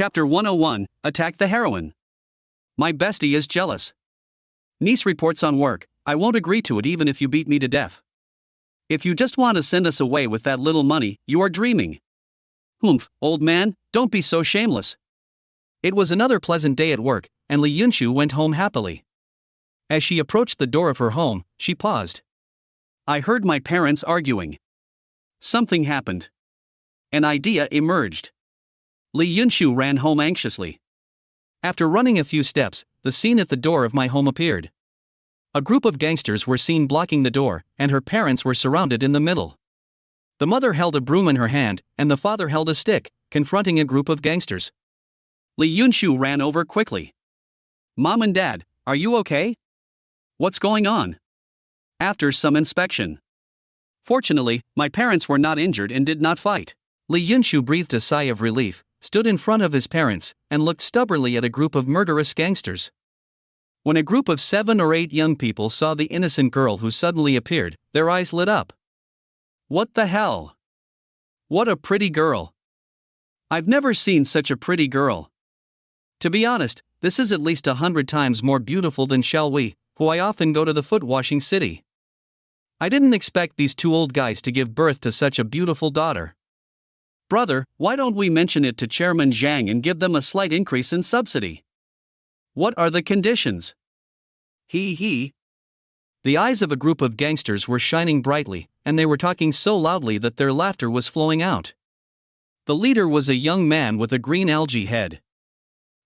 Chapter 101, Attack the Heroine. My bestie is jealous. Niece reports on work, I won't agree to it even if you beat me to death. If you just want to send us away with that little money, you are dreaming. Humph, old man, don't be so shameless. It was another pleasant day at work, and Li Yunshu went home happily. As she approached the door of her home, she paused. I heard my parents arguing. Something happened. An idea emerged. Li Yunshu ran home anxiously. After running a few steps, the scene at the door of my home appeared. A group of gangsters were seen blocking the door, and her parents were surrounded in the middle. The mother held a broom in her hand, and the father held a stick, confronting a group of gangsters. Li Yunshu ran over quickly. Mom and Dad, are you okay? What's going on? After some inspection. Fortunately, my parents were not injured and did not fight. Li Yunshu breathed a sigh of relief, stood in front of his parents, and looked stubbornly at a group of murderous gangsters. When a group of 7 or 8 young people saw the innocent girl who suddenly appeared, their eyes lit up. What the hell? What a pretty girl. I've never seen such a pretty girl. To be honest, this is at least 100 times more beautiful than Xiaowei, who I often go to the foot washing city. I didn't expect these 2 old guys to give birth to such a beautiful daughter. Brother, why don't we mention it to Chairman Zhang and give them a slight increase in subsidy? What are the conditions? He. The eyes of a group of gangsters were shining brightly, and they were talking so loudly that their laughter was flowing out. The leader was a young man with a green algae head.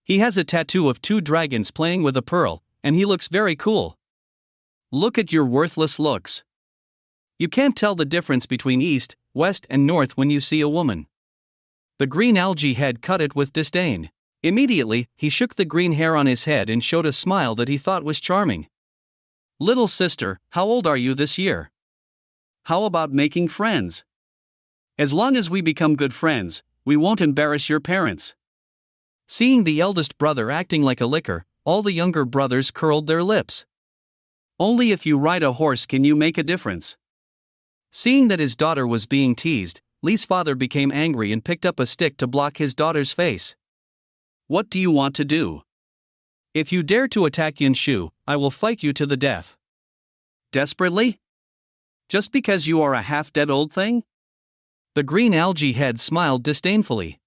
He has a tattoo of 2 dragons playing with a pearl, and he looks very cool. Look at your worthless looks. You can't tell the difference between east, west, and north when you see a woman. The green algae head cut it with disdain. Immediately, he shook the green hair on his head and showed a smile that he thought was charming. Little sister, how old are you this year? How about making friends? As long as we become good friends, we won't embarrass your parents. Seeing the eldest brother acting like a licker, all the younger brothers curled their lips. Only if you ride a horse can you make a difference. Seeing that his daughter was being teased, Li's father became angry and picked up a stick to block his daughter's face. What do you want to do? If you dare to attack Yunshu, I will fight you to the death. Desperately? Just because you are a half-dead old thing? The green algae head smiled disdainfully.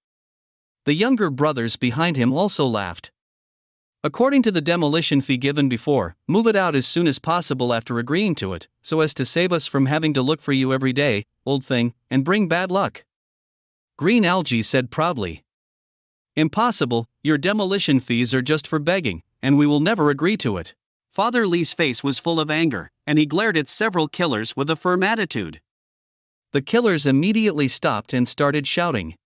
The younger brothers behind him also laughed. According to the demolition fee given before, move it out as soon as possible after agreeing to it, so as to save us from having to look for you every day, old thing, and bring bad luck. Green algae said proudly. Impossible, your demolition fees are just for begging, and we will never agree to it. Father Li's face was full of anger, and he glared at several killers with a firm attitude. The killers immediately stopped and started shouting.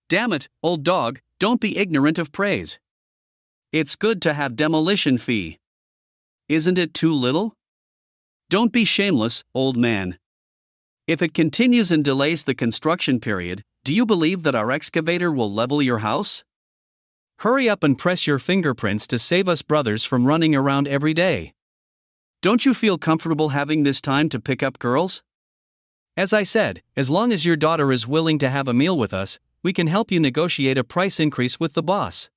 Damn it, old dog, don't be ignorant of praise. It's good to have demolition fee. Isn't it too little? Don't be shameless, old man. If it continues and delays the construction period, do you believe that our excavator will level your house? Hurry up and press your fingerprints to save us brothers from running around every day. Don't you feel comfortable having this time to pick up girls? As I said, as long as your daughter is willing to have a meal with us, we can help you negotiate a price increase with the boss.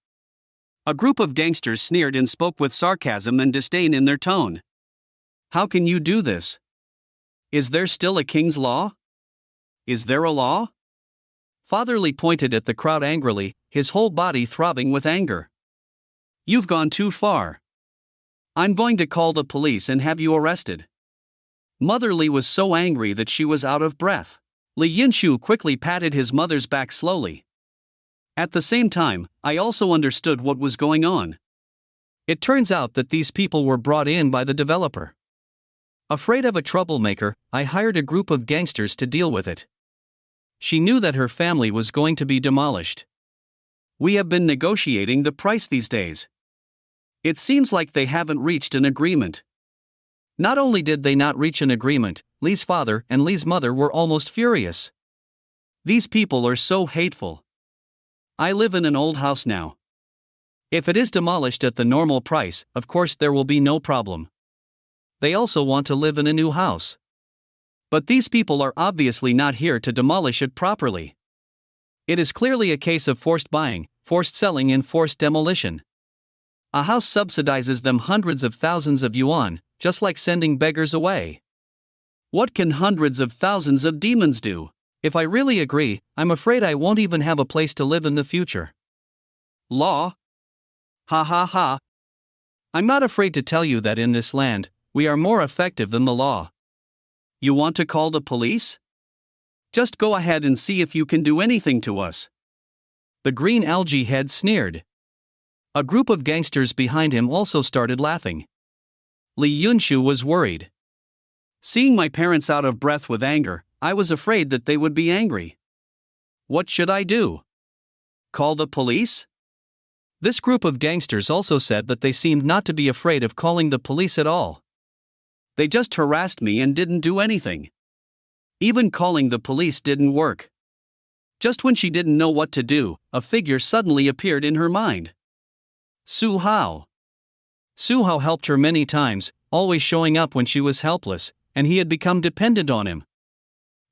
A group of gangsters sneered and spoke with sarcasm and disdain in their tone. How can you do this? Is there still a king's law? Is there a law? Father Li pointed at the crowd angrily, his whole body throbbing with anger. You've gone too far. I'm going to call the police and have you arrested. Mother Li was so angry that she was out of breath. Li Yunshu quickly patted his mother's back slowly. At the same time, I also understood what was going on. It turns out that these people were brought in by the developer. Afraid of a troublemaker, I hired a group of gangsters to deal with it. She knew that her family was going to be demolished. We have been negotiating the price these days. It seems like they haven't reached an agreement. Not only did they not reach an agreement, Li's father and Li's mother were almost furious. These people are so hateful. I live in an old house now. If it is demolished at the normal price, of course there will be no problem. They also want to live in a new house. But these people are obviously not here to demolish it properly. It is clearly a case of forced buying, forced selling and forced demolition. A house subsidizes them hundreds of thousands of yuan, just like sending beggars away. What can hundreds of thousands of demons do? If I really agree, I'm afraid I won't even have a place to live in the future. Law? Ha ha ha. I'm not afraid to tell you that in this land, we are more effective than the law. You want to call the police? Just go ahead and see if you can do anything to us. The green algae head sneered. A group of gangsters behind him also started laughing. Li Yunshu was worried. Seeing my parents out of breath with anger, I was afraid that they would be angry. What should I do? Call the police? This group of gangsters also said that they seemed not to be afraid of calling the police at all. They just harassed me and didn't do anything. Even calling the police didn't work. Just when she didn't know what to do, a figure suddenly appeared in her mind. Su Hao. Su Hao helped her many times, always showing up when she was helpless, and he had become dependent on him.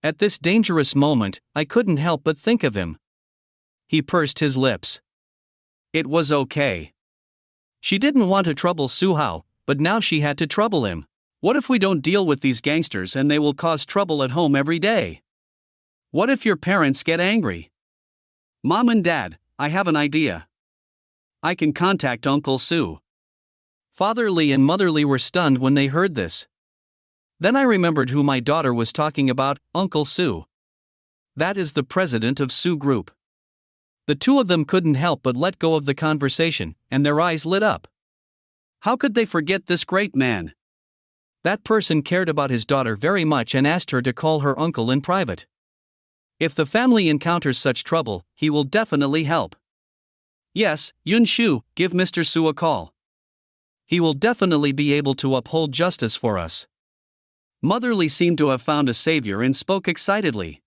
At this dangerous moment, I couldn't help but think of him. He pursed his lips. It was okay. She didn't want to trouble Su Hao, but now she had to trouble him. What if we don't deal with these gangsters and they will cause trouble at home every day? What if your parents get angry? Mom and Dad, I have an idea. I can contact Uncle Su. Father Li and Mother Li were stunned when they heard this. Then I remembered who my daughter was talking about, Uncle Su. That is the president of Su Group. The two of them couldn't help but let go of the conversation, and their eyes lit up. How could they forget this great man? That person cared about his daughter very much and asked her to call her uncle in private. If the family encounters such trouble, he will definitely help. Yes, Yun Shu, give Mr. Su a call. He will definitely be able to uphold justice for us. Mother Li seemed to have found a savior and spoke excitedly.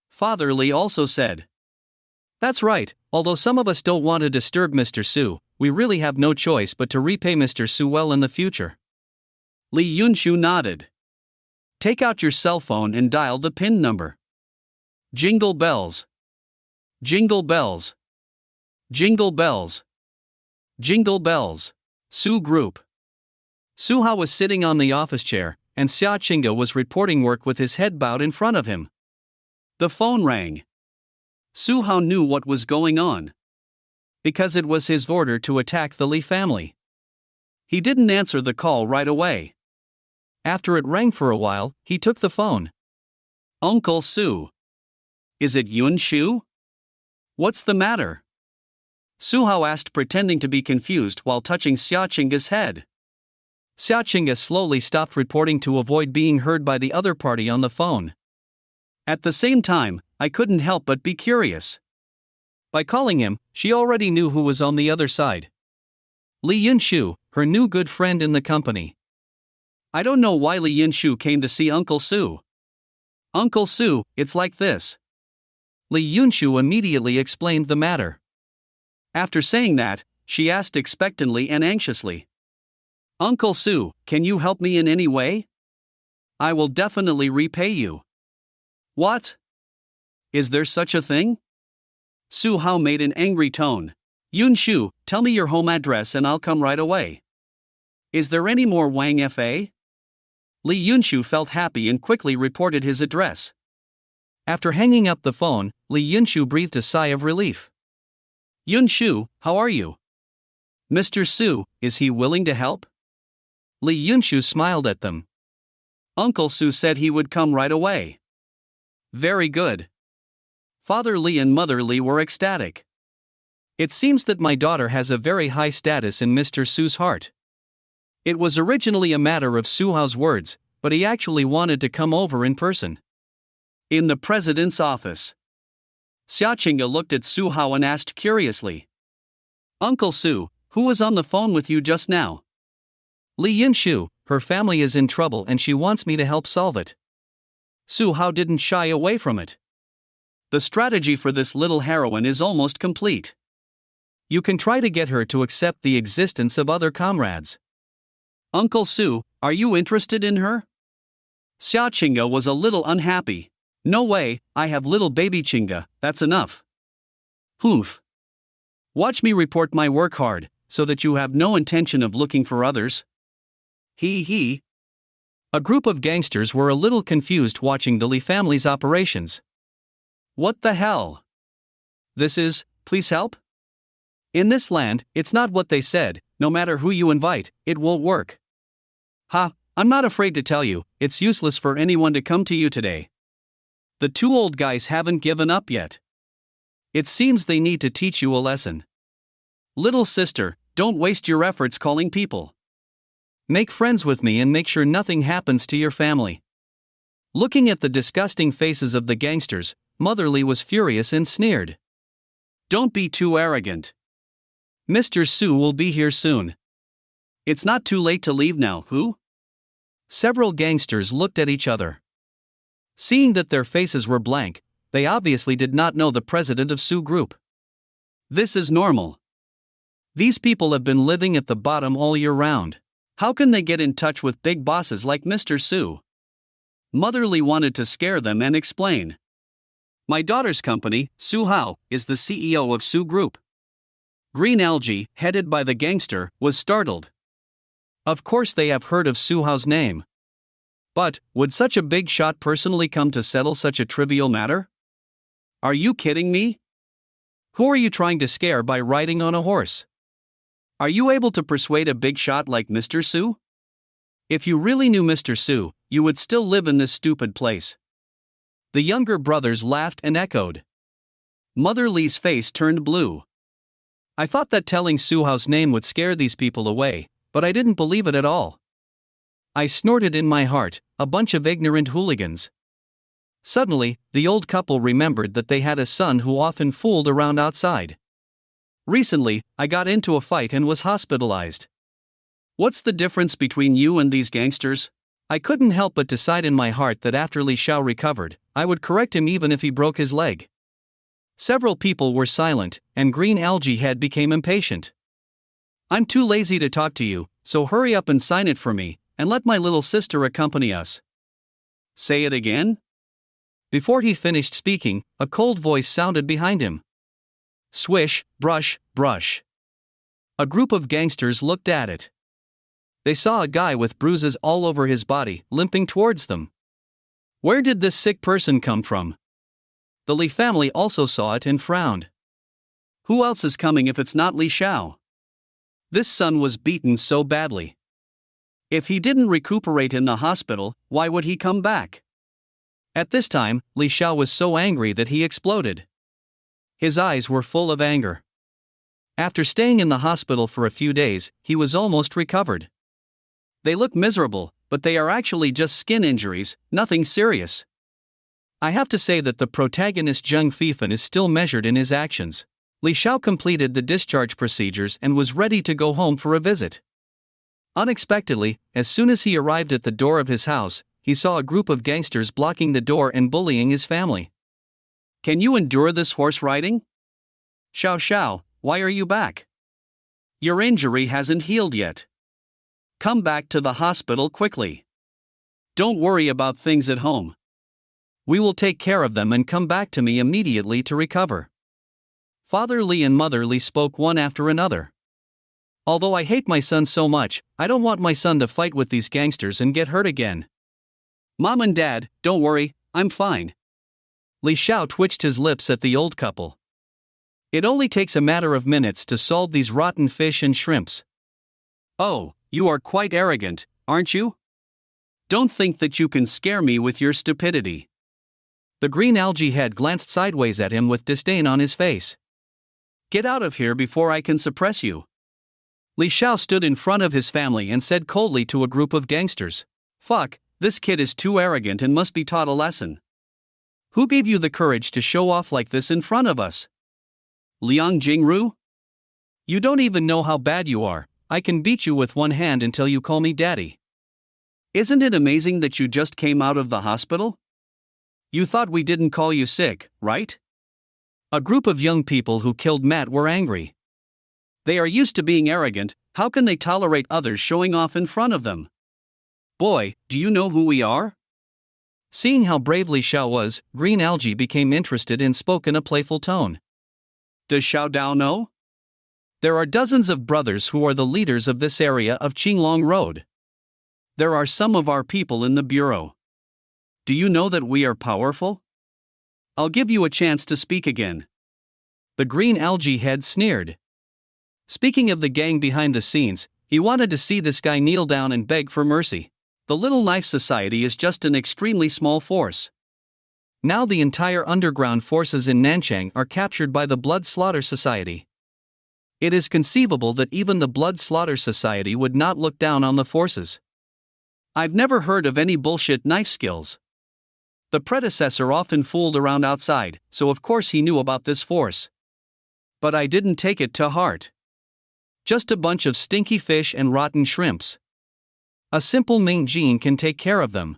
Father Li also said, That's right, although some of us don't want to disturb Mr. Su, we really have no choice but to repay Mr. Su well in the future. Li Yunshu nodded. Take out your cell phone and dial the PIN number. Jingle bells. Jingle bells. Jingle bells. Jingle bells. Su Group. Su Hao was sitting on the office chair, and Xia Qingge was reporting work with his head bowed in front of him. The phone rang. Su Hao knew what was going on. Because it was his order to attack the Li family. He didn't answer the call right away. After it rang for a while, he took the phone. Uncle Su. Is it Yun Shu? What's the matter? Su Hao asked, pretending to be confused while touching Xia Qingge's head. Xia Qingge slowly stopped reporting to avoid being heard by the other party on the phone. At the same time, I couldn't help but be curious. By calling him, she already knew who was on the other side. Li Yunshu, her new good friend in the company. I don't know why Li Yunshu came to see Uncle Su. Uncle Su, it's like this. Li Yunshu immediately explained the matter. After saying that, she asked expectantly and anxiously. Uncle Su, can you help me in any way? I will definitely repay you. What? Is there such a thing? Su Hao made an angry tone. Yun Shu, tell me your home address and I'll come right away. Is there any more Wang Fa? Li Yunshu felt happy and quickly reported his address. After hanging up the phone, Li Yunshu breathed a sigh of relief. Yun Shu, how are you? Mr. Su, is he willing to help? Li Yunshu smiled at them. Uncle Su said he would come right away. Very good. Father Li and Mother Li were ecstatic. It seems that my daughter has a very high status in Mr. Su's heart. It was originally a matter of Su Hao's words, but he actually wanted to come over in person. In the president's office. Xia Qingge looked at Su Hao and asked curiously. Uncle Su, who was on the phone with you just now? Li Yunshu, her family is in trouble and she wants me to help solve it. Su Hao didn't shy away from it. The strategy for this little heroine is almost complete. You can try to get her to accept the existence of other comrades. Uncle Su, are you interested in her? Xia Qingge was a little unhappy. No way, I have little baby Qingge, that's enough. Poof. Watch me report my work hard, so that you have no intention of looking for others. Hee hee. A group of gangsters were a little confused watching the Lee family's operations. What the hell? This is, please help? In this land, it's not what they said, no matter who you invite, it won't work. Ha, I'm not afraid to tell you, it's useless for anyone to come to you today. The two old guys haven't given up yet. It seems they need to teach you a lesson. Little sister, don't waste your efforts calling people. Make friends with me and make sure nothing happens to your family. Looking at the disgusting faces of the gangsters, Mother Lee was furious and sneered. Don't be too arrogant. Mr. Su will be here soon. It's not too late to leave now, who? Several gangsters looked at each other. Seeing that their faces were blank, they obviously did not know the president of Su Group. This is normal. These people have been living at the bottom all year round. How can they get in touch with big bosses like Mr. Su? Mother Lee wanted to scare them and explain. My daughter's company, Su Hao, is the CEO of Su Group. Green Algae, headed by the gangster, was startled. Of course they have heard of Su Hao's name. But, would such a big shot personally come to settle such a trivial matter? Are you kidding me? Who are you trying to scare by riding on a horse? Are you able to persuade a big shot like Mr. Su? If you really knew Mr. Su, you would still live in this stupid place. The younger brothers laughed and echoed. Mother Lee's face turned blue. I thought that telling Su Hao's name would scare these people away, but I didn't believe it at all. I snorted in my heart, a bunch of ignorant hooligans. Suddenly, the old couple remembered that they had a son who often fooled around outside. Recently, I got into a fight and was hospitalized. What's the difference between you and these gangsters? I couldn't help but decide in my heart that after Li Xiao recovered, I would correct him even if he broke his leg. Several people were silent, and Green Algae Head became impatient. I'm too lazy to talk to you, so hurry up and sign it for me, and let my little sister accompany us. Say it again? Before he finished speaking, a cold voice sounded behind him. Swish, brush, brush. A group of gangsters looked at it. They saw a guy with bruises all over his body, limping towards them. Where did this sick person come from? The Li family also saw it and frowned. Who else is coming if it's not Li Xiao? This son was beaten so badly. If he didn't recuperate in the hospital, why would he come back? At this time, Li Xiao was so angry that he exploded. His eyes were full of anger. After staying in the hospital for a few days, he was almost recovered. They look miserable, but they are actually just skin injuries, nothing serious. I have to say that the protagonist Zheng Fifan is still measured in his actions. Li Xiao completed the discharge procedures and was ready to go home for a visit. Unexpectedly, as soon as he arrived at the door of his house, he saw a group of gangsters blocking the door and bullying his family. Can you endure this horse riding? Xiao Xiao, why are you back? Your injury hasn't healed yet. Come back to the hospital quickly. Don't worry about things at home. We will take care of them and come back to me immediately to recover. Father Li and Mother Li spoke one after another. Although I hate my son so much, I don't want my son to fight with these gangsters and get hurt again. Mom and Dad, don't worry, I'm fine. Li Xiao twitched his lips at the old couple. It only takes a matter of minutes to solve these rotten fish and shrimps. Oh, you are quite arrogant, aren't you? Don't think that you can scare me with your stupidity. The Green Algae Head glanced sideways at him with disdain on his face. Get out of here before I can suppress you. Li Xiao stood in front of his family and said coldly to a group of gangsters, Fuck, this kid is too arrogant and must be taught a lesson. Who gave you the courage to show off like this in front of us? Liang Jingru? You don't even know how bad you are. I can beat you with one hand until you call me daddy. Isn't it amazing that you just came out of the hospital? You thought we didn't call you sick, right? A group of young people who killed Matt were angry. They are used to being arrogant, how can they tolerate others showing off in front of them? Boy, do you know who we are? Seeing how brave Li Xiao was, Green Algae became interested and spoke in a playful tone. Does Xiao Dao know? There are dozens of brothers who are the leaders of this area of Qinglong Road. There are some of our people in the bureau. Do you know that we are powerful? I'll give you a chance to speak again. The green algae head sneered. Speaking of the gang behind the scenes, he wanted to see this guy kneel down and beg for mercy. The Little Knife Society is just an extremely small force. Now the entire underground forces in Nanchang are captured by the Blood Slaughter Society. It is conceivable that even the Blood Slaughter Society would not look down on the forces. I've never heard of any bullshit knife skills. The predecessor often fooled around outside, so of course he knew about this force. But I didn't take it to heart. Just a bunch of stinky fish and rotten shrimps. A simple Ming Jin can take care of them.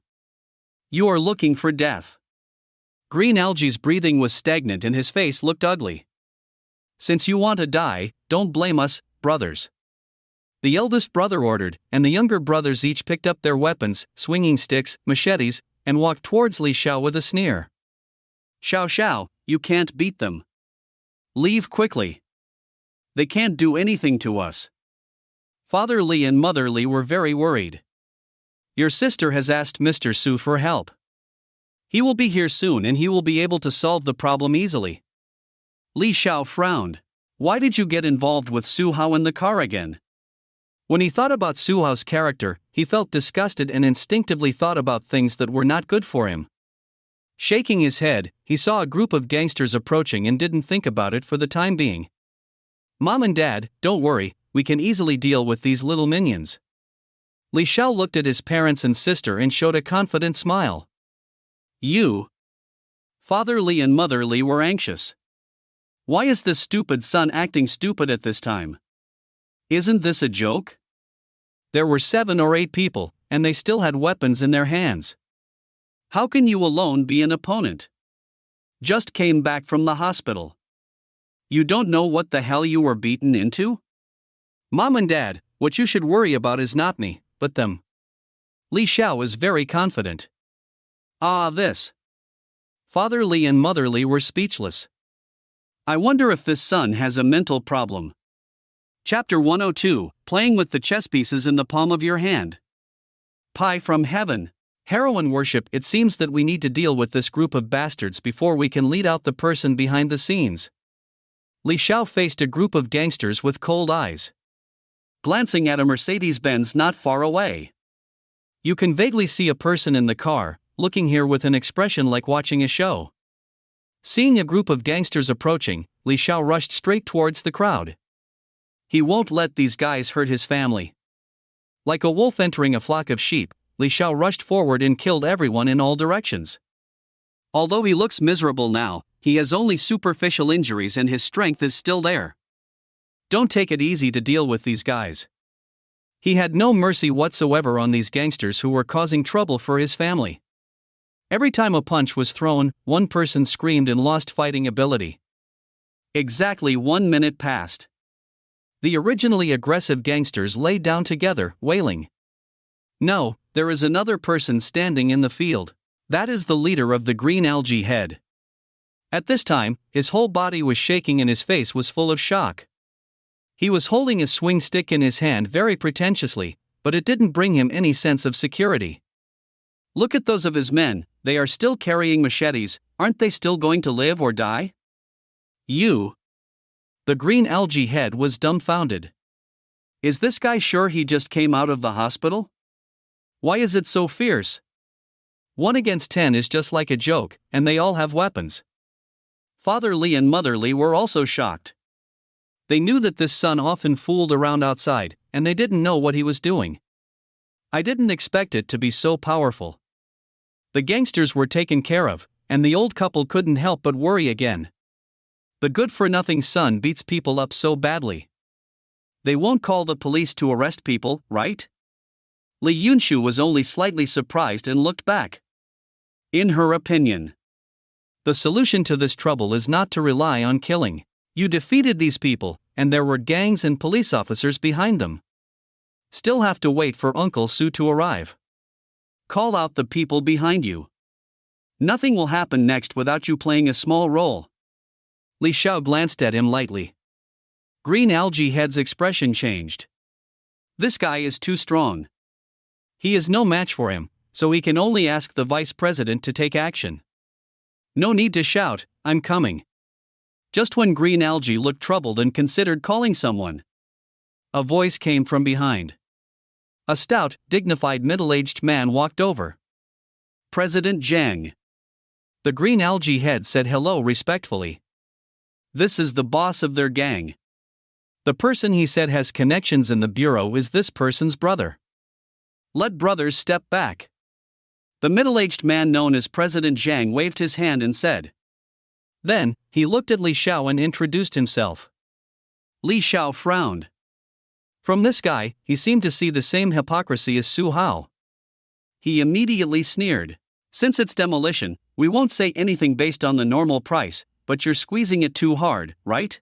You are looking for death. Green algae's breathing was stagnant and his face looked ugly. Since you want to die, don't blame us, brothers. The eldest brother ordered, and the younger brothers each picked up their weapons, swinging sticks, machetes, and walked towards Li Xiao with a sneer. Xiao Xiao, you can't beat them. Leave quickly. They can't do anything to us. Father Li and Mother Li were very worried. Your sister has asked Mr. Su for help. He will be here soon and he will be able to solve the problem easily. Li Xiao frowned. Why did you get involved with Su Hao in the car again? When he thought about Su Hao's character, he felt disgusted and instinctively thought about things that were not good for him. Shaking his head, he saw a group of gangsters approaching and didn't think about it for the time being. Mom and Dad, don't worry, we can easily deal with these little minions. Li Xiao looked at his parents and sister and showed a confident smile. You? Father Li and Mother Li were anxious. Why is this stupid son acting stupid at this time? Isn't this a joke? There were 7 or 8 people, and they still had weapons in their hands. How can you alone be an opponent? Just came back from the hospital. You don't know what the hell you were beaten into? Mom and Dad, what you should worry about is not me, but them. Li Xiao is very confident. This. Father Li and Mother Li were speechless. I wonder if this son has a mental problem. Chapter 102, Playing with the chess pieces in the palm of your hand. Pie from heaven. Heroine worship. It seems that we need to deal with this group of bastards before we can lead out the person behind the scenes. Li Xiao faced a group of gangsters with cold eyes. Glancing at a Mercedes-Benz not far away. You can vaguely see a person in the car, looking here with an expression like watching a show. Seeing a group of gangsters approaching, Li Xiao rushed straight towards the crowd. He won't let these guys hurt his family. Like a wolf entering a flock of sheep, Li Xiao rushed forward and killed everyone in all directions. Although he looks miserable now, he has only superficial injuries and his strength is still there. Don't take it easy to deal with these guys. He had no mercy whatsoever on these gangsters who were causing trouble for his family. Every time a punch was thrown, one person screamed and lost fighting ability. Exactly 1 minute passed. The originally aggressive gangsters lay down together, wailing. No, there is another person standing in the field. That is the leader of the green algae head. At this time, his whole body was shaking and his face was full of shock. He was holding a swing stick in his hand very pretentiously, but it didn't bring him any sense of security. Look at those of his men, they are still carrying machetes, aren't they still going to live or die? You? The green algae head was dumbfounded. Is this guy sure he just came out of the hospital? Why is it so fierce? 1 against 10 is just like a joke, and they all have weapons. Father Li and Mother Li were also shocked. They knew that this son often fooled around outside, and they didn't know what he was doing. I didn't expect it to be so powerful. The gangsters were taken care of, and the old couple couldn't help but worry again. The good-for-nothing son beats people up so badly. They won't call the police to arrest people, right? Li Yunshu was only slightly surprised and looked back. In her opinion, the solution to this trouble is not to rely on killing. You defeated these people, and there were gangs and police officers behind them. Still have to wait for Uncle Su to arrive. Call out the people behind you. Nothing will happen next without you playing a small role. Li Xiao glanced at him lightly. Green Algae Head's expression changed. This guy is too strong. He is no match for him, so he can only ask the vice president to take action. No need to shout, I'm coming. Just when Green Algae looked troubled and considered calling someone, a voice came from behind. A stout, dignified middle-aged man walked over. President Zhang. The Green Algae Head said hello respectfully. This is the boss of their gang. The person he said has connections in the bureau is this person's brother. Let brothers step back. The middle-aged man known as President Zhang waved his hand and said. Then, he looked at Li Xiao and introduced himself. Li Xiao frowned. From this guy, he seemed to see the same hypocrisy as Su Hao. He immediately sneered. Since it's demolition, we won't say anything based on the normal price, but you're squeezing it too hard, right?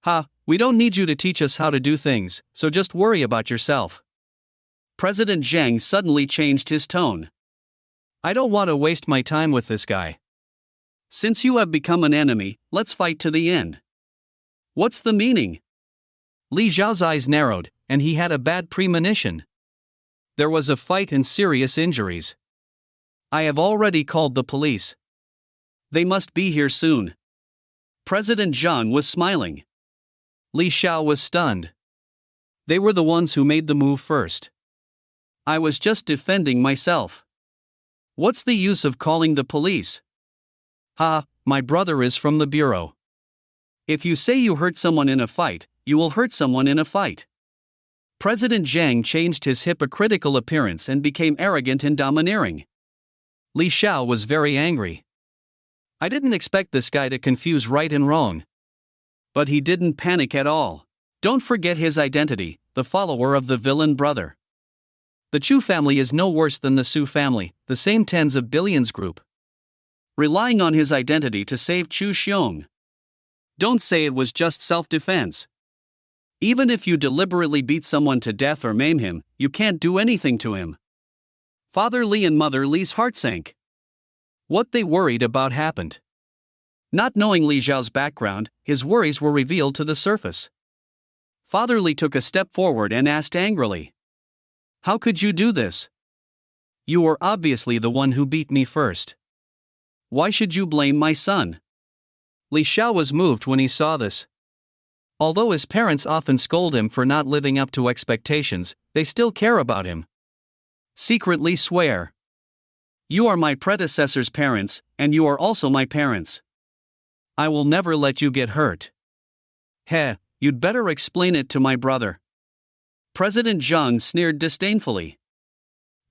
Ha, we don't need you to teach us how to do things, so just worry about yourself. President Zhang suddenly changed his tone. I don't want to waste my time with this guy. Since you have become an enemy, let's fight to the end. What's the meaning? Li Xiao's eyes narrowed, and he had a bad premonition. There was a fight and serious injuries. I have already called the police. They must be here soon. President Zhang was smiling. Li Xiao was stunned. They were the ones who made the move first. I was just defending myself. What's the use of calling the police? Ha, my brother is from the bureau. If you say you hurt someone in a fight, you will hurt someone in a fight. President Zhang changed his hypocritical appearance and became arrogant and domineering. Li Xiao was very angry. I didn't expect this guy to confuse right and wrong. But he didn't panic at all. Don't forget his identity, the follower of the villain brother. The Chu family is no worse than the Su family, the same tens of billions group. Relying on his identity to save Chu Xiong. Don't say it was just self-defense. Even if you deliberately beat someone to death or maim him, you can't do anything to him. Father Li and Mother Li's heart sank. What they worried about happened. Not knowing Li Xiao's background, his worries were revealed to the surface. Father Li took a step forward and asked angrily. How could you do this? You were obviously the one who beat me first. Why should you blame my son? Li Xiao was moved when he saw this. Although his parents often scold him for not living up to expectations, they still care about him. Secretly swear. You are my predecessor's parents, and you are also my parents. I will never let you get hurt. Heh, you'd better explain it to my brother. President Zhang sneered disdainfully.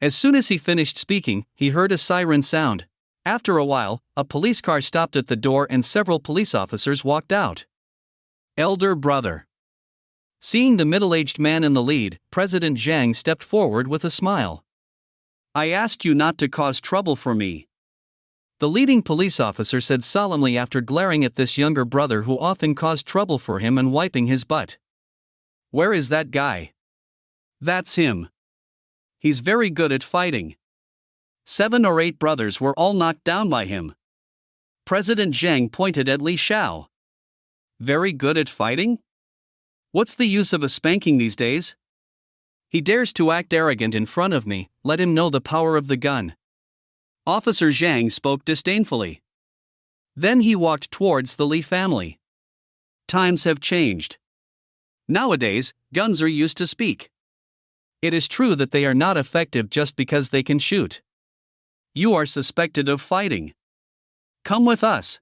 As soon as he finished speaking, he heard a siren sound. After a while, a police car stopped at the door and several police officers walked out. Elder brother. Seeing the middle-aged man in the lead, President Zhang stepped forward with a smile. I asked you not to cause trouble for me. The leading police officer said solemnly after glaring at this younger brother who often caused trouble for him and wiping his butt. Where is that guy? That's him. He's very good at fighting. 7 or 8 brothers were all knocked down by him. President Zhang pointed at Li Xiao. Very good at fighting? What's the use of a spanking these days? He dares to act arrogant in front of me, let him know the power of the gun. Officer Zhang spoke disdainfully. Then he walked towards the Li family. Times have changed. Nowadays, guns are used to speak. It is true that they are not effective just because they can shoot. You are suspected of fighting. Come with us.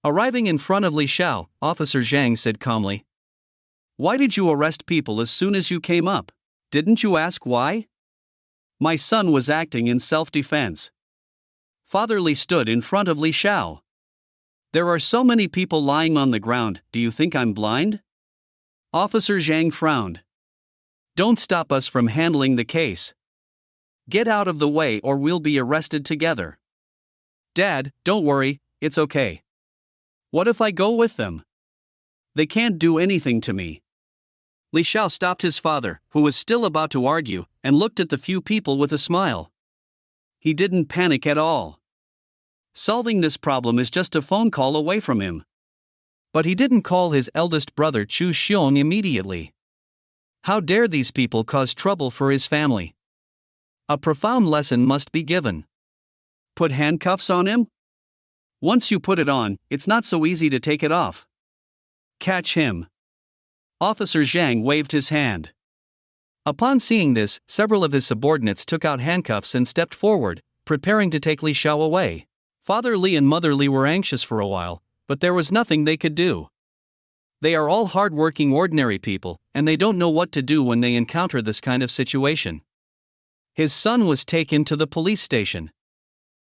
Arriving in front of Li Xiao, Officer Zhang said calmly. Why did you arrest people as soon as you came up? Didn't you ask why? My son was acting in self-defense. Father Li stood in front of Li Xiao. There are so many people lying on the ground, do you think I'm blind? Officer Zhang frowned. Don't stop us from handling the case. Get out of the way or we'll be arrested together. Dad, don't worry, it's okay. What if I go with them? They can't do anything to me. Li Xiao stopped his father, who was still about to argue, and looked at the few people with a smile. He didn't panic at all. Solving this problem is just a phone call away from him. But he didn't call his eldest brother Chu Xiong immediately. How dare these people cause trouble for his family? A profound lesson must be given. Put handcuffs on him? Once you put it on, it's not so easy to take it off. Catch him. Officer Zhang waved his hand. Upon seeing this, several of his subordinates took out handcuffs and stepped forward, preparing to take Li Xiao away. Father Li and Mother Li were anxious for a while, but there was nothing they could do. They are all hard-working ordinary people, and they don't know what to do when they encounter this kind of situation. His son was taken to the police station.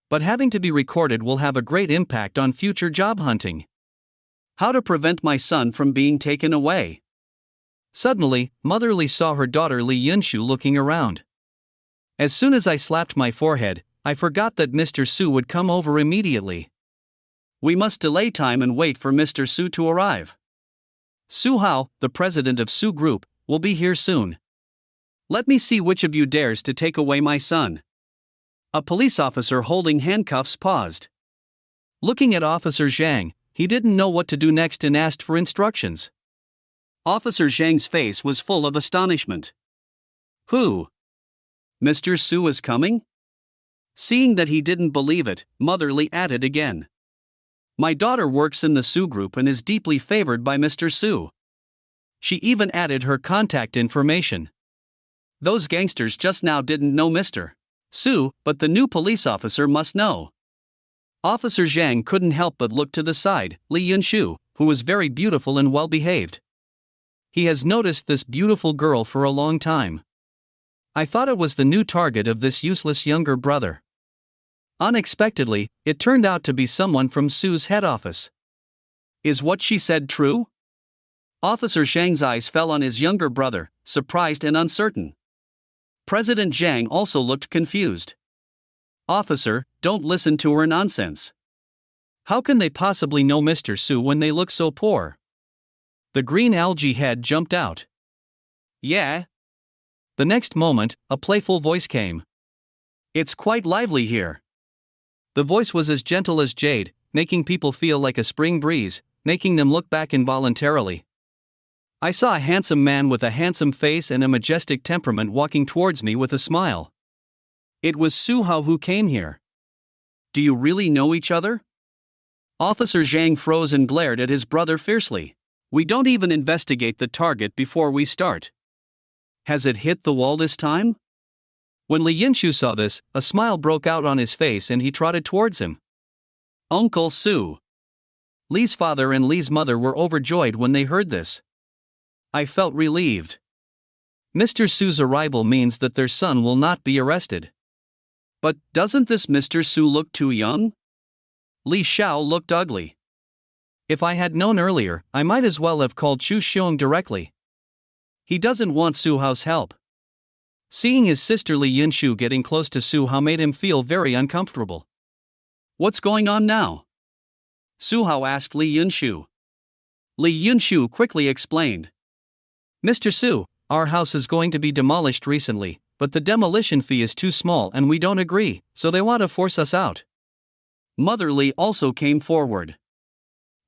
But having to be recorded will have a great impact on future job hunting. How to prevent my son from being taken away? Suddenly, Mother Li saw her daughter Li Yunshu looking around. As soon as I slapped my forehead, I forgot that Mr. Su would come over immediately. We must delay time and wait for Mr. Su to arrive. Su Hao, the president of Su Group, will be here soon. Let me see which of you dares to take away my son. A police officer holding handcuffs paused. Looking at Officer Zhang, he didn't know what to do next and asked for instructions. Officer Zhang's face was full of astonishment. Who? Mr. Su is coming? Seeing that he didn't believe it, Mother Li added again. My daughter works in the Su Group and is deeply favored by Mr. Su. She even added her contact information. Those gangsters just now didn't know Mr. Su, but the new police officer must know. Officer Zhang couldn't help but look to the side, Li Yunshu, who was very beautiful and well-behaved. He has noticed this beautiful girl for a long time. I thought it was the new target of this useless younger brother. Unexpectedly, it turned out to be someone from Su's head office. Is what she said true? Officer Zhang's eyes fell on his younger brother, surprised and uncertain. President Zhang also looked confused. Officer, don't listen to her nonsense. How can they possibly know Mr. Su when they look so poor? The green algae head jumped out. Yeah. The next moment, a playful voice came. It's quite lively here. The voice was as gentle as jade, making people feel like a spring breeze, making them look back involuntarily. I saw a handsome man with a handsome face and a majestic temperament walking towards me with a smile. It was Su Hao who came here. Do you really know each other? Officer Zhang froze and glared at his brother fiercely. We don't even investigate the target before we start. Has it hit the wall this time? When Li Yunshu saw this, a smile broke out on his face and he trotted towards him. Uncle Su. Li's father and Li's mother were overjoyed when they heard this. I felt relieved. Mr. Su's arrival means that their son will not be arrested. But doesn't this Mr. Su look too young? Li Xiao looked ugly. If I had known earlier, I might as well have called Chu Xiong directly. He doesn't want Su Hao's help. Seeing his sister Li Yunshu getting close to Su Hao made him feel very uncomfortable. What's going on now? Su Hao asked Li Yunshu. Li Yunshu quickly explained. Mr. Su, our house is going to be demolished recently, but the demolition fee is too small and we don't agree, so they want to force us out. Mother Li also came forward.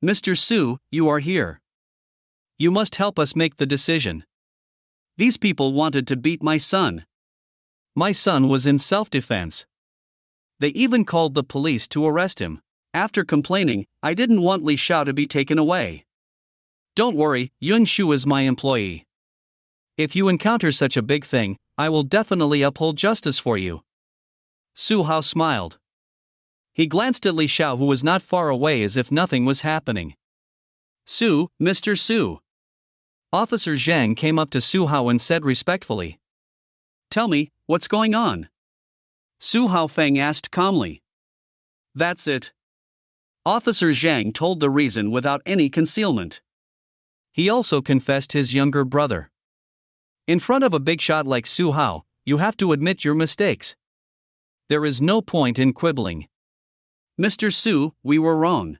Mr. Su, you are here. You must help us make the decision. These people wanted to beat my son. My son was in self-defense. They even called the police to arrest him. After complaining, I didn't want Li Xiao to be taken away. Don't worry, Yun Shu is my employee. If you encounter such a big thing, I will definitely uphold justice for you. Su Hao smiled. He glanced at Li Xiao, who was not far away, as if nothing was happening. Mr. Su. Officer Zhang came up to Su Hao and said respectfully. Tell me, what's going on? Su Hao Feng asked calmly. That's it. Officer Zhang told the reason without any concealment. He also confessed his younger brother. In front of a big shot like Su Hao, you have to admit your mistakes. There is no point in quibbling. Mr. Su, we were wrong.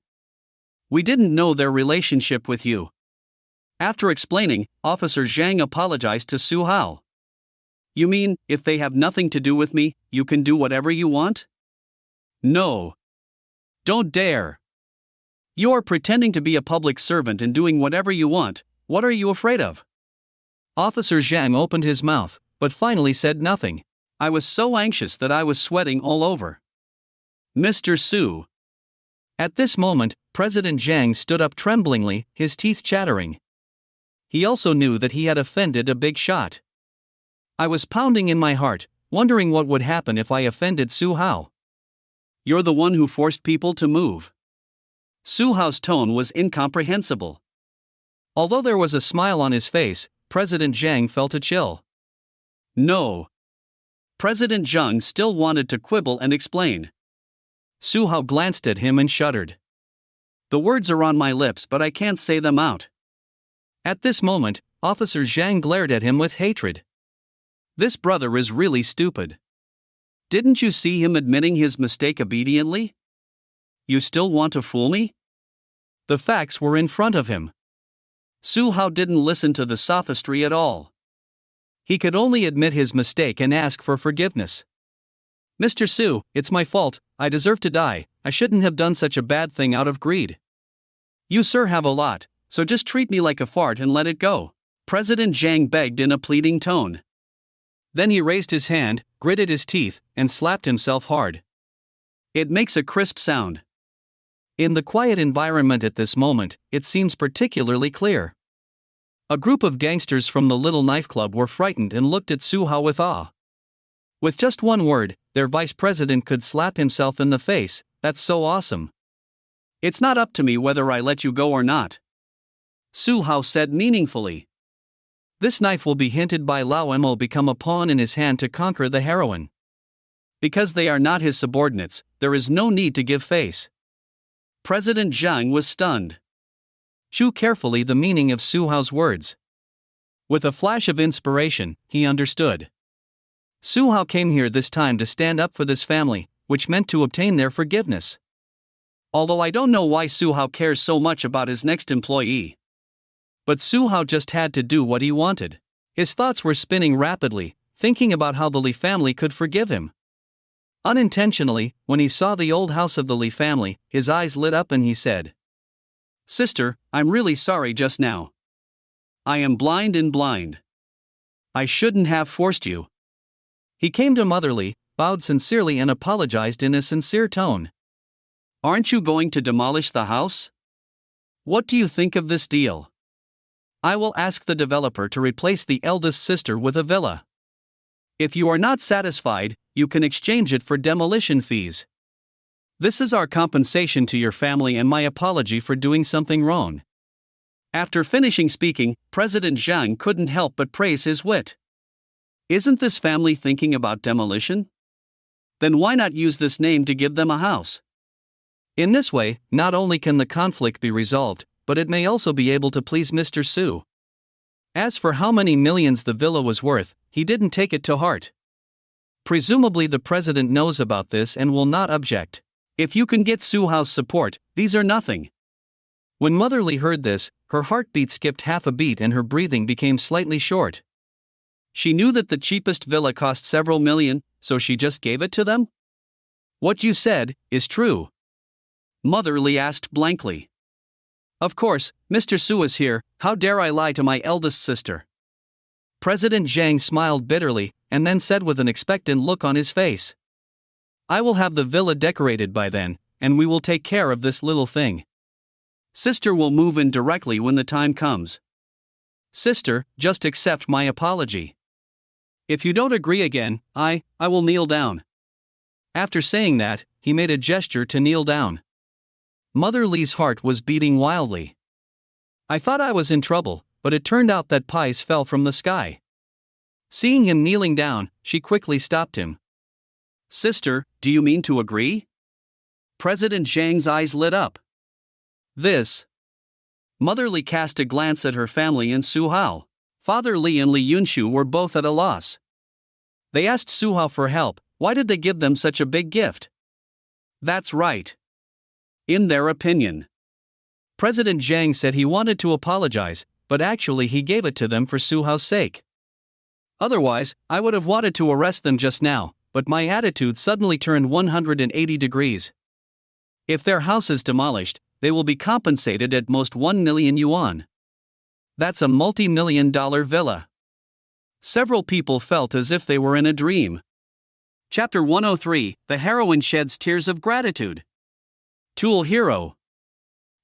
We didn't know their relationship with you. After explaining, Officer Zhang apologized to Su Hao. You mean, if they have nothing to do with me, you can do whatever you want? No. Don't dare. You're pretending to be a public servant and doing whatever you want. What are you afraid of? Officer Zhang opened his mouth, but finally said nothing. I was so anxious that I was sweating all over. Mr. Su. At this moment, President Zhang stood up tremblingly, his teeth chattering. He also knew that he had offended a big shot. I was pounding in my heart, wondering what would happen if I offended Su Hao. You're the one who forced people to move. Su Hao's tone was incomprehensible. Although there was a smile on his face, President Zhang felt a chill. No. President Zhang still wanted to quibble and explain. Su Hao glanced at him and shuddered. The words are on my lips, but I can't say them out. At this moment, Officer Zhang glared at him with hatred. This brother is really stupid. Didn't you see him admitting his mistake obediently? You still want to fool me? The facts were in front of him. Su Hao didn't listen to the sophistry at all. He could only admit his mistake and ask for forgiveness. Mr. Su, it's my fault, I deserve to die, I shouldn't have done such a bad thing out of greed. You sir have a lot, so just treat me like a fart and let it go, President Zhang begged in a pleading tone. Then he raised his hand, gritted his teeth, and slapped himself hard. It makes a crisp sound. In the quiet environment at this moment, it seems particularly clear. A group of gangsters from the Little Knife Club were frightened and looked at Su Hao with awe. With just one word, their vice president could slap himself in the face. That's so awesome. It's not up to me whether I let you go or not, Su Hao said meaningfully. This knife will be hinted by Lao and will become a pawn in his hand to conquer the heroine. Because they are not his subordinates, there is no need to give face. President Zhang was stunned. Chew carefully the meaning of Su Hao's words. With a flash of inspiration, he understood. Su Hao came here this time to stand up for this family, which meant to obtain their forgiveness. Although I don't know why Su Hao cares so much about his next employee. But Su Hao just had to do what he wanted. His thoughts were spinning rapidly, thinking about how the Li family could forgive him. Unintentionally, when he saw the old house of the Li family, his eyes lit up and he said, Sister, I'm really sorry just now. I am blind. I shouldn't have forced you. He came to Mother Li, bowed sincerely and apologized in a sincere tone. Aren't you going to demolish the house? What do you think of this deal? I will ask the developer to replace the eldest sister with a villa. If you are not satisfied, you can exchange it for demolition fees. This is our compensation to your family and my apology for doing something wrong. After finishing speaking, President Zhang couldn't help but praise his wit. Isn't this family thinking about demolition? Then why not use this name to give them a house? In this way, not only can the conflict be resolved, but it may also be able to please Mr. Su. As for how many millions the villa was worth, he didn't take it to heart. Presumably the president knows about this and will not object. If you can get Su Hao's support, these are nothing. When Mother Li heard this, her heartbeat skipped half a beat and her breathing became slightly short. She knew that the cheapest villa cost several million, so she just gave it to them? What you said is true. Mother Li asked blankly. Of course, Mr. Su is here, how dare I lie to my eldest sister? President Zhang smiled bitterly, and then said with an expectant look on his face. I will have the villa decorated by then, and we will take care of this little thing. Sister will move in directly when the time comes. Sister, just accept my apology. If you don't agree again, I will kneel down. After saying that, he made a gesture to kneel down. Mother Li's heart was beating wildly. I thought I was in trouble, but it turned out that pies fell from the sky. Seeing him kneeling down, she quickly stopped him. Sister, do you mean to agree? President Zhang's eyes lit up. This. Mother Li cast a glance at her family and Su Hao. Father Li and Li Yunshu were both at a loss. They asked Su Hao for help. Why did they give them such a big gift? That's right. In their opinion. President Zhang said he wanted to apologize, but actually he gave it to them for Su Hao's sake. Otherwise, I would have wanted to arrest them just now, but my attitude suddenly turned 180 degrees. If their house is demolished, they will be compensated at most 1 million yuan. That's a multi-million-dollar villa. Several people felt as if they were in a dream. Chapter 103, The Heroine Sheds Tears of Gratitude. Tool Hero.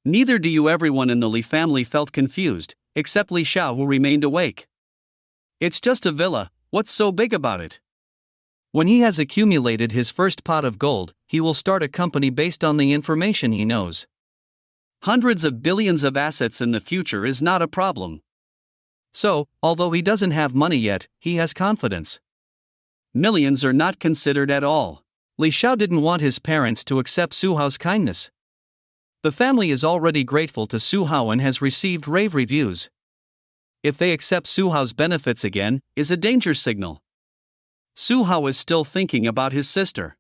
Neither do you. Everyone in the Li family felt confused, except Li Xiao, who remained awake. It's just a villa, what's so big about it? When he has accumulated his first pot of gold, he will start a company based on the information he knows. Hundreds of billions of assets in the future is not a problem. So, although he doesn't have money yet, he has confidence. Millions are not considered at all. Li Xiao didn't want his parents to accept Su Hao's kindness. The family is already grateful to Su Hao and has received rave reviews. If they accept Su Hao's benefits again, is a danger signal. Su Hao is still thinking about his sister.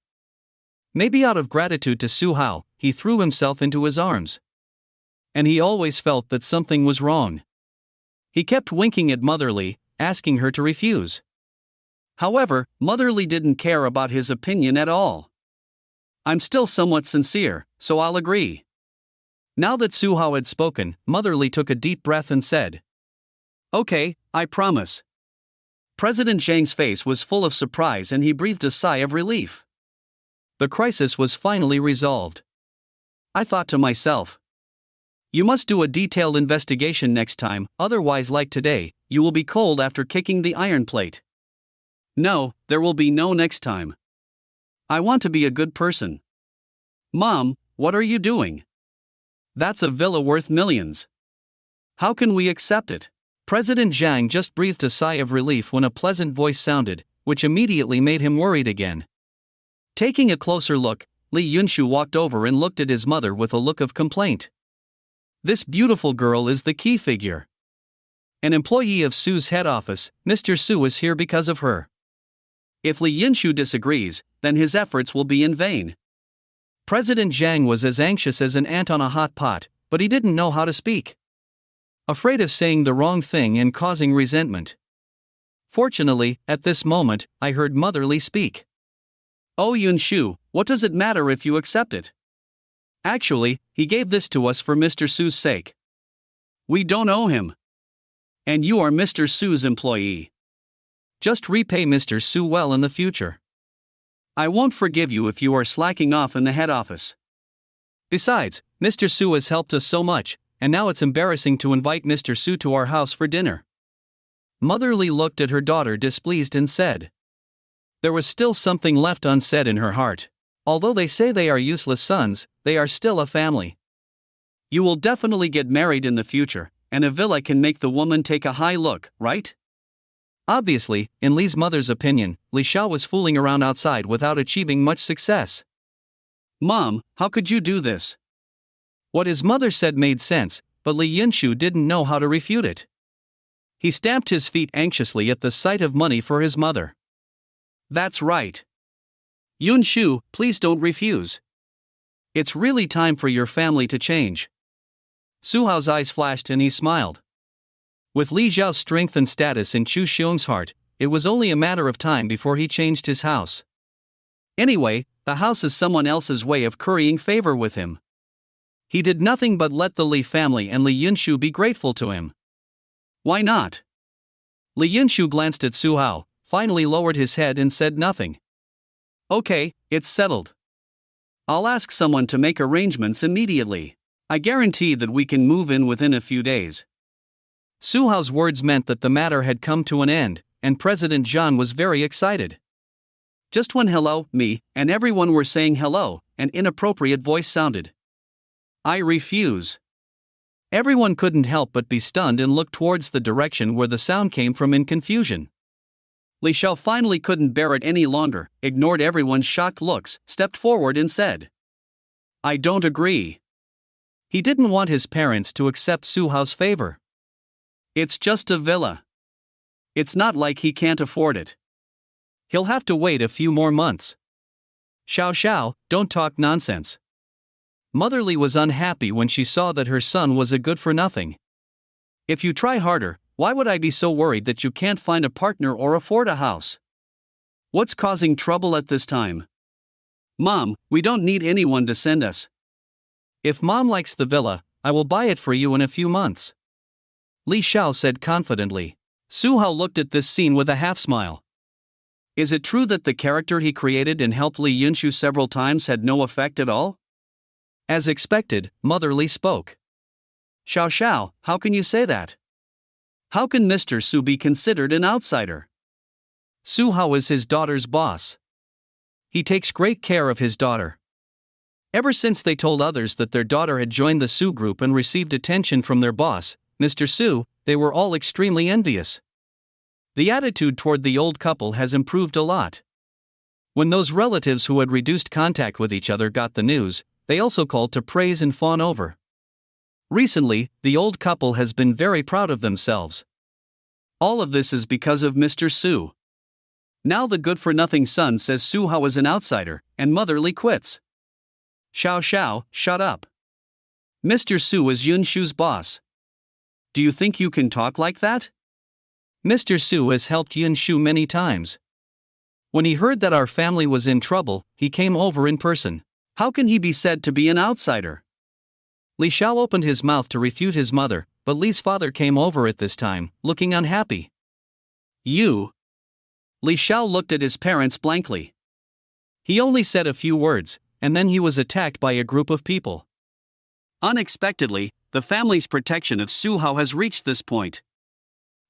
Maybe out of gratitude to Su Hao, he threw himself into his arms. And he always felt that something was wrong. He kept winking at Motherly, asking her to refuse. However, Motherly didn't care about his opinion at all. I'm still somewhat sincere, so I'll agree. Now that Su Hao had spoken, Motherly took a deep breath and said, "Okay, I promise." President Zhang's face was full of surprise and he breathed a sigh of relief. The crisis was finally resolved. I thought to myself, you must do a detailed investigation next time, otherwise, like today, you will be cold after kicking the iron plate. No, there will be no next time. I want to be a good person. Mom, what are you doing? That's a villa worth millions. How can we accept it? President Zhang just breathed a sigh of relief when a pleasant voice sounded, which immediately made him worried again. Taking a closer look, Li Yunshu walked over and looked at his mother with a look of complaint. This beautiful girl is the key figure. An employee of Su's head office, Mr. Su is here because of her. If Li Yunshu disagrees, then his efforts will be in vain. President Zhang was as anxious as an ant on a hot pot, but he didn't know how to speak. Afraid of saying the wrong thing and causing resentment. Fortunately, at this moment, I heard Motherly speak. Oh Yunshu, what does it matter if you accept it? Actually, he gave this to us for Mr. Su's sake. We don't owe him. And you are Mr. Su's employee. Just repay Mr. Su well in the future. I won't forgive you if you are slacking off in the head office. Besides, Mr. Su has helped us so much, and now it's embarrassing to invite Mr. Su to our house for dinner. Motherly looked at her daughter displeased and said. There was still something left unsaid in her heart. Although they say they are useless sons, they are still a family. You will definitely get married in the future, and a villa can make the woman take a high look, right? Obviously, in Li's mother's opinion, Li Xiao was fooling around outside without achieving much success. Mom, how could you do this? What his mother said made sense, but Li Yunshu didn't know how to refute it. He stamped his feet anxiously at the sight of money for his mother. That's right. Yunshu, please don't refuse. It's really time for your family to change. Su Hao's eyes flashed and he smiled. With Li Zhao's strength and status in Chu Xiong's heart, it was only a matter of time before he changed his house. Anyway, the house is someone else's way of currying favor with him. He did nothing but let the Li family and Li Yunshu be grateful to him. Why not? Li Yunshu glanced at Su Hao, finally lowered his head and said nothing. Okay, it's settled. I'll ask someone to make arrangements immediately. I guarantee that we can move in within a few days. Su Hao's words meant that the matter had come to an end, and President Zhang was very excited. Just when hello, me, and everyone were saying hello, an inappropriate voice sounded. I refuse. Everyone couldn't help but be stunned and look towards the direction where the sound came from in confusion. Li Xiao finally couldn't bear it any longer, ignored everyone's shocked looks, stepped forward and said, I don't agree. He didn't want his parents to accept Su Hao's favor. It's just a villa. It's not like he can't afford it. He'll have to wait a few more months. Xiao, don't talk nonsense. Motherly was unhappy when she saw that her son was a good-for-nothing. If you try harder, why would I be so worried that you can't find a partner or afford a house? What's causing trouble at this time? Mom, we don't need anyone to send us. If Mom likes the villa, I will buy it for you in a few months, Li Xiao said confidently. Su Hao looked at this scene with a half-smile. Is it true that the character he created and helped Li Yunshu several times had no effect at all? As expected, Mother Li spoke. Xiao Xiao, how can you say that? How can Mr. Su be considered an outsider? Su Hao is his daughter's boss. He takes great care of his daughter. Ever since they told others that their daughter had joined the Su group and received attention from their boss, Mr. Su, they were all extremely envious. The attitude toward the old couple has improved a lot. When those relatives who had reduced contact with each other got the news, they also called to praise and fawn over. Recently, the old couple has been very proud of themselves. All of this is because of Mr. Su. Now the good-for-nothing son says Su Hao is an outsider, and Mother Li quits. Xiao Xiao, shut up. Mr. Su is Yun Shu's boss. Do you think you can talk like that? Mr. Su has helped Yun Shu many times. When he heard that our family was in trouble, he came over in person. How can he be said to be an outsider? Li Xiao opened his mouth to refute his mother, but Li's father came over at this time, looking unhappy. You? Li Xiao looked at his parents blankly. He only said a few words, and then he was attacked by a group of people. Unexpectedly, the family's protection of Su Hao has reached this point.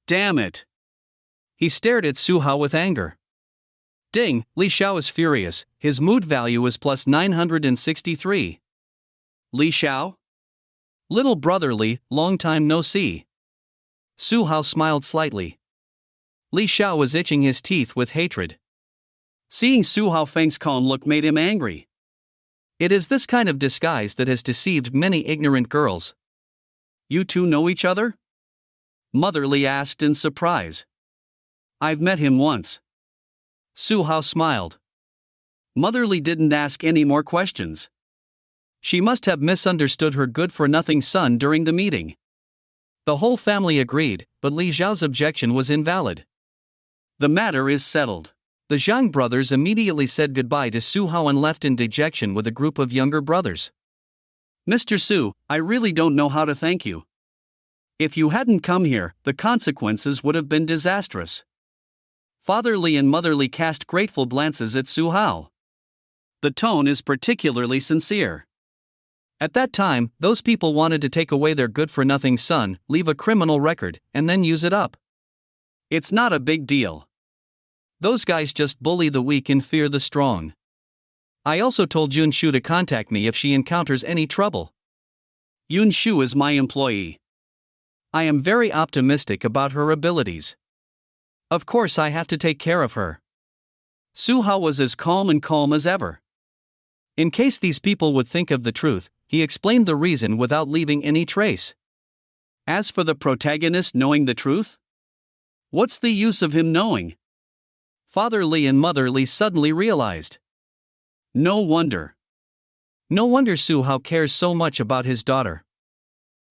Damn it! He stared at Su Hao with anger. Ding, Li Xiao is furious, his mood value is plus 963. Li Xiao? Little brother Li, long time no see. Su Hao smiled slightly. Li Xiao was itching his teeth with hatred. Seeing Su Hao Feng's calm look made him angry. It is this kind of disguise that has deceived many ignorant girls. You two know each other? Mother Li asked in surprise. I've met him once. Su Hao smiled. Mother Li didn't ask any more questions. She must have misunderstood her good-for-nothing son during the meeting. The whole family agreed, but Li Xiao's objection was invalid. The matter is settled. The Zhang brothers immediately said goodbye to Su Hao and left in dejection with a group of younger brothers. Mr. Su, I really don't know how to thank you. If you hadn't come here, the consequences would have been disastrous. Father Li and Mother Li cast grateful glances at Su Hao. The tone is particularly sincere. At that time, those people wanted to take away their good-for-nothing son, leave a criminal record, and then use it up. It's not a big deal. Those guys just bully the weak and fear the strong. I also told Yun Shu to contact me if she encounters any trouble. Yun Shu is my employee. I am very optimistic about her abilities. Of course I have to take care of her. Su Hao was as calm as ever. In case these people would think of the truth, he explained the reason without leaving any trace. As for the protagonist knowing the truth? What's the use of him knowing? Father Li and Mother Li suddenly realized. No wonder. No wonder Su Hao cares so much about his daughter.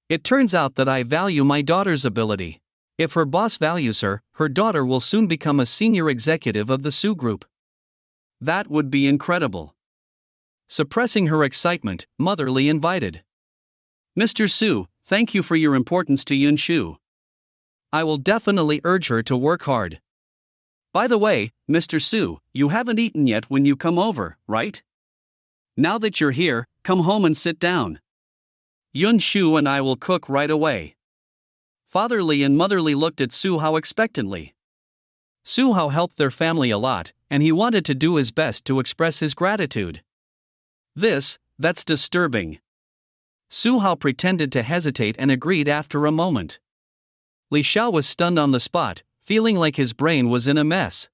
It turns out that I value my daughter's ability. If her boss values her, her daughter will soon become a senior executive of the Su Group. That would be incredible. Suppressing her excitement, Mother Li invited. Mr. Su, thank you for your importance to Yun Shu. I will definitely urge her to work hard. By the way, Mr. Su, you haven't eaten yet when you come over, right? Now that you're here, come home and sit down. Yun Shu and I will cook right away. Father Li and Mother Li looked at Su Hao expectantly. Su Hao helped their family a lot, and he wanted to do his best to express his gratitude. That's disturbing. Su Hao pretended to hesitate and agreed after a moment. Li Xiao was stunned on the spot, feeling like his brain was in a mess.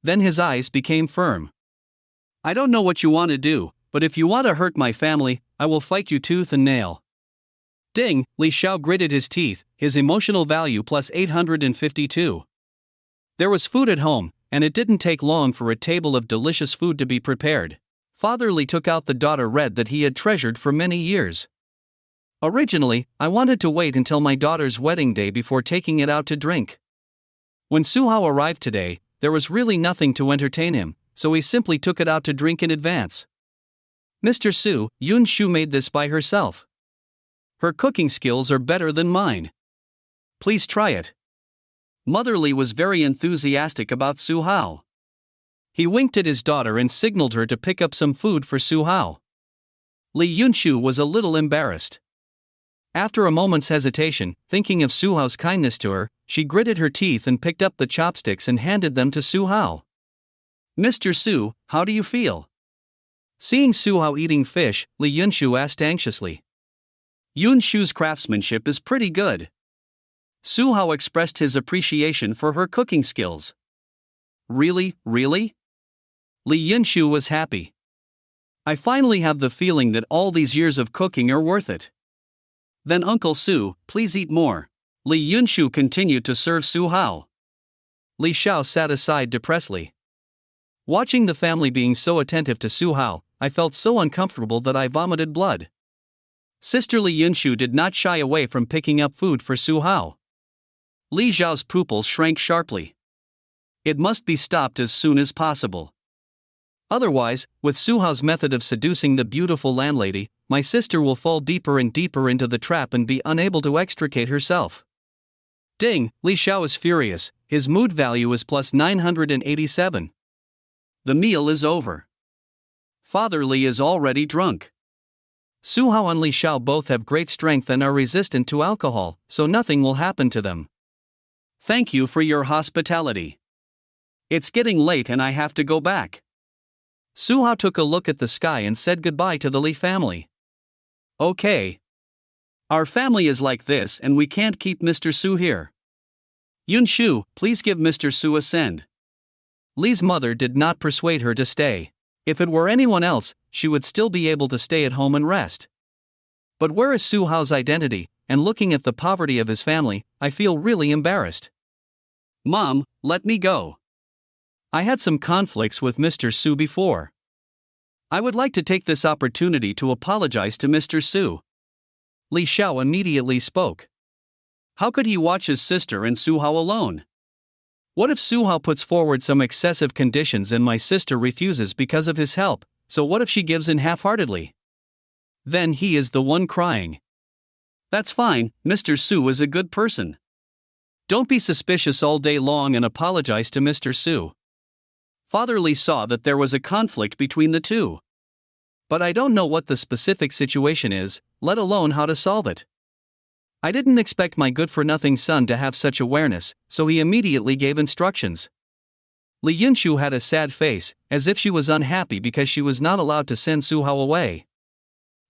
Then his eyes became firm. I don't know what you want to do, but if you want to hurt my family, I will fight you tooth and nail. Ding, Li Xiao gritted his teeth, his emotional value plus 852. There was food at home, and it didn't take long for a table of delicious food to be prepared. Father Li took out the daughter red that he had treasured for many years. Originally, I wanted to wait until my daughter's wedding day before taking it out to drink. When Su Hao arrived today, there was really nothing to entertain him, so he simply took it out to drink in advance. Mr. Su, Yun Shu made this by herself. Her cooking skills are better than mine. Please try it. Mother Li was very enthusiastic about Su Hao. He winked at his daughter and signaled her to pick up some food for Su Hao. Li Yunshu was a little embarrassed. After a moment's hesitation, thinking of Su Hao's kindness to her, she gritted her teeth and picked up the chopsticks and handed them to Su Hao. Mr. Su, how do you feel? Seeing Su Hao eating fish, Li Yunshu asked anxiously. Yun Shu's craftsmanship is pretty good. Su Hao expressed his appreciation for her cooking skills. Really? Li Yunshu was happy. I finally have the feeling that all these years of cooking are worth it. Then Uncle Su, please eat more. Li Yunshu continued to serve Su Hao. Li Xiao sat aside depressedly. Watching the family being so attentive to Su Hao, I felt so uncomfortable that I vomited blood. Sister Li Yunshu did not shy away from picking up food for Su Hao. Li Xiao's pupils shrank sharply. It must be stopped as soon as possible. Otherwise, with Su Hao's method of seducing the beautiful landlady, my sister will fall deeper and deeper into the trap and be unable to extricate herself. Ding, Li Xiao is furious, his mood value is plus 987. The meal is over. Father Li is already drunk. Su Hao and Li Xiao both have great strength and are resistant to alcohol, so nothing will happen to them. Thank you for your hospitality. It's getting late and I have to go back. Su Hao took a look at the sky and said goodbye to the Li family. Okay. Our family is like this and we can't keep Mr. Su here. Yun Shu, please give Mr. Su a send. Li's mother did not persuade her to stay. If it were anyone else, she would still be able to stay at home and rest. But where is Su Hao's identity, and looking at the poverty of his family, I feel really embarrassed. Mom, let me go. I had some conflicts with Mr. Su before. I would like to take this opportunity to apologize to Mr. Su. Li Xiao immediately spoke. How could he watch his sister and Su Hao alone? What if Su Hao puts forward some excessive conditions and my sister refuses because of his help, so what if she gives in half-heartedly? Then he is the one crying. That's fine, Mr. Su is a good person. Don't be suspicious all day long and apologize to Mr. Su. Father Li saw that there was a conflict between the two. But I don't know what the specific situation is, let alone how to solve it. I didn't expect my good-for-nothing son to have such awareness, so he immediately gave instructions. Li Yunshu had a sad face, as if she was unhappy because she was not allowed to send Su Hao away.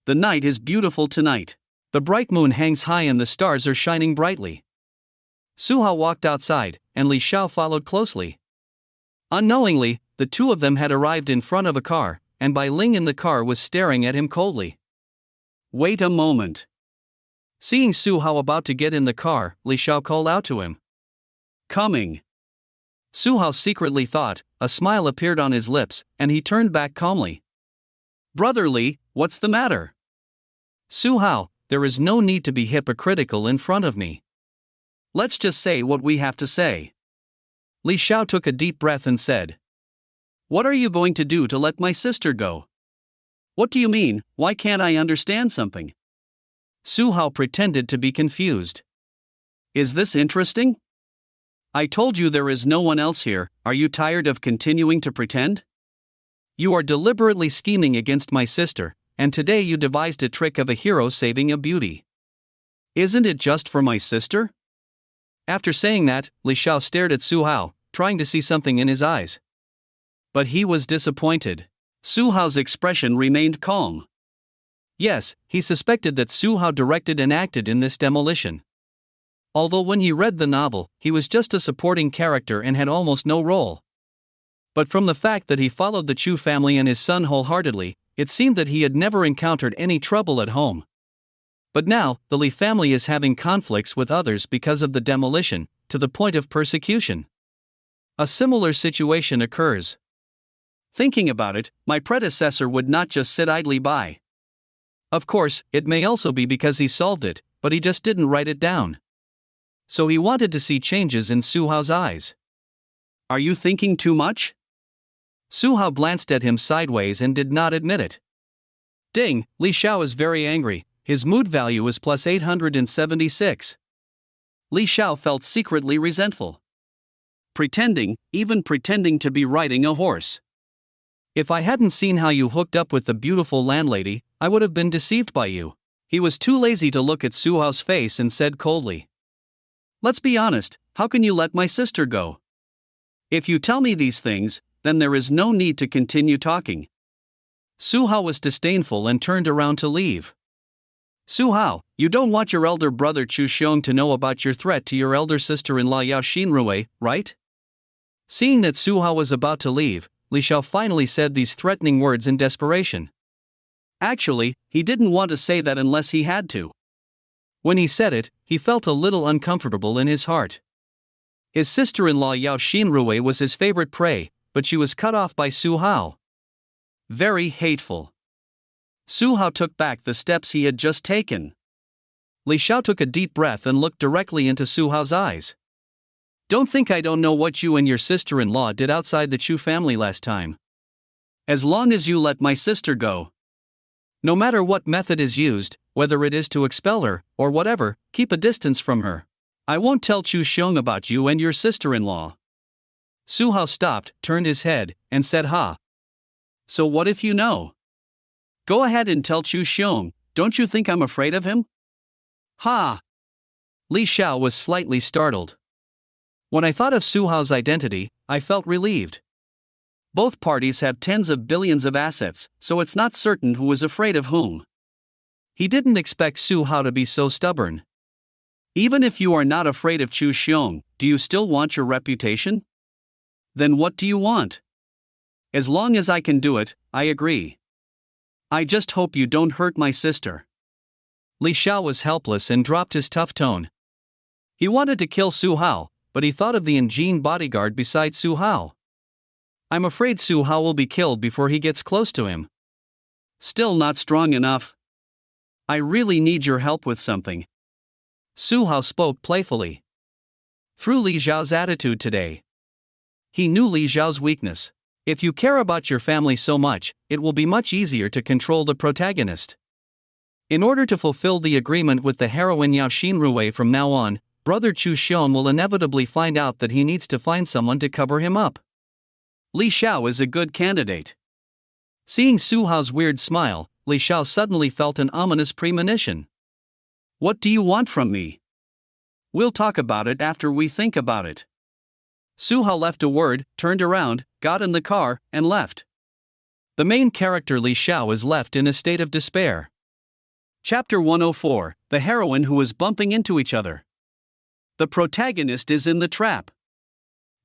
The night is beautiful tonight. The bright moon hangs high and the stars are shining brightly. Su Hao walked outside, and Li Xiao followed closely. Unknowingly, the two of them had arrived in front of a car, and Bai Ling in the car was staring at him coldly. Wait a moment. Seeing Su Hao about to get in the car, Li Xiao called out to him. Coming. Su Hao secretly thought, a smile appeared on his lips, and he turned back calmly. Brother Li, what's the matter? Su Hao, there is no need to be hypocritical in front of me. Let's just say what we have to say. Li Xiao took a deep breath and said. What are you going to do to let my sister go? What do you mean, why can't I understand something? Su Hao pretended to be confused. Is this interesting? I told you there is no one else here, are you tired of continuing to pretend? You are deliberately scheming against my sister, and today you devised a trick of a hero saving a beauty. Isn't it just for my sister? After saying that, Li Xiao stared at Su Hao, trying to see something in his eyes. But he was disappointed. Su Hao's expression remained calm. Yes, he suspected that Su Hao directed and acted in this demolition. Although when he read the novel, he was just a supporting character and had almost no role. But from the fact that he followed the Chu family and his son wholeheartedly, it seemed that he had never encountered any trouble at home. But now, the Li family is having conflicts with others because of the demolition, to the point of persecution. A similar situation occurs. Thinking about it, my predecessor would not just sit idly by. Of course, it may also be because he solved it, but he just didn't write it down. So he wanted to see changes in Su Hao's eyes. Are you thinking too much? Su Hao glanced at him sideways and did not admit it. Ding, Li Xiao is very angry, his mood value is plus 876. Li Xiao felt secretly resentful. Even pretending to be riding a horse. If I hadn't seen how you hooked up with the beautiful landlady, I would have been deceived by you. He was too lazy to look at Su Hao's face and said coldly. Let's be honest, how can you let my sister go? If you tell me these things, then there is no need to continue talking. Su Hao was disdainful and turned around to leave. Su Hao, you don't want your elder brother Chu Xiong to know about your threat to your elder sister-in-law Yao Xinrui, right? Seeing that Su Hao was about to leave, Li Xiao finally said these threatening words in desperation. Actually, he didn't want to say that unless he had to. When he said it, he felt a little uncomfortable in his heart. His sister-in-law Yao Xinrui was his favorite prey, but she was cut off by Su Hao. Very hateful. Su Hao took back the steps he had just taken. Li Xiao took a deep breath and looked directly into Su Hao's eyes. Don't think I don't know what you and your sister-in-law did outside the Chu family last time. As long as you let my sister go. No matter what method is used, whether it is to expel her, or whatever, keep a distance from her. I won't tell Chu Xiong about you and your sister-in-law. Su Hao stopped, turned his head, and said ha. So what if you know? Go ahead and tell Chu Xiong, don't you think I'm afraid of him? Ha! Li Xiao was slightly startled. When I thought of Su Hao's identity, I felt relieved. Both parties have tens of billions of assets, so it's not certain who is afraid of whom. He didn't expect Su Hao to be so stubborn. Even if you are not afraid of Chu Xiong, do you still want your reputation? Then what do you want? As long as I can do it, I agree. I just hope you don't hurt my sister. Li Xiao was helpless and dropped his tough tone. He wanted to kill Su Hao, but he thought of the Engine bodyguard beside Su Hao. I'm afraid Su Hao will be killed before he gets close to him. Still not strong enough. I really need your help with something. Su Hao spoke playfully. Through Li Xiao's attitude today. He knew Li Xiao's weakness. If you care about your family so much, it will be much easier to control the protagonist. In order to fulfill the agreement with the heroine Yao Xinrui from now on, Brother Chu Xiong will inevitably find out that he needs to find someone to cover him up. Li Xiao is a good candidate. Seeing Su Hao's weird smile, Li Xiao suddenly felt an ominous premonition. What do you want from me? We'll talk about it after we think about it. Su Hao left a word, turned around, got in the car, and left. The main character Li Xiao is left in a state of despair. Chapter 104, The Heroine Who is Bumping Into Each Other. The protagonist is in the trap.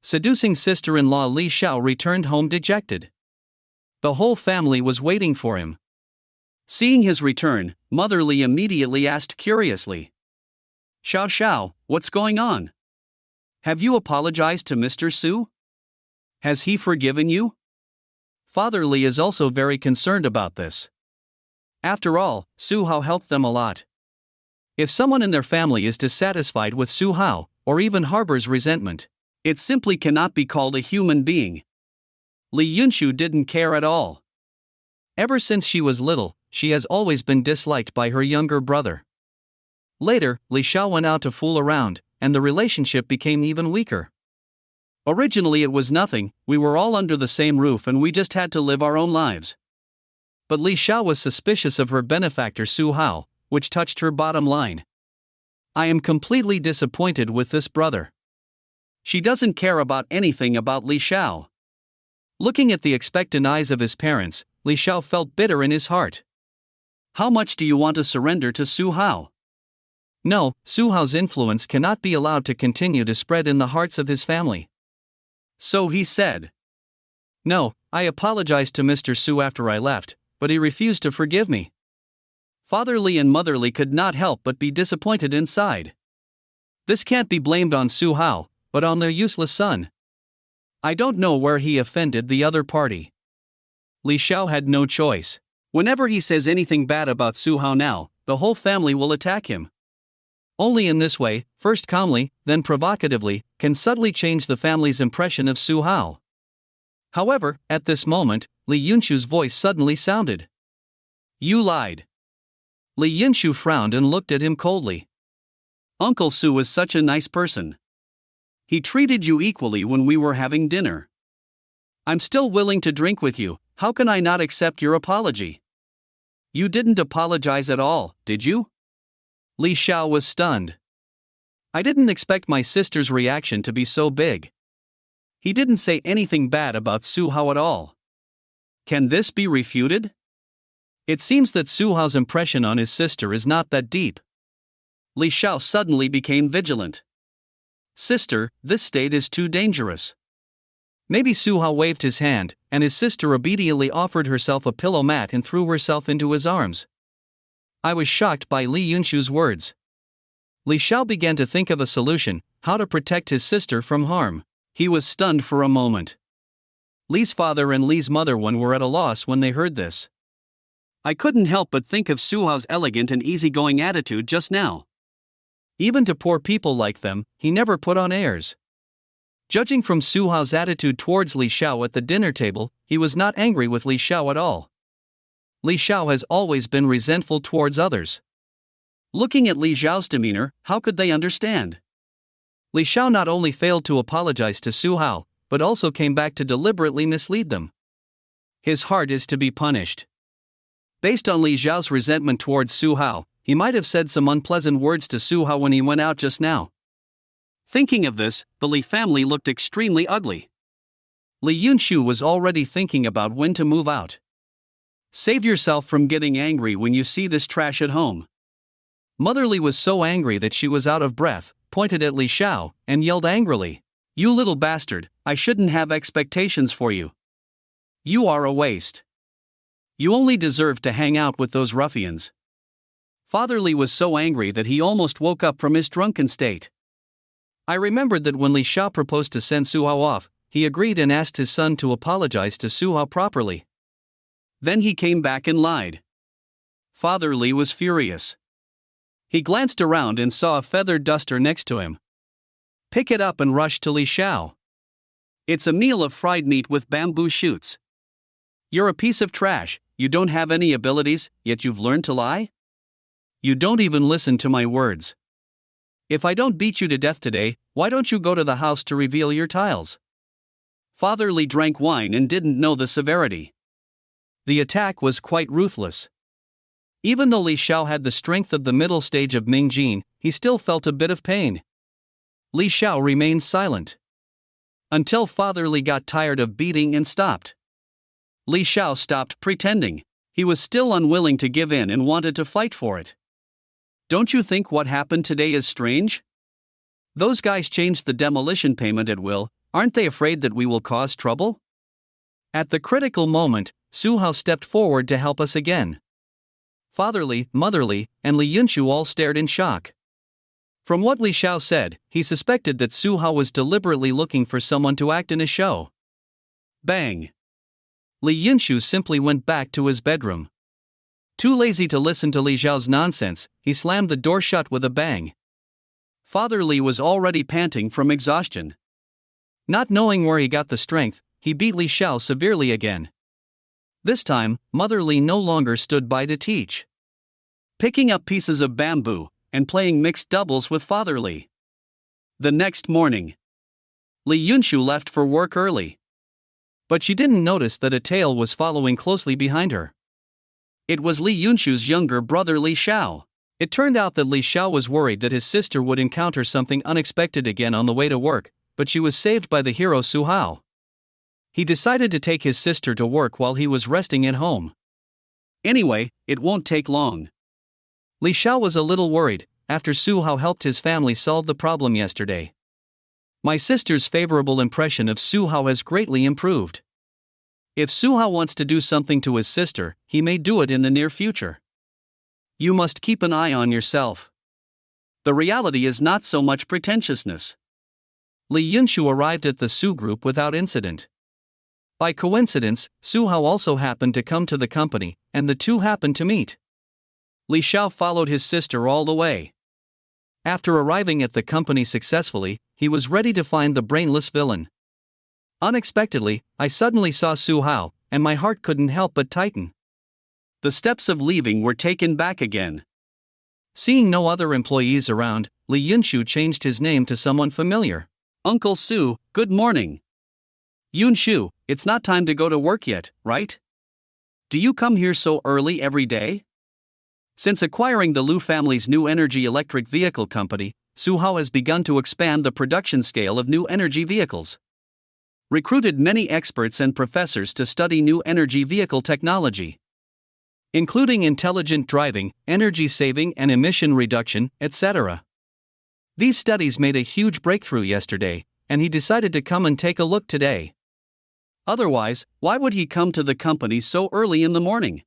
Seducing sister-in-law Li Xiao returned home dejected. The whole family was waiting for him. Seeing his return, Mother Li immediately asked curiously. Xiao Xiao, what's going on? Have you apologized to Mr. Su? Has he forgiven you? Father Li is also very concerned about this. After all, Su Hao helped them a lot. If someone in their family is dissatisfied with Su Hao, or even harbors resentment, it simply cannot be called a human being. Li Yunshu didn't care at all. Ever since she was little, she has always been disliked by her younger brother. Later, Li Xiao went out to fool around, and the relationship became even weaker. Originally it was nothing, we were all under the same roof and we just had to live our own lives. But Li Xiao was suspicious of her benefactor Su Hao, which touched her bottom line. I am completely disappointed with this brother. She doesn't care about anything about Li Xiao. Looking at the expectant eyes of his parents, Li Xiao felt bitter in his heart. How much do you want to surrender to Su Hao? No, Su Hao's influence cannot be allowed to continue to spread in the hearts of his family. So he said. No, I apologized to Mr. Su after I left, but he refused to forgive me. Father Li and Mother Li could not help but be disappointed inside. This can't be blamed on Su Hao, but on their useless son. I don't know where he offended the other party. Li Xiao had no choice. Whenever he says anything bad about Su Hao now, the whole family will attack him. Only in this way, first calmly, then provocatively, can subtly change the family's impression of Su Hao. However, at this moment, Li Yunshu's voice suddenly sounded. You lied. Li Yinshu frowned and looked at him coldly. Uncle Su is such a nice person. He treated you equally when we were having dinner. I'm still willing to drink with you, how can I not accept your apology? You didn't apologize at all, did you? Li Xiao was stunned. I didn't expect my sister's reaction to be so big. He didn't say anything bad about Su Hao at all. Can this be refuted? It seems that Su Hao's impression on his sister is not that deep. Li Xiao suddenly became vigilant. Sister, this state is too dangerous. Maybe Su Hao waved his hand, and his sister obediently offered herself a pillow mat and threw herself into his arms. I was shocked by Li Yunshu's words. Li Xiao began to think of a solution, how to protect his sister from harm. He was stunned for a moment. Li's father and Li's mother were at a loss when they heard this. I couldn't help but think of Su Hao's elegant and easygoing attitude just now. Even to poor people like them, he never put on airs. Judging from Su Hao's attitude towards Li Xiao at the dinner table, he was not angry with Li Xiao at all. Li Xiao has always been resentful towards others. Looking at Li Xiao's demeanor, how could they understand? Li Xiao not only failed to apologize to Su Hao, but also came back to deliberately mislead them. His heart is to be punished. Based on Li Xiao's resentment towards Su Hao, he might have said some unpleasant words to Su Hao when he went out just now. Thinking of this, the Li family looked extremely ugly. Li Yunshu was already thinking about when to move out. Save yourself from getting angry when you see this trash at home. Mother Li was so angry that she was out of breath, pointed at Li Xiao, and yelled angrily, "You little bastard, I shouldn't have expectations for you. You are a waste. You only deserve to hang out with those ruffians." Father Li was so angry that he almost woke up from his drunken state. I remembered that when Li Xiao proposed to send Su Hao off, he agreed and asked his son to apologize to Su Hao properly. Then he came back and lied. Father Li was furious. He glanced around and saw a feathered duster next to him. Pick it up and rush to Li Xiao. It's a meal of fried meat with bamboo shoots. You're a piece of trash, you don't have any abilities, yet you've learned to lie? You don't even listen to my words. If I don't beat you to death today, why don't you go to the house to reveal your tiles? Father Li drank wine and didn't know the severity. The attack was quite ruthless. Even though Li Xiao had the strength of the middle stage of Mingjin, he still felt a bit of pain. Li Xiao remained silent. Until Father Li got tired of beating and stopped. Li Xiao stopped pretending. He was still unwilling to give in and wanted to fight for it. Don't you think what happened today is strange? Those guys changed the demolition payment at will, aren't they afraid that we will cause trouble? At the critical moment, Su Hao stepped forward to help us again. Father Li, Mother Li, and Li Yunshu all stared in shock. From what Li Xiao said, he suspected that Su Hao was deliberately looking for someone to act in a show. Bang! Li Yunshu simply went back to his bedroom. Too lazy to listen to Li Xiao's nonsense, he slammed the door shut with a bang. Father Li was already panting from exhaustion. Not knowing where he got the strength, he beat Li Xiao severely again. This time, Mother Li no longer stood by to teach. Picking up pieces of bamboo, and playing mixed doubles with Father Li. The next morning, Li Yunshu left for work early. But she didn't notice that a tail was following closely behind her. It was Li Yunshu's younger brother Li Xiao. It turned out that Li Xiao was worried that his sister would encounter something unexpected again on the way to work, but she was saved by the hero Su Hao. He decided to take his sister to work while he was resting at home. Anyway, it won't take long. Li Xiao was a little worried, after Su Hao helped his family solve the problem yesterday. My sister's favorable impression of Su Hao has greatly improved. If Su Hao wants to do something to his sister, he may do it in the near future. You must keep an eye on yourself. The reality is not so much pretentiousness. Li Yunshu arrived at the Su group without incident. By coincidence, Su Hao also happened to come to the company, and the two happened to meet. Li Xiao followed his sister all the way. After arriving at the company successfully, he was ready to find the brainless villain. Unexpectedly, I suddenly saw Su Hao, and my heart couldn't help but tighten. The steps of leaving were taken back again. Seeing no other employees around, Li Yunshu changed his name to someone familiar. Uncle Su, good morning. Yunshu, it's not time to go to work yet, right? Do you come here so early every day? Since acquiring the Liu family's new energy electric vehicle company, Su Hao has begun to expand the production scale of new energy vehicles. Recruited many experts and professors to study new energy vehicle technology, including intelligent driving, energy saving and emission reduction, etc. These studies made a huge breakthrough yesterday, and he decided to come and take a look today. Otherwise, why would he come to the company so early in the morning?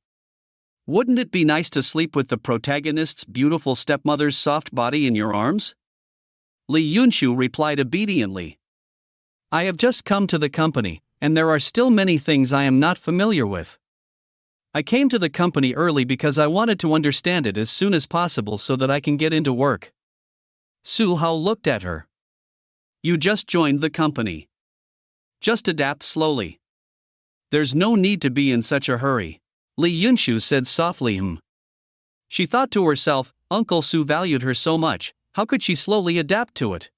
Wouldn't it be nice to sleep with the protagonist's beautiful stepmother's soft body in your arms? Li Yunshu replied obediently. I have just come to the company, and there are still many things I am not familiar with. I came to the company early because I wanted to understand it as soon as possible so that I can get into work. Su Hao looked at her. You just joined the company. Just adapt slowly. There's no need to be in such a hurry. Li Yunshu said softly. She thought to herself, Uncle Su valued her so much, how could she slowly adapt to it?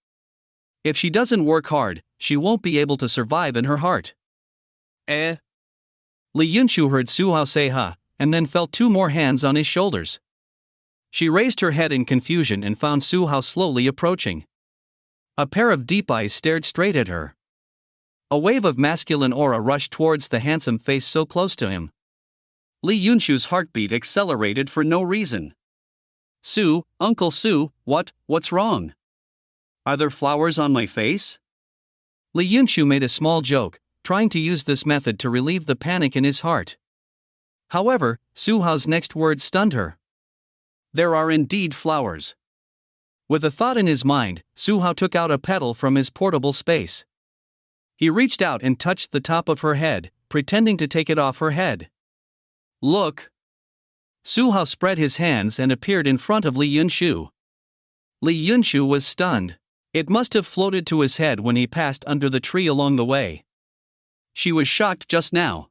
If she doesn't work hard, she won't be able to survive in her heart. Li Yunshu heard Su Hao say ha, and then felt two more hands on his shoulders. She raised her head in confusion and found Su Hao slowly approaching. A pair of deep eyes stared straight at her. A wave of masculine aura rushed towards the handsome face so close to him. Li Yunshu's heartbeat accelerated for no reason. Su, Uncle Su, what's wrong? Are there flowers on my face? Li Yunshu made a small joke, trying to use this method to relieve the panic in his heart. However, Su Hao's next words stunned her. There are indeed flowers. With a thought in his mind, Su Hao took out a petal from his portable space. He reached out and touched the top of her head, pretending to take it off her head. Look! Su Hao spread his hands and appeared in front of Li Yunshu. Li Yunshu was stunned. It must have floated to his head when he passed under the tree along the way. She was shocked just now.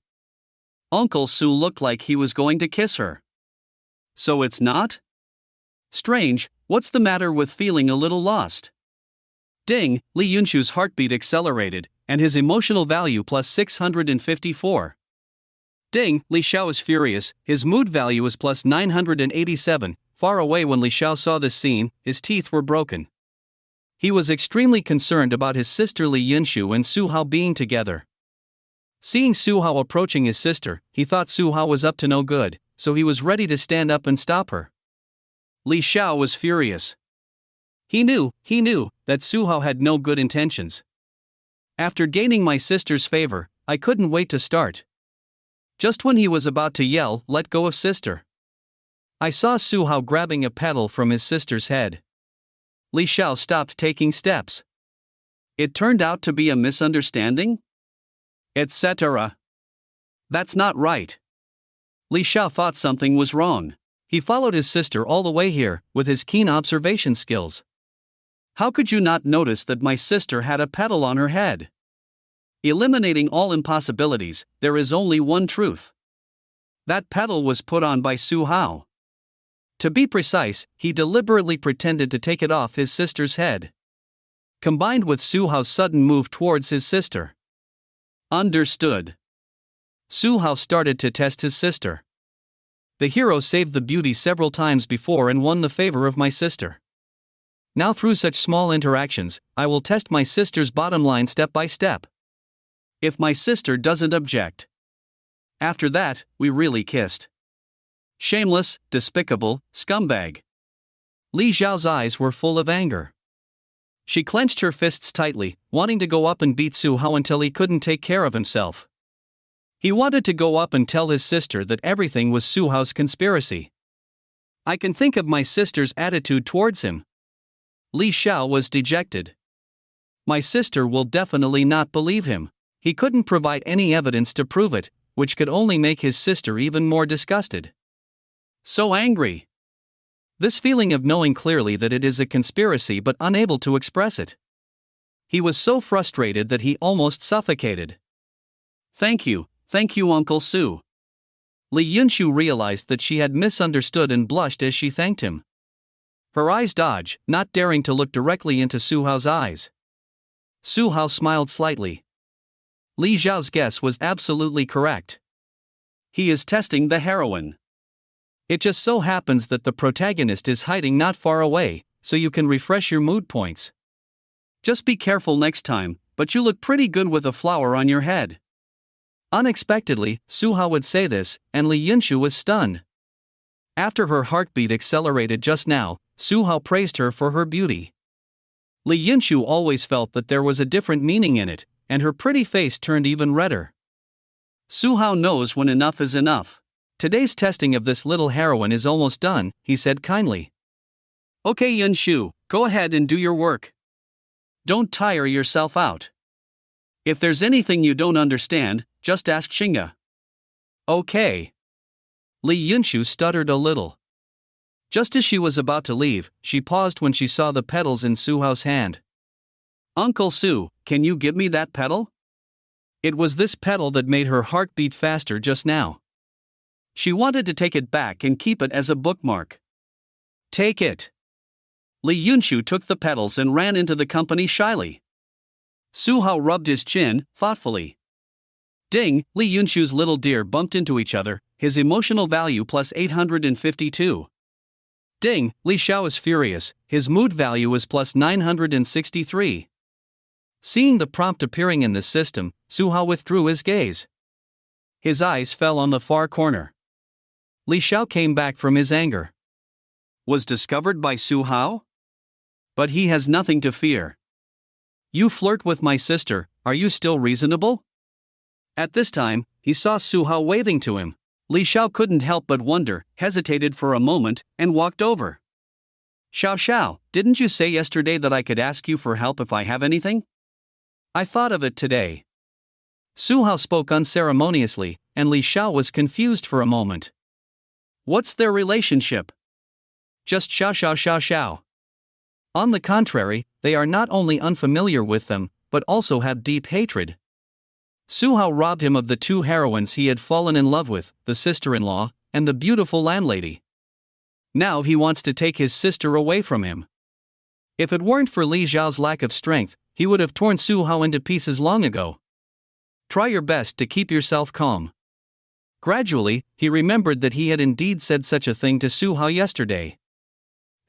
Uncle Su looked like he was going to kiss her. So it's not? Strange, what's the matter with feeling a little lost? Ding, Li Yunshu's heartbeat accelerated, and his emotional value plus 654. Ding, Li Xiao is furious, his mood value is plus 987, far away when Li Xiao saw this scene, his teeth were broken. He was extremely concerned about his sister Li Yunshu and Su Hao being together. Seeing Su Hao approaching his sister, he thought Su Hao was up to no good, so he was ready to stand up and stop her. Li Xiao was furious. He knew that Su Hao had no good intentions. After gaining my sister's favor, I couldn't wait to start. Just when he was about to yell, "Let go of sister!" I saw Su Hao grabbing a petal from his sister's head. Li Xiao stopped taking steps. It turned out to be a misunderstanding? Etc. That's not right. Li Xiao thought something was wrong. He followed his sister all the way here, with his keen observation skills. How could you not notice that my sister had a petal on her head? Eliminating all impossibilities, there is only one truth. That petal was put on by Su Hao. To be precise, he deliberately pretended to take it off his sister's head. Combined with Su Hao's sudden move towards his sister. Understood. Su Hao started to test his sister. The hero saved the beauty several times before and won the favor of my sister. Now through such small interactions, I will test my sister's bottom line step by step. If my sister doesn't object. After that, we really kissed. Shameless, despicable, scumbag. Li Xiao's eyes were full of anger. She clenched her fists tightly, wanting to go up and beat Su Hao until he couldn't take care of himself. He wanted to go up and tell his sister that everything was Su Hao's conspiracy. I can think of my sister's attitude towards him. Li Xiao was dejected. My sister will definitely not believe him. He couldn't provide any evidence to prove it, which could only make his sister even more disgusted. So angry. This feeling of knowing clearly that it is a conspiracy but unable to express it. He was so frustrated that he almost suffocated. Thank you, Uncle Su. Li Yunshu realized that she had misunderstood and blushed as she thanked him. Her eyes dodged, not daring to look directly into Su Hao's eyes. Su Hao smiled slightly. Li Zhao's guess was absolutely correct. He is testing the heroine. It just so happens that the protagonist is hiding not far away, so you can refresh your mood points. Just be careful next time, but you look pretty good with a flower on your head. Unexpectedly, Su Hao would say this, and Li Yunshu was stunned. After her heartbeat accelerated just now, Su Hao praised her for her beauty. Li Yunshu always felt that there was a different meaning in it, and her pretty face turned even redder. Su Hao knows when enough is enough. Today's testing of this little heroine is almost done, he said kindly. Okay Yunshu, go ahead and do your work. Don't tire yourself out. If there's anything you don't understand, just ask Xinga. Okay. Li Yunshu stuttered a little. Just as she was about to leave, she paused when she saw the petals in Su Hao's hand. Uncle Su, can you give me that petal? It was this petal that made her heart beat faster just now. She wanted to take it back and keep it as a bookmark. Take it. Li Yunshu took the petals and ran into the company shyly. Su Hao rubbed his chin, thoughtfully. Ding, Li Yunshu's little deer bumped into each other, his emotional value plus 852. Ding, Li Xiao is furious, his mood value is plus 963. Seeing the prompt appearing in the system, Su Hao withdrew his gaze. His eyes fell on the far corner. Li Xiao came back from his anger. Was discovered by Su Hao? But he has nothing to fear. You flirt with my sister, are you still reasonable? At this time, he saw Su Hao waving to him. Li Xiao couldn't help but wonder, hesitated for a moment, and walked over. Xiao, didn't you say yesterday that I could ask you for help if I have anything? I thought of it today. Su Hao spoke unceremoniously, and Li Xiao was confused for a moment. What's their relationship? Just xiao. On the contrary, they are not only unfamiliar with them, but also have deep hatred. Su Hao robbed him of the two heroines he had fallen in love with, the sister-in-law, and the beautiful landlady. Now he wants to take his sister away from him. If it weren't for Li Zhao's lack of strength, he would have torn Su Hao into pieces long ago. Try your best to keep yourself calm. Gradually, he remembered that he had indeed said such a thing to Su Hao yesterday.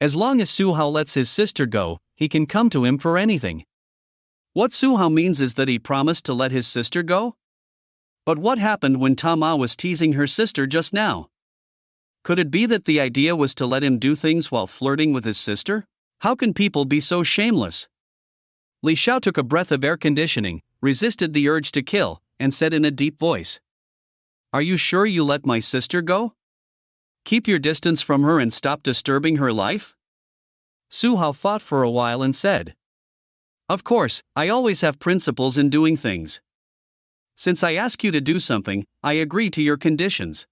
As long as Su Hao lets his sister go, he can come to him for anything. What Su Hao means is that he promised to let his sister go? But what happened when Tama was teasing her sister just now? Could it be that the idea was to let him do things while flirting with his sister? How can people be so shameless? Li Xiao took a breath of air conditioning, resisted the urge to kill, and said in a deep voice. Are you sure you let my sister go? Keep your distance from her and stop disturbing her life? Su Hao thought for a while and said. Of course, I always have principles in doing things. Since I ask you to do something, I agree to your conditions.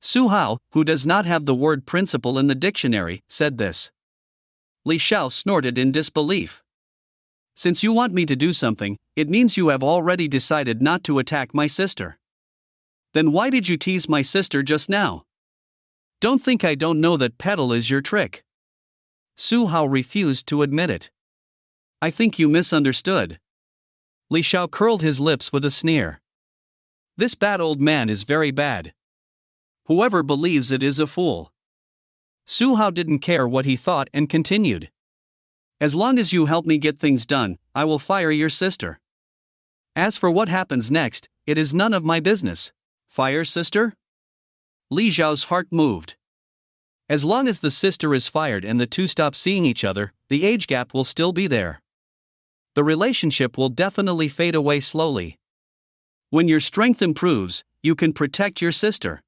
Su Hao, who does not have the word principle in the dictionary, said this. Li Xiao snorted in disbelief. Since you want me to do something, it means you have already decided not to attack my sister. Then why did you tease my sister just now? Don't think I don't know that petal is your trick. Su Hao refused to admit it. I think you misunderstood. Li Xiao curled his lips with a sneer. This bad old man is very bad. Whoever believes it is a fool. Su Hao didn't care what he thought and continued. As long as you help me get things done, I will fire your sister. As for what happens next, it is none of my business. Fire sister? Li Zhao's heart moved. As long as the sister is fired and the two stop seeing each other, the age gap will still be there. The relationship will definitely fade away slowly. When your strength improves, you can protect your sister.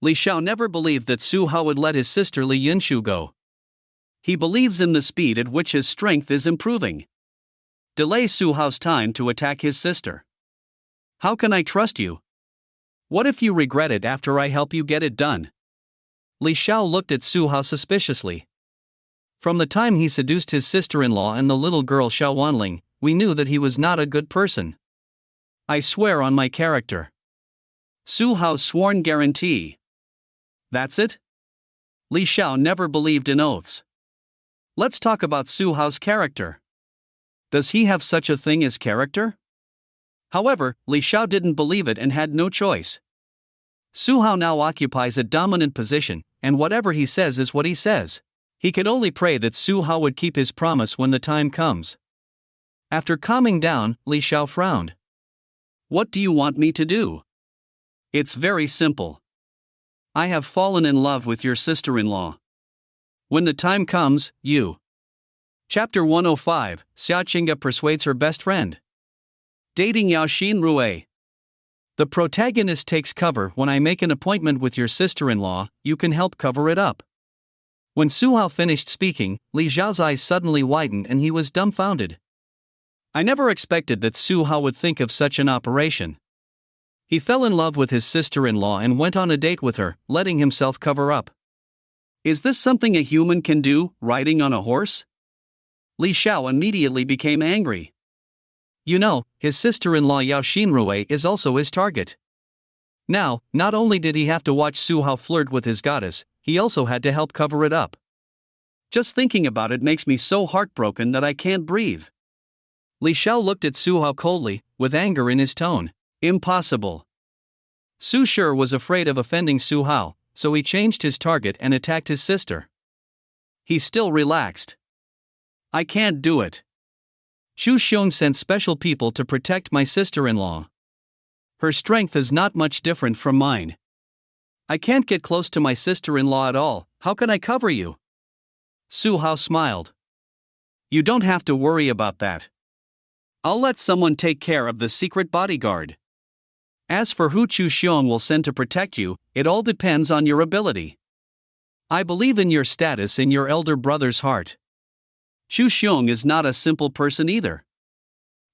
Li Xiao never believed that Su Hao would let his sister Li Yunshu go. He believes in the speed at which his strength is improving. Delay Su Hao's time to attack his sister. How can I trust you? What if you regret it after I help you get it done? Li Xiao looked at Su Hao suspiciously. From the time he seduced his sister-in-law and the little girl Xiao Wanling, we knew that he was not a good person. I swear on my character. Su Hao's sworn guarantee. That's it? Li Xiao never believed in oaths. Let's talk about Su Hao's character. Does he have such a thing as character? However, Li Xiao didn't believe it and had no choice. Su Hao now occupies a dominant position, and whatever he says is what he says. He could only pray that Su Hao would keep his promise when the time comes. After calming down, Li Xiao frowned. What do you want me to do? It's very simple. I have fallen in love with your sister-in-law. When the time comes, you. Chapter 105, Xia Qingge persuades her best friend. Dating Yao Xinrui. The protagonist takes cover. When I make an appointment with your sister-in-law, you can help cover it up. When Su Hao finished speaking, Li Xiao's eyes suddenly widened and he was dumbfounded. I never expected that Su Hao would think of such an operation. He fell in love with his sister-in-law and went on a date with her, letting himself cover up. Is this something a human can do, riding on a horse? Li Xiao immediately became angry. You know, his sister-in-law Yao Xinrui is also his target. Now, not only did he have to watch Su Hao flirt with his goddess, he also had to help cover it up. Just thinking about it makes me so heartbroken that I can't breathe. Li Xiao looked at Su Hao coldly, with anger in his tone. Impossible. Su Shi was afraid of offending Su Hao, so he changed his target and attacked his sister. He still relaxed. I can't do it. Xu Xiong sent special people to protect my sister-in-law. Her strength is not much different from mine. I can't get close to my sister-in-law at all. How can I cover you? Su Hao smiled. You don't have to worry about that. I'll let someone take care of the secret bodyguard. As for who Xu Xiong will send to protect you, it all depends on your ability. I believe in your status in your elder brother's heart. Xu Xiong is not a simple person either.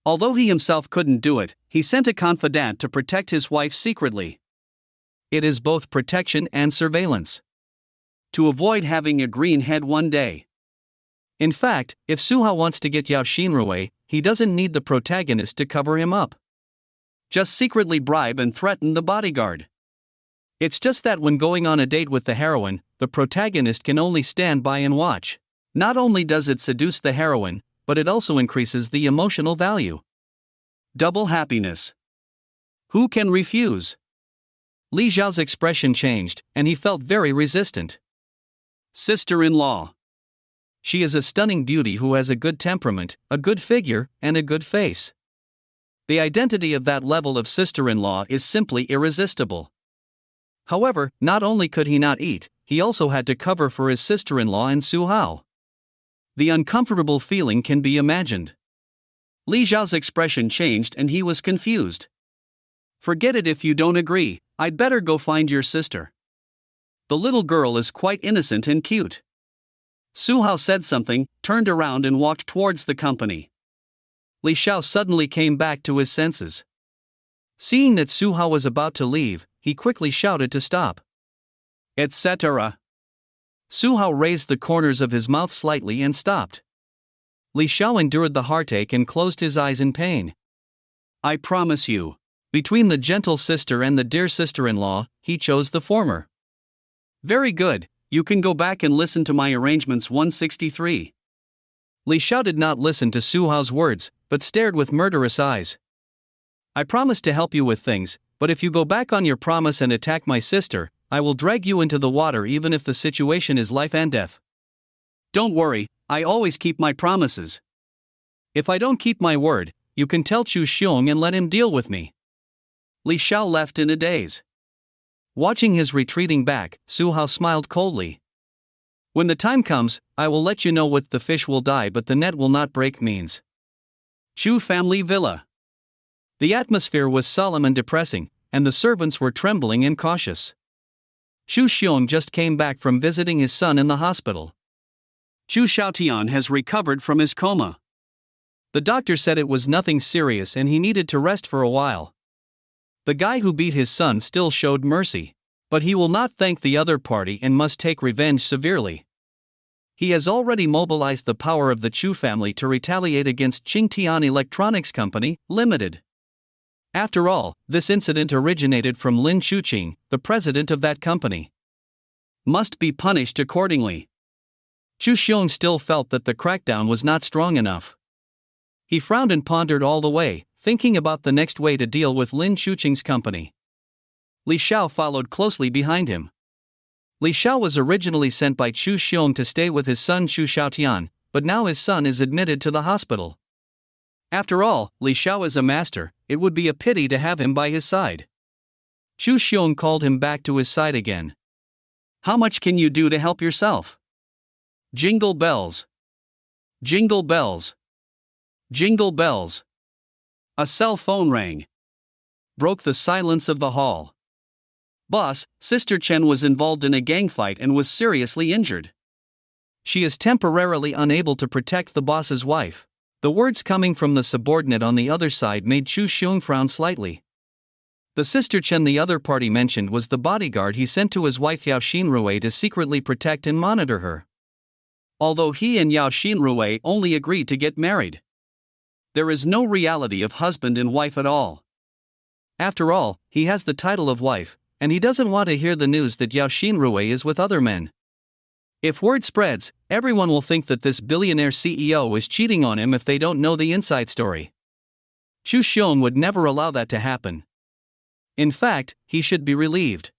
Although he himself couldn't do it, he sent a confidant to protect his wife secretly. It is both protection and surveillance. To avoid having a green head one day. In fact, if Su Hao wants to get Yao Xinrui, he doesn't need the protagonist to cover him up. Just secretly bribe and threaten the bodyguard. It's just that when going on a date with the heroine, the protagonist can only stand by and watch. Not only does it seduce the heroine, but it also increases the emotional value. Double happiness. Who can refuse? Li Xiao's expression changed, and he felt very resistant. Sister-in-law. She is a stunning beauty who has a good temperament, a good figure, and a good face. The identity of that level of sister-in-law is simply irresistible. However, not only could he not eat, he also had to cover for his sister-in-law and Su Hao. The uncomfortable feeling can be imagined. Li Xiao's expression changed and he was confused. Forget it if you don't agree, I'd better go find your sister. The little girl is quite innocent and cute. Su Hao said something, turned around and walked towards the company. Li Xiao suddenly came back to his senses. Seeing that Su Hao was about to leave, he quickly shouted to stop. Etc. Su Hao raised the corners of his mouth slightly and stopped. Li Xiao endured the heartache and closed his eyes in pain. I promise you. Between the gentle sister and the dear sister-in-law, he chose the former. Very good, you can go back and listen to my arrangements 163. Li Xiao did not listen to Su Hao's words, but stared with murderous eyes. I promise to help you with things, but if you go back on your promise and attack my sister, I will drag you into the water even if the situation is life and death. Don't worry, I always keep my promises. If I don't keep my word, you can tell Xu Xiong and let him deal with me. Li Xiao left in a daze. Watching his retreating back, Su Hao smiled coldly. When the time comes, I will let you know what the fish will die but the net will not break means. Chu family villa. The atmosphere was solemn and depressing, and the servants were trembling and cautious. Xu Xiong just came back from visiting his son in the hospital. Chu Xiaotian has recovered from his coma. The doctor said it was nothing serious and he needed to rest for a while. The guy who beat his son still showed mercy, but he will not thank the other party and must take revenge severely. He has already mobilized the power of the Chu family to retaliate against Qingtian Electronics Company, Limited. After all, this incident originated from Lin Chuqing, the president of that company. Must be punished accordingly. Chu Xiong still felt that the crackdown was not strong enough. He frowned and pondered all the way, thinking about the next way to deal with Lin Chuqing's company. Li Xiao followed closely behind him. Li Xiao was originally sent by Chu Xiong to stay with his son Chu Xiaotian, but now his son is admitted to the hospital. After all, Li Xiao is a master, it would be a pity to have him by his side. Chu Xiong called him back to his side again. How much can you do to help yourself? Jingle bells. Jingle bells. Jingle bells. A cell phone rang. Broke the silence of the hall. Boss, Sister Chen was involved in a gang fight and was seriously injured. She is temporarily unable to protect the boss's wife. The words coming from the subordinate on the other side made Chu Xiong frown slightly. The Sister Chen the other party mentioned was the bodyguard he sent to his wife Yao Xinrui to secretly protect and monitor her. Although he and Yao Xinrui only agreed to get married. There is no reality of husband and wife at all. After all, he has the title of wife, and he doesn't want to hear the news that Yao Xinrui is with other men. If word spreads, everyone will think that this billionaire CEO is cheating on him if they don't know the inside story. Chu Xiong would never allow that to happen. In fact, he should be relieved.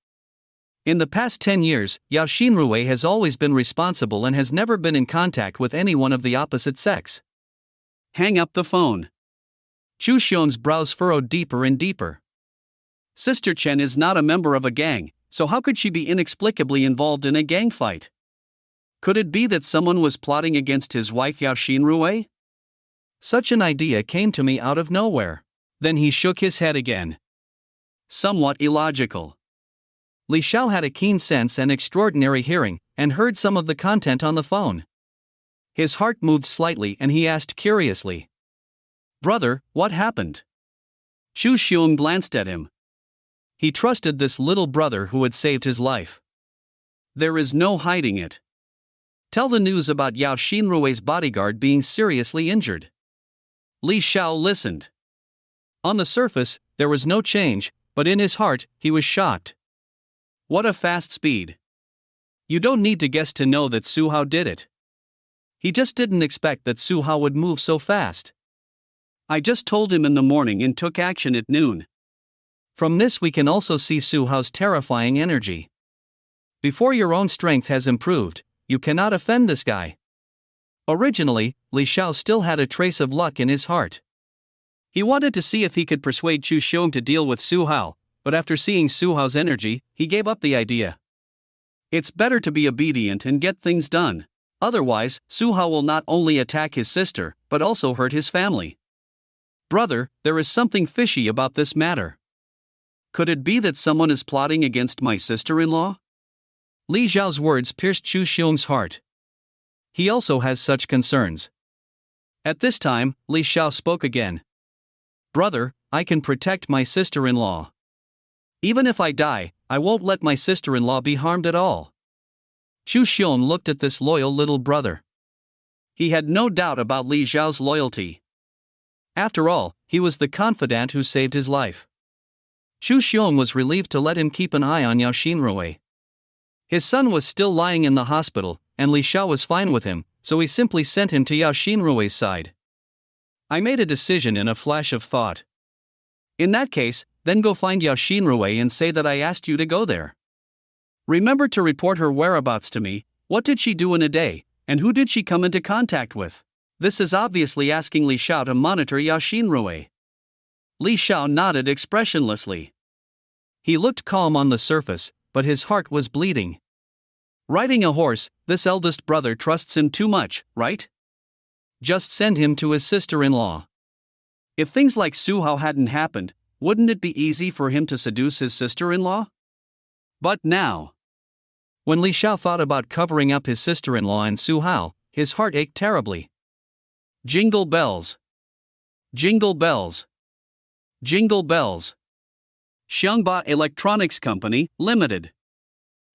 In the past 10 years, Yao Xinrui has always been responsible and has never been in contact with anyone of the opposite sex. Hang up the phone. Chu Xiong's brows furrowed deeper and deeper. Sister Chen is not a member of a gang, so how could she be inexplicably involved in a gang fight? Could it be that someone was plotting against his wife Yao Xinrui? Such an idea came to me out of nowhere. Then he shook his head again. Somewhat illogical. Li Xiao had a keen sense and extraordinary hearing, and heard some of the content on the phone. His heart moved slightly and he asked curiously. Brother, what happened? Chu Xiong glanced at him. He trusted this little brother who had saved his life. There is no hiding it. Tell the news about Yao Xinrui's bodyguard being seriously injured. Li Xiao listened. On the surface, there was no change, but in his heart, he was shocked. What a fast speed. You don't need to guess to know that Su Hao did it. He just didn't expect that Su Hao would move so fast. I just told him in the morning and took action at noon. From this we can also see Su Hao's terrifying energy. Before your own strength has improved, you cannot offend this guy. Originally, Li Xiao still had a trace of luck in his heart. He wanted to see if he could persuade Chu Xiong to deal with Su Hao, but after seeing Su Hao's energy, he gave up the idea. It's better to be obedient and get things done. Otherwise, Su Hao will not only attack his sister, but also hurt his family. Brother, there is something fishy about this matter. Could it be that someone is plotting against my sister-in-law? Li Xiao's words pierced Chu Xiong's heart. He also has such concerns. At this time, Li Xiao spoke again. Brother, I can protect my sister-in-law. Even if I die, I won't let my sister-in-law be harmed at all. Chu Xiong looked at this loyal little brother. He had no doubt about Li Xiao's loyalty. After all, he was the confidant who saved his life. Chu Xiong was relieved to let him keep an eye on Yao Xinrui. His son was still lying in the hospital, and Li Xiao was fine with him, so he simply sent him to Yao Xinrui's side. I made a decision in a flash of thought. In that case, then go find Yao Xinrui and say that I asked you to go there. Remember to report her whereabouts to me. What did she do in a day, and who did she come into contact with? This is obviously asking Li Xiao to monitor Yao Xinrui. Li Xiao nodded expressionlessly. He looked calm on the surface, but his heart was bleeding. Riding a horse, this eldest brother trusts him too much, right? Just send him to his sister-in-law. If things like Su Hao hadn't happened, wouldn't it be easy for him to seduce his sister-in-law? But now. When Li Xiao thought about covering up his sister-in-law and Su Hao, his heart ached terribly. Jingle bells. Jingle bells. Jingle bells. Xiangba Electronics Company, Limited.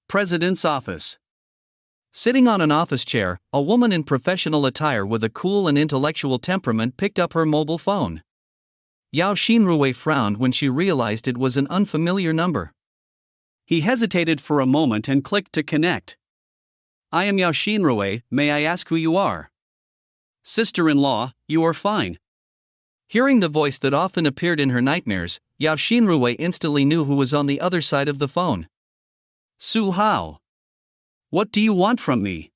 President's Office. Sitting on an office chair, a woman in professional attire with a cool and intellectual temperament picked up her mobile phone. Yao Xinrui frowned when she realized it was an unfamiliar number. He hesitated for a moment and clicked to connect. I am Yao Xinrui, may I ask who you are? Sister-in-law, you are fine. Hearing the voice that often appeared in her nightmares, Yao Xinrui instantly knew who was on the other side of the phone. Su Hao. What do you want from me?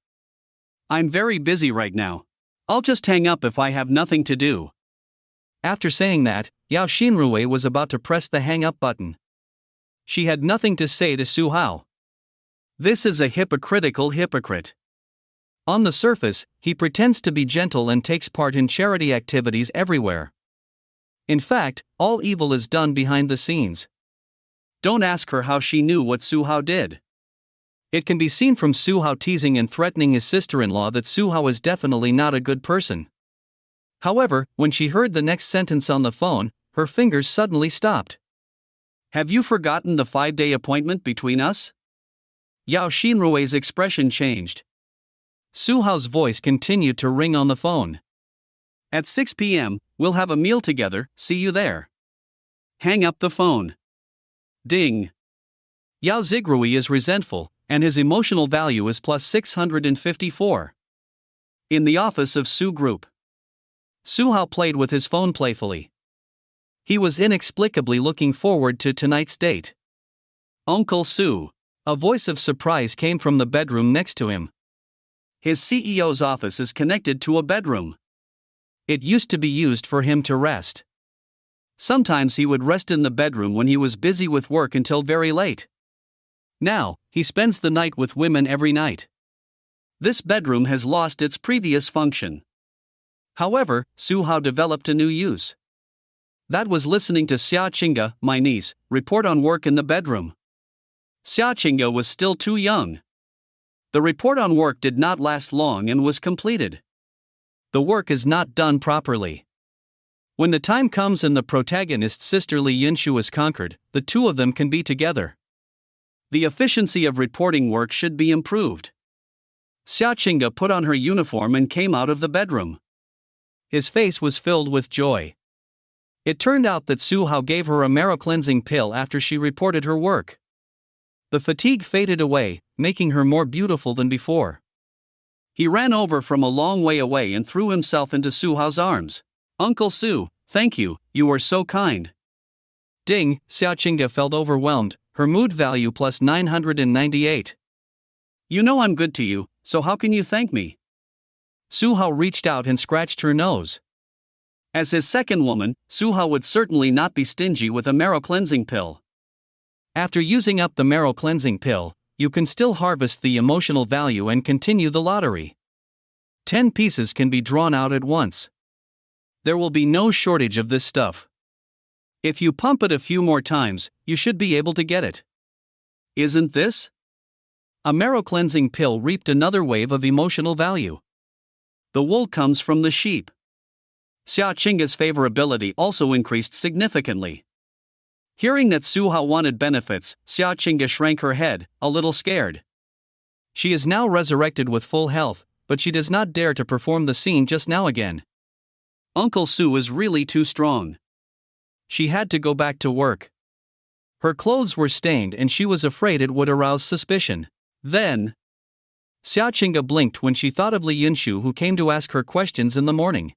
I'm very busy right now. I'll just hang up if I have nothing to do. After saying that, Yao Xinrui was about to press the hang up button. She had nothing to say to Su Hao. This is a hypocritical hypocrite. On the surface, he pretends to be gentle and takes part in charity activities everywhere. In fact, all evil is done behind the scenes. Don't ask her how she knew what Su Hao did. It can be seen from Su Hao teasing and threatening his sister-in-law that Su Hao is definitely not a good person. However, when she heard the next sentence on the phone, her fingers suddenly stopped. Have you forgotten the 5-day appointment between us? Yao Xinrui's expression changed. Su Hao's voice continued to ring on the phone. At 6 p.m., we'll have a meal together, see you there. Hang up the phone. Ding. Yao Zigrui is resentful, and his emotional value is plus 654. In the office of Su Group. Su Hao played with his phone playfully. He was inexplicably looking forward to tonight's date. Uncle Su. A voice of surprise came from the bedroom next to him. His CEO's office is connected to a bedroom. It used to be used for him to rest. Sometimes he would rest in the bedroom when he was busy with work until very late. Now, he spends the night with women every night. This bedroom has lost its previous function. However, Su Hao developed a new use. That was listening to Xia Qingge, my niece, report on work in the bedroom. Xia Qingge was still too young. The report on work did not last long and was completed. The work is not done properly. When the time comes and the protagonist's sister Li Yunshu is conquered, the two of them can be together. The efficiency of reporting work should be improved. Xia Qingge put on her uniform and came out of the bedroom. His face was filled with joy. It turned out that Su Hao gave her a marrow cleansing pill after she reported her work. The fatigue faded away, making her more beautiful than before. He ran over from a long way away and threw himself into Su Hao's arms. Uncle Su, thank you, you are so kind. Ding, Xia Qingge felt overwhelmed, her mood value plus 998. You know I'm good to you, so how can you thank me? Su Hao reached out and scratched her nose. As his second woman, Su Hao would certainly not be stingy with a marrow cleansing pill. After using up the marrow cleansing pill, you can still harvest the emotional value and continue the lottery. 10 pieces can be drawn out at once. There will be no shortage of this stuff. If you pump it a few more times, you should be able to get it. Isn't this? A marrow cleansing pill reaped another wave of emotional value. The wool comes from the sheep. Xia Qingge's favorability also increased significantly. Hearing that Su Hao wanted benefits, Xia Qingge shrank her head, a little scared. She is now resurrected with full health, but she does not dare to perform the scene just now again. Uncle Su is really too strong. She had to go back to work. Her clothes were stained and she was afraid it would arouse suspicion. Then, Xia Qingge blinked when she thought of Li Yunshu, who came to ask her questions in the morning.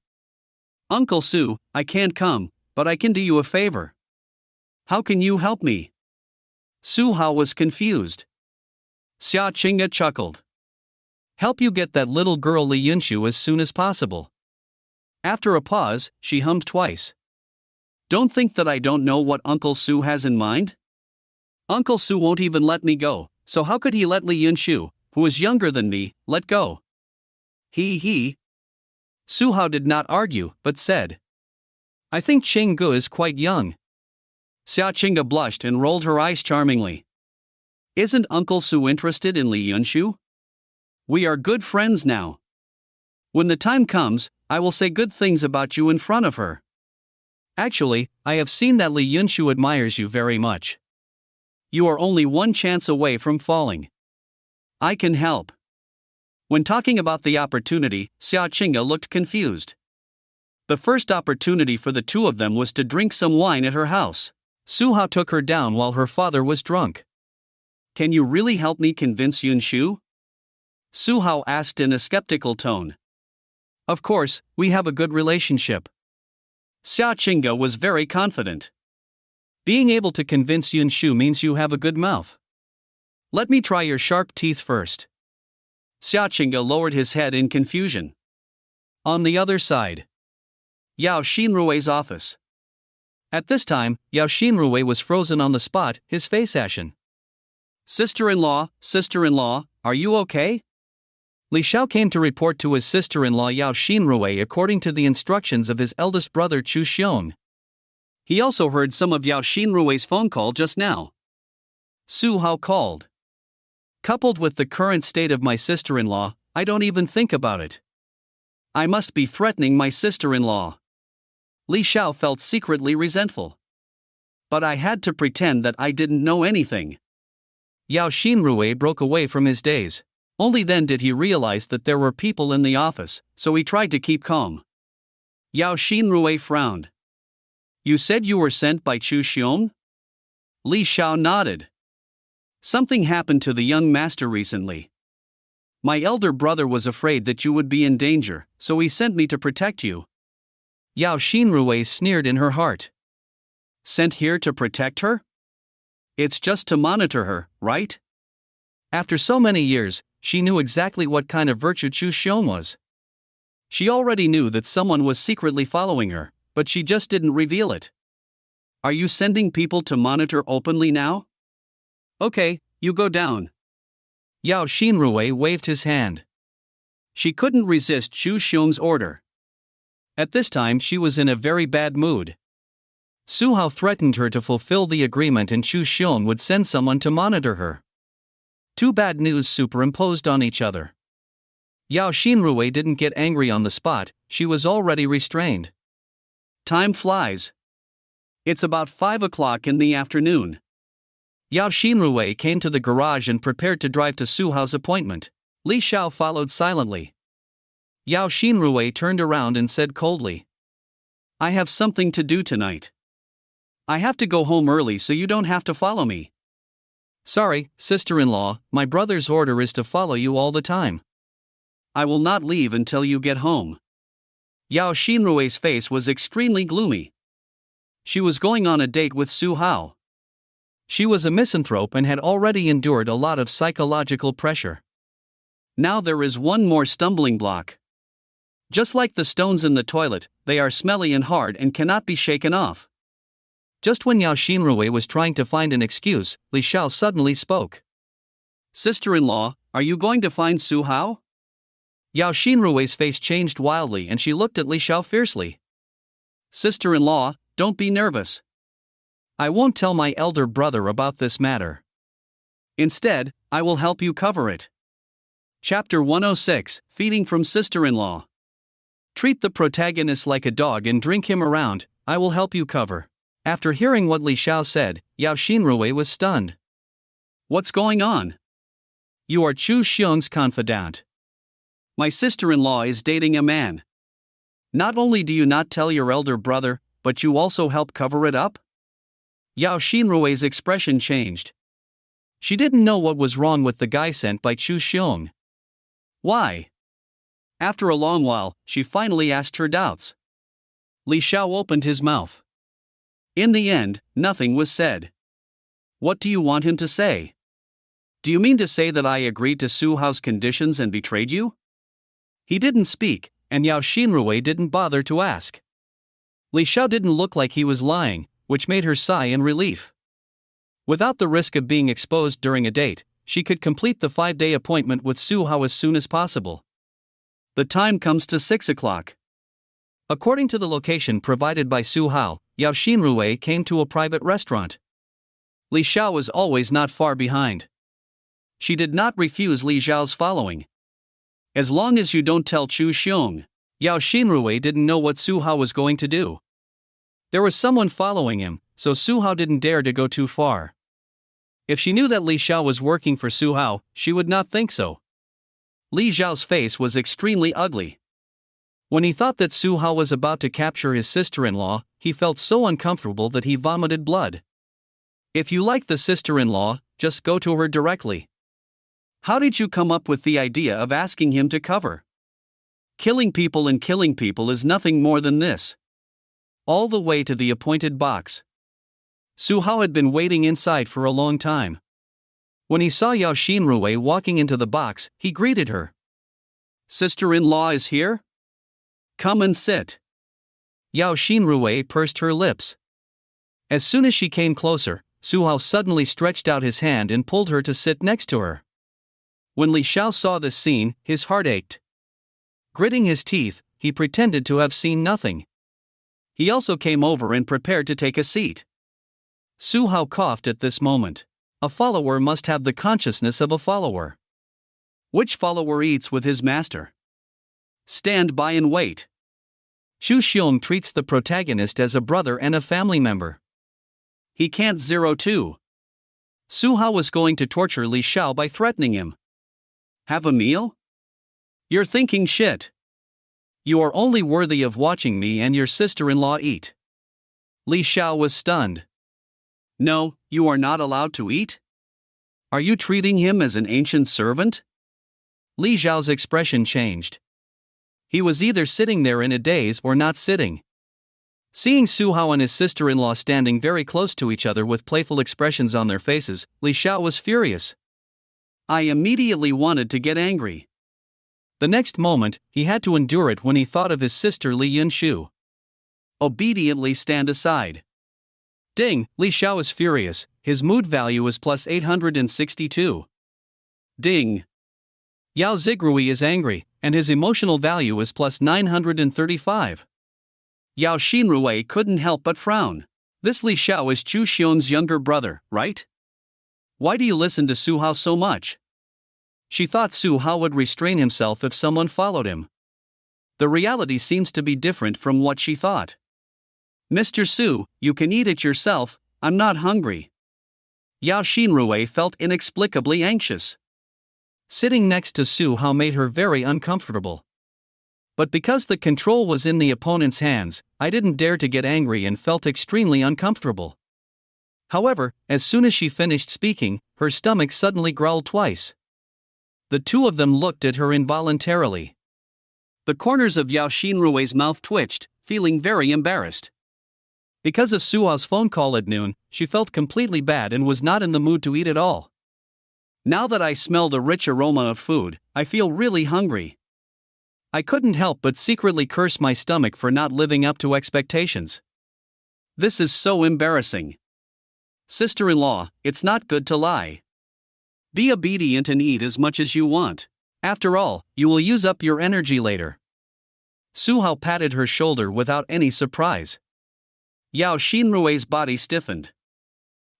Uncle Su, I can't come, but I can do you a favor. How can you help me? Su Hao was confused. Xia Qingge chuckled. Help you get that little girl Li Yunshu as soon as possible. After a pause, she hummed twice. Don't think that I don't know what Uncle Su has in mind. Uncle Su won't even let me go, so how could he let Li Yunshu, who is younger than me, let go? He. Su Hao did not argue, but said. I think Cheng-gu is quite young. Xia Qingge blushed and rolled her eyes charmingly. Isn't Uncle Su interested in Li Yunshu? We are good friends now. When the time comes, I will say good things about you in front of her. Actually, I have seen that Li Yunshu admires you very much. You are only one chance away from falling. I can help. When talking about the opportunity, Xia Qingge looked confused. The first opportunity for the two of them was to drink some wine at her house. Su Hao took her down while her father was drunk. Can you really help me convince Yunshu? Su Hao asked in a skeptical tone. Of course, we have a good relationship. Xia Qingge was very confident. Being able to convince Yunshu means you have a good mouth. Let me try your sharp teeth first. Xia Qingge lowered his head in confusion. On the other side, Yao Xinrui's office. At this time, Yao Xinrui was frozen on the spot, his face ashen. Sister-in-law, are you okay? Li Xiao came to report to his sister-in-law Yao Xinrui according to the instructions of his eldest brother Chu Xiong. He also heard some of Yao Xinrui's phone call just now. Su Hao called. Coupled with the current state of my sister-in-law, I don't even think about it. I must be threatening my sister-in-law. Li Xiao felt secretly resentful. But I had to pretend that I didn't know anything. Yao Xinrui broke away from his daze. Only then did he realize that there were people in the office, so he tried to keep calm. Yao Xinrui frowned. You said you were sent by Chu Xiong? Li Xiao nodded. Something happened to the young master recently. My elder brother was afraid that you would be in danger, so he sent me to protect you. Yao Xinrui sneered in her heart. Sent here to protect her? It's just to monitor her, right? After so many years, she knew exactly what kind of virtue Chu Xiong was. She already knew that someone was secretly following her, but she just didn't reveal it. Are you sending people to monitor openly now? Okay, you go down. Yao Xinrui waved his hand. She couldn't resist Chu Xiong's order. At this time she was in a very bad mood. Su Hao threatened her to fulfill the agreement and Chu Xiong would send someone to monitor her. Two bad news superimposed on each other. Yao Xinrui didn't get angry on the spot, she was already restrained. Time flies. It's about 5 o'clock in the afternoon. Yao Xinrui came to the garage and prepared to drive to Su Hao's appointment. Li Xiao followed silently. Yao Xinrui turned around and said coldly, I have something to do tonight. I have to go home early so you don't have to follow me. Sorry, sister-in-law, my brother's order is to follow you all the time. I will not leave until you get home. Yao Xinrui's face was extremely gloomy. She was going on a date with Su Hao. She was a misanthrope and had already endured a lot of psychological pressure. Now there is one more stumbling block. Just like the stones in the toilet, they are smelly and hard and cannot be shaken off. Just when Yao Xinrui was trying to find an excuse, Li Xiao suddenly spoke. Sister-in-law, are you going to find Su Hao? Yao Xinrui's face changed wildly and she looked at Li Xiao fiercely. Sister-in-law, don't be nervous. I won't tell my elder brother about this matter. Instead, I will help you cover it. Chapter 106, Feeding from Sister-in-law. Treat the protagonist like a dog and drink him around, I will help you cover. After hearing what Li Xiao said, Yao Xinrui was stunned. What's going on? You are Chu Xiong's confidant. My sister-in-law is dating a man. Not only do you not tell your elder brother, but you also help cover it up? Yao Xinrui's expression changed. She didn't know what was wrong with the guy sent by Chu Xiong. Why? After a long while, she finally asked her doubts. Li Xiao opened his mouth. In the end, nothing was said. What do you want him to say? Do you mean to say that I agreed to Su Hao's conditions and betrayed you? He didn't speak, and Yao Xinrui didn't bother to ask. Li Xiao didn't look like he was lying, which made her sigh in relief. Without the risk of being exposed during a date, she could complete the 5-day appointment with Su Hao as soon as possible. The time comes to 6 o'clock. According to the location provided by Su Hao, Yao Xinrui came to a private restaurant. Li Xiao was always not far behind. She did not refuse Li Xiao's following. As long as you don't tell Chu Xiong. Yao Xinrui didn't know what Su Hao was going to do. There was someone following him, so Su Hao didn't dare to go too far. If she knew that Li Xiao was working for Su Hao, she would not think so. Li Xiao's face was extremely ugly. When he thought that Su Hao was about to capture his sister-in-law, he felt so uncomfortable that he vomited blood. If you like the sister-in-law, just go to her directly. How did you come up with the idea of asking him to cover? Killing people is nothing more than this. All the way to the appointed box. Su Hao had been waiting inside for a long time. When he saw Yao Xinrui walking into the box, he greeted her. Sister-in-law is here? Come and sit. Yao Xinrui pursed her lips. As soon as she came closer, Su Hao suddenly stretched out his hand and pulled her to sit next to her. When Li Xiao saw this scene, his heart ached. Gritting his teeth, he pretended to have seen nothing. He also came over and prepared to take a seat. Su Hao coughed at this moment. A follower must have the consciousness of a follower. Which follower eats with his master? Stand by and wait. Xu Xiong treats the protagonist as a brother and a family member. He can't 02. Su Hao was going to torture Li Xiao by threatening him. Have a meal? You're thinking shit. You are only worthy of watching me and your sister-in-law eat. Li Xiao was stunned. No, you are not allowed to eat? Are you treating him as an ancient servant? Li Xiao's expression changed. He was either sitting there in a daze or not sitting. Seeing Su Hao and his sister-in-law standing very close to each other with playful expressions on their faces, Li Xiao was furious. I immediately wanted to get angry. The next moment, he had to endure it when he thought of his sister Li Yunshu. Obediently stand aside. Ding, Li Xiao is furious, his mood value is plus 862. Ding. Yao Zigrui is angry, and his emotional value is plus 935. Yao Xinrui couldn't help but frown. This Li Xiao is Chu Xiong's younger brother, right? Why do you listen to Su Hao so much? She thought Su Hao would restrain himself if someone followed him. The reality seems to be different from what she thought. Mr. Su, you can eat it yourself, I'm not hungry. Yao Xinrui felt inexplicably anxious. Sitting next to Su Hao made her very uncomfortable. But because the control was in the opponent's hands, I didn't dare to get angry and felt extremely uncomfortable. However, as soon as she finished speaking, her stomach suddenly growled twice. The two of them looked at her involuntarily. The corners of Yao Xinrui's mouth twitched, feeling very embarrassed. Because of Su Hao's phone call at noon, she felt completely bad and was not in the mood to eat at all. Now that I smell the rich aroma of food, I feel really hungry. I couldn't help but secretly curse my stomach for not living up to expectations. This is so embarrassing. Sister-in-law, it's not good to lie. Be obedient and eat as much as you want. After all, you will use up your energy later. Su Hao patted her shoulder without any surprise. Yao Xinrui's body stiffened.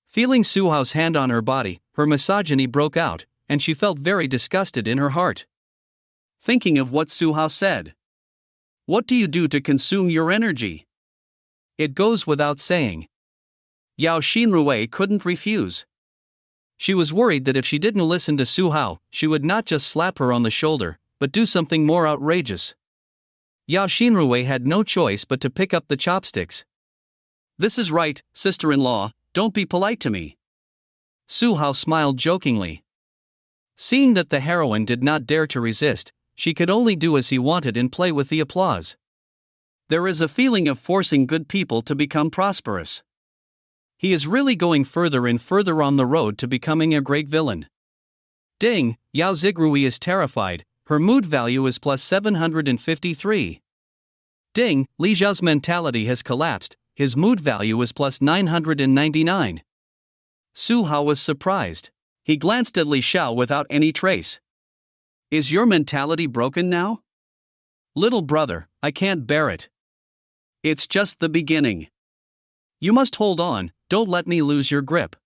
Feeling Su Hao's hand on her body, her misogyny broke out, and she felt very disgusted in her heart. Thinking of what Su Hao said. What do you do to consume your energy? It goes without saying. Yao Xinrui couldn't refuse. She was worried that if she didn't listen to Su Hao, she would not just slap her on the shoulder, but do something more outrageous. Yao Xinrui had no choice but to pick up the chopsticks. This is right, sister-in-law, don't be polite to me. Su Hao smiled jokingly. Seeing that the heroine did not dare to resist, she could only do as he wanted and play with the applause. There is a feeling of forcing good people to become prosperous. He is really going further and further on the road to becoming a great villain. Ding, Yao Zigrui is terrified, her mood value is plus 753. Ding, Li Xiao's mentality has collapsed, his mood value is plus 999. Su Hao was surprised. He glanced at Li Xiao without any trace. Is your mentality broken now? Little brother, I can't bear it. It's just the beginning. You must hold on, don't let me lose your grip.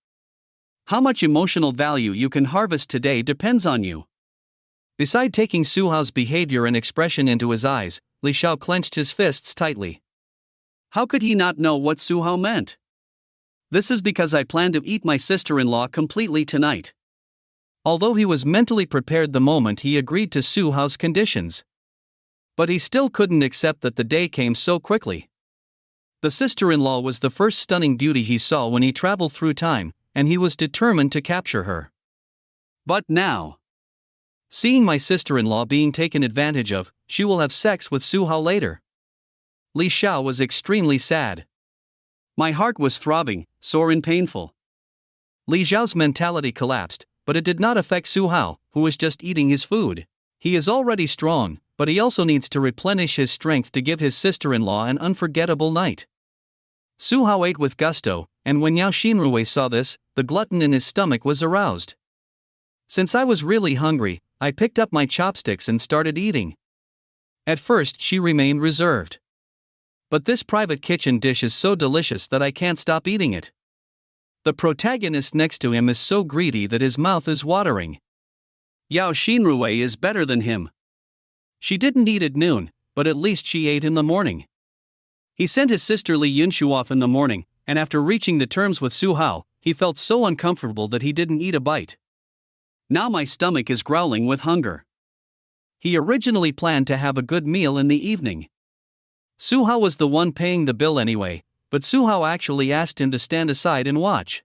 How much emotional value you can harvest today depends on you. Beside taking Su Hao's behavior and expression into his eyes, Li Xiao clenched his fists tightly. How could he not know what Su Hao meant? This is because I plan to eat my sister-in-law completely tonight. Although he was mentally prepared the moment he agreed to Su Hao's conditions. But he still couldn't accept that the day came so quickly. The sister-in-law was the first stunning beauty he saw when he traveled through time, and he was determined to capture her. But now, seeing my sister-in-law being taken advantage of, she will have sex with Su Hao later. Li Xiao was extremely sad. My heart was throbbing, sore and painful. Li Xiao's mentality collapsed, but it did not affect Su Hao, who was just eating his food. He is already strong, but he also needs to replenish his strength to give his sister-in-law an unforgettable night. Su Hao ate with gusto, and when Yao Xinrui saw this, the glutton in his stomach was aroused. Since I was really hungry, I picked up my chopsticks and started eating. At first she remained reserved. But this private kitchen dish is so delicious that I can't stop eating it. The protagonist next to him is so greedy that his mouth is watering. Yao Xinrui is better than him. She didn't eat at noon, but at least she ate in the morning. He sent his sister Li Yunshu off in the morning, and after reaching the terms with Su Hao, he felt so uncomfortable that he didn't eat a bite. Now my stomach is growling with hunger. He originally planned to have a good meal in the evening. Su Hao was the one paying the bill anyway, but Su Hao actually asked him to stand aside and watch.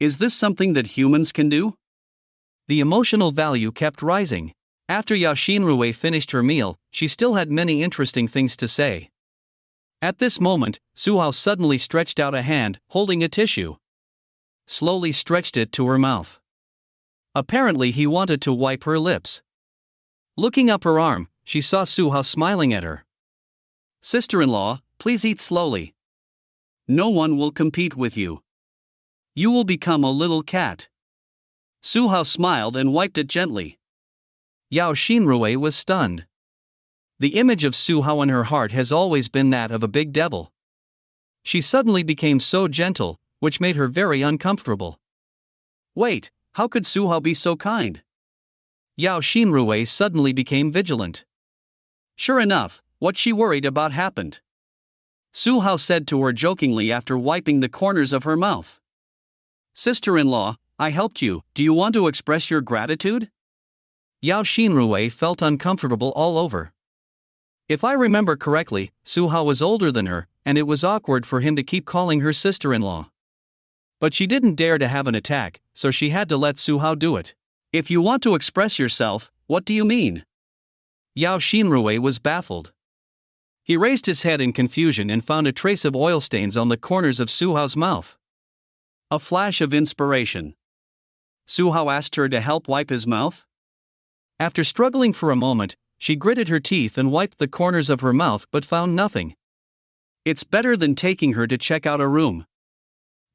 Is this something that humans can do? The emotional value kept rising. After Yao Xinrui finished her meal, she still had many interesting things to say. At this moment, Su Hao suddenly stretched out a hand, holding a tissue. Slowly stretched it to her mouth. Apparently he wanted to wipe her lips. Looking up her arm, she saw Su Hao smiling at her. Sister-in-law, please eat slowly. No one will compete with you. You will become a little cat. Su Hao smiled and wiped it gently. Yao Xinrui was stunned. The image of Su Hao in her heart has always been that of a big devil. She suddenly became so gentle, which made her very uncomfortable. Wait, how could Su Hao be so kind? Yao Xinrui suddenly became vigilant. Sure enough, what she worried about happened. Su Hao said to her jokingly after wiping the corners of her mouth. Sister-in-law, I helped you, do you want to express your gratitude? Yao Xinrui felt uncomfortable all over. If I remember correctly, Su Hao was older than her, and it was awkward for him to keep calling her sister-in-law. But she didn't dare to have an attack, so she had to let Su Hao do it. If you want to express yourself, what do you mean? Yao Xinrui was baffled. He raised his head in confusion and found a trace of oil stains on the corners of Su Hao's mouth. A flash of inspiration. Su Hao asked her to help wipe his mouth. After struggling for a moment, she gritted her teeth and wiped the corners of her mouth but found nothing. It's better than taking her to check out a room.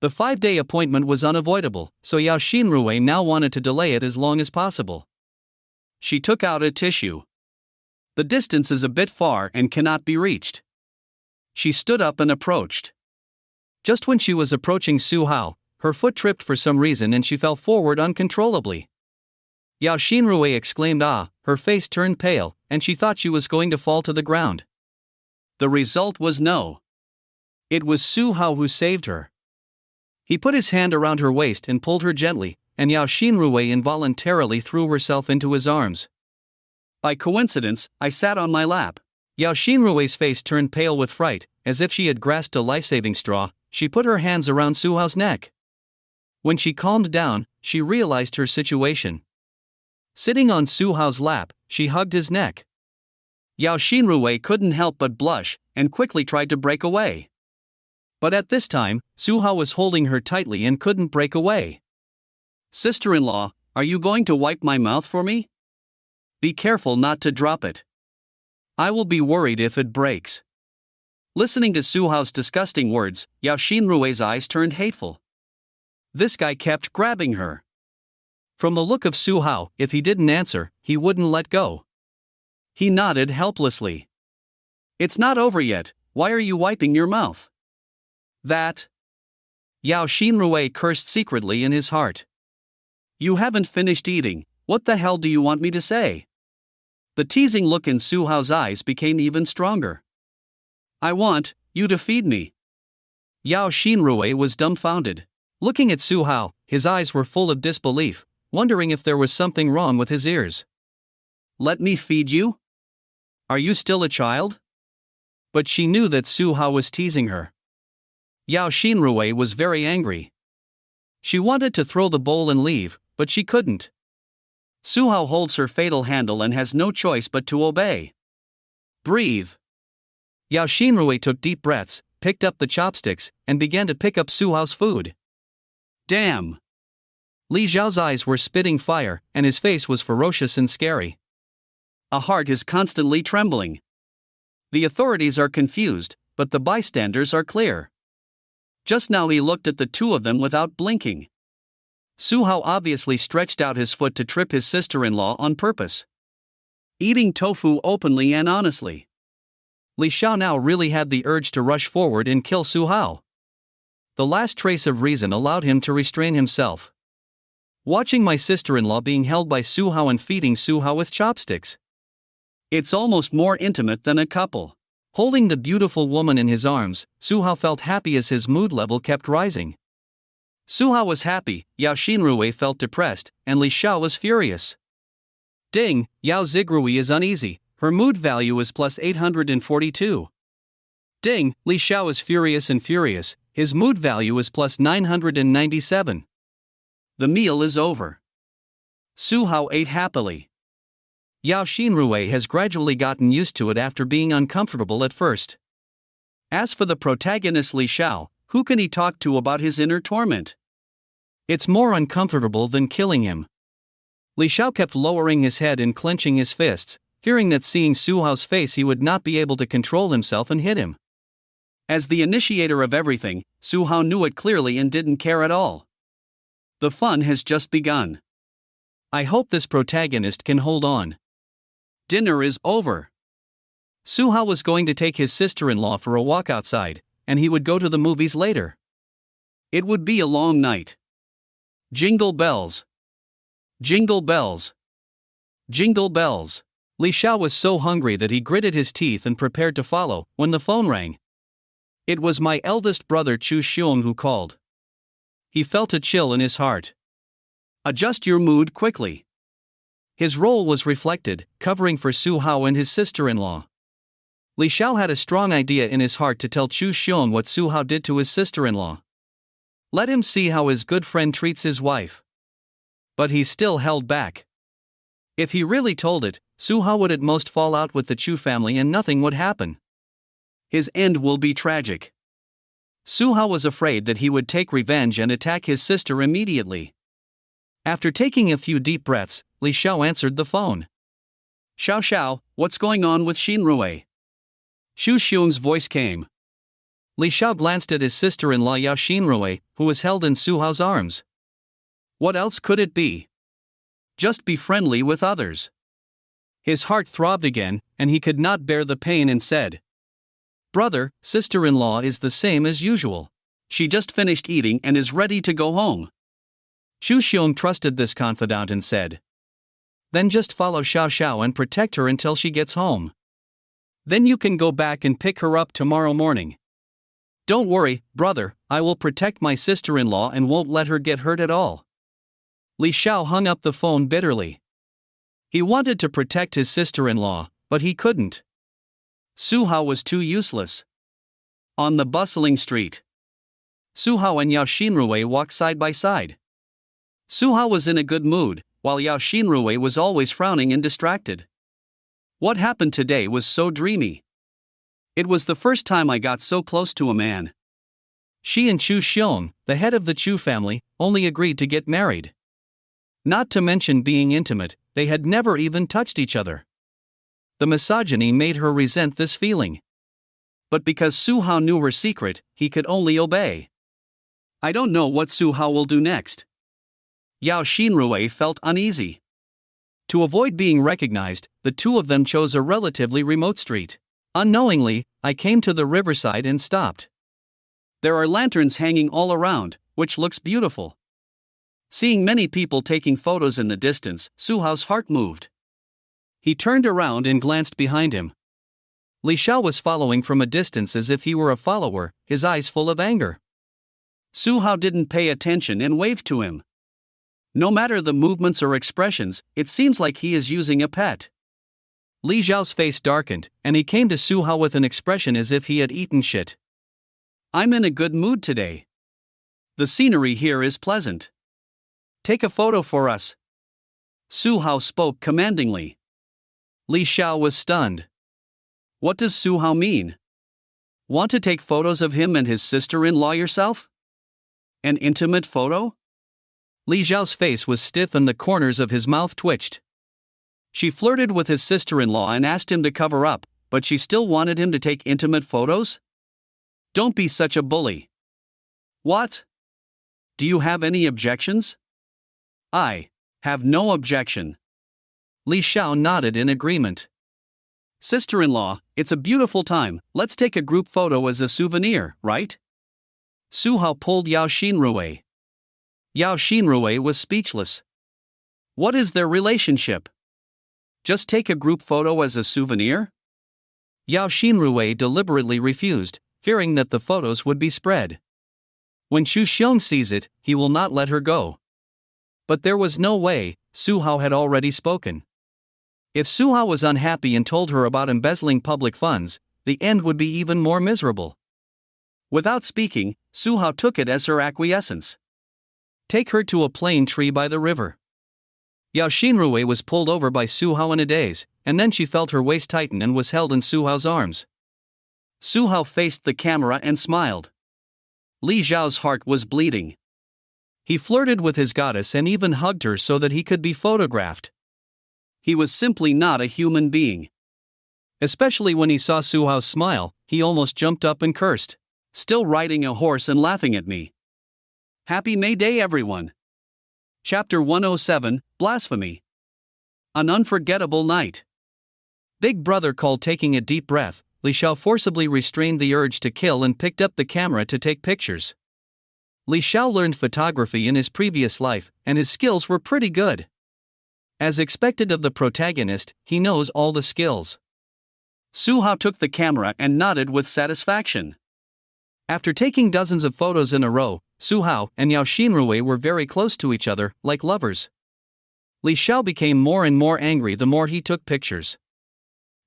The 5-day appointment was unavoidable, so Yao Xinrui now wanted to delay it as long as possible. She took out a tissue. The distance is a bit far and cannot be reached. She stood up and approached. Just when she was approaching Su Hao, her foot tripped for some reason and she fell forward uncontrollably. Yao Xinrui exclaimed ah, her face turned pale, and she thought she was going to fall to the ground. The result was no. It was Su Hao who saved her. He put his hand around her waist and pulled her gently, and Yao Xinrui involuntarily threw herself into his arms. By coincidence, I sat on my lap. Yao Xinrui's face turned pale with fright, as if she had grasped a life-saving straw. She put her hands around Su Hao's neck. When she calmed down, she realized her situation. Sitting on Su Hao's lap, she hugged his neck. Yao Xinrui couldn't help but blush, and quickly tried to break away. But at this time, Su Hao was holding her tightly and couldn't break away. Sister-in-law, are you going to wipe my mouth for me? Be careful not to drop it. I will be worried if it breaks. Listening to Su Hao's disgusting words, Yao Xinrui's eyes turned hateful. This guy kept grabbing her. From the look of Su Hao, if he didn't answer, he wouldn't let go. He nodded helplessly. It's not over yet, why are you wiping your mouth? That. Yao Xinrui cursed secretly in his heart. You haven't finished eating, what the hell do you want me to say? The teasing look in Su Hao's eyes became even stronger. I want you to feed me. Yao Xinrui was dumbfounded. Looking at Su Hao, his eyes were full of disbelief, wondering if there was something wrong with his ears. Let me feed you? Are you still a child? But she knew that Su Hao was teasing her. Yao Xinrui was very angry. She wanted to throw the bowl and leave, but she couldn't. Su Hao holds her fatal handle and has no choice but to obey. Breathe. Yao Xinrui took deep breaths, picked up the chopsticks, and began to pick up Su Hao's food. Damn! Li Zhao's eyes were spitting fire, and his face was ferocious and scary. A heart is constantly trembling. The authorities are confused, but the bystanders are clear. Just now he looked at the two of them without blinking. Su Hao obviously stretched out his foot to trip his sister-in-law on purpose. Eating tofu openly and honestly. Li Xiao now really had the urge to rush forward and kill Su Hao. The last trace of reason allowed him to restrain himself. Watching my sister-in-law being held by Su Hao and feeding Su Hao with chopsticks. It's almost more intimate than a couple. Holding the beautiful woman in his arms, Su Hao felt happy as his mood level kept rising. Su Hao was happy, Yao Xinrui felt depressed, and Li Xiao was furious. Ding, Yao Zigrui is uneasy, her mood value is plus 842. Ding, Li Xiao is furious and furious, his mood value is plus 997. The meal is over. Su Hao ate happily. Yao Xinrui has gradually gotten used to it after being uncomfortable at first. As for the protagonist Li Xiao, who can he talk to about his inner torment? It's more uncomfortable than killing him. Li Xiao kept lowering his head and clenching his fists, fearing that seeing Su Hao's face he would not be able to control himself and hit him. As the initiator of everything, Su Hao knew it clearly and didn't care at all. The fun has just begun. I hope this protagonist can hold on. Dinner is over. Su Hao was going to take his sister-in-law for a walk outside, and he would go to the movies later. It would be a long night. Jingle bells. Jingle bells. Jingle bells. Li Xiao was so hungry that he gritted his teeth and prepared to follow, when the phone rang. It was my eldest brother Chu Xiong who called. He felt a chill in his heart. Adjust your mood quickly. His role was reflected, covering for Su Hao and his sister-in-law. Li Xiao had a strong idea in his heart to tell Chu Xiong what Su Hao did to his sister-in-law. Let him see how his good friend treats his wife. But he still held back. If he really told it, Su Hao would at most fall out with the Chu family and nothing would happen. His end will be tragic. Su Hao was afraid that he would take revenge and attack his sister immediately. After taking a few deep breaths, Li Xiao answered the phone. Xiao Xiao, what's going on with Xinrui? Xu Xiong's voice came. Li Xiao glanced at his sister-in-law Yao Xinrui, who was held in Su Hao's arms. What else could it be? Just be friendly with others. His heart throbbed again, and he could not bear the pain and said, Brother, sister-in-law is the same as usual. She just finished eating and is ready to go home. Xu Xiong trusted this confidant and said, Then just follow Xiao Xiao and protect her until she gets home. Then you can go back and pick her up tomorrow morning. Don't worry, brother, I will protect my sister-in-law and won't let her get hurt at all. Li Xiao hung up the phone bitterly. He wanted to protect his sister-in-law, but he couldn't. Su Hao was too useless. On the bustling street, Su Hao and Yao Xinrui walked side by side. Su Hao was in a good mood, while Yao Xinrui was always frowning and distracted. What happened today was so dreamy. It was the first time I got so close to a man. She and Chu Xiong, the head of the Chu family, only agreed to get married. Not to mention being intimate, they had never even touched each other. The misogyny made her resent this feeling. But because Su Hao knew her secret, he could only obey. I don't know what Su Hao will do next. Yao Xinrui felt uneasy. To avoid being recognized, the two of them chose a relatively remote street. Unknowingly, I came to the riverside and stopped. There are lanterns hanging all around, which looks beautiful. Seeing many people taking photos in the distance, Su Hao's heart moved. He turned around and glanced behind him. Li Xiao was following from a distance as if he were a follower, his eyes full of anger. Su Hao didn't pay attention and waved to him. No matter the movements or expressions, it seems like he is using a pet. Li Xiao's face darkened, and he came to Su Hao with an expression as if he had eaten shit. I'm in a good mood today. The scenery here is pleasant. Take a photo for us. Su Hao spoke commandingly. Li Xiao was stunned. What does Su Hao mean? Want to take photos of him and his sister-in-law yourself? An intimate photo? Li Xiao's face was stiff and the corners of his mouth twitched. She flirted with his sister-in-law and asked him to cover up, but she still wanted him to take intimate photos? Don't be such a bully. What? Do you have any objections? I have no objection. Li Xiao nodded in agreement. Sister-in-law, it's a beautiful time, let's take a group photo as a souvenir, right? Su Hao pulled Yao Xinrui. Yao Xinrui was speechless. What is their relationship? Just take a group photo as a souvenir? Yao Xinrui deliberately refused, fearing that the photos would be spread. When Xu Xiong sees it, he will not let her go. But there was no way, Su Hao had already spoken. If Su Hao was unhappy and told her about embezzling public funds, the end would be even more miserable. Without speaking, Su Hao took it as her acquiescence. Take her to a plane tree by the river. Yao Xinrui was pulled over by Su Hao in a daze, and then she felt her waist tighten and was held in Su Hao's arms. Su Hao faced the camera and smiled. Li Xiao's heart was bleeding. He flirted with his goddess and even hugged her so that he could be photographed. He was simply not a human being. Especially when he saw Su Hao's smile, he almost jumped up and cursed. Still riding a horse and laughing at me. Happy May Day, everyone. Chapter 107, Blasphemy. An unforgettable night. Big Brother called. Taking a deep breath, Li Xiao forcibly restrained the urge to kill and picked up the camera to take pictures. Li Xiao learned photography in his previous life, and his skills were pretty good. As expected of the protagonist, he knows all the skills. Su Hao took the camera and nodded with satisfaction. After taking dozens of photos in a row, Su Hao and Yao Xinrui were very close to each other, like lovers. Li Xiao became more and more angry the more he took pictures.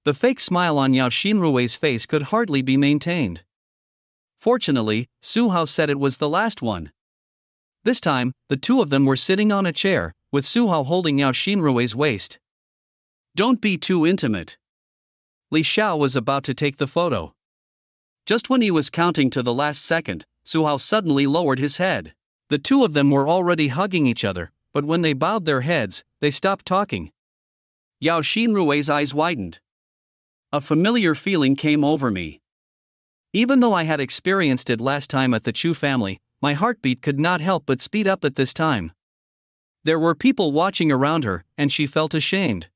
The fake smile on Yao Xinrui's face could hardly be maintained. Fortunately, Su Hao said it was the last one. This time, the two of them were sitting on a chair, with Su Hao holding Yao Xinrui's waist. Don't be too intimate. Li Xiao was about to take the photo. Just when he was counting to the last second, Su Hao suddenly lowered his head. The two of them were already hugging each other, but when they bowed their heads, they stopped talking. Yao Xinrui's eyes widened. A familiar feeling came over me. Even though I had experienced it last time at the Chu family, my heartbeat could not help but speed up at this time. There were people watching around her, and she felt ashamed.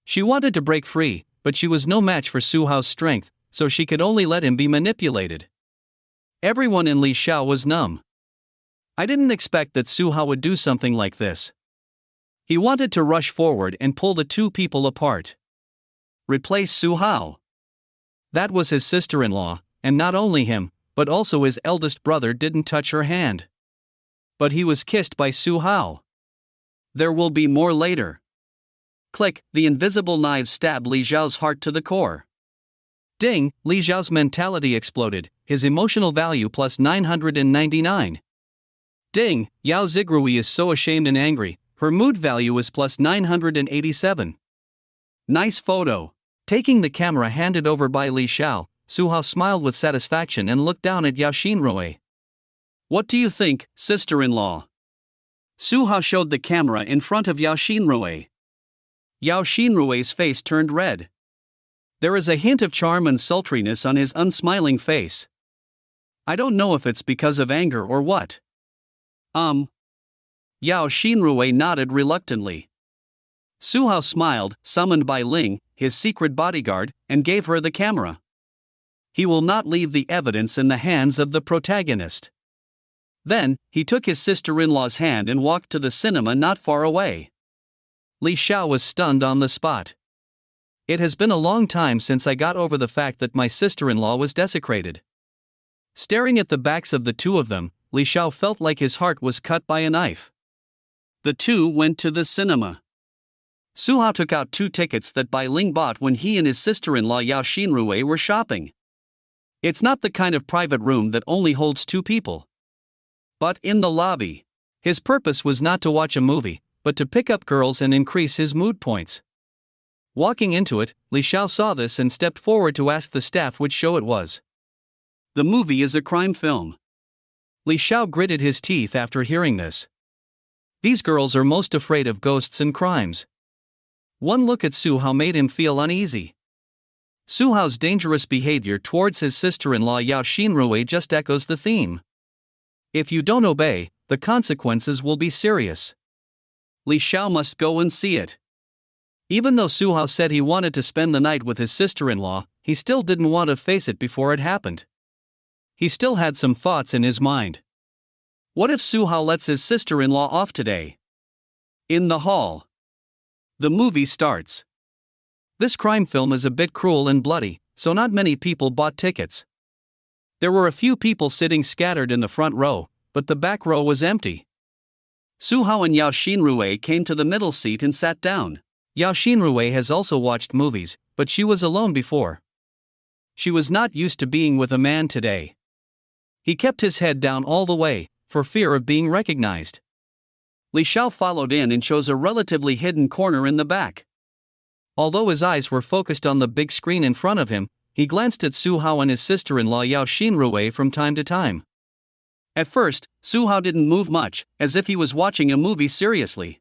She wanted to break free, but she was no match for Su Hao's strength, so she could only let him be manipulated. Everyone in Li Xiao was numb. I didn't expect that Su Hao would do something like this. He wanted to rush forward and pull the two people apart. Replace Su Hao. That was his sister-in-law, and not only him, but also his eldest brother didn't touch her hand. But he was kissed by Su Hao. There will be more later. Click, the invisible knives stabbed Li Xiao's heart to the core. Ding, Li Xiao's mentality exploded, his emotional value plus 999. Ding, Yao Zigrui is so ashamed and angry, her mood value is plus 987. Nice photo. Taking the camera handed over by Li Xiao, Su Hao smiled with satisfaction and looked down at Yao Xinrui. What do you think, sister-in-law? Su Hao showed the camera in front of Yao Xinrui. Yao Xinrui's face turned red. There is a hint of charm and sultriness on his unsmiling face. I don't know if it's because of anger or what. Yao Xinrui nodded reluctantly. Su Hao smiled, summoned by Ling, his secret bodyguard, and gave her the camera. He will not leave the evidence in the hands of the protagonist. Then, he took his sister-in-law's hand and walked to the cinema not far away. Li Xiao was stunned on the spot. It has been a long time since I got over the fact that my sister-in-law was desecrated. Staring at the backs of the two of them, Li Xiao felt like his heart was cut by a knife. The two went to the cinema. Su Hao took out 2 tickets that Bai Ling bought when he and his sister-in-law Yao Xinrui were shopping. It's not the kind of private room that only holds 2 people. But in the lobby. His purpose was not to watch a movie, but to pick up girls and increase his mood points. Walking into it, Li Xiao saw this and stepped forward to ask the staff which show it was. The movie is a crime film. Li Xiao gritted his teeth after hearing this. These girls are most afraid of ghosts and crimes. One look at Su Hao made him feel uneasy. Su Hao's dangerous behavior towards his sister-in-law Yao Xinrui just echoes the theme. If you don't obey, the consequences will be serious. Li Xiao must go and see it. Even though Su Hao said he wanted to spend the night with his sister-in-law, he still didn't want to face it before it happened. He still had some thoughts in his mind. What if Su Hao lets his sister-in-law off today? In the hall. The movie starts. This crime film is a bit cruel and bloody, so not many people bought tickets. There were a few people sitting scattered in the front row, but the back row was empty. Su Hao and Yao Xinrui came to the middle seat and sat down. Yao Xinrui has also watched movies, but she was alone before. She was not used to being with a man today. He kept his head down all the way, for fear of being recognized. Li Xiao followed in and chose a relatively hidden corner in the back. Although his eyes were focused on the big screen in front of him, he glanced at Su Hao and his sister-in-law Yao Xinrui from time to time. At first, Su Hao didn't move much, as if he was watching a movie seriously.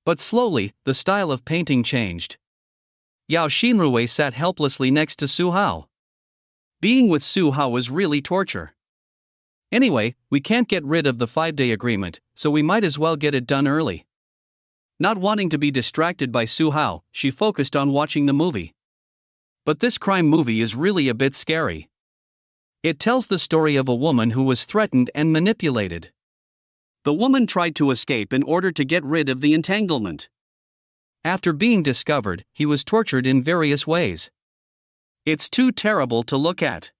But slowly, the style of painting changed. Yao Xinrui sat helplessly next to Su Hao. Being with Su Hao was really torture. Anyway, we can't get rid of the 5-day agreement, so we might as well get it done early. Not wanting to be distracted by Su Hao, she focused on watching the movie. But this crime movie is really a bit scary. It tells the story of a woman who was threatened and manipulated. The woman tried to escape in order to get rid of the entanglement. After being discovered, he was tortured in various ways. It's too terrible to look at.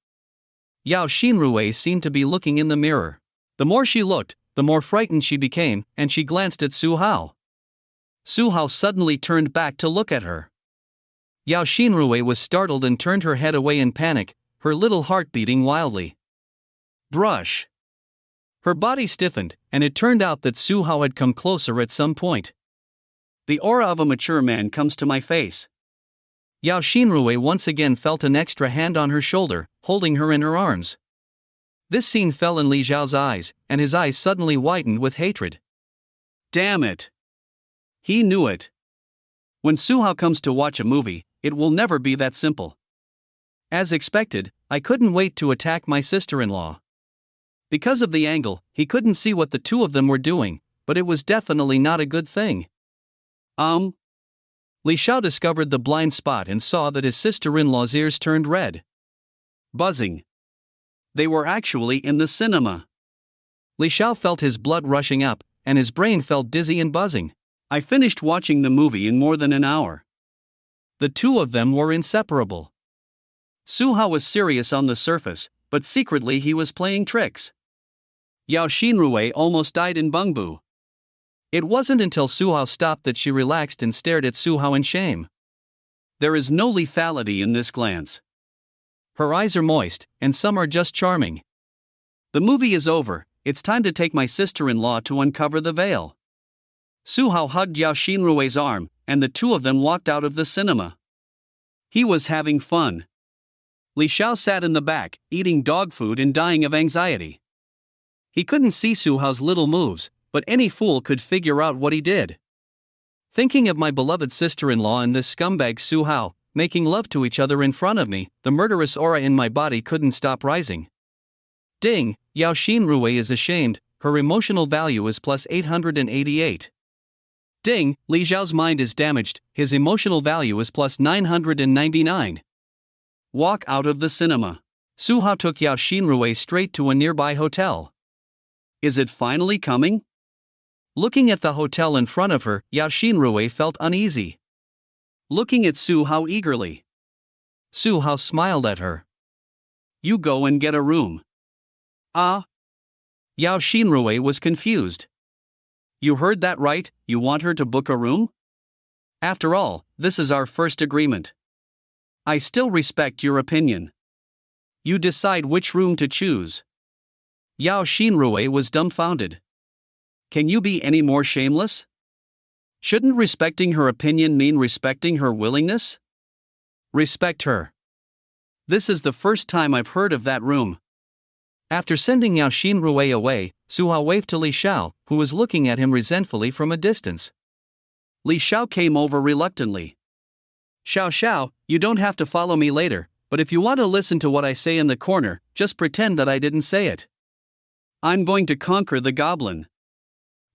Yao Xinrui seemed to be looking in the mirror. The more she looked, the more frightened she became, and she glanced at Su Hao. Su Hao suddenly turned back to look at her. Yao Xinrui was startled and turned her head away in panic, her little heart beating wildly. Brush. Her body stiffened, and it turned out that Su Hao had come closer at some point. The aura of a mature man comes to my face. Yao Xinrui once again felt an extra hand on her shoulder, holding her in her arms. This scene fell in Li Xiao's eyes, and his eyes suddenly widened with hatred. Damn it! He knew it. When Su Hao comes to watch a movie, it will never be that simple. As expected, I couldn't wait to attack my sister-in-law. Because of the angle, he couldn't see what the two of them were doing, but it was definitely not a good thing. Li Xiao discovered the blind spot and saw that his sister-in-law's ears turned red. Buzzing. They were actually in the cinema. Li Xiao felt his blood rushing up, and his brain felt dizzy and buzzing. I finished watching the movie in more than an hour. The two of them were inseparable. Su Hao was serious on the surface, but secretly he was playing tricks. Yao Xinrui almost died in Bengbu. It wasn't until Su Hao stopped that she relaxed and stared at Su Hao in shame. There is no lethality in this glance. Her eyes are moist, and some are just charming. The movie is over, it's time to take my sister-in-law to uncover the veil. Su Hao hugged Yao Xinrui's arm, and the two of them walked out of the cinema. He was having fun. Li Xiao sat in the back, eating dog food and dying of anxiety. He couldn't see Su Hao's little moves, but any fool could figure out what he did. Thinking of my beloved sister-in-law and this scumbag Su Hao, making love to each other in front of me, the murderous aura in my body couldn't stop rising. Ding, Yao Xinrui is ashamed, her emotional value is plus 888. Ding, Li Xiao's mind is damaged, his emotional value is plus 999. Walk out of the cinema. Su Hao took Yao Xinrui straight to a nearby hotel. Is it finally coming? Looking at the hotel in front of her, Yao Xinrui felt uneasy. Looking at Su Hao eagerly. Su Hao smiled at her. You go and get a room. Ah? Yao Xinrui was confused. You heard that right, you want her to book a room? After all, this is our first agreement. I still respect your opinion. You decide which room to choose. Yao Xinrui was dumbfounded. Can you be any more shameless? Shouldn't respecting her opinion mean respecting her willingness? Respect her. This is the first time I've heard of that room. After sending Yao Xinrui away, Su Hao waved to Li Xiao, who was looking at him resentfully from a distance. Li Xiao came over reluctantly. Xiao Xiao, you don't have to follow me later, but if you want to listen to what I say in the corner, just pretend that I didn't say it. I'm going to conquer the goblin.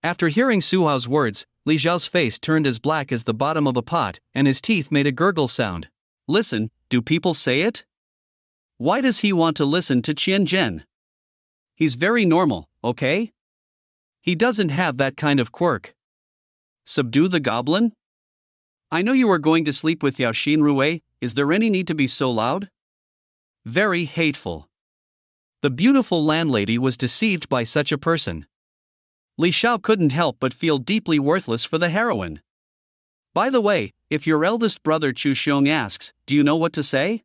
After hearing Su Hao's words, Li Xiao's face turned as black as the bottom of a pot, and his teeth made a gurgle sound. Listen, do people say it? Why does he want to listen to Qian Zhen? He's very normal, okay? He doesn't have that kind of quirk. Subdue the goblin? I know you are going to sleep with Yao Xinrui, is there any need to be so loud? Very hateful. The beautiful landlady was deceived by such a person. Li Xiao couldn't help but feel deeply worthless for the heroine. By the way, if your eldest brother Chu Xiong asks, do you know what to say?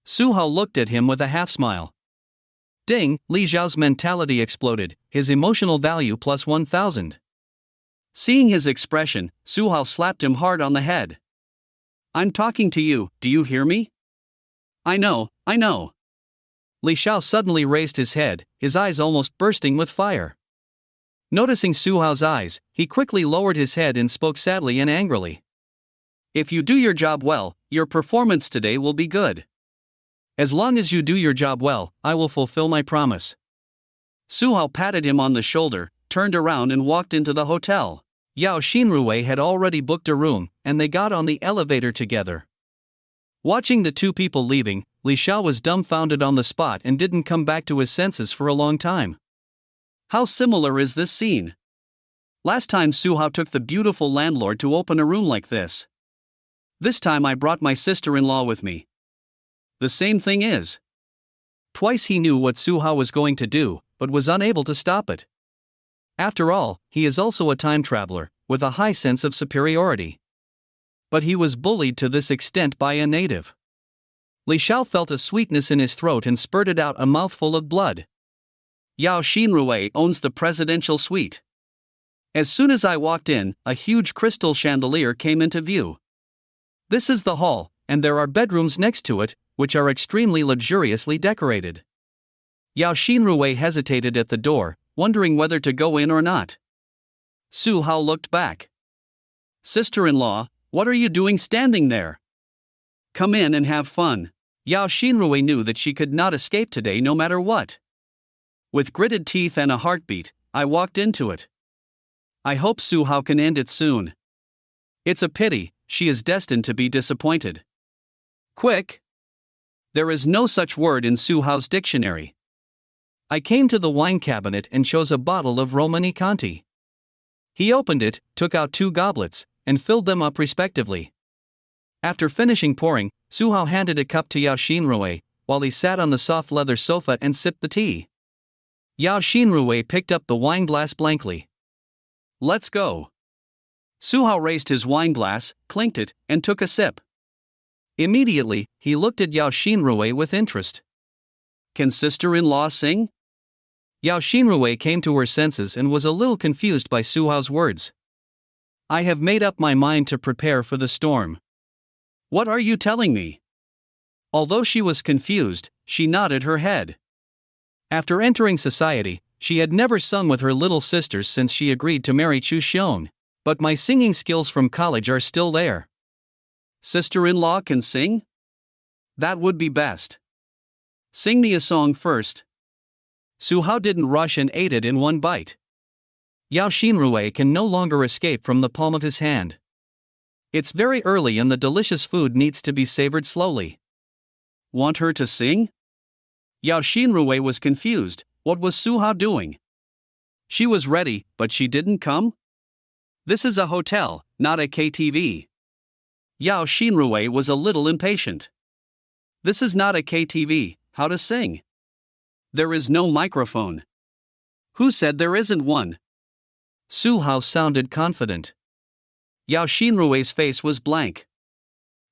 Su Hao looked at him with a half-smile. Ding, Li Xiao's mentality exploded, his emotional value plus 1,000. Seeing his expression, Su Hao slapped him hard on the head. I'm talking to you, do you hear me? I know. Li Xiao suddenly raised his head, his eyes almost bursting with fire. Noticing Su Hao's eyes, he quickly lowered his head and spoke sadly and angrily. If you do your job well, your performance today will be good. As long as you do your job well, I will fulfill my promise. Su Hao patted him on the shoulder, turned around and walked into the hotel. Yao Xinrui had already booked a room, and they got on the elevator together. Watching the two people leaving, Li Xiao was dumbfounded on the spot and didn't come back to his senses for a long time. How similar is this scene? Last time Su Hao took the beautiful landlord to open a room like this. This time I brought my sister-in-law with me. The same thing is. Twice he knew what Su Hao was going to do, but was unable to stop it. After all, he is also a time traveler, with a high sense of superiority. But he was bullied to this extent by a native. Li Xiao felt a sweetness in his throat and spurted out a mouthful of blood. Yao Xinrui owns the presidential suite. As soon as I walked in, a huge crystal chandelier came into view. This is the hall, and there are bedrooms next to it, which are extremely luxuriously decorated. Yao Xinrui hesitated at the door, wondering whether to go in or not. Su Hao looked back. Sister-in-law, what are you doing standing there? Come in and have fun. Yao Xinrui knew that she could not escape today no matter what. With gritted teeth and a heartbeat, I walked into it. I hope Su Hao can end it soon. It's a pity, she is destined to be disappointed. Quick! There is no such word in Su Hao's dictionary. I came to the wine cabinet and chose a bottle of Romani Conti. He opened it, took out 2 goblets, and filled them up respectively. After finishing pouring, Su Hao handed a cup to Yao Xinrui, while he sat on the soft leather sofa and sipped the tea. Yao Xinrui picked up the wine glass blankly. Let's go. Su Hao raised his wine glass, clinked it, and took a sip. Immediately, he looked at Yao Xinrui with interest. Can sister-in-law sing? Yao Xinrui came to her senses and was a little confused by Su Hao's words. I have made up my mind to prepare for the storm. What are you telling me? Although she was confused, she nodded her head. After entering society, she had never sung with her little sisters since she agreed to marry Chu Xiong. But my singing skills from college are still there. Sister-in-law can sing? That would be best. Sing me a song first. Su Hao didn't rush and ate it in one bite. Yao Xinrui can no longer escape from the palm of his hand. It's very early and the delicious food needs to be savored slowly. Want her to sing? Yao Xinrui was confused. What was Su Hao doing? She was ready, but she didn't come? This is a hotel, not a KTV. Yao Xinrui was a little impatient. This is not a KTV, how to sing? There is no microphone. Who said there isn't one? Su Hao sounded confident. Yao Xinrui's face was blank.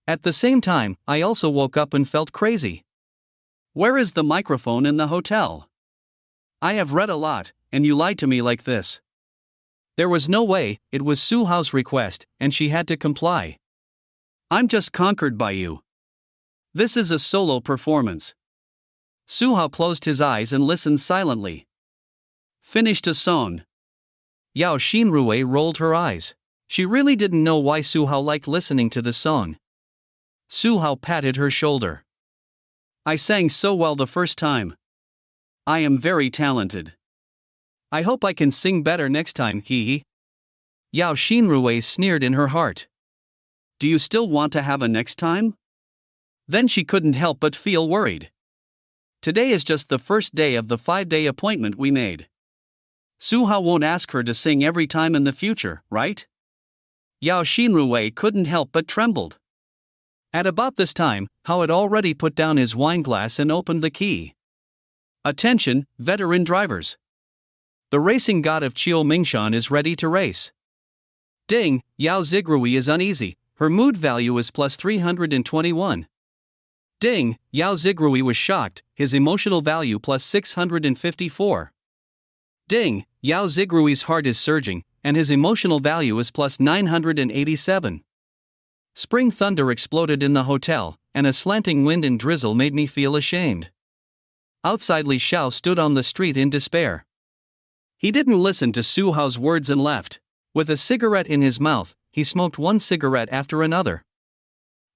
At the same time, I also woke up and felt crazy. Where is the microphone in the hotel? I have read a lot, and you lied to me like this. There was no way, it was Su Hao's request, and she had to comply. I'm just conquered by you. This is a solo performance. Su Hao closed his eyes and listened silently. Finished a song. Yao Xinrui rolled her eyes. She really didn't know why Su Hao liked listening to the song. Su Hao patted her shoulder. I sang so well the first time. I am very talented. I hope I can sing better next time, hee. Yao Xinrui sneered in her heart. Do you still want to have a next time? Then she couldn't help but feel worried. Today is just the first day of the 5-day appointment we made. Su Hao won't ask her to sing every time in the future, right? Yao Xinrui couldn't help but trembled. At about this time, Hao had already put down his wine glass and opened the key. Attention, veteran drivers. The racing god of Qiu Mingshan is ready to race. Ding, Yao Zigrui is uneasy, her mood value is plus 321. Ding, Yao Zigrui was shocked, his emotional value plus 654. Ding, Yao Zigrui's heart is surging, and his emotional value is plus 987. Spring thunder exploded in the hotel, and a slanting wind and drizzle made me feel ashamed. Outside, Li Xiao stood on the street in despair. He didn't listen to Su Hao's words and left. With a cigarette in his mouth, he smoked one cigarette after another.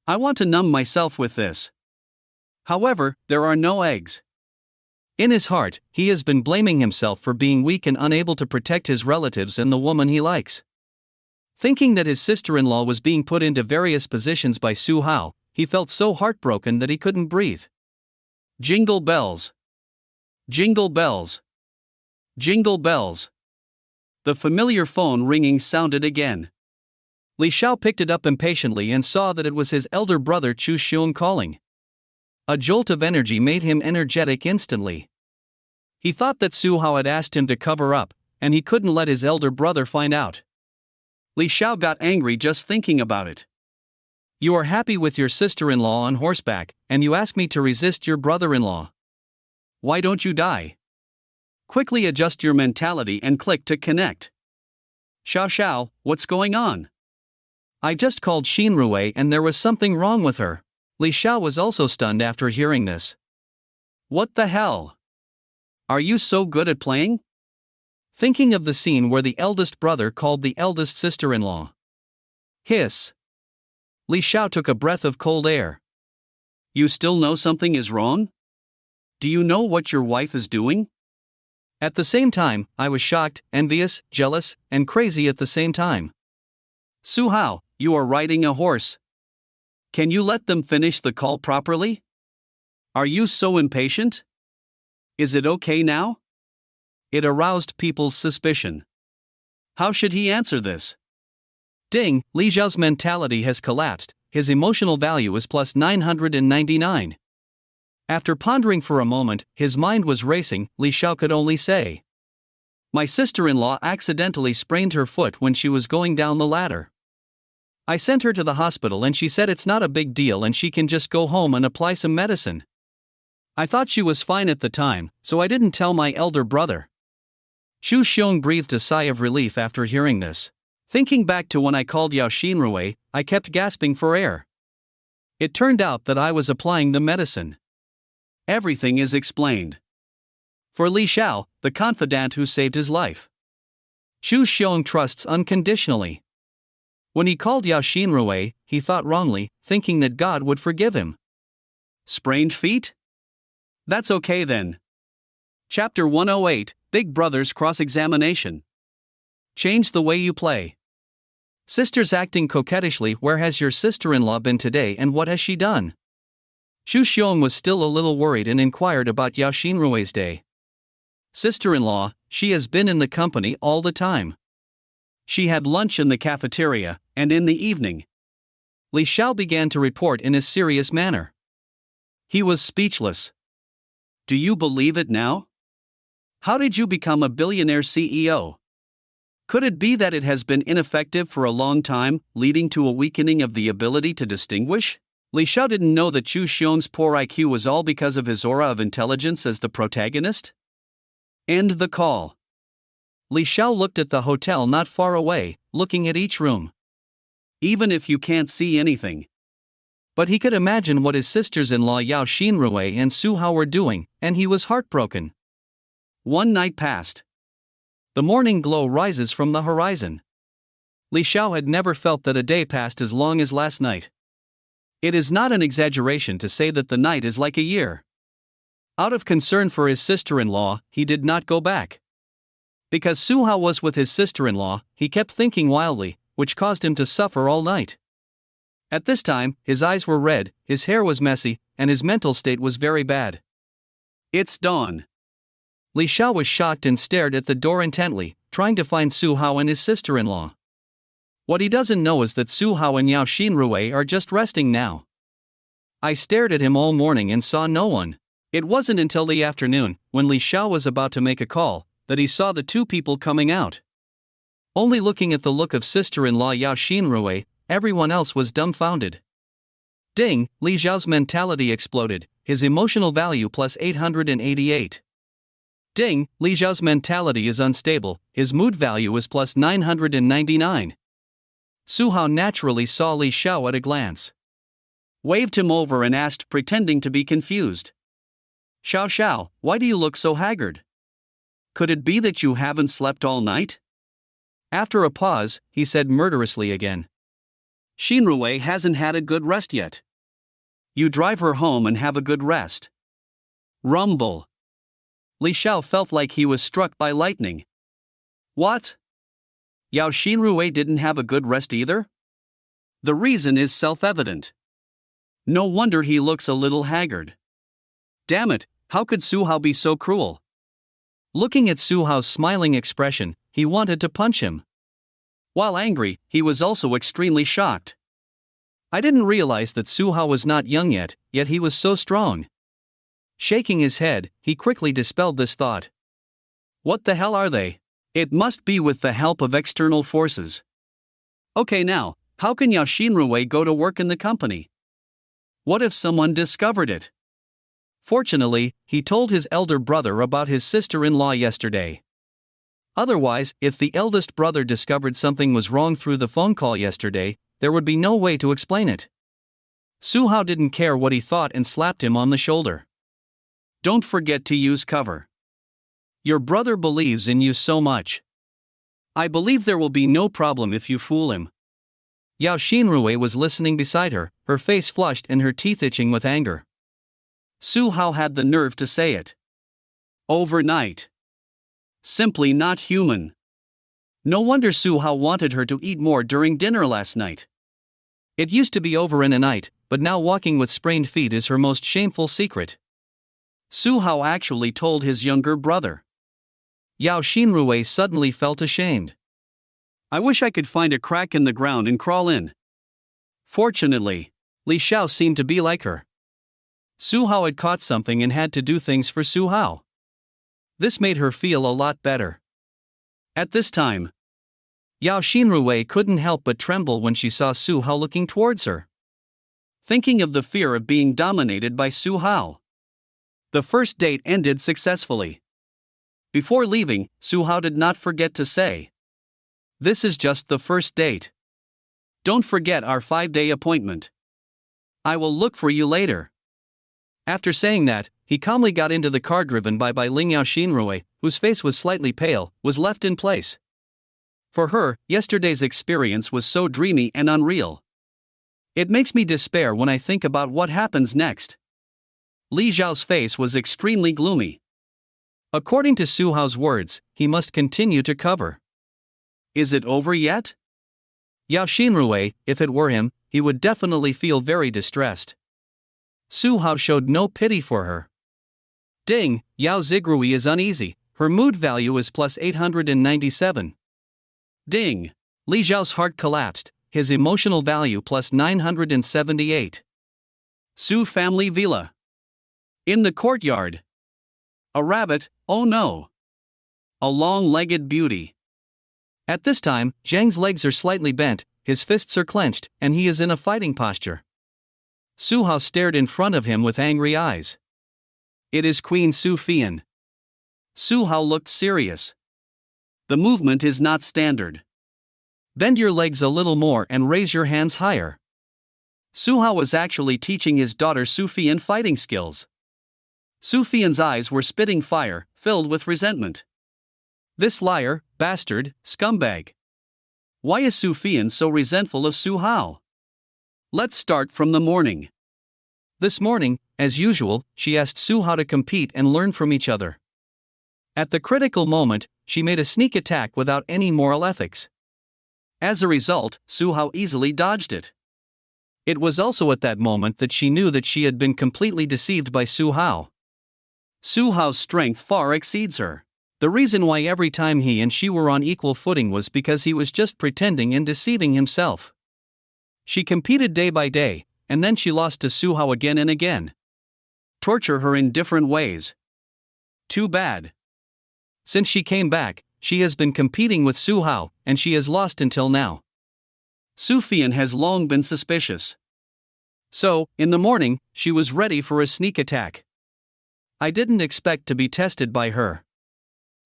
I want to numb myself with this. However, there are no eggs. In his heart, he has been blaming himself for being weak and unable to protect his relatives and the woman he likes. Thinking that his sister-in-law was being put into various positions by Su Hao, he felt so heartbroken that he couldn't breathe. Jingle bells. Jingle bells. Jingle bells. The familiar phone ringing sounded again. Li Xiao picked it up impatiently and saw that it was his elder brother Chu Xiong calling. A jolt of energy made him energetic instantly. He thought that Su Hao had asked him to cover up, and he couldn't let his elder brother find out. Li Xiao got angry just thinking about it. You are happy with your sister-in-law on horseback, and you ask me to resist your brother-in-law. Why don't you die? Quickly adjust your mentality and click to connect. Xiao, what's going on? I just called Xinrui and there was something wrong with her. Li Xiao was also stunned after hearing this. What the hell? Are you so good at playing? Thinking of the scene where the eldest brother called the eldest sister-in-law. Hiss. Li Xiao took a breath of cold air. You still know something is wrong? Do you know what your wife is doing? At the same time, I was shocked, envious, jealous, and crazy at the same time. Su Hao, you are riding a horse. Can you let them finish the call properly? Are you so impatient? Is it okay now? It aroused people's suspicion. How should he answer this? Ding, Li Xiao's mentality has collapsed, his emotional value is plus 999. After pondering for a moment, his mind was racing. Li Xiao could only say, my sister-in-law accidentally sprained her foot when she was going down the ladder. I sent her to the hospital and she said it's not a big deal and she can just go home and apply some medicine. I thought she was fine at the time, so I didn't tell my elder brother. Chu Xiong breathed a sigh of relief after hearing this. Thinking back to when I called Yao Xinrui, I kept gasping for air. It turned out that I was applying the medicine. Everything is explained. For Li Xiao, the confidant who saved his life. Chu Xiong trusts unconditionally. When he called Yao Xinrui, he thought wrongly, thinking that God would forgive him. Sprained feet? That's okay then. Chapter 108, Big Brother's Cross-Examination. Change the way you play. Sisters acting coquettishly. Where has your sister-in-law been today and what has she done? Chu Xiong was still a little worried and inquired about Yao Xinrui's day. Sister-in-law, she has been in the company all the time. She had lunch in the cafeteria, and in the evening. Li Xiao began to report in a serious manner. He was speechless. Do you believe it now? How did you become a billionaire CEO? Could it be that it has been ineffective for a long time, leading to a weakening of the ability to distinguish? Li Xiao didn't know that Chu Xiong's poor IQ was all because of his aura of intelligence as the protagonist? End the call. Li Xiao looked at the hotel not far away, looking at each room. Even if you can't see anything. But he could imagine what his sisters-in-law Yao Xinrui and Su Hao were doing, and he was heartbroken. One night passed. The morning glow rises from the horizon. Li Xiao had never felt that a day passed as long as last night. It is not an exaggeration to say that the night is like a year. Out of concern for his sister-in-law, he did not go back. Because Su Hao was with his sister-in-law, he kept thinking wildly, which caused him to suffer all night. At this time, his eyes were red, his hair was messy, and his mental state was very bad. It's dawn. Li Xiao was shocked and stared at the door intently, trying to find Su Hao and his sister-in-law. What he doesn't know is that Su Hao and Yao Xinrui are just resting now. I stared at him all morning and saw no one. It wasn't until the afternoon, when Li Xiao was about to make a call, that he saw the two people coming out. Only looking at the look of sister-in-law Yao Xinrui, everyone else was dumbfounded. Ding, Li Xiao's mentality exploded, his emotional value plus 888. Ding, Li Xiao's mentality is unstable, his mood value is plus 999. Su Hao naturally saw Li Xiao at a glance. Waved him over and asked, pretending to be confused. Xiao Xiao, why do you look so haggard? Could it be that you haven't slept all night? After a pause, he said murderously again. Xinrui hasn't had a good rest yet. You drive her home and have a good rest. Rumble. Li Xiao felt like he was struck by lightning. What? Yao Xinrui didn't have a good rest either? The reason is self-evident. No wonder he looks a little haggard. Damn it, how could Su Hao be so cruel? Looking at Su Hao's smiling expression, he wanted to punch him. While angry, he was also extremely shocked. I didn't realize that Su Hao was not young yet he was so strong. Shaking his head, he quickly dispelled this thought. What the hell are they? It must be with the help of external forces. Okay now, how can Yao Xinrui go to work in the company? What if someone discovered it? Fortunately, he told his elder brother about his sister-in-law yesterday. Otherwise, if the eldest brother discovered something was wrong through the phone call yesterday, there would be no way to explain it. Su Hao didn't care what he thought and slapped him on the shoulder. Don't forget to use cover. Your brother believes in you so much. I believe there will be no problem if you fool him. Yao Xinrui was listening beside her, her face flushed and her teeth itching with anger. Su Hao had the nerve to say it. Overnight. Simply not human. No wonder Su Hao wanted her to eat more during dinner last night. It used to be over in a night, but now walking with sprained feet is her most shameful secret. Su Hao actually told his younger brother. Yao Xinrui suddenly felt ashamed. I wish I could find a crack in the ground and crawl in. Fortunately, Li Xiao seemed to be like her. Su Hao had caught something and had to do things for Su Hao. This made her feel a lot better. At this time, Yao Xinrui couldn't help but tremble when she saw Su Hao looking towards her. Thinking of the fear of being dominated by Su Hao. The first date ended successfully. Before leaving, Su Hao did not forget to say, "This is just the first date. Don't forget our 5-day appointment. I will look for you later." After saying that, he calmly got into the car driven by Ling Yao Xinrui, whose face was slightly pale, was left in place. For her, yesterday's experience was so dreamy and unreal. It makes me despair when I think about what happens next. Li Xiao's face was extremely gloomy. According to Su Hao's words, he must continue to cover. Is it over yet? Yao Xinrui, if it were him, he would definitely feel very distressed. Su Hao showed no pity for her. Ding, Yao Zigrui is uneasy, her mood value is plus 897. Ding, Li Xiao's heart collapsed, his emotional value plus 978. Su family villa. In the courtyard. A rabbit, oh no. A long-legged beauty. At this time, Zhang's legs are slightly bent, his fists are clenched, and he is in a fighting posture. Su Hao stared in front of him with angry eyes. It is Queen Su Fian. Su Hao looked serious. The movement is not standard. Bend your legs a little more and raise your hands higher. Su Hao was actually teaching his daughter Su Fian fighting skills. Su Fian's eyes were spitting fire, filled with resentment. This liar, bastard, scumbag. Why is Su Fian so resentful of Su Hao? Let's start from the morning. This morning, as usual, she asked Su Hao to compete and learn from each other. At the critical moment, she made a sneak attack without any moral ethics. As a result, Su Hao easily dodged it. It was also at that moment that she knew that she had been completely deceived by Su Hao. Su Hao's strength far exceeds her. The reason why every time he and she were on equal footing was because he was just pretending and deceiving himself. She competed day by day, and then she lost to Su Hao again and again. Torture her in different ways. Too bad. Since she came back, she has been competing with Su Hao, and she has lost until now. Su Fian has long been suspicious. So, in the morning, she was ready for a sneak attack. I didn't expect to be tested by her.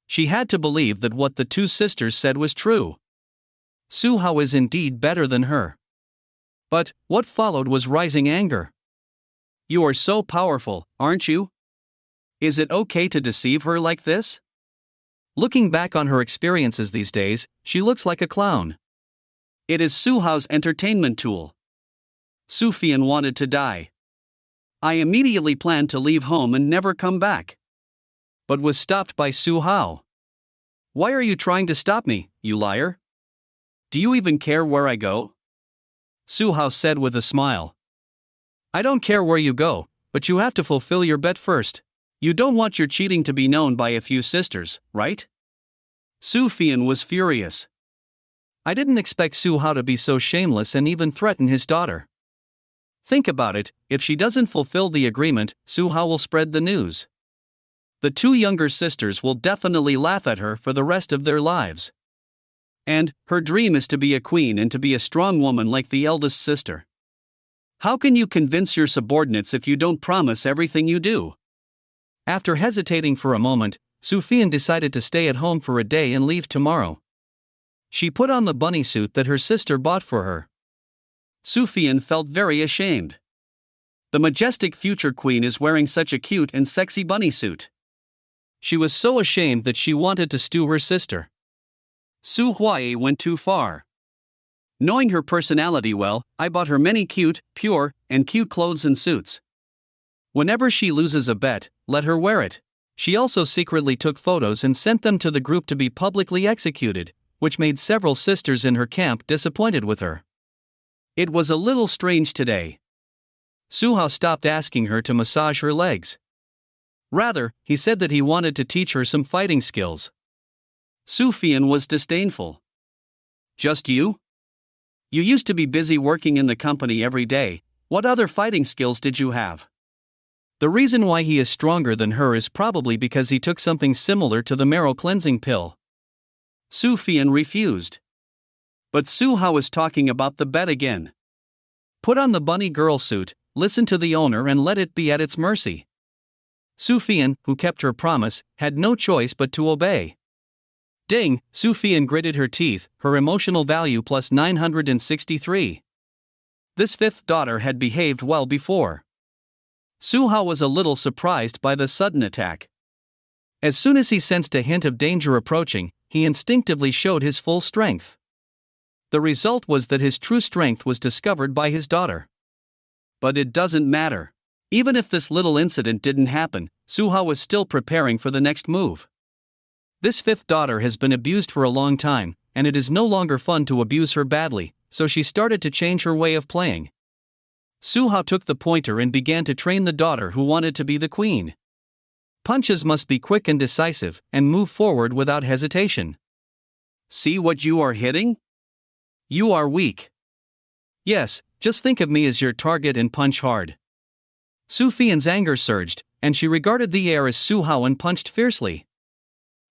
She had to believe that what the two sisters said was true. Su Hao is indeed better than her. But, what followed was rising anger. You are so powerful, aren't you? Is it okay to deceive her like this? Looking back on her experiences these days, she looks like a clown. It is Su Hao's entertainment tool. Su Fian wanted to die. I immediately planned to leave home and never come back. But was stopped by Su Hao. Why are you trying to stop me, you liar? Do you even care where I go? Su Hao said with a smile. I don't care where you go, but you have to fulfill your bet first. You don't want your cheating to be known by a few sisters, right? Su Fian was furious. I didn't expect Su Hao to be so shameless and even threaten his daughter. Think about it, if she doesn't fulfill the agreement, Su Hao will spread the news. The two younger sisters will definitely laugh at her for the rest of their lives. And, her dream is to be a queen and to be a strong woman like the eldest sister. How can you convince your subordinates if you don't promise everything you do? After hesitating for a moment, Su Fian decided to stay at home for a day and leave tomorrow. She put on the bunny suit that her sister bought for her. Su Fian felt very ashamed. The majestic future queen is wearing such a cute and sexy bunny suit. She was so ashamed that she wanted to stew her sister. Su Huai went too far. Knowing her personality well, I bought her many cute, pure, and cute clothes and suits. Whenever she loses a bet, let her wear it. She also secretly took photos and sent them to the group to be publicly executed, which made several sisters in her camp disappointed with her. It was a little strange today. Su Hao stopped asking her to massage her legs. Rather, he said that he wanted to teach her some fighting skills. Su Fian was disdainful. Just you? You used to be busy working in the company every day. What other fighting skills did you have? The reason why he is stronger than her is probably because he took something similar to the marrow cleansing pill. Su Fian refused. But Su Hao is talking about the bet again. Put on the bunny girl suit, listen to the owner and let it be at its mercy. Su Fian, who kept her promise, had no choice but to obey. Ding, Su Fian gritted her teeth, her emotional value plus 963. This fifth daughter had behaved well before. Su Hao was a little surprised by the sudden attack. As soon as he sensed a hint of danger approaching, he instinctively showed his full strength. The result was that his true strength was discovered by his daughter. But it doesn't matter. Even if this little incident didn't happen, Su Hao was still preparing for the next move. This fifth daughter has been abused for a long time, and it is no longer fun to abuse her badly, so she started to change her way of playing. Su Hao took the pointer and began to train the daughter who wanted to be the queen. Punches must be quick and decisive, and move forward without hesitation. See what you are hitting? You are weak. Yes, just think of me as your target and punch hard. Su Fian's anger surged, and she regarded the air as Su Hao and punched fiercely.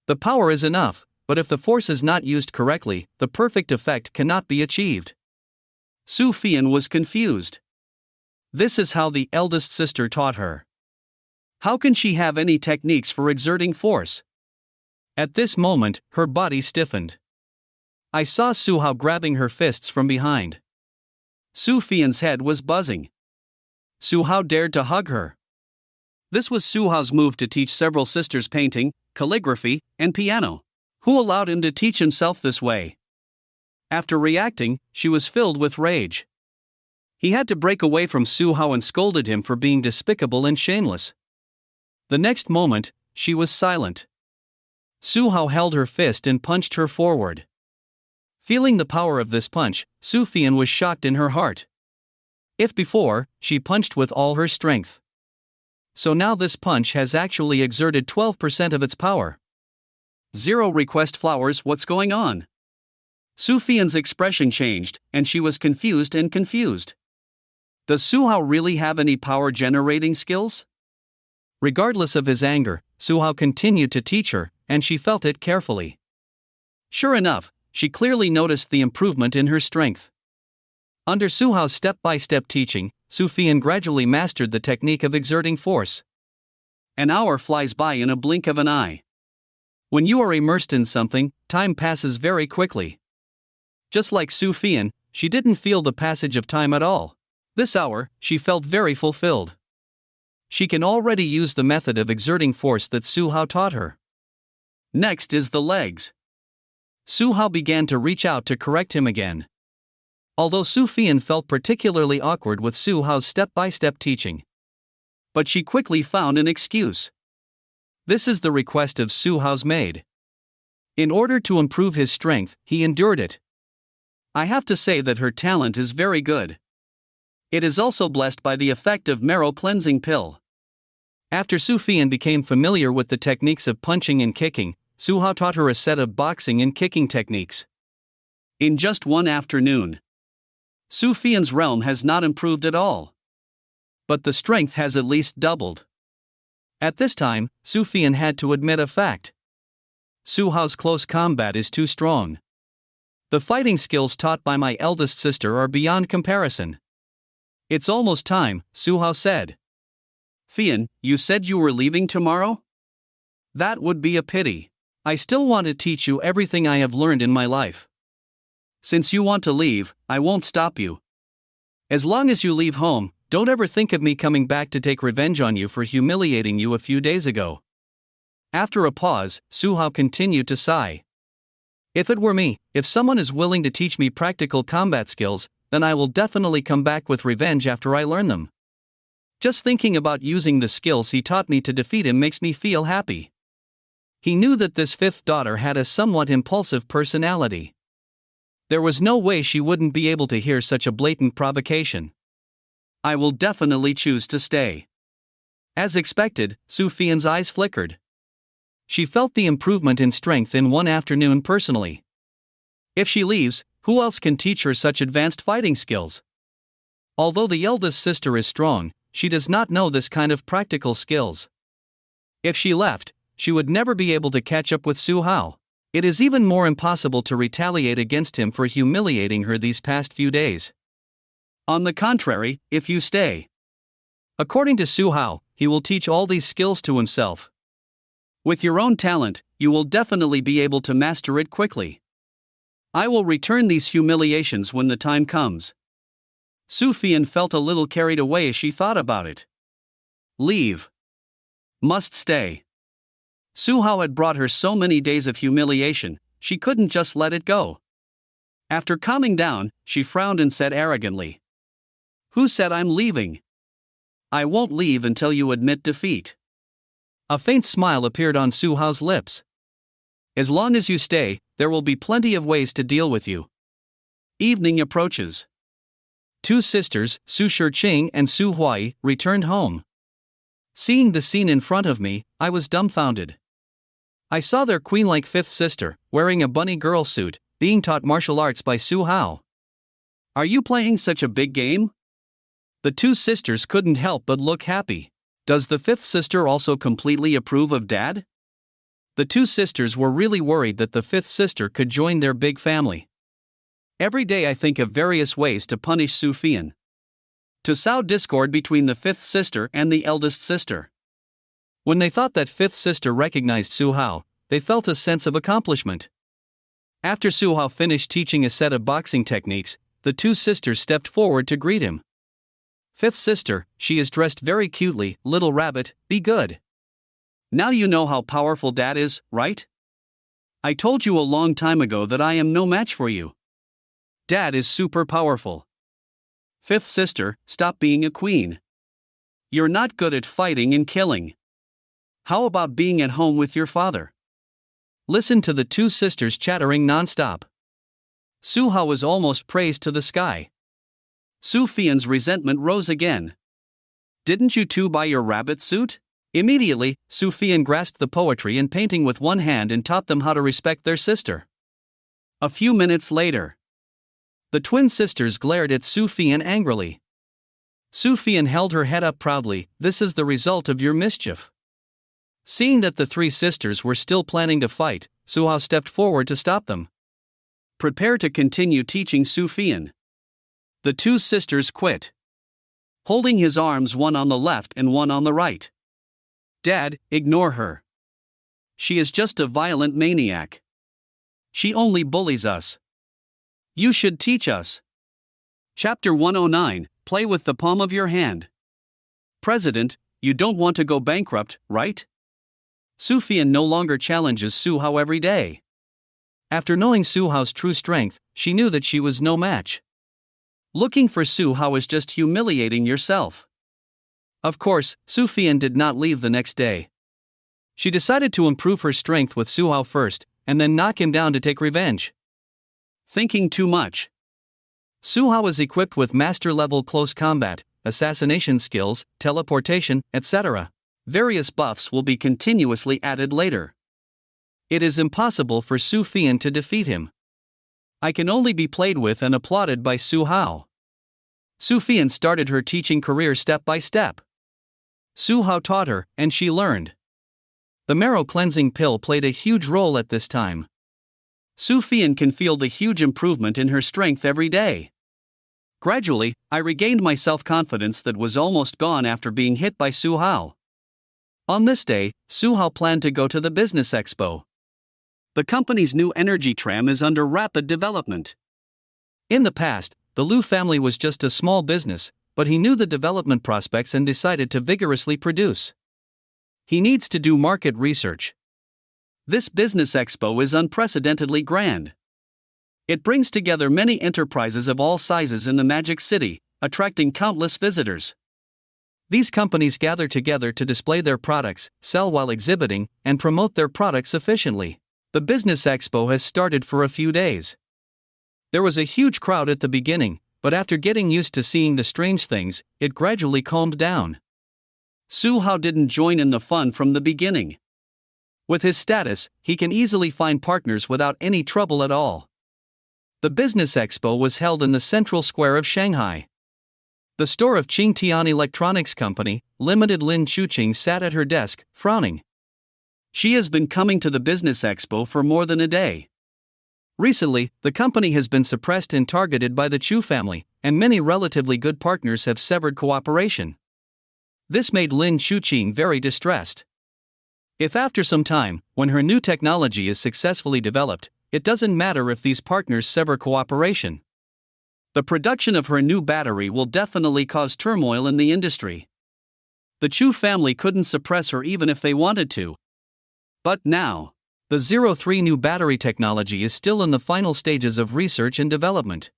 The power is enough, but if the force is not used correctly, the perfect effect cannot be achieved. Su Fian was confused. This is how the eldest sister taught her. How can she have any techniques for exerting force? At this moment, her body stiffened. I saw Su Hao grabbing her fists from behind. Su Fian's head was buzzing. Su Hao dared to hug her. This was Su Hao's move to teach several sisters painting, calligraphy, and piano. Who allowed him to teach himself this way? After reacting, she was filled with rage. He had to break away from Su Hao and scolded him for being despicable and shameless. The next moment, she was silent. Su Hao held her fist and punched her forward. Feeling the power of this punch, Su Fian was shocked in her heart. If before, she punched with all her strength, so now this punch has actually exerted 12% of its power. Zero request flowers, what's going on? Su Fian's expression changed, and she was confused. Does Su Hao really have any power-generating skills? Regardless of his anger, Su Hao continued to teach her, and she felt it carefully. Sure enough, she clearly noticed the improvement in her strength. Under Su Hao's step-by-step teaching, Su Fian gradually mastered the technique of exerting force. An hour flies by in a blink of an eye. When you are immersed in something, time passes very quickly. Just like Su Fian, she didn't feel the passage of time at all. This hour, she felt very fulfilled. She can already use the method of exerting force that Su Hao taught her. Next is the legs. Su Hao began to reach out to correct him again. Although Su Fian felt particularly awkward with Su Hao's step-by-step teaching, but she quickly found an excuse. This is the request of Su Hao's maid. In order to improve his strength, he endured it. I have to say that her talent is very good. It is also blessed by the effect of marrow cleansing pill. After Su Fian became familiar with the techniques of punching and kicking, Su Hao taught her a set of boxing and kicking techniques. In just one afternoon, Su Fian's realm has not improved at all, but the strength has at least doubled. At this time, Su Fian had to admit a fact. Su Hao's close combat is too strong. The fighting skills taught by my eldest sister are beyond comparison. It's almost time, Su Hao said. Fian, you said you were leaving tomorrow? That would be a pity. I still want to teach you everything I have learned in my life. Since you want to leave, I won't stop you. As long as you leave home, don't ever think of me coming back to take revenge on you for humiliating you a few days ago. After a pause, Su Hao continued to sigh. If it were me, if someone is willing to teach me practical combat skills, then I will definitely come back with revenge after I learn them. Just thinking about using the skills he taught me to defeat him makes me feel happy. He knew that this fifth daughter had a somewhat impulsive personality. There was no way she wouldn't be able to hear such a blatant provocation. I will definitely choose to stay. As expected, Su Fian's eyes flickered. She felt the improvement in strength in one afternoon personally. If she leaves, who else can teach her such advanced fighting skills? Although the eldest sister is strong, she does not know this kind of practical skills. If she left, she would never be able to catch up with Su Hao. It is even more impossible to retaliate against him for humiliating her these past few days. On the contrary, if you stay, according to Su Hao, he will teach all these skills to himself. With your own talent, you will definitely be able to master it quickly. I will return these humiliations when the time comes. Su Fian felt a little carried away as she thought about it. Leave. Must stay. Su Hao had brought her so many days of humiliation, she couldn't just let it go. After calming down, she frowned and said arrogantly, "Who said I'm leaving? I won't leave until you admit defeat." A faint smile appeared on Su Hao's lips. As long as you stay, there will be plenty of ways to deal with you. Evening approaches. Two sisters, Su Shiqing and Su Huai, returned home. Seeing the scene in front of me, I was dumbfounded. I saw their queen-like fifth sister, wearing a bunny girl suit, being taught martial arts by Su Hao. Are you playing such a big game? The two sisters couldn't help but look happy. Does the fifth sister also completely approve of Dad? The two sisters were really worried that the fifth sister could join their big family. Every day I think of various ways to punish Su Fian. To sow discord between the fifth sister and the eldest sister. When they thought that fifth sister recognized Su Hao, they felt a sense of accomplishment. After Su Hao finished teaching a set of boxing techniques, the two sisters stepped forward to greet him. Fifth sister, she is dressed very cutely, little rabbit, be good. Now you know how powerful Dad is, right? I told you a long time ago that I am no match for you. Dad is super powerful. Fifth sister, stop being a queen. You're not good at fighting and killing. How about being at home with your father? Listen to the two sisters chattering non-stop. Su Hao was almost praised to the sky. Su Fian's resentment rose again. Didn't you two buy your rabbit suit? Immediately, Su Fian grasped the poetry and painting with one hand and taught them how to respect their sister. A few minutes later, the twin sisters glared at Su Fian angrily. Su Fian held her head up proudly, this is the result of your mischief. Seeing that the three sisters were still planning to fight, Su Hao stepped forward to stop them. Prepare to continue teaching Su Fian. The two sisters quit, holding his arms one on the left and one on the right. Dad, ignore her. She is just a violent maniac. She only bullies us. You should teach us. Chapter 109, Play with the palm of your hand. President, you don't want to go bankrupt, right? Su Fian no longer challenges Su Hao every day. After knowing Su Hao's true strength, she knew that she was no match. Looking for Su Hao is just humiliating yourself. Of course, Su Fian did not leave the next day. She decided to improve her strength with Su Hao first, and then knock him down to take revenge. Thinking too much. Su Hao is equipped with master-level close combat, assassination skills, teleportation, etc. Various buffs will be continuously added later. It is impossible for Su Fian to defeat him. I can only be played with and applauded by Su Hao. Su Fian started her teaching career step by step. Su Hao taught her, and she learned. The marrow cleansing pill played a huge role at this time. Su Fian can feel the huge improvement in her strength every day. Gradually, I regained my self-confidence that was almost gone after being hit by Su Hao. On this day, Su Hao planned to go to the business expo. The company's new energy tram is under rapid development. In the past, the Liu family was just a small business, but he knew the development prospects and decided to vigorously produce. He needs to do market research. This business expo is unprecedentedly grand. It brings together many enterprises of all sizes in the Magic City, attracting countless visitors. These companies gather together to display their products, sell while exhibiting, and promote their products efficiently. The business expo has started for a few days. There was a huge crowd at the beginning, but after getting used to seeing the strange things, it gradually calmed down. Su Hao didn't join in the fun from the beginning. With his status, he can easily find partners without any trouble at all. The business expo was held in the central square of Shanghai. The store of Qingtian Electronics Company, Limited Lin Chuqing sat at her desk, frowning. She has been coming to the business expo for more than a day. Recently, the company has been suppressed and targeted by the Chu family, and many relatively good partners have severed cooperation. This made Lin Chuqing very distressed. If after some time, when her new technology is successfully developed, it doesn't matter if these partners sever cooperation. The production of her new battery will definitely cause turmoil in the industry. The Chu family couldn't suppress her even if they wanted to. But now, the 03 new battery technology is still in the final stages of research and development.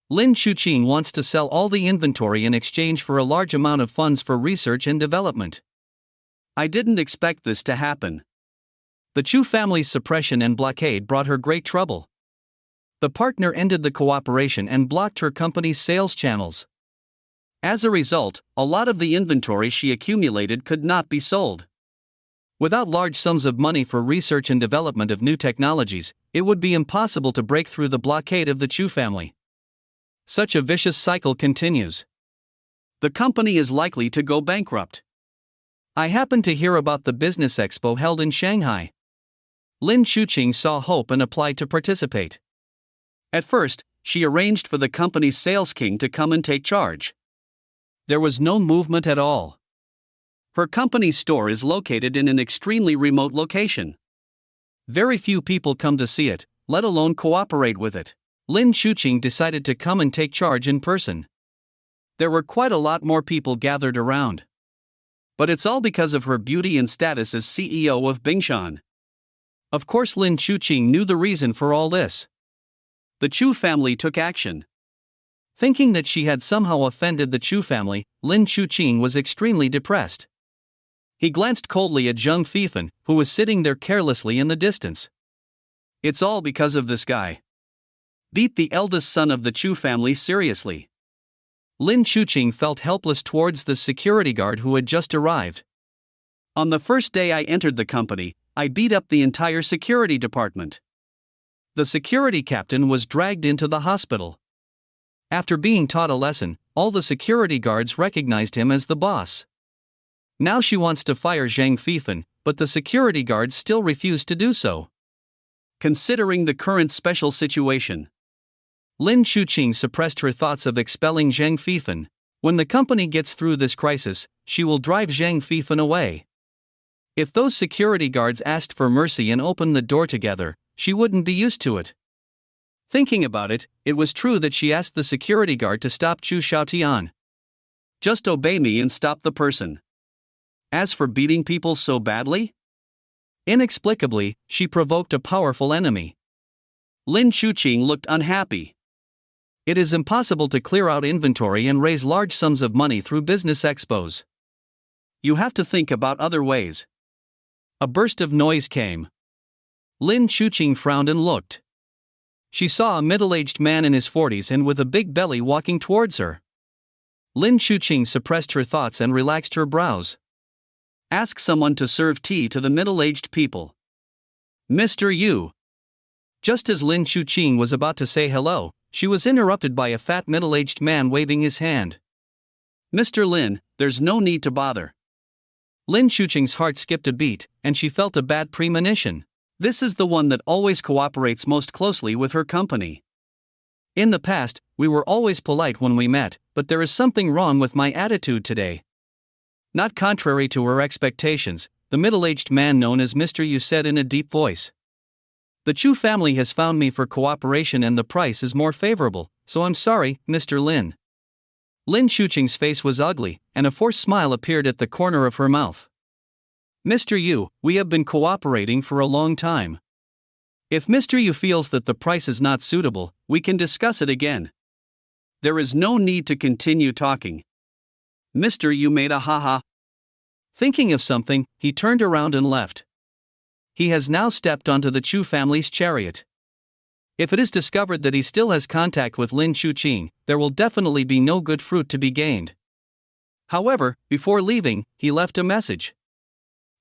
Lin Chuqing wants to sell all the inventory in exchange for a large amount of funds for research and development. I didn't expect this to happen. The Chu family's suppression and blockade brought her great trouble. The partner ended the cooperation and blocked her company's sales channels. As a result, a lot of the inventory she accumulated could not be sold. Without large sums of money for research and development of new technologies, it would be impossible to break through the blockade of the Chu family. Such a vicious cycle continues. The company is likely to go bankrupt. I happened to hear about the business expo held in Shanghai. Lin Chuqing saw hope and applied to participate. At first, she arranged for the company's sales king to come and take charge. There was no movement at all. Her company's store is located in an extremely remote location. Very few people come to see it, let alone cooperate with it. Lin Chuqing decided to come and take charge in person. There were quite a lot more people gathered around. But it's all because of her beauty and status as CEO of Bingshan. Of course, Lin Chuqing knew the reason for all this. The Chu family took action. Thinking that she had somehow offended the Chu family, Lin Chuqing was extremely depressed. He glanced coldly at Zheng Feifan, who was sitting there carelessly in the distance. It's all because of this guy. Beat the eldest son of the Chu family seriously. Lin Chuqing felt helpless towards the security guard who had just arrived. On the first day I entered the company, I beat up the entire security department. The security captain was dragged into the hospital. After being taught a lesson, all the security guards recognized him as the boss. Now she wants to fire Zhang Feifan, but the security guards still refuse to do so. Considering the current special situation, Lin Chuqing suppressed her thoughts of expelling Zhang Feifan. When the company gets through this crisis, she will drive Zhang Feifan away. If those security guards asked for mercy and opened the door together, she wouldn't be used to it. Thinking about it, it was true that she asked the security guard to stop Chu Xiaotian. Just obey me and stop the person. As for beating people so badly? Inexplicably, she provoked a powerful enemy. Lin Chuqing looked unhappy. It is impossible to clear out inventory and raise large sums of money through business expos. You have to think about other ways. A burst of noise came. Lin Chuqing frowned and looked. She saw a middle-aged man in his 40s and with a big belly walking towards her. Lin Chuqing suppressed her thoughts and relaxed her brows. Ask someone to serve tea to the middle-aged people. Mr. Yu. Just as Lin Chuqing was about to say hello, she was interrupted by a fat middle-aged man waving his hand. Mr. Lin, there's no need to bother. Lin Chuqing's heart skipped a beat, and she felt a bad premonition. This is the one that always cooperates most closely with her company. In the past, we were always polite when we met, but there is something wrong with my attitude today. Not contrary to her expectations, the middle-aged man known as Mr. Yu said in a deep voice. The Chu family has found me for cooperation and the price is more favorable, so I'm sorry, Mr. Lin. Lin Chuqing's face was ugly, and a forced smile appeared at the corner of her mouth. Mr. Yu, we have been cooperating for a long time. If Mr. Yu feels that the price is not suitable, we can discuss it again. There is no need to continue talking. Mr. Yu made a ha-ha. Thinking of something, he turned around and left. He has now stepped onto the Chu family's chariot. If it is discovered that he still has contact with Lin Chuqing, there will definitely be no good fruit to be gained. However, before leaving, he left a message.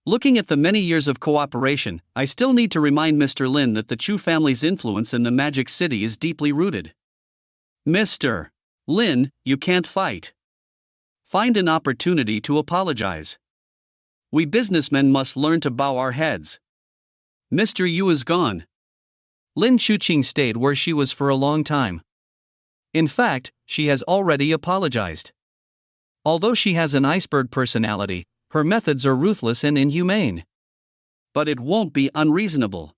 Looking at the many years of cooperation, I still need to remind Mr. Lin that the Chu family's influence in the Magic City is deeply rooted. Mr. Lin, you can't fight. Find an opportunity to apologize. We businessmen must learn to bow our heads. Mr. Yu is gone. Lin Chuqing stayed where she was for a long time. In fact, she has already apologized. Although she has an iceberg personality, her methods are ruthless and inhumane. But it won't be unreasonable.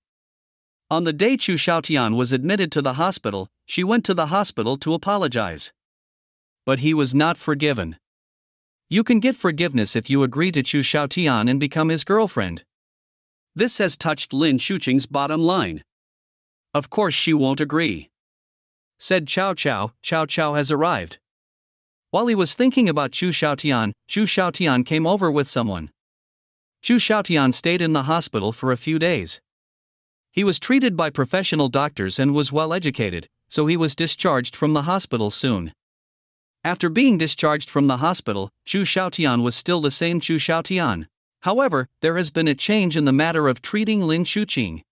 On the day Chu Xiaotian was admitted to the hospital, she went to the hospital to apologize. But he was not forgiven. You can get forgiveness if you agree to Chu Xiaotian and become his girlfriend. This has touched Lin Chuqing's bottom line. Of course she won't agree. Said Chow Chow has arrived. While he was thinking about Chu Xiaotian came over with someone. Chu Xiaotian stayed in the hospital for a few days. He was treated by professional doctors and was well educated, so he was discharged from the hospital soon. After being discharged from the hospital, Chu Xiaotian was still the same Chu Xiaotian. However, there has been a change in the matter of treating Lin Chuqing.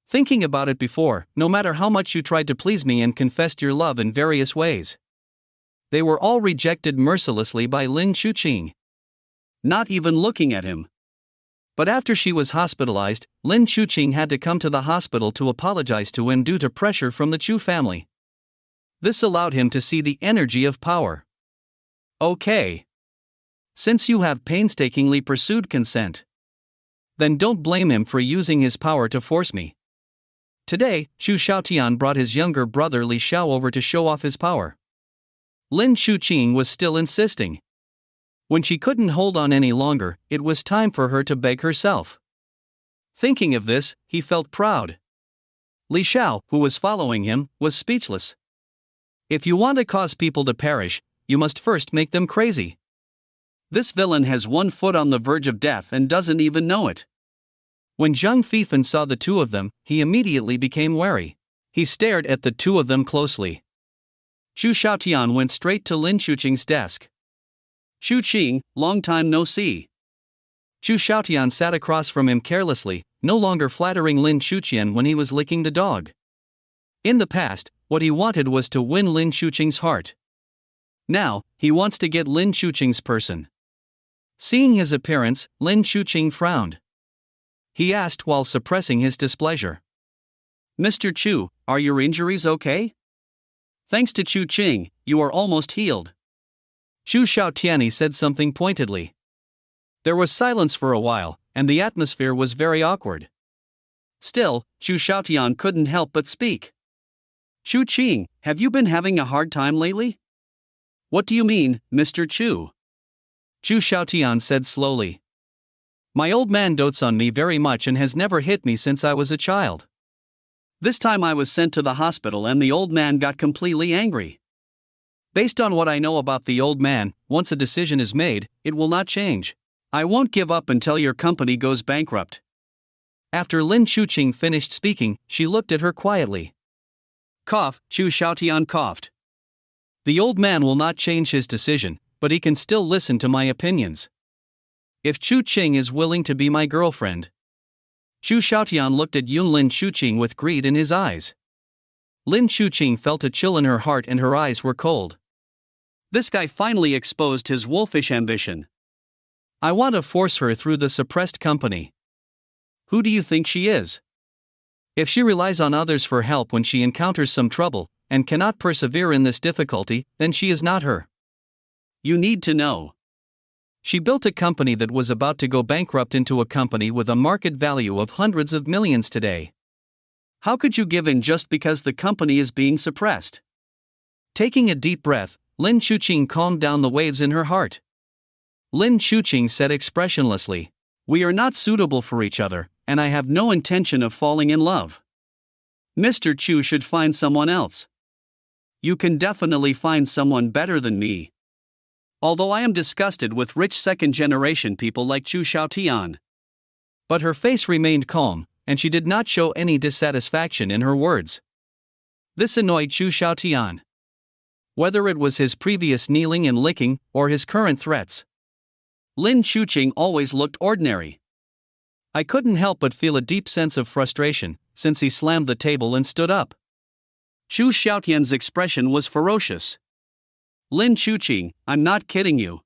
Thinking about it before, no matter how much you tried to please me and confessed your love in various ways, they were all rejected mercilessly by Lin Chuqing. Not even looking at him. But after she was hospitalized, Lin Chuqing had to come to the hospital to apologize to him due to pressure from the Chu family. This allowed him to see the energy of power. Okay. Since you have painstakingly pursued consent, then don't blame him for using his power to force me. Today, Chu Xiaotian brought his younger brother Li Xiao over to show off his power. Lin Chuqing was still insisting. When she couldn't hold on any longer, it was time for her to beg herself. Thinking of this, he felt proud. Li Xiao, who was following him, was speechless. If you want to cause people to perish, you must first make them crazy. This villain has one foot on the verge of death and doesn't even know it. When Zhang Fifan saw the two of them, he immediately became wary. He stared at the two of them closely. Chu Xiaotian went straight to Lin Chuqing's desk. Chuqing, long time no see. Chu Xiaotian sat across from him carelessly, no longer flattering Lin Chuqing when he was licking the dog. In the past, what he wanted was to win Lin Chuqing's heart. Now, he wants to get Lin Chuqing's person. Seeing his appearance, Lin Chuqing frowned. He asked while suppressing his displeasure. Mr. Chu, are your injuries okay? Thanks to Chuqing, you are almost healed. Chu Xiaotian said something pointedly. There was silence for a while, and the atmosphere was very awkward. Still, Chu Xiaotian couldn't help but speak. Chuqing, have you been having a hard time lately? What do you mean, Mr. Chu? Chu Xiaotian said slowly. My old man dotes on me very much and has never hit me since I was a child. This time I was sent to the hospital and the old man got completely angry. Based on what I know about the old man, once a decision is made, it will not change. I won't give up until your company goes bankrupt. After Lin Chuqing finished speaking, she looked at her quietly. Cough, Chu Xiaotian coughed. The old man will not change his decision, but he can still listen to my opinions. If Chuqing is willing to be my girlfriend. Chu Xiaotian looked at Lin Chuqing with greed in his eyes. Lin Chuqing felt a chill in her heart and her eyes were cold. This guy finally exposed his wolfish ambition. I want to force her through the suppressed company. Who do you think she is? If she relies on others for help when she encounters some trouble, and cannot persevere in this difficulty, then she is not her. You need to know. She built a company that was about to go bankrupt into a company with a market value of hundreds of millions today. How could you give in just because the company is being suppressed? Taking a deep breath, Lin Chuqing calmed down the waves in her heart. Lin Chuqing said expressionlessly, we are not suitable for each other, and I have no intention of falling in love. Mr. Chu should find someone else. You can definitely find someone better than me. Although I am disgusted with rich second-generation people like Chu Xiaotian. But her face remained calm, and she did not show any dissatisfaction in her words. This annoyed Chu Xiaotian. Whether it was his previous kneeling and licking, or his current threats. Lin Chuqing always looked ordinary. I couldn't help but feel a deep sense of frustration, since he slammed the table and stood up. Chu Xiaotian's expression was ferocious. Lin Chuqing, I'm not kidding you.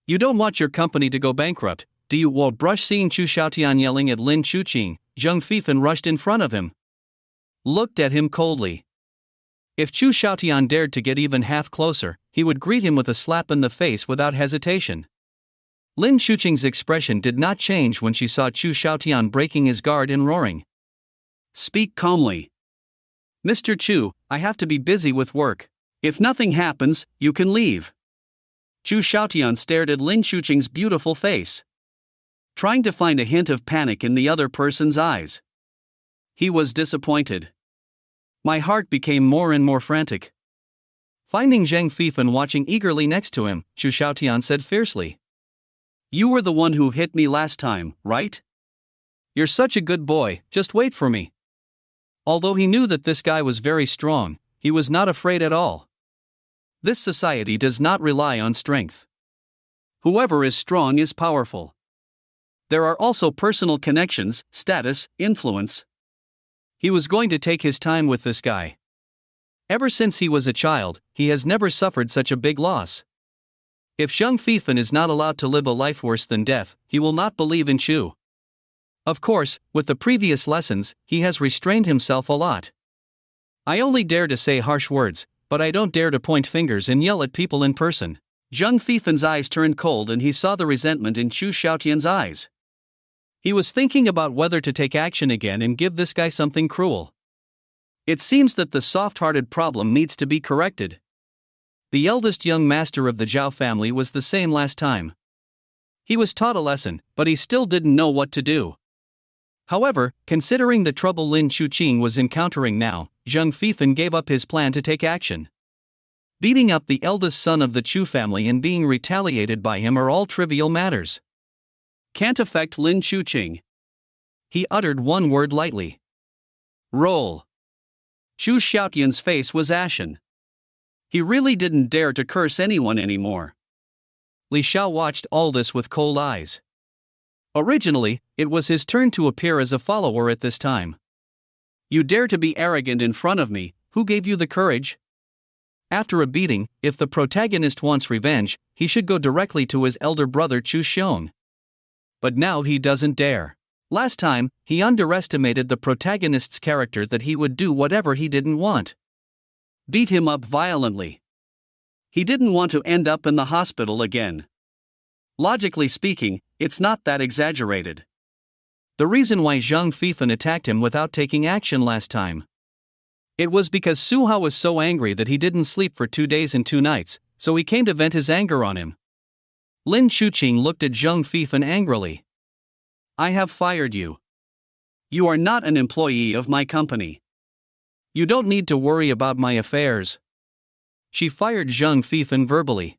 You don't want your company to go bankrupt, do you? While brush seeing Chu Xiaotian yelling at Lin Chuqing, Zhang Fifan rushed in front of him. Looked at him coldly. If Chu Xiaotian dared to get even half closer, he would greet him with a slap in the face without hesitation. Lin Chuqing's expression did not change when she saw Chu Xiaotian breaking his guard and roaring. Speak calmly. Mr. Chu, I have to be busy with work. If nothing happens, you can leave. Chu Xiaotian stared at Lin Chuqing's beautiful face, trying to find a hint of panic in the other person's eyes. He was disappointed. My heart became more and more frantic. Finding Zhang Fifan watching eagerly next to him, Chu Xiaotian said fiercely. You were the one who hit me last time, right? You're such a good boy, just wait for me. Although he knew that this guy was very strong, he was not afraid at all. This society does not rely on strength. Whoever is strong is powerful. There are also personal connections, status, influence. He was going to take his time with this guy. Ever since he was a child, he has never suffered such a big loss. If Zhang Feifan is not allowed to live a life worse than death, he will not believe in Chu. Of course, with the previous lessons, he has restrained himself a lot. I only dare to say harsh words, but I don't dare to point fingers and yell at people in person. Zhang Feifan's eyes turned cold and he saw the resentment in Chu Xiaotian's eyes. He was thinking about whether to take action again and give this guy something cruel. It seems that the soft-hearted problem needs to be corrected. The eldest young master of the Zhao family was the same last time. He was taught a lesson, but he still didn't know what to do. However, considering the trouble Lin Chuqing was encountering now, Zhang Feifan gave up his plan to take action. Beating up the eldest son of the Chu family and being retaliated by him are all trivial matters. Can't affect Lin Chuqing. He uttered one word lightly. Roll. Chu Xiaotian's face was ashen. He really didn't dare to curse anyone anymore. Li Xiao watched all this with cold eyes. Originally, it was his turn to appear as a follower at this time. You dare to be arrogant in front of me, who gave you the courage? After a beating, if the protagonist wants revenge, he should go directly to his elder brother Chu Xiong. But now he doesn't dare. Last time, he underestimated the protagonist's character that he would do whatever he didn't want. Beat him up violently. He didn't want to end up in the hospital again. Logically speaking, it's not that exaggerated. The reason why Zhang Feifan attacked him without taking action last time. It was because Su Hao was so angry that he didn't sleep for 2 days and 2 nights, so he came to vent his anger on him. Lin Chuqing looked at Zhang Feifan angrily. I have fired you. You are not an employee of my company. You don't need to worry about my affairs. She fired Zhang Feifan verbally.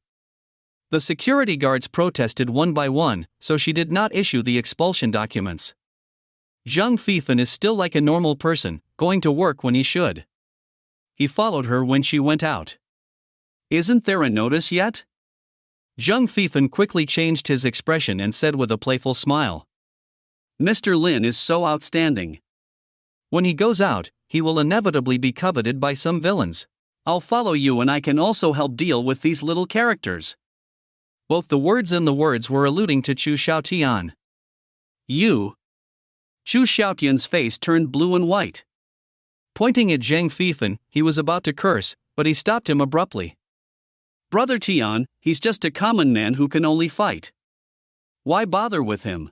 The security guards protested one by one, so she did not issue the expulsion documents. Zhang Feifan is still like a normal person, going to work when he should. He followed her when she went out. Isn't there a notice yet? Zhang Feifan quickly changed his expression and said with a playful smile. Mr. Lin is so outstanding. When he goes out, he will inevitably be coveted by some villains. I'll follow you and I can also help deal with these little characters. Both the words and the words were alluding to Chu Xiaotian. You. Chu Xiaotian's face turned blue and white. Pointing at Zhang Feifan, he was about to curse, but he stopped him abruptly. Brother Tian, he's just a common man who can only fight. Why bother with him?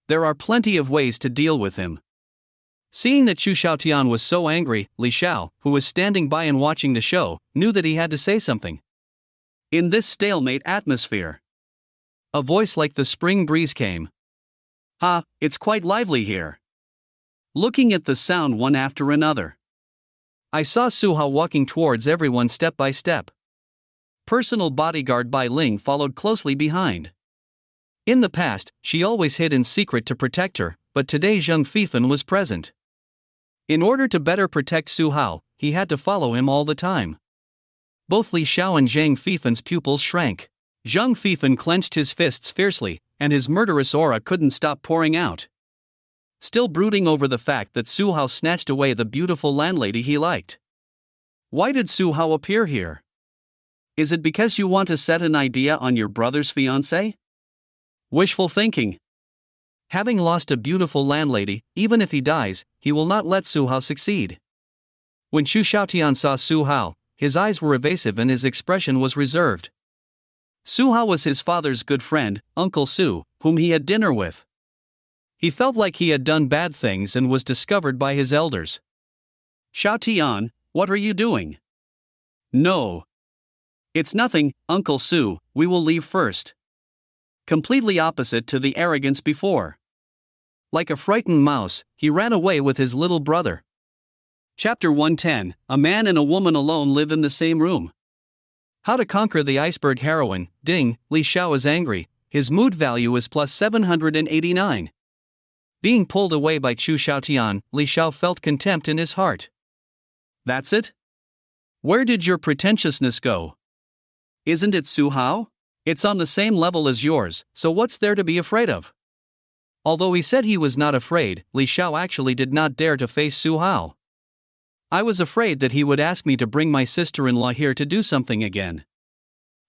There are plenty of ways to deal with him. Seeing that Chu Xiaotian was so angry, Li Xiao, who was standing by and watching the show, knew that he had to say something. In this stalemate atmosphere, a voice like the spring breeze came. Ha, it's quite lively here. Looking at the sound one after another. I saw Su Hao walking towards everyone step by step. Personal bodyguard Bai Ling followed closely behind. In the past, she always hid in secret to protect her, but today Zhang Feifan was present. In order to better protect Su Hao, he had to follow him all the time. Both Li Xiao and Zhang Feifan's pupils shrank. Zhang Feifan clenched his fists fiercely, and his murderous aura couldn't stop pouring out. Still brooding over the fact that Su Hao snatched away the beautiful landlady he liked. Why did Su Hao appear here? Is it because you want to set an idea on your brother's fiancé? Wishful thinking. Having lost a beautiful landlady, even if he dies, he will not let Su Hao succeed. When Chu Xiaotian saw Su Hao, his eyes were evasive and his expression was reserved. Su Hao was his father's good friend, Uncle Su, whom he had dinner with. He felt like he had done bad things and was discovered by his elders. Xiaotian, what are you doing? No. It's nothing, Uncle Su, we will leave first. Completely opposite to the arrogance before. Like a frightened mouse, he ran away with his little brother. Chapter 110, A man and a woman alone live in the same room. How to conquer the iceberg heroine, ding, Li Xiao is angry, his mood value is plus 789. Being pulled away by Chu Xiaotian, Li Xiao felt contempt in his heart. That's it? Where did your pretentiousness go? Isn't it Su Hao? It's on the same level as yours, so what's there to be afraid of? Although he said he was not afraid, Li Xiao actually did not dare to face Su Hao. I was afraid that he would ask me to bring my sister-in-law here to do something again.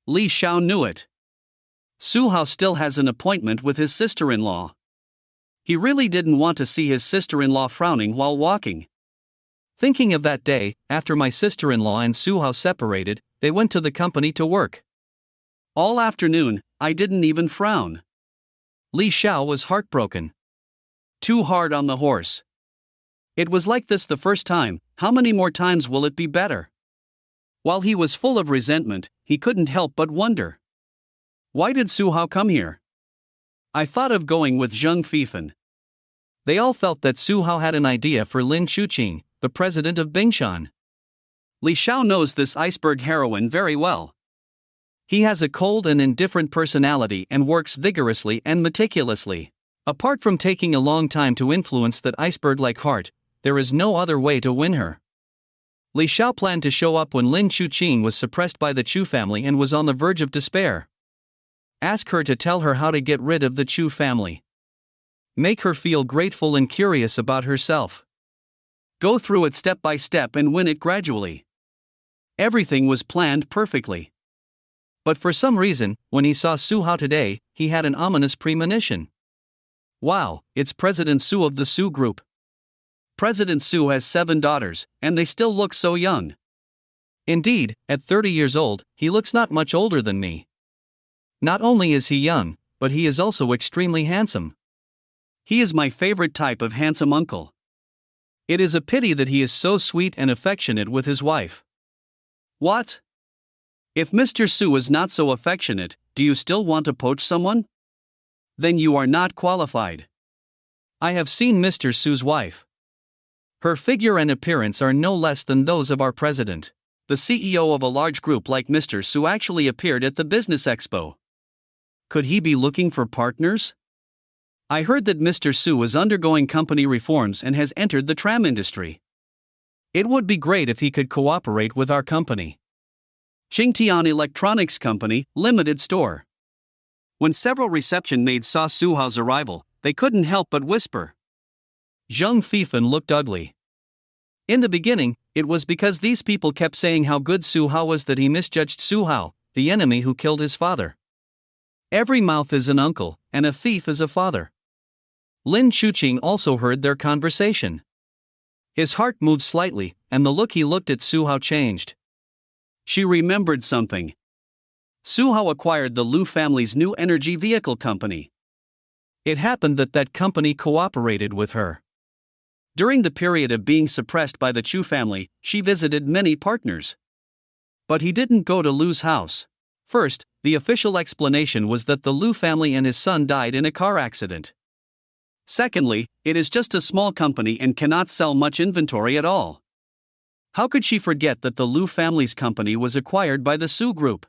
Li Xiao knew it. Su Hao still has an appointment with his sister-in-law. He really didn't want to see his sister-in-law frowning while walking. Thinking of that day, after my sister-in-law and Su Hao separated, they went to the company to work. All afternoon, I didn't even frown. Li Xiao was heartbroken. Too hard on the horse. It was like this the first time, how many more times will it be better? While he was full of resentment, he couldn't help but wonder. Why did Su Hao come here? I thought of going with Zheng Fifan. They all felt that Su Hao had an idea for Lin Chuqing, the president of Bingshan. Li Xiao knows this iceberg heroine very well. He has a cold and indifferent personality and works vigorously and meticulously. Apart from taking a long time to influence that iceberg-like heart, there is no other way to win her. Li Xiao planned to show up when Lin Chuqing was suppressed by the Chu family and was on the verge of despair. Ask her to tell her how to get rid of the Chu family. Make her feel grateful and curious about herself. Go through it step by step and win it gradually. Everything was planned perfectly. But for some reason, when he saw Su Hao today, he had an ominous premonition. Wow, it's President Su of the Su Group. President Su has 7 daughters, and they still look so young. Indeed, at 30 years old, he looks not much older than me. Not only is he young, but he is also extremely handsome. He is my favorite type of handsome uncle. It is a pity that he is so sweet and affectionate with his wife. What? If Mr. Su is not so affectionate, do you still want to poach someone? Then you are not qualified. I have seen Mr. Su's wife. Her figure and appearance are no less than those of our president. The CEO of a large group like Mr. Su actually appeared at the business expo. Could he be looking for partners? I heard that Mr. Su is undergoing company reforms and has entered the tram industry. It would be great if he could cooperate with our company. Qingtian Electronics Company, Limited Store. When several reception maids saw Su Hao's arrival, they couldn't help but whisper. Zheng Fifan looked ugly. In the beginning, it was because these people kept saying how good Su Hao was that he misjudged Su Hao, the enemy who killed his father. Every mouth is an uncle, and a thief is a father. Lin Chuqing also heard their conversation. His heart moved slightly, and the look he looked at Su Hao changed. She remembered something. Su Hao acquired the Lu family's new energy vehicle company. It happened that that company cooperated with her. During the period of being suppressed by the Chu family, she visited many partners. But he didn't go to Lu's house. First, the official explanation was that the Lu family and his son died in a car accident. Secondly, it is just a small company and cannot sell much inventory at all. How could she forget that the Lu family's company was acquired by the Su Group?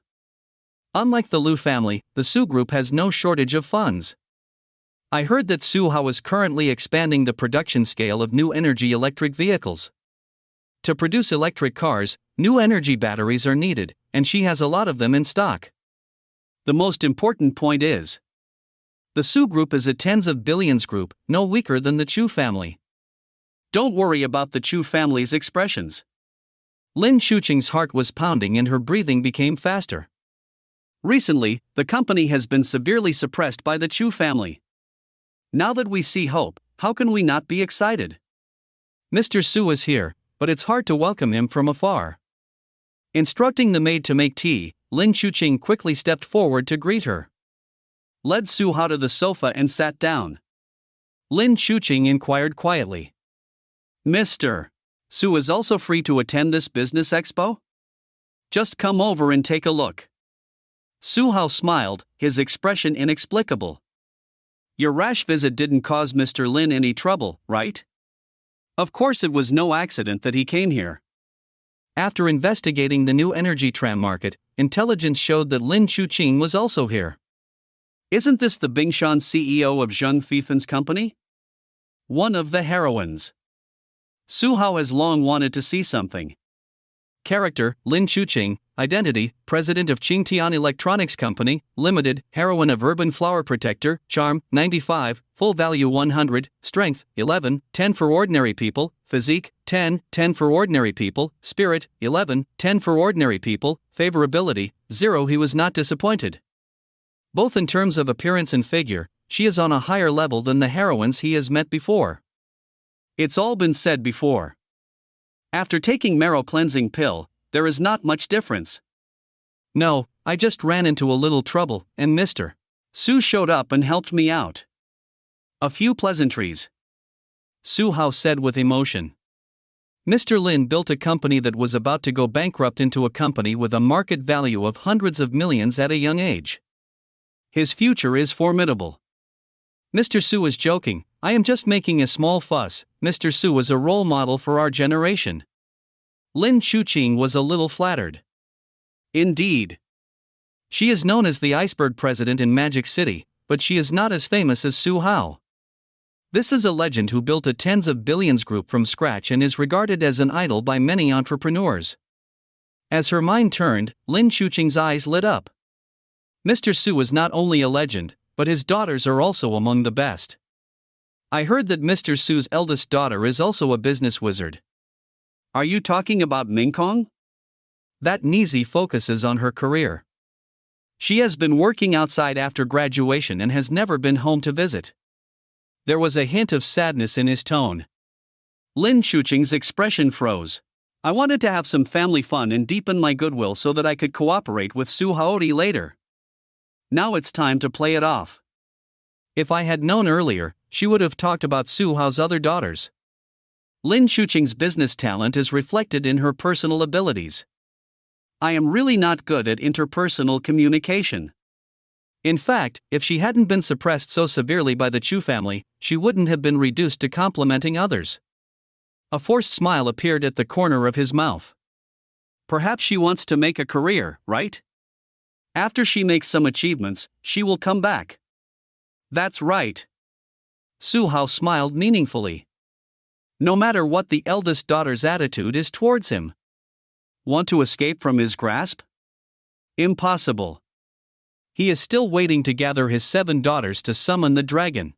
Unlike the Lu family, the Su Group has no shortage of funds. I heard that Su Hao is currently expanding the production scale of new energy electric vehicles. To produce electric cars, new energy batteries are needed, and she has a lot of them in stock. The most important point is, the Su Group is a tens of billions group, no weaker than the Chu family. Don't worry about the Chu family's expressions. Lin Chuqing's heart was pounding and her breathing became faster. Recently, the company has been severely suppressed by the Chu family. Now that we see hope, how can we not be excited? Mr. Su is here, but it's hard to welcome him from afar. Instructing the maid to make tea, Lin Chuqing quickly stepped forward to greet her. Led Su Hao to the sofa and sat down. Lin Chuqing inquired quietly. Mr. Su is also free to attend this business expo? Just come over and take a look. Su Hao smiled, his expression inexplicable. Your rash visit didn't cause Mr. Lin any trouble, right? Of course it was no accident that he came here. After investigating the new energy tram market, intelligence showed that Lin Chuqing was also here. Isn't this the Bingshan CEO of Zheng Fifan's company? One of the heroines. Su Hao has long wanted to see something. Character, Lin Chuqing, identity, president of Qingtian Electronics Company, Limited, heroine of Urban Flower Protector, charm, 95, full value 100, strength, 11, 10 for ordinary people, physique, 10, 10 for ordinary people, spirit, 11, 10 for ordinary people, favorability, 0. He was not disappointed. Both in terms of appearance and figure, she is on a higher level than the heroines he has met before. It's all been said before. After taking marrow cleansing pill, there is not much difference. No, I just ran into a little trouble, and Mr. Su showed up and helped me out. A few pleasantries, Su Hao said with emotion. Mr. Lin built a company that was about to go bankrupt into a company with a market value of hundreds of millions at a young age. His future is formidable. Mr. Su is joking, I am just making a small fuss. Mr. Su is a role model for our generation. Lin Chuqing was a little flattered. Indeed. She is known as the Iceberg President in Magic City, but she is not as famous as Su Hao. This is a legend who built a tens of billions group from scratch and is regarded as an idol by many entrepreneurs. As her mind turned, Lin Chuqing's eyes lit up. Mr. Su is not only a legend, but his daughters are also among the best. I heard that Mr. Su's eldest daughter is also a business wizard. Are you talking about Mingkong? That Nizi focuses on her career. She has been working outside after graduation and has never been home to visit. There was a hint of sadness in his tone. Lin Chuqing's expression froze. I wanted to have some family fun and deepen my goodwill so that I could cooperate with Su Haori later. Now it's time to play it off. If I had known earlier, she would have talked about Su Hao's other daughters. Lin Chuqing's business talent is reflected in her personal abilities. I am really not good at interpersonal communication. In fact, if she hadn't been suppressed so severely by the Chu family, she wouldn't have been reduced to complimenting others. A forced smile appeared at the corner of his mouth. Perhaps she wants to make a career, right? After she makes some achievements, she will come back. That's right. Su Hao smiled meaningfully. No matter what the eldest daughter's attitude is towards him. Want to escape from his grasp? Impossible. He is still waiting to gather his 7 daughters to summon the dragon.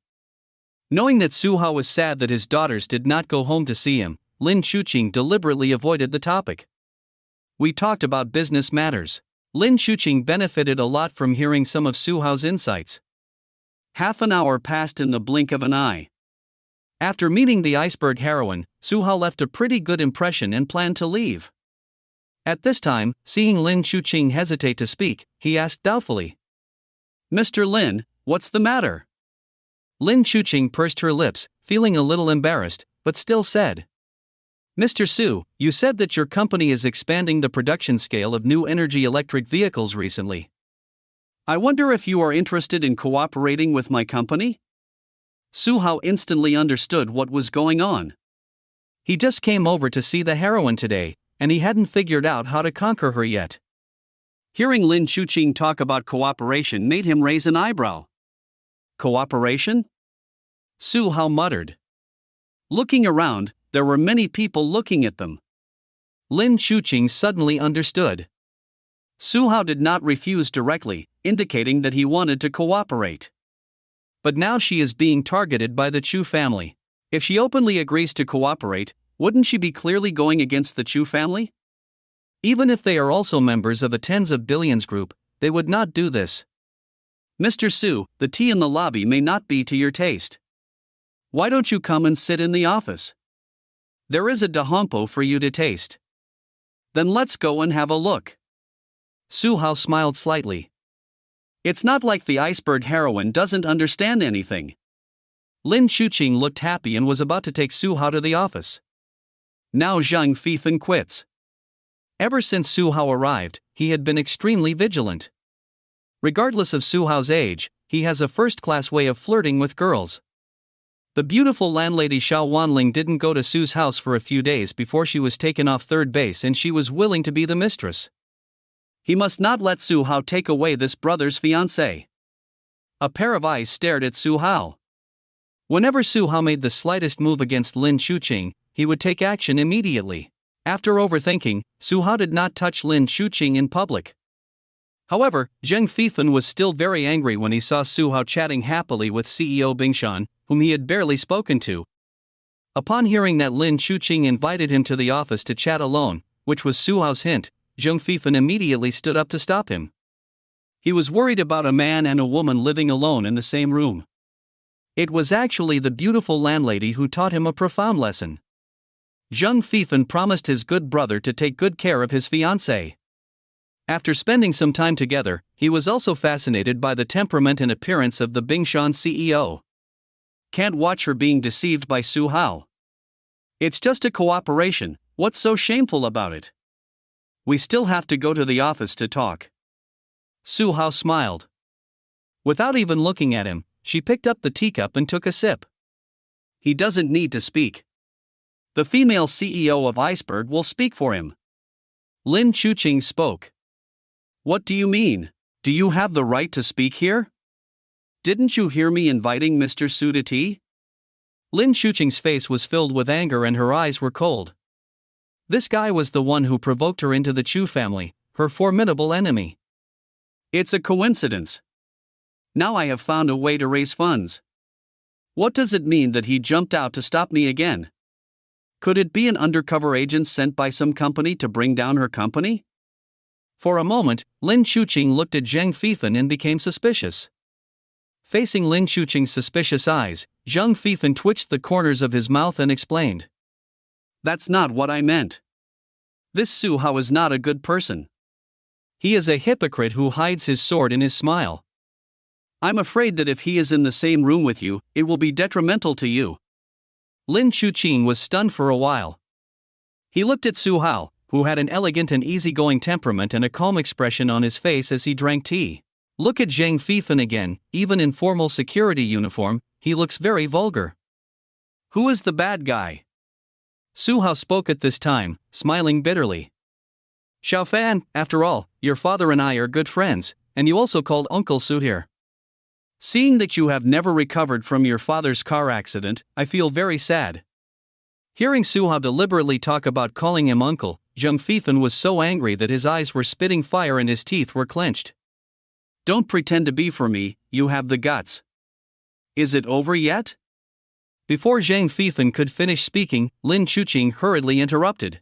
Knowing that Su Hao was sad that his daughters did not go home to see him, Lin Chuqing deliberately avoided the topic. We talked about business matters. Lin Chuqing benefited a lot from hearing some of Su Hao's insights. Half an hour passed in the blink of an eye. After meeting the iceberg heroine, Su Hao left a pretty good impression and planned to leave. At this time, seeing Lin Chuqing hesitate to speak, he asked doubtfully, Mr. Lin, what's the matter? Lin Chuqing pursed her lips, feeling a little embarrassed, but still said, Mr. Su, you said that your company is expanding the production scale of new energy electric vehicles recently. I wonder if you are interested in cooperating with my company? Su Hao instantly understood what was going on. He just came over to see the heroine today, and he hadn't figured out how to conquer her yet. Hearing Lin Chuqing talk about cooperation made him raise an eyebrow. Cooperation? Su Hao muttered. Looking around, there were many people looking at them. Lin Chuqing suddenly understood. Su Hao did not refuse directly, indicating that he wanted to cooperate. But now she is being targeted by the Chu family. If she openly agrees to cooperate, wouldn't she be clearly going against the Chu family? Even if they are also members of a tens of billions group, they would not do this. Mr. Su, the tea in the lobby may not be to your taste. Why don't you come and sit in the office? There is a dahompo for you to taste. Then let's go and have a look. Su Hao smiled slightly. It's not like the iceberg heroine doesn't understand anything. Lin Chuqing looked happy and was about to take Su Hao to the office. Now Zhang Feifan quits. Ever since Su Hao arrived, he had been extremely vigilant. Regardless of Su Hao's age, he has a first-class way of flirting with girls. The beautiful landlady Xiao Wanling didn't go to Su's house for a few days before she was taken off third base and she was willing to be the mistress. He must not let Su Hao take away this brother's fiancée. A pair of eyes stared at Su Hao. Whenever Su Hao made the slightest move against Lin Chuqing, he would take action immediately. After overthinking, Su Hao did not touch Lin Shuqing in public. However, Zheng Fifan was still very angry when he saw Su Hao chatting happily with CEO Bingshan, whom he had barely spoken to. Upon hearing that Lin Shuqing invited him to the office to chat alone, which was Su Hao's hint, Zheng Fifan immediately stood up to stop him. He was worried about a man and a woman living alone in the same room. It was actually the beautiful landlady who taught him a profound lesson. Zheng Fifan promised his good brother to take good care of his fiancée. After spending some time together, he was also fascinated by the temperament and appearance of the Bingshan CEO. Can't watch her being deceived by Su Hao. It's just a cooperation, what's so shameful about it? We still have to go to the office to talk. Su Hao smiled. Without even looking at him, she picked up the teacup and took a sip. He doesn't need to speak. The female CEO of Iceberg will speak for him. Lin Shuqing spoke. What do you mean? Do you have the right to speak here? Didn't you hear me inviting Mr. Su to tea? Lin Shuqing's face was filled with anger and her eyes were cold. This guy was the one who provoked her into the Chu family, her formidable enemy. It's a coincidence. Now I have found a way to raise funds. What does it mean that he jumped out to stop me again? Could it be an undercover agent sent by some company to bring down her company? For a moment, Lin Shuqing looked at Zheng Fifan and became suspicious. Facing Lin Shuqing's suspicious eyes, Zheng Fifan twitched the corners of his mouth and explained. That's not what I meant. This Su Hao is not a good person. He is a hypocrite who hides his sword in his smile. I'm afraid that if he is in the same room with you, it will be detrimental to you. Lin Shuqing was stunned for a while. He looked at Su Hao, who had an elegant and easygoing temperament and a calm expression on his face as he drank tea. Look at Zheng Fifan again, even in formal security uniform, he looks very vulgar. Who is the bad guy? Su Hao spoke at this time, smiling bitterly. Xiaofan, after all, your father and I are good friends, and you also called Uncle Su here. Seeing that you have never recovered from your father's car accident, I feel very sad. Hearing Su Hao deliberately talk about calling him uncle, Zheng Fifan was so angry that his eyes were spitting fire and his teeth were clenched. Don't pretend to be for me, you have the guts. Is it over yet? Before Zheng Fifan could finish speaking, Lin Shuqing hurriedly interrupted.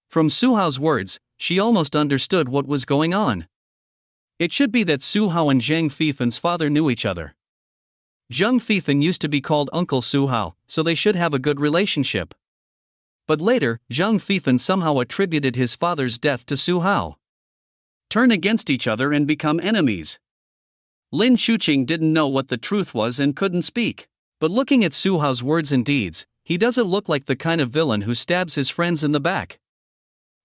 From Su Hao's words, she almost understood what was going on. It should be that Su Hao and Zheng Fifan's father knew each other. Zheng Fifan used to be called Uncle Su Hao, so they should have a good relationship. But later, Zheng Fifan somehow attributed his father's death to Su Hao. Turn against each other and become enemies. Lin Shuqing didn't know what the truth was and couldn't speak. But looking at Su Hao's words and deeds, he doesn't look like the kind of villain who stabs his friends in the back.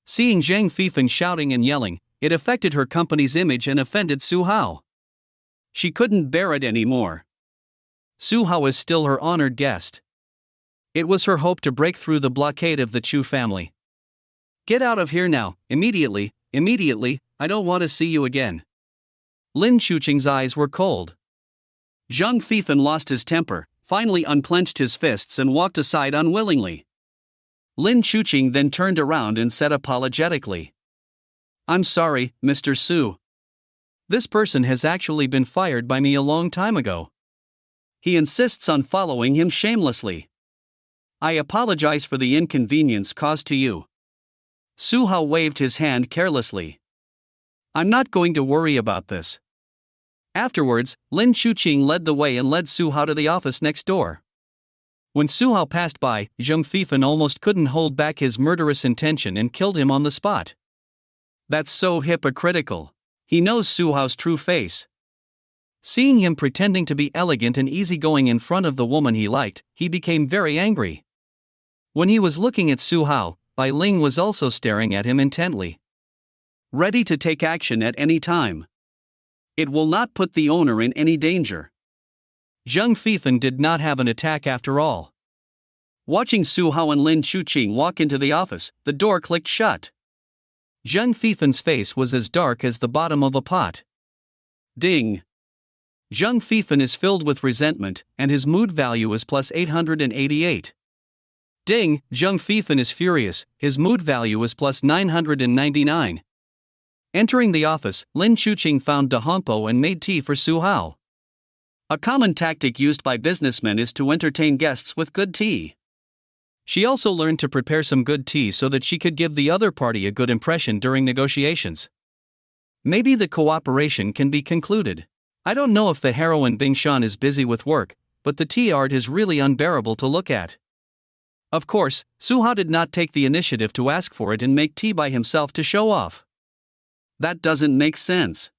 Seeing Zheng Fifan shouting and yelling, it affected her company's image and offended Su Hao. She couldn't bear it anymore. Su Hao is still her honored guest. It was her hope to break through the blockade of the Chu family. Get out of here now, immediately, I don't want to see you again. Lin Shuqing's eyes were cold. Zheng Fifan lost his temper, finally unclenched his fists and walked aside unwillingly. Lin Shuqing then turned around and said apologetically. I'm sorry, Mr. Su. This person has actually been fired by me a long time ago. He insists on following him shamelessly. I apologize for the inconvenience caused to you. Su Hao waved his hand carelessly. I'm not going to worry about this. Afterwards, Lin Shuqing led the way and led Su Hao to the office next door. When Su Hao passed by, Zheng Fifan almost couldn't hold back his murderous intention and killed him on the spot. That's so hypocritical. He knows Su Hao's true face. Seeing him pretending to be elegant and easygoing in front of the woman he liked, he became very angry. When he was looking at Su Hao, Bai Ling was also staring at him intently. Ready to take action at any time. It will not put the owner in any danger. Zheng Fifan did not have an attack after all. Watching Su Hao and Lin Shuqing walk into the office, the door clicked shut. Zheng Fifan's face was as dark as the bottom of a pot. Ding! Zheng Fifan is filled with resentment, and his mood value is plus 888. Ding, Zhang Feifan is furious, his mood value is plus 999. Entering the office, Lin Chuqing found Da Hongpo and made tea for Su Hao. A common tactic used by businessmen is to entertain guests with good tea. She also learned to prepare some good tea so that she could give the other party a good impression during negotiations. Maybe the cooperation can be concluded. I don't know if the heroine Bing Shan is busy with work, but the tea art is really unbearable to look at. Of course, Su Hao did not take the initiative to ask for it and make tea by himself to show off. That doesn't make sense.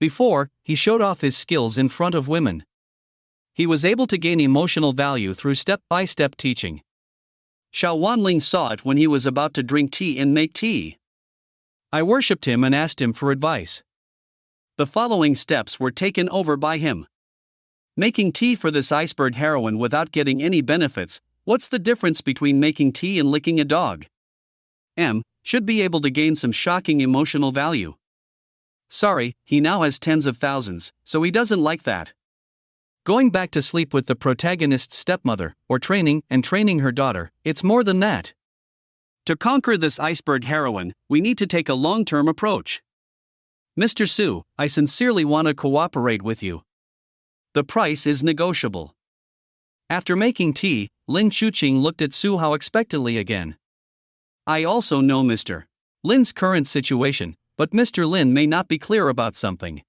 Before, he showed off his skills in front of women. He was able to gain emotional value through step-by-step teaching. Xiao Wanling saw it when he was about to drink tea and make tea. I worshipped him and asked him for advice. The following steps were taken over by him. Making tea for this iceberg heroine without getting any benefits. What's the difference between making tea and licking a dog? Should be able to gain some shocking emotional value. Sorry, he now has tens of thousands, so he doesn't like that. Going back to sleep with the protagonist's stepmother, or training her daughter, it's more than that. To conquer this iceberg heroine, we need to take a long-term approach. Mr. Su, I sincerely want to cooperate with you. The price is negotiable. After making tea, Lin Chuqing looked at Su Hao expectantly again. I also know Mr. Lin's current situation, but Mr. Lin may not be clear about something.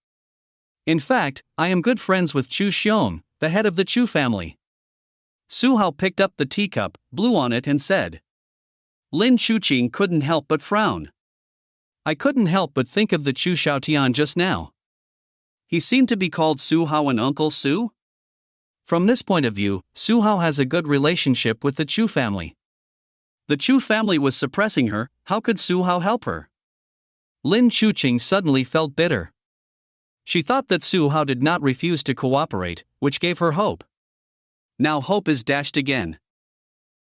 In fact, I am good friends with Chu Xiong, the head of the Chu family. Su Hao picked up the teacup, blew on it and said. Lin Chuqing couldn't help but frown. I couldn't help but think of the Chu Xiaotian just now. He seemed to be called Su Hao and Uncle Su? From this point of view, Su Hao has a good relationship with the Chu family. The Chu family was suppressing her, how could Su Hao help her? Lin Chuqing suddenly felt bitter. She thought that Su Hao did not refuse to cooperate, which gave her hope. Now hope is dashed again.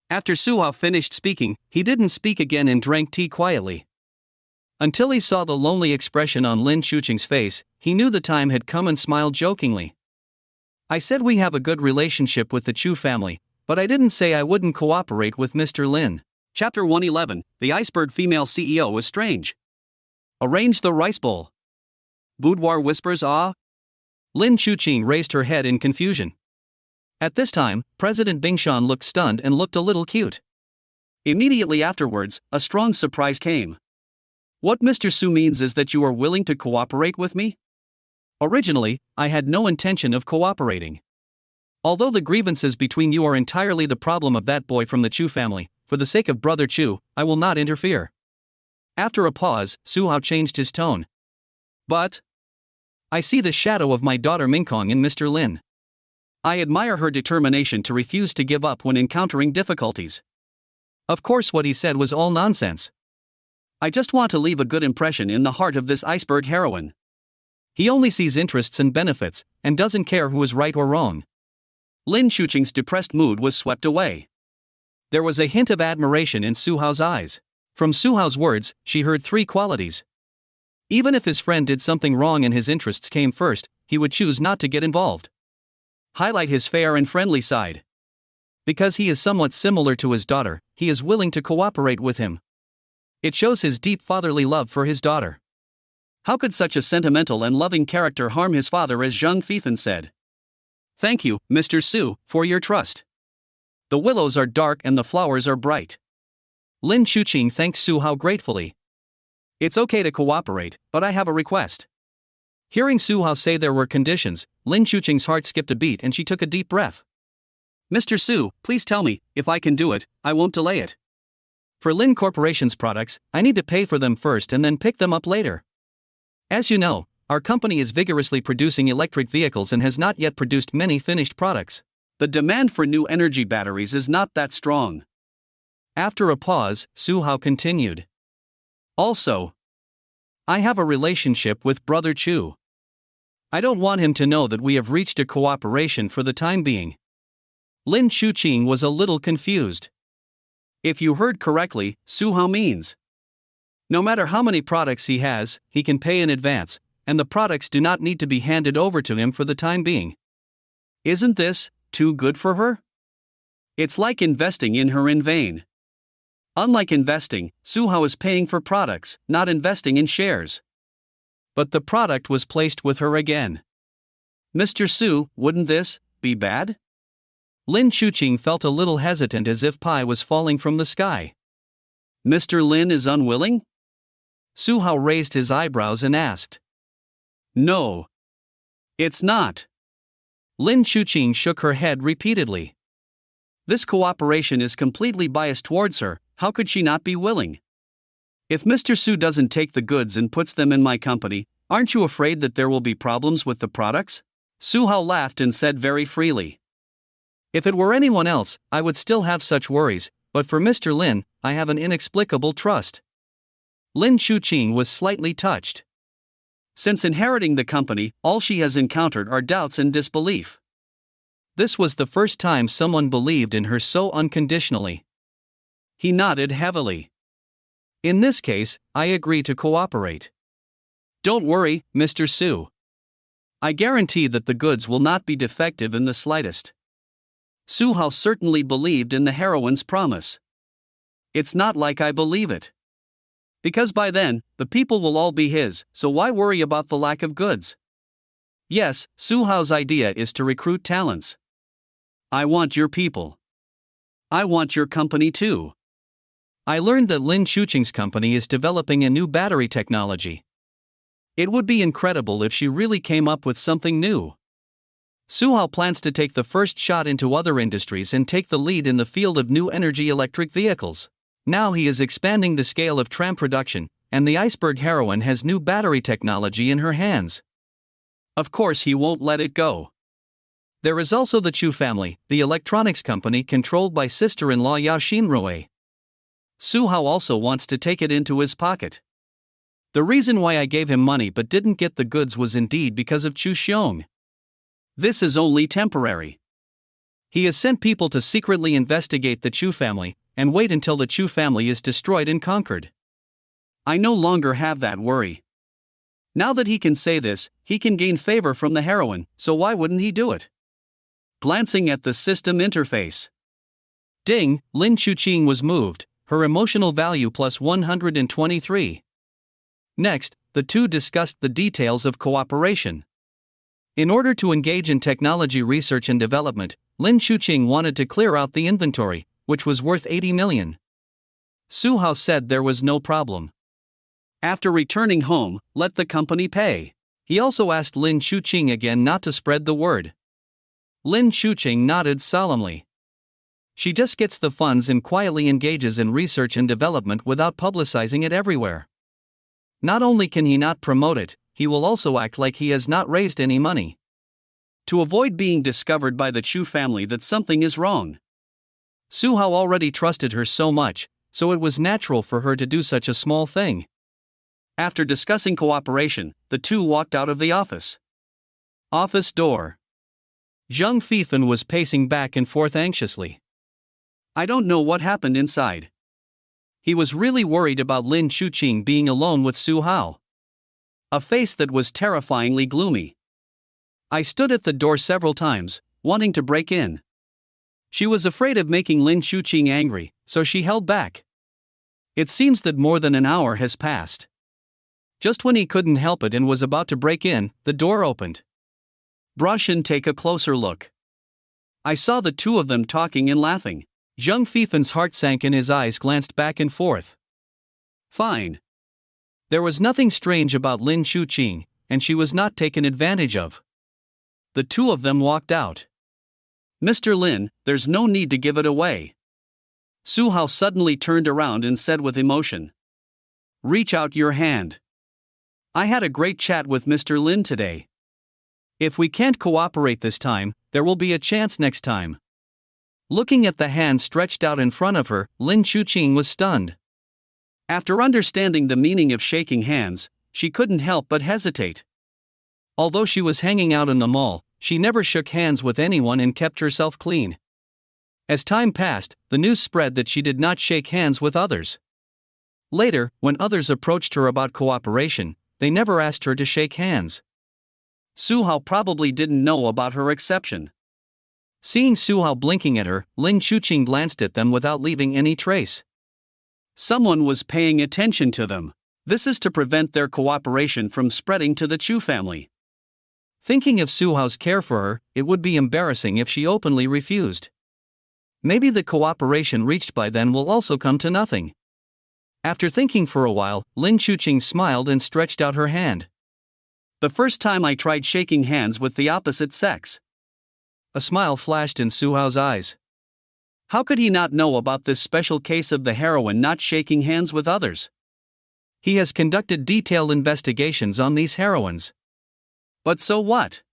After Su Hao finished speaking, he didn't speak again and drank tea quietly. Until he saw the lonely expression on Lin Chuqing's face, he knew the time had come and smiled jokingly. I said we have a good relationship with the Chu family, but I didn't say I wouldn't cooperate with Mr. Lin. Chapter 111, The Iceberg Female CEO is Strange. Arrange the rice bowl. Boudoir whispers ah? Lin Chuqing raised her head in confusion. At this time, President Bing Shan looked stunned and looked a little cute. Immediately afterwards, a strong surprise came. What Mr. Su means is that you are willing to cooperate with me? Originally, I had no intention of cooperating. Although the grievances between you are entirely the problem of that boy from the Chu family, for the sake of Brother Chu, I will not interfere. After a pause, Su Hao changed his tone. But I see the shadow of my daughter Mingkong in Mr. Lin. I admire her determination to refuse to give up when encountering difficulties. Of course, what he said was all nonsense. I just want to leave a good impression in the heart of this iceberg heroine. He only sees interests and benefits, and doesn't care who is right or wrong. Lin Chuqing's depressed mood was swept away. There was a hint of admiration in Su Hao's eyes. From Su Hao's words, she heard three qualities. Even if his friend did something wrong and his interests came first, he would choose not to get involved. Highlight his fair and friendly side. Because he is somewhat similar to his daughter, he is willing to cooperate with him. It shows his deep fatherly love for his daughter. How could such a sentimental and loving character harm his father, as Zhang Feifan said? Thank you, Mr. Su, for your trust. The willows are dark and the flowers are bright. Lin Chuqing thanked Su Hao gratefully. It's okay to cooperate, but I have a request. Hearing Su Hao say there were conditions, Lin Chuqing's heart skipped a beat and she took a deep breath. Mr. Su, please tell me, if I can do it, I won't delay it. For Lin Corporation's products, I need to pay for them first and then pick them up later. As you know, our company is vigorously producing electric vehicles and has not yet produced many finished products. The demand for new energy batteries is not that strong. After a pause, Su Hao continued. Also, I have a relationship with Brother Chu. I don't want him to know that we have reached a cooperation for the time being. Lin Chuqing was a little confused. If you heard correctly, Su Hao means no matter how many products he has, he can pay in advance, and the products do not need to be handed over to him for the time being. Isn't this too good for her? It's like investing in her in vain. Unlike investing, Suhao is paying for products, not investing in shares. But the product was placed with her again. Mr. Su, wouldn't this be bad? Lin Chuqing felt a little hesitant, as if pie was falling from the sky. Mr. Lin is unwilling? Suhao raised his eyebrows and asked. No. It's not. Lin Chuqing shook her head repeatedly. This cooperation is completely biased towards her, how could she not be willing? If Mr. Su doesn't take the goods and puts them in my company, aren't you afraid that there will be problems with the products? Suhao laughed and said very freely. If it were anyone else, I would still have such worries, but for Mr. Lin, I have an inexplicable trust. Lin Chuqing was slightly touched. Since inheriting the company, all she has encountered are doubts and disbelief. This was the first time someone believed in her so unconditionally. He nodded heavily. In this case, I agree to cooperate. Don't worry, Mr. Su. I guarantee that the goods will not be defective in the slightest. Suhao certainly believed in the heroine's promise. It's not like I believe it. Because by then, the people will all be his, so why worry about the lack of goods? Yes, Suhao's idea is to recruit talents. I want your people. I want your company too. I learned that Lin Chuqing's company is developing a new battery technology. It would be incredible if she really came up with something new. Suhao plans to take the first shot into other industries and take the lead in the field of new energy electric vehicles. Now he is expanding the scale of tram production, and the iceberg heroine has new battery technology in her hands. Of course he won't let it go. There is also the Chu family, the electronics company controlled by sister-in-law Yao Xinrui. Suhao also wants to take it into his pocket. The reason why I gave him money but didn't get the goods was indeed because of Chu Xiong. This is only temporary. He has sent people to secretly investigate the Chu family, and wait until the Chu family is destroyed and conquered. I no longer have that worry. Now that he can say this, he can gain favor from the heroine, so why wouldn't he do it? Glancing at the system interface. Ding, Lin Chuqing was moved, her emotional value plus 123. Next, the two discussed the details of cooperation. In order to engage in technology research and development, Lin Chuqing wanted to clear out the inventory, which was worth 80 million. Suhao said there was no problem. After returning home, let the company pay. He also asked Lin Chuqing again not to spread the word. Lin Chuqing nodded solemnly. She just gets the funds and quietly engages in research and development without publicizing it everywhere. Not only can he not promote it, he will also act like he has not raised any money. To avoid being discovered by the Chu family that something is wrong. Suhao already trusted her so much, so it was natural for her to do such a small thing. After discussing cooperation, the two walked out of the office. Office door. Zheng Fifan was pacing back and forth anxiously. I don't know what happened inside. He was really worried about Lin Chuqing being alone with Suhao. A face that was terrifyingly gloomy. I stood at the door several times, wanting to break in. She was afraid of making Lin Chuqing angry, so she held back. It seems that more than an hour has passed. Just when he couldn't help it and was about to break in, the door opened. Brush and take a closer look. I saw the two of them talking and laughing. Zheng Fifan's heart sank and his eyes glanced back and forth. Fine. There was nothing strange about Lin Chuqing, and she was not taken advantage of. The two of them walked out. Mr. Lin, there's no need to give it away. Suhao suddenly turned around and said with emotion. Reach out your hand. I had a great chat with Mr. Lin today. If we can't cooperate this time, there will be a chance next time. Looking at the hand stretched out in front of her, Lin Chuqing was stunned. After understanding the meaning of shaking hands, she couldn't help but hesitate. Although she was hanging out in the mall, she never shook hands with anyone and kept herself clean. As time passed, the news spread that she did not shake hands with others. Later, when others approached her about cooperation, they never asked her to shake hands. Suhao probably didn't know about her exception. Seeing Su Hao blinking at her, Lin Chuqing glanced at them without leaving any trace. Someone was paying attention to them. This is to prevent their cooperation from spreading to the Chu family. Thinking of Su Hao's care for her, it would be embarrassing if she openly refused. Maybe the cooperation reached by then will also come to nothing. After thinking for a while, Lin Chuqing smiled and stretched out her hand. The first time I tried shaking hands with the opposite sex. A smile flashed in Su Hao's eyes. How could he not know about this special case of the heroine not shaking hands with others? He has conducted detailed investigations on these heroines. But so what?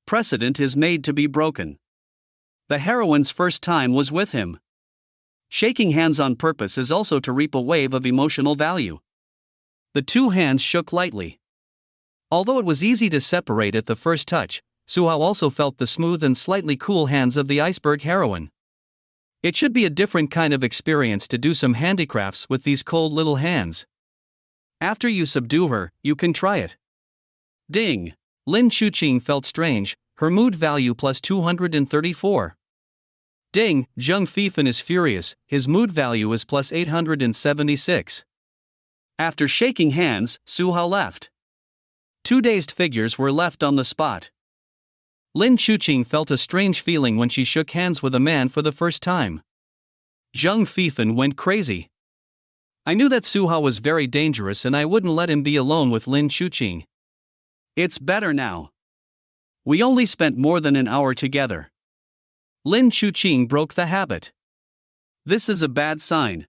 Precedent is made to be broken. The heroine's first time was with him. Shaking hands on purpose is also to reap a wave of emotional value. The two hands shook lightly. Although it was easy to separate at the first touch, Su Hao also felt the smooth and slightly cool hands of the iceberg heroine. It should be a different kind of experience to do some handicrafts with these cold little hands. After you subdue her, you can try it. Ding! Lin Chuqing felt strange, her mood value plus 234. Ding! Zheng Fifan is furious, his mood value is plus 876. After shaking hands, Su Hao left. Two dazed figures were left on the spot. Lin Chuqing felt a strange feeling when she shook hands with a man for the first time. Zheng Fifan went crazy. I knew that Su Hao was very dangerous and I wouldn't let him be alone with Lin Chuqing. It's better now. We only spent more than an hour together. Lin Chuqing broke the habit. This is a bad sign.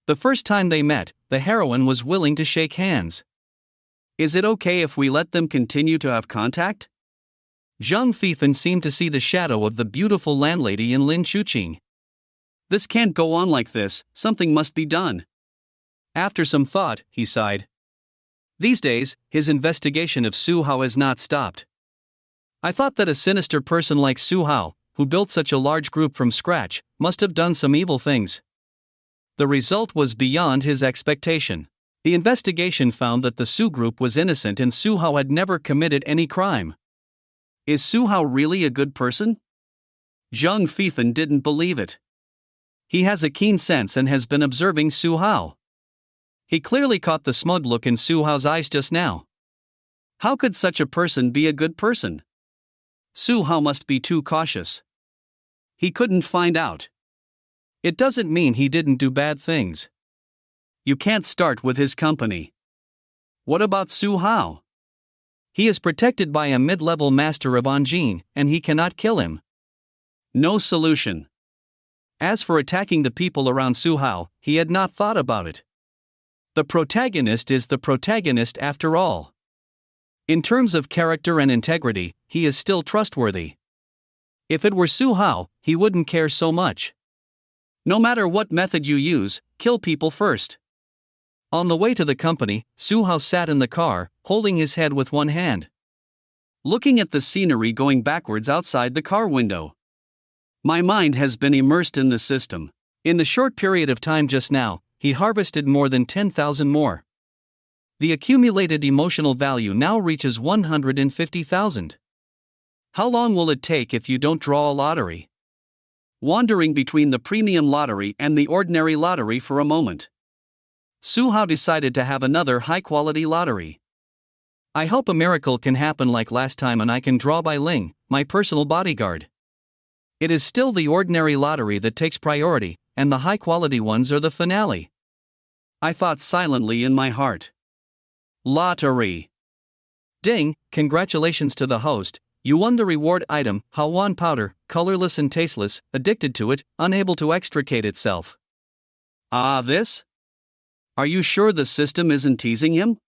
The first time they met, the heroine was willing to shake hands. Is it okay if we let them continue to have contact? Zheng Fifan seemed to see the shadow of the beautiful landlady in Lin Chuqing. This can't go on like this, something must be done. After some thought, he sighed. These days, his investigation of Su Hao has not stopped. I thought that a sinister person like Su Hao, who built such a large group from scratch, must have done some evil things. The result was beyond his expectation. The investigation found that the Su group was innocent and Su Hao had never committed any crime. Is Su Hao really a good person? Zheng Fifan didn't believe it. He has a keen sense and has been observing Su Hao. He clearly caught the smug look in Su Hao's eyes just now. How could such a person be a good person? Su Hao must be too cautious. He couldn't find out. It doesn't mean he didn't do bad things. You can't start with his company. What about Su Hao? He is protected by a mid-level master of Anjin, and he cannot kill him. No solution. As for attacking the people around Su Hao, he had not thought about it. The protagonist is the protagonist after all. In terms of character and integrity, he is still trustworthy. If it were Su Hao, he wouldn't care so much. No matter what method you use, kill people first. On the way to the company, Su Hao sat in the car, holding his head with one hand. Looking at the scenery going backwards outside the car window. My mind has been immersed in the system. In the short period of time just now, he harvested more than 10,000 more. The accumulated emotional value now reaches 150,000. How long will it take if you don't draw a lottery? Wandering between the premium lottery and the ordinary lottery for a moment, Su Hao decided to have another high-quality lottery. I hope a miracle can happen like last time and I can draw by Ling, my personal bodyguard. It is still the ordinary lottery that takes priority, and the high-quality ones are the finale. I thought silently in my heart. Lottery. Ding, congratulations to the host, you won the reward item, Hawan powder, colorless and tasteless, addicted to it, unable to extricate itself. Ah, this? Are you sure the system isn't teasing him?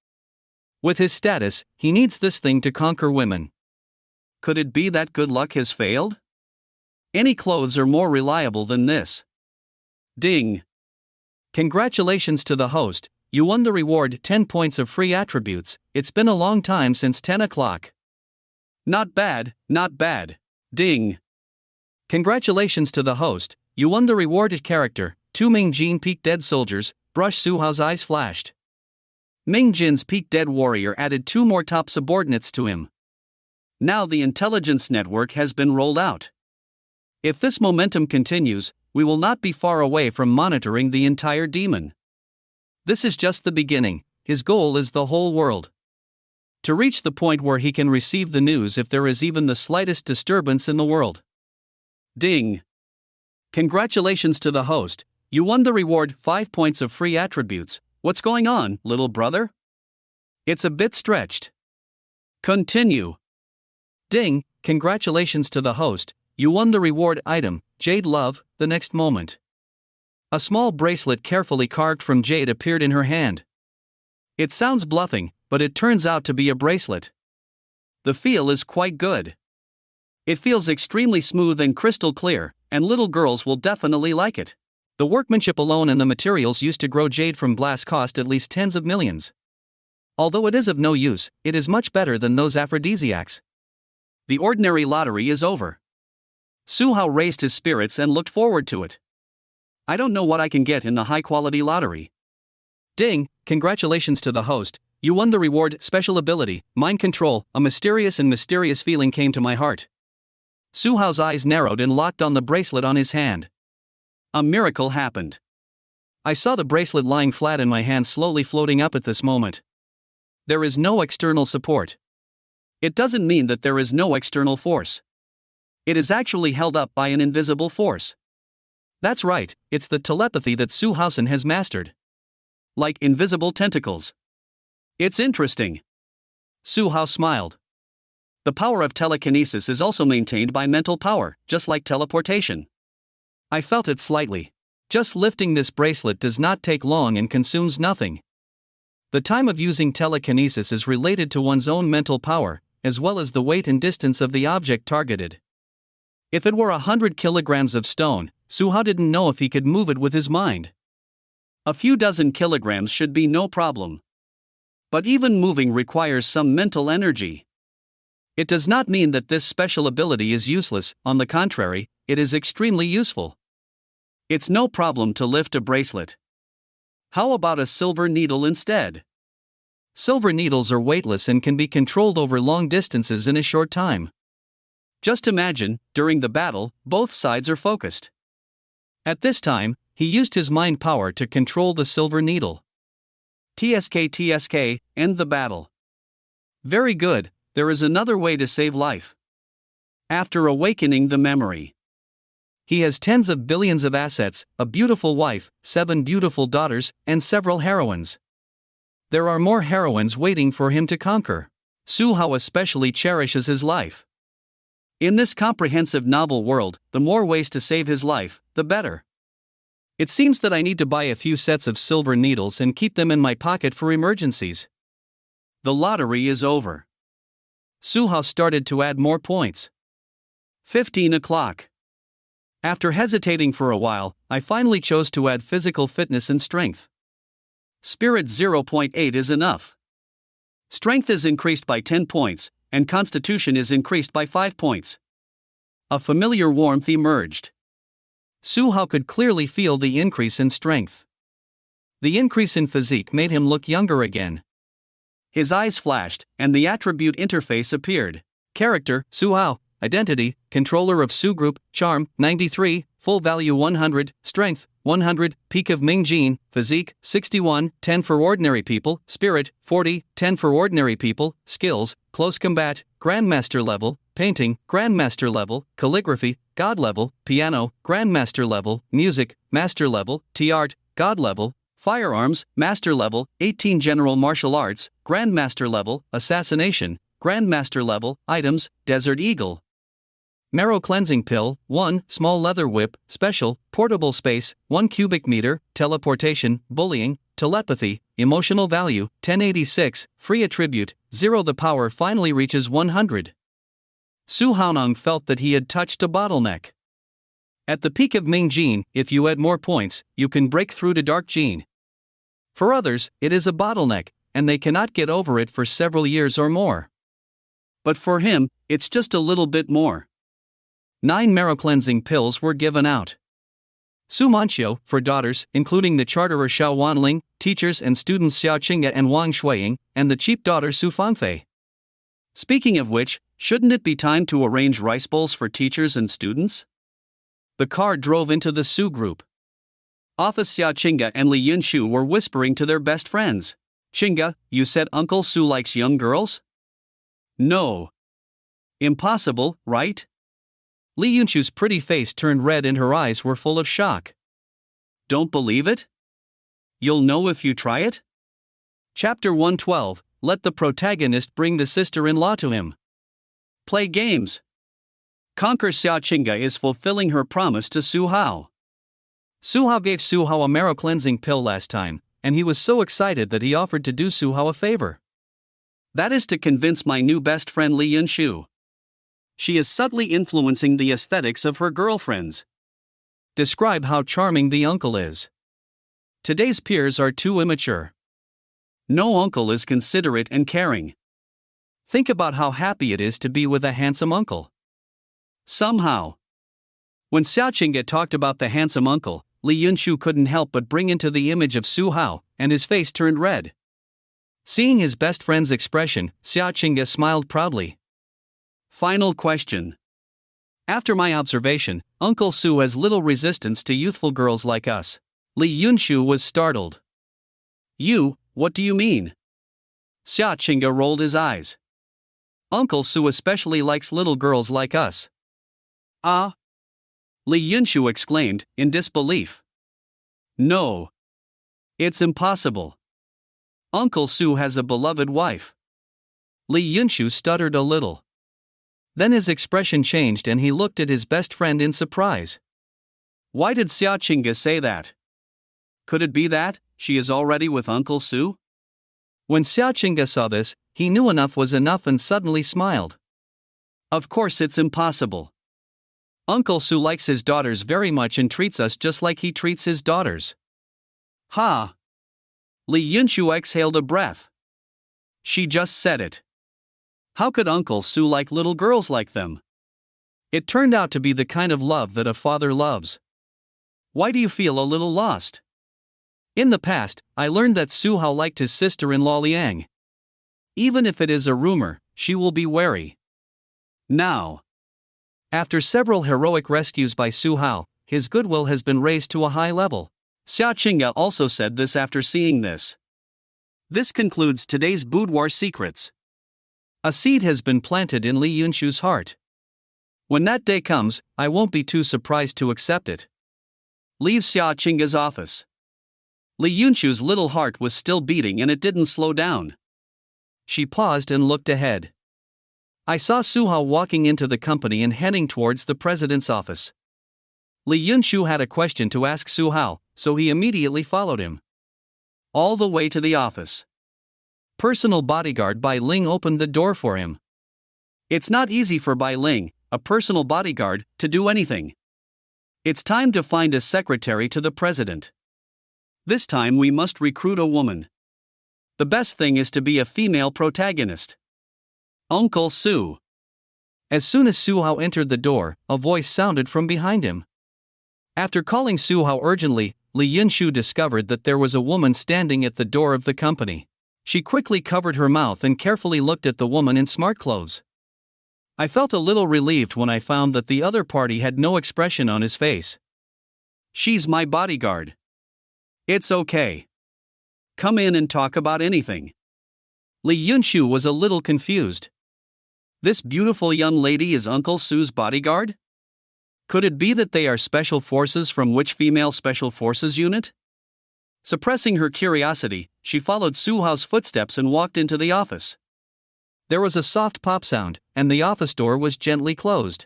With his status, he needs this thing to conquer women. Could it be that good luck has failed? Any clothes are more reliable than this. Ding. Congratulations to the host, you won the reward 10 points of free attributes, it's been a long time since 10 o'clock. Not bad, not bad. Ding. Congratulations to the host, you won the rewarded character, 2 Mingjin Peak Dead Soldiers, brush Su Hao's eyes flashed. Mingjin's Peak Dead Warrior added 2 more top subordinates to him. Now the intelligence network has been rolled out. If this momentum continues, we will not be far away from monitoring the entire demon. This is just the beginning, his goal is the whole world. To reach the point where he can receive the news if there is even the slightest disturbance in the world. Ding! Congratulations to the host, you won the reward 5 points of free attributes. What's going on, little brother? It's a bit stretched. Continue. Ding! Congratulations to the host, you won the reward item, Jade Love. The next moment, a small bracelet carefully carved from jade appeared in her hand. It sounds bluffing, but it turns out to be a bracelet. The feel is quite good. It feels extremely smooth and crystal clear, and little girls will definitely like it. The workmanship alone and the materials used to grow jade from glass cost at least tens of millions. Although it is of no use, it is much better than those aphrodisiacs. The ordinary lottery is over. Su Hao raised his spirits and looked forward to it. I don't know what I can get in the high-quality lottery. Ding! Congratulations to the host, you won the reward special ability, mind control. A mysterious feeling came to my heart. Su Hao's eyes narrowed and locked on the bracelet on his hand. A miracle happened. I saw the bracelet lying flat in my hand slowly floating up at this moment. There is no external support. It doesn't mean that there is no external force. It is actually held up by an invisible force. That's right, it's the telepathy that Su Haosen has mastered. Like invisible tentacles. It's interesting. Su Hao smiled. The power of telekinesis is also maintained by mental power, just like teleportation. I felt it slightly. Just lifting this bracelet does not take long and consumes nothing. The time of using telekinesis is related to one's own mental power, as well as the weight and distance of the object targeted. If it were 100 kilograms of stone, Su Hao didn't know if he could move it with his mind. A few dozen kilograms should be no problem. But even moving requires some mental energy. It does not mean that this special ability is useless, on the contrary, it is extremely useful. It's no problem to lift a bracelet. How about a silver needle instead? Silver needles are weightless and can be controlled over long distances in a short time. Just imagine, during the battle, both sides are focused. At this time, he used his mind power to control the silver needle. TSK, end the battle. Very good, there is another way to save life. After awakening the memory. He has tens of billions of assets, a beautiful wife, 7 beautiful daughters, and several heroines. There are more heroines waiting for him to conquer. Su Hao especially cherishes his life. In this comprehensive novel world, the more ways to save his life, the better. It seems that I need to buy a few sets of silver needles and keep them in my pocket for emergencies. The lottery is over. Su Hao started to add more points. 15 o'clock. After hesitating for a while, I finally chose to add physical fitness and strength. Spirit 0.8 is enough. Strength is increased by 10 points, and constitution is increased by 5 points. A familiar warmth emerged. Su Hao could clearly feel the increase in strength. The increase in physique made him look younger again. His eyes flashed, and the attribute interface appeared. Character, Su Hao. Identity, controller of Su Group. Charm, 93, full value 100, strength, 100, peak of Ming Jin, physique, 61, 10 for ordinary people, spirit, 40, 10 for ordinary people, skills, close combat, grandmaster level, painting, grandmaster level, calligraphy, god level, piano, grandmaster level, music, master level, art, god level, firearms, master level, 18 general martial arts, grandmaster level, assassination, grandmaster level, items, desert eagle. Marrow cleansing pill, 1, small leather whip, special, portable space, 1 cubic meter, teleportation, bullying, telepathy, emotional value, 1086, free attribute, 0. The power finally reaches 100. Su Haonong felt that he had touched a bottleneck. At the peak of Ming Jin, if you add more points, you can break through to Dark Jin. For others, it is a bottleneck, and they cannot get over it for several years or more. But for him, it's just a little bit more. 9 marrow cleansing pills were given out. Su Manxiu, for daughters, including the charterer Xiao Wanling, teachers and students Xiao Qingye and Wang Shuiying, and the cheap daughter Su Fangfei. Speaking of which, shouldn't it be time to arrange rice bowls for teachers and students? The car drove into the Su group office. Xia Qingge and Li Yunshu were whispering to their best friends. Qingge, you said Uncle Su likes young girls? No. Impossible, right? Li Yunshu's pretty face turned red and her eyes were full of shock. Don't believe it? You'll know if you try it? Chapter 112, Let the protagonist bring the sister-in-law to him. Play games. Conquer. Xia Qingge is fulfilling her promise to Su Hao. Su Hao gave Su Hao a marrow cleansing pill last time, and he was so excited that he offered to do Su Hao a favor. That is to convince my new best friend Li Yunshu. She is subtly influencing the aesthetics of her girlfriends. Describe how charming the uncle is. Today's peers are too immature. No uncle is considerate and caring. Think about how happy it is to be with a handsome uncle. Somehow, when Xia Qingge talked about the handsome uncle, Li Yunshu couldn't help but bring into the image of Su Hao, and his face turned red. Seeing his best friend's expression, Xia Qingge smiled proudly. Final question. After my observation, Uncle Su has little resistance to youthful girls like us. Li Yunshu was startled. You, what do you mean? Xia Qingge rolled his eyes. Uncle Su especially likes little girls like us. Ah? Li Yunshu exclaimed, in disbelief. No. It's impossible. Uncle Su has a beloved wife. Li Yunshu stuttered a little. Then his expression changed and he looked at his best friend in surprise. Why did Xia Qingge say that? Could it be that she is already with Uncle Su? When Xia Qingge saw this, he knew enough was enough and suddenly smiled. Of course it's impossible. Uncle Su likes his daughters very much and treats us just like he treats his daughters. Ha! Li Yunshu exhaled a breath. She just said it. How could Uncle Su like little girls like them? It turned out to be the kind of love that a father loves. Why do you feel a little lost? In the past, I learned that Su Hao liked his sister-in-law Liang. Even if it is a rumor, she will be wary. Now, after several heroic rescues by Su Hao, his goodwill has been raised to a high level. Xia Qingge also said this after seeing this. This concludes today's Boudoir Secrets. A seed has been planted in Li Yunshu's heart. When that day comes, I won't be too surprised to accept it. Leave Xia Qingge's office. Li Yunshu's little heart was still beating and it didn't slow down. She paused and looked ahead. I saw Su Hao walking into the company and heading towards the president's office. Li Yunshu had a question to ask Su Hao, so he immediately followed him. All the way to the office. Personal bodyguard Bai Ling opened the door for him. It's not easy for Bai Ling, a personal bodyguard, to do anything. It's time to find a secretary to the president. This time we must recruit a woman. The best thing is to be a female protagonist. Uncle Su. As soon as Su Hao entered the door, a voice sounded from behind him. After calling Su Hao urgently, Li Yunshu discovered that there was a woman standing at the door of the company. She quickly covered her mouth and carefully looked at the woman in smart clothes. I felt a little relieved when I found that the other party had no expression on his face. She's my bodyguard. It's okay. Come in and talk about anything. Li Yunshu was a little confused. This beautiful young lady is Uncle Su's bodyguard? Could it be that they are special forces from which female special forces unit? Suppressing her curiosity, she followed Su Hao's footsteps and walked into the office. There was a soft pop sound, and the office door was gently closed.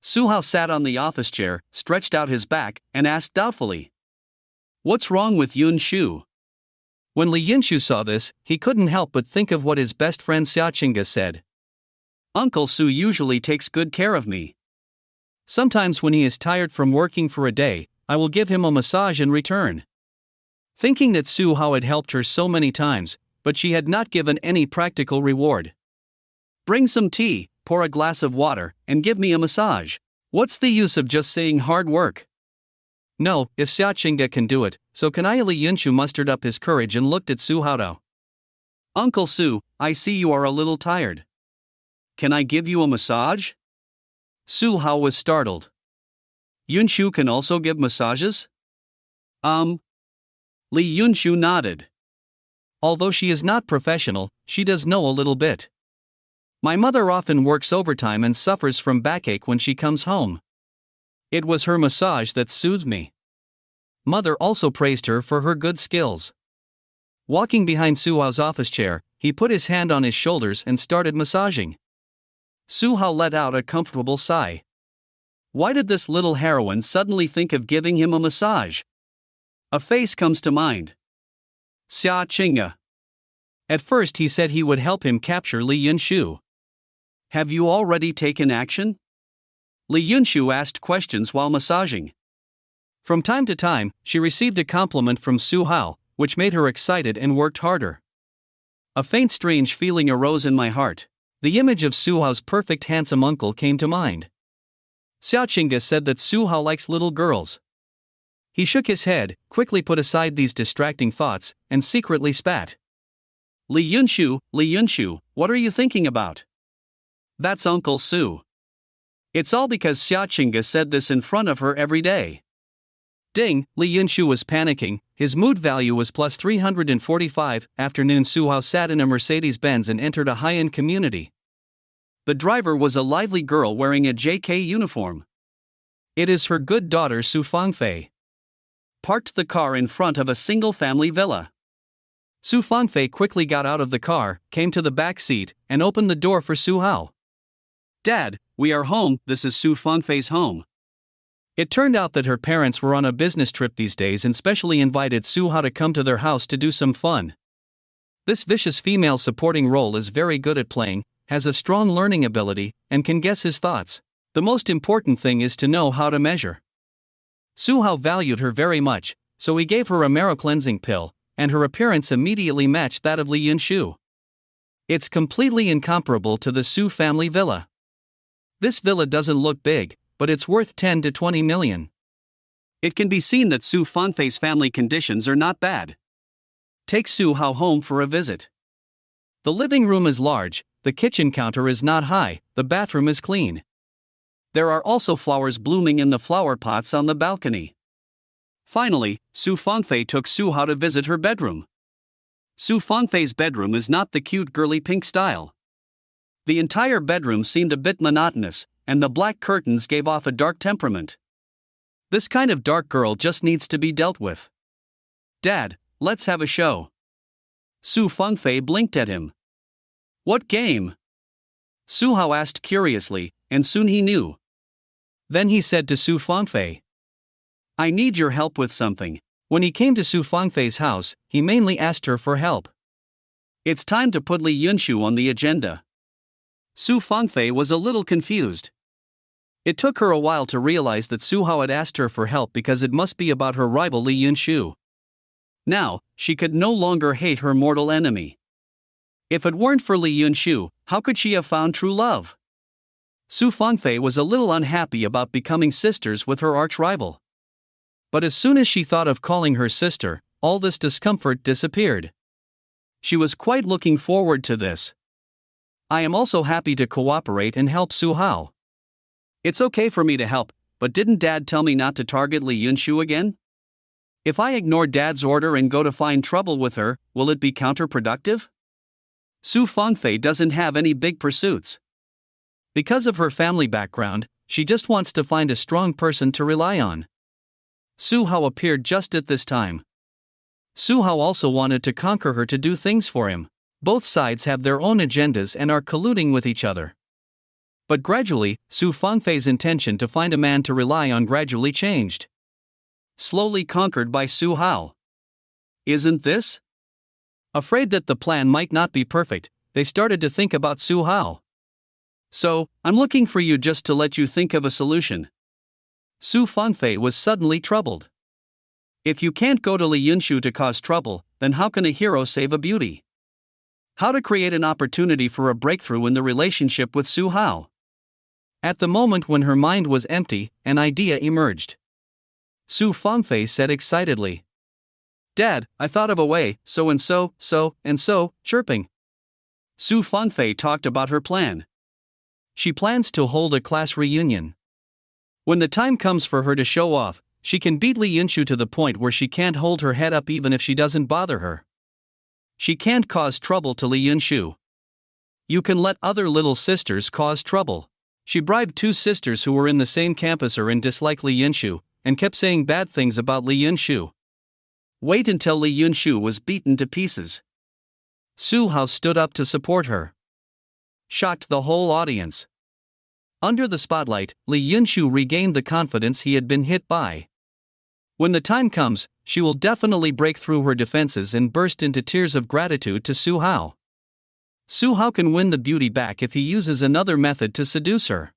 Su Hao sat on the office chair, stretched out his back, and asked doubtfully, "What's wrong with Yunshu?" When Li Yunshu saw this, he couldn't help but think of what his best friend Xia Qingge said. Uncle Su usually takes good care of me. Sometimes when he is tired from working for a day, I will give him a massage in return. Thinking that Su Hao had helped her so many times, but she had not given any practical reward. Bring some tea, pour a glass of water, and give me a massage. What's the use of just saying hard work? No, if Xia Qingge can do it, so can I. Li Yunshu mustered up his courage and looked at Su Hao. Uncle Su, I see you are a little tired. Can I give you a massage? Su Hao was startled. Yunshu can also give massages? Li Yunshu nodded. Although she is not professional, she does know a little bit. My mother often works overtime and suffers from backache when she comes home. It was her massage that soothed me. Mother also praised her for her good skills. Walking behind Suhao's office chair, he put his hand on his shoulders and started massaging. Suhao let out a comfortable sigh. Why did this little heroine suddenly think of giving him a massage? A face comes to mind. Xia Qingge. At first he said he would help him capture Li Yunshu. Have you already taken action? Li Yunshu asked questions while massaging. From time to time, she received a compliment from Suhao, which made her excited and worked harder. A faint strange feeling arose in my heart. The image of Suhao's perfect handsome uncle came to mind. Xia Qingge said that Suhao likes little girls. He shook his head, quickly put aside these distracting thoughts, and secretly spat. Li Yunshu, what are you thinking about? That's Uncle Su. It's all because Xia Qingge said this in front of her every day. Ding, Li Yunshu was panicking, his mood value was plus 345. Afternoon. Suhao sat in a Mercedes-Benz and entered a high-end community. The driver was a lively girl wearing a JK uniform. It is her good daughter Su Fangfei. Parked the car in front of a single-family villa. Su Fangfei quickly got out of the car, came to the back seat, and opened the door for Suhao. Dad, we are home. This is Su Fangfei's home. It turned out that her parents were on a business trip these days and specially invited Suhao to come to their house to do some fun. This vicious female supporting role is very good at playing, has a strong learning ability, and can guess his thoughts. The most important thing is to know how to measure. Suhao valued her very much, so he gave her a marrow cleansing pill, and her appearance immediately matched that of Li Yunshu. It's completely incomparable to the Su family villa. This villa doesn't look big, but it's worth 10 to 20 million. It can be seen that Su Fangfei's family conditions are not bad. Take Suhao home for a visit. The living room is large, the kitchen counter is not high, the bathroom is clean. There are also flowers blooming in the flower pots on the balcony. Finally, Su Fangfei took Suhao to visit her bedroom. Su Fangfei's bedroom is not the cute girly pink style. The entire bedroom seemed a bit monotonous, and the black curtains gave off a dark temperament. This kind of dark girl just needs to be dealt with. Dad, let's have a show. Su Fangfei blinked at him. What game? Suhao asked curiously, and soon he knew. Then he said to Su Fangfei, I need your help with something. When he came to Su Fangfei's house, he mainly asked her for help. It's time to put Li Yunshu on the agenda. Su Fangfei was a little confused. It took her a while to realize that Suhao had asked her for help because it must be about her rival Li Yunshu. Now, she could no longer hate her mortal enemy. If it weren't for Li Yunshu, how could she have found true love? Su Fangfei was a little unhappy about becoming sisters with her arch-rival. But as soon as she thought of calling her sister, all this discomfort disappeared. She was quite looking forward to this. I am also happy to cooperate and help Suhao. It's okay for me to help, but didn't Dad tell me not to target Li Yunshu again? If I ignore Dad's order and go to find trouble with her, will it be counterproductive? Su Fangfei doesn't have any big pursuits. Because of her family background, she just wants to find a strong person to rely on. Suhao appeared just at this time. Suhao also wanted to conquer her to do things for him. Both sides have their own agendas and are colluding with each other. But gradually, Su Fangfei's intention to find a man to rely on gradually changed. Slowly conquered by Suhao. Isn't this? Afraid that the plan might not be perfect, they started to think about Suhao. So, I'm looking for you just to let you think of a solution. Su Fangfei was suddenly troubled. If you can't go to Li Yunshu to cause trouble, then how can a hero save a beauty? How to create an opportunity for a breakthrough in the relationship with Suhao? At the moment when her mind was empty, an idea emerged. Su Fangfei said excitedly. Dad, I thought of a way, so and so, chirping. Su Fangfei talked about her plan. She plans to hold a class reunion. When the time comes for her to show off, she can beat Li Yunshu to the point where she can't hold her head up even if she doesn't bother her. She can't cause trouble to Li Yunshu. You can let other little sisters cause trouble. She bribed 2 sisters who were in the same campus and disliked Li Yunshu, and kept saying bad things about Li Yunshu. Wait until Li Yunshu was beaten to pieces. Su Hao stood up to support her. Shocked the whole audience. Under the spotlight, Li Yunshu regained the confidence he had been hit by. When the time comes, she will definitely break through her defenses and burst into tears of gratitude to Su Hao. Su Hao can win the beauty back if he uses another method to seduce her.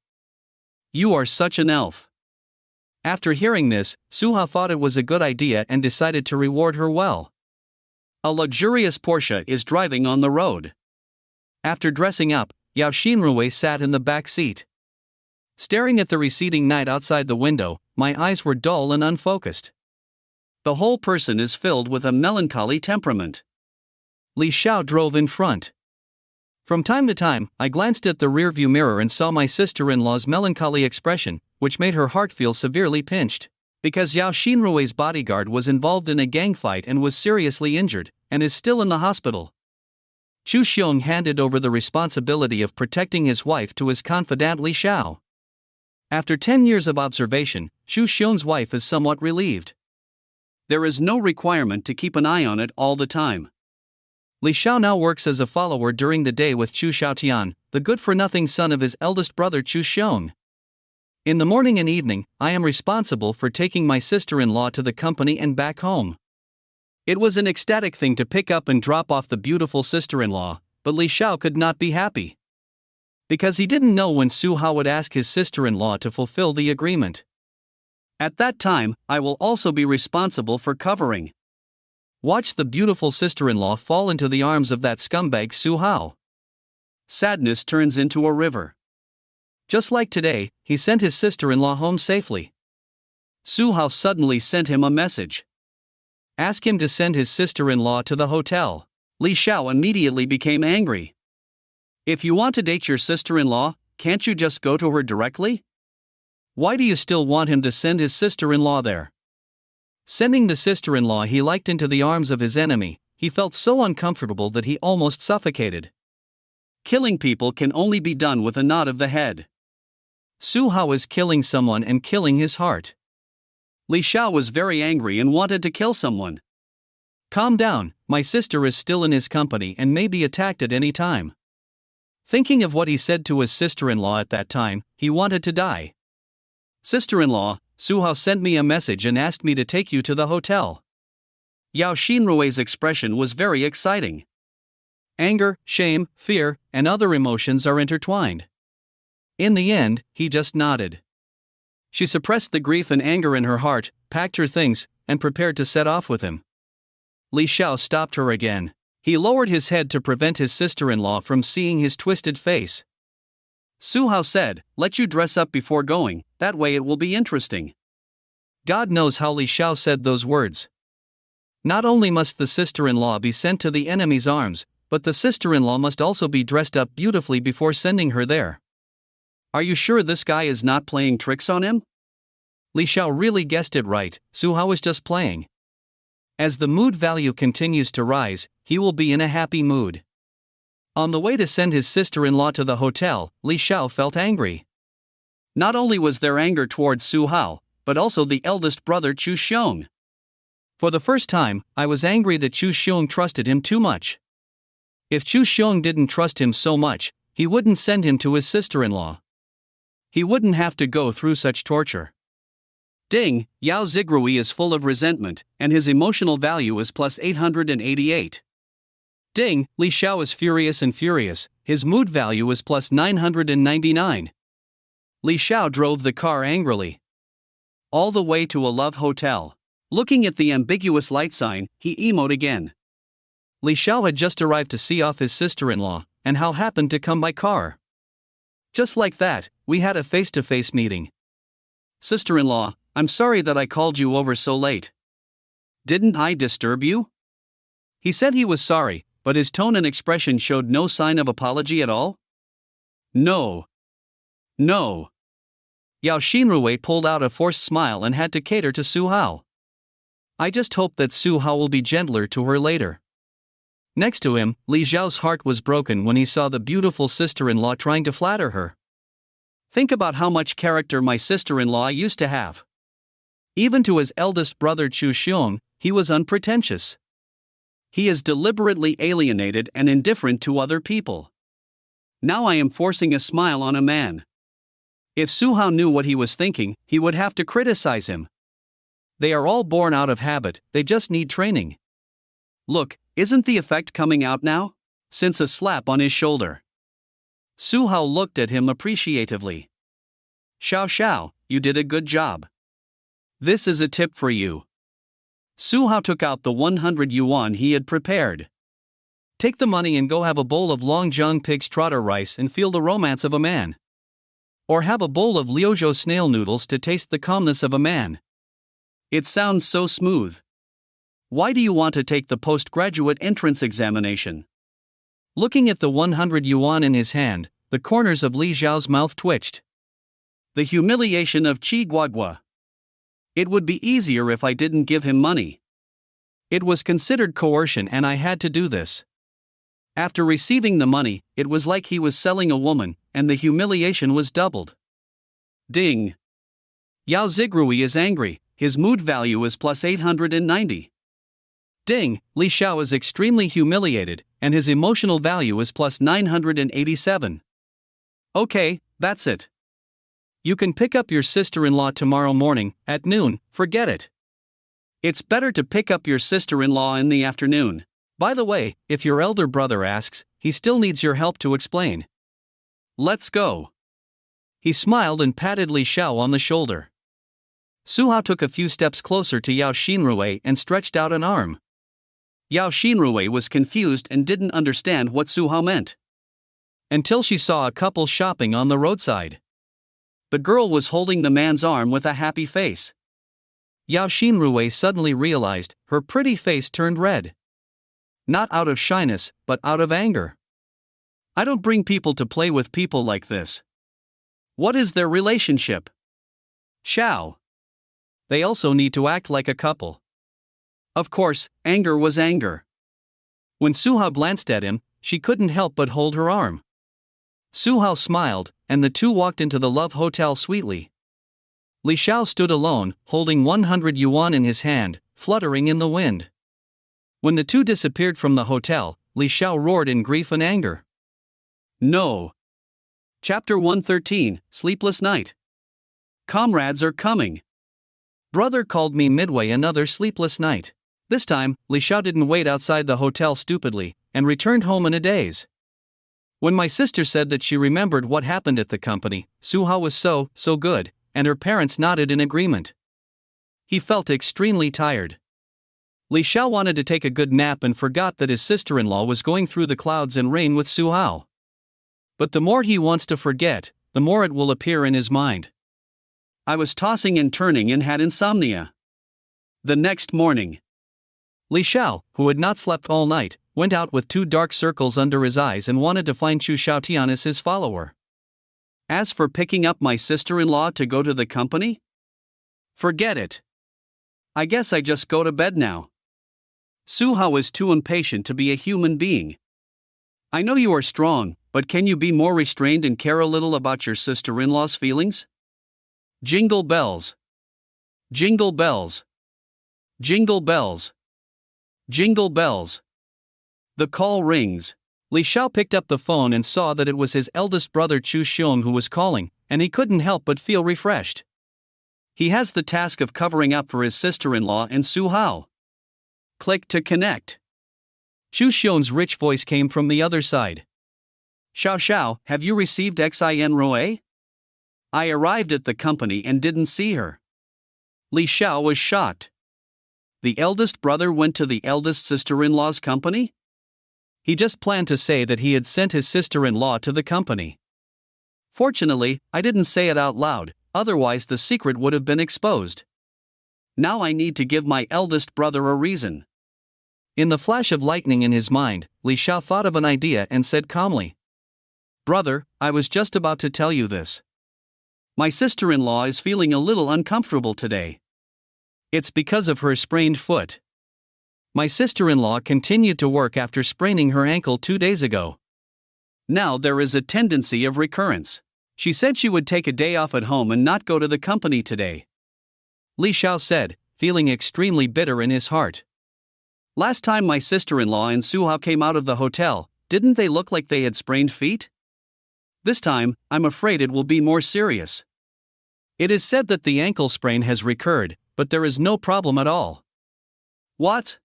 You are such an elf. After hearing this, Su Hao thought it was a good idea and decided to reward her well. A luxurious Porsche is driving on the road. After dressing up, Yao Xinrui sat in the back seat. Staring at the receding night outside the window, my eyes were dull and unfocused. The whole person is filled with a melancholy temperament. Li Xiao drove in front. From time to time, I glanced at the rearview mirror and saw my sister-in-law's melancholy expression, which made her heart feel severely pinched. Because Yao Xinrui's bodyguard was involved in a gang fight and was seriously injured, and is still in the hospital. Chu Xiong handed over the responsibility of protecting his wife to his confidant Li Xiao. After 10 years of observation, Chu Xiong's wife is somewhat relieved. There is no requirement to keep an eye on it all the time. Li Xiao now works as a follower during the day with Chu Xiaotian, the good-for-nothing son of his eldest brother Chu Xiong. In the morning and evening, I am responsible for taking my sister-in-law to the company and back home. It was an ecstatic thing to pick up and drop off the beautiful sister-in-law, but Li Xiao could not be happy. Because he didn't know when Su Hao would ask his sister-in-law to fulfill the agreement. At that time, I will also be responsible for covering. Watch the beautiful sister-in-law fall into the arms of that scumbag Su Hao. Sadness turns into a river. Just like today, he sent his sister-in-law home safely. Su Hao suddenly sent him a message. Ask him to send his sister-in-law to the hotel. Li Xiao immediately became angry. If you want to date your sister-in-law, can't you just go to her directly? Why do you still want him to send his sister-in-law there? Sending the sister-in-law he liked into the arms of his enemy, he felt so uncomfortable that he almost suffocated. Killing people can only be done with a nod of the head. Su Hao is killing someone and killing his heart. Li Xiao was very angry and wanted to kill someone. Calm down, my sister is still in his company and may be attacked at any time. Thinking of what he said to his sister-in-law at that time, he wanted to die. Sister-in-law, Su Hao sent me a message and asked me to take you to the hotel. Yao Xinrui's expression was very exciting. Anger, shame, fear, and other emotions are intertwined. In the end, he just nodded. She suppressed the grief and anger in her heart, packed her things, and prepared to set off with him. Li Xiao stopped her again. He lowered his head to prevent his sister-in-law from seeing his twisted face. Su Hao said, "Let you dress up before going, that way it will be interesting." God knows how Li Xiao said those words. Not only must the sister-in-law be sent to the enemy's arms, but the sister-in-law must also be dressed up beautifully before sending her there. Are you sure this guy is not playing tricks on him? Li Xiao really guessed it right, Su Hao is just playing. As the mood value continues to rise, he will be in a happy mood. On the way to send his sister-in-law to the hotel, Li Xiao felt angry. Not only was there anger towards Su Hao, but also the eldest brother Chu Xiong. For the first time, I was angry that Chu Xiong trusted him too much. If Chu Xiong didn't trust him so much, he wouldn't send him to his sister-in-law. He wouldn't have to go through such torture. Ding, Yao Zigrui is full of resentment, and his emotional value is plus 888. Ding, Li Xiao is furious and furious, his mood value is plus 999. Li Xiao drove the car angrily. All the way to a love hotel. Looking at the ambiguous light sign, he emoed again. Li Xiao had just arrived to see off his sister-in-law, and Hao happened to come by car. Just like that, we had a face-to-face meeting. Sister-in-law, I'm sorry that I called you over so late. Didn't I disturb you? He said he was sorry, but his tone and expression showed no sign of apology at all. No. Yao Xinrui pulled out a forced smile and had to cater to Su Hao. I just hope that Su Hao will be gentler to her later. Next to him, Li Xiao's heart was broken when he saw the beautiful sister-in-law trying to flatter her. Think about how much character my sister-in-law used to have. Even to his eldest brother Chu Xiong, he was unpretentious. He is deliberately alienated and indifferent to other people. Now I am forcing a smile on a man. If Su Hao knew what he was thinking, he would have to criticize him. They are all born out of habit, they just need training. Look, isn't the effect coming out now? Since a slap on his shoulder. Su Hao looked at him appreciatively. Xiao Xiao, you did a good job. This is a tip for you. Su Hao took out the 100 yuan he had prepared. Take the money and go have a bowl of Longjiang pig's trotter rice and feel the romance of a man. Or have a bowl of Liuzhou snail noodles to taste the calmness of a man. It sounds so smooth. Why do you want to take the postgraduate entrance examination? Looking at the 100 yuan in his hand, the corners of Li Xiao's mouth twitched. The humiliation of Qi Guagua. It would be easier if I didn't give him money. It was considered coercion and I had to do this. After receiving the money, it was like he was selling a woman, and the humiliation was doubled. Ding. Yao Zigrui is angry, his mood value is plus 890. Ding, Li Xiao is extremely humiliated, and his emotional value is plus 987. Okay, that's it. You can pick up your sister-in-law tomorrow morning, at noon, forget it. It's better to pick up your sister-in-law in the afternoon. By the way, if your elder brother asks, he still needs your help to explain. Let's go. He smiled and patted Li Xiao on the shoulder. Su Hao took a few steps closer to Yao Xinrui and stretched out an arm. Yao Xinrui was confused and didn't understand what Su Hao meant. Until she saw a couple shopping on the roadside. The girl was holding the man's arm with a happy face. Yao Xinrui suddenly realized, her pretty face turned red. Not out of shyness, but out of anger. I don't bring people to play with people like this. What is their relationship? Xiao. They also need to act like a couple. Of course, anger was anger. When Su Hao glanced at him, she couldn't help but hold her arm. Su Hao smiled, and the two walked into the Love Hotel sweetly. Li Xiao stood alone, holding 100 yuan in his hand, fluttering in the wind. When the two disappeared from the hotel, Li Xiao roared in grief and anger. No. Chapter 113, Sleepless Night. Comrades are coming. Brother called me midway another sleepless night. This time, Li Xiao didn't wait outside the hotel stupidly, and returned home in a daze. When my sister said that she remembered what happened at the company, Su Hao was so good, and her parents nodded in agreement. He felt extremely tired. Li Xiao wanted to take a good nap and forgot that his sister-in-law was going through the clouds and rain with Su Hao. But the more he wants to forget, the more it will appear in his mind. I was tossing and turning and had insomnia. The next morning, Li Xiao, who had not slept all night, went out with 2 dark circles under his eyes and wanted to find Chu Xiaotian as his follower. As for picking up my sister-in-law to go to the company? Forget it. I guess I just go to bed now. Su Hao is too impatient to be a human being. I know you are strong, but can you be more restrained and care a little about your sister-in-law's feelings? Jingle bells. Jingle bells. Jingle bells. Jingle bells. The call rings. Li Xiao picked up the phone and saw that it was his eldest brother Chu Xiong who was calling, and he couldn't help but feel refreshed. He has the task of covering up for his sister-in-law and Su Hao. Click to connect. Chu Xiong's rich voice came from the other side. Xiao Xiao, have you received Xin Roe? I arrived at the company and didn't see her. Li Xiao was shocked. The eldest brother went to the eldest sister-in-law's company? He just planned to say that he had sent his sister-in-law to the company. Fortunately, I didn't say it out loud, otherwise the secret would have been exposed. Now I need to give my eldest brother a reason. In the flash of lightning in his mind, Li Xiao thought of an idea and said calmly, Brother, I was just about to tell you this. My sister-in-law is feeling a little uncomfortable today. It's because of her sprained foot. My sister-in-law continued to work after spraining her ankle 2 days ago. Now there is a tendency of recurrence. She said she would take a day off at home and not go to the company today. Li Xiao said, feeling extremely bitter in his heart. Last time my sister-in-law and Su Hao came out of the hotel, didn't they look like they had sprained feet? This time, I'm afraid it will be more serious. It is said that the ankle sprain has recurred, but there is no problem at all. What?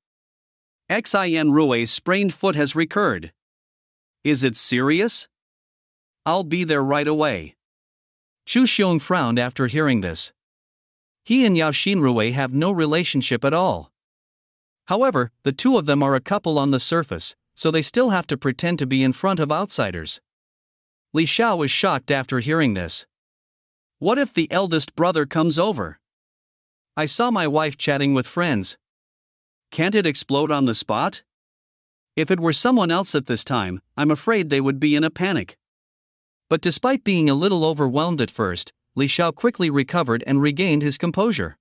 Xin Rui's sprained foot has recurred. Is it serious? I'll be there right away. Chu Xiong frowned after hearing this. He and Yao Xinrui have no relationship at all. However, the two of them are a couple on the surface, so they still have to pretend to be in front of outsiders. Li Xiao was shocked after hearing this. What if the eldest brother comes over? I saw my wife chatting with friends. Can't it explode on the spot? If it were someone else at this time, I'm afraid they would be in a panic. But despite being a little overwhelmed at first, Li Xiao quickly recovered and regained his composure.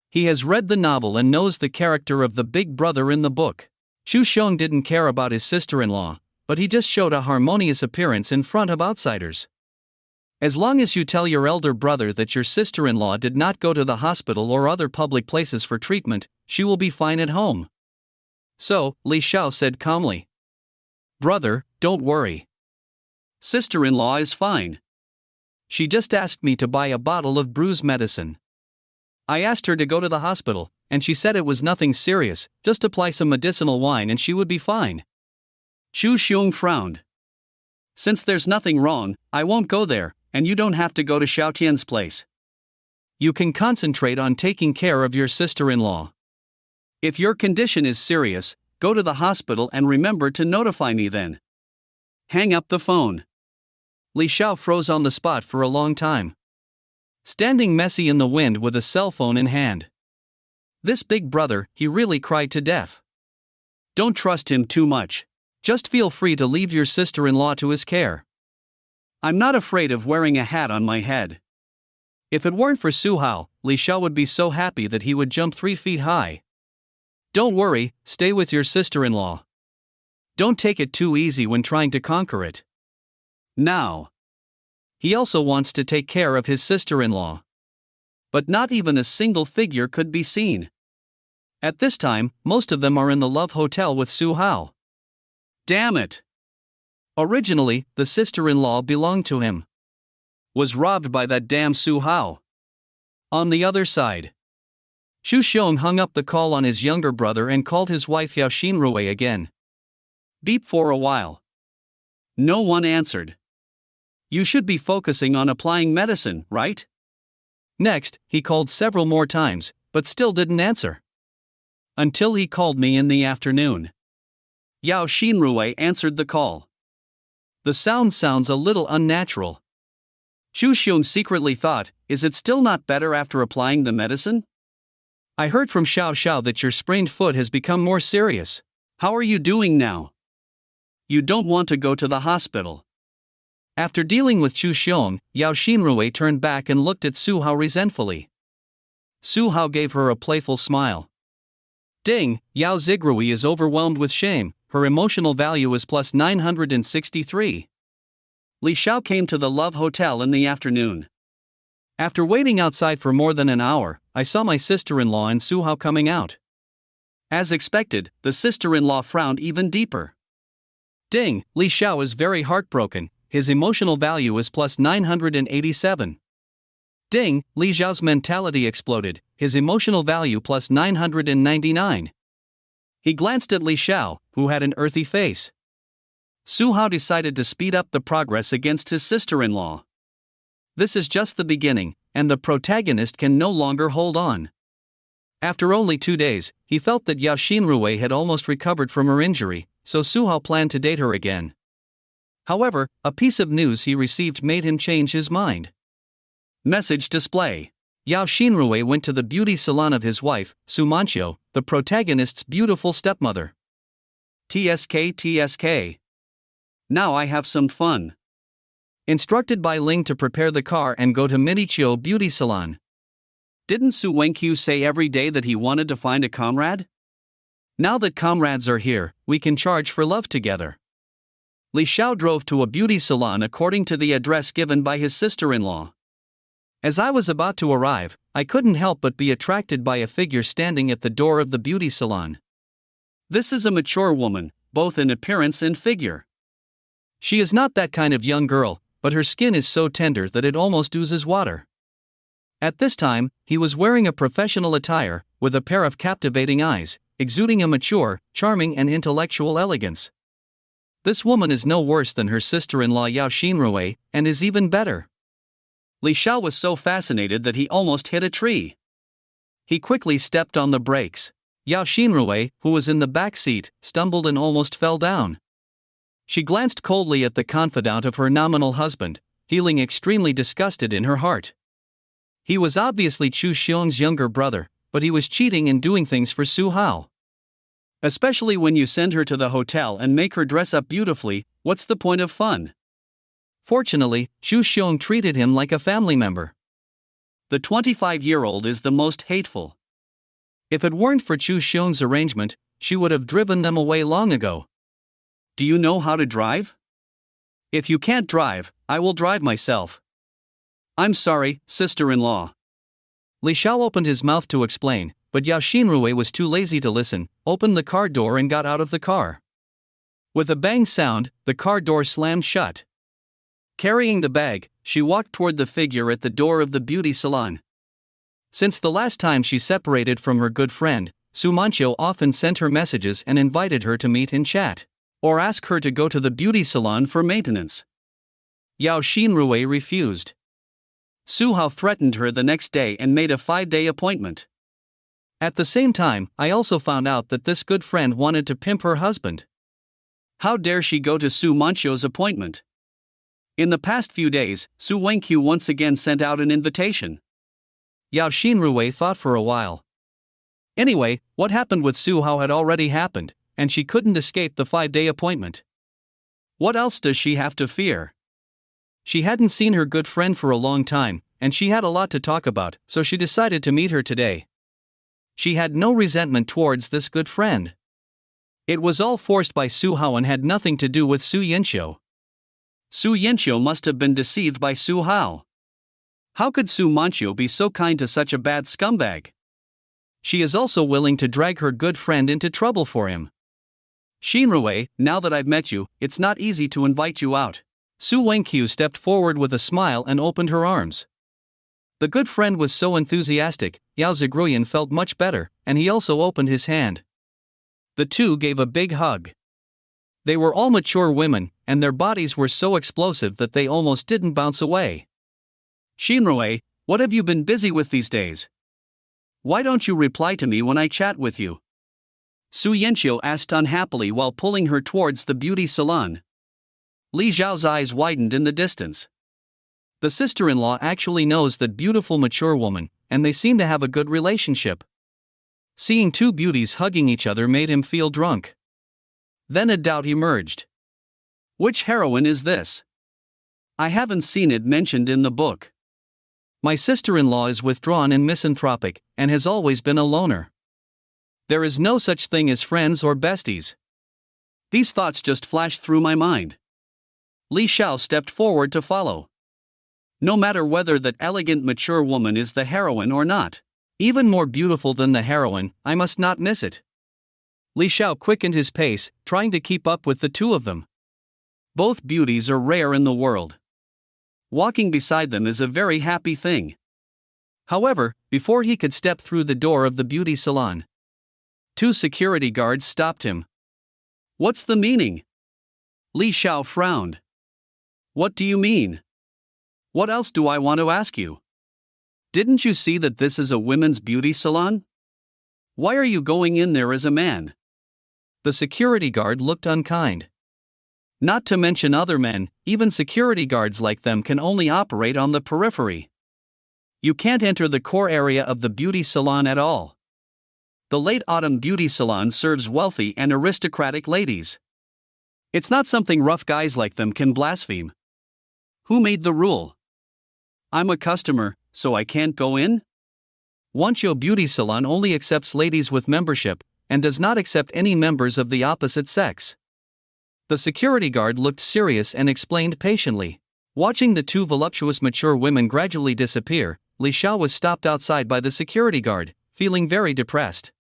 He has read the novel and knows the character of the big brother in the book. Chu Xiong didn't care about his sister-in-law, but he just showed a harmonious appearance in front of outsiders. As long as you tell your elder brother that your sister-in-law did not go to the hospital or other public places for treatment, she will be fine at home. So, Li Xiao said calmly. Brother, don't worry. Sister-in-law is fine. She just asked me to buy a bottle of bruise medicine. I asked her to go to the hospital, and she said it was nothing serious, just apply some medicinal wine and she would be fine. Chu Xiong frowned. Since there's nothing wrong, I won't go there, and you don't have to go to Xiaotian's place. You can concentrate on taking care of your sister-in-law. If your condition is serious, go to the hospital and remember to notify me then. Hang up the phone. Li Xiao froze on the spot for a long time. Standing messy in the wind with a cell phone in hand. This big brother, he really cried to death. Don't trust him too much. Just feel free to leave your sister-in-law to his care. I'm not afraid of wearing a hat on my head. If it weren't for Su Hao, Li Xiao would be so happy that he would jump 3 feet high. Don't worry, stay with your sister-in-law. Don't take it too easy when trying to conquer it. Now. He also wants to take care of his sister-in-law. But not even a single figure could be seen. At this time, most of them are in the Love Hotel with Su Hao. Damn it! Originally, the sister-in-law belonged to him. Was robbed by that damn Su Hao. On the other side, Chu Xiong hung up the call on his younger brother and called his wife Yao Xinrui again. Beep for a while. No one answered. You should be focusing on applying medicine, right? Next, he called several more times, but still didn't answer. Until he called me in the afternoon. Yao Xinrui answered the call. The sound sounds a little unnatural. Chu Xiong secretly thought, is it still not better after applying the medicine? I heard from Xiao Xiao that your sprained foot has become more serious. How are you doing now? You don't want to go to the hospital. After dealing with Chu Xiong, Yao Xinrui turned back and looked at Su Hao resentfully. Su Hao gave her a playful smile. Ding, Yao Zigrui is overwhelmed with shame, her emotional value is plus 963. Li Xiao came to the Love Hotel in the afternoon. After waiting outside for more than an hour, I saw my sister-in-law and Su Hao coming out. As expected, the sister-in-law frowned even deeper. Ding, Li Xiao is very heartbroken, his emotional value is plus 987. Ding, Li Xiao's mentality exploded, his emotional value plus 999. He glanced at Li Xiao, who had an earthy face. Su Hao decided to speed up the progress against his sister-in-law. This is just the beginning, and the protagonist can no longer hold on. After only 2 days, he felt that Yao Xinrui had almost recovered from her injury, so Su Hao planned to date her again. However, a piece of news he received made him change his mind. Message display. Yao Xinrui went to the beauty salon of his wife, Su Manchio, the protagonist's beautiful stepmother. TSK. Now I have some fun. Instructed by Ling to prepare the car and go to Minichio Beauty Salon. Didn't Su Wenkyu say every day that he wanted to find a comrade? Now that comrades are here, we can charge for love together. Li Xiao drove to a beauty salon according to the address given by his sister-in-law. As I was about to arrive, I couldn't help but be attracted by a figure standing at the door of the beauty salon. This is a mature woman, both in appearance and figure. She is not that kind of young girl, but her skin is so tender that it almost oozes water. At this time, he was wearing a professional attire, with a pair of captivating eyes, exuding a mature, charming and intellectual elegance. This woman is no worse than her sister-in-law Yao Xinrui, and is even better. Li Xiao was so fascinated that he almost hit a tree. He quickly stepped on the brakes. Yao Xinrui, who was in the back seat, stumbled and almost fell down. She glanced coldly at the confidant of her nominal husband, feeling extremely disgusted in her heart. He was obviously Chu Xiong's younger brother, but he was cheating and doing things for Su Hao. Especially when you send her to the hotel and make her dress up beautifully, what's the point of fun? Fortunately, Chu Xiong treated him like a family member. The 25-year-old is the most hateful. If it weren't for Chu Xiong's arrangement, she would have driven them away long ago. Do you know how to drive? If you can't drive, I will drive myself. I'm sorry, sister-in-law. Li Xiao opened his mouth to explain, but Yao Xinrui was too lazy to listen, opened the car door and got out of the car. With a bang sound, the car door slammed shut. Carrying the bag, she walked toward the figure at the door of the beauty salon. Since the last time she separated from her good friend, Su Manchio often sent her messages and invited her to meet and chat, or ask her to go to the beauty salon for maintenance. Yao Xinrui refused. Su Hao threatened her the next day and made a 5-day appointment. At the same time, I also found out that this good friend wanted to pimp her husband. How dare she go to Su Manchio's appointment? In the past few days, Su Wenkyu once again sent out an invitation. Yao Xinrui thought for a while. Anyway, what happened with Su Hao had already happened, and she couldn't escape the 5-day appointment. What else does she have to fear? She hadn't seen her good friend for a long time, and she had a lot to talk about, so she decided to meet her today. She had no resentment towards this good friend. It was all forced by Su Hao and had nothing to do with Su Yanqiu. Su Yanqiu must have been deceived by Su Hao. How could Su Manchio be so kind to such a bad scumbag? She is also willing to drag her good friend into trouble for him. Xinrui, now that I've met you, it's not easy to invite you out. Su Wenkyu stepped forward with a smile and opened her arms. The good friend was so enthusiastic, Yao Ziguoyan felt much better, and he also opened his hand. The two gave a big hug. They were all mature women, and their bodies were so explosive that they almost didn't bounce away. Xinrui, what have you been busy with these days? Why don't you reply to me when I chat with you? Su Yanqiu asked unhappily while pulling her towards the beauty salon. Li Zhao's eyes widened in the distance. The sister-in-law actually knows that beautiful mature woman, and they seem to have a good relationship. Seeing two beauties hugging each other made him feel drunk. Then a doubt emerged. Which heroine is this? I haven't seen it mentioned in the book. My sister-in-law is withdrawn and misanthropic, and has always been a loner. There is no such thing as friends or besties. These thoughts just flashed through my mind. Li Xiao stepped forward to follow. No matter whether that elegant mature woman is the heroine or not, even more beautiful than the heroine, I must not miss it. Li Xiao quickened his pace, trying to keep up with the two of them. Both beauties are rare in the world. Walking beside them is a very happy thing. However, before he could step through the door of the beauty salon, two security guards stopped him. What's the meaning? Li Xiao frowned. What do you mean? What else do I want to ask you? Didn't you see that this is a women's beauty salon? Why are you going in there as a man? The security guard looked unkind. Not to mention other men, even security guards like them can only operate on the periphery. You can't enter the core area of the beauty salon at all. The late autumn beauty salon serves wealthy and aristocratic ladies. It's not something rough guys like them can blaspheme. Who made the rule? I'm a customer, so I can't go in? Wancho Beauty Salon only accepts ladies with membership, and does not accept any members of the opposite sex. The security guard looked serious and explained patiently. Watching the two voluptuous mature women gradually disappear, Li Xiao was stopped outside by the security guard, feeling very depressed.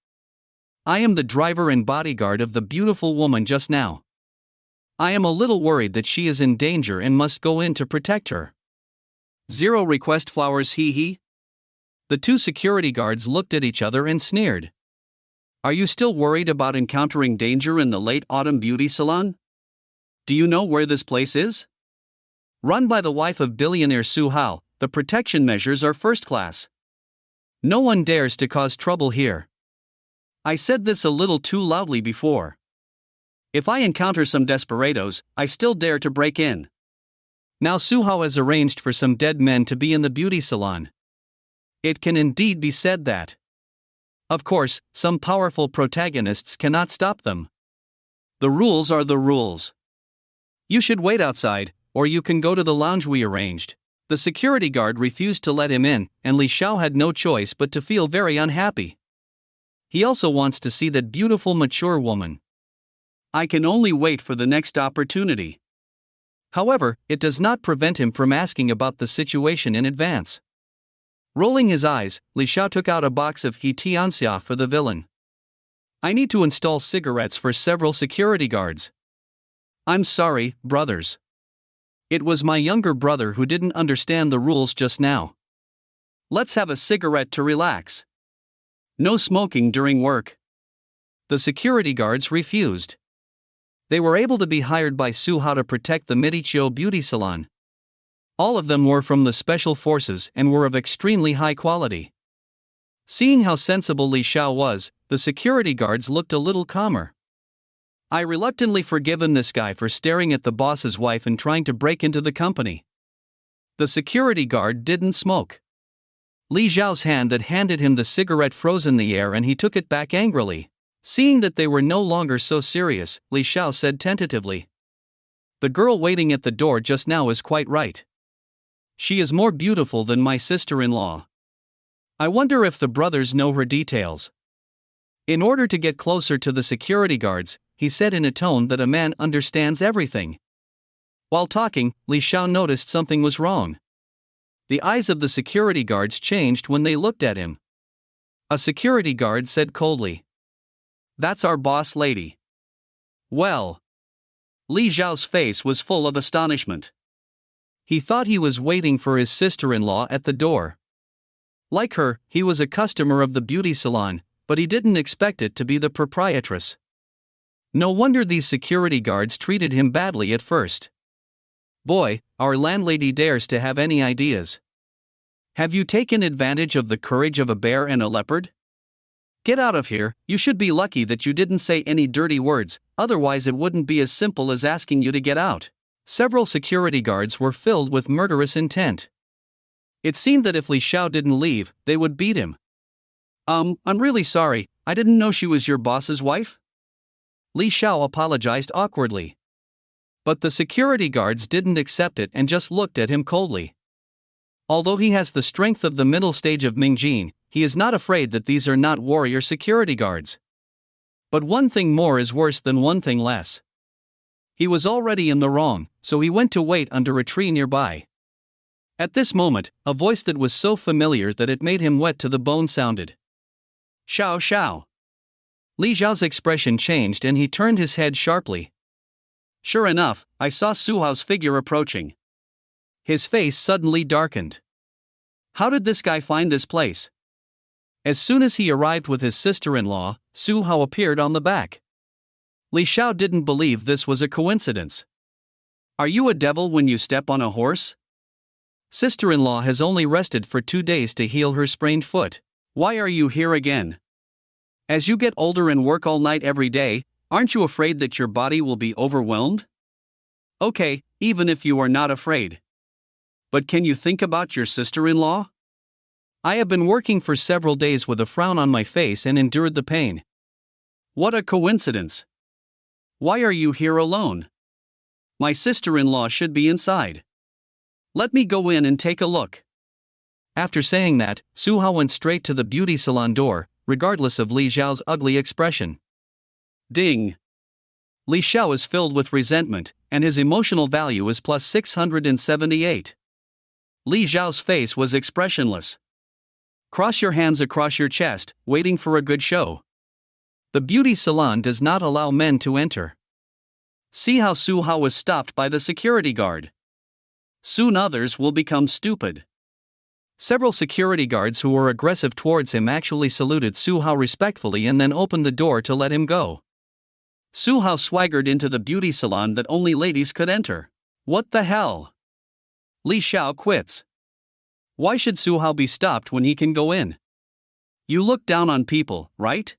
I am the driver and bodyguard of the beautiful woman just now. I am a little worried that she is in danger and must go in to protect her. Zero request flowers, hee hee. The two security guards looked at each other and sneered. Are you still worried about encountering danger in the late autumn beauty salon? Do you know where this place is? Run by the wife of billionaire Su Hao, the protection measures are first class. No one dares to cause trouble here. I said this a little too loudly before. If I encounter some desperados, I still dare to break in. Now Su Hao has arranged for some dead men to be in the beauty salon. It can indeed be said that. Of course, some powerful protagonists cannot stop them. The rules are the rules. You should wait outside, or you can go to the lounge we arranged. The security guard refused to let him in, and Li Xiao had no choice but to feel very unhappy. He also wants to see that beautiful mature woman. I can only wait for the next opportunity. However, it does not prevent him from asking about the situation in advance. Rolling his eyes, Li Xiao took out a box of he tianxia for the villain. I need to install cigarettes for several security guards. I'm sorry, brothers. It was my younger brother who didn't understand the rules just now. Let's have a cigarette to relax. No smoking during work. The security guards refused. They were able to be hired by Su Hao to protect the Midichio beauty salon. All of them were from the special forces and were of extremely high quality. Seeing how sensible Li Xiao was, the security guards looked a little calmer. I reluctantly forgiven this guy for staring at the boss's wife and trying to break into the company. The security guard didn't smoke. Li Xiao's hand that handed him the cigarette froze in the air and he took it back angrily. Seeing that they were no longer so serious, Li Xiao said tentatively. The girl waiting at the door just now is quite right. She is more beautiful than my sister-in-law. I wonder if the brothers know her details. In order to get closer to the security guards, he said in a tone that a man understands everything. While talking, Li Xiao noticed something was wrong. The eyes of the security guards changed when they looked at him. A security guard said coldly, "That's our boss lady." Well. Li Xiao's face was full of astonishment. He thought he was waiting for his sister-in-law at the door. Like her, he was a customer of the beauty salon, but he didn't expect it to be the proprietress. No wonder these security guards treated him badly at first. Boy, our landlady dares to have any ideas. Have you taken advantage of the courage of a bear and a leopard? Get out of here. You should be lucky that you didn't say any dirty words, otherwise it wouldn't be as simple as asking you to get out. Several security guards were filled with murderous intent. It seemed that if Li Xiao didn't leave, they would beat him. I'm really sorry, I didn't know she was your boss's wife? Li Xiao apologized awkwardly. But the security guards didn't accept it and just looked at him coldly. Although he has the strength of the middle stage of Mingjin, he is not afraid that these are not warrior security guards. But one thing more is worse than one thing less. He was already in the wrong, so he went to wait under a tree nearby. At this moment, a voice that was so familiar that it made him wet to the bone sounded. Xiao Xiao. Li Xiao's expression changed and he turned his head sharply. Sure enough, I saw Su Hao's figure approaching. His face suddenly darkened. How did this guy find this place? As soon as he arrived with his sister-in-law, Su Hao appeared on the back. Li Xiao didn't believe this was a coincidence. Are you a devil when you step on a horse? Sister-in-law has only rested for 2 days to heal her sprained foot. Why are you here again? As you get older and work all night every day, aren't you afraid that your body will be overwhelmed? Okay, even if you are not afraid. But can you think about your sister-in-law? I have been working for several days with a frown on my face and endured the pain. What a coincidence. Why are you here alone? My sister-in-law should be inside. Let me go in and take a look. After saying that, Su Hao went straight to the beauty salon door, regardless of Li Xiao's ugly expression. Ding! Li Xiao is filled with resentment, and his emotional value is plus 678. Li Xiao's face was expressionless. Cross your hands across your chest, waiting for a good show. The beauty salon does not allow men to enter. See how Su Hao was stopped by the security guard. Soon others will become stupid. Several security guards who were aggressive towards him actually saluted Su Hao respectfully and then opened the door to let him go. Su Hao swaggered into the beauty salon that only ladies could enter. What the hell? Li Xiao quits. Why should Su Hao be stopped when he can go in? You look down on people, right?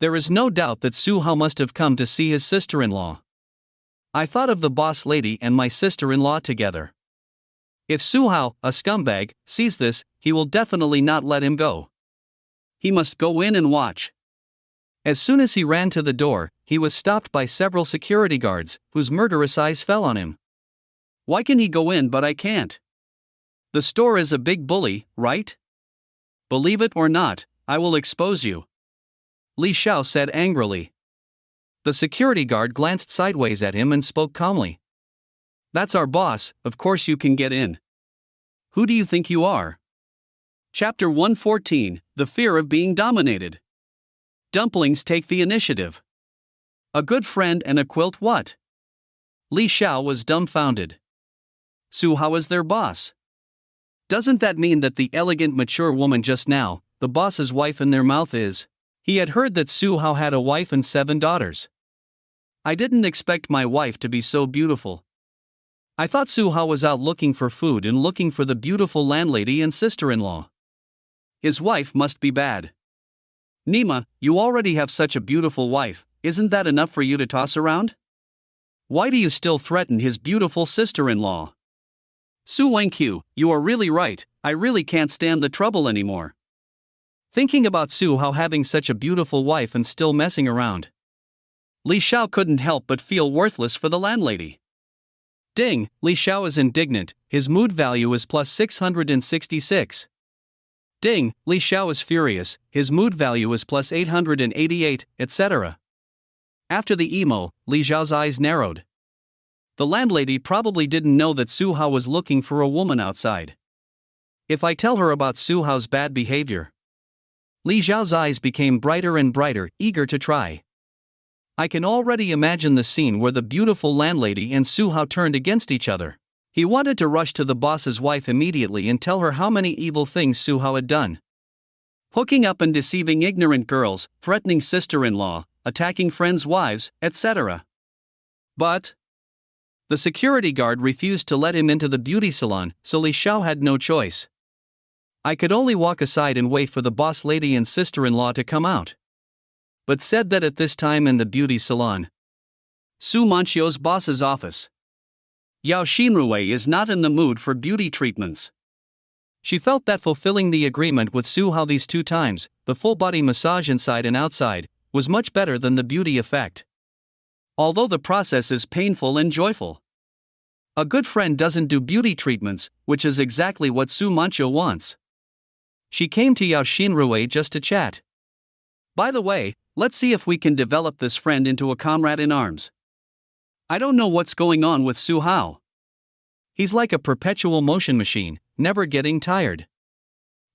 There is no doubt that Su Hao must have come to see his sister-in-law. I thought of the boss lady and my sister-in-law together. If Su Hao, a scumbag, sees this, he will definitely not let him go. He must go in and watch. As soon as he ran to the door, he was stopped by several security guards, whose murderous eyes fell on him. Why can he go in but I can't? The store is a big bully, right? Believe it or not, I will expose you. Li Xiao said angrily. The security guard glanced sideways at him and spoke calmly. That's our boss, of course you can get in. Who do you think you are? Chapter 114, The Fear of Being Dominated. Dumplings take the initiative. A good friend and a quilt what? Li Xiao was dumbfounded. Su Hao is their boss. Doesn't that mean that the elegant mature woman just now, the boss's wife in their mouth is? He had heard that Su Hao had a wife and 7 daughters. I didn't expect my wife to be so beautiful. I thought Su Hao was out looking for food and looking for the beautiful landlady and sister-in-law. His wife must be bad. Nima, you already have such a beautiful wife, isn't that enough for you to toss around? Why do you still threaten his beautiful sister-in-law? Su Wangqiu, you are really right, I really can't stand the trouble anymore. Thinking about Su Hao having such a beautiful wife and still messing around. Li Xiao couldn't help but feel worthless for the landlady. Ding, Li Xiao is indignant, his mood value is plus 666. Ding, Li Xiao is furious, his mood value is plus 888, etc. After the emo, Li Xiao's eyes narrowed. The landlady probably didn't know that Su Hao was looking for a woman outside. If I tell her about Su Hao's bad behavior. Li Xiao's eyes became brighter and brighter, eager to try. I can already imagine the scene where the beautiful landlady and Su Hao turned against each other. He wanted to rush to the boss's wife immediately and tell her how many evil things Su Hao had done. Hooking up and deceiving ignorant girls, threatening sister-in-law, attacking friends' wives, etc. But the security guard refused to let him into the beauty salon, so Li Xiao had no choice. I could only walk aside and wait for the boss lady and sister-in-law to come out. But said that at this time in the beauty salon. Su Manchio's boss's office. Yao Xinrui is not in the mood for beauty treatments. She felt that fulfilling the agreement with Su Hao these 2 times, the full-body massage inside and outside, was much better than the beauty effect. Although the process is painful and joyful. A good friend doesn't do beauty treatments, which is exactly what Su Manchio wants. She came to Yao Xinrui just to chat. By the way, let's see if we can develop this friend into a comrade in arms. I don't know what's going on with Su Hao. He's like a perpetual motion machine, never getting tired.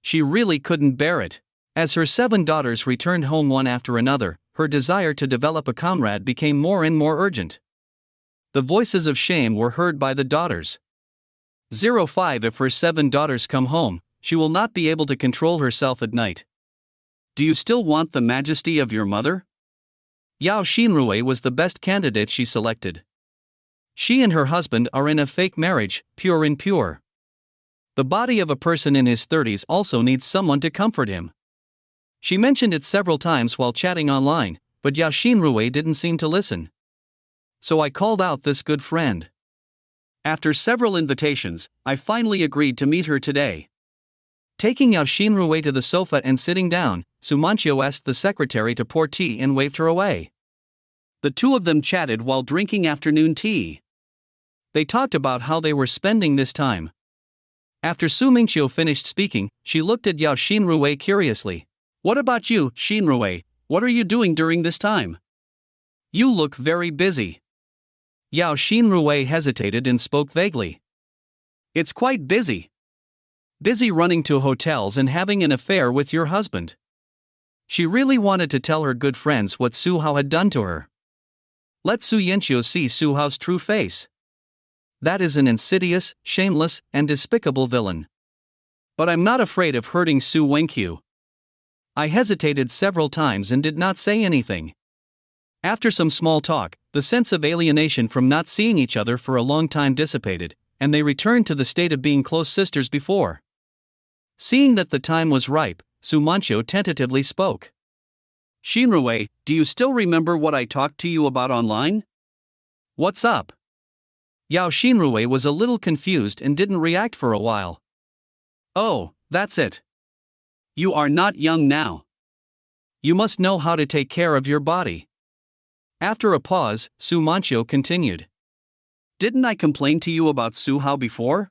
She really couldn't bear it. As her 7 daughters returned home one after another, her desire to develop a comrade became more and more urgent. The voices of shame were heard by the daughters. 05 If her 7 daughters come home, she will not be able to control herself at night. Do you still want the majesty of your mother? Yao Xinrui was the best candidate she selected. She and her husband are in a fake marriage, pure and pure. The body of a person in his 30s also needs someone to comfort him. She mentioned it several times while chatting online, but Yao Xinrui didn't seem to listen. So I called out this good friend. After several invitations, I finally agreed to meet her today. Taking Yao Xinrui to the sofa and sitting down, Su Manchio asked the secretary to pour tea and waved her away. The 2 of them chatted while drinking afternoon tea. They talked about how they were spending this time. After Su Mingqiu finished speaking, she looked at Yao Xinrui curiously. What about you, Xinrui? What are you doing during this time? You look very busy. Yao Xinrui hesitated and spoke vaguely. It's quite busy. Busy running to hotels and having an affair with your husband. She really wanted to tell her good friends what Su Hao had done to her. Let Su Yanqiu see Su Hao's true face. That is an insidious, shameless, and despicable villain. But I'm not afraid of hurting Su Wenqiu. I hesitated several times and did not say anything. After some small talk, the sense of alienation from not seeing each other for a long time dissipated, and they returned to the state of being close sisters before. Seeing that the time was ripe, Su Manqiu tentatively spoke. Xinrui, do you still remember what I talked to you about online? What's up? Yao Xinrui was a little confused and didn't react for a while. Oh, that's it. You are not young now. You must know how to take care of your body. After a pause, Su Manqiu continued. Didn't I complain to you about Su Hao before?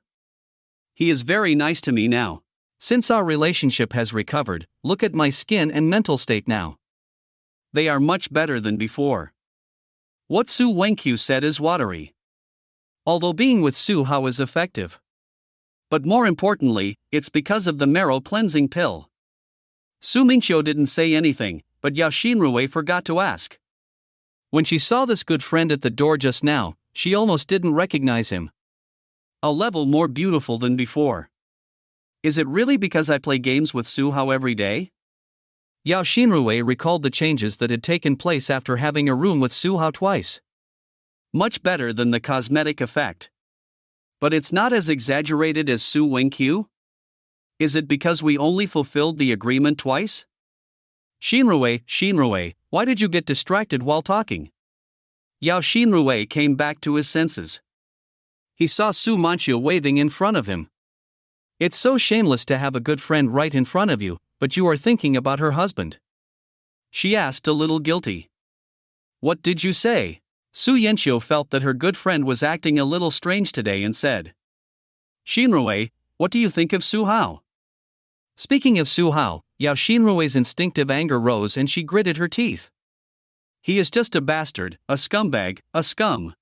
He is very nice to me now. Since our relationship has recovered, look at my skin and mental state now. They are much better than before. What Su Wenqiu said is watery. Although being with Su Hao is effective. But more importantly, it's because of the marrow cleansing pill. Su Mingqiu didn't say anything, but Yao Xinrui forgot to ask. When she saw this good friend at the door just now, she almost didn't recognize him. A level more beautiful than before. Is it really because I play games with Su Hao every day? Yao Xinrui recalled the changes that had taken place after having a room with Su Hao twice. Much better than the cosmetic effect. But it's not as exaggerated as Su Wenqiu? Is it because we only fulfilled the agreement twice? Xinrui, why did you get distracted while talking? Yao Xinrui came back to his senses. He saw Su Manqiu waving in front of him. It's so shameless to have a good friend right in front of you, but you are thinking about her husband. She asked, a little guilty. What did you say? Su Yanqiu felt that her good friend was acting a little strange today and said. Xinrui, what do you think of Su Hao? Speaking of Su Hao, Yao Xinrui's instinctive anger rose and she gritted her teeth. He is just a bastard, a scumbag, a scum.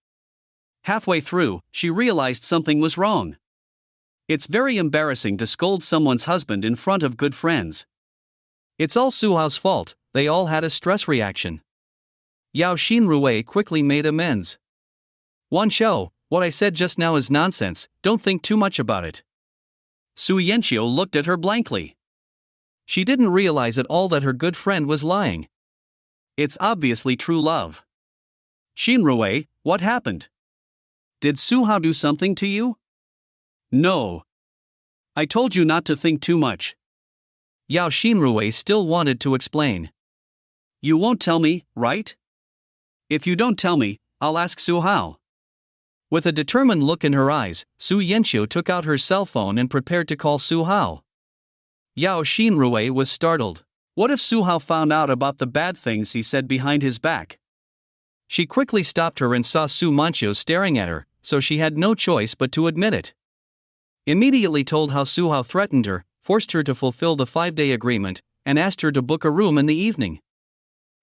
Halfway through, she realized something was wrong. It's very embarrassing to scold someone's husband in front of good friends. It's all Su Hao's fault, they all had a stress reaction. Yao Xinrui quickly made amends. Wan Shou, what I said just now is nonsense, don't think too much about it. Su Yanqiu looked at her blankly. She didn't realize at all that her good friend was lying. It's obviously true love. Xinrui, what happened? Did Su Hao do something to you? No. I told you not to think too much. Yao Xinrui still wanted to explain. You won't tell me, right? If you don't tell me, I'll ask Su Hao. With a determined look in her eyes, Su Yanqiu took out her cell phone and prepared to call Su Hao. Yao Xinrui was startled. What if Su Hao found out about the bad things he said behind his back? She quickly stopped her and saw Su Manqiu staring at her, so she had no choice but to admit it. Immediately told how Su Hao threatened her, forced her to fulfill the 5-day agreement, and asked her to book a room in the evening.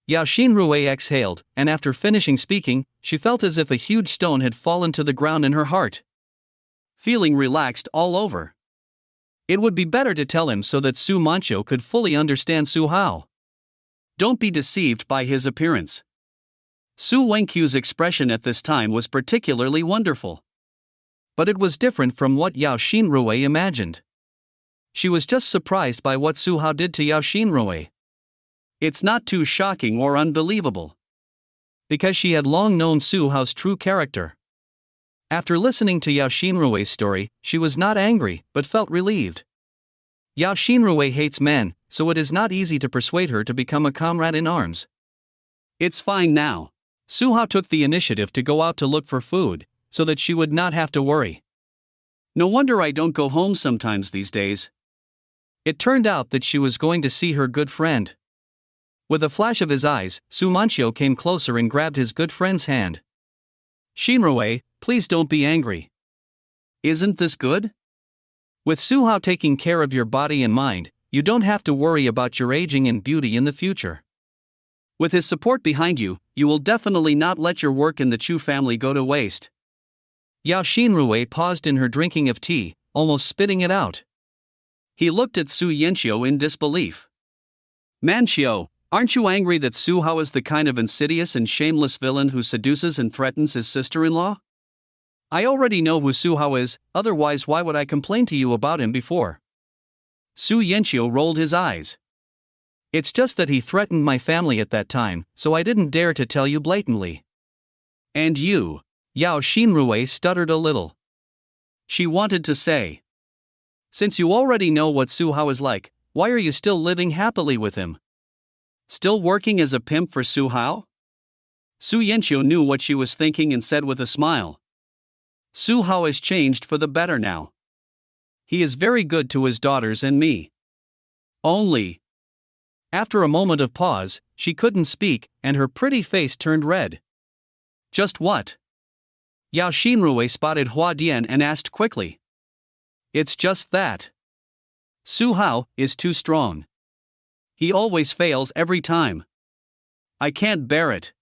Yao Xinrui exhaled, and after finishing speaking, she felt as if a huge stone had fallen to the ground in her heart. Feeling relaxed all over. It would be better to tell him so that Su Manqiu could fully understand Su Hao. Don't be deceived by his appearance. Su Wenqiu's expression at this time was particularly wonderful. But it was different from what Yao Xinrui imagined. She was just surprised by what Su Hao did to Yao Xinrui. It's not too shocking or unbelievable. Because she had long known Su Hao's true character. After listening to Yao Xinrui's story, she was not angry, but felt relieved. Yao Xinrui hates men, so it is not easy to persuade her to become a comrade in arms. It's fine now. Su Hao took the initiative to go out to look for food, so that she would not have to worry. No wonder I don't go home sometimes these days. It turned out that she was going to see her good friend. With a flash of his eyes, Su Manqiu came closer and grabbed his good friend's hand. Xinrui, please don't be angry. Isn't this good? With Su Hao taking care of your body and mind, you don't have to worry about your aging and beauty in the future. With his support behind you, you will definitely not let your work in the Chu family go to waste. Yao Xinrui paused in her drinking of tea, almost spitting it out. He looked at Su Yanqiu in disbelief. Manqiu, aren't you angry that Su Hao is the kind of insidious and shameless villain who seduces and threatens his sister-in-law? I already know who Su Hao is, otherwise why would I complain to you about him before? Su Yanqiu rolled his eyes. It's just that he threatened my family at that time, so I didn't dare to tell you blatantly. And you? Yao Xinrui stuttered a little. She wanted to say, since you already know what Su Hao is like, why are you still living happily with him? Still working as a pimp for Su Hao? Su Yanqiu knew what she was thinking and said with a smile. Su Hao has changed for the better now. He is very good to his daughters and me. Only. After a moment of pause, she couldn't speak, and her pretty face turned red. Just what? Yao Xinrui spotted Hua Dian and asked quickly. It's just that. Su Hao is too strong. He always fails every time. I can't bear it.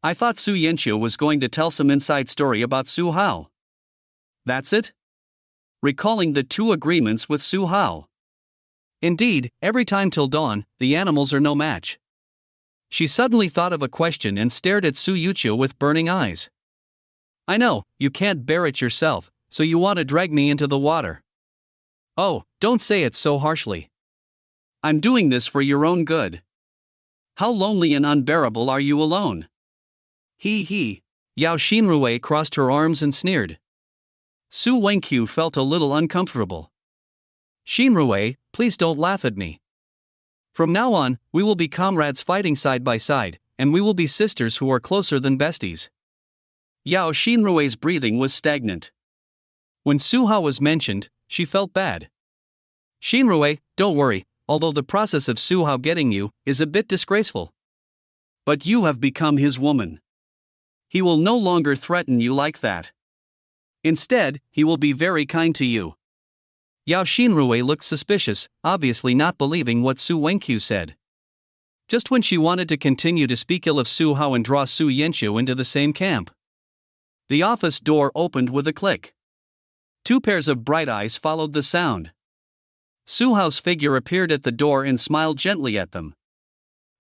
I thought Su Yanqiu was going to tell some inside story about Su Hao. That's it? Recalling the 2 agreements with Su Hao. Indeed, every time till dawn, the animals are no match. She suddenly thought of a question and stared at Su Yanqiu with burning eyes. I know, you can't bear it yourself, so you want to drag me into the water. Oh, don't say it so harshly. I'm doing this for your own good. How lonely and unbearable are you alone? He. Yao Xinrui crossed her arms and sneered. Su Wenqiu felt a little uncomfortable. Xinrui, please don't laugh at me. From now on, we will be comrades fighting side by side, and we will be sisters who are closer than besties. Yao Xinrui's breathing was stagnant. When Su Hao was mentioned, she felt bad. Xinrui, don't worry, although the process of Su Hao getting you is a bit disgraceful. But you have become his woman. He will no longer threaten you like that. Instead, he will be very kind to you. Yao Xinrui looked suspicious, obviously not believing what Su Wenqiu said. Just when she wanted to continue to speak ill of Su Hao and draw Su Yanqiu into the same camp. The office door opened with a click. 2 pairs of bright eyes followed the sound. Su Hao's figure appeared at the door and smiled gently at them.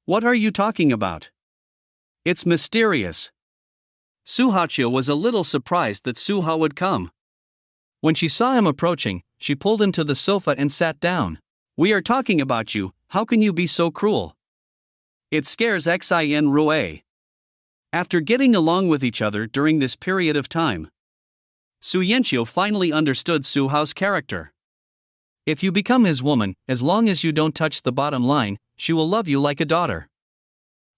What are you talking about? It's mysterious. Su Hao was a little surprised that Su Hao would come. When she saw him approaching, she pulled him to the sofa and sat down. We are talking about you, how can you be so cruel? It scares Xin Rue. After getting along with each other during this period of time, Su Yanqiu finally understood Su Hao's character. If you become his woman, as long as you don't touch the bottom line, she will love you like a daughter.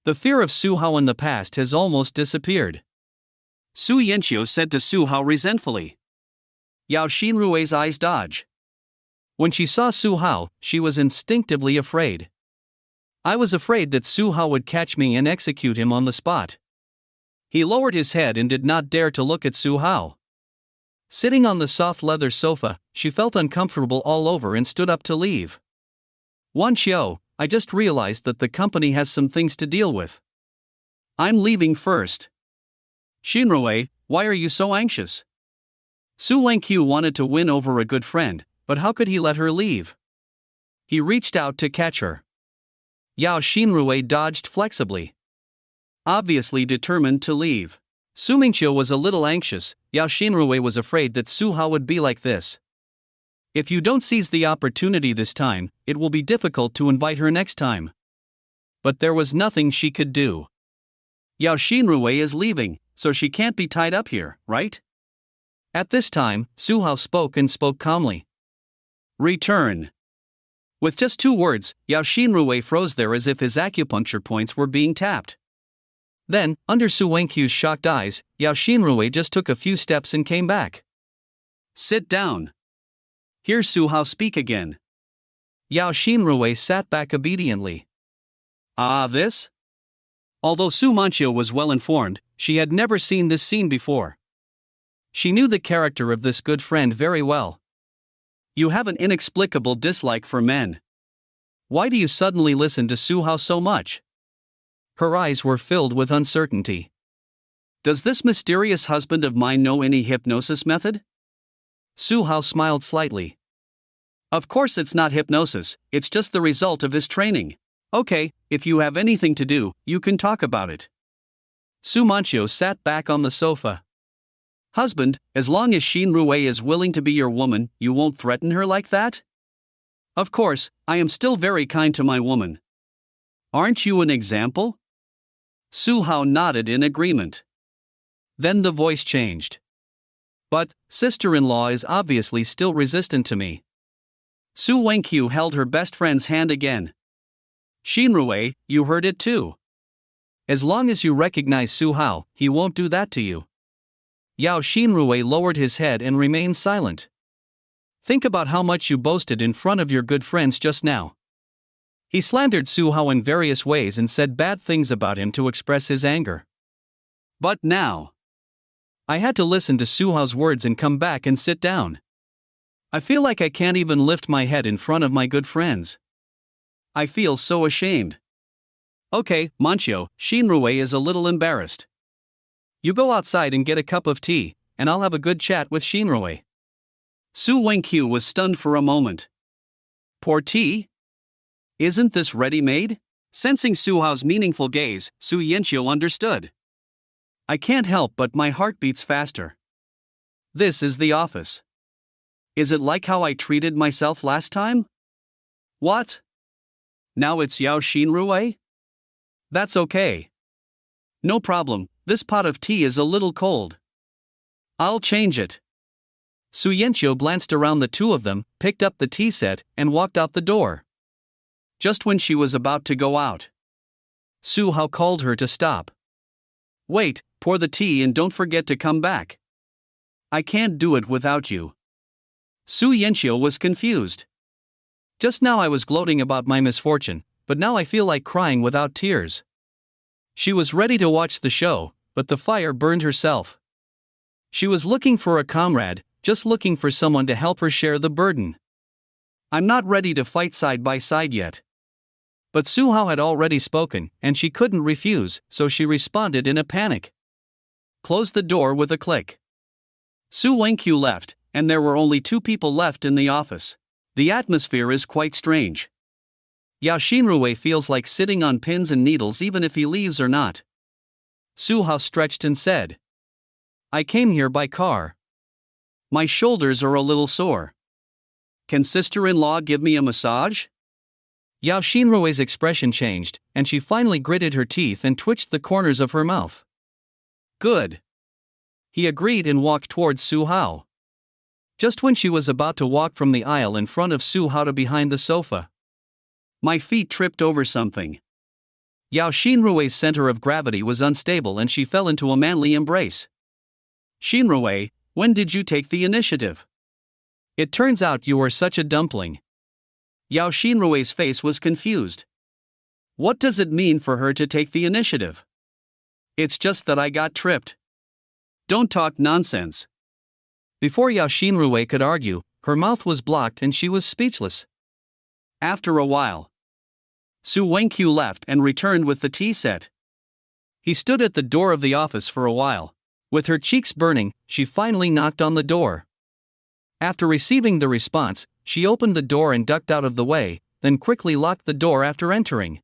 The fear of Su Hao in the past has almost disappeared. Su Yanqiu said to Su Hao resentfully. Yao Xinrui's eyes dodged. When she saw Su Hao, she was instinctively afraid. I was afraid that Su Hao would catch me and execute him on the spot. He lowered his head and did not dare to look at Su Hao. Sitting on the soft leather sofa, she felt uncomfortable all over and stood up to leave. Wan Xiao, I just realized that the company has some things to deal with. I'm leaving first. Xinrui, why are you so anxious? Su Wenqiu wanted to win over a good friend, but how could he let her leave? He reached out to catch her. Yao Xinrui dodged flexibly. Obviously determined to leave. Su Mingqiu was a little anxious. Yao Xinrui was afraid that Su Hao would be like this. If you don't seize the opportunity this time, it will be difficult to invite her next time. But there was nothing she could do. Yao Xinrui is leaving, so she can't be tied up here, right? At this time, Su Hao spoke and spoke calmly. Return. With just 2 words, Yao Xinrui froze there as if his acupuncture points were being tapped. Then, under Su Wenqiu's shocked eyes, Yao Xinrui just took a few steps and came back. Sit down. Hear Su Hao speak again. Yao Xinrui sat back obediently. Ah, this? Although Su Manqiu was well informed, she had never seen this scene before. She knew the character of this good friend very well. You have an inexplicable dislike for men. Why do you suddenly listen to Suhao so much? Her eyes were filled with uncertainty. Does this mysterious husband of mine know any hypnosis method? Suhao smiled slightly. Of course it's not hypnosis, it's just the result of his training. Okay, if you have anything to do, you can talk about it. Su Manchio sat back on the sofa. Husband, as long as Shinrue is willing to be your woman, you won't threaten her like that? Of course, I am still very kind to my woman. Aren't you an example? Suhao nodded in agreement. Then the voice changed. But, sister-in-law is obviously still resistant to me. Su Wenqiu held her best friend's hand again. Shinrue, you heard it too. As long as you recognize Suhao, he won't do that to you. Yao Shinrue lowered his head and remained silent. Think about how much you boasted in front of your good friends just now. He slandered Suhao in various ways and said bad things about him to express his anger. But now, I had to listen to Suhao's words and come back and sit down. I feel like I can't even lift my head in front of my good friends. I feel so ashamed. Okay, Manchio, Shinrue is a little embarrassed. You go outside and get a cup of tea, and I'll have a good chat with Shinrue. Su Wenqiu was stunned for a moment. Pour tea? Isn't this ready-made? Sensing Suhao's meaningful gaze, Su Yanqiu understood. I can't help but my heart beats faster. This is the office. Is it like how I treated myself last time? What? Now it's Yao Shinrue? That's okay. No problem, this pot of tea is a little cold. I'll change it. Su Yanqiu glanced around the two of them, picked up the tea set, and walked out the door. Just when she was about to go out, Suhao called her to stop. Wait, pour the tea and don't forget to come back. I can't do it without you. Su Yanqiu was confused. Just now I was gloating about my misfortune, but now I feel like crying without tears. She was ready to watch the show, but the fire burned herself. She was looking for a comrade, just looking for someone to help her share the burden. I'm not ready to fight side by side yet. But Suhao had already spoken, and she couldn't refuse, so she responded in a panic. Closed the door with a click. Su Wenqiu left, and there were only two people left in the office. The atmosphere is quite strange. Yao Shinrue feels like sitting on pins and needles even if he leaves or not. Suhao stretched and said, I came here by car. My shoulders are a little sore. Can sister-in-law give me a massage? Yao Shinrue's expression changed, and she finally gritted her teeth and twitched the corners of her mouth. Good. He agreed and walked towards Suhao. Just when she was about to walk from the aisle in front of Suhao to behind the sofa, my feet tripped over something. Yao Shinrue's center of gravity was unstable and she fell into a manly embrace. Shinrue, when did you take the initiative? It turns out you are such a dumpling. Yao Shinrue's face was confused. What does it mean for her to take the initiative? It's just that I got tripped. Don't talk nonsense. Before Yao Shinrue could argue, her mouth was blocked and she was speechless. After a while, Su Wenqiu left and returned with the tea set. He stood at the door of the office for a while. With her cheeks burning, she finally knocked on the door. After receiving the response, she opened the door and ducked out of the way, then quickly locked the door after entering.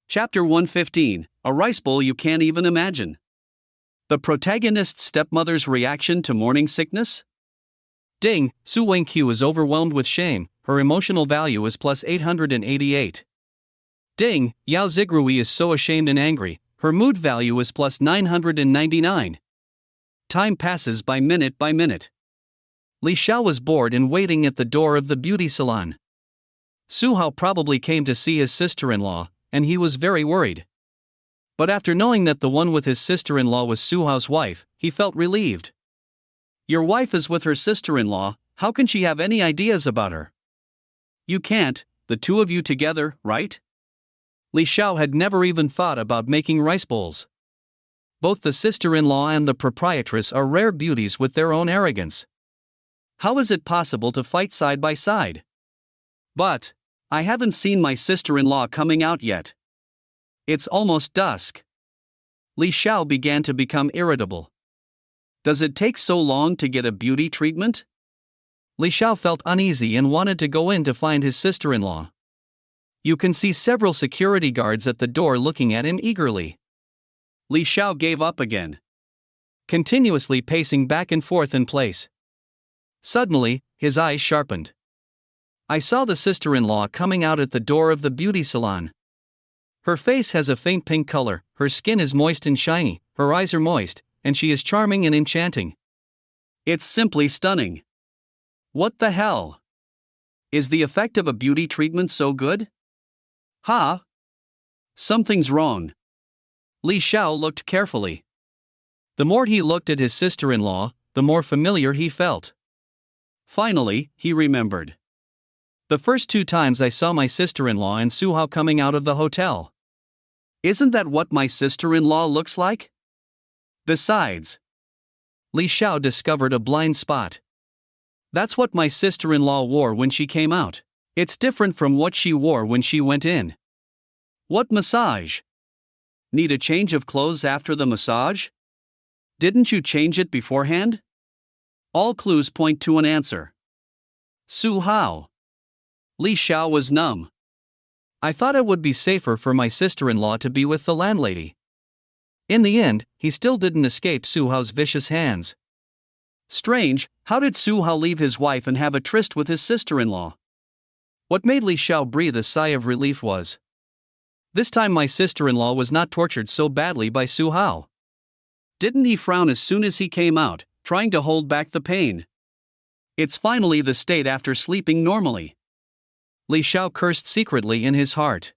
Chapter 115, A Rice Bowl You Can't Even Imagine. The protagonist's stepmother's reaction to morning sickness? Ding, Su Wenqiu is overwhelmed with shame, her emotional value is plus 888. Ding, Yao Zigrui is so ashamed and angry, her mood value is plus 999. Time passes by minute. Li Xiao was bored and waiting at the door of the beauty salon. Suhao probably came to see his sister-in-law, and he was very worried. But after knowing that the one with his sister-in-law was Suhao's wife, he felt relieved. Your wife is with her sister-in-law, how can she have any ideas about her? You can't, the two of you together, right? Li Xiao had never even thought about making rice bowls. Both the sister-in-law and the proprietress are rare beauties with their own arrogance. How is it possible to fight side by side? But I haven't seen my sister-in-law coming out yet. It's almost dusk. Li Xiao began to become irritable. Does it take so long to get a beauty treatment? Li Xiao felt uneasy and wanted to go in to find his sister-in-law. You can see several security guards at the door looking at him eagerly. Li Xiao gave up again, continuously pacing back and forth in place. Suddenly, his eyes sharpened. I saw the sister-in-law coming out at the door of the beauty salon. Her face has a faint pink color, her skin is moist and shiny, her eyes are moist, and she is charming and enchanting. It's simply stunning. What the hell? Is the effect of a beauty treatment so good? Huh? Something's wrong. Li Xiao looked carefully. The more he looked at his sister-in-law, the more familiar he felt. Finally, he remembered. The first 2 times I saw my sister-in-law and Su Hao coming out of the hotel. Isn't that what my sister-in-law looks like? Besides, Li Xiao discovered a blind spot. That's what my sister-in-law wore when she came out. It's different from what she wore when she went in. What massage? Need a change of clothes after the massage? Didn't you change it beforehand? All clues point to an answer. Su Hao. Li Xiao was numb. I thought it would be safer for my sister-in-law to be with the landlady. In the end, he still didn't escape Su Hao's vicious hands. Strange, how did Su Hao leave his wife and have a tryst with his sister-in-law? What made Li Xiao breathe a sigh of relief was, this time my sister-in-law was not tortured so badly by Su Hao. Didn't he frown as soon as he came out, trying to hold back the pain? It's finally the state after sleeping normally. Li Xiao cursed secretly in his heart.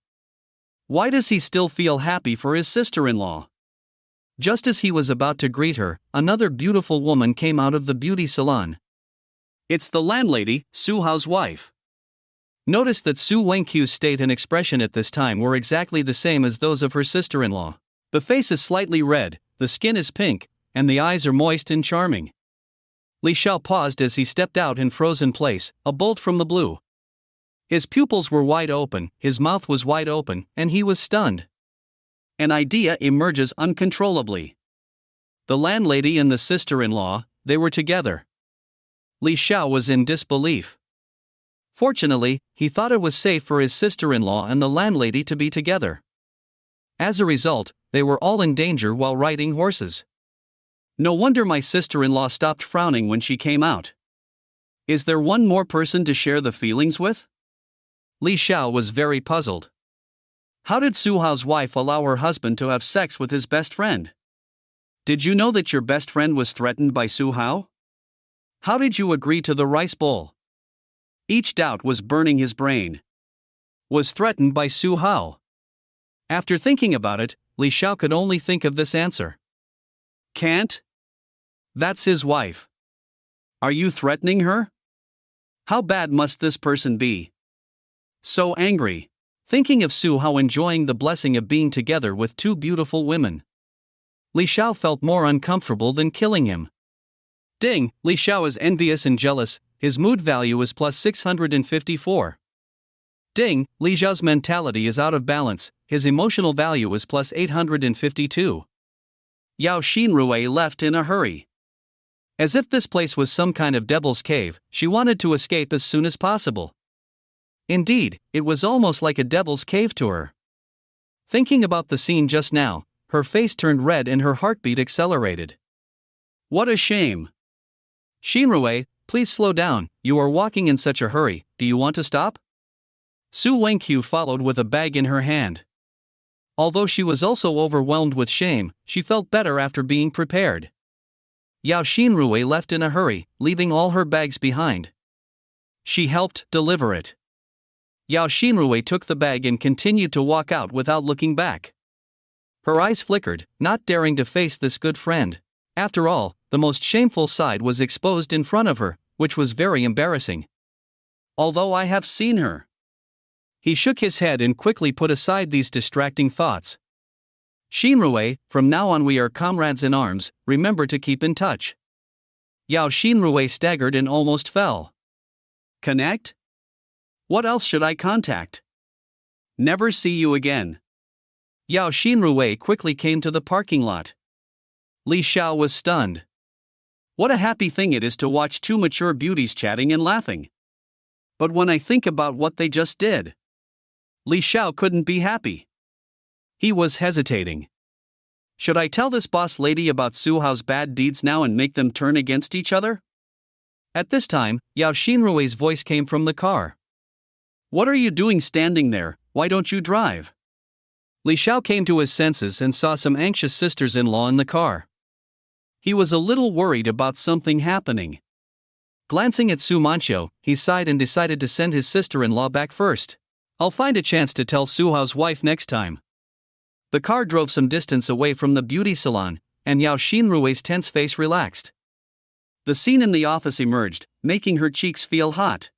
Why does he still feel happy for his sister-in-law? Just as he was about to greet her, another beautiful woman came out of the beauty salon. It's the landlady, Su Hao's wife. Notice that Su Wenqiu's state and expression at this time were exactly the same as those of her sister-in-law. The face is slightly red, the skin is pink, and the eyes are moist and charming. Li Xiao paused as he stepped out in frozen place, a bolt from the blue. His pupils were wide open, his mouth was wide open, and he was stunned. An idea emerges uncontrollably. The landlady and the sister-in-law, they were together. Li Xiao was in disbelief. Fortunately, he thought it was safe for his sister-in-law and the landlady to be together. As a result, they were all in danger while riding horses. No wonder my sister-in-law stopped frowning when she came out. Is there one more person to share the feelings with? Li Xiao was very puzzled. How did Su Hao's wife allow her husband to have sex with his best friend? Did you know that your best friend was threatened by Su Hao? How did you agree to the rice bowl? Each doubt was burning his brain. Was threatened by Su Hao. After thinking about it, Li Xiao could only think of this answer. Can't? That's his wife. Are you threatening her? How bad must this person be? So angry. Thinking of Su Hao enjoying the blessing of being together with 2 beautiful women. Li Xiao felt more uncomfortable than killing him. Ding, Li Xiao is envious and jealous, his mood value is plus 654. Ding, Li Xiao's mentality is out of balance, his emotional value is plus 852. Yao Xinrui left in a hurry. As if this place was some kind of devil's cave, she wanted to escape as soon as possible. Indeed, it was almost like a devil's cave to her. Thinking about the scene just now, her face turned red and her heartbeat accelerated. What a shame. Xinrui, please slow down, you are walking in such a hurry, do you want to stop? Su Wenqiu followed with a bag in her hand. Although she was also overwhelmed with shame, she felt better after being prepared. Yao Xinrui left in a hurry, leaving all her bags behind. She helped deliver it. Yao Xinrui took the bag and continued to walk out without looking back. Her eyes flickered, not daring to face this good friend. After all, the most shameful side was exposed in front of her, which was very embarrassing. Although I have seen her. He shook his head and quickly put aside these distracting thoughts. Shinrue, from now on we are comrades in arms, remember to keep in touch. Yao Shinrue staggered and almost fell. Connect? What else should I contact? Never see you again. Yao Shinrue quickly came to the parking lot. Li Xiao was stunned. What a happy thing it is to watch two mature beauties chatting and laughing. But when I think about what they just did, Li Xiao couldn't be happy. He was hesitating. Should I tell this boss lady about Su Hao's bad deeds now and make them turn against each other? At this time, Yao Shinrue's voice came from the car. What are you doing standing there? Why don't you drive? Li Xiao came to his senses and saw some anxious sisters-in-law in the car. He was a little worried about something happening. Glancing at Su Manchio, he sighed and decided to send his sister-in-law back first. I'll find a chance to tell Su Hao's wife next time. The car drove some distance away from the beauty salon, and Yao Shinrue's tense face relaxed. The scene in the office emerged, making her cheeks feel hot.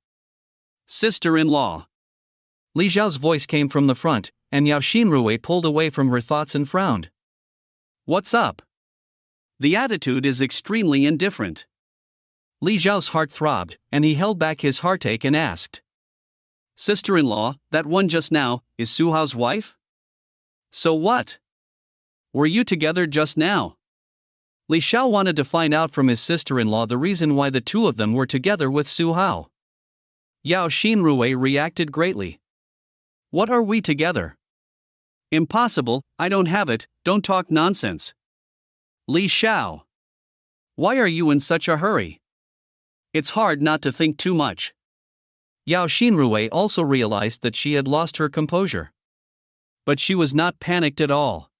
Sister-in-law. Li Xiao's voice came from the front, and Yao Shinrue pulled away from her thoughts and frowned. What's up? The attitude is extremely indifferent. Li Xiao's heart throbbed, and he held back his heartache and asked. Sister-in-law, that one just now, is Su Hao's wife? So what? Were you together just now? Li Xiao wanted to find out from his sister-in-law the reason why the two of them were together with Su Hao. Yao Shinrue reacted greatly. What are we together? Impossible, I don't have it, don't talk nonsense. Li Xiao. Why are you in such a hurry? It's hard not to think too much. Yao Shinrue also realized that she had lost her composure. But she was not panicked at all.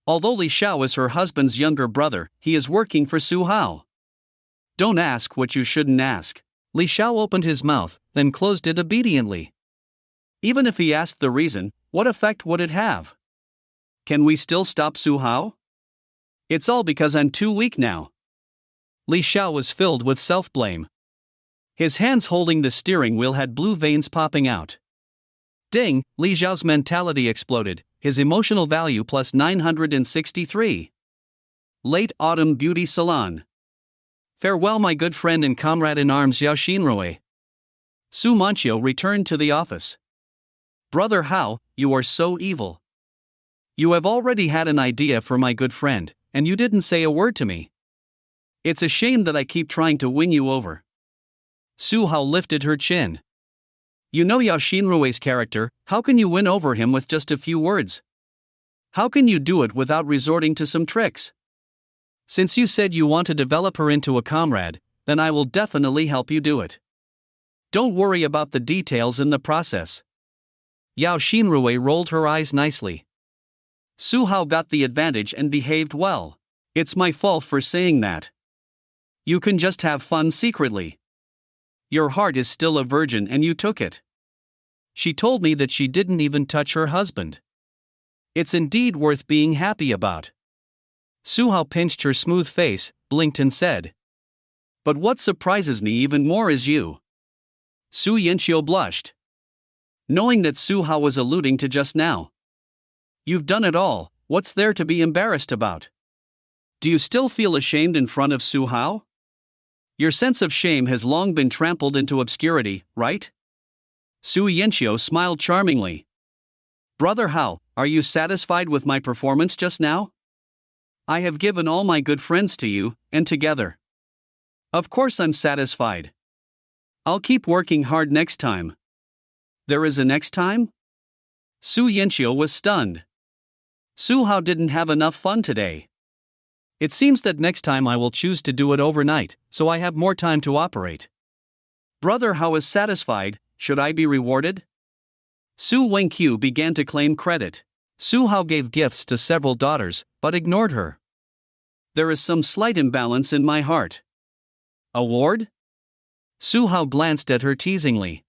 Although Li Xiao is her husband's younger brother, he is working for Su Hao. Don't ask what you shouldn't ask. Li Xiao opened his mouth, then closed it obediently. Even if he asked the reason, what effect would it have? Can we still stop Su Hao? It's all because I'm too weak now. Li Xiao was filled with self-blame. His hands holding the steering wheel had blue veins popping out. Ding, Li Xiao's mentality exploded, his emotional value plus 963. Late Autumn Beauty Salon. Farewell my good friend and comrade in arms Yao Shinrue. Su Manchio returned to the office. Brother Hao, you are so evil. You have already had an idea for my good friend, and you didn't say a word to me. It's a shame that I keep trying to win you over. Su Hao lifted her chin. You know Yao Shinrue's character, how can you win over him with just a few words? How can you do it without resorting to some tricks? Since you said you want to develop her into a comrade, then I will definitely help you do it. Don't worry about the details in the process. Yao Shinrue rolled her eyes nicely. Su Hao got the advantage and behaved well. It's my fault for saying that. You can just have fun secretly. Your heart is still a virgin and you took it. She told me that she didn't even touch her husband. It's indeed worth being happy about. Su Hao pinched her smooth face, blinked and said. But what surprises me even more is you. Su Yanqiu blushed. Knowing that Su Hao was alluding to just now. You've done it all, what's there to be embarrassed about? Do you still feel ashamed in front of Su Hao? Your sense of shame has long been trampled into obscurity, right? Su Yanqiu smiled charmingly. Brother Hao, are you satisfied with my performance just now? I have given all my good friends to you, and together. Of course I'm satisfied. I'll keep working hard next time. There is a next time? Su Yanqiu was stunned. Su Hao didn't have enough fun today. It seems that next time I will choose to do it overnight, so I have more time to operate. Brother Hao is satisfied, should I be rewarded? Su Wenqiu began to claim credit. Su Hao gave gifts to several daughters, but ignored her. There is some slight imbalance in my heart. Award? Su Hao glanced at her teasingly.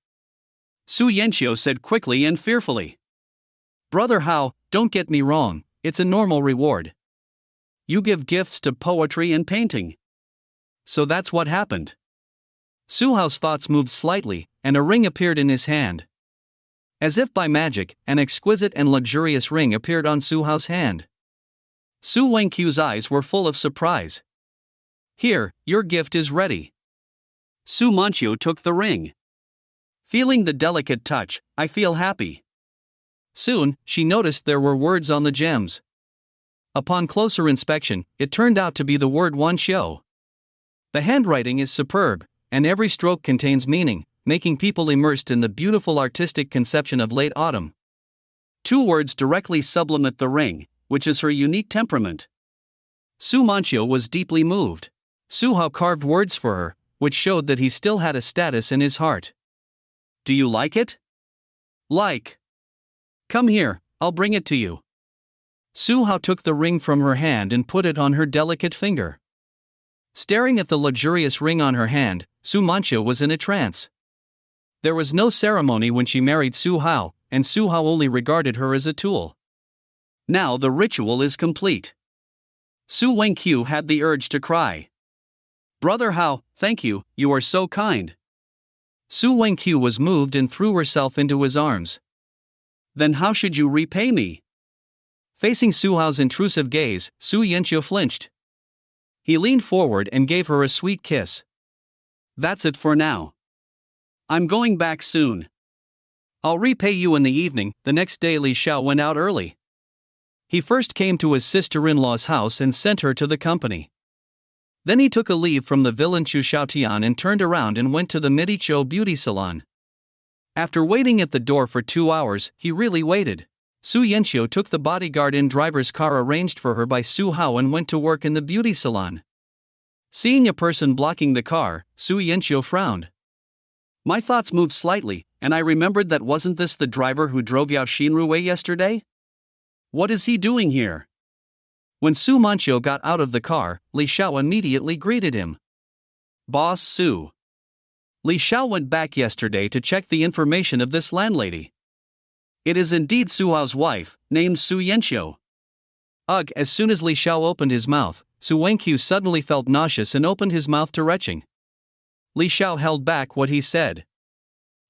Su Yanqiu said quickly and fearfully. Brother Hao, don't get me wrong, it's a normal reward. You give gifts to poetry and painting. So that's what happened. Su Hao's thoughts moved slightly, and a ring appeared in his hand. As if by magic, an exquisite and luxurious ring appeared on Su Hao's hand. Su Wenqiu's eyes were full of surprise. Here, your gift is ready. Su Manqiu took the ring. Feeling the delicate touch, I feel happy. Soon, she noticed there were words on the gems. Upon closer inspection, it turned out to be the word Wanxiu. The handwriting is superb, and every stroke contains meaning, making people immersed in the beautiful artistic conception of late autumn. 2 words directly sublimate the ring, which is her unique temperament. Su Manqiu was deeply moved. Su Hao carved words for her, which showed that he still had a status in his heart. Do you like it? Like. Come here, I'll bring it to you. Su Hao took the ring from her hand and put it on her delicate finger. Staring at the luxurious ring on her hand, Su Manqiu was in a trance. There was no ceremony when she married Su Hao, and Su Hao only regarded her as a tool. Now the ritual is complete. Su Wenqiu had the urge to cry. Brother Hao, thank you, you are so kind. Su Wenqiu was moved and threw herself into his arms. Then how should you repay me? Facing Su Hao's intrusive gaze, Su Yanqiu flinched. He leaned forward and gave her a sweet kiss. That's it for now. I'm going back soon. I'll repay you in the evening. The next day Li Xiao went out early. He first came to his sister-in-law's house and sent her to the company. Then he took a leave from the villain Chu Xiaotian and turned around and went to the Midichou beauty salon. After waiting at the door for 2 hours, he really waited. Su Yanqiu took the bodyguard-in driver's car arranged for her by Su Hao and went to work in the beauty salon. Seeing a person blocking the car, Su Yanqiu frowned. My thoughts moved slightly, and I remembered that wasn't this the driver who drove Yao Xinru away yesterday? What is he doing here? When Su Manqiu got out of the car, Li Xiao immediately greeted him. Boss Su. Li Xiao went back yesterday to check the information of this landlady. It is indeed Su Hao's wife, named Su Yanqiu. Ugh! As soon as Li Xiao opened his mouth, Su Wenqiu suddenly felt nauseous and opened his mouth to retching. Li Xiao held back what he said.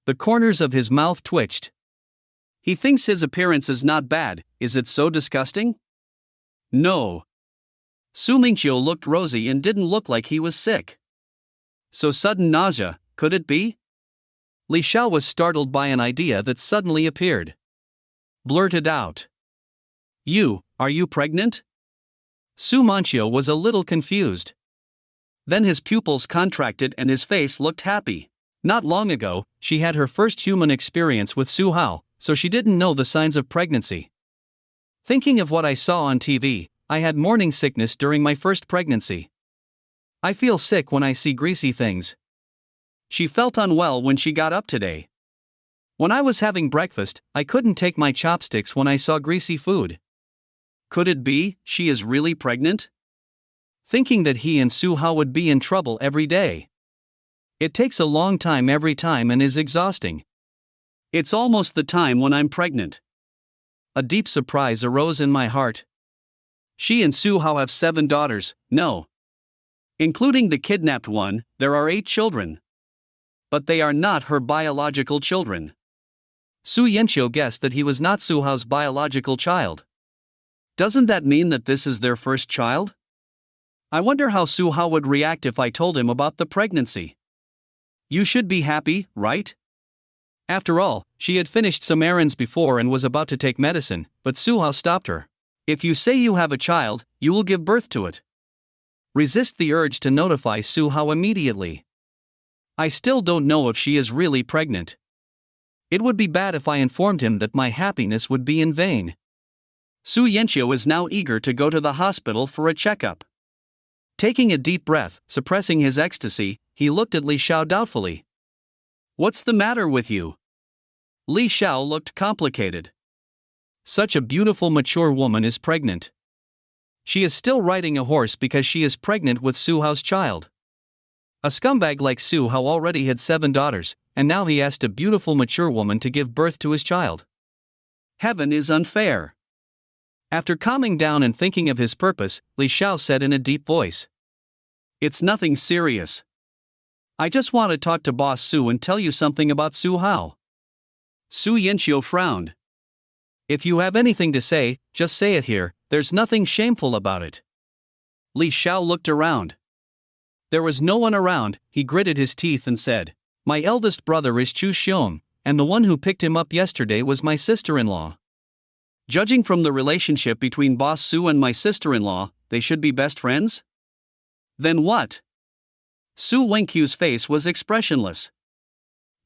The corners of his mouth twitched. He thinks his appearance is not bad, is it so disgusting? No. Su Mingqiu looked rosy and didn't look like he was sick. So sudden nausea, could it be? Li Xiao was startled by an idea that suddenly appeared. Blurted out. Are you pregnant? Su Manqiu was a little confused. Then his pupils contracted and his face looked happy. Not long ago, she had her first human experience with Su Hao, so she didn't know the signs of pregnancy. Thinking of what I saw on TV, I had morning sickness during my first pregnancy. I feel sick when I see greasy things. She felt unwell when she got up today. When I was having breakfast, I couldn't take my chopsticks when I saw greasy food. Could it be she is really pregnant? Thinking that he and Su Hao would be in trouble every day. It takes a long time every time and is exhausting. It's almost the time when I'm pregnant. A deep surprise arose in my heart. She and Su Hao have 7 daughters, no. Including the kidnapped one, there are 8 children. But they are not her biological children. Su Yanqiu guessed that he was not Su Hao's biological child. Doesn't that mean that this is their first child? I wonder how Su Hao would react if I told him about the pregnancy. You should be happy, right? After all, she had finished some errands before and was about to take medicine, but Su Hao stopped her. If you say you have a child, you will give birth to it. Resist the urge to notify Su Hao immediately. I still don't know if she is really pregnant. It would be bad if I informed him that my happiness would be in vain. Su Yanqiu is now eager to go to the hospital for a checkup. Taking a deep breath, suppressing his ecstasy, he looked at Li Xiao doubtfully. What's the matter with you? Li Xiao looked complicated. Such a beautiful mature woman is pregnant. She is still riding a horse because she is pregnant with Su Hao's child. A scumbag like Su Hao already had 7 daughters, and now he asked a beautiful mature woman to give birth to his child. Heaven is unfair. After calming down and thinking of his purpose, Li Xiao said in a deep voice. It's nothing serious. I just want to talk to Boss Su and tell you something about Su Hao. Su Yanqiu frowned. If you have anything to say, just say it here, there's nothing shameful about it. Li Xiao looked around. There was no one around. He gritted his teeth and said, "My eldest brother is Chu Xiong, and the one who picked him up yesterday was my sister-in-law. Judging from the relationship between Boss Su and my sister-in-law, they should be best friends? Then what?" Su Wenqiu's face was expressionless.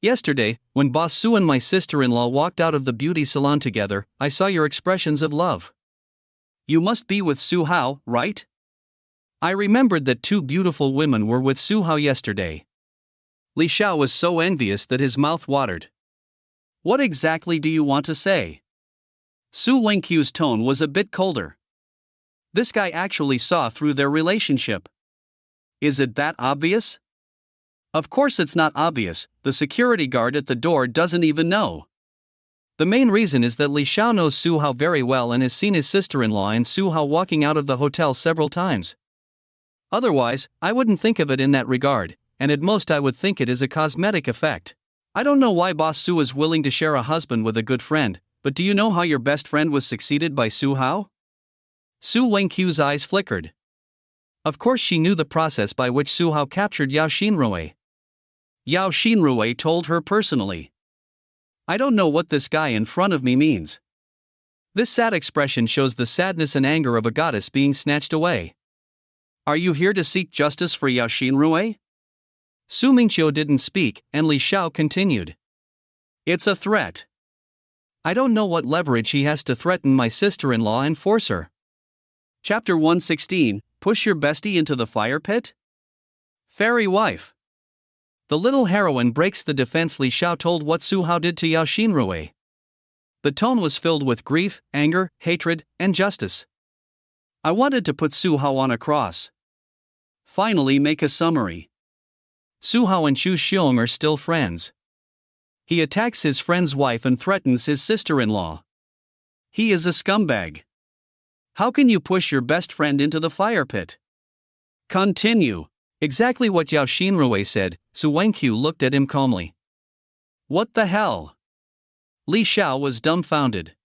"Yesterday, when Boss Su and my sister-in-law walked out of the beauty salon together, I saw your expressions of love. You must be with Su Hao, right?" I remembered that two beautiful women were with Su Hao yesterday. Li Xiao was so envious that his mouth watered. "What exactly do you want to say?" Su Wenqiu's tone was a bit colder. This guy actually saw through their relationship. Is it that obvious? Of course it's not obvious, the security guard at the door doesn't even know. The main reason is that Li Xiao knows Su Hao very well and has seen his sister-in-law and Su Hao walking out of the hotel several times. Otherwise, I wouldn't think of it in that regard, and at most I would think it is a cosmetic effect. I don't know why Boss Su is willing to share a husband with a good friend, but do you know how your best friend was succeeded by Su Hao? Su Wenqiu's eyes flickered. Of course she knew the process by which Su Hao captured Yao Xinrui. Yao Xinrui told her personally. I don't know what this guy in front of me means. This sad expression shows the sadness and anger of a goddess being snatched away. Are you here to seek justice for Yao Xinrui? Su Mingqiu didn't speak, and Li Xiao continued. It's a threat. I don't know what leverage he has to threaten my sister-in-law and force her. Chapter 116, Push Your Bestie into the Fire Pit? Fairy Wife. The little heroine breaks the defense. Li Xiao told what Su Hao did to Yao Xinrui. The tone was filled with grief, anger, hatred, and justice. I wanted to put Su Hao on a cross. Finally make a summary. Su Hao and Chu Xiong are still friends. He attacks his friend's wife and threatens his sister-in-law. He is a scumbag. How can you push your best friend into the fire pit? Continue. Exactly what Yao Xinrui said. Su Wenqiu looked at him calmly. What the hell? Li Xiao was dumbfounded.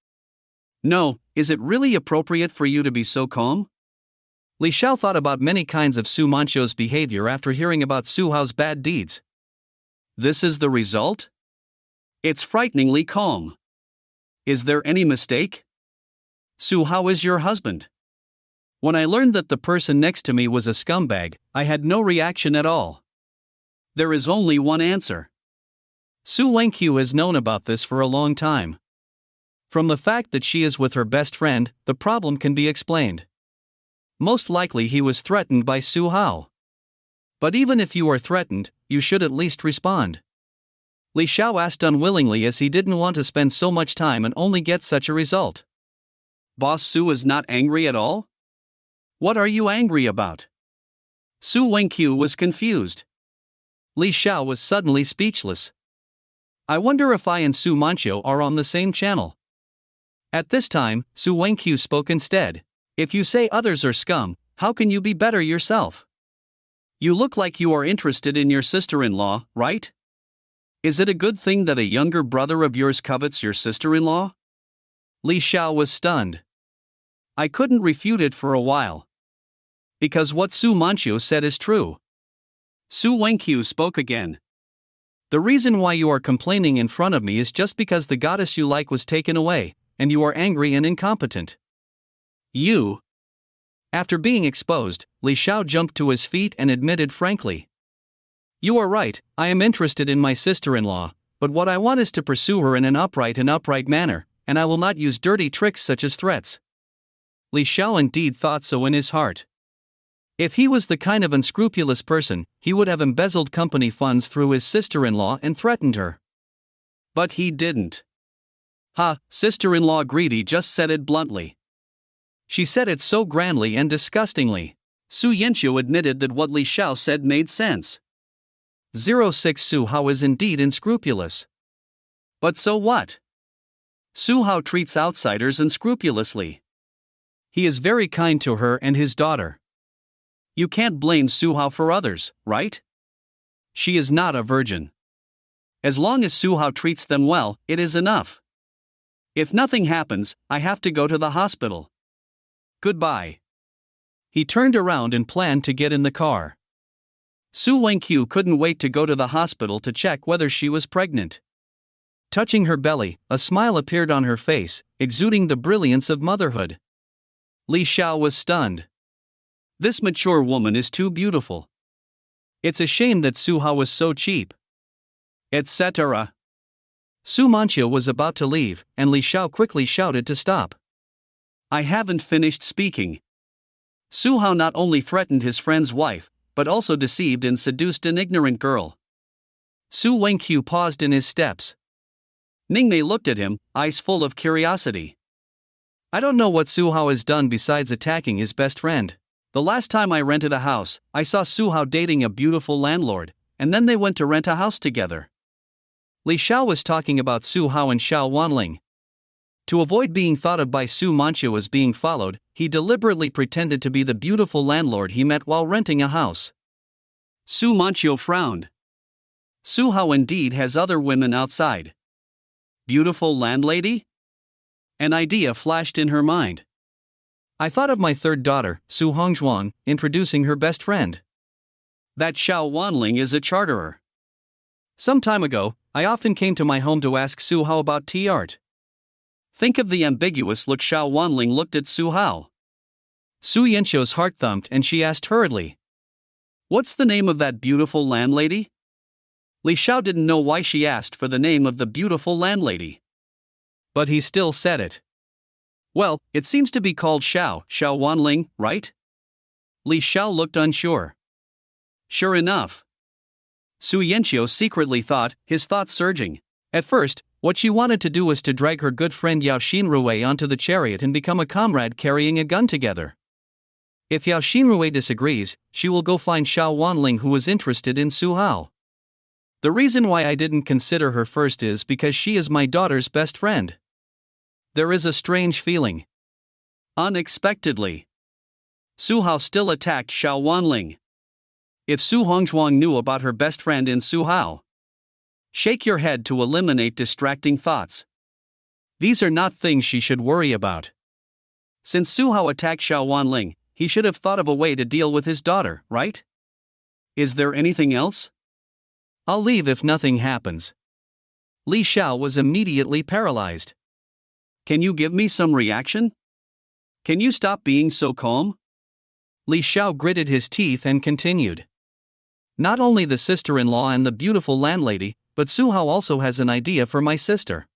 No, is it really appropriate for you to be so calm? Li Xiao thought about many kinds of Su Manqiu's behavior after hearing about Su Hao's bad deeds. This is the result? It's frighteningly calm. Is there any mistake? Su Hao is your husband. When I learned that the person next to me was a scumbag, I had no reaction at all. There is only one answer. Su Wenqiu has known about this for a long time. From the fact that she is with her best friend, the problem can be explained. Most likely he was threatened by Su Hao. But even if you are threatened, you should at least respond. Li Xiao asked unwillingly as he didn't want to spend so much time and only get such a result. Boss Su is not angry at all? What are you angry about? Su Wenqiu was confused. Li Xiao was suddenly speechless. I wonder if I and Su Manqiu are on the same channel. At this time, Su Wenqiu spoke instead. If you say others are scum, how can you be better yourself? You look like you are interested in your sister-in-law, right? Is it a good thing that a younger brother of yours covets your sister-in-law? Li Xiao was stunned. I couldn't refute it for a while. Because what Su Manqiu said is true. Su Wenqiu spoke again. The reason why you are complaining in front of me is just because the goddess you like was taken away, and you are angry and incompetent. You. After being exposed, Li Xiao jumped to his feet and admitted frankly. You are right, I am interested in my sister-in-law, but what I want is to pursue her in an upright manner, and I will not use dirty tricks such as threats. Li Xiao indeed thought so in his heart. If he was the kind of unscrupulous person, he would have embezzled company funds through his sister-in-law and threatened her. But he didn't. Ha, sister-in-law greedy just said it bluntly. She said it so grandly and disgustingly. Su Yanqiu admitted that what Li Xiao said made sense. 06 Su Hao is indeed unscrupulous. But so what? Su Hao treats outsiders unscrupulously. He is very kind to her and his daughter. You can't blame Su Hao for others, right? She is not a virgin. As long as Su Hao treats them well, it is enough. If nothing happens, I have to go to the hospital. Goodbye. He turned around and planned to get in the car. Su Wenqiu couldn't wait to go to the hospital to check whether she was pregnant. Touching her belly, a smile appeared on her face, exuding the brilliance of motherhood. Li Xiao was stunned. This mature woman is too beautiful. It's a shame that Su Hao was so cheap. Etc. Su Manchia was about to leave, and Li Xiao quickly shouted to stop. I haven't finished speaking. Su Hao not only threatened his friend's wife, but also deceived and seduced an ignorant girl. Su Wenqiu paused in his steps. Ningmei looked at him, eyes full of curiosity. I don't know what Su Hao has done besides attacking his best friend. The last time I rented a house, I saw Su Hao dating a beautiful landlord, and then they went to rent a house together. Li Xiao was talking about Su Hao and Xiao Wanling. To avoid being thought of by Su Manchia as being followed, he deliberately pretended to be the beautiful landlord he met while renting a house. Su Manchia frowned. Su Hao indeed has other women outside. Beautiful landlady? An idea flashed in her mind. I thought of my third daughter, Su Hongzhuang, introducing her best friend. That Xiao Wanling is a charterer. Some time ago, I often came to my home to ask Su Hao about tea art. Think of the ambiguous look Xiao Wanling looked at Su Hao. Su Yanqiu's heart thumped and she asked hurriedly. What's the name of that beautiful landlady? Li Xiao didn't know why she asked for the name of the beautiful landlady. But he still said it. Well, it seems to be called Xiao Wanling, right? Li Xiao looked unsure. Sure enough. Su Yanqiu secretly thought, his thoughts surging. At first, what she wanted to do was to drag her good friend Yao Xinrui onto the chariot and become a comrade carrying a gun together. If Yao Xinrui disagrees, she will go find Xiao Wanling who was interested in Su Hao. The reason why I didn't consider her first is because she is my daughter's best friend. There is a strange feeling. Unexpectedly, Su Hao still attacked Xiao Wanling. If Su Hongzhuang knew about her best friend in Su Hao, shake your head to eliminate distracting thoughts. These are not things she should worry about. Since Su Hao attacked Xiao Wanling, he should have thought of a way to deal with his daughter, right? Is there anything else? I'll leave if nothing happens. Li Xiao was immediately paralyzed. Can you give me some reaction? Can you stop being so calm? Li Xiao gritted his teeth and continued. Not only the sister-in-law and the beautiful landlady, but Su Hao also has an idea for my sister.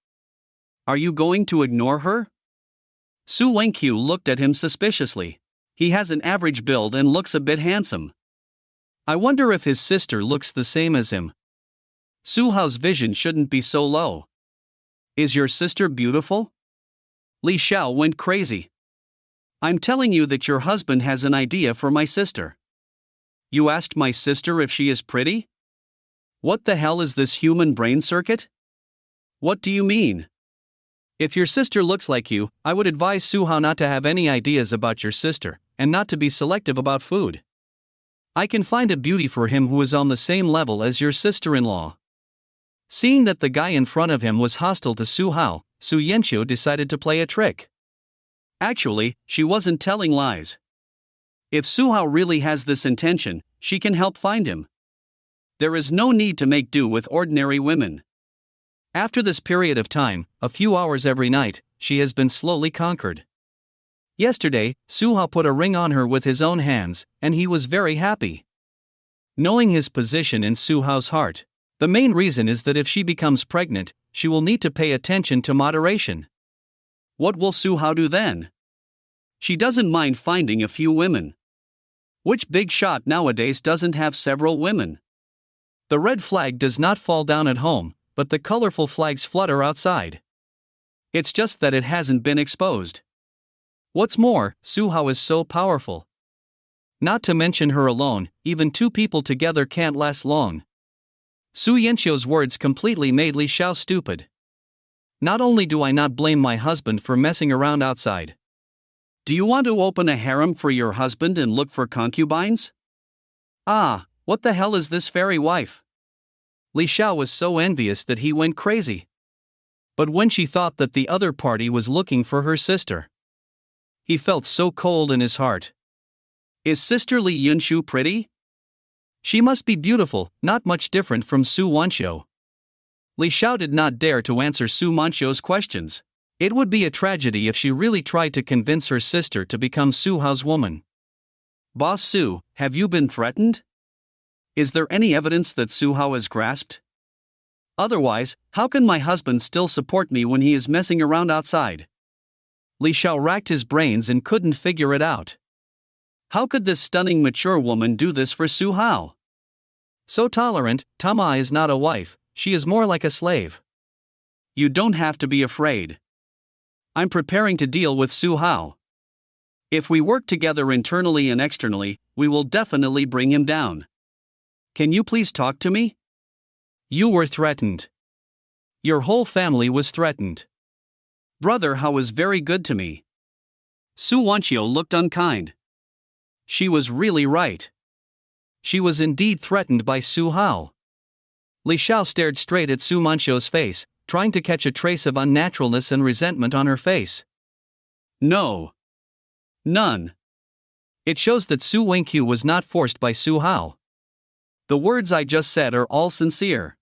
Are you going to ignore her? Su Wenqiu looked at him suspiciously. He has an average build and looks a bit handsome. I wonder if his sister looks the same as him. Su Hao's vision shouldn't be so low. Is your sister beautiful? Li Xiao went crazy. I'm telling you that your husband has an idea for my sister. You asked my sister if she is pretty? What the hell is this human brain circuit? What do you mean? If your sister looks like you, I would advise Su Hao not to have any ideas about your sister, and not to be selective about food. I can find a beauty for him who is on the same level as your sister-in-law. Seeing that the guy in front of him was hostile to Su Hao, Su Yanqiu decided to play a trick. Actually, she wasn't telling lies. If Su Hao really has this intention, she can help find him. There is no need to make do with ordinary women. After this period of time, a few hours every night, she has been slowly conquered. Yesterday, Su Hao put a ring on her with his own hands, and he was very happy. Knowing his position in Su Hao's heart, the main reason is that if she becomes pregnant, she will need to pay attention to moderation. What will Su Hao do then? She doesn't mind finding a few women. Which big shot nowadays doesn't have several women? The red flag does not fall down at home, but the colorful flags flutter outside. It's just that it hasn't been exposed. What's more, Su Hao is so powerful. Not to mention her alone, even two people together can't last long. Su Yanqiu's words completely made Li Xiao stupid. Not only do I not blame my husband for messing around outside. Do you want to open a harem for your husband and look for concubines? Ah, what the hell is this fairy wife? Li Xiao was so envious that he went crazy. But when she thought that the other party was looking for her sister, he felt so cold in his heart. Is Sister Li Yunshu pretty? She must be beautiful, not much different from Su Wanxiu. Li Xiao did not dare to answer Su Wanxiu's questions. It would be a tragedy if she really tried to convince her sister to become Su Hao's woman. Boss Su, have you been threatened? Is there any evidence that Su Hao is grasped? Otherwise, how can my husband still support me when he is messing around outside? Li Xiao racked his brains and couldn't figure it out. How could this stunning mature woman do this for Su Hao? So tolerant, Tama is not a wife, she is more like a slave. You don't have to be afraid. I'm preparing to deal with Su Hao. If we work together internally and externally, we will definitely bring him down. Can you please talk to me? You were threatened. Your whole family was threatened. Brother Hao was very good to me. Su Wanxiu looked unkind. She was really right. She was indeed threatened by Su Hao. Li Xiao stared straight at Su Wanxiu's face, trying to catch a trace of unnaturalness and resentment on her face. No. None. It shows that Su Wanxiu was not forced by Su Hao. The words I just said are all sincere.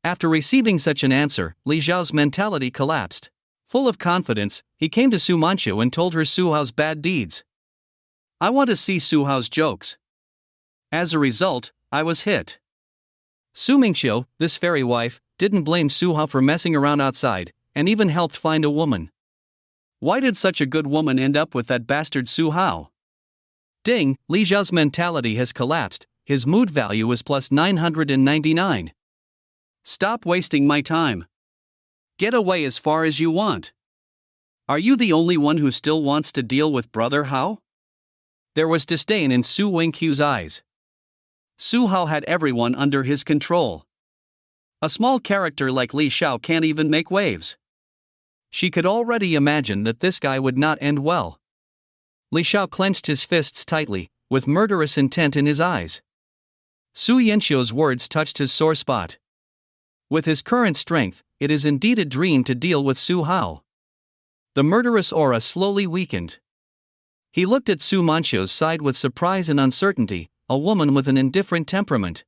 After receiving such an answer, Li Xiao's mentality collapsed. Full of confidence, he came to Su Wanxiu and told her Su Hao's bad deeds. I want to see Su Hao's jokes. As a result, I was hit. Su Mingxiu, this fairy wife, didn't blame Su Hao for messing around outside, and even helped find a woman. Why did such a good woman end up with that bastard Su Hao? Ding, Li Xiao's mentality has collapsed, his mood value is plus 999. Stop wasting my time. Get away as far as you want. Are you the only one who still wants to deal with Brother Hao? There was disdain in Su Wanxiu's eyes. Su Hao had everyone under his control. A small character like Li Xiao can't even make waves. She could already imagine that this guy would not end well. Li Xiao clenched his fists tightly, with murderous intent in his eyes. Su Yanxiu's words touched his sore spot. With his current strength, it is indeed a dream to deal with Su Hao. The murderous aura slowly weakened. He looked at Su Wanxiu's side with surprise and uncertainty, a woman with an indifferent temperament.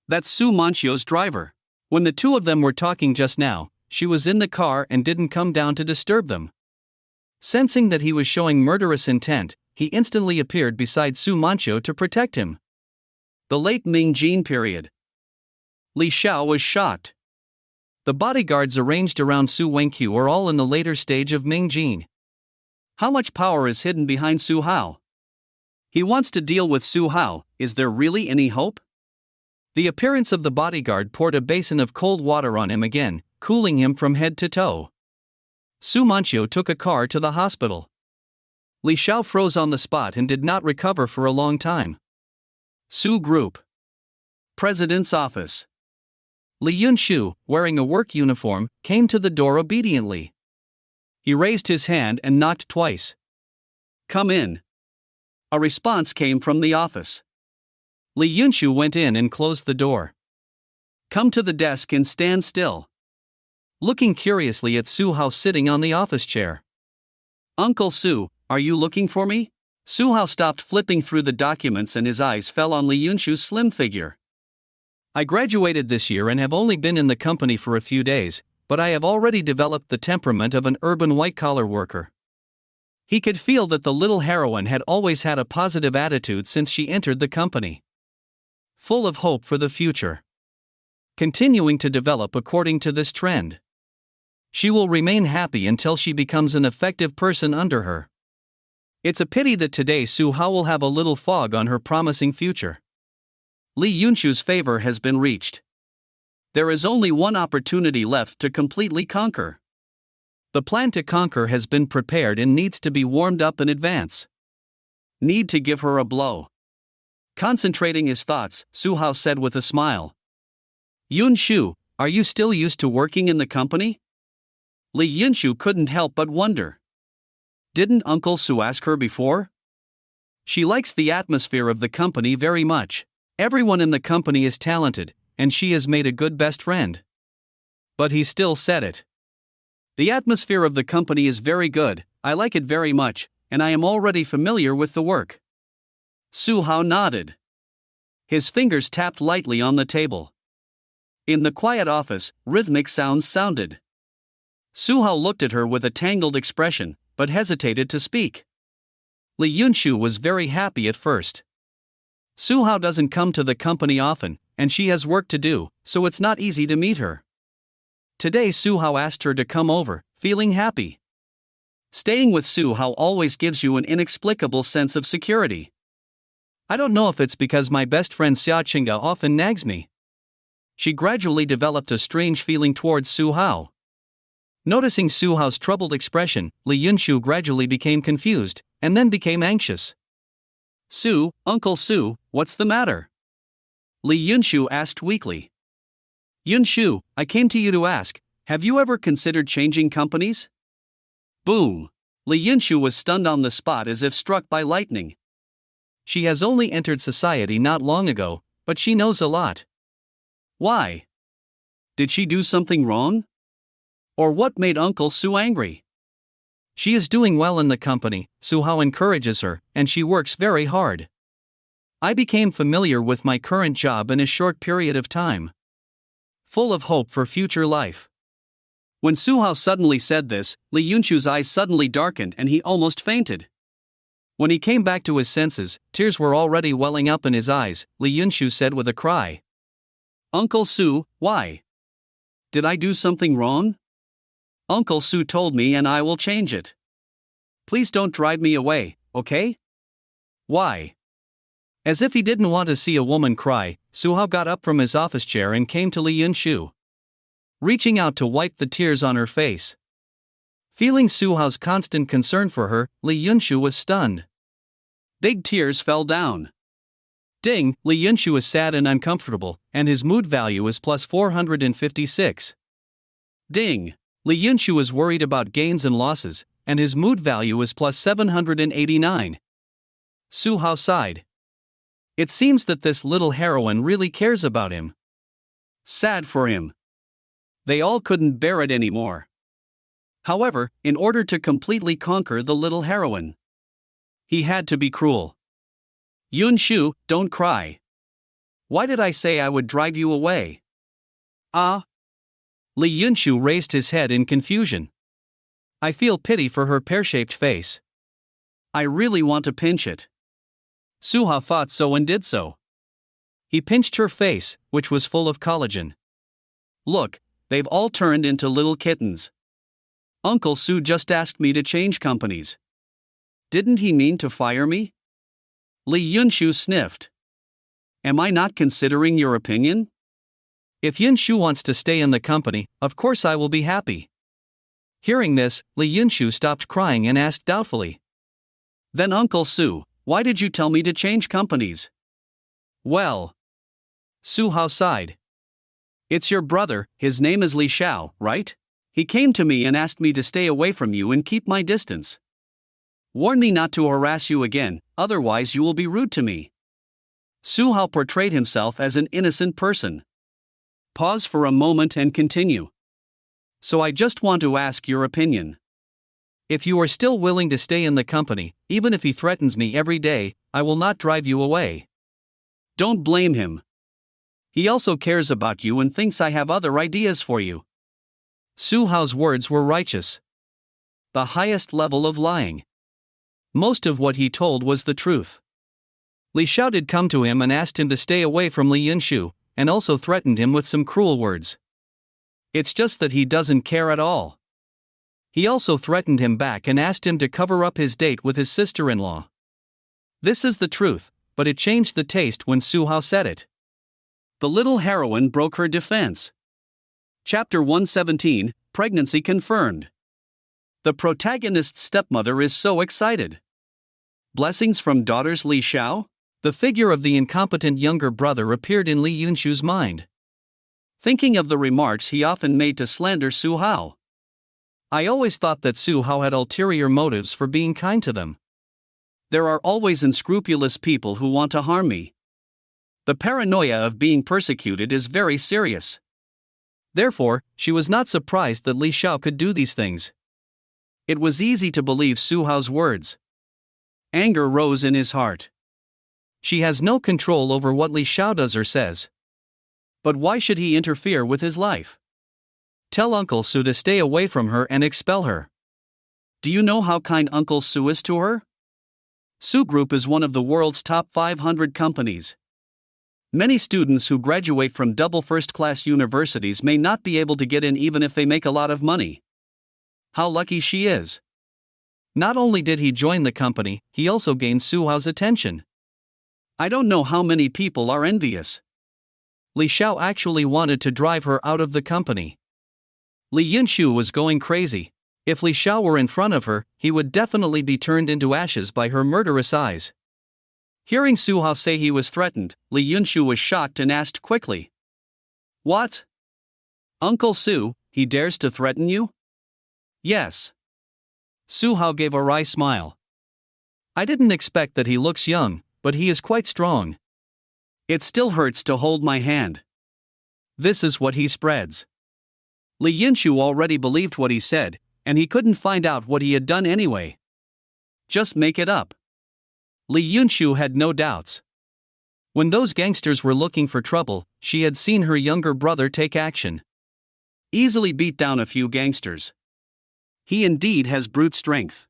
That's Su Wanxiu's driver. When the two of them were talking just now, she was in the car and didn't come down to disturb them. Sensing that he was showing murderous intent, he instantly appeared beside Su Wanxiu to protect him. The late Ming Jin period. Li Xiao was shocked. The bodyguards arranged around Su Wanxiu are all in the later stage of Ming Jin. How much power is hidden behind Su Hao? He wants to deal with Su Hao, is there really any hope? The appearance of the bodyguard poured a basin of cold water on him again, cooling him from head to toe. Su Wanxiu took a car to the hospital. Li Xiao froze on the spot and did not recover for a long time. Su Group. President's office. Li Yunshu, wearing a work uniform, came to the door obediently. He raised his hand and knocked twice. Come in. A response came from the office. Li Yunshu went in and closed the door. Come to the desk and stand still. Looking curiously at Su Hao sitting on the office chair. Uncle Su, are you looking for me? Su Hao stopped flipping through the documents and his eyes fell on Li Yunshu's slim figure. I graduated this year and have only been in the company for a few days, but I have already developed the temperament of an urban white-collar worker. He could feel that the little heroine had always had a positive attitude since she entered the company. Full of hope for the future. Continuing to develop according to this trend. She will remain happy until she becomes an effective person under her. It's a pity that today Su Hao will have a little fog on her promising future. Li Yunshu's favor has been reached. There is only one opportunity left to completely conquer. The plan to conquer has been prepared and needs to be warmed up in advance. Need to give her a blow. Concentrating his thoughts, Su Hao said with a smile. Yunshu, are you still used to working in the company? Li Yunshu couldn't help but wonder. Didn't Uncle Su ask her before? She likes the atmosphere of the company very much. Everyone in the company is talented, and she has made a good best friend. But he still said it. The atmosphere of the company is very good, I like it very much, and I am already familiar with the work. Su Hao nodded. His fingers tapped lightly on the table. In the quiet office, rhythmic sounds sounded. Su Hao looked at her with a tangled expression, but hesitated to speak. Li Yunshu was very happy at first. Su Hao doesn't come to the company often, and she has work to do, so it's not easy to meet her. Today Su Hao asked her to come over, feeling happy. Staying with Su Hao always gives you an inexplicable sense of security. I don't know if it's because my best friend Xia Qingga often nags me. She gradually developed a strange feeling towards Su Hao. Noticing Su Hao's troubled expression, Li Yunshu gradually became confused, and then became anxious. Uncle Su, what's the matter? Li Yunshu asked weakly. Yunshu, I came to you to ask, have you ever considered changing companies? Boom! Li Yunshu was stunned on the spot as if struck by lightning. She has only entered society not long ago, but she knows a lot. Why? Did she do something wrong? Or what made Uncle Su angry? She is doing well in the company, Su Hao encourages her, and she works very hard. I became familiar with my current job in a short period of time. Full of hope for future life. When Su Hao suddenly said this, Li Yunshu's eyes suddenly darkened and he almost fainted. When he came back to his senses, tears were already welling up in his eyes. Li Yunshu said with a cry. Uncle Su, why? Did I do something wrong? Uncle Su told me and I will change it. Please don't drive me away, okay? Why? As if he didn't want to see a woman cry, Su Hao got up from his office chair and came to Li Yunshu. Reaching out to wipe the tears on her face. Feeling Su Hao's constant concern for her, Li Yunshu was stunned. Big tears fell down. Ding, Li Yunshu is sad and uncomfortable, and his mood value is plus 456. Ding. Li Yunshu is worried about gains and losses, and his mood value is plus 789. Su Hao sighed. It seems that this little heroine really cares about him. Sad for him. They all couldn't bear it anymore. However, in order to completely conquer the little heroine, he had to be cruel. Yunshu, don't cry. Why did I say I would drive you away? Ah. Li Yunshu raised his head in confusion. I feel pity for her pear-shaped face. I really want to pinch it. Su Hao thought so and did so. He pinched her face, which was full of collagen. Look, they've all turned into little kittens. Uncle Su just asked me to change companies. Didn't he mean to fire me? Li Yunshu sniffed. Am I not considering your opinion? If Yunshu wants to stay in the company, of course I will be happy. Hearing this, Li Yunshu stopped crying and asked doubtfully. Then Uncle Su, why did you tell me to change companies? Well. Su Hao sighed. It's your brother, his name is Li Xiao, right? He came to me and asked me to stay away from you and keep my distance. Warn me not to harass you again, otherwise you will be rude to me. Su Hao portrayed himself as an innocent person. Pause for a moment and continue. So I just want to ask your opinion. If you are still willing to stay in the company, even if he threatens me every day, I will not drive you away. Don't blame him. He also cares about you and thinks I have other ideas for you. Su Hao's words were righteous. The highest level of lying. Most of what he told was the truth. Li Xiao did come to him and asked him to stay away from Li Yunshu, and also threatened him with some cruel words. It's just that he doesn't care at all. He also threatened him back and asked him to cover up his date with his sister-in-law. This is the truth, but it changed the taste when Su Hao said it. The little heroine broke her defense. Chapter 117, Pregnancy Confirmed. The protagonist's stepmother is so excited. Blessings from daughters Li Xiao? The figure of the incompetent younger brother appeared in Li Yunshu's mind. Thinking of the remarks he often made to slander Su Hao. I always thought that Su Hao had ulterior motives for being kind to them. There are always unscrupulous people who want to harm me. The paranoia of being persecuted is very serious. Therefore, she was not surprised that Li Xiao could do these things. It was easy to believe Su Hao's words. Anger rose in his heart. She has no control over what Li Xiao does or says. But why should he interfere with his life? Tell Uncle Su to stay away from her and expel her. Do you know how kind Uncle Su is to her? Su Group is one of the world's top 500 companies. Many students who graduate from double first-class universities may not be able to get in even if they make a lot of money. How lucky she is. Not only did he join the company, he also gained Su Hao's attention. I don't know how many people are envious. Li Xiao actually wanted to drive her out of the company. Li Yunshu was going crazy. If Li Xiao were in front of her, he would definitely be turned into ashes by her murderous eyes. Hearing Su Hao say he was threatened, Li Yunshu was shocked and asked quickly. What? Uncle Su, he dares to threaten you? Yes. Su Hao gave a wry smile. I didn't expect that. He looks young, but he is quite strong. It still hurts to hold my hand. This is what he spreads. Li Yunshu already believed what he said, and he couldn't find out what he had done anyway. Just make it up. Li Yunshu had no doubts. When those gangsters were looking for trouble, she had seen her younger brother take action. Easily beat down a few gangsters. He indeed has brute strength.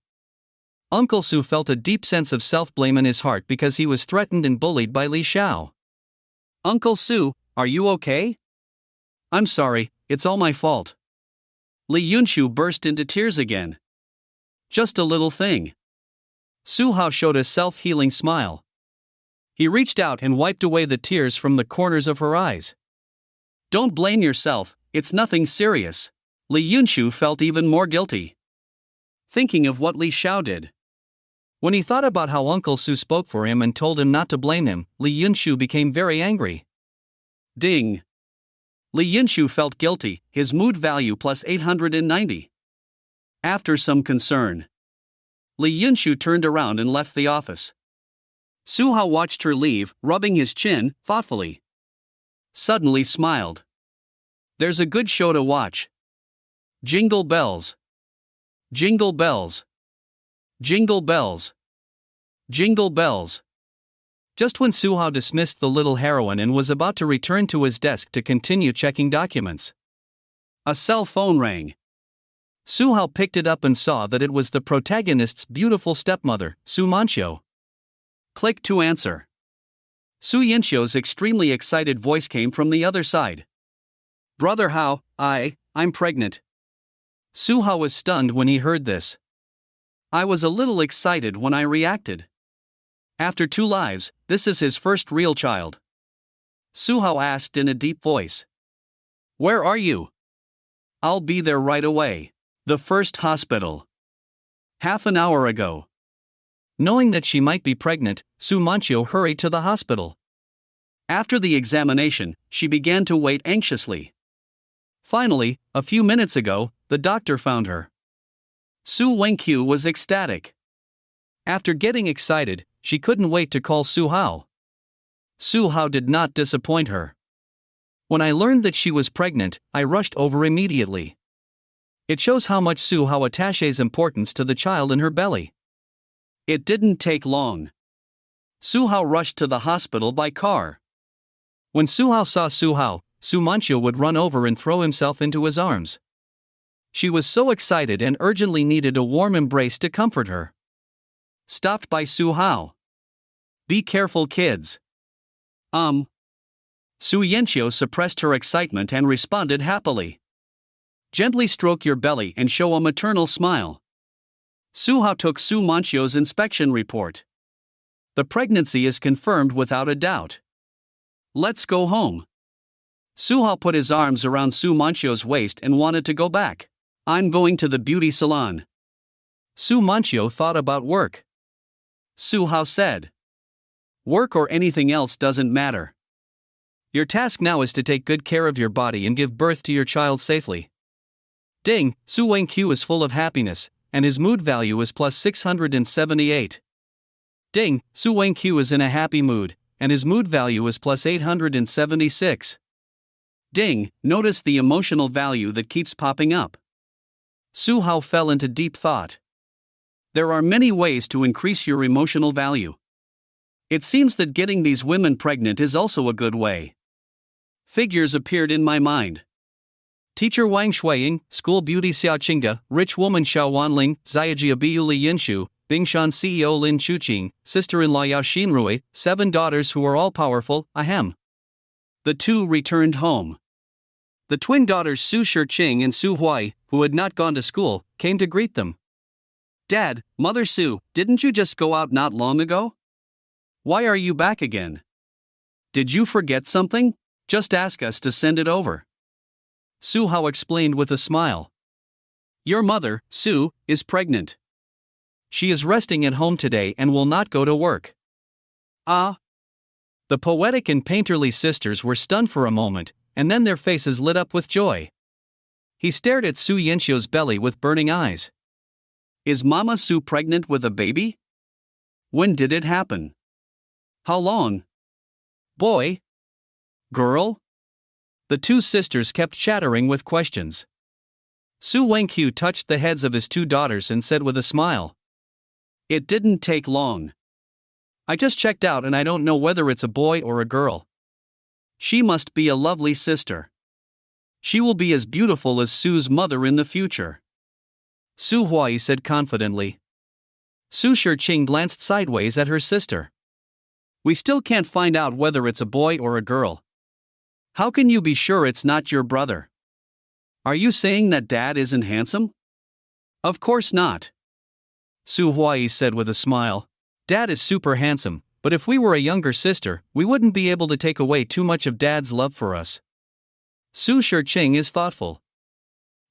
Uncle Su felt a deep sense of self-blame in his heart because he was threatened and bullied by Li Xiao. Uncle Su, are you okay? I'm sorry, it's all my fault. Li Yunshu burst into tears again. Just a little thing. Su Hao showed a self-healing smile. He reached out and wiped away the tears from the corners of her eyes. Don't blame yourself, it's nothing serious. Li Yunshu felt even more guilty. Thinking of what Li Xiao did. When he thought about how Uncle Su spoke for him and told him not to blame him, Li Yunshu became very angry. Ding. Li Yunshu felt guilty, his mood value plus 890. After some concern, Li Yunshu turned around and left the office. Su Hao watched her leave, rubbing his chin, thoughtfully. Suddenly smiled. There's a good show to watch. Jingle bells. Jingle bells. Jingle bells. Jingle bells. Just when Su Hao dismissed the little heroine and was about to return to his desk to continue checking documents, a cell phone rang. Su Hao picked it up and saw that it was the protagonist's beautiful stepmother, Su Manchio. Click to answer. Su Yanxio's extremely excited voice came from the other side. Brother Hao, I'm pregnant. Su Hao was stunned when he heard this. I was a little excited when I reacted. After 2 lives, this is his first real child. Su Hao asked in a deep voice. Where are you? I'll be there right away. The first hospital. Half an hour ago. Knowing that she might be pregnant, Su Manchio hurried to the hospital. After the examination, she began to wait anxiously. Finally, a few minutes ago, the doctor found her. Su Wenqiu was ecstatic. After getting excited, she couldn't wait to call Su Hao. Su Hao did not disappoint her. When I learned that she was pregnant, I rushed over immediately. It shows how much Su Hao attaches importance to the child in her belly. It didn't take long. Su Hao rushed to the hospital by car. When Su Hao saw Su Hao, Su Manchio would run over and throw himself into his arms. She was so excited and urgently needed a warm embrace to comfort her. Stopped by Su Hao. Be careful, kids. Su Yanxio suppressed her excitement and responded happily. Gently stroke your belly and show a maternal smile. Su Hao took Su Manchio's inspection report. The pregnancy is confirmed without a doubt. Let's go home. Su Hao put his arms around Su Manchio's waist and wanted to go back. I'm going to the beauty salon. Su Manchio thought about work. Su Hao said. Work or anything else doesn't matter. Your task now is to take good care of your body and give birth to your child safely. Ding, Su Wenqiu is full of happiness, and his mood value is plus 678. Ding, Su Wenqiu is in a happy mood, and his mood value is plus 876. Ding, notice the emotional value that keeps popping up. Su Hao fell into deep thought. There are many ways to increase your emotional value. It seems that getting these women pregnant is also a good way. Figures appeared in my mind. Teacher Wang Shuiying, school beauty Xiao Qingda, rich woman Xiao Wanling, Ziyajia Biu Li Yinshu, Bingshan CEO Lin Chuqing, sister-in-law Yao Xinrui, 7 daughters who are all powerful, ahem. The two returned home. The twin daughters Su Shiqing and Su Hui, who had not gone to school, came to greet them. Dad, Mother Su, didn't you just go out not long ago? Why are you back again? Did you forget something? Just ask us to send it over. Su Hao explained with a smile. Your mother, Su, is pregnant. She is resting at home today and will not go to work. Ah! The poetic and painterly sisters were stunned for a moment, and then their faces lit up with joy. He stared at Su Yanxiu's belly with burning eyes. Is Mama Su pregnant with a baby? When did it happen? How long? Boy? Girl? The two sisters kept chattering with questions. Su Wangqiu touched the heads of his 2 daughters and said with a smile. It didn't take long. I just checked out and I don't know whether it's a boy or a girl. She must be a lovely sister. She will be as beautiful as Su's mother in the future. Su Hui said confidently. Su Shiqing glanced sideways at her sister. We still can't find out whether it's a boy or a girl. How can you be sure it's not your brother? Are you saying that Dad isn't handsome? Of course not. Su Hui said with a smile. Dad is super handsome, but if we were a younger sister, we wouldn't be able to take away too much of Dad's love for us. Su Shiqing is thoughtful.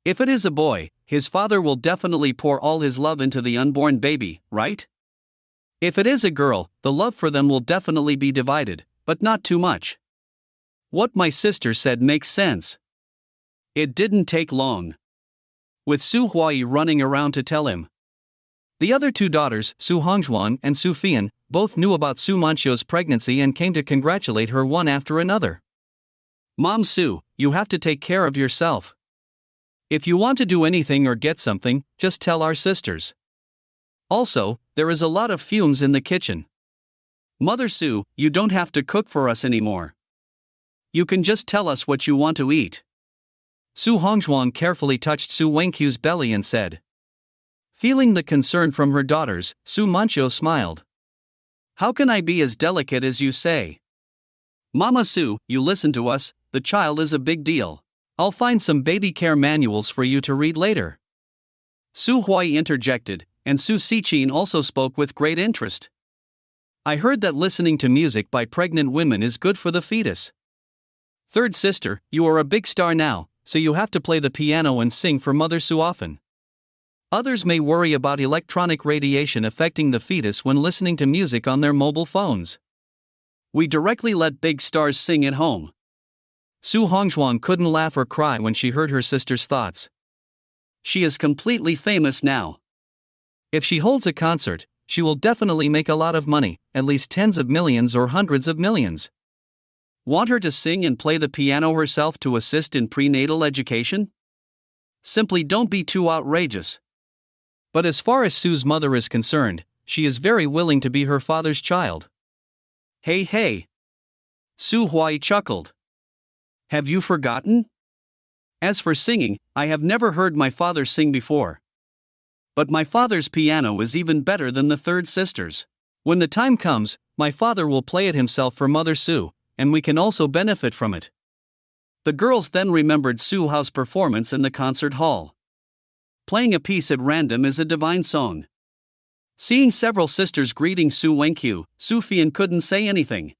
If it is a boy, his father will definitely pour all his love into the unborn baby, right? If it is a girl, the love for them will definitely be divided, but not too much. What my sister said makes sense. It didn't take long. With Su Hui running around to tell him. The other 2 daughters, Su Hongzhuan and Su Fian, both knew about Su Manqiu's pregnancy and came to congratulate her one after another. Mom Su, you have to take care of yourself. If you want to do anything or get something, just tell our sisters. Also, there is a lot of fumes in the kitchen. Mother Su, you don't have to cook for us anymore. You can just tell us what you want to eat. Su Hongzhuan carefully touched Su Wangqiu's belly and said. Feeling the concern from her daughters, Su Manqiu smiled. How can I be as delicate as you say? Mama Su, you listen to us, the child is a big deal. I'll find some baby care manuals for you to read later. Su Hui interjected, and Su Siqin also spoke with great interest. I heard that listening to music by pregnant women is good for the fetus. Third sister, you are a big star now, so you have to play the piano and sing for Mother Su often. Others may worry about electronic radiation affecting the fetus when listening to music on their mobile phones. We directly let big stars sing at home. Su Hongzhuan couldn't laugh or cry when she heard her sister's thoughts. She is completely famous now. If she holds a concert, she will definitely make a lot of money, at least tens of millions or hundreds of millions. Want her to sing and play the piano herself to assist in prenatal education? Simply don't be too outrageous. But as far as Su's mother is concerned, she is very willing to be her father's child. Hey hey! Su Hui chuckled. Have you forgotten? As for singing, I have never heard my father sing before. But my father's piano is even better than the third sister's. When the time comes, my father will play it himself for Mother Su, and we can also benefit from it. The girls then remembered Su Hao's performance in the concert hall. Playing a piece at random is a divine song. Seeing several sisters greeting Su Wangqiu, Su Fian couldn't say anything.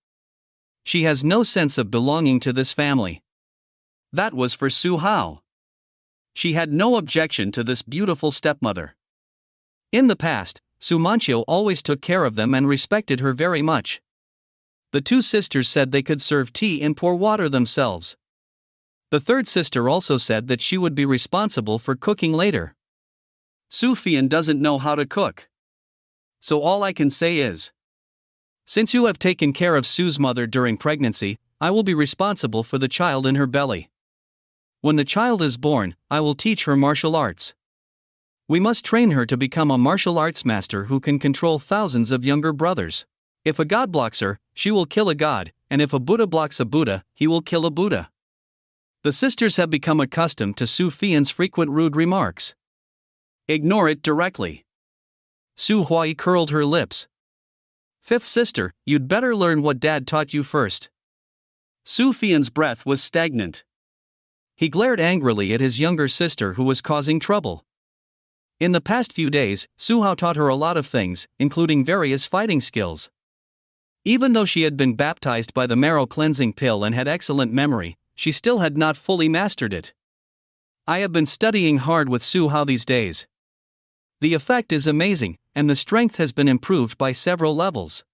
She has no sense of belonging to this family. That was for Su Hao. She had no objection to this beautiful stepmother. In the past, Su Manqiu always took care of them and respected her very much. The 2 sisters said they could serve tea and pour water themselves. The third sister also said that she would be responsible for cooking later. Su Fian doesn't know how to cook. So all I can say is, since you have taken care of Su's mother during pregnancy, I will be responsible for the child in her belly. When the child is born, I will teach her martial arts. We must train her to become a martial arts master who can control thousands of younger brothers. If a god blocks her, she will kill a god, and if a Buddha blocks a Buddha, he will kill a Buddha. The sisters have become accustomed to Su Fian's frequent rude remarks. Ignore it directly. Su Huai curled her lips. Fifth sister, you'd better learn what dad taught you first. Su Fian's breath was stagnant. He glared angrily at his younger sister who was causing trouble. In the past few days, Su Hao taught her a lot of things, including various fighting skills. Even though she had been baptized by the marrow cleansing pill and had excellent memory, she still had not fully mastered it. I have been studying hard with Su Hao these days. The effect is amazing, and the strength has been improved by several levels.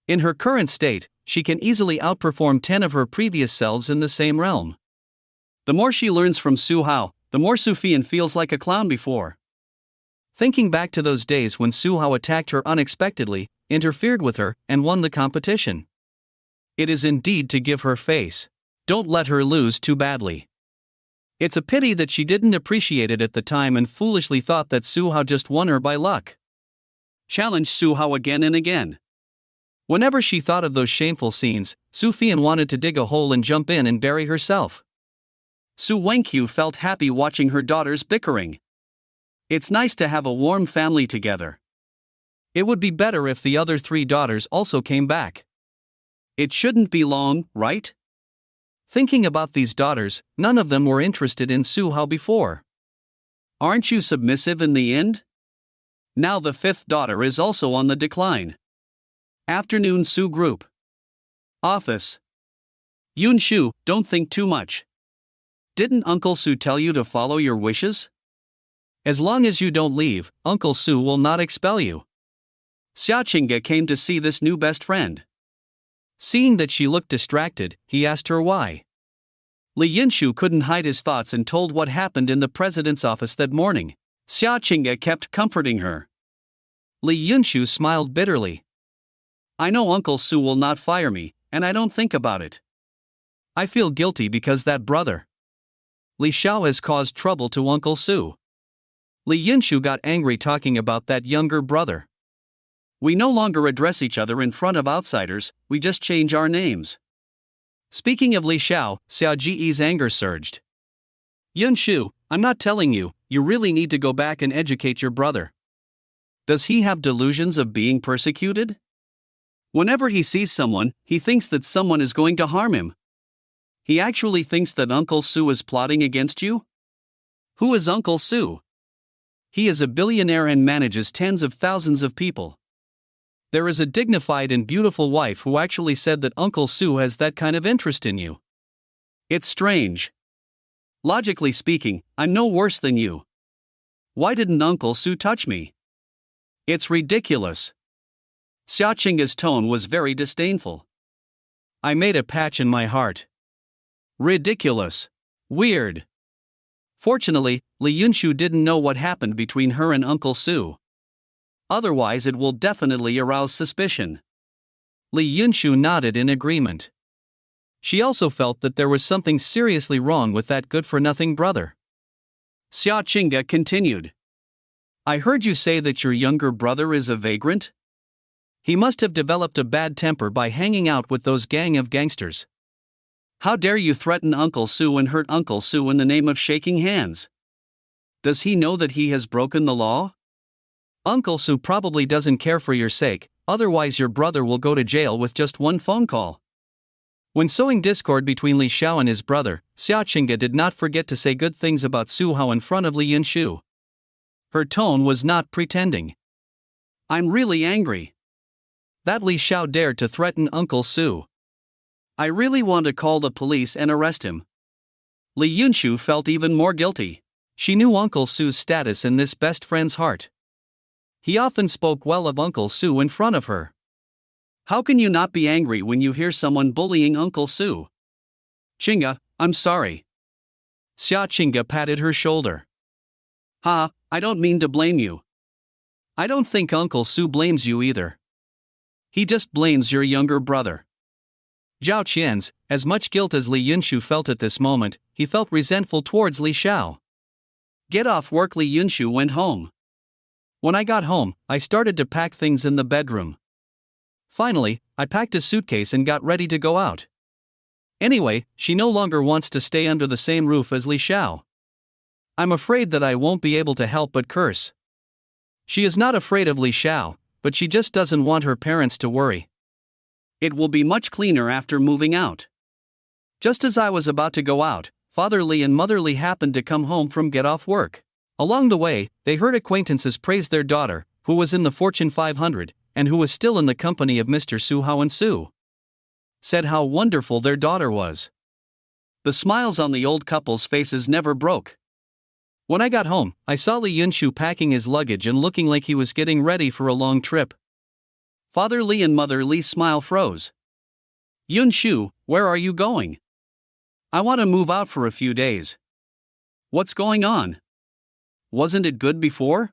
In her current state, she can easily outperform 10 of her previous selves in the same realm. The more she learns from Su Hao, the more Su Fian feels like a clown before. Thinking back to those days when Su Hao attacked her unexpectedly, interfered with her, and won the competition. It is indeed to give her face. Don't let her lose too badly. It's a pity that she didn't appreciate it at the time and foolishly thought that Su Hao just won her by luck. Challenge Su Hao again and again. Whenever she thought of those shameful scenes, Su Fian wanted to dig a hole and jump in and bury herself. Su Wenqiu felt happy watching her daughters bickering. It's nice to have a warm family together. It would be better if the other 3 daughters also came back. It shouldn't be long, right? Thinking about these daughters, none of them were interested in Su Hao before. Aren't you submissive in the end? Now the 5th daughter is also on the decline. Afternoon Su Group. Office. Yun Shu, don't think too much. Didn't Uncle Su tell you to follow your wishes? As long as you don't leave, Uncle Su will not expel you. Xiaoqingge came to see this new best friend. Seeing that she looked distracted, he asked her why. Li Yinshu couldn't hide his thoughts and told what happened in the president's office that morning. Xiaoqingge kept comforting her. Li Yinshu smiled bitterly. I know Uncle Su will not fire me, and I don't think about it. I feel guilty because that brother, Li Xiao, has caused trouble to Uncle Su. Li Yinshu got angry talking about that younger brother. We no longer address each other in front of outsiders, we just change our names. Speaking of Li Xiao, Xiao Ji's anger surged. Yun Shu, I'm not telling you, you really need to go back and educate your brother. Does he have delusions of being persecuted? Whenever he sees someone, he thinks that someone is going to harm him. He actually thinks that Uncle Su is plotting against you? Who is Uncle Su? He is a billionaire and manages tens of thousands of people. There is a dignified and beautiful wife who actually said that Uncle Su has that kind of interest in you. It's strange. Logically speaking, I'm no worse than you. Why didn't Uncle Su touch me? It's ridiculous. Xiaoqingge's tone was very disdainful. I made a patch in my heart. Ridiculous. Weird. Fortunately, Li Yunshu didn't know what happened between her and Uncle Su. Otherwise it will definitely arouse suspicion. Li Yunshu nodded in agreement. She also felt that there was something seriously wrong with that good-for-nothing brother. Xiaoqingge continued. I heard you say that your younger brother is a vagrant? He must have developed a bad temper by hanging out with those gang of gangsters. How dare you threaten Uncle Su and hurt Uncle Su in the name of shaking hands? Does he know that he has broken the law? Uncle Su probably doesn't care for your sake, otherwise your brother will go to jail with just one phone call. When sowing discord between Li Xiao and his brother, Xiaoqingge did not forget to say good things about Su Hao in front of Li Yinshu. Her tone was not pretending. I'm really angry. That Li Xiao dared to threaten Uncle Su. I really want to call the police and arrest him. Li Yunshu felt even more guilty. She knew Uncle Su's status in this best friend's heart. He often spoke well of Uncle Su in front of her. How can you not be angry when you hear someone bullying Uncle Su? Qingge, I'm sorry. Xiaoqingge patted her shoulder. I don't mean to blame you. I don't think Uncle Su blames you either. He just blames your younger brother. Zhao Qian's, as much guilt as Li Yunshu felt at this moment, he felt resentful towards Li Xiao. Get off work. Li Yunshu went home. When I got home, I started to pack things in the bedroom. Finally, I packed a suitcase and got ready to go out. Anyway, she no longer wants to stay under the same roof as Li Xiao. I'm afraid that I won't be able to help but curse. She is not afraid of Li Xiao, but she just doesn't want her parents to worry. It will be much cleaner after moving out. Just as I was about to go out, Father Li and Mother Li happened to come home from get off work. Along the way, they heard acquaintances praise their daughter, who was in the Fortune 500, and who was still in the company of Mr. Su Hao and Su. Said how wonderful their daughter was. The smiles on the old couple's faces never broke. When I got home, I saw Li Yunshu packing his luggage and looking like he was getting ready for a long trip. Father Li and Mother Li's smile froze. Yunshu, where are you going? I want to move out for a few days. What's going on? Wasn't it good before?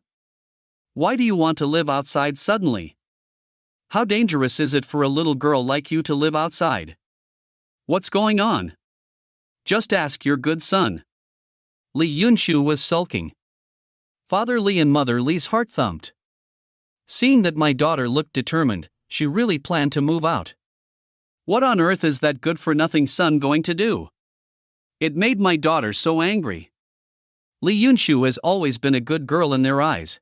Why do you want to live outside suddenly? How dangerous is it for a little girl like you to live outside? What's going on? Just ask your good son. Li Yunshu was sulking. Father Li and Mother Li's heart thumped. Seeing that my daughter looked determined, she really planned to move out. What on earth is that good-for-nothing son going to do? It made my daughter so angry. Li Yunshu has always been a good girl in their eyes.